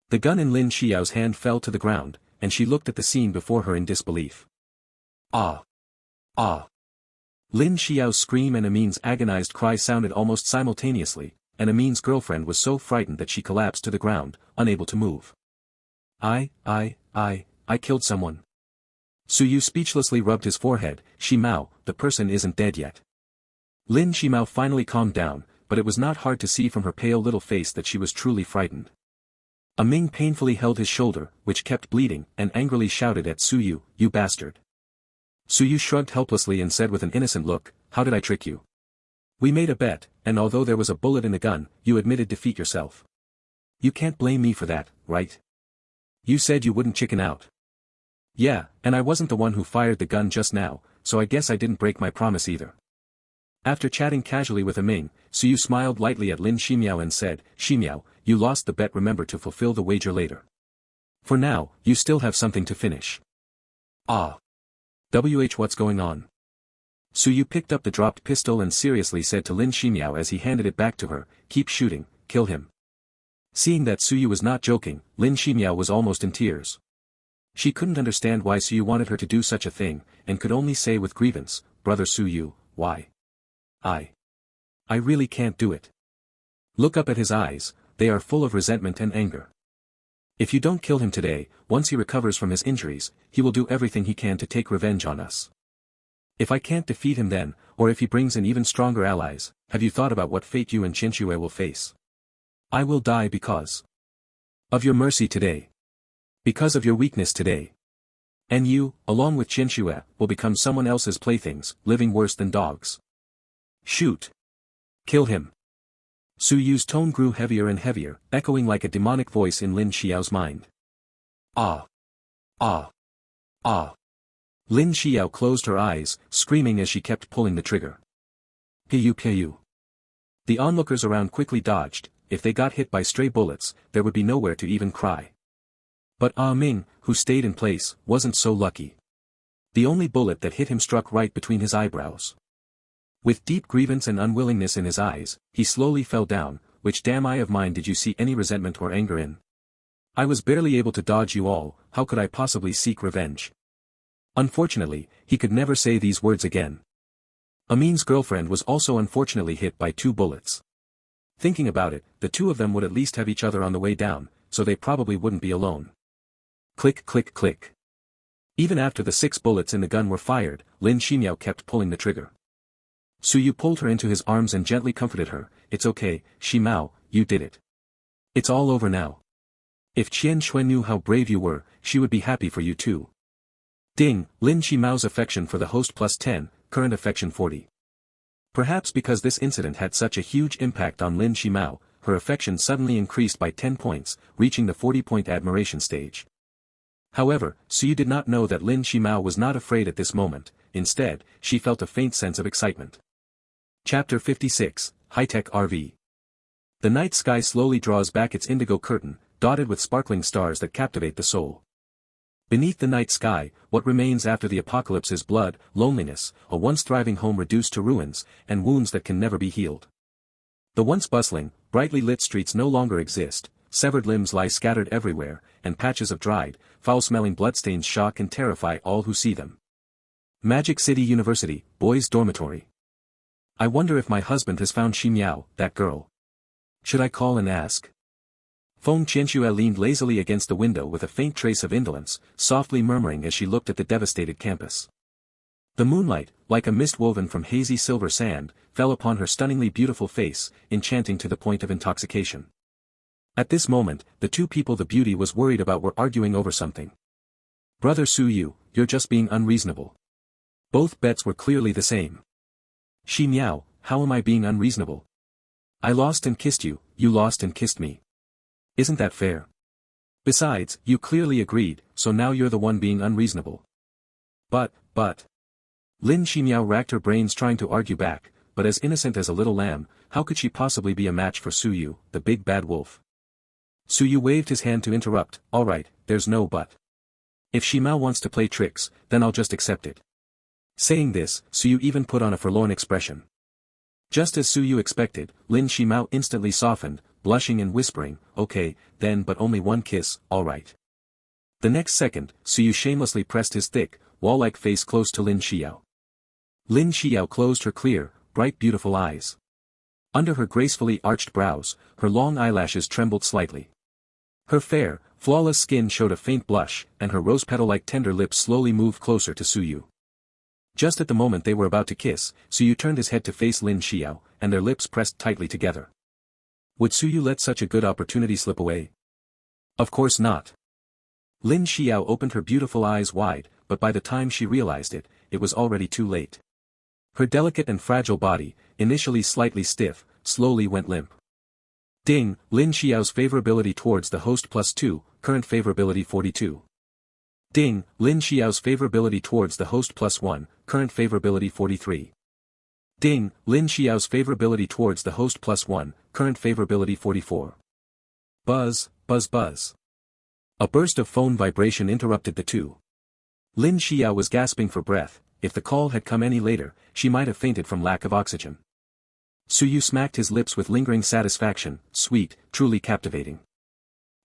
The gun in Lin Xiyou's hand fell to the ground, and she looked at the scene before her in disbelief. Ah! Ah! Lin Xiyou's scream and Amin's agonized cry sounded almost simultaneously, and Amin's girlfriend was so frightened that she collapsed to the ground, unable to move. I killed someone. Suyu speechlessly rubbed his forehead, Ximao, the person isn't dead yet. Lin Ximao finally calmed down, but it was not hard to see from her pale little face that she was truly frightened. Ming painfully held his shoulder, which kept bleeding, and angrily shouted at Suyu, you bastard. Suyu shrugged helplessly and said with an innocent look, how did I trick you? We made a bet, and although there was a bullet in the gun, you admitted defeat yourself. You can't blame me for that, right? You said you wouldn't chicken out. Yeah, and I wasn't the one who fired the gun just now, so I guess I didn't break my promise either. After chatting casually with Ming, Suyu smiled lightly at Lin Xiyou and said, Ximiao, you lost the bet, remember to fulfill the wager later. For now, you still have something to finish. Ah. What's going on? Suyu picked up the dropped pistol and seriously said to Lin Xiyou as he handed it back to her, keep shooting, kill him. Seeing that Suyu was not joking, Lin Xiyou was almost in tears. She couldn't understand why Suyu wanted her to do such a thing, and could only say with grievance, Brother Suyu, why? I really can't do it. Look up at his eyes, they are full of resentment and anger. If you don't kill him today, once he recovers from his injuries, he will do everything he can to take revenge on us. If I can't defeat him then, or if he brings in even stronger allies, have you thought about what fate you and Qianxue will face? I will die because of your mercy today. Because of your weakness today. And you, along with Qianxue, will become someone else's playthings, living worse than dogs. Shoot. Kill him. Su Yu's tone grew heavier and heavier, echoing like a demonic voice in Lin Xiao's mind. Ah. Ah. Ah. Lin Xiao closed her eyes, screaming as she kept pulling the trigger. Piu piu. The onlookers around quickly dodged. If they got hit by stray bullets, there would be nowhere to even cry. But Ah Ming, who stayed in place, wasn't so lucky. The only bullet that hit him struck right between his eyebrows. With deep grievance and unwillingness in his eyes, he slowly fell down. Which damn eye of mine did you see any resentment or anger in? I was barely able to dodge you all, how could I possibly seek revenge? Unfortunately, he could never say these words again. Amin's girlfriend was also unfortunately hit by 2 bullets. Thinking about it, the 2 of them would at least have each other on the way down, so they probably wouldn't be alone. Click click click. Even after the 6 bullets in the gun were fired, Lin Xiyou kept pulling the trigger. Su Yu pulled her into his arms and gently comforted her. It's okay, Ximao, you did it. It's all over now. If Qianxue knew how brave you were, she would be happy for you too. Ding, Lin Ximao's affection for the host +10, current affection 40. Perhaps because this incident had such a huge impact on Lin Ximao, her affection suddenly increased by 10 points, reaching the 40-point admiration stage. However, Su Yu did not know that Lin Ximao was not afraid at this moment. Instead, she felt a faint sense of excitement. Chapter 56, High-Tech RV. The night sky slowly draws back its indigo curtain, dotted with sparkling stars that captivate the soul. Beneath the night sky, what remains after the apocalypse is blood, loneliness, a once thriving home reduced to ruins, and wounds that can never be healed. The once bustling, brightly lit streets no longer exist, severed limbs lie scattered everywhere, and patches of dried, foul-smelling bloodstains shock and terrify all who see them. Magic City University, Boys' Dormitory. I wonder if my husband has found Ximiao, that girl. Should I call and ask? Feng Qianxue leaned lazily against the window with a faint trace of indolence, softly murmuring as she looked at the devastated campus. The moonlight, like a mist woven from hazy silver sand, fell upon her stunningly beautiful face, enchanting to the point of intoxication. At this moment, the 2 people the beauty was worried about were arguing over something. Brother Su Yu, you're just being unreasonable. Both bets were clearly the same. Ximiao, how am I being unreasonable? I lost and kissed you, you lost and kissed me. Isn't that fair? Besides, you clearly agreed, so now you're the one being unreasonable. But. Lin Ximiao racked her brains trying to argue back, but as innocent as a little lamb, how could she possibly be a match for Su Yu, the big bad wolf? Su Yu waved his hand to interrupt. Alright, there's no but. If Ximao wants to play tricks, then I'll just accept it. Saying this, Su Yu even put on a forlorn expression. Just as Su Yu expected, Lin Ximao instantly softened, blushing and whispering, okay, then but only 1 kiss, alright. The next second, Su Yu shamelessly pressed his thick, wall-like face close to Lin Xiao. Lin Xiao closed her clear, bright beautiful eyes. Under her gracefully arched brows, her long eyelashes trembled slightly. Her fair, flawless skin showed a faint blush, and her rose-petal-like tender lips slowly moved closer to Su Yu. Just at the moment they were about to kiss, Su Yu turned his head to face Lin Xiao, and their lips pressed tightly together. Would Su Yu let such a good opportunity slip away? Of course not. Lin Xiao opened her beautiful eyes wide, but by the time she realized it, it was already too late. Her delicate and fragile body, initially slightly stiff, slowly went limp. Ding, Lin Xiao's favorability towards the host +2, current favorability 42. Ding, Lin Xiao's favorability towards the host +1, current favorability 43. Ding, Lin Xiao's favorability towards the host +1, current favorability 44. Buzz, buzz buzz. A burst of phone vibration interrupted the 2. Lin Xiao was gasping for breath. If the call had come any later, she might have fainted from lack of oxygen. Su Yu smacked his lips with lingering satisfaction, sweet, truly captivating.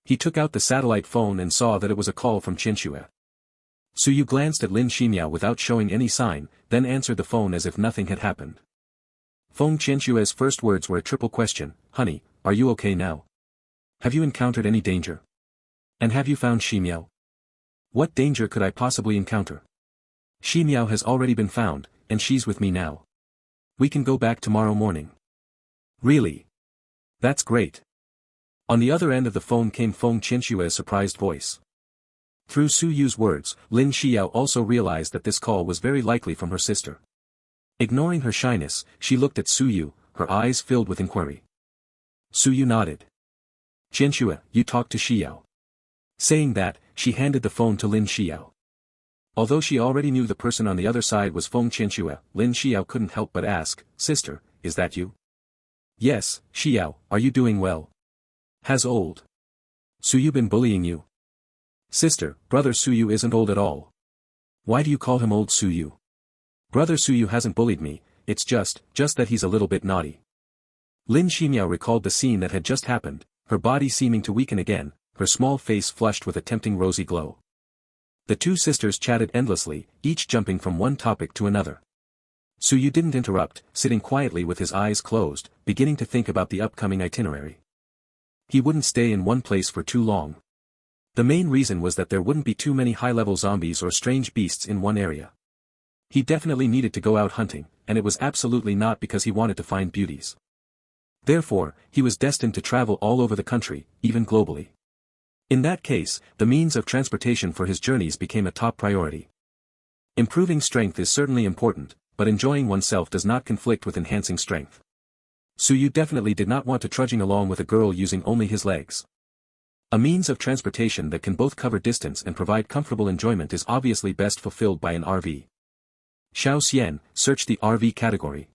He took out the satellite phone and saw that it was a call from Qianxue. Su Yu glanced at Lin Ximiao without showing any sign, then answered the phone as if nothing had happened. Feng Qianxue's first words were a triple question. Honey, are you okay now? Have you encountered any danger? And have you found Ximiao? What danger could I possibly encounter? Ximiao has already been found, and she's with me now. We can go back tomorrow morning. Really? That's great. On the other end of the phone came Feng Qianxue's surprised voice. Through Su Yu's words, Lin Xiyou also realized that this call was very likely from her sister. Ignoring her shyness, she looked at Su Yu, her eyes filled with inquiry. Su Yu nodded. Qianxue, you talk to Xiyou. Saying that, she handed the phone to Lin Xiyou. Although she already knew the person on the other side was Feng Qianxue, Lin Xiyou couldn't help but ask, Sister, is that you? Yes, Xiyou, are you doing well? Has old Su Yu been bullying you? Sister, brother Su Yu isn't old at all. Why do you call him old Su Yu? Brother Su Yu hasn't bullied me, it's just that he's a little bit naughty. Lin Xiyou recalled the scene that had just happened, her body seeming to weaken again, her small face flushed with a tempting rosy glow. The two sisters chatted endlessly, each jumping from one topic to another. Su Yu didn't interrupt, sitting quietly with his eyes closed, beginning to think about the upcoming itinerary. He wouldn't stay in one place for too long. The main reason was that there wouldn't be too many high-level zombies or strange beasts in one area. He definitely needed to go out hunting, and it was absolutely not because he wanted to find beauties. Therefore, he was destined to travel all over the country, even globally. In that case, the means of transportation for his journeys became a top priority. Improving strength is certainly important, but enjoying oneself does not conflict with enhancing strength. Su Yu definitely did not want to trudging along with a girl using only his legs. A means of transportation that can both cover distance and provide comfortable enjoyment is obviously best fulfilled by an RV. Xiao Xian, search the RV category.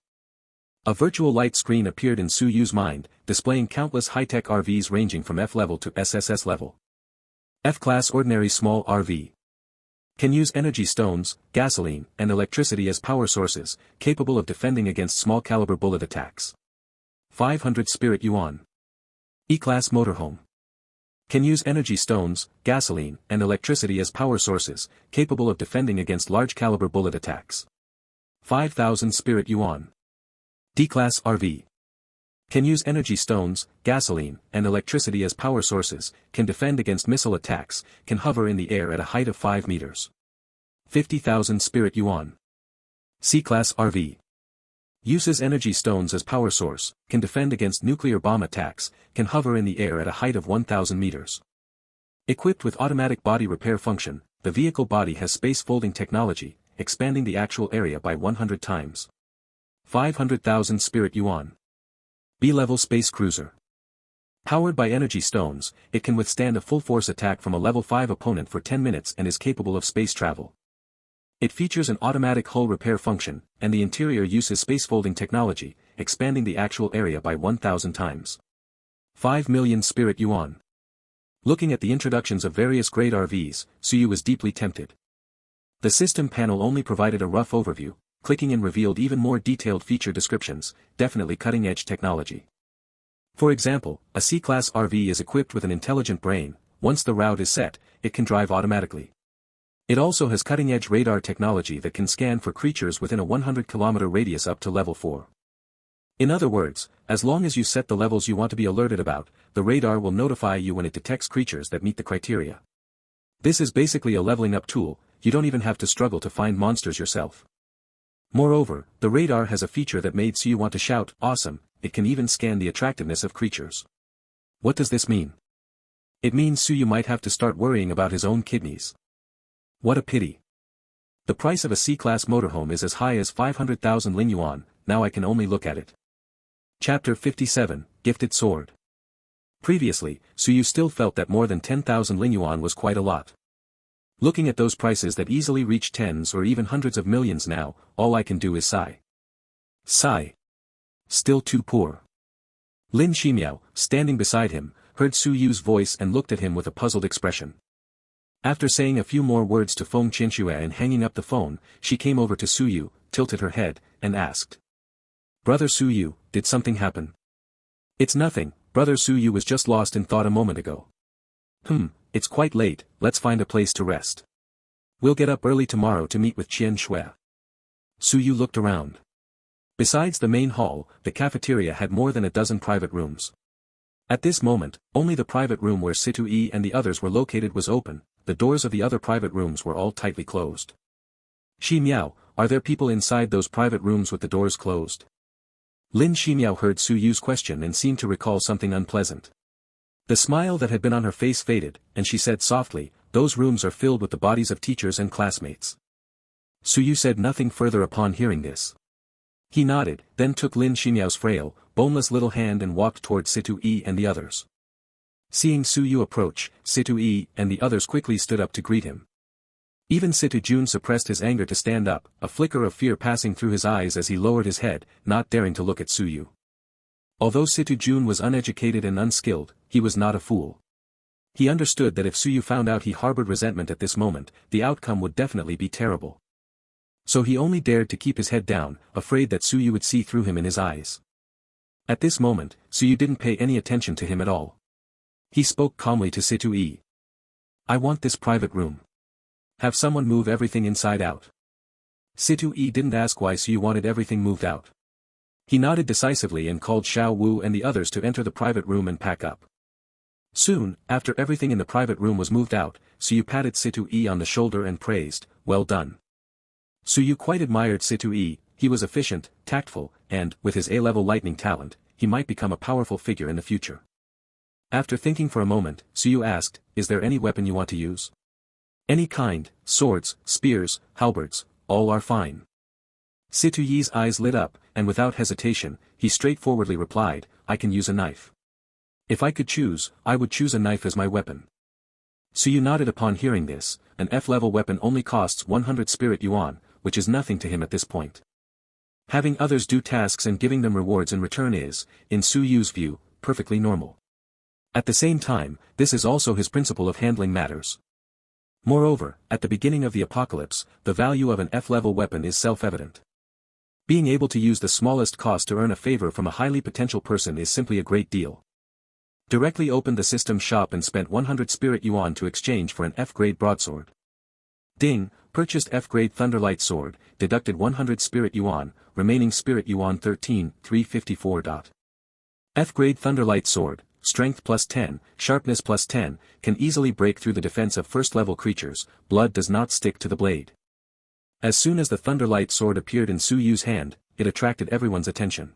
A virtual light screen appeared in Su Yu's mind, displaying countless high-tech RVs ranging from F level to SSS level. F-class ordinary small RV. Can use energy stones, gasoline, and electricity as power sources, capable of defending against small-caliber bullet attacks. 500 spirit yuan. E-class motorhome. Can use energy stones, gasoline, and electricity as power sources, capable of defending against large-caliber bullet attacks. 5,000 spirit yuan. D-class RV. Can use energy stones, gasoline, and electricity as power sources, can defend against missile attacks, can hover in the air at a height of 5 meters. 50,000 spirit yuan. C-class RV. Uses energy stones as power source, can defend against nuclear bomb attacks, can hover in the air at a height of 1,000 meters. Equipped with automatic body repair function, the vehicle body has space folding technology, expanding the actual area by 100 times. 500,000 spirit yuan. B-level space cruiser. Powered by energy stones, it can withstand a full-force attack from a level 5 opponent for 10 minutes and is capable of space travel. It features an automatic hull repair function, and the interior uses space folding technology, expanding the actual area by 1,000 times. 5 million spirit yuan. Looking at the introductions of various grade RVs, Su Yu was deeply tempted. The system panel only provided a rough overview. Clicking in revealed even more detailed feature descriptions, definitely cutting-edge technology. For example, a C-class RV is equipped with an intelligent brain. Once the route is set, it can drive automatically. It also has cutting-edge radar technology that can scan for creatures within a 100-kilometer radius up to level 4. In other words, as long as you set the levels you want to be alerted about, the radar will notify you when it detects creatures that meet the criteria. This is basically a leveling up tool, you don't even have to struggle to find monsters yourself. Moreover, the radar has a feature that made Su Yu want to shout, awesome, it can even scan the attractiveness of creatures. What does this mean? It means Su Yu might have to start worrying about his own kidneys. What a pity. The price of a C-class motorhome is as high as 500,000 Lin Yuan, now I can only look at it. Chapter 57, Gifted Sword. Previously, Su Yu still felt that more than 10,000 Lin Yuan was quite a lot. Looking at those prices that easily reach tens or even hundreds of millions now, all I can do is sigh. Sigh. Still too poor. Lin Xiyou, standing beside him, heard Su Yu's voice and looked at him with a puzzled expression. After saying a few more words to Feng Qianxue and hanging up the phone, she came over to Su Yu, tilted her head, and asked. Brother Su Yu, did something happen? It's nothing, brother Su Yu was just lost in thought a moment ago. It's quite late, let's find a place to rest. We'll get up early tomorrow to meet with Qianxue. Su Yu looked around. Besides the main hall, the cafeteria had more than a dozen private rooms. At this moment, only the private room where Situ Yi and the others were located was open, the doors of the other private rooms were all tightly closed. Xi Miao, are there people inside those private rooms with the doors closed? Lin Xiyou heard Su Yu's question and seemed to recall something unpleasant. The smile that had been on her face faded, and she said softly, those rooms are filled with the bodies of teachers and classmates. Su Yu said nothing further upon hearing this. He nodded, then took Lin Xiyao's frail, boneless little hand and walked toward Situ-yi and the others. Seeing Su Yu approach, Situ-yi and the others quickly stood up to greet him. Even Situ-jun suppressed his anger to stand up, a flicker of fear passing through his eyes as he lowered his head, not daring to look at Su Yu. Although Situ-jun was uneducated and unskilled, he was not a fool. He understood that if Su Yu found out he harbored resentment at this moment, the outcome would definitely be terrible. So he only dared to keep his head down, afraid that Su Yu would see through him in his eyes. At this moment, Su Yu didn't pay any attention to him at all. He spoke calmly to Situ-yi. I want this private room. Have someone move everything inside out. Situ-yi didn't ask why Su Yu wanted everything moved out. He nodded decisively and called Xiao Wu and the others to enter the private room and pack up. Soon, after everything in the private room was moved out, Su Yu patted Situ-yi on the shoulder and praised, well done. Su Yu quite admired Situ-yi. He was efficient, tactful, and, with his A-level lightning talent, he might become a powerful figure in the future. After thinking for a moment, Su Yu asked, is there any weapon you want to use? Any kind, swords, spears, halberds, all are fine. Situ-yi's eyes lit up, and without hesitation, he straightforwardly replied, I can use a knife. If I could choose, I would choose a knife as my weapon. Su Yu nodded upon hearing this. An F-level weapon only costs 100 spirit yuan, which is nothing to him at this point. Having others do tasks and giving them rewards in return is, in Su Yu's view, perfectly normal. At the same time, this is also his principle of handling matters. Moreover, at the beginning of the apocalypse, the value of an F-level weapon is self-evident. Being able to use the smallest cost to earn a favor from a highly potential person is simply a great deal. Directly opened the system shop and spent 100 spirit yuan to exchange for an F-grade broadsword. Ding, purchased F-grade Thunderlight sword, deducted 100 spirit yuan, remaining spirit yuan 13,354. F-grade Thunderlight sword, strength plus 10, sharpness plus 10, can easily break through the defense of first-level creatures, blood does not stick to the blade. As soon as the Thunderlight sword appeared in Su Yu's hand, it attracted everyone's attention.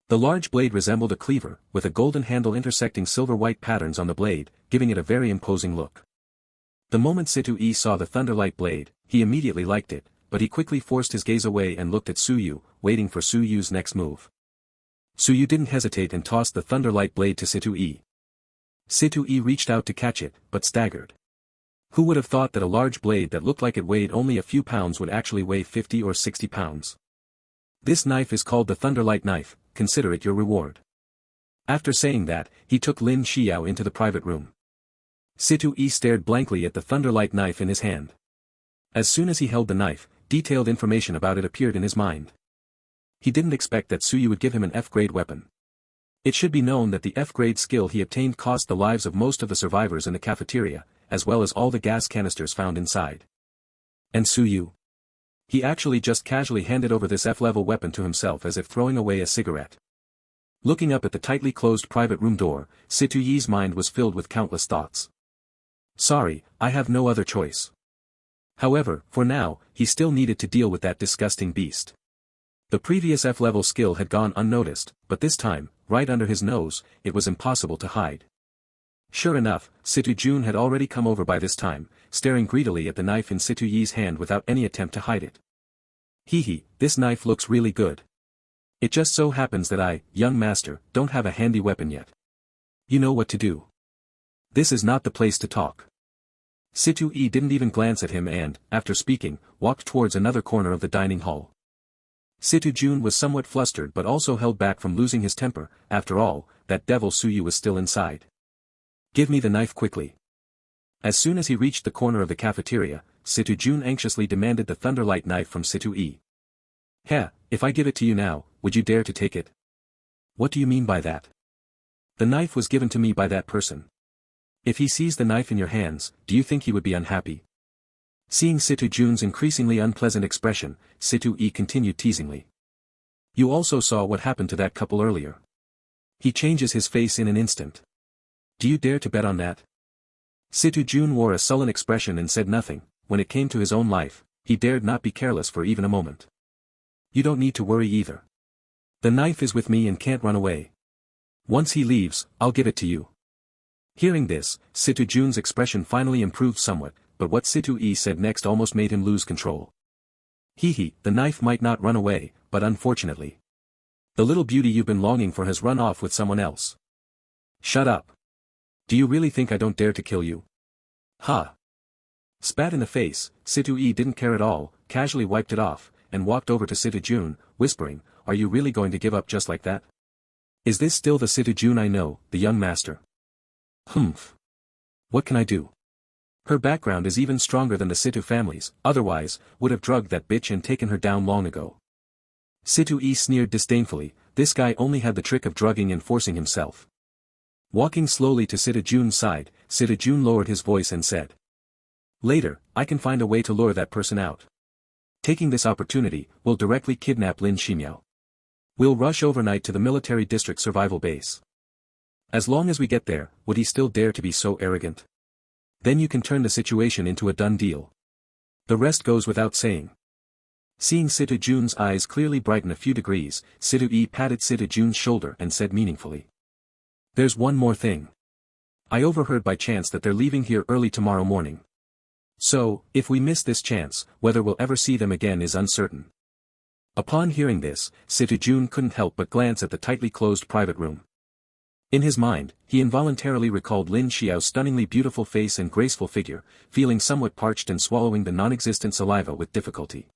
The large blade resembled a cleaver, with a golden handle intersecting silver-white patterns on the blade, giving it a very imposing look. The moment Situ-yi saw the Thunderlight blade, he immediately liked it, but he quickly forced his gaze away and looked at Su Yu, waiting for Su Yu's next move. Su Yu didn't hesitate and tossed the Thunderlight blade to Situ-yi. Situ-yi reached out to catch it, but staggered. Who would have thought that a large blade that looked like it weighed only a few pounds would actually weigh 50 or 60 pounds? This knife is called the Thunderlight knife, consider it your reward. After saying that, he took Lin Xiyou into the private room. Situ-yi stared blankly at the Thunderlight knife in his hand. As soon as he held the knife, detailed information about it appeared in his mind. He didn't expect that Su Yu would give him an F-grade weapon. It should be known that the F-grade skill he obtained cost the lives of most of the survivors in the cafeteria, as well as all the gas canisters found inside. And Su Yu? He actually just casually handed over this F-level weapon to himself as if throwing away a cigarette. Looking up at the tightly closed private room door, Situ-yi's mind was filled with countless thoughts. Sorry, I have no other choice. However, for now, he still needed to deal with that disgusting beast. The previous F-level skill had gone unnoticed, but this time, right under his nose, it was impossible to hide. Sure enough, Situ-jun had already come over by this time, staring greedily at the knife in Situ-yi's hand without any attempt to hide it. Hee, this knife looks really good. It just so happens that I, young master, don't have a handy weapon yet. You know what to do. This is not the place to talk. Situ-yi didn't even glance at him and, after speaking, walked towards another corner of the dining hall. Situ-jun was somewhat flustered but also held back from losing his temper. After all, that devil Su Yu was still inside. Give me the knife quickly. As soon as he reached the corner of the cafeteria, Situ-jun anxiously demanded the Thunderlight knife from Situ-yi. Heh, if I give it to you now, would you dare to take it? What do you mean by that? The knife was given to me by that person. If he sees the knife in your hands, do you think he would be unhappy? Seeing Situ-jun's increasingly unpleasant expression, Situ-yi continued teasingly. You also saw what happened to that couple earlier. He changes his face in an instant. Do you dare to bet on that? Situ-jun wore a sullen expression and said nothing. When it came to his own life, he dared not be careless for even a moment. You don't need to worry either. The knife is with me and can't run away. Once he leaves, I'll give it to you. Hearing this, Situ Jun's expression finally improved somewhat, but what Situ Yi said next almost made him lose control. Hee, the knife might not run away, but unfortunately, the little beauty you've been longing for has run off with someone else. Shut up. Do you really think I don't dare to kill you? Ha! Spat in the face, Situ Yi didn't care at all, casually wiped it off, and walked over to Situ Jun, whispering, "Are you really going to give up just like that? Is this still the Situ Jun I know, the young master?" Humph. What can I do? Her background is even stronger than the Situ family's, otherwise, would have drugged that bitch and taken her down long ago. Situ Yi sneered disdainfully, this guy only had the trick of drugging and forcing himself. Walking slowly to Situ Jun's side, Situ Jun lowered his voice and said, "Later, I can find a way to lure that person out. Taking this opportunity, we'll directly kidnap Lin Xiyou. We'll rush overnight to the military district survival base. As long as we get there, would he still dare to be so arrogant? Then you can turn the situation into a done deal. The rest goes without saying." Seeing Situ Jun's eyes clearly brighten a few degrees, Situ Yi patted Situ Jun's shoulder and said meaningfully, "There's one more thing. I overheard by chance that they're leaving here early tomorrow morning. So, if we miss this chance, whether we'll ever see them again is uncertain." Upon hearing this, Situ Jun couldn't help but glance at the tightly closed private room. In his mind, he involuntarily recalled Lin Xiyou's stunningly beautiful face and graceful figure, feeling somewhat parched and swallowing the non-existent saliva with difficulty.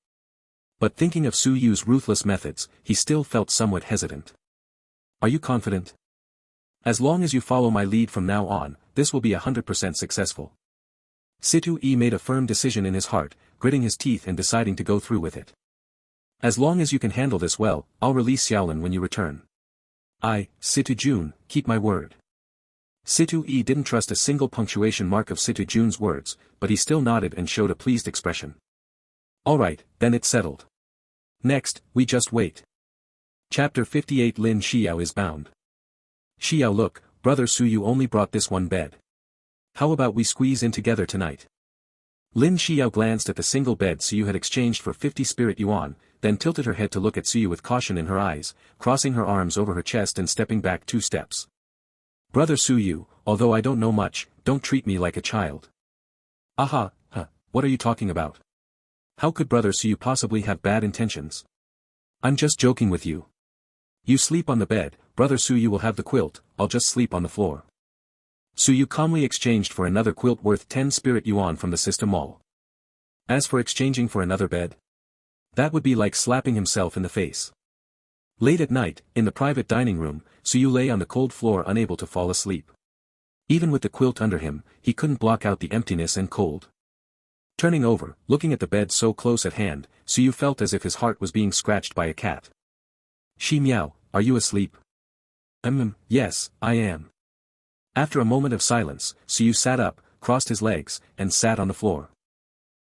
But thinking of Su Yu's ruthless methods, he still felt somewhat hesitant. "Are you confident? As long as you follow my lead from now on, this will be 100% successful." Situ Yi made a firm decision in his heart, gritting his teeth and deciding to go through with it. "As long as you can handle this well, I'll release Xiaolin when you return. I, Situ Jun, keep my word." Situ Yi didn't trust a single punctuation mark of Situ Jun's words, but he still nodded and showed a pleased expression. "All right, then it's settled. Next, we just wait." Chapter 58 Lin Xiyou is bound. "Xiao, look, brother Su Yu only brought this one bed. How about we squeeze in together tonight?" Lin Xiyou glanced at the single bed Su Yu had exchanged for 50 spirit yuan, then tilted her head to look at Su Yu with caution in her eyes, crossing her arms over her chest and stepping back 2 steps. "Brother Su Yu, although I don't know much, don't treat me like a child." "Aha, what are you talking about? How could brother Su Yu possibly have bad intentions? I'm just joking with you. You sleep on the bed, brother Su Yu will have the quilt, I'll just sleep on the floor." Su Yu calmly exchanged for another quilt worth 10 spirit yuan from the system mall. As for exchanging for another bed, that would be like slapping himself in the face. Late at night, in the private dining room, Su Yu lay on the cold floor unable to fall asleep. Even with the quilt under him, he couldn't block out the emptiness and cold. Turning over, looking at the bed so close at hand, Su Yu felt as if his heart was being scratched by a cat. "Shi Miao, are you asleep?" Yes, I am." After a moment of silence, Su Yu sat up, crossed his legs, and sat on the floor.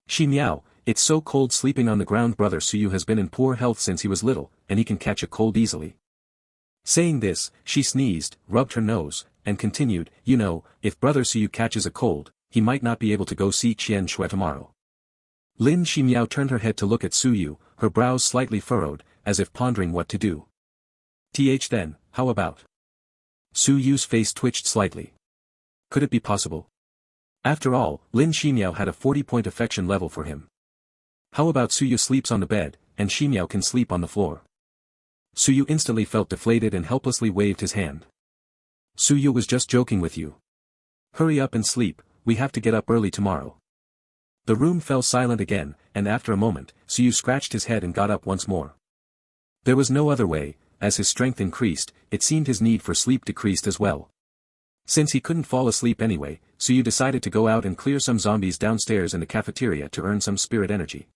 "Shi Miao, it's so cold sleeping on the ground. Brother Su Yu has been in poor health since he was little, and he can catch a cold easily." Saying this, she sneezed, rubbed her nose, and continued, "You know, if brother Su Yu catches a cold, he might not be able to go see Qianxue tomorrow." Lin Xiyou turned her head to look at Su Yu, her brows slightly furrowed, as if pondering what to do. Then, how about? Su Yu's face twitched slightly. Could it be possible? After all, Lin Xiyou had a 40-point affection level for him. How about Su Yu sleeps on the bed, and Xiyou can sleep on the floor? Su Yu instantly felt deflated and helplessly waved his hand. "Su Yu was just joking with you. Hurry up and sleep, we have to get up early tomorrow." The room fell silent again, and after a moment, Su Yu scratched his head and got up once more. There was no other way. As his strength increased, it seemed his need for sleep decreased as well. Since he couldn't fall asleep anyway, Su Yu decided to go out and clear some zombies downstairs in the cafeteria to earn some spirit energy.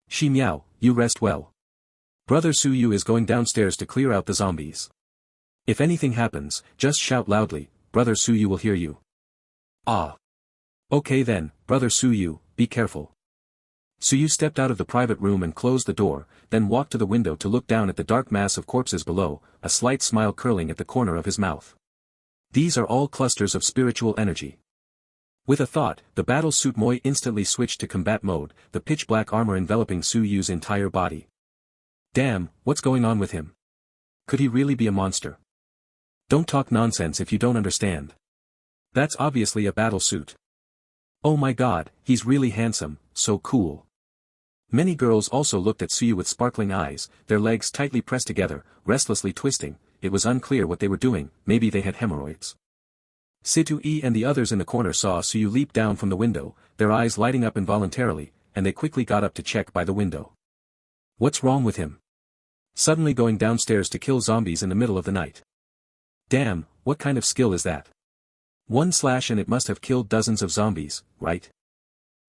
"Shi Miao, you rest well. Brother Su Yu is going downstairs to clear out the zombies. If anything happens, just shout loudly, brother Su Yu will hear you." "Ah. Okay then, brother Su Yu, be careful." Su Yu stepped out of the private room and closed the door, then walked to the window to look down at the dark mass of corpses below, a slight smile curling at the corner of his mouth. These are all clusters of spiritual energy. With a thought, the battle suit Moi instantly switched to combat mode, the pitch-black armor enveloping Su Yu's entire body. Damn, what's going on with him? Could he really be a monster? Don't talk nonsense if you don't understand. That's obviously a battle suit. Oh my god, he's really handsome, so cool. Many girls also looked at Suyu with sparkling eyes, their legs tightly pressed together, restlessly twisting. It was unclear what they were doing, maybe they had hemorrhoids. Situ-e and the others in the corner saw Suyu leap down from the window, their eyes lighting up involuntarily, and they quickly got up to check by the window. What's wrong with him? Suddenly going downstairs to kill zombies in the middle of the night. Damn, what kind of skill is that? One slash and it must have killed dozens of zombies, right?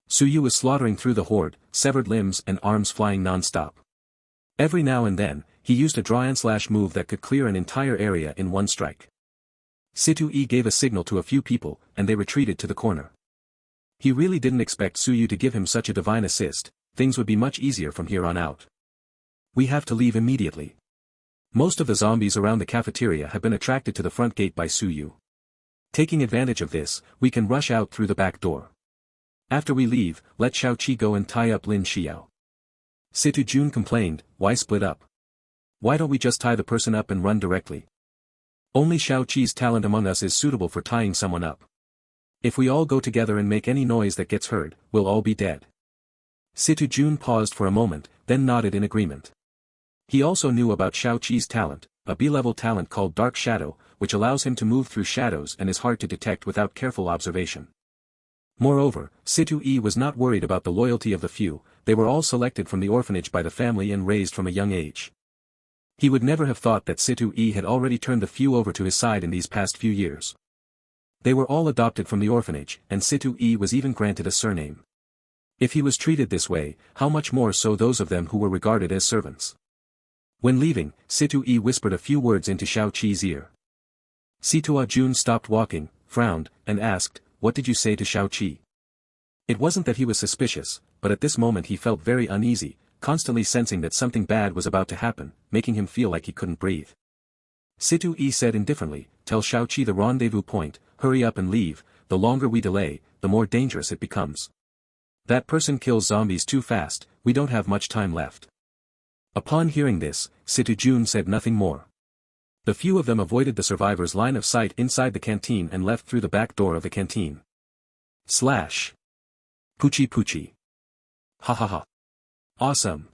Suyu was slaughtering through the horde, severed limbs and arms flying non-stop. Every now and then, he used a draw-and-slash move that could clear an entire area in one strike. Situ-e gave a signal to a few people, and they retreated to the corner. He really didn't expect Suyu to give him such a divine assist, things would be much easier from here on out. We have to leave immediately. Most of the zombies around the cafeteria have been attracted to the front gate by Suyu. Taking advantage of this, we can rush out through the back door. After we leave, let Xiaoqi go and tie up Lin Xiyou. Situ-jun complained, why split up? Why don't we just tie the person up and run directly? Only Xiaoqi's talent among us is suitable for tying someone up. If we all go together and make any noise that gets heard, we'll all be dead. Situ-jun paused for a moment, then nodded in agreement. He also knew about Xiaoqi's talent, a B-level talent called Dark Shadow, which allows him to move through shadows and is hard to detect without careful observation. Moreover, Situ-e was not worried about the loyalty of the few, they were all selected from the orphanage by the family and raised from a young age. He would never have thought that Situ-e had already turned the few over to his side in these past few years. They were all adopted from the orphanage, and Situ-e was even granted a surname. If he was treated this way, how much more so those of them who were regarded as servants. When leaving, Situ-e whispered a few words into Xiaoqi's ear. Situa-jun stopped walking, frowned, and asked, what did you say to Xiaoqi? It wasn't that he was suspicious, but at this moment he felt very uneasy, constantly sensing that something bad was about to happen, making him feel like he couldn't breathe. Situ-e said indifferently, tell Xiaoqi the rendezvous point, hurry up and leave, the longer we delay, the more dangerous it becomes. That person kills zombies too fast, we don't have much time left. Upon hearing this, Situ-jun said nothing more. The few of them avoided the survivors' line of sight inside the canteen and left through the back door of the canteen. Slash. Poochie poochie. Ha ha ha. Awesome.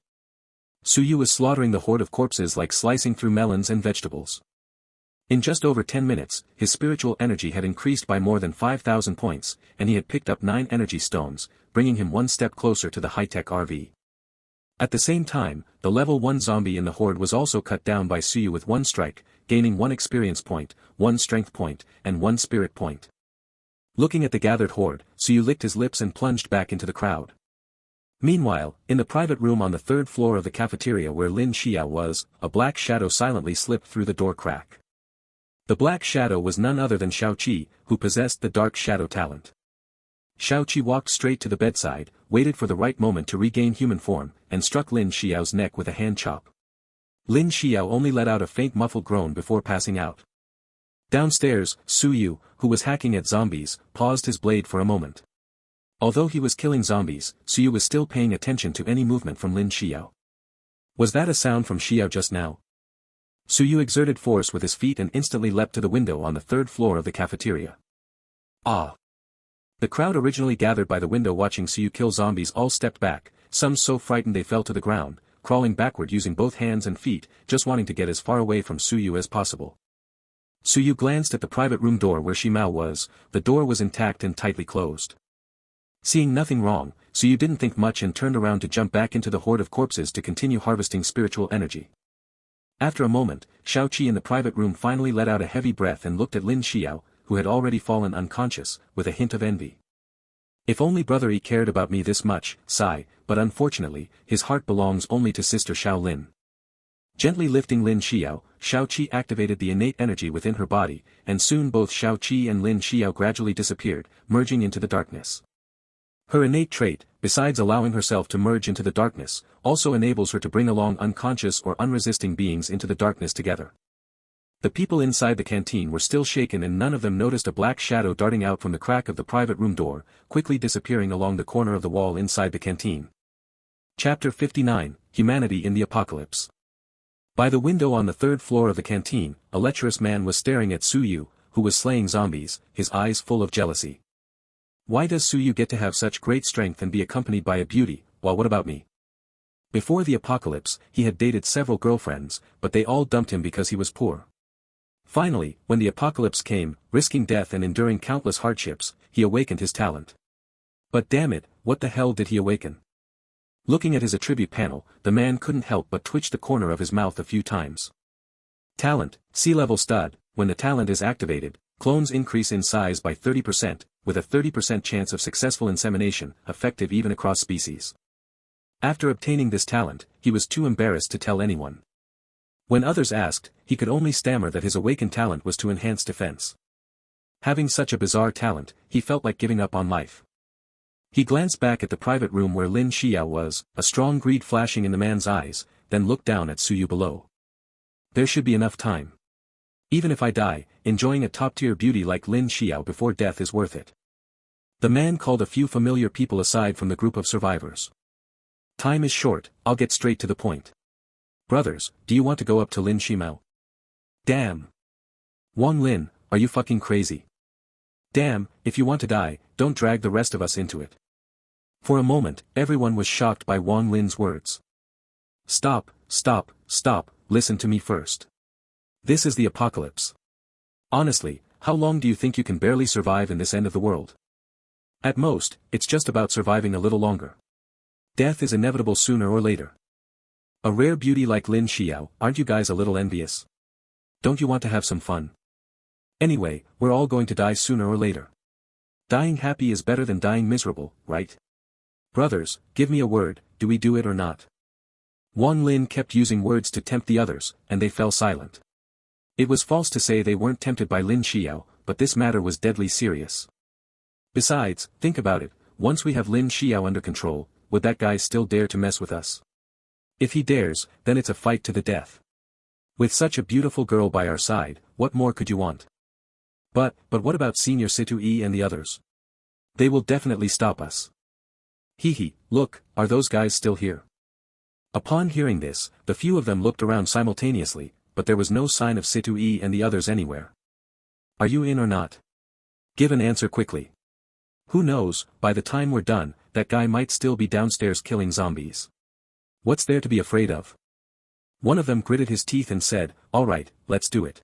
Suyu was slaughtering the horde of corpses like slicing through melons and vegetables. In just over 10 minutes, his spiritual energy had increased by more than 5,000 points, and he had picked up 9 energy stones, bringing him one step closer to the high-tech RV. At the same time, the level 1 zombie in the horde was also cut down by Suyu with one strike, gaining 1 experience point, 1 strength point, and 1 spirit point. Looking at the gathered horde, Suyu licked his lips and plunged back into the crowd. Meanwhile, in the private room on the 3rd floor of the cafeteria where Lin Xiyou was, a black shadow silently slipped through the door crack. The black shadow was none other than Xiaoqi, who possessed the dark shadow talent. Xiaoqi walked straight to the bedside, waited for the right moment to regain human form, and struck Lin Xiyou's neck with a hand chop. Lin Xiyou only let out a faint muffled groan before passing out. Downstairs, Suyu, who was hacking at zombies, paused his blade for a moment. Although he was killing zombies, Suyu was still paying attention to any movement from Lin Xiyou. Was that a sound from Xiyou just now? Suyu exerted force with his feet and instantly leapt to the window on the 3rd floor of the cafeteria. Ah! The crowd originally gathered by the window watching Suyu kill zombies all stepped back, some so frightened they fell to the ground, crawling backward using both hands and feet, just wanting to get as far away from Suyu as possible. Suyu glanced at the private room door where Shimao was, the door was intact and tightly closed. Seeing nothing wrong, Suyu didn't think much and turned around to jump back into the horde of corpses to continue harvesting spiritual energy. After a moment, Xiaoqi in the private room finally let out a heavy breath and looked at Lin Xiyou, who had already fallen unconscious, with a hint of envy. If only Brother Yi cared about me this much, sigh, but unfortunately, his heart belongs only to Sister Xiaolin. Gently lifting Lin Xiyou, Xiaoqi activated the innate energy within her body, and soon both Xiaoqi and Lin Xiyou gradually disappeared, merging into the darkness. Her innate trait, besides allowing herself to merge into the darkness, also enables her to bring along unconscious or unresisting beings into the darkness together. The people inside the canteen were still shaken and none of them noticed a black shadow darting out from the crack of the private room door, quickly disappearing along the corner of the wall inside the canteen. Chapter 59, Humanity in the Apocalypse. By the window on the 3rd floor of the canteen, a lecherous man was staring at Suyu, who was slaying zombies, his eyes full of jealousy. Why does Su Yu get to have such great strength and be accompanied by a beauty, while what about me? Before the apocalypse, he had dated several girlfriends, but they all dumped him because he was poor. Finally, when the apocalypse came, risking death and enduring countless hardships, he awakened his talent. But damn it, what the hell did he awaken? Looking at his attribute panel, the man couldn't help but twitch the corner of his mouth a few times. Talent, sea-level stud. When the talent is activated, clones increase in size by 30%, with a 30% chance of successful insemination, effective even across species. After obtaining this talent, he was too embarrassed to tell anyone. When others asked, he could only stammer that his awakened talent was to enhance defense. Having such a bizarre talent, he felt like giving up on life. He glanced back at the private room where Lin Xiyou was, a strong greed flashing in the man's eyes, then looked down at Su Yu below. There should be enough time. Even if I die, enjoying a top-tier beauty like Lin Xiyou before death is worth it. The man called a few familiar people aside from the group of survivors. Time is short, I'll get straight to the point. Brothers, do you want to go up to Lin Xiyou? Damn. Wang Lin, are you fucking crazy? Damn, if you want to die, don't drag the rest of us into it. For a moment, everyone was shocked by Wang Lin's words. Stop, stop, stop, listen to me first. This is the apocalypse. Honestly, how long do you think you can barely survive in this end of the world? At most, it's just about surviving a little longer. Death is inevitable sooner or later. A rare beauty like Lin Xiyou, aren't you guys a little envious? Don't you want to have some fun? Anyway, we're all going to die sooner or later. Dying happy is better than dying miserable, right? Brothers, give me a word, do we do it or not? Wang Lin kept using words to tempt the others, and they fell silent. It was false to say they weren't tempted by Lin Xiyou, but this matter was deadly serious. Besides, think about it, once we have Lin Xiyou under control, would that guy still dare to mess with us? If he dares, then it's a fight to the death. With such a beautiful girl by our side, what more could you want? But what about Senior Situ-E and the others? They will definitely stop us. Hee, look, are those guys still here? Upon hearing this, the few of them looked around simultaneously, but there was no sign of Situ-E and the others anywhere. Are you in or not? Give an answer quickly. Who knows, by the time we're done, that guy might still be downstairs killing zombies. What's there to be afraid of? One of them gritted his teeth and said, all right, let's do it.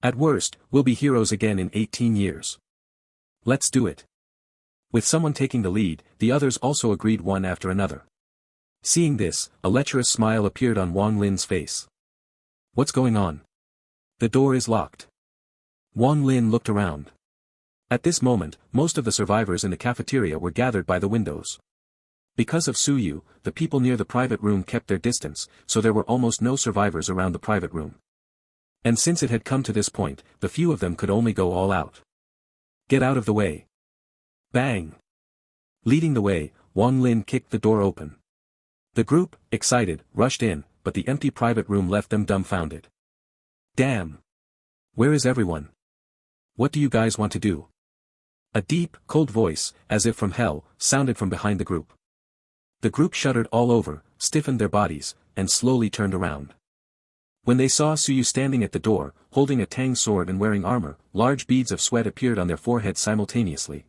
At worst, we'll be heroes again in 18 years. Let's do it. With someone taking the lead, the others also agreed one after another. Seeing this, a lecherous smile appeared on Wang Lin's face. What's going on? The door is locked. Wang Lin looked around. At this moment, most of the survivors in the cafeteria were gathered by the windows. Because of Su Yu, the people near the private room kept their distance, so there were almost no survivors around the private room. And since it had come to this point, the few of them could only go all out. Get out of the way. Bang! Leading the way, Wang Lin kicked the door open. The group, excited, rushed in, but the empty private room left them dumbfounded. Damn! Where is everyone? What do you guys want to do? A deep, cold voice, as if from hell, sounded from behind the group. The group shuddered all over, stiffened their bodies, and slowly turned around. When they saw Su Yu standing at the door, holding a tang sword and wearing armor, large beads of sweat appeared on their foreheads simultaneously.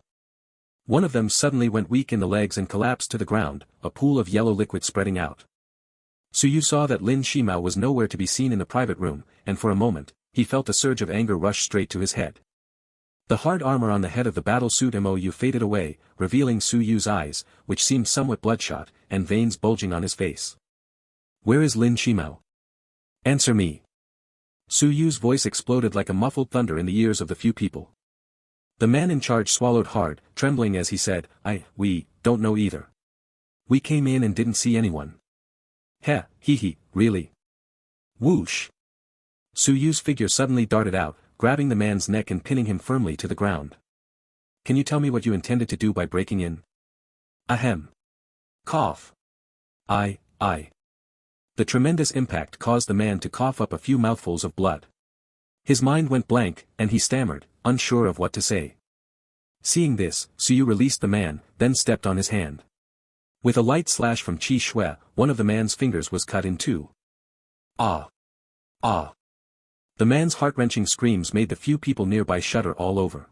One of them suddenly went weak in the legs and collapsed to the ground, a pool of yellow liquid spreading out. Su Yu saw that Lin Xiyou was nowhere to be seen in the private room, and for a moment, he felt a surge of anger rush straight to his head. The hard armor on the head of the battlesuit Mou faded away, revealing Su Yu's eyes, which seemed somewhat bloodshot, and veins bulging on his face. Where is Lin Xiyou? Answer me. Su Yu's voice exploded like a muffled thunder in the ears of the few people. The man in charge swallowed hard, trembling as he said, we don't know either. We came in and didn't see anyone. Heh, really? Whoosh. Su Yu's figure suddenly darted out, grabbing the man's neck and pinning him firmly to the ground. Can you tell me what you intended to do by breaking in? Ahem. Cough. I. The tremendous impact caused the man to cough up a few mouthfuls of blood. His mind went blank, and he stammered, unsure of what to say. Seeing this, Su Yu released the man, then stepped on his hand. With a light slash from Qi Shui, one of the man's fingers was cut in two. Ah! The man's heart-wrenching screams made the few people nearby shudder all over.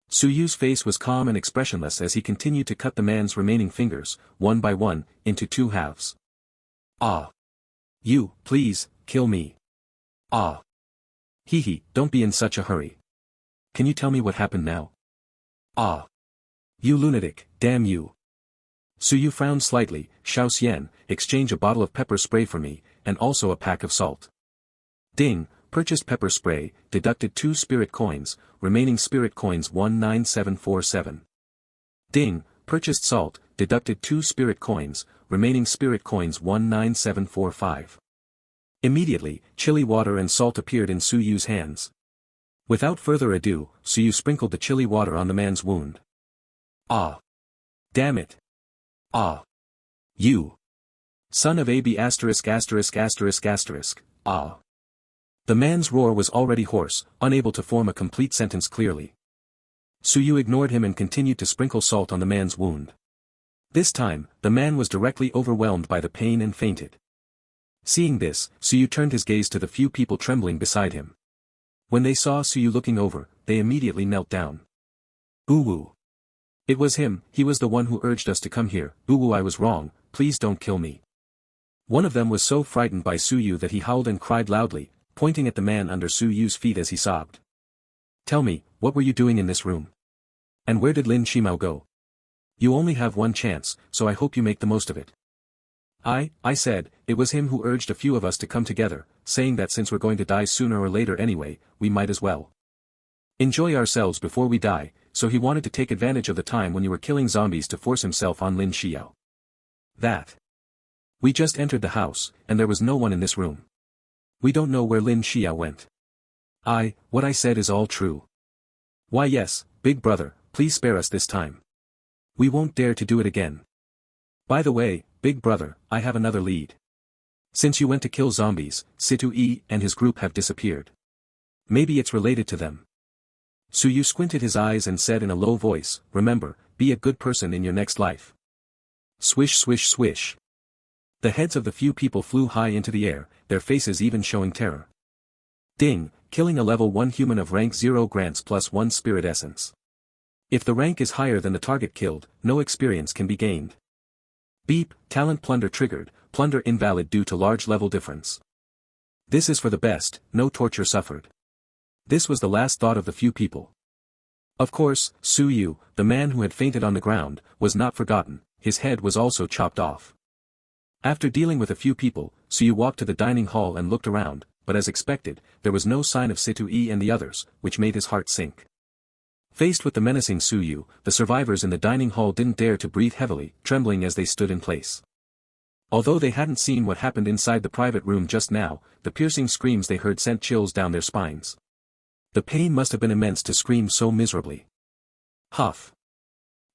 Su Yu's face was calm and expressionless as he continued to cut the man's remaining fingers, one by one, into two halves. Ah. You, please, kill me. Ah. Hee, don't be in such a hurry. Can you tell me what happened now? Ah. You lunatic, damn you. Su Yu frowned slightly. Xiao Xian, exchange a bottle of pepper spray for me, and also a pack of salt. Ding, purchased pepper spray, deducted 2 spirit coins, remaining spirit coins 19747. Ding, purchased salt, deducted 2 spirit coins, remaining spirit coins 19745. Immediately, chili water and salt appeared in Su Yu's hands. Without further ado, Su Yu sprinkled the chili water on the man's wound. Ah. Damn it. Ah. You. Son of AB asterisk asterisk asterisk asterisk, ah. The man's roar was already hoarse, unable to form a complete sentence clearly. Su Yu ignored him and continued to sprinkle salt on the man's wound. This time, the man was directly overwhelmed by the pain and fainted. Seeing this, Su Yu turned his gaze to the few people trembling beside him. When they saw Su Yu looking over, they immediately knelt down. Uwu. It was him, he was the one who urged us to come here. Uwu, I was wrong, please don't kill me. One of them was so frightened by Su Yu that he howled and cried loudly, pointing at the man under Su Yu's feet as he sobbed. Tell me, what were you doing in this room? And where did Lin Xiyou go? You only have one chance, so I hope you make the most of it. I said, it was him who urged a few of us to come together, saying that since we're going to die sooner or later anyway, we might as well enjoy ourselves before we die, so he wanted to take advantage of the time when you were killing zombies to force himself on Lin Xiyou. That. We just entered the house, and there was no one in this room. We don't know where Lin Xiyou went. What I said is all true. Why yes, big brother, please spare us this time. We won't dare to do it again. By the way, big brother, I have another lead. Since you went to kill zombies, Situ Yi and his group have disappeared. Maybe it's related to them. Su Yu squinted his eyes and said in a low voice, remember, be a good person in your next life. Swish swish swish. The heads of the few people flew high into the air, their faces even showing terror. Ding, killing a level 1 human of rank 0 grants +1 spirit essence. If the rank is higher than the target killed, no experience can be gained. Beep, talent plunder triggered, plunder invalid due to large level difference. This is for the best, no torture suffered. This was the last thought of the few people. Of course, Su Yu, the man who had fainted on the ground, was not forgotten, his head was also chopped off. After dealing with a few people, Su Yu walked to the dining hall and looked around, but as expected, there was no sign of Situ Yi and the others, which made his heart sink. Faced with the menacing Su Yu, the survivors in the dining hall didn't dare to breathe heavily, trembling as they stood in place. Although they hadn't seen what happened inside the private room just now, the piercing screams they heard sent chills down their spines. The pain must have been immense to scream so miserably. Huff.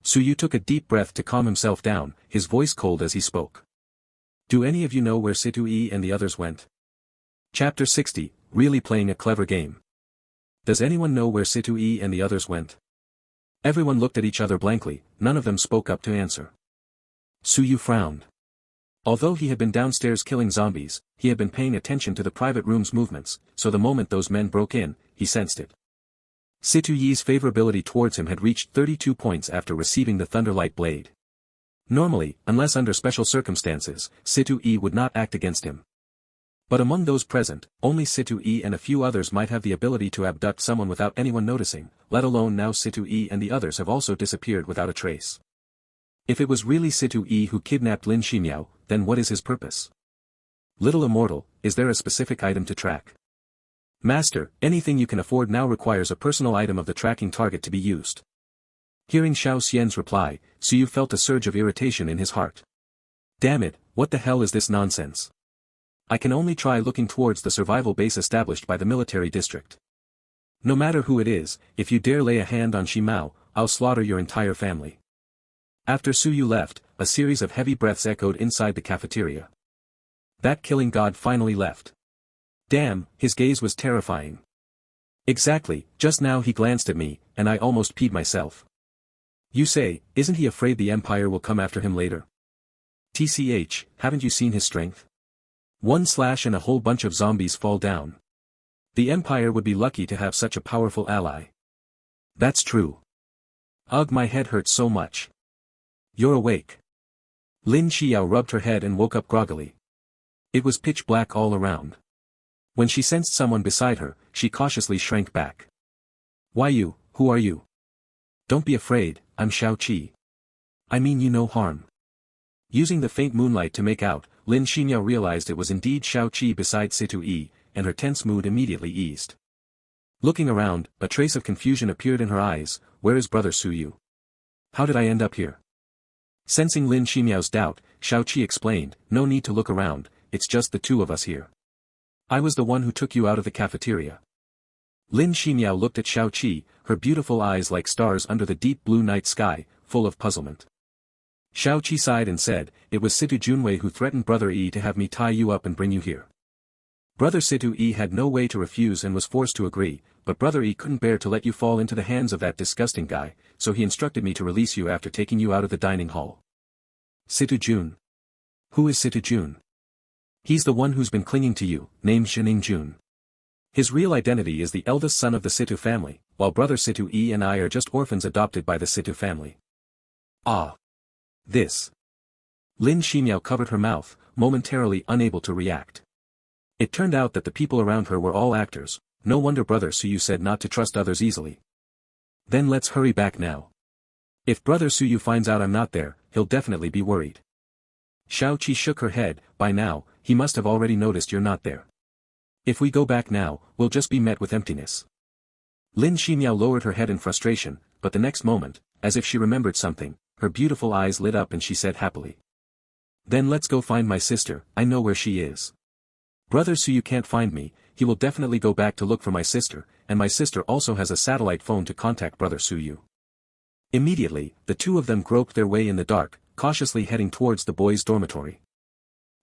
Su Yu took a deep breath to calm himself down, his voice cold as he spoke. Do any of you know where Situ Yi and the others went? Chapter 60, really playing a clever game. Does anyone know where Situ Yi and the others went? Everyone looked at each other blankly, none of them spoke up to answer. Su Yu frowned. Although he had been downstairs killing zombies, he had been paying attention to the private room's movements, so the moment those men broke in, he sensed it. Situ Yi's favorability towards him had reached 32 points after receiving the Thunderlight Blade. Normally, unless under special circumstances, Situ Yi would not act against him. But among those present, only Situ Yi and a few others might have the ability to abduct someone without anyone noticing, let alone now Situ Yi and the others have also disappeared without a trace. If it was really Situ Yi who kidnapped Lin Xiyou, then what is his purpose? Little immortal, is there a specific item to track? Master, anything you can afford now requires a personal item of the tracking target to be used. Hearing Xiao Xian's reply, Su Yu felt a surge of irritation in his heart. Damn it, what the hell is this nonsense? I can only try looking towards the survival base established by the military district. No matter who it is, if you dare lay a hand on Shimao, I'll slaughter your entire family. After Su Yu left, a series of heavy breaths echoed inside the cafeteria. That killing god finally left. Damn, his gaze was terrifying. Exactly, just now he glanced at me, and I almost peed myself. You say, isn't he afraid the Empire will come after him later? TCH, haven't you seen his strength? One slash and a whole bunch of zombies fall down. The Empire would be lucky to have such a powerful ally. That's true. Ugh, my head hurts so much. You're awake. Lin Xiyou rubbed her head and woke up groggily. It was pitch black all around. When she sensed someone beside her, she cautiously shrank back. Why you, who are you? Don't be afraid, I'm Shao Qi. I mean you no harm. Using the faint moonlight to make out, Lin Xiyou realized it was indeed Shao Qi beside Situ Yi, and her tense mood immediately eased. Looking around, a trace of confusion appeared in her eyes. Where is brother Su Yu? How did I end up here? Sensing Lin Xiyao's doubt, Shao Qi explained, no need to look around, it's just the two of us here. I was the one who took you out of the cafeteria. Lin Xiyaou looked at Shao Qi, her beautiful eyes like stars under the deep blue night sky, full of puzzlement. Shao Qi sighed and said, it was Situ Junwei who threatened Brother Yi to have me tie you up and bring you here. Brother Situ Yi had no way to refuse and was forced to agree, but Brother Yi couldn't bear to let you fall into the hands of that disgusting guy, so he instructed me to release you after taking you out of the dining hall. Situ Jun. Who is Situ Jun? He's the one who's been clinging to you, named Zhening Jun. His real identity is the eldest son of the Situ family, while brother Situ Yi and I are just orphans adopted by the Situ family. Ah. This. Lin Xiyou covered her mouth, momentarily unable to react. It turned out that the people around her were all actors, no wonder brother Su Yu said not to trust others easily. Then let's hurry back now. If brother Su Yu finds out I'm not there, he'll definitely be worried. Shao Qi shook her head, by now, he must have already noticed you're not there. If we go back now, we'll just be met with emptiness. Lin Xiyou lowered her head in frustration, but the next moment, as if she remembered something, her beautiful eyes lit up and she said happily. Then let's go find my sister, I know where she is. Brother Su Yu can't find me, he will definitely go back to look for my sister, and my sister also has a satellite phone to contact brother Su Yu. Immediately, the two of them groped their way in the dark, cautiously heading towards the boys' dormitory.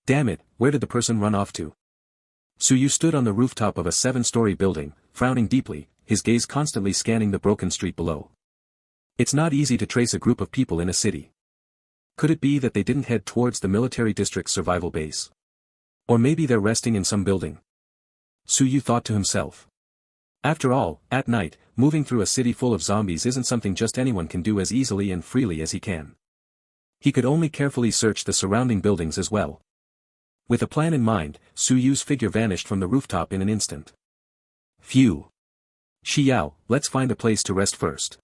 Damn it, where did the person run off to? Su Yu stood on the rooftop of a 7-story building, frowning deeply, his gaze constantly scanning the broken street below. It's not easy to trace a group of people in a city. Could it be that they didn't head towards the military district's survival base? Or maybe they're resting in some building? Su Yu thought to himself. After all, at night, moving through a city full of zombies isn't something just anyone can do as easily and freely as he can. He could only carefully search the surrounding buildings as well. With a plan in mind, Su Yu's figure vanished from the rooftop in an instant. Phew. Xiao, let's find a place to rest first.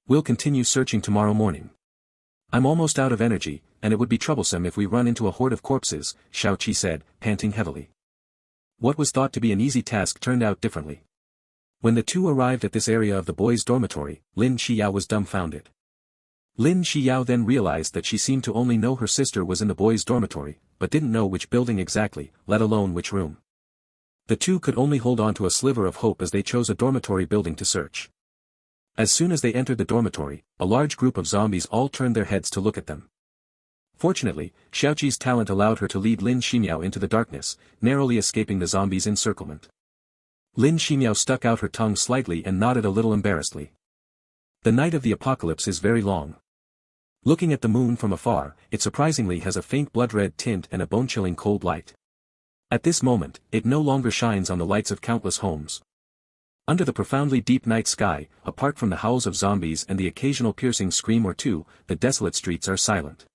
We'll continue searching tomorrow morning. I'm almost out of energy, and it would be troublesome if we run into a horde of corpses, Shao Qi said, panting heavily. What was thought to be an easy task turned out differently. When the two arrived at this area of the boys' dormitory, Lin Xiyou was dumbfounded. Lin Xiyou then realized that she seemed to only know her sister was in the boys' dormitory, but didn't know which building exactly, let alone which room. The two could only hold on to a sliver of hope as they chose a dormitory building to search. As soon as they entered the dormitory, a large group of zombies all turned their heads to look at them. Fortunately, Shao Qi's talent allowed her to lead Lin Xiyou into the darkness, narrowly escaping the zombies' encirclement. Lin Xiyou stuck out her tongue slightly and nodded a little embarrassedly. The night of the apocalypse is very long. Looking at the moon from afar, it surprisingly has a faint blood-red tint and a bone-chilling cold light. At this moment, it no longer shines on the lights of countless homes. Under the profoundly deep night sky, apart from the howls of zombies and the occasional piercing scream or two, the desolate streets are silent.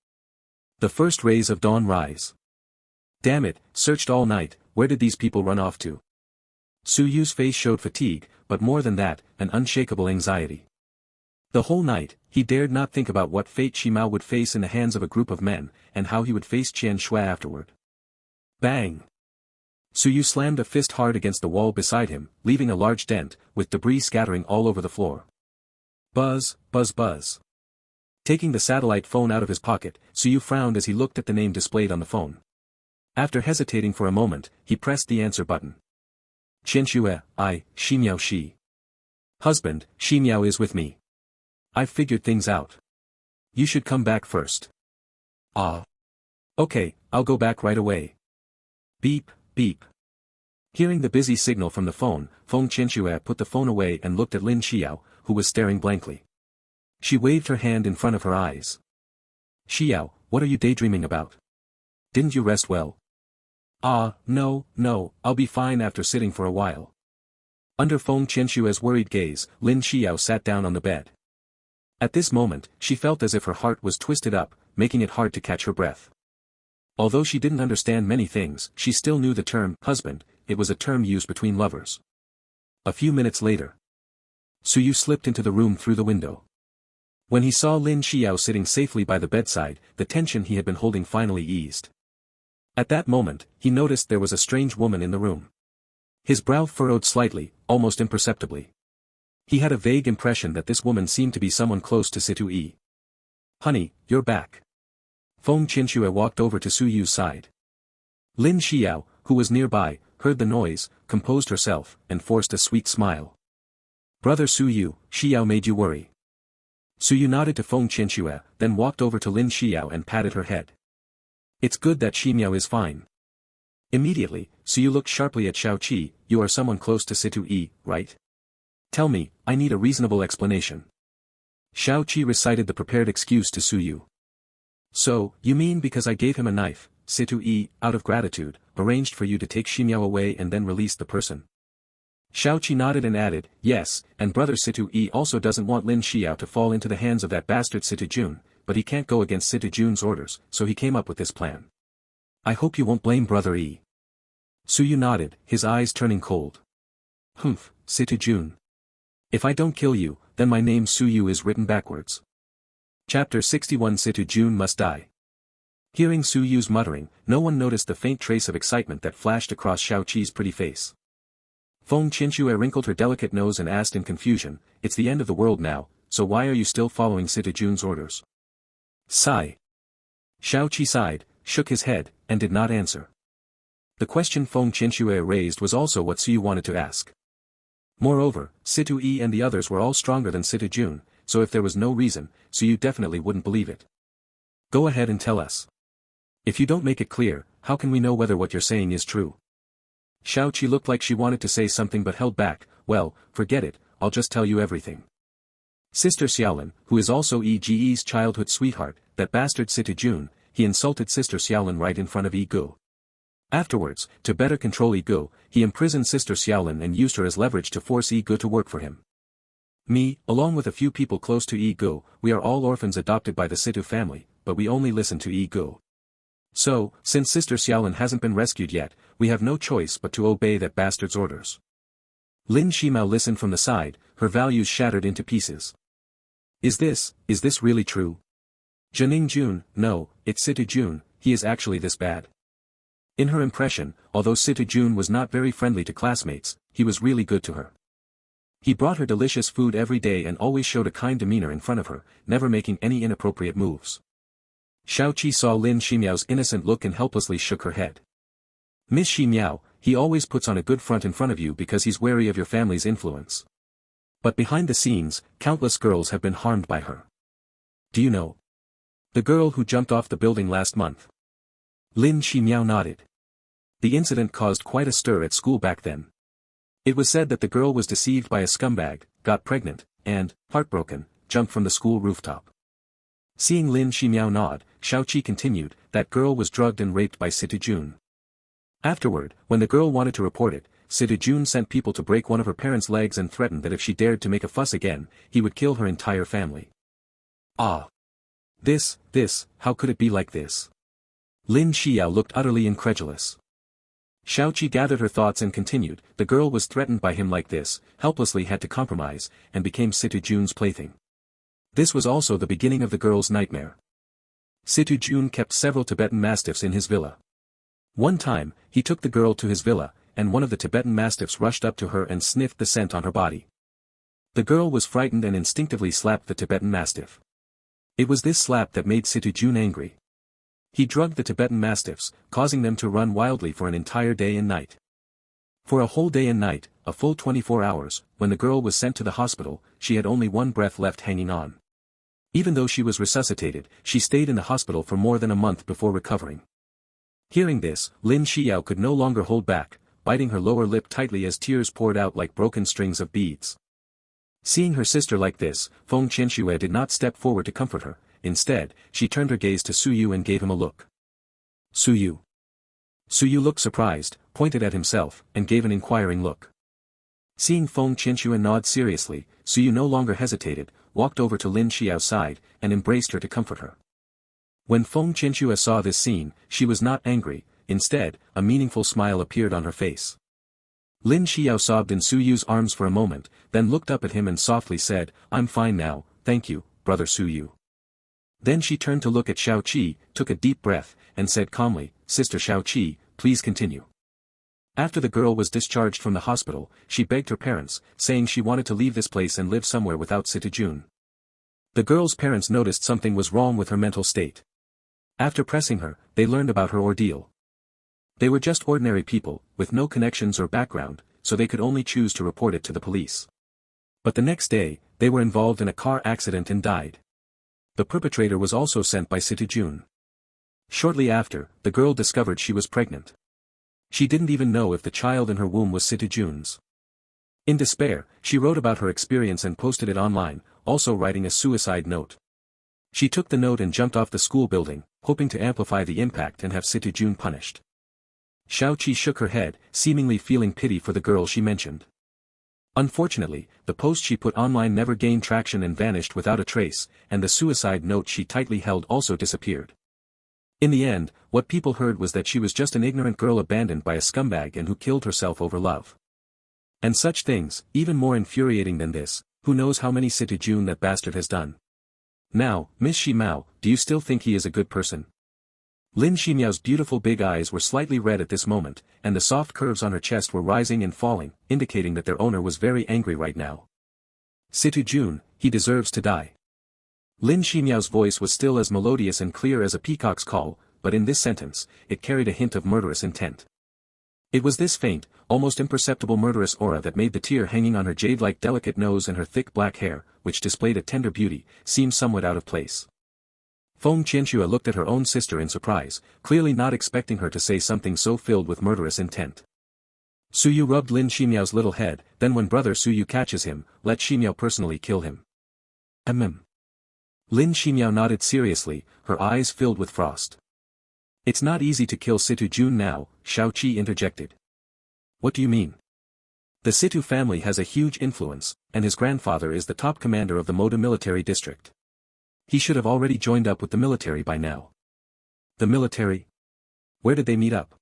The first rays of dawn rise. Damn it, searched all night, where did these people run off to? Su Yu's face showed fatigue, but more than that, an unshakable anxiety. The whole night, he dared not think about what fate Shimao would face in the hands of a group of men, and how he would face Qianxue afterward. Bang! Su Yu slammed a fist hard against the wall beside him, leaving a large dent, with debris scattering all over the floor. Buzz, buzz, buzz. Taking the satellite phone out of his pocket, Su Yu frowned as he looked at the name displayed on the phone. After hesitating for a moment, he pressed the answer button. Qianxue, I, Ximiao Shi. Husband, Ximiao is with me. I've figured things out. You should come back first. Ah. Okay, I'll go back right away. Beep, beep. Hearing the busy signal from the phone, Feng Qianxue put the phone away and looked at Lin Xiyou, who was staring blankly. She waved her hand in front of her eyes. Xiyou, what are you daydreaming about? Didn't you rest well? Ah, no, I'll be fine after sitting for a while. Under Feng Qianxue's worried gaze, Lin Xiyou sat down on the bed. At this moment, she felt as if her heart was twisted up, making it hard to catch her breath. Although she didn't understand many things, she still knew the term husband. It was a term used between lovers. A few minutes later, Suyu slipped into the room through the window. When he saw Lin Xiyou sitting safely by the bedside, the tension he had been holding finally eased. At that moment, he noticed there was a strange woman in the room. His brow furrowed slightly, almost imperceptibly. He had a vague impression that this woman seemed to be someone close to Situ Yi. "Honey, you're back." Feng Qianxue walked over to Suyu's side. Lin Xiyou, who was nearby, heard the noise, composed herself, and forced a sweet smile. "Brother Suyu, Xiyou made you worry." Suyu nodded to Feng Qianxue, then walked over to Lin Xiyou and patted her head. "It's good that Ximiao is fine." Immediately, Suyu looked sharply at Xiaoqi. "You are someone close to Situ Yi, right? Tell me, I need a reasonable explanation." Xiaoqi recited the prepared excuse to Suyu. "So, you mean because I gave him a knife, Situ Yi, out of gratitude, arranged for you to take Ximiao away and then release the person?" Xiaoqi nodded and added, "Yes, and brother Situ Yi also doesn't want Lin Xiyou to fall into the hands of that bastard Situ Jun, but he can't go against Situ Jun's orders, so he came up with this plan. I hope you won't blame brother Yi." Suyu nodded, his eyes turning cold. "Humph, Situ Jun. If I don't kill you, then my name Suyu is written backwards." Chapter 61 Situ Jun must die. Hearing Suyu's muttering, no one noticed the faint trace of excitement that flashed across Xiaoqi's pretty face. Feng Qianxue wrinkled her delicate nose and asked in confusion, "It's the end of the world now, so why are you still following Situ Jun's orders?" Sigh. Xiaoqi sighed, shook his head, and did not answer. The question Feng Qianxue raised was also what Suyu wanted to ask. Moreover, Situ Yi and the others were all stronger than Situ Jun, so if there was no reason, Suyu definitely wouldn't believe it. "Go ahead and tell us. If you don't make it clear, how can we know whether what you're saying is true?" Xiaoqi looked like she wanted to say something but held back. "Well, forget it, I'll just tell you everything. Sister Xiaolin, who is also Yi's childhood sweetheart, that bastard Situ Jun, he insulted Sister Xiaolin right in front of Yi Gu. Afterwards, to better control Yi Gu, he imprisoned Sister Xiaolin and used her as leverage to force Yi Gu to work for him. Me, along with a few people close to Yi Gu, we are all orphans adopted by the Situ family, but we only listen to Yi Gu. So, since Sister Xiaolin hasn't been rescued yet, we have no choice but to obey that bastard's orders." Lin Ximao listened from the side, her values shattered into pieces. Is this really true? Jining Jun, no, it's Situ Jun, he is actually this bad." In her impression, although Situ Jun was not very friendly to classmates, he was really good to her. He brought her delicious food every day and always showed a kind demeanor in front of her, never making any inappropriate moves. Xiaoqi saw Lin Ximiao's innocent look and helplessly shook her head. "Miss Ximiao, he always puts on a good front in front of you because he's wary of your family's influence. But behind the scenes, countless girls have been harmed by her. Do you know? The girl who jumped off the building last month." Lin Ximiao nodded. The incident caused quite a stir at school back then. It was said that the girl was deceived by a scumbag, got pregnant, and, heartbroken, jumped from the school rooftop. Seeing Lin Ximiao nod, Xiaoqi continued, "That girl was drugged and raped by Situ Jun. Afterward, when the girl wanted to report it, Situ Jun sent people to break one of her parents' legs and threatened that if she dared to make a fuss again, he would kill her entire family." Ah! This, how could it be like this? Lin Xiyou looked utterly incredulous. Xiaoqi gathered her thoughts and continued, "The girl was threatened by him like this, helplessly had to compromise, and became Situ Jun's plaything. This was also the beginning of the girl's nightmare. Situ Jun kept several Tibetan mastiffs in his villa. One time, he took the girl to his villa, and one of the Tibetan mastiffs rushed up to her and sniffed the scent on her body. The girl was frightened and instinctively slapped the Tibetan mastiff. It was this slap that made Situ Jun angry. He drugged the Tibetan mastiffs, causing them to run wildly for an entire day and night. For a whole day and night, a full 24 hours, when the girl was sent to the hospital, she had only one breath left hanging on. Even though she was resuscitated, she stayed in the hospital for more than a month before recovering." Hearing this, Lin Xiyou could no longer hold back, biting her lower lip tightly as tears poured out like broken strings of beads. Seeing her sister like this, Feng Qianxue did not step forward to comfort her. Instead, she turned her gaze to Suyu and gave him a look. "Suyu." Suyu looked surprised, pointed at himself, and gave an inquiring look. Seeing Feng Qianxue nod seriously, Suyu no longer hesitated, walked over to Lin Xiyao's side, and embraced her to comfort her. When Feng Qianxue saw this scene, she was not angry, instead, a meaningful smile appeared on her face. Lin Xiyo sobbed in Suyu's arms for a moment, then looked up at him and softly said, "I'm fine now, thank you, brother Suyu." Then she turned to look at Xiaoqi, took a deep breath, and said calmly, "Sister Xiaoqi, please continue." After the girl was discharged from the hospital, she begged her parents, saying she wanted to leave this place and live somewhere without Sitijun. The girl's parents noticed something was wrong with her mental state. After pressing her, they learned about her ordeal. They were just ordinary people, with no connections or background, so they could only choose to report it to the police. But the next day, they were involved in a car accident and died. The perpetrator was also sent by Sitijun. Shortly after, the girl discovered she was pregnant. She didn't even know if the child in her womb was Sitijun's. In despair, she wrote about her experience and posted it online, also writing a suicide note. She took the note and jumped off the school building, hoping to amplify the impact and have Sitijun punished. Xiaoqi shook her head, seemingly feeling pity for the girl she mentioned. Unfortunately, the post she put online never gained traction and vanished without a trace, and the suicide note she tightly held also disappeared. In the end, what people heard was that she was just an ignorant girl abandoned by a scumbag and who killed herself over love. And such things, even more infuriating than this, who knows how many Sitijun that bastard has done. Now, Miss Shimao, do you still think he is a good person? Lin Xiyao's beautiful big eyes were slightly red at this moment, and the soft curves on her chest were rising and falling, indicating that their owner was very angry right now. Sitijun, he deserves to die. Lin Xiyao's voice was still as melodious and clear as a peacock's call, but in this sentence, it carried a hint of murderous intent. It was this faint, almost imperceptible murderous aura that made the tear hanging on her jade-like delicate nose and her thick black hair, which displayed a tender beauty, seem somewhat out of place. Feng Qianxue looked at her own sister in surprise, clearly not expecting her to say something so filled with murderous intent. Suyu rubbed Lin Xiyao's little head, then when brother Suyu catches him, let Xiao personally kill him. Lin Xiao nodded seriously, her eyes filled with frost. It's not easy to kill Sitijun now, Xiaoqi interjected. What do you mean? The Situ family has a huge influence, and his grandfather is the top commander of the Moda military district. He should have already joined up with the military by now. The military? Where did they meet up?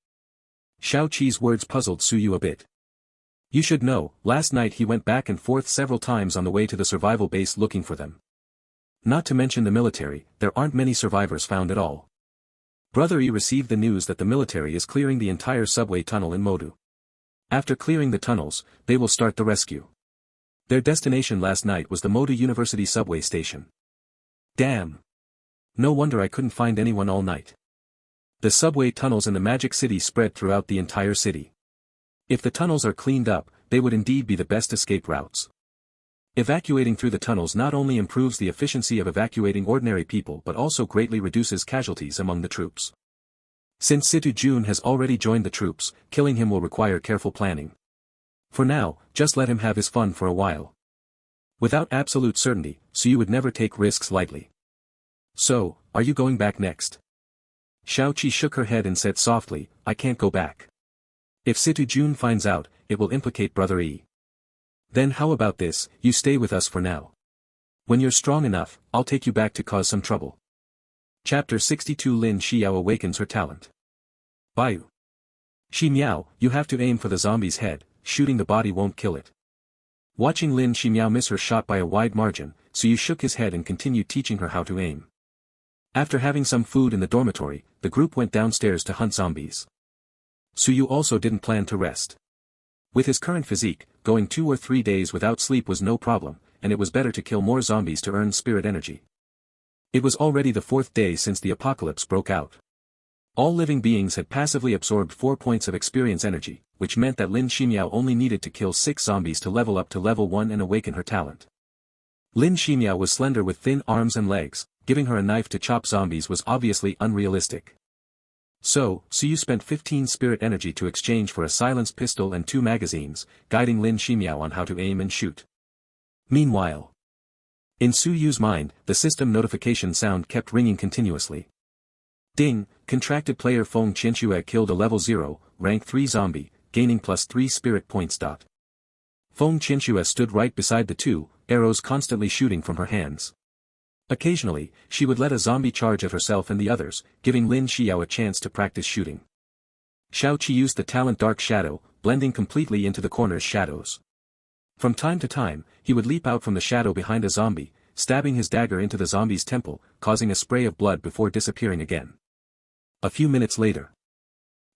Xiaoqi's words puzzled Suyu a bit. You should know, last night he went back and forth several times on the way to the survival base looking for them. Not to mention the military, there aren't many survivors found at all. Brother E received the news that the military is clearing the entire subway tunnel in Modu. After clearing the tunnels, they will start the rescue. Their destination last night was the Modu University subway station. Damn! No wonder I couldn't find anyone all night. The subway tunnels in the Magic City spread throughout the entire city. If the tunnels are cleaned up, they would indeed be the best escape routes. Evacuating through the tunnels not only improves the efficiency of evacuating ordinary people but also greatly reduces casualties among the troops. Since Sitijun has already joined the troops, killing him will require careful planning. For now, just let him have his fun for a while. Without absolute certainty, so you would never take risks lightly. So, are you going back next? Xiaoqi shook her head and said softly, I can't go back. If Sitijun finds out, it will implicate Brother E. Then how about this, you stay with us for now. When you're strong enough, I'll take you back to cause some trouble. Chapter 62 Lin Xiao awakens her talent. Bayu. Ximiao, you have to aim for the zombie's head, shooting the body won't kill it. Watching Lin Ximiao miss her shot by a wide margin, Suyu shook his head and continued teaching her how to aim. After having some food in the dormitory, the group went downstairs to hunt zombies. Suyu also didn't plan to rest. With his current physique, going 2 or 3 days without sleep was no problem, and it was better to kill more zombies to earn spirit energy. It was already the 4th day since the apocalypse broke out. All living beings had passively absorbed 4 points of experience energy, which meant that Lin Ximiao only needed to kill 6 zombies to level up to level 1 and awaken her talent. Lin Ximiao was slender with thin arms and legs, giving her a knife to chop zombies was obviously unrealistic. So you spent 15 spirit energy to exchange for a silenced pistol and 2 magazines, guiding Lin Ximiao on how to aim and shoot. Meanwhile, in Suyu's mind, the system notification sound kept ringing continuously. Ding, contracted player Feng Qianxue killed a level 0, rank 3 zombie, gaining +3 spirit points. Feng Qianxue stood right beside the two, arrows constantly shooting from her hands. Occasionally, she would let a zombie charge at herself and the others, giving Lin Xiyou a chance to practice shooting. Xiao Qi used the talent Dark Shadow, blending completely into the corner's shadows. From time to time, he would leap out from the shadow behind a zombie, stabbing his dagger into the zombie's temple, causing a spray of blood before disappearing again. A few minutes later.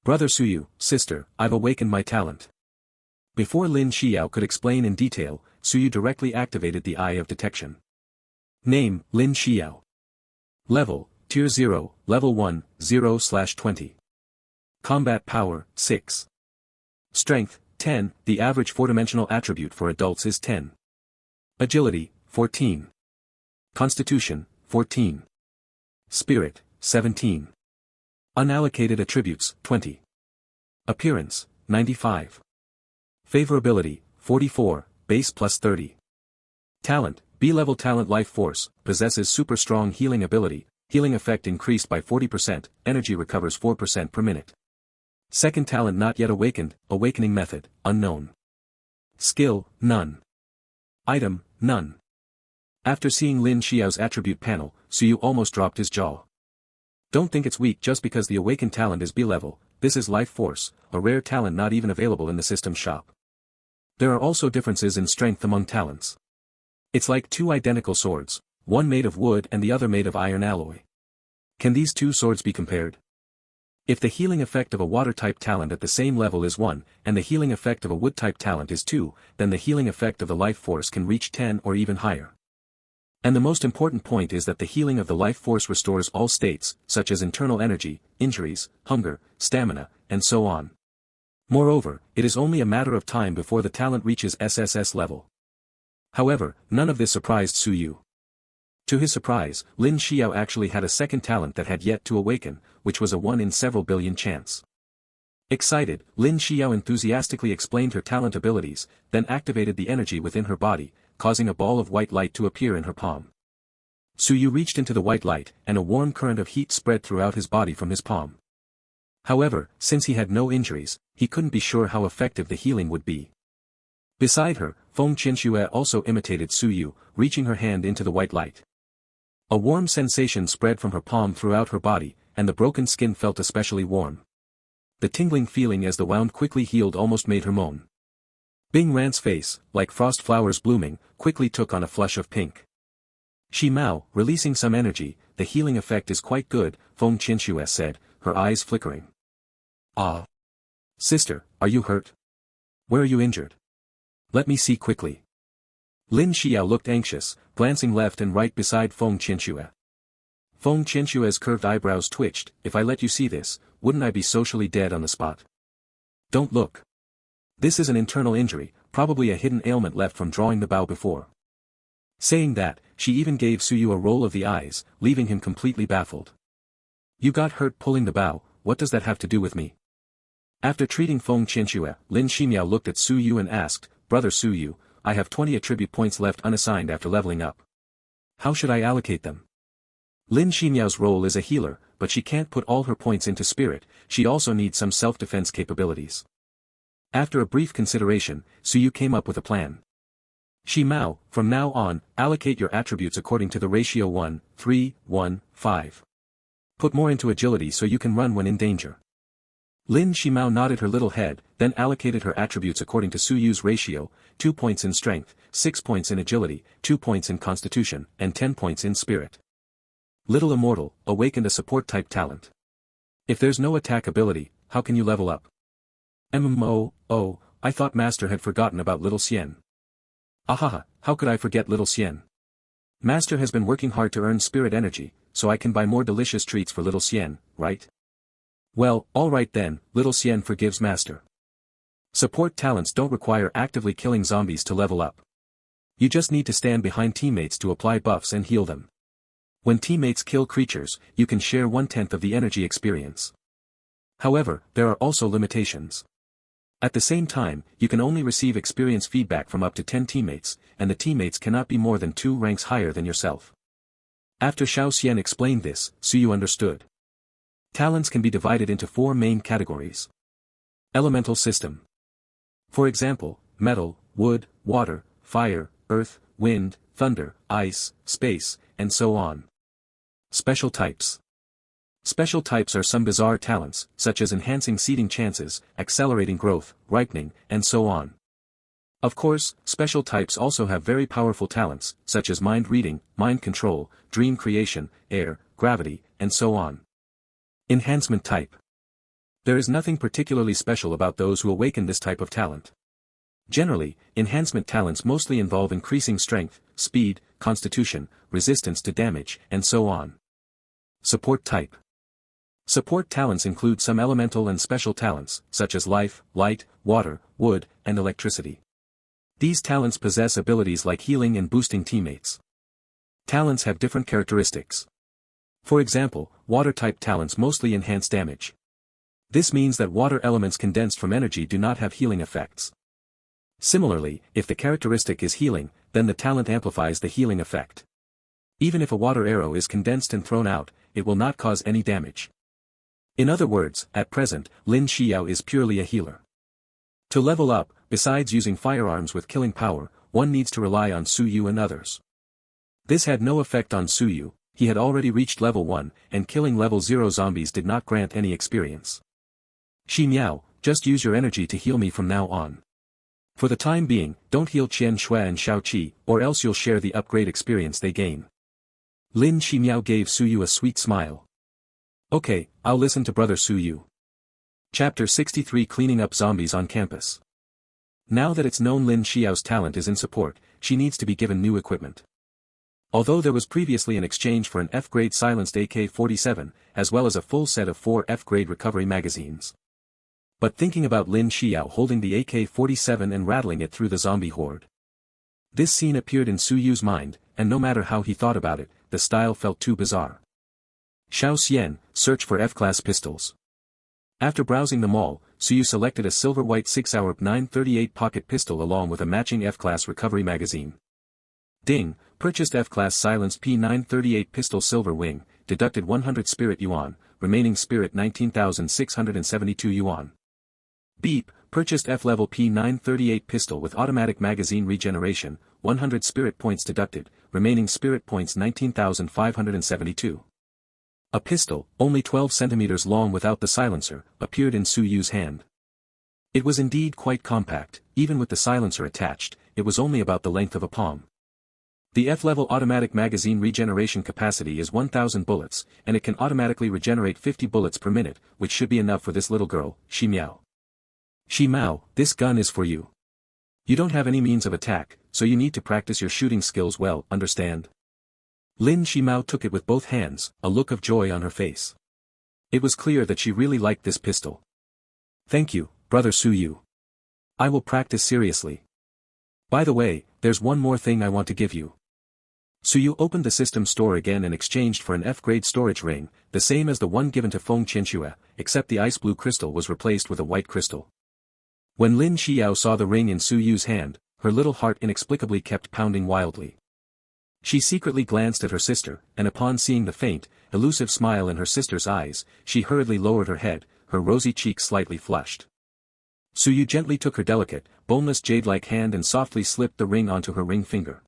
Brother Suyu, sister, I've awakened my talent. Before Lin Xiyou could explain in detail, Suyu directly activated the Eye of Detection. Name, Lin Xiyou. Level, Tier 0, Level 1, 0/20. Combat Power, 6. Strength, 10, the average 4-dimensional attribute for adults is 10. Agility, 14. Constitution, 14. Spirit, 17. Unallocated attributes, 20. Appearance, 95. Favorability, 44, base plus 30. Talent, B-level talent Life Force, possesses super strong healing ability, healing effect increased by 40%, energy recovers 4% per minute. Second talent Not Yet Awakened, awakening method, unknown. Skill, none. Item, none. After seeing Lin Xiyou's attribute panel, Suyu almost dropped his jaw. Don't think it's weak just because the awakened talent is B-level, this is Life Force, a rare talent not even available in the system shop. There are also differences in strength among talents. It's like two identical swords, one made of wood and the other made of iron alloy. Can these two swords be compared? If the healing effect of a water-type talent at the same level is 1, and the healing effect of a wood-type talent is 2, then the healing effect of the life force can reach 10 or even higher. And the most important point is that the healing of the life force restores all states, such as internal energy, injuries, hunger, stamina, and so on. Moreover, it is only a matter of time before the talent reaches SSS level. However, none of this surprised Suyu. To his surprise, Lin Xiyou actually had a second talent that had yet to awaken, which was a 1 in several billion chance. Excited, Lin Xiyou enthusiastically explained her talent abilities, then activated the energy within her body, causing a ball of white light to appear in her palm. Suyu reached into the white light, and a warm current of heat spread throughout his body from his palm. However, since he had no injuries, he couldn't be sure how effective the healing would be. Beside her, Feng Qianxue also imitated Suyu, reaching her hand into the white light. A warm sensation spread from her palm throughout her body, and the broken skin felt especially warm. The tingling feeling as the wound quickly healed almost made her moan. Bing Ran's face, like frost flowers blooming, quickly took on a flush of pink. Shi Mao, releasing some energy, the healing effect is quite good, Feng Qianxue said, her eyes flickering. Ah. Sister, are you hurt? Where are you injured? Let me see quickly. Lin Xiyou looked anxious, glancing left and right beside Feng Qianxue. Feng Qianxue's curved eyebrows twitched. If I let you see this, wouldn't I be socially dead on the spot? Don't look. This is an internal injury, probably a hidden ailment left from drawing the bow before. Saying that, she even gave Suyu a roll of the eyes, leaving him completely baffled. You got hurt pulling the bow, what does that have to do with me? After treating Feng Qianxue, Lin Xiyou looked at Suyu and asked, Brother Suyu, I have 20 attribute points left unassigned after leveling up. How should I allocate them? Lin Xiyou's role is a healer, but she can't put all her points into spirit, she also needs some self-defense capabilities. After a brief consideration, Suyu came up with a plan. Shi Mao, from now on, allocate your attributes according to the ratio 1, 3, 1, 5. Put more into agility so you can run when in danger. Lin Ximao nodded her little head, then allocated her attributes according to Suyu's ratio, 2 points in strength, 6 points in agility, 2 points in constitution, and 10 points in spirit. Little Immortal, awakened a support-type talent. If there's no attack ability, how can you level up? Oh, I thought Master had forgotten about Little Xian. Ahaha, how could I forget Little Xian? Master has been working hard to earn spirit energy, so I can buy more delicious treats for Little Xian, right? Well, alright then, Little Xian forgives Master. Support talents don't require actively killing zombies to level up. You just need to stand behind teammates to apply buffs and heal them. When teammates kill creatures, you can share 1/10 of the energy experience. However, there are also limitations. At the same time, you can only receive experience feedback from up to 10 teammates, and the teammates cannot be more than 2 ranks higher than yourself. After Xiao Xian explained this, Suyu understood. Talents can be divided into 4 main categories. Elemental system. For example, metal, wood, water, fire, earth, wind, thunder, ice, space, and so on. Special types. Special types are some bizarre talents, such as enhancing seeding chances, accelerating growth, ripening, and so on. Of course, special types also have very powerful talents, such as mind reading, mind control, dream creation, air, gravity, and so on. Enhancement type. There is nothing particularly special about those who awaken this type of talent. Generally, enhancement talents mostly involve increasing strength, speed, constitution, resistance to damage, and so on. Support type. Support talents include some elemental and special talents, such as life, light, water, wood, and electricity. These talents possess abilities like healing and boosting teammates. Talents have different characteristics. For example, water-type talents mostly enhance damage. This means that water elements condensed from energy do not have healing effects. Similarly, if the characteristic is healing, then the talent amplifies the healing effect. Even if a water arrow is condensed and thrown out, it will not cause any damage. In other words, at present, Lin Xiyou is purely a healer. To level up, besides using firearms with killing power, one needs to rely on Suyu and others. This had no effect on Suyu, he had already reached level 1, and killing level 0 zombies did not grant any experience. Shi Miao, just use your energy to heal me from now on. For the time being, don't heal Qianxue and Shaoqi, or else you'll share the upgrade experience they gain. Lin Xiyou gave Suyu a sweet smile. Okay, I'll listen to Brother Suyu. Chapter 63 Cleaning up zombies on campus. Now that it's known Lin Xiyou's talent is in support, she needs to be given new equipment. Although there was previously an exchange for an F-grade silenced AK-47, as well as a full set of 4 F-grade recovery magazines. But thinking about Lin Xiyou holding the AK-47 and rattling it through the zombie horde. This scene appeared in Suyu's mind, and no matter how he thought about it, the style felt too bizarre. Xiao Xian, search for F-class pistols. After browsing them all, Suyu selected a silver-white 6-hour 938 pocket pistol along with a matching F-class recovery magazine. Ding, purchased F-class silenced P938 pistol silver wing, deducted 100 spirit yuan, remaining spirit 19,672 yuan. Beep, purchased F-level P938 pistol with automatic magazine regeneration, 100 spirit points deducted, remaining spirit points 19,572. A pistol, only 12 centimeters long without the silencer, appeared in Suyu's hand. It was indeed quite compact, even with the silencer attached, it was only about the length of a palm. The F-level automatic magazine regeneration capacity is 1,000 bullets, and it can automatically regenerate 50 bullets per minute, which should be enough for this little girl, Shi Miao. Shi Miao, this gun is for you. You don't have any means of attack, so you need to practice your shooting skills well, understand? Lin Xiyou took it with both hands, a look of joy on her face. It was clear that she really liked this pistol. Thank you, Brother Suyu. I will practice seriously. By the way, there's one more thing I want to give you. Suyu opened the system store again and exchanged for an F-grade storage ring, the same as the one given to Feng Qianxue, except the ice blue crystal was replaced with a white crystal. When Lin Xiyou saw the ring in Suyu's hand, her little heart inexplicably kept pounding wildly. She secretly glanced at her sister, and upon seeing the faint, elusive smile in her sister's eyes, she hurriedly lowered her head, her rosy cheeks slightly flushed. Suyu gently took her delicate, boneless jade-like hand and softly slipped the ring onto her ring finger.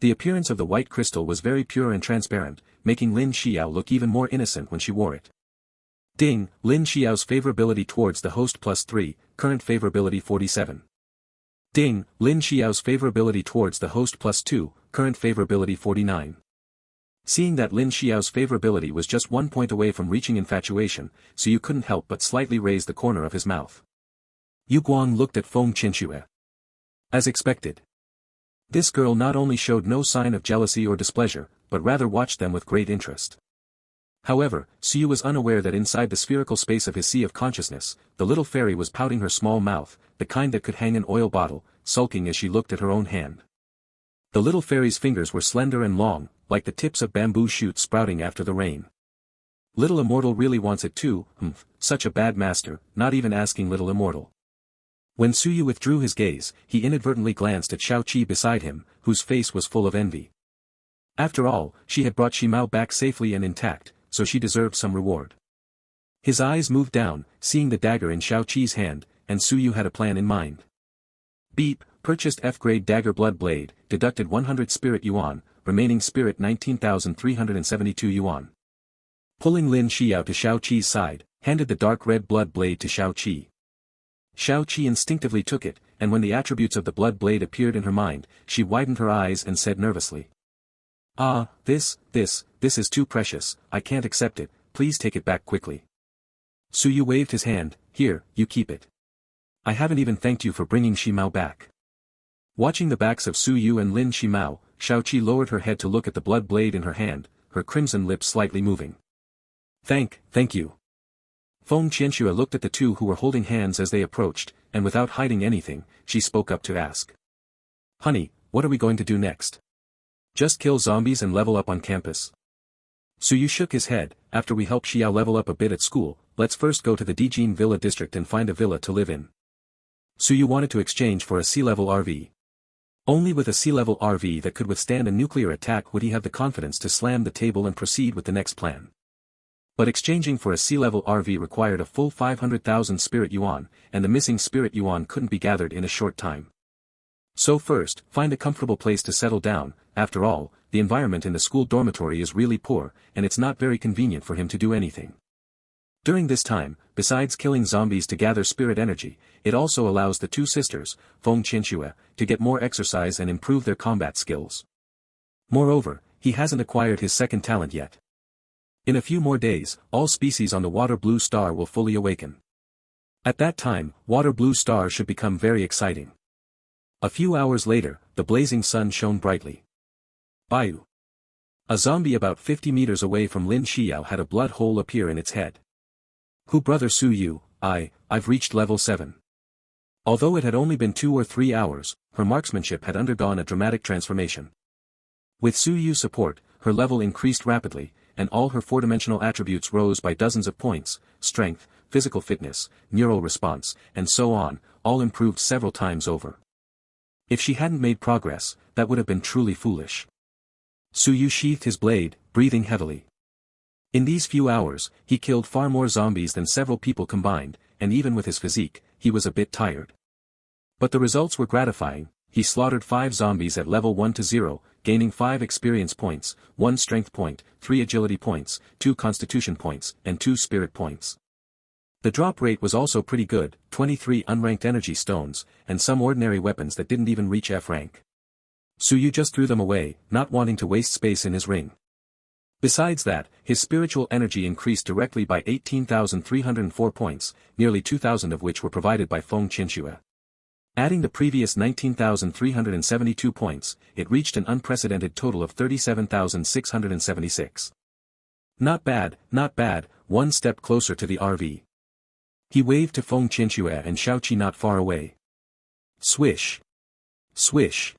The appearance of the white crystal was very pure and transparent, making Lin Xiyou look even more innocent when she wore it. Ding, Lin Xiyou's favorability towards the host +3, current favorability 47. Ding, Lin Xiyou's favorability towards the host +2, current favorability 49. Seeing that Lin Xiyou's favorability was just 1 point away from reaching infatuation, Suyu couldn't help but slightly raise the corner of his mouth. Yu Guang looked at Feng Qianxue. As expected. This girl not only showed no sign of jealousy or displeasure, but rather watched them with great interest. However, Suyu was unaware that inside the spherical space of his sea of consciousness, the little fairy was pouting her small mouth, the kind that could hang an oil bottle, sulking as she looked at her own hand. The little fairy's fingers were slender and long, like the tips of bamboo shoots sprouting after the rain. Little Immortal really wants it too, such a bad master, not even asking Little Immortal. When Suyu withdrew his gaze, he inadvertently glanced at Shaoqi beside him, whose face was full of envy. After all, she had brought Shimao back safely and intact, so she deserved some reward. His eyes moved down, seeing the dagger in Shaoqi's hand, and Suyu had a plan in mind. Beep, purchased F-grade dagger blood blade, deducted 100 spirit yuan, remaining spirit 19,372 yuan. Pulling Lin Xiyou to Xiao Qi's side, handed the dark red blood blade to Xiao Qi. Xiao Qi instinctively took it, and when the attributes of the blood blade appeared in her mind, she widened her eyes and said nervously. Ah, this is too precious, I can't accept it, please take it back quickly. Su Yu waved his hand, here, you keep it. I haven't even thanked you for bringing Shimao back. Watching the backs of Su Yu and Lin Shimao, Xiao Qi lowered her head to look at the blood blade in her hand, her crimson lips slightly moving. Thank you. Feng Qianxue looked at the two who were holding hands as they approached, and without hiding anything, she spoke up to ask. Honey, what are we going to do next? Just kill zombies and level up on campus? Su Yu shook his head, after we help Xiao level up a bit at school, let's first go to the Dijin Villa district and find a villa to live in. Su Yu wanted to exchange for a sea-level RV. Only with a sea-level RV that could withstand a nuclear attack would he have the confidence to slam the table and proceed with the next plan. But exchanging for a sea-level RV required a full 500,000 spirit yuan, and the missing spirit yuan couldn't be gathered in a short time. So first, find a comfortable place to settle down. After all, the environment in the school dormitory is really poor, and it's not very convenient for him to do anything. During this time, besides killing zombies to gather spirit energy, it also allows the two sisters, Feng Qianxue, to get more exercise and improve their combat skills. Moreover, he hasn't acquired his second talent yet. In a few more days, all species on the Water Blue Star will fully awaken. At that time, Water Blue Star should become very exciting. A few hours later, the blazing sun shone brightly. Bayou. A zombie about 50 meters away from Lin Xiyou had a blood hole appear in its head. Who brother Su Yu, I've reached level 7. Although it had only been 2 or 3 hours, her marksmanship had undergone a dramatic transformation. With Su Yu's support, her level increased rapidly, and all her four-dimensional attributes rose by dozens of points, strength, physical fitness, neural response, and so on, all improved several times over. If she hadn't made progress, that would have been truly foolish. Su Yu sheathed his blade, breathing heavily. In these few hours, he killed far more zombies than several people combined, and even with his physique, he was a bit tired. But the results were gratifying. He slaughtered 5 zombies at level 1 to 0, gaining 5 experience points, 1 strength point, 3 agility points, 2 constitution points, and 2 spirit points. The drop rate was also pretty good, 23 unranked energy stones, and some ordinary weapons that didn't even reach F rank. Su Yu just threw them away, not wanting to waste space in his ring. Besides that, his spiritual energy increased directly by 18,304 points, nearly 2,000 of which were provided by Feng Qianxue. Adding the previous 19,372 points, it reached an unprecedented total of 37,676. Not bad, one step closer to the RV. He waved to Feng Qianxue and Xiao Qi not far away. Swish. Swish.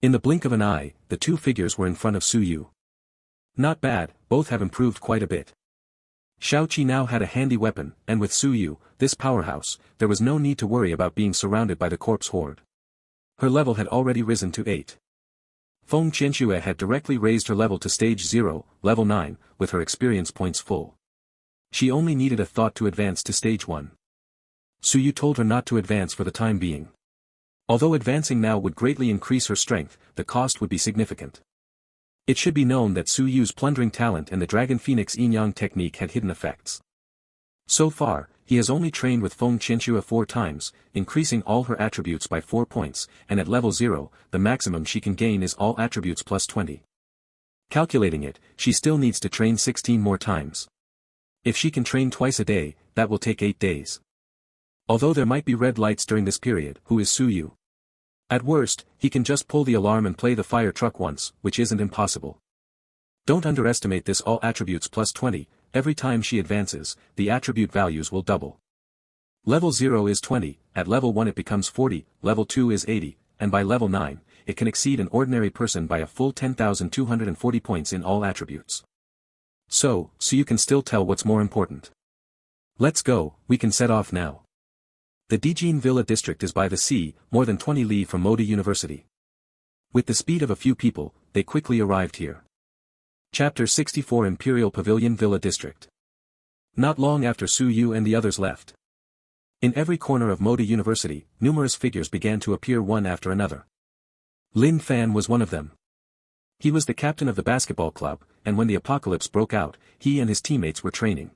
In the blink of an eye, the two figures were in front of Su Yu. Not bad, both have improved quite a bit. Xiao Qi now had a handy weapon, and with Su Yu, this powerhouse, there was no need to worry about being surrounded by the corpse horde. Her level had already risen to 8. Feng Qianxue had directly raised her level to stage 0, level 9, with her experience points full. She only needed a thought to advance to stage 1. Su Yu told her not to advance for the time being. Although advancing now would greatly increase her strength, the cost would be significant. It should be known that Su Yu's plundering talent and the Dragon Phoenix Yin-Yang technique had hidden effects. So far, he has only trained with Feng Qianxue 4 times, increasing all her attributes by 4 points, and at level 0, the maximum she can gain is all attributes plus 20. Calculating it, she still needs to train 16 more times. If she can train twice a day, that will take 8 days. Although there might be red lights during this period, who is Su Yu? At worst, he can just pull the alarm and play the fire truck once, which isn't impossible. Don't underestimate this all attributes plus 20, every time she advances, the attribute values will double. Level 0 is 20, at level 1 it becomes 40, level 2 is 80, and by level 9, it can exceed an ordinary person by a full 10,240 points in all attributes. So you can still tell what's more important. Let's go, we can set off now. The Dijin Villa district is by the sea, more than 20 li from Moda University. With the speed of a few people, they quickly arrived here. Chapter 64 Imperial Pavilion Villa District. Not long after Su Yu and the others left. In every corner of Moda University, numerous figures began to appear one after another. Lin Fan was one of them. He was the captain of the basketball club, and when the apocalypse broke out, he and his teammates were training.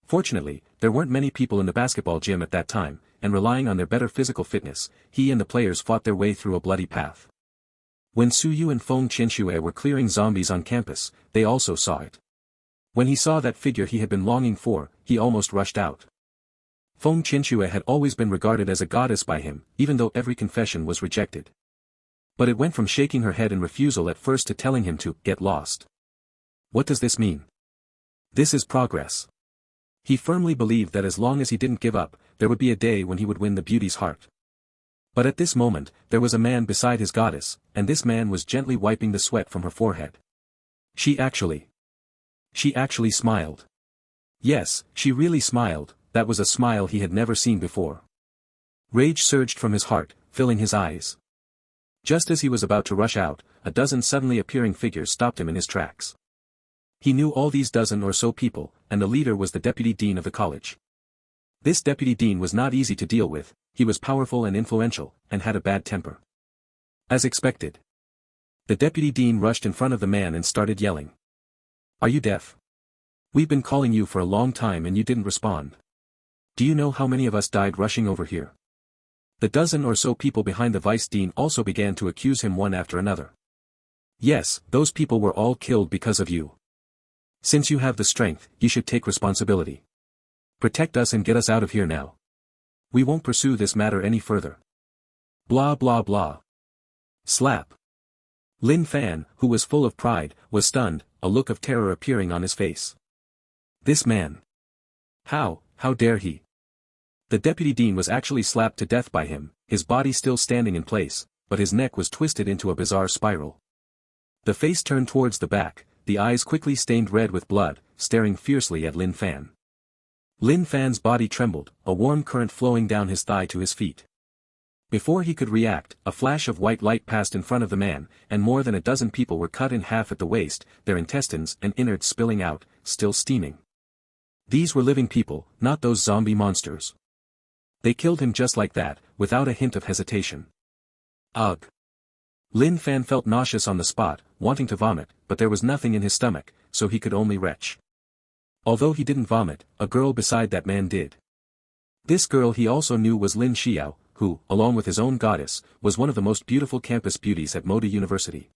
Fortunately, there weren't many people in the basketball gym at that time, and relying on their better physical fitness, he and the players fought their way through a bloody path. When Suyu and Feng Qianxue were clearing zombies on campus, they also saw it. When he saw that figure he had been longing for, he almost rushed out. Feng Qianxue had always been regarded as a goddess by him, even though every confession was rejected. But it went from shaking her head in refusal at first to telling him to get lost. What does this mean? This is progress. He firmly believed that as long as he didn't give up, there would be a day when he would win the beauty's heart. But at this moment, there was a man beside his goddess, and this man was gently wiping the sweat from her forehead. She actually smiled. Yes, she really smiled. That was a smile he had never seen before. Rage surged from his heart, filling his eyes. Just as he was about to rush out, a dozen suddenly appearing figures stopped him in his tracks. He knew all these dozen or so people, and the leader was the deputy dean of the college. This deputy dean was not easy to deal with, he was powerful and influential, and had a bad temper. As expected. The deputy dean rushed in front of the man and started yelling. Are you deaf? We've been calling you for a long time and you didn't respond. Do you know how many of us died rushing over here? The dozen or so people behind the vice dean also began to accuse him one after another. Yes, those people were all killed because of you. Since you have the strength, you should take responsibility. Protect us and get us out of here now. We won't pursue this matter any further. Blah blah blah. Slap. Lin Fan, who was full of pride, was stunned, a look of terror appearing on his face. This man. How dare he? The deputy dean was actually slapped to death by him, his body still standing in place, but his neck was twisted into a bizarre spiral. The face turned towards the back, the eyes quickly stained red with blood, staring fiercely at Lin Fan. Lin Fan's body trembled, a warm current flowing down his thigh to his feet. Before he could react, a flash of white light passed in front of the man, and more than a dozen people were cut in half at the waist, their intestines and innards spilling out, still steaming. These were living people, not those zombie monsters. They killed him just like that, without a hint of hesitation. Ugh. Lin Fan felt nauseous on the spot, wanting to vomit, but there was nothing in his stomach, so he could only retch. Although he didn't vomit, a girl beside that man did. This girl he also knew was Lin Xiyou, who, along with his own goddess, was one of the most beautiful campus beauties at Moda University.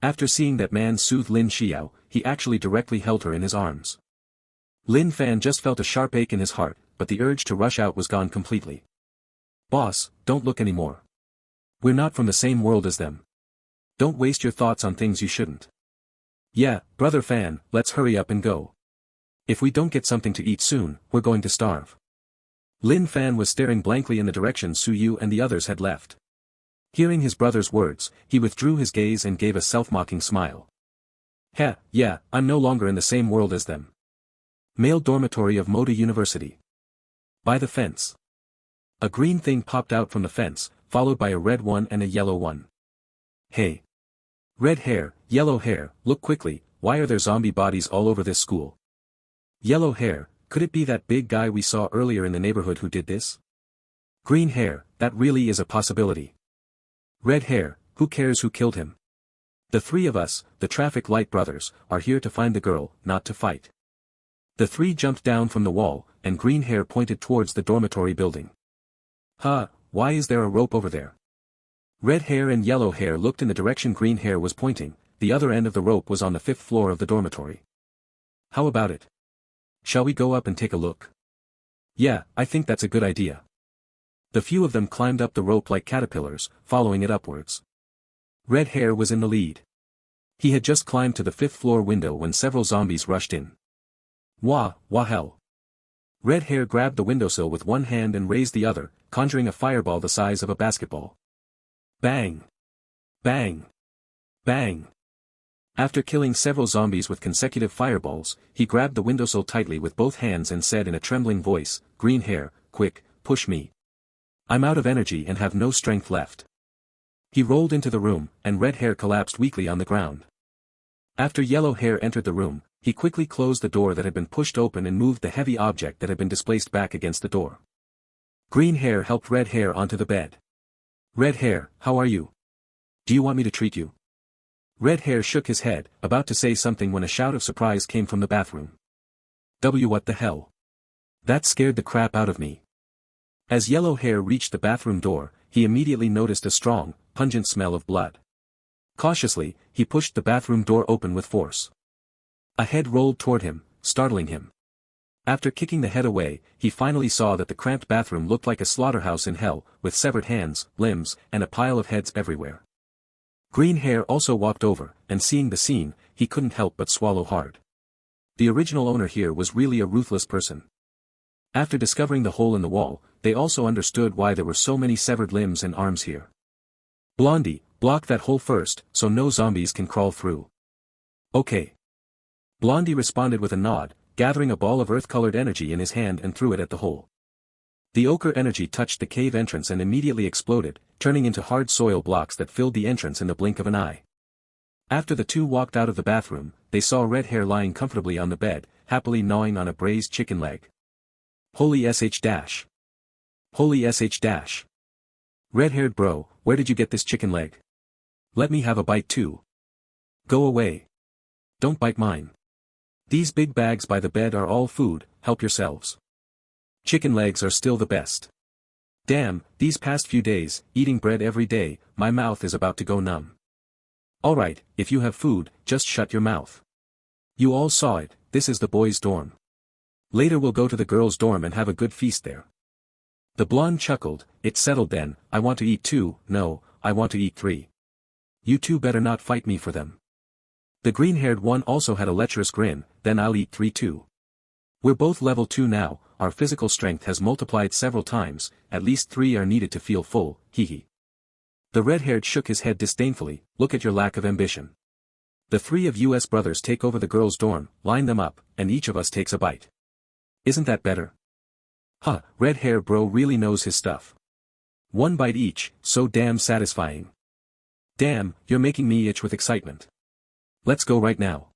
After seeing that man soothe Lin Xiyou, he actually directly held her in his arms. Lin Fan just felt a sharp ache in his heart, but the urge to rush out was gone completely. Boss, don't look anymore. We're not from the same world as them. Don't waste your thoughts on things you shouldn't. Yeah, brother Fan, let's hurry up and go. If we don't get something to eat soon, we're going to starve. Lin Fan was staring blankly in the direction Suyu and the others had left. Hearing his brother's words, he withdrew his gaze and gave a self-mocking smile. Heh, yeah, I'm no longer in the same world as them. Male dormitory of Moda University. By the fence. A green thing popped out from the fence, followed by a red one and a yellow one. Hey. Red hair, yellow hair, look quickly, why are there zombie bodies all over this school? Yellow hair, could it be that big guy we saw earlier in the neighborhood who did this? Green hair, that really is a possibility. Red hair, who cares who killed him? The three of us, the traffic light brothers, are here to find the girl, not to fight. The three jumped down from the wall, and green hair pointed towards the dormitory building. Huh, why is there a rope over there? Red hair and yellow hair looked in the direction green hair was pointing, the other end of the rope was on the 5th floor of the dormitory. How about it? Shall we go up and take a look? Yeah, I think that's a good idea. The few of them climbed up the rope like caterpillars, following it upwards. Red hair was in the lead. He had just climbed to the 5th floor window when several zombies rushed in. Wah hell. Red hair grabbed the windowsill with one hand and raised the other, conjuring a fireball the size of a basketball. Bang! Bang! Bang! After killing several zombies with consecutive fireballs, he grabbed the windowsill tightly with both hands and said in a trembling voice, Green hair, quick, push me. I'm out of energy and have no strength left. He rolled into the room, and red hair collapsed weakly on the ground. After yellow hair entered the room, he quickly closed the door that had been pushed open and moved the heavy object that had been displaced back against the door. Green hair helped red hair onto the bed. Red hair, how are you? Do you want me to treat you? Red hair shook his head, about to say something when a shout of surprise came from the bathroom. What the hell? That scared the crap out of me. As yellow hair reached the bathroom door, he immediately noticed a strong, pungent smell of blood. Cautiously, he pushed the bathroom door open with force. A head rolled toward him, startling him. After kicking the head away, he finally saw that the cramped bathroom looked like a slaughterhouse in hell, with severed hands, limbs, and a pile of heads everywhere. Green hair also walked over, and seeing the scene, he couldn't help but swallow hard. The original owner here was really a ruthless person. After discovering the hole in the wall, they also understood why there were so many severed limbs and arms here. Blondie, block that hole first, so no zombies can crawl through. Okay. Blondie responded with a nod, gathering a ball of earth-colored energy in his hand and threw it at the hole. The ochre energy touched the cave entrance and immediately exploded, turning into hard soil blocks that filled the entrance in the blink of an eye. After the two walked out of the bathroom, they saw red hair lying comfortably on the bed, happily gnawing on a braised chicken leg. Holy sh. Holy sh. Red-haired bro, where did you get this chicken leg? Let me have a bite too. Go away. Don't bite mine. These big bags by the bed are all food, help yourselves. Chicken legs are still the best. Damn, these past few days, eating bread every day, my mouth is about to go numb. Alright, if you have food, just shut your mouth. You all saw it, this is the boys' dorm. Later we'll go to the girls' dorm and have a good feast there. The blonde chuckled, it's settled then, I want to eat 2, no, I want to eat 3. You two better not fight me for them. The green-haired one also had a lecherous grin, then I'll eat 3 too. We're both level 2 now, our physical strength has multiplied several times, at least 3 are needed to feel full, hee. The red-haired shook his head disdainfully, look at your lack of ambition. The 3 of US brothers take over the girls' dorm, line them up, and each of us takes a bite. Isn't that better? Huh, red hair bro really knows his stuff. 1 bite each, so damn satisfying. Damn, you're making me itch with excitement. Let's go right now.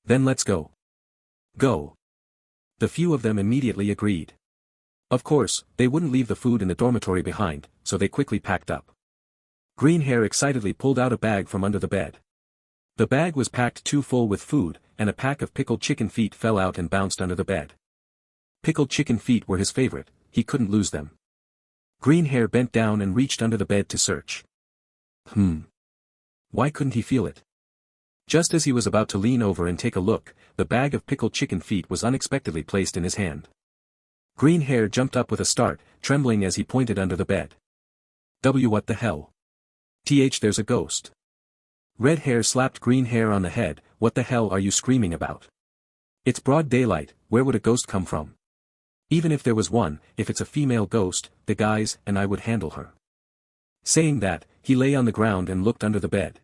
Then let's go. Go. The few of them immediately agreed. Of course, they wouldn't leave the food in the dormitory behind, so they quickly packed up. Green hair excitedly pulled out a bag from under the bed. The bag was packed too full with food, and a pack of pickled chicken feet fell out and bounced under the bed. Pickled chicken feet were his favorite, he couldn't lose them. Green hair bent down and reached under the bed to search. Why couldn't he feel it? Just as he was about to lean over and take a look, the bag of pickled chicken feet was unexpectedly placed in his hand. Green hair jumped up with a start, trembling as he pointed under the bed. What the hell? There's a ghost. Red hair slapped green hair on the head, what the hell are you screaming about? It's broad daylight, where would a ghost come from? Even if there was one, if it's a female ghost, the guys and I would handle her. Saying that, he lay on the ground and looked under the bed.